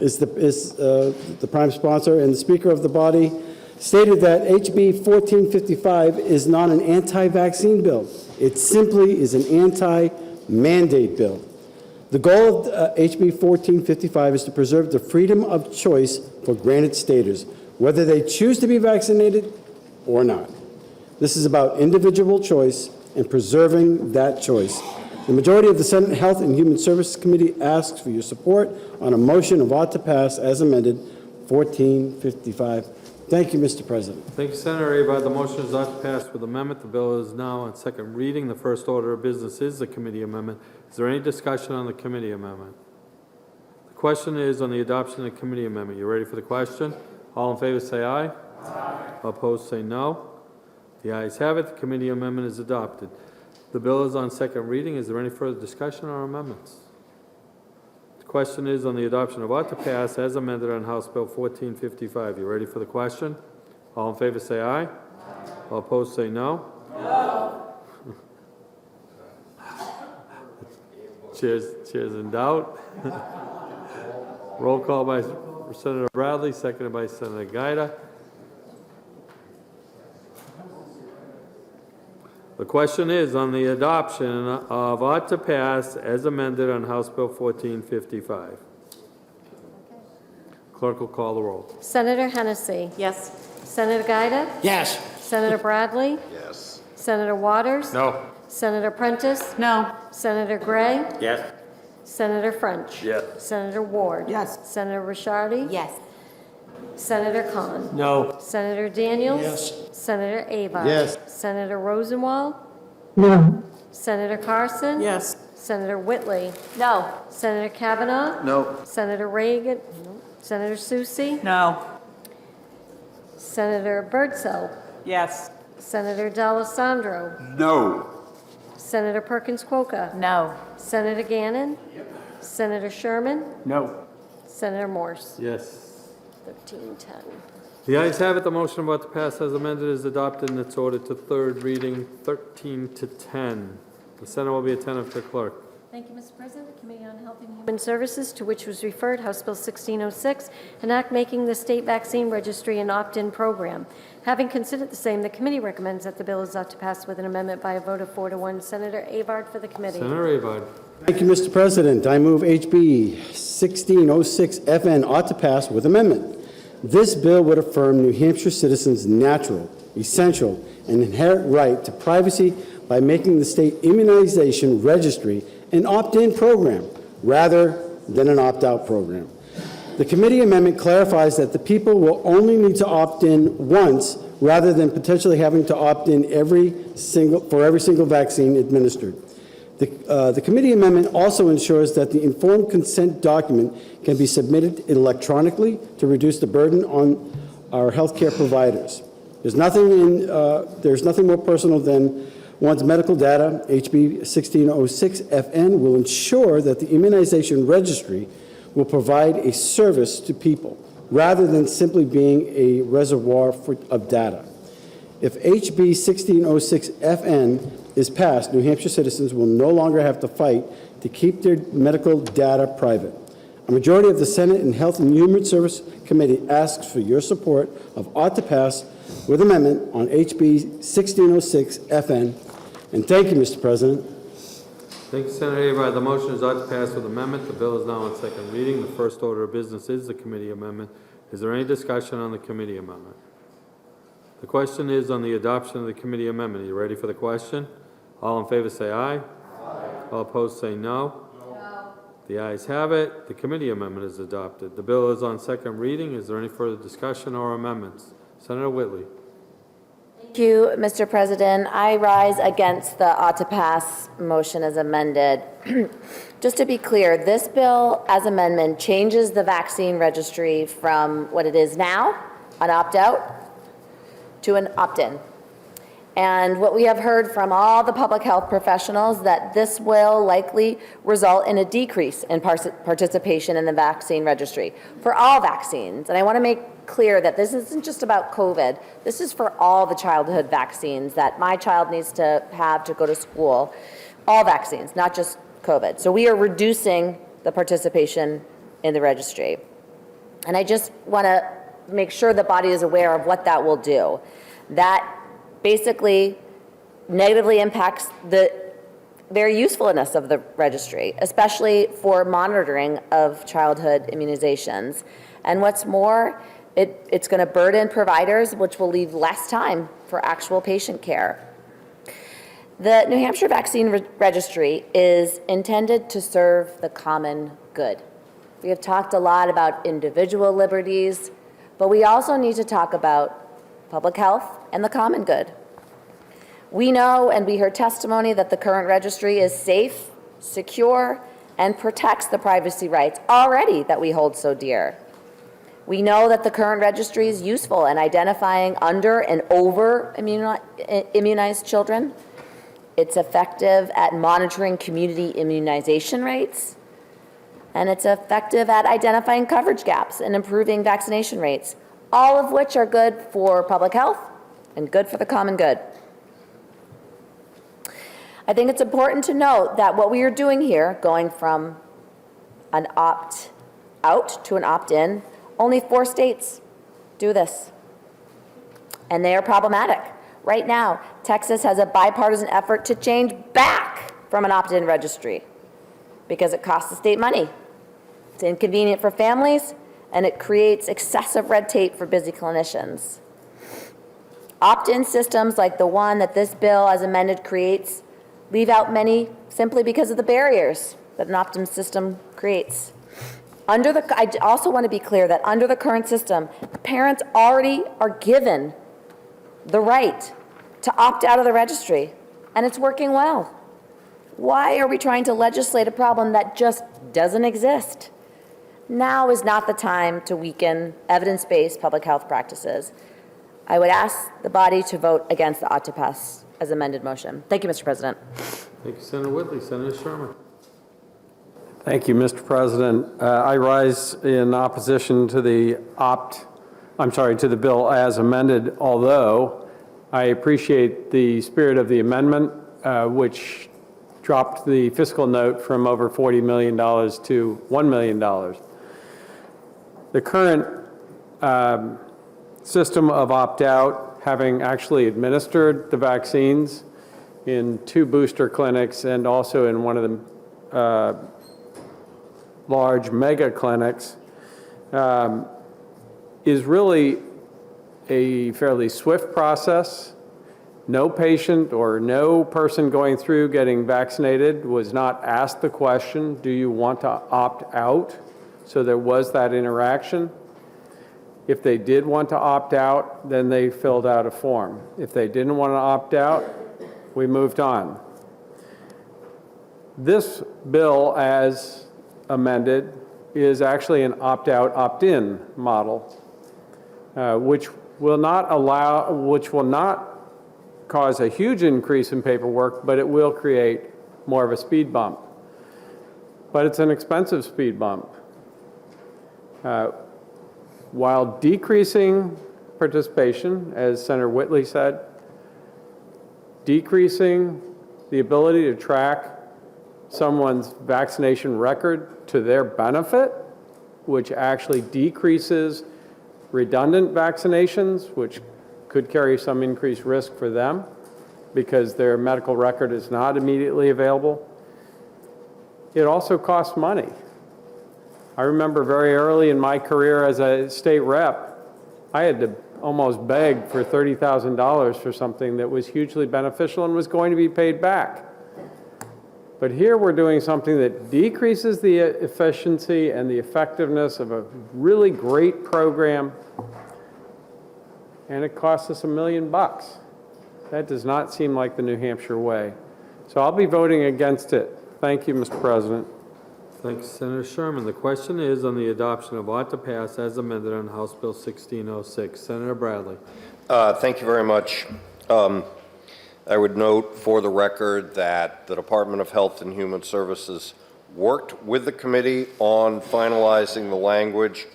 is the prime sponsor, and the Speaker of the body stated that HB 1455 is not an anti-vaccine bill. It simply is an anti-mandate bill. The goal of HB 1455 is to preserve the freedom of choice for granted staters, whether they choose to be vaccinated or not. This is about individual choice and preserving that choice. The majority of the Senate Health and Human Services Committee asks for your support on a motion of ought to pass as amended 1455. Thank you, Mr. President. Thank you, Senator Avard. The motion is ought to pass with amendment. The bill is now on second reading. The first order of business is the committee amendment. Is there any discussion on the committee amendment? The question is on the adoption of the committee amendment. You ready for the question? All in favor say aye. All opposed say no. The ayes have it. The committee amendment is adopted. The bill is on second reading. Is there any further discussion or amendments? The question is on the adoption of ought to pass as amended on House Bill 1455. You ready for the question? All in favor say aye. All opposed say no. Chairs in doubt. Roll call by Senator Bradley, seconded by Senator Giuda. The question is on the adoption of ought to pass as amended on House Bill 1455. Clerk will call the roll. Senator Hennessy. Yes. Senator Giuda. Yes. Senator Bradley. Yes. Senator Waters. No. Senator Prentice. No. Senator Gray. Yes. Senator French. Yes. Senator Ward. Yes. Senator Ricciardi. Yes. Senator Cont. No. Senator Daniels. Yes. Senator Avard. Yes. Senator Rosenwald. No. Senator Carson. Yes. Senator Whitley. No. Senator Kavanaugh. No. Senator Reagan. Senator Susie. No. Senator Birdsell. Yes. Senator D'Alessandro. No. Senator Perkins Quokka. No. Senator Gannon. Senator Sherman. No. Senator Morse. Yes. 13-10. The ayes have it. The motion about to pass as amended is adopted, and it's ordered to third reading, 13-10. The Senate will be attentive to clerk. Thank you, Mr. President. The Committee on Health and Human Services, to which was referred House Bill 1606, an act making the state vaccine registry an opt-in program. Having considered the same, the committee recommends that the bill is ought to pass with an amendment by a vote of 4-1. Senator Avard for the committee. Senator Avard. Thank you, Mr. President. I move HB 1606 FN ought to pass with amendment. This bill would affirm New Hampshire citizens' natural, essential, and inherent right to privacy by making the state immunization registry an opt-in program rather than an opt-out program. The committee amendment clarifies that the people will only need to opt in once rather than potentially having to opt in for every single vaccine administered. The committee amendment also ensures that the informed consent document can be submitted electronically to reduce the burden on our healthcare providers. There's nothing more personal than one's medical data. HB 1606 FN will ensure that the immunization registry will provide a service to people rather than simply being a reservoir of data. If HB 1606 FN is passed, New Hampshire citizens will no longer have to fight to keep their medical data private. A majority of the Senate and Health and Human Service Committee asks for your support of ought to pass with amendment on HB 1606 FN. And thank you, Mr. President. Thank you, Senator Avard. The motion is ought to pass with amendment. The bill is now on second reading. The first order of business is the committee amendment. Is there any discussion on the committee amendment? The question is on the adoption of the committee amendment. Are you ready for the question? All in favor say aye. Aye. All opposed say no. No. The ayes have it. The committee amendment is adopted. The bill is on second reading. Is there any further discussion or amendments? Senator Whitley. Thank you, Mr. President. I rise against the ought to pass motion as amended. Just to be clear, this bill as amendment changes the vaccine registry from what it is now, an opt-out, to an opt-in. And what we have heard from all the public health professionals that this will likely result in a decrease in participation in the vaccine registry for all vaccines. And I want to make clear that this isn't just about COVID. This is for all the childhood vaccines that my child needs to have to go to school. All vaccines, not just COVID. So we are reducing the participation in the registry. And I just want to make sure the body is aware of what that will do. That basically negatively impacts the very usefulness of the registry, especially for monitoring of childhood immunizations. And what's more, it's going to burden providers, which will leave less time for actual patient care. The New Hampshire Vaccine Registry is intended to serve the common good. We have talked a lot about individual liberties, but we also need to talk about public health and the common good. We know, and we heard testimony, that the current registry is safe, secure, and protects the privacy rights already that we hold so dear. We know that the current registry is useful in identifying under and over immunized children. It's effective at monitoring community immunization rates, and it's effective at identifying coverage gaps and improving vaccination rates, all of which are good for public health and good for the common good. I think it's important to note that what we are doing here, going from an opt-out to an opt-in, only 4 states do this, and they are problematic. Right now, Texas has a bipartisan effort to change back from an opt-in registry because it costs the state money. It's inconvenient for families, and it creates excessive red tape for busy clinicians. Opt-in systems like the one that this bill as amended creates leave out many simply because of the barriers that an opt-in system creates. I also want to be clear that under the current system, parents already are given the right to opt out of the registry, and it's working well. Why are we trying to legislate a problem that just doesn't exist? Now is not the time to weaken evidence-based public health practices. I would ask the body to vote against the ought to pass as amended motion. Thank you, Mr. President. Thank you, Senator Whitley. Senator Sherman. Thank you, Mr. President. I rise in opposition to the to the bill as amended, although I appreciate the spirit of the amendment, which dropped the fiscal note from over $40 million to $1 million. The current system of opt-out, having actually administered the vaccines in 2 booster clinics and also in one of the large mega clinics, is really a fairly swift process. No patient or no person going through getting vaccinated was not asked the question, do you want to opt out? So there was that interaction. If they did want to opt out, then they filled out a form. If they didn't want to opt out, we moved on. This bill, as amended, is actually an opt-out, opt-in model, which will not cause a huge increase in paperwork, but it will create more of a speed bump. But it's an expensive speed bump. While decreasing participation, as Senator Whitley said, decreasing the ability to track someone's vaccination record to their benefit, which actually decreases redundant vaccinations, which could carry some increased risk for them because their medical record is not immediately available. It also costs money. I remember very early in my career as a state rep, I had to almost beg for $30,000 for something that was hugely beneficial and was going to be paid back. But here we're doing something that decreases the efficiency and the effectiveness of a really great program, and it costs us $1 million. That does not seem like the New Hampshire way. So I'll be voting against it. Thank you, Mr. President. Thanks, Senator Sherman. The question is on the adoption of ought to pass as amended on House Bill 1606. Senator Bradley. Thank you very much. I would note for the record that the Department of Health and Human Services worked with the committee on finalizing the language,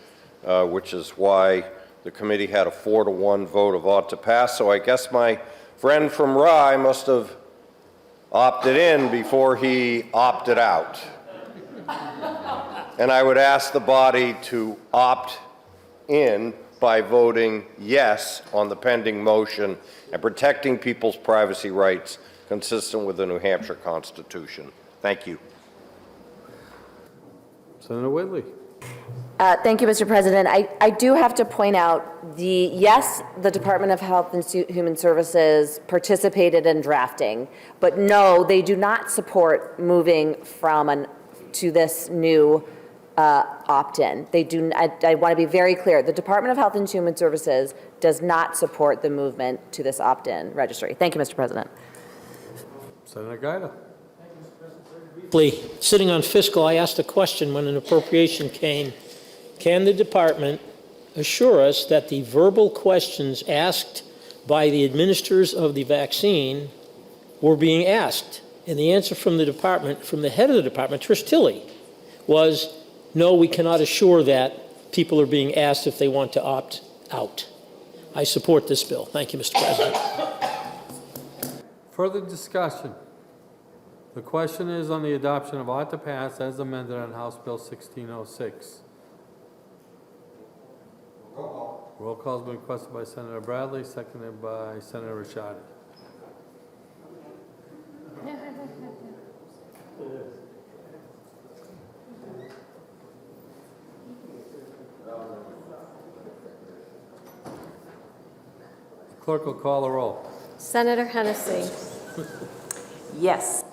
which is why the committee had a 4-to-1 vote of ought to pass. So I guess my friend from Rye must have opted in before he opted out. And I would ask the body to opt in by voting yes on the pending motion and protecting people's privacy rights consistent with the New Hampshire Constitution. Thank you. Senator Whitley. Thank you, Mr. President. I do have to point out yes, the Department of Health and Human Services participated in drafting, but no, they do not support moving to this new opt-in. They do. I want to be very clear. The Department of Health and Human Services does not support the movement to this opt-in registry. Thank you, Mr. President. Senator Giuda. Sitting on fiscal, I asked a question when an appropriation came. Can the department assure us that the verbal questions asked by the administrators of the vaccine were being asked? And the answer from the department, from the head of the department, Trish Tilley, was no, we cannot assure that people are being asked if they want to opt out. I support this bill. Thank you, Mr. President. Further discussion. The question is on the adoption of ought to pass as amended on House Bill 1606. Roll call has been requested by Senator Bradley, seconded by Senator Ricciardi. Clerk will call the roll. Senator Hennessy. Yes.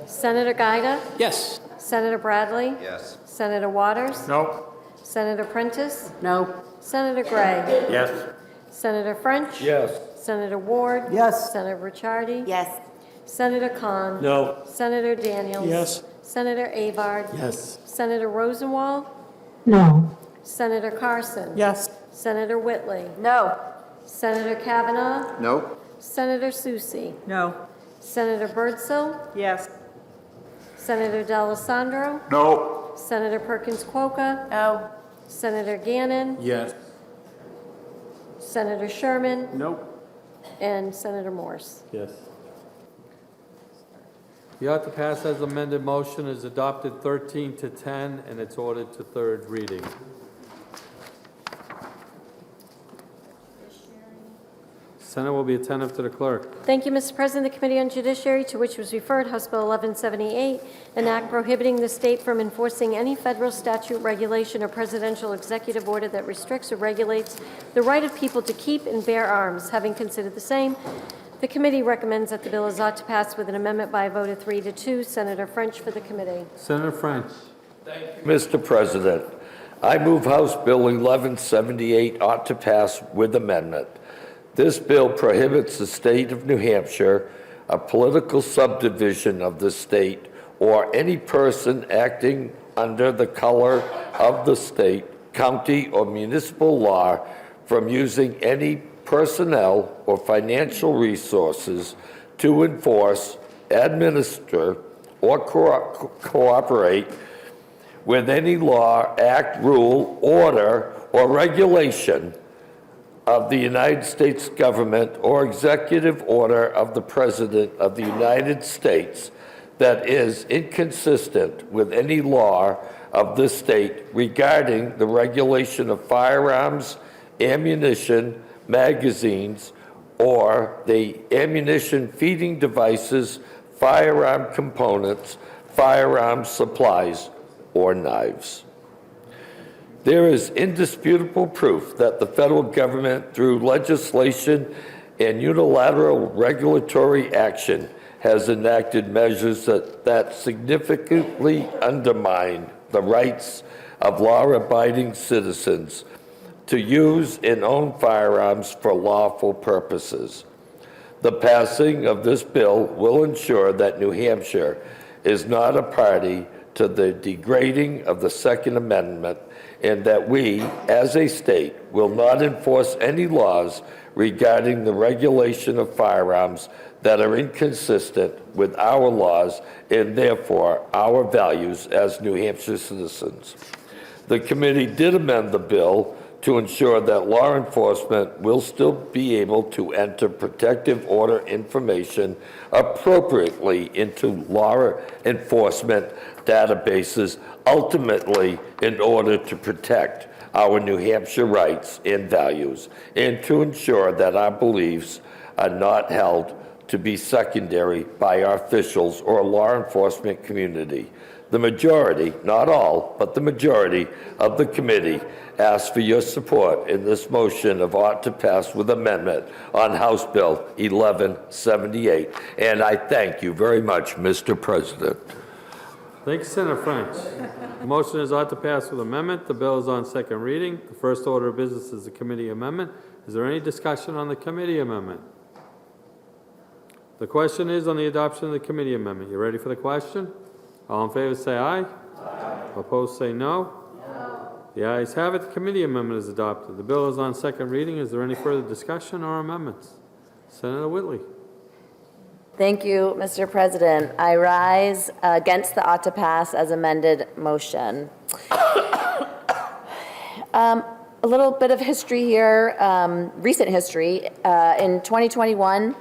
Senator Giuda. Yes. Senator Bradley. Yes. Senator Waters. No. Senator Prentice. No. Senator Gray. Yes. Senator French. Yes. Senator Ward. Yes. Senator Ricciardi. Yes. Senator Cont. No. Senator Daniels. Yes. Senator Avard. Yes. Senator Rosenwald. No. Senator Carson. Yes. Senator Whitley. No. Senator Kavanaugh. No? Senator Susie. No. Senator Birdsell? Yes. Senator D'Alessandro? No. Senator Perkins Quokka? No. Senator Gannon? Yes. Senator Sherman? Nope. And Senator Morse. Yes. The ought to pass as amended motion is adopted 13 to 10, and it's ordered to third reading. Senate will be attentive to the clerk. Thank you, Mr. President. The Committee on Judiciary, to which was referred, House Bill 1178, an act prohibiting the state from enforcing any federal statute, regulation, or presidential executive order that restricts or regulates the right of people to keep and bear arms. Having considered the same, the committee recommends that the bill is ought to pass with an amendment by a vote of 3 to 2. Senator French for the committee. Senator French. Mr. President, I move House Bill 1178 ought to pass with amendment. This bill prohibits the state of New Hampshire, a political subdivision of the state, or any person acting under the color of the state, county, or municipal law from using any personnel or financial resources to enforce, administer, or cooperate with any law, act, rule, order, or regulation of the United States government or executive order of the President of the United States that is inconsistent with any law of this state regarding the regulation of firearms, ammunition, magazines, or the ammunition feeding devices, firearm components, firearm supplies, or knives. There is indisputable proof that the federal government, through legislation and unilateral regulatory action, has enacted measures that significantly undermine the rights of law-abiding citizens to use and own firearms for lawful purposes. The passing of this bill will ensure that New Hampshire is not a party to the degrading of the Second Amendment, and that we, as a state, will not enforce any laws regarding the regulation of firearms that are inconsistent with our laws and therefore our values as New Hampshire citizens. The committee did amend the bill to ensure that law enforcement will still be able to enter protective order information appropriately into law enforcement databases, ultimately in order to protect our New Hampshire rights and values, and to ensure that our beliefs are not held to be secondary by our officials or law enforcement community. The majority, not all, but the majority of the committee asks for your support in this motion of ought to pass with amendment on House Bill 1178. And I thank you very much, Mr. President. Thank you, Senator French. The motion is ought to pass with amendment. The bill is on second reading. The first order of business is the committee amendment. Is there any discussion on the committee amendment? The question is on the adoption of the committee amendment. You ready for the question? All in favor say aye. Aye. Opposed say no. No. The ayes have it. The committee amendment is adopted. The bill is on second reading. Is there any further discussion or amendments? Senator Whitley. Thank you, Mr. President. I rise against the ought to pass as amended motion. A little bit of history here, recent history. In 2021,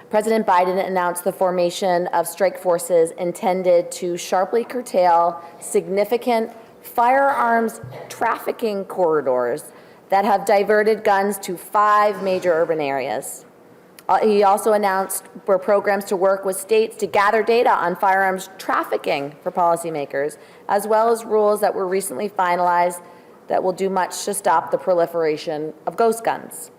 President Biden announced the formation of strike forces intended to sharply curtail significant firearms trafficking corridors that have diverted guns to 5 major urban areas. He also announced programs to work with states to gather data on firearms trafficking for policymakers, as well as rules that were recently finalized that will do much to stop the proliferation of ghost guns.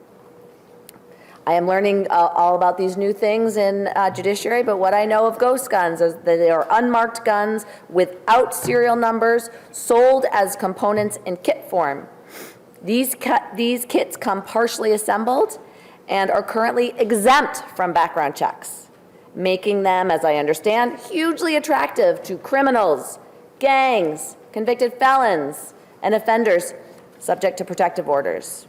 I am learning all about these new things in judiciary, but what I know of ghost guns is that they are unmarked guns without serial numbers sold as components in kit form. These kits come partially assembled and are currently exempt from background checks, making them, as I understand, hugely attractive to criminals, gangs, convicted felons, and offenders subject to protective orders.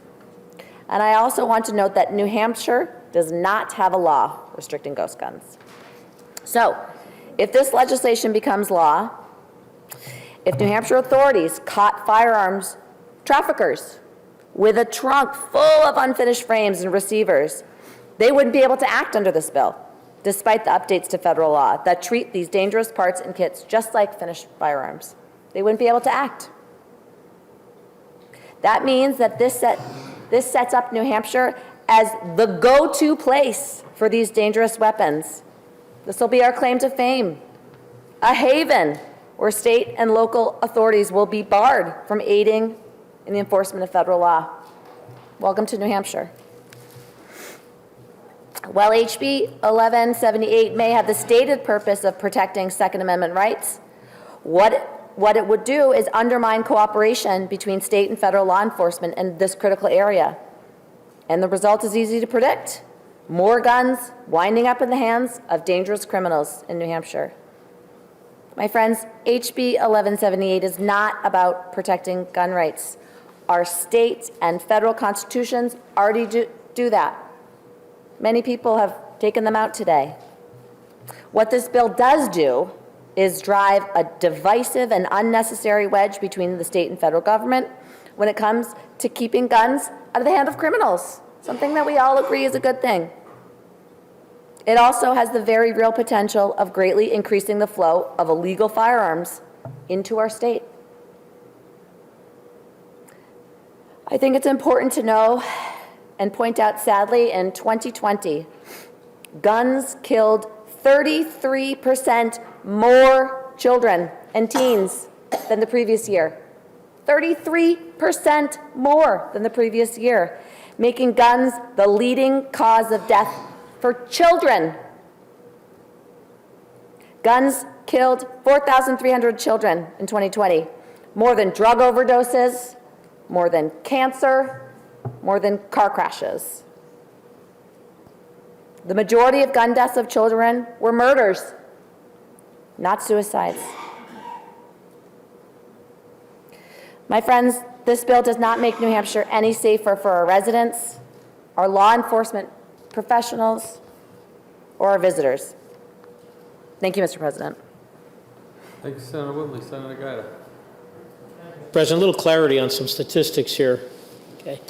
And I also want to note that New Hampshire does not have a law restricting ghost guns. So, if this legislation becomes law, if New Hampshire authorities caught firearms traffickers with a trunk full of unfinished frames and receivers, they wouldn't be able to act under this bill, despite the updates to federal law that treat these dangerous parts and kits just like finished firearms. They wouldn't be able to act. That means that this sets up New Hampshire as the go-to place for these dangerous weapons. This will be our claim to fame, a haven where state and local authorities will be barred from aiding in the enforcement of federal law. Welcome to New Hampshire. While HB 1178 may have the stated purpose of protecting Second Amendment rights, what it would do is undermine cooperation between state and federal law enforcement in this critical area. And the result is easy to predict. More guns winding up in the hands of dangerous criminals in New Hampshire. My friends, HB 1178 is not about protecting gun rights. Our state and federal constitutions already do that. Many people have taken them out today. What this bill does do is drive a divisive and unnecessary wedge between the state and federal government when it comes to keeping guns out of the hand of criminals, something that we all agree is a good thing. It also has the very real potential of greatly increasing the flow of illegal firearms into our state. I think it's important to know and point out, sadly, in 2020, guns killed 33% more children and teens than the previous year. 33% more than the previous year, making guns the leading cause of death for children. Guns killed 4,300 children in 2020, more than drug overdoses, more than cancer, more than car crashes. The majority of gun deaths of children were murders, not suicides. My friends, this bill does not make New Hampshire any safer for our residents, our law enforcement professionals, or our visitors. Thank you, Mr. President. Thank you, Senator Whitley. Senator Giuda. President, a little clarity on some statistics here. Okay.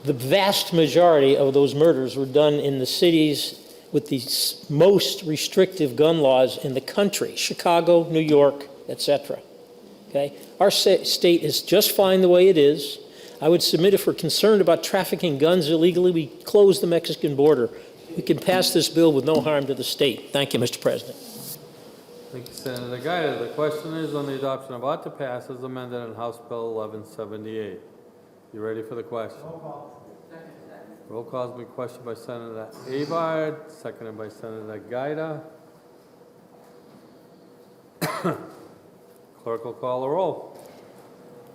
The vast majority of those murders were done in the cities with the most restrictive gun laws in the country, Chicago, New York, etc. Okay? Our state is just fine the way it is. I would submit if we're concerned about trafficking guns illegally, we close the Mexican border. We can pass this bill with no harm to the state. Thank you, Mr. President. Thank you, Senator Giuda. The question is on the adoption of ought to pass as amended in House Bill 1178. You ready for the question? Roll call has been questioned by Senator Abard, seconded by Senator Giuda. Clerk will call the roll.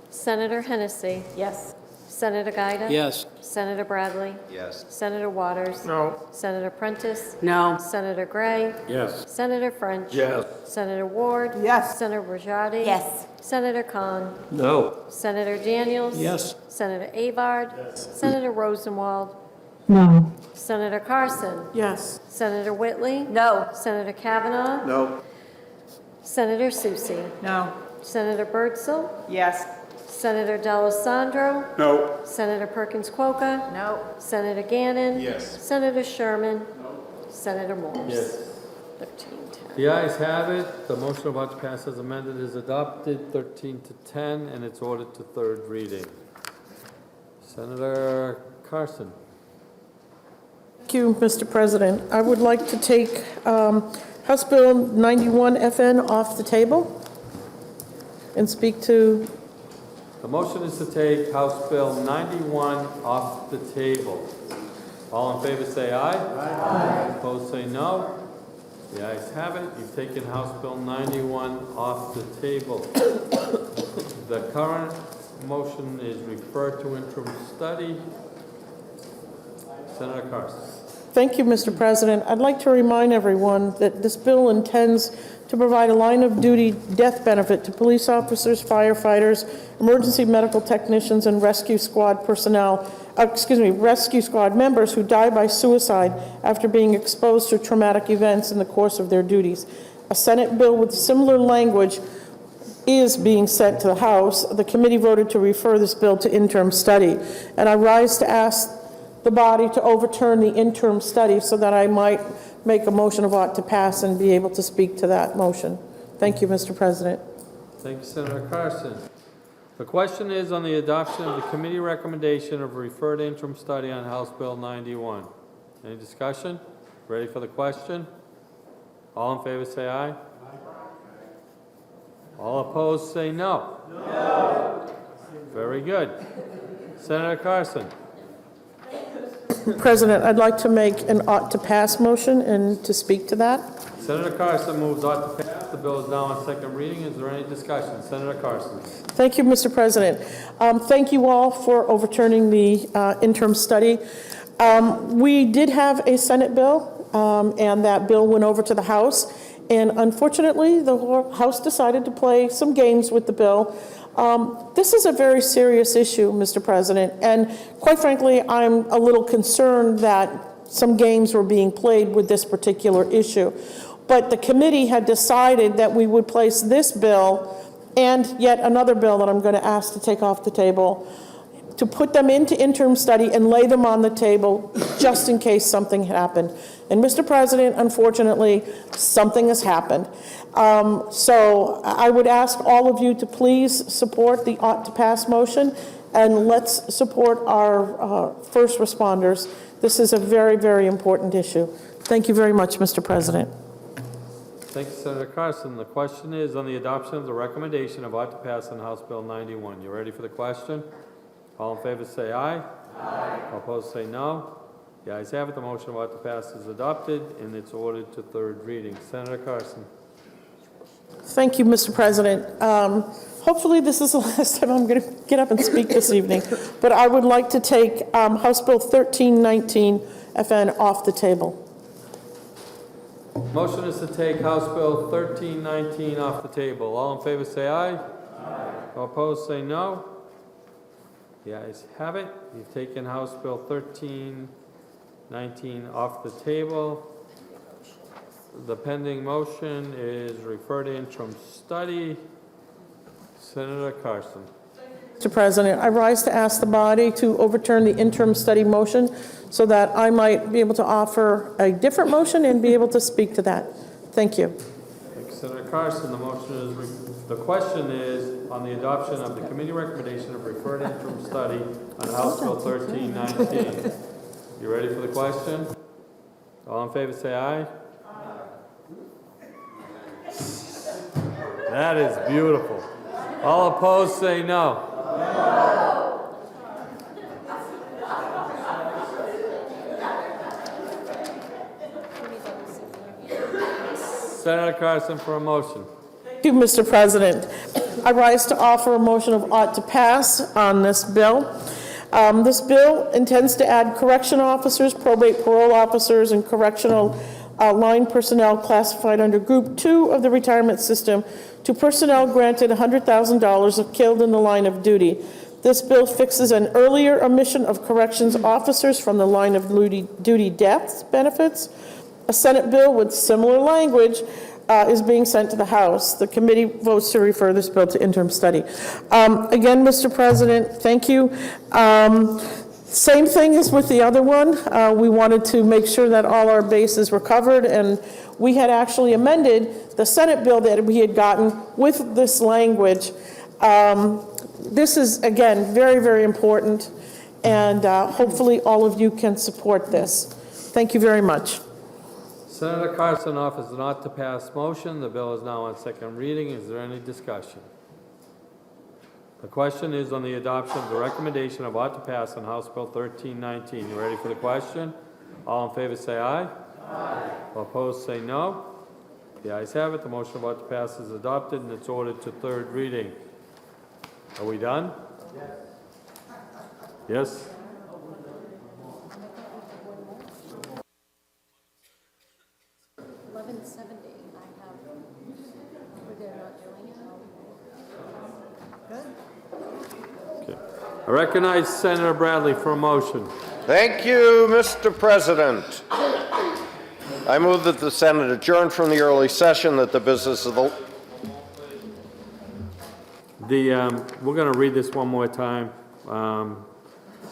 Senator Hennessy. Yes. Senator Giuda. Yes. Senator Bradley. Yes. Senator Waters. No. Senator Prentice. No. Senator Gray. Yes. Senator French. Yes. Senator Ward. Yes. Senator Rajati. Yes. Senator Khan. No. Senator Daniels. Yes. Senator Abard. Senator Rosenwald. No. Senator Carson. Yes. Senator Whitley. No. Senator Kavanaugh. No. Senator Susie. No. Senator Birdsell. Yes. Senator D'Alessandro. No. Senator Perkins Quokka. No. Senator Gannon. Yes. Senator Sherman. No. Senator Morse. Yes. 13-10. The ayes have it. The motion about to pass as amended is adopted, 13-10, and it's ordered to third reading. Senator Carson. Thank you, Mr. President. I would like to take House Bill 91 FN off the table and speak to. The motion is to take House Bill 91 off the table. All in favor say aye. Aye. Opposed say no. The ayes have it. You've taken House Bill 91 off the table. The current motion is referred to interim study. Senator Carson. Thank you, Mr. President. I'd like to remind everyone that this bill intends to provide a line-of-duty death benefit to police officers, firefighters, emergency medical technicians, and rescue squad personnel rescue squad members who die by suicide after being exposed to traumatic events in the course of their duties. A Senate bill with similar language is being sent to the House. The committee voted to refer this bill to interim study. And I rise to ask the body to overturn the interim study so that I might make a motion of ought to pass and be able to speak to that motion. Thank you, Mr. President. Thank you, Senator Carson. The question is on the adoption of the committee recommendation of referred interim study on House Bill 91. Any discussion? Ready for the question? All in favor say aye. All opposed say no. No. Very good. Senator Carson. President, I'd like to make an ought to pass motion and to speak to that. Senator Carson moves ought to pass. The bill is now on second reading. Is there any discussion? Senator Carson. Thank you, Mr. President. Thank you all for overturning the interim study. We did have a Senate bill, and that bill went over to the House. And unfortunately, the House decided to play some games with the bill. This is a very serious issue, Mr. President, and quite frankly, I'm a little concerned that some games were being played with this particular issue. But the committee had decided that we would place this bill and yet another bill that I'm going to ask to take off the table, to put them into interim study and lay them on the table just in case something happened. And Mr. President, unfortunately, something has happened. So I would ask all of you to please support the ought to pass motion, and let's support our first responders. This is a very, very important issue. Thank you very much, Mr. President. Thank you, Senator Carson. The question is on the adoption of the recommendation of ought to pass on House Bill 91. You ready for the question? All in favor say aye. Aye. All opposed say no. The ayes have it. The motion of ought to pass is adopted, and it's ordered to third reading. Senator Carson. Thank you, Mr. President. Hopefully this is the last time I'm going to get up and speak this evening, but I would like to take House Bill 1319 FN off the table. Motion is to take House Bill 1319 off the table. All in favor say aye. Aye. All opposed say no. The ayes have it. You've taken House Bill 1319 off the table. The pending motion is referred to interim study. Senator Carson. Mr. President, I rise to ask the body to overturn the interim study motion so that I might be able to offer a different motion and be able to speak to that. Thank you. Thank you, Senator Carson. The question is on the adoption of the committee recommendation of referred interim study on House Bill 1319. You ready for the question? All in favor say aye. That is beautiful. All opposed say no. Senator Carson for a motion. Thank you, Mr. President. I rise to offer a motion of ought to pass on this bill. This bill intends to add correction officers, probate parole officers, and correctional line personnel classified under Group 2 of the retirement system to personnel granted $100,000 if killed in the line of duty. This bill fixes an earlier omission of corrections officers from the line of duty deaths benefits. A Senate bill with similar language is being sent to the House. The committee votes to refer this bill to interim study. Again, Mr. President, thank you. Same thing as with the other one. We wanted to make sure that all our bases were covered, and we had actually amended the Senate bill that we had gotten with this language. This is, again, very, very important, and hopefully all of you can support this. Thank you very much. Senator Carson offers an ought to pass motion. The bill is now on second reading. Is there any discussion? The question is on the adoption of the recommendation of ought to pass on House Bill 1319. You ready for the question? All in favor say aye. Aye. All opposed say no. The ayes have it. The motion of ought to pass is adopted, and it's ordered to third reading. Are we done? Yes? Yes? Okay. I recognize Senator Bradley for a motion. Thank you, Mr. President. I move that the Senate adjourn from the early session, that the business of the... We're going to read this one more time.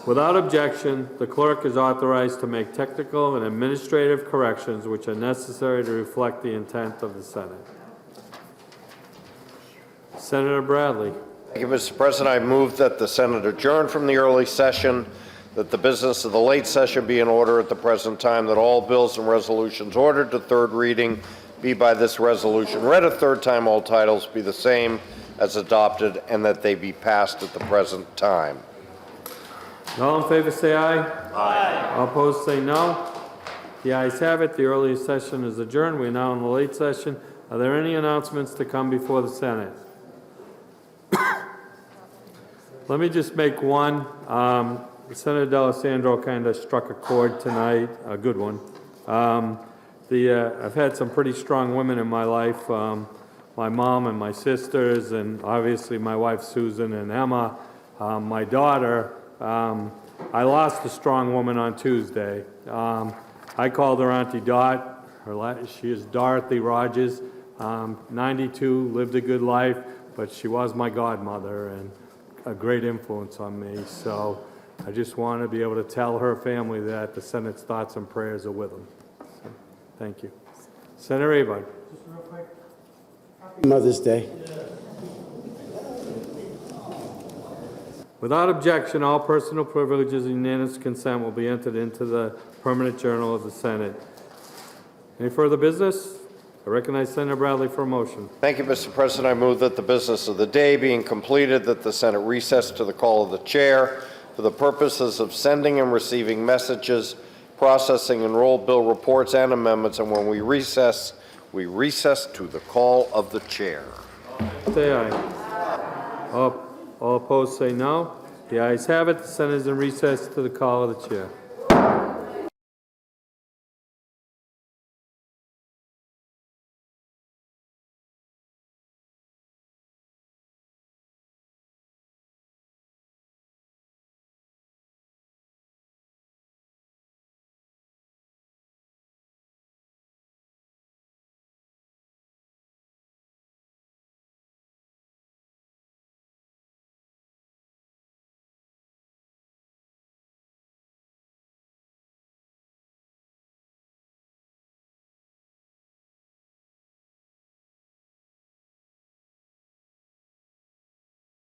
Without objection, the clerk is authorized to make technical and administrative corrections which are necessary to reflect the intent of the Senate. Senator Bradley. Thank you, Mr. President. I move that the Senate adjourn from the early session, that the business of the late session be in order at the present time, that all bills and resolutions ordered to third reading be by this resolution read a third time, all titles be the same as adopted, and that they be passed at the present time. All in favor say aye. Aye. All opposed say no. The ayes have it. The early session is adjourned. We are now in the late session. Are there any announcements to come before the Senate? Let me just make one. Senator D'Alessandro kind of struck a chord tonight, a good one. I've had some pretty strong women in my life, my mom and my sisters, and obviously my wife Susan and Emma, my daughter. I lost a strong woman on Tuesday. I called her Auntie Dot. She is Dorothy Rogers, 92, lived a good life, but she was my godmother and a great influence on me. So I just want to be able to tell her family that the Senate's thoughts and prayers are with them. So, thank you. Senator Avon. Happy Mother's Day. Without objection, all personal privileges and unanimous consent will be entered into the permanent journal of the Senate. Any further business? I recognize Senator Bradley for a motion. Thank you, Mr. President. I move that the business of the day being completed, that the Senate recess to the call of the chair for the purposes of sending and receiving messages, processing enrolled bill reports and amendments, and when we recess to the call of the chair. Say aye. All opposed say no. The ayes have it. The Senate is in recess to the call of the chair.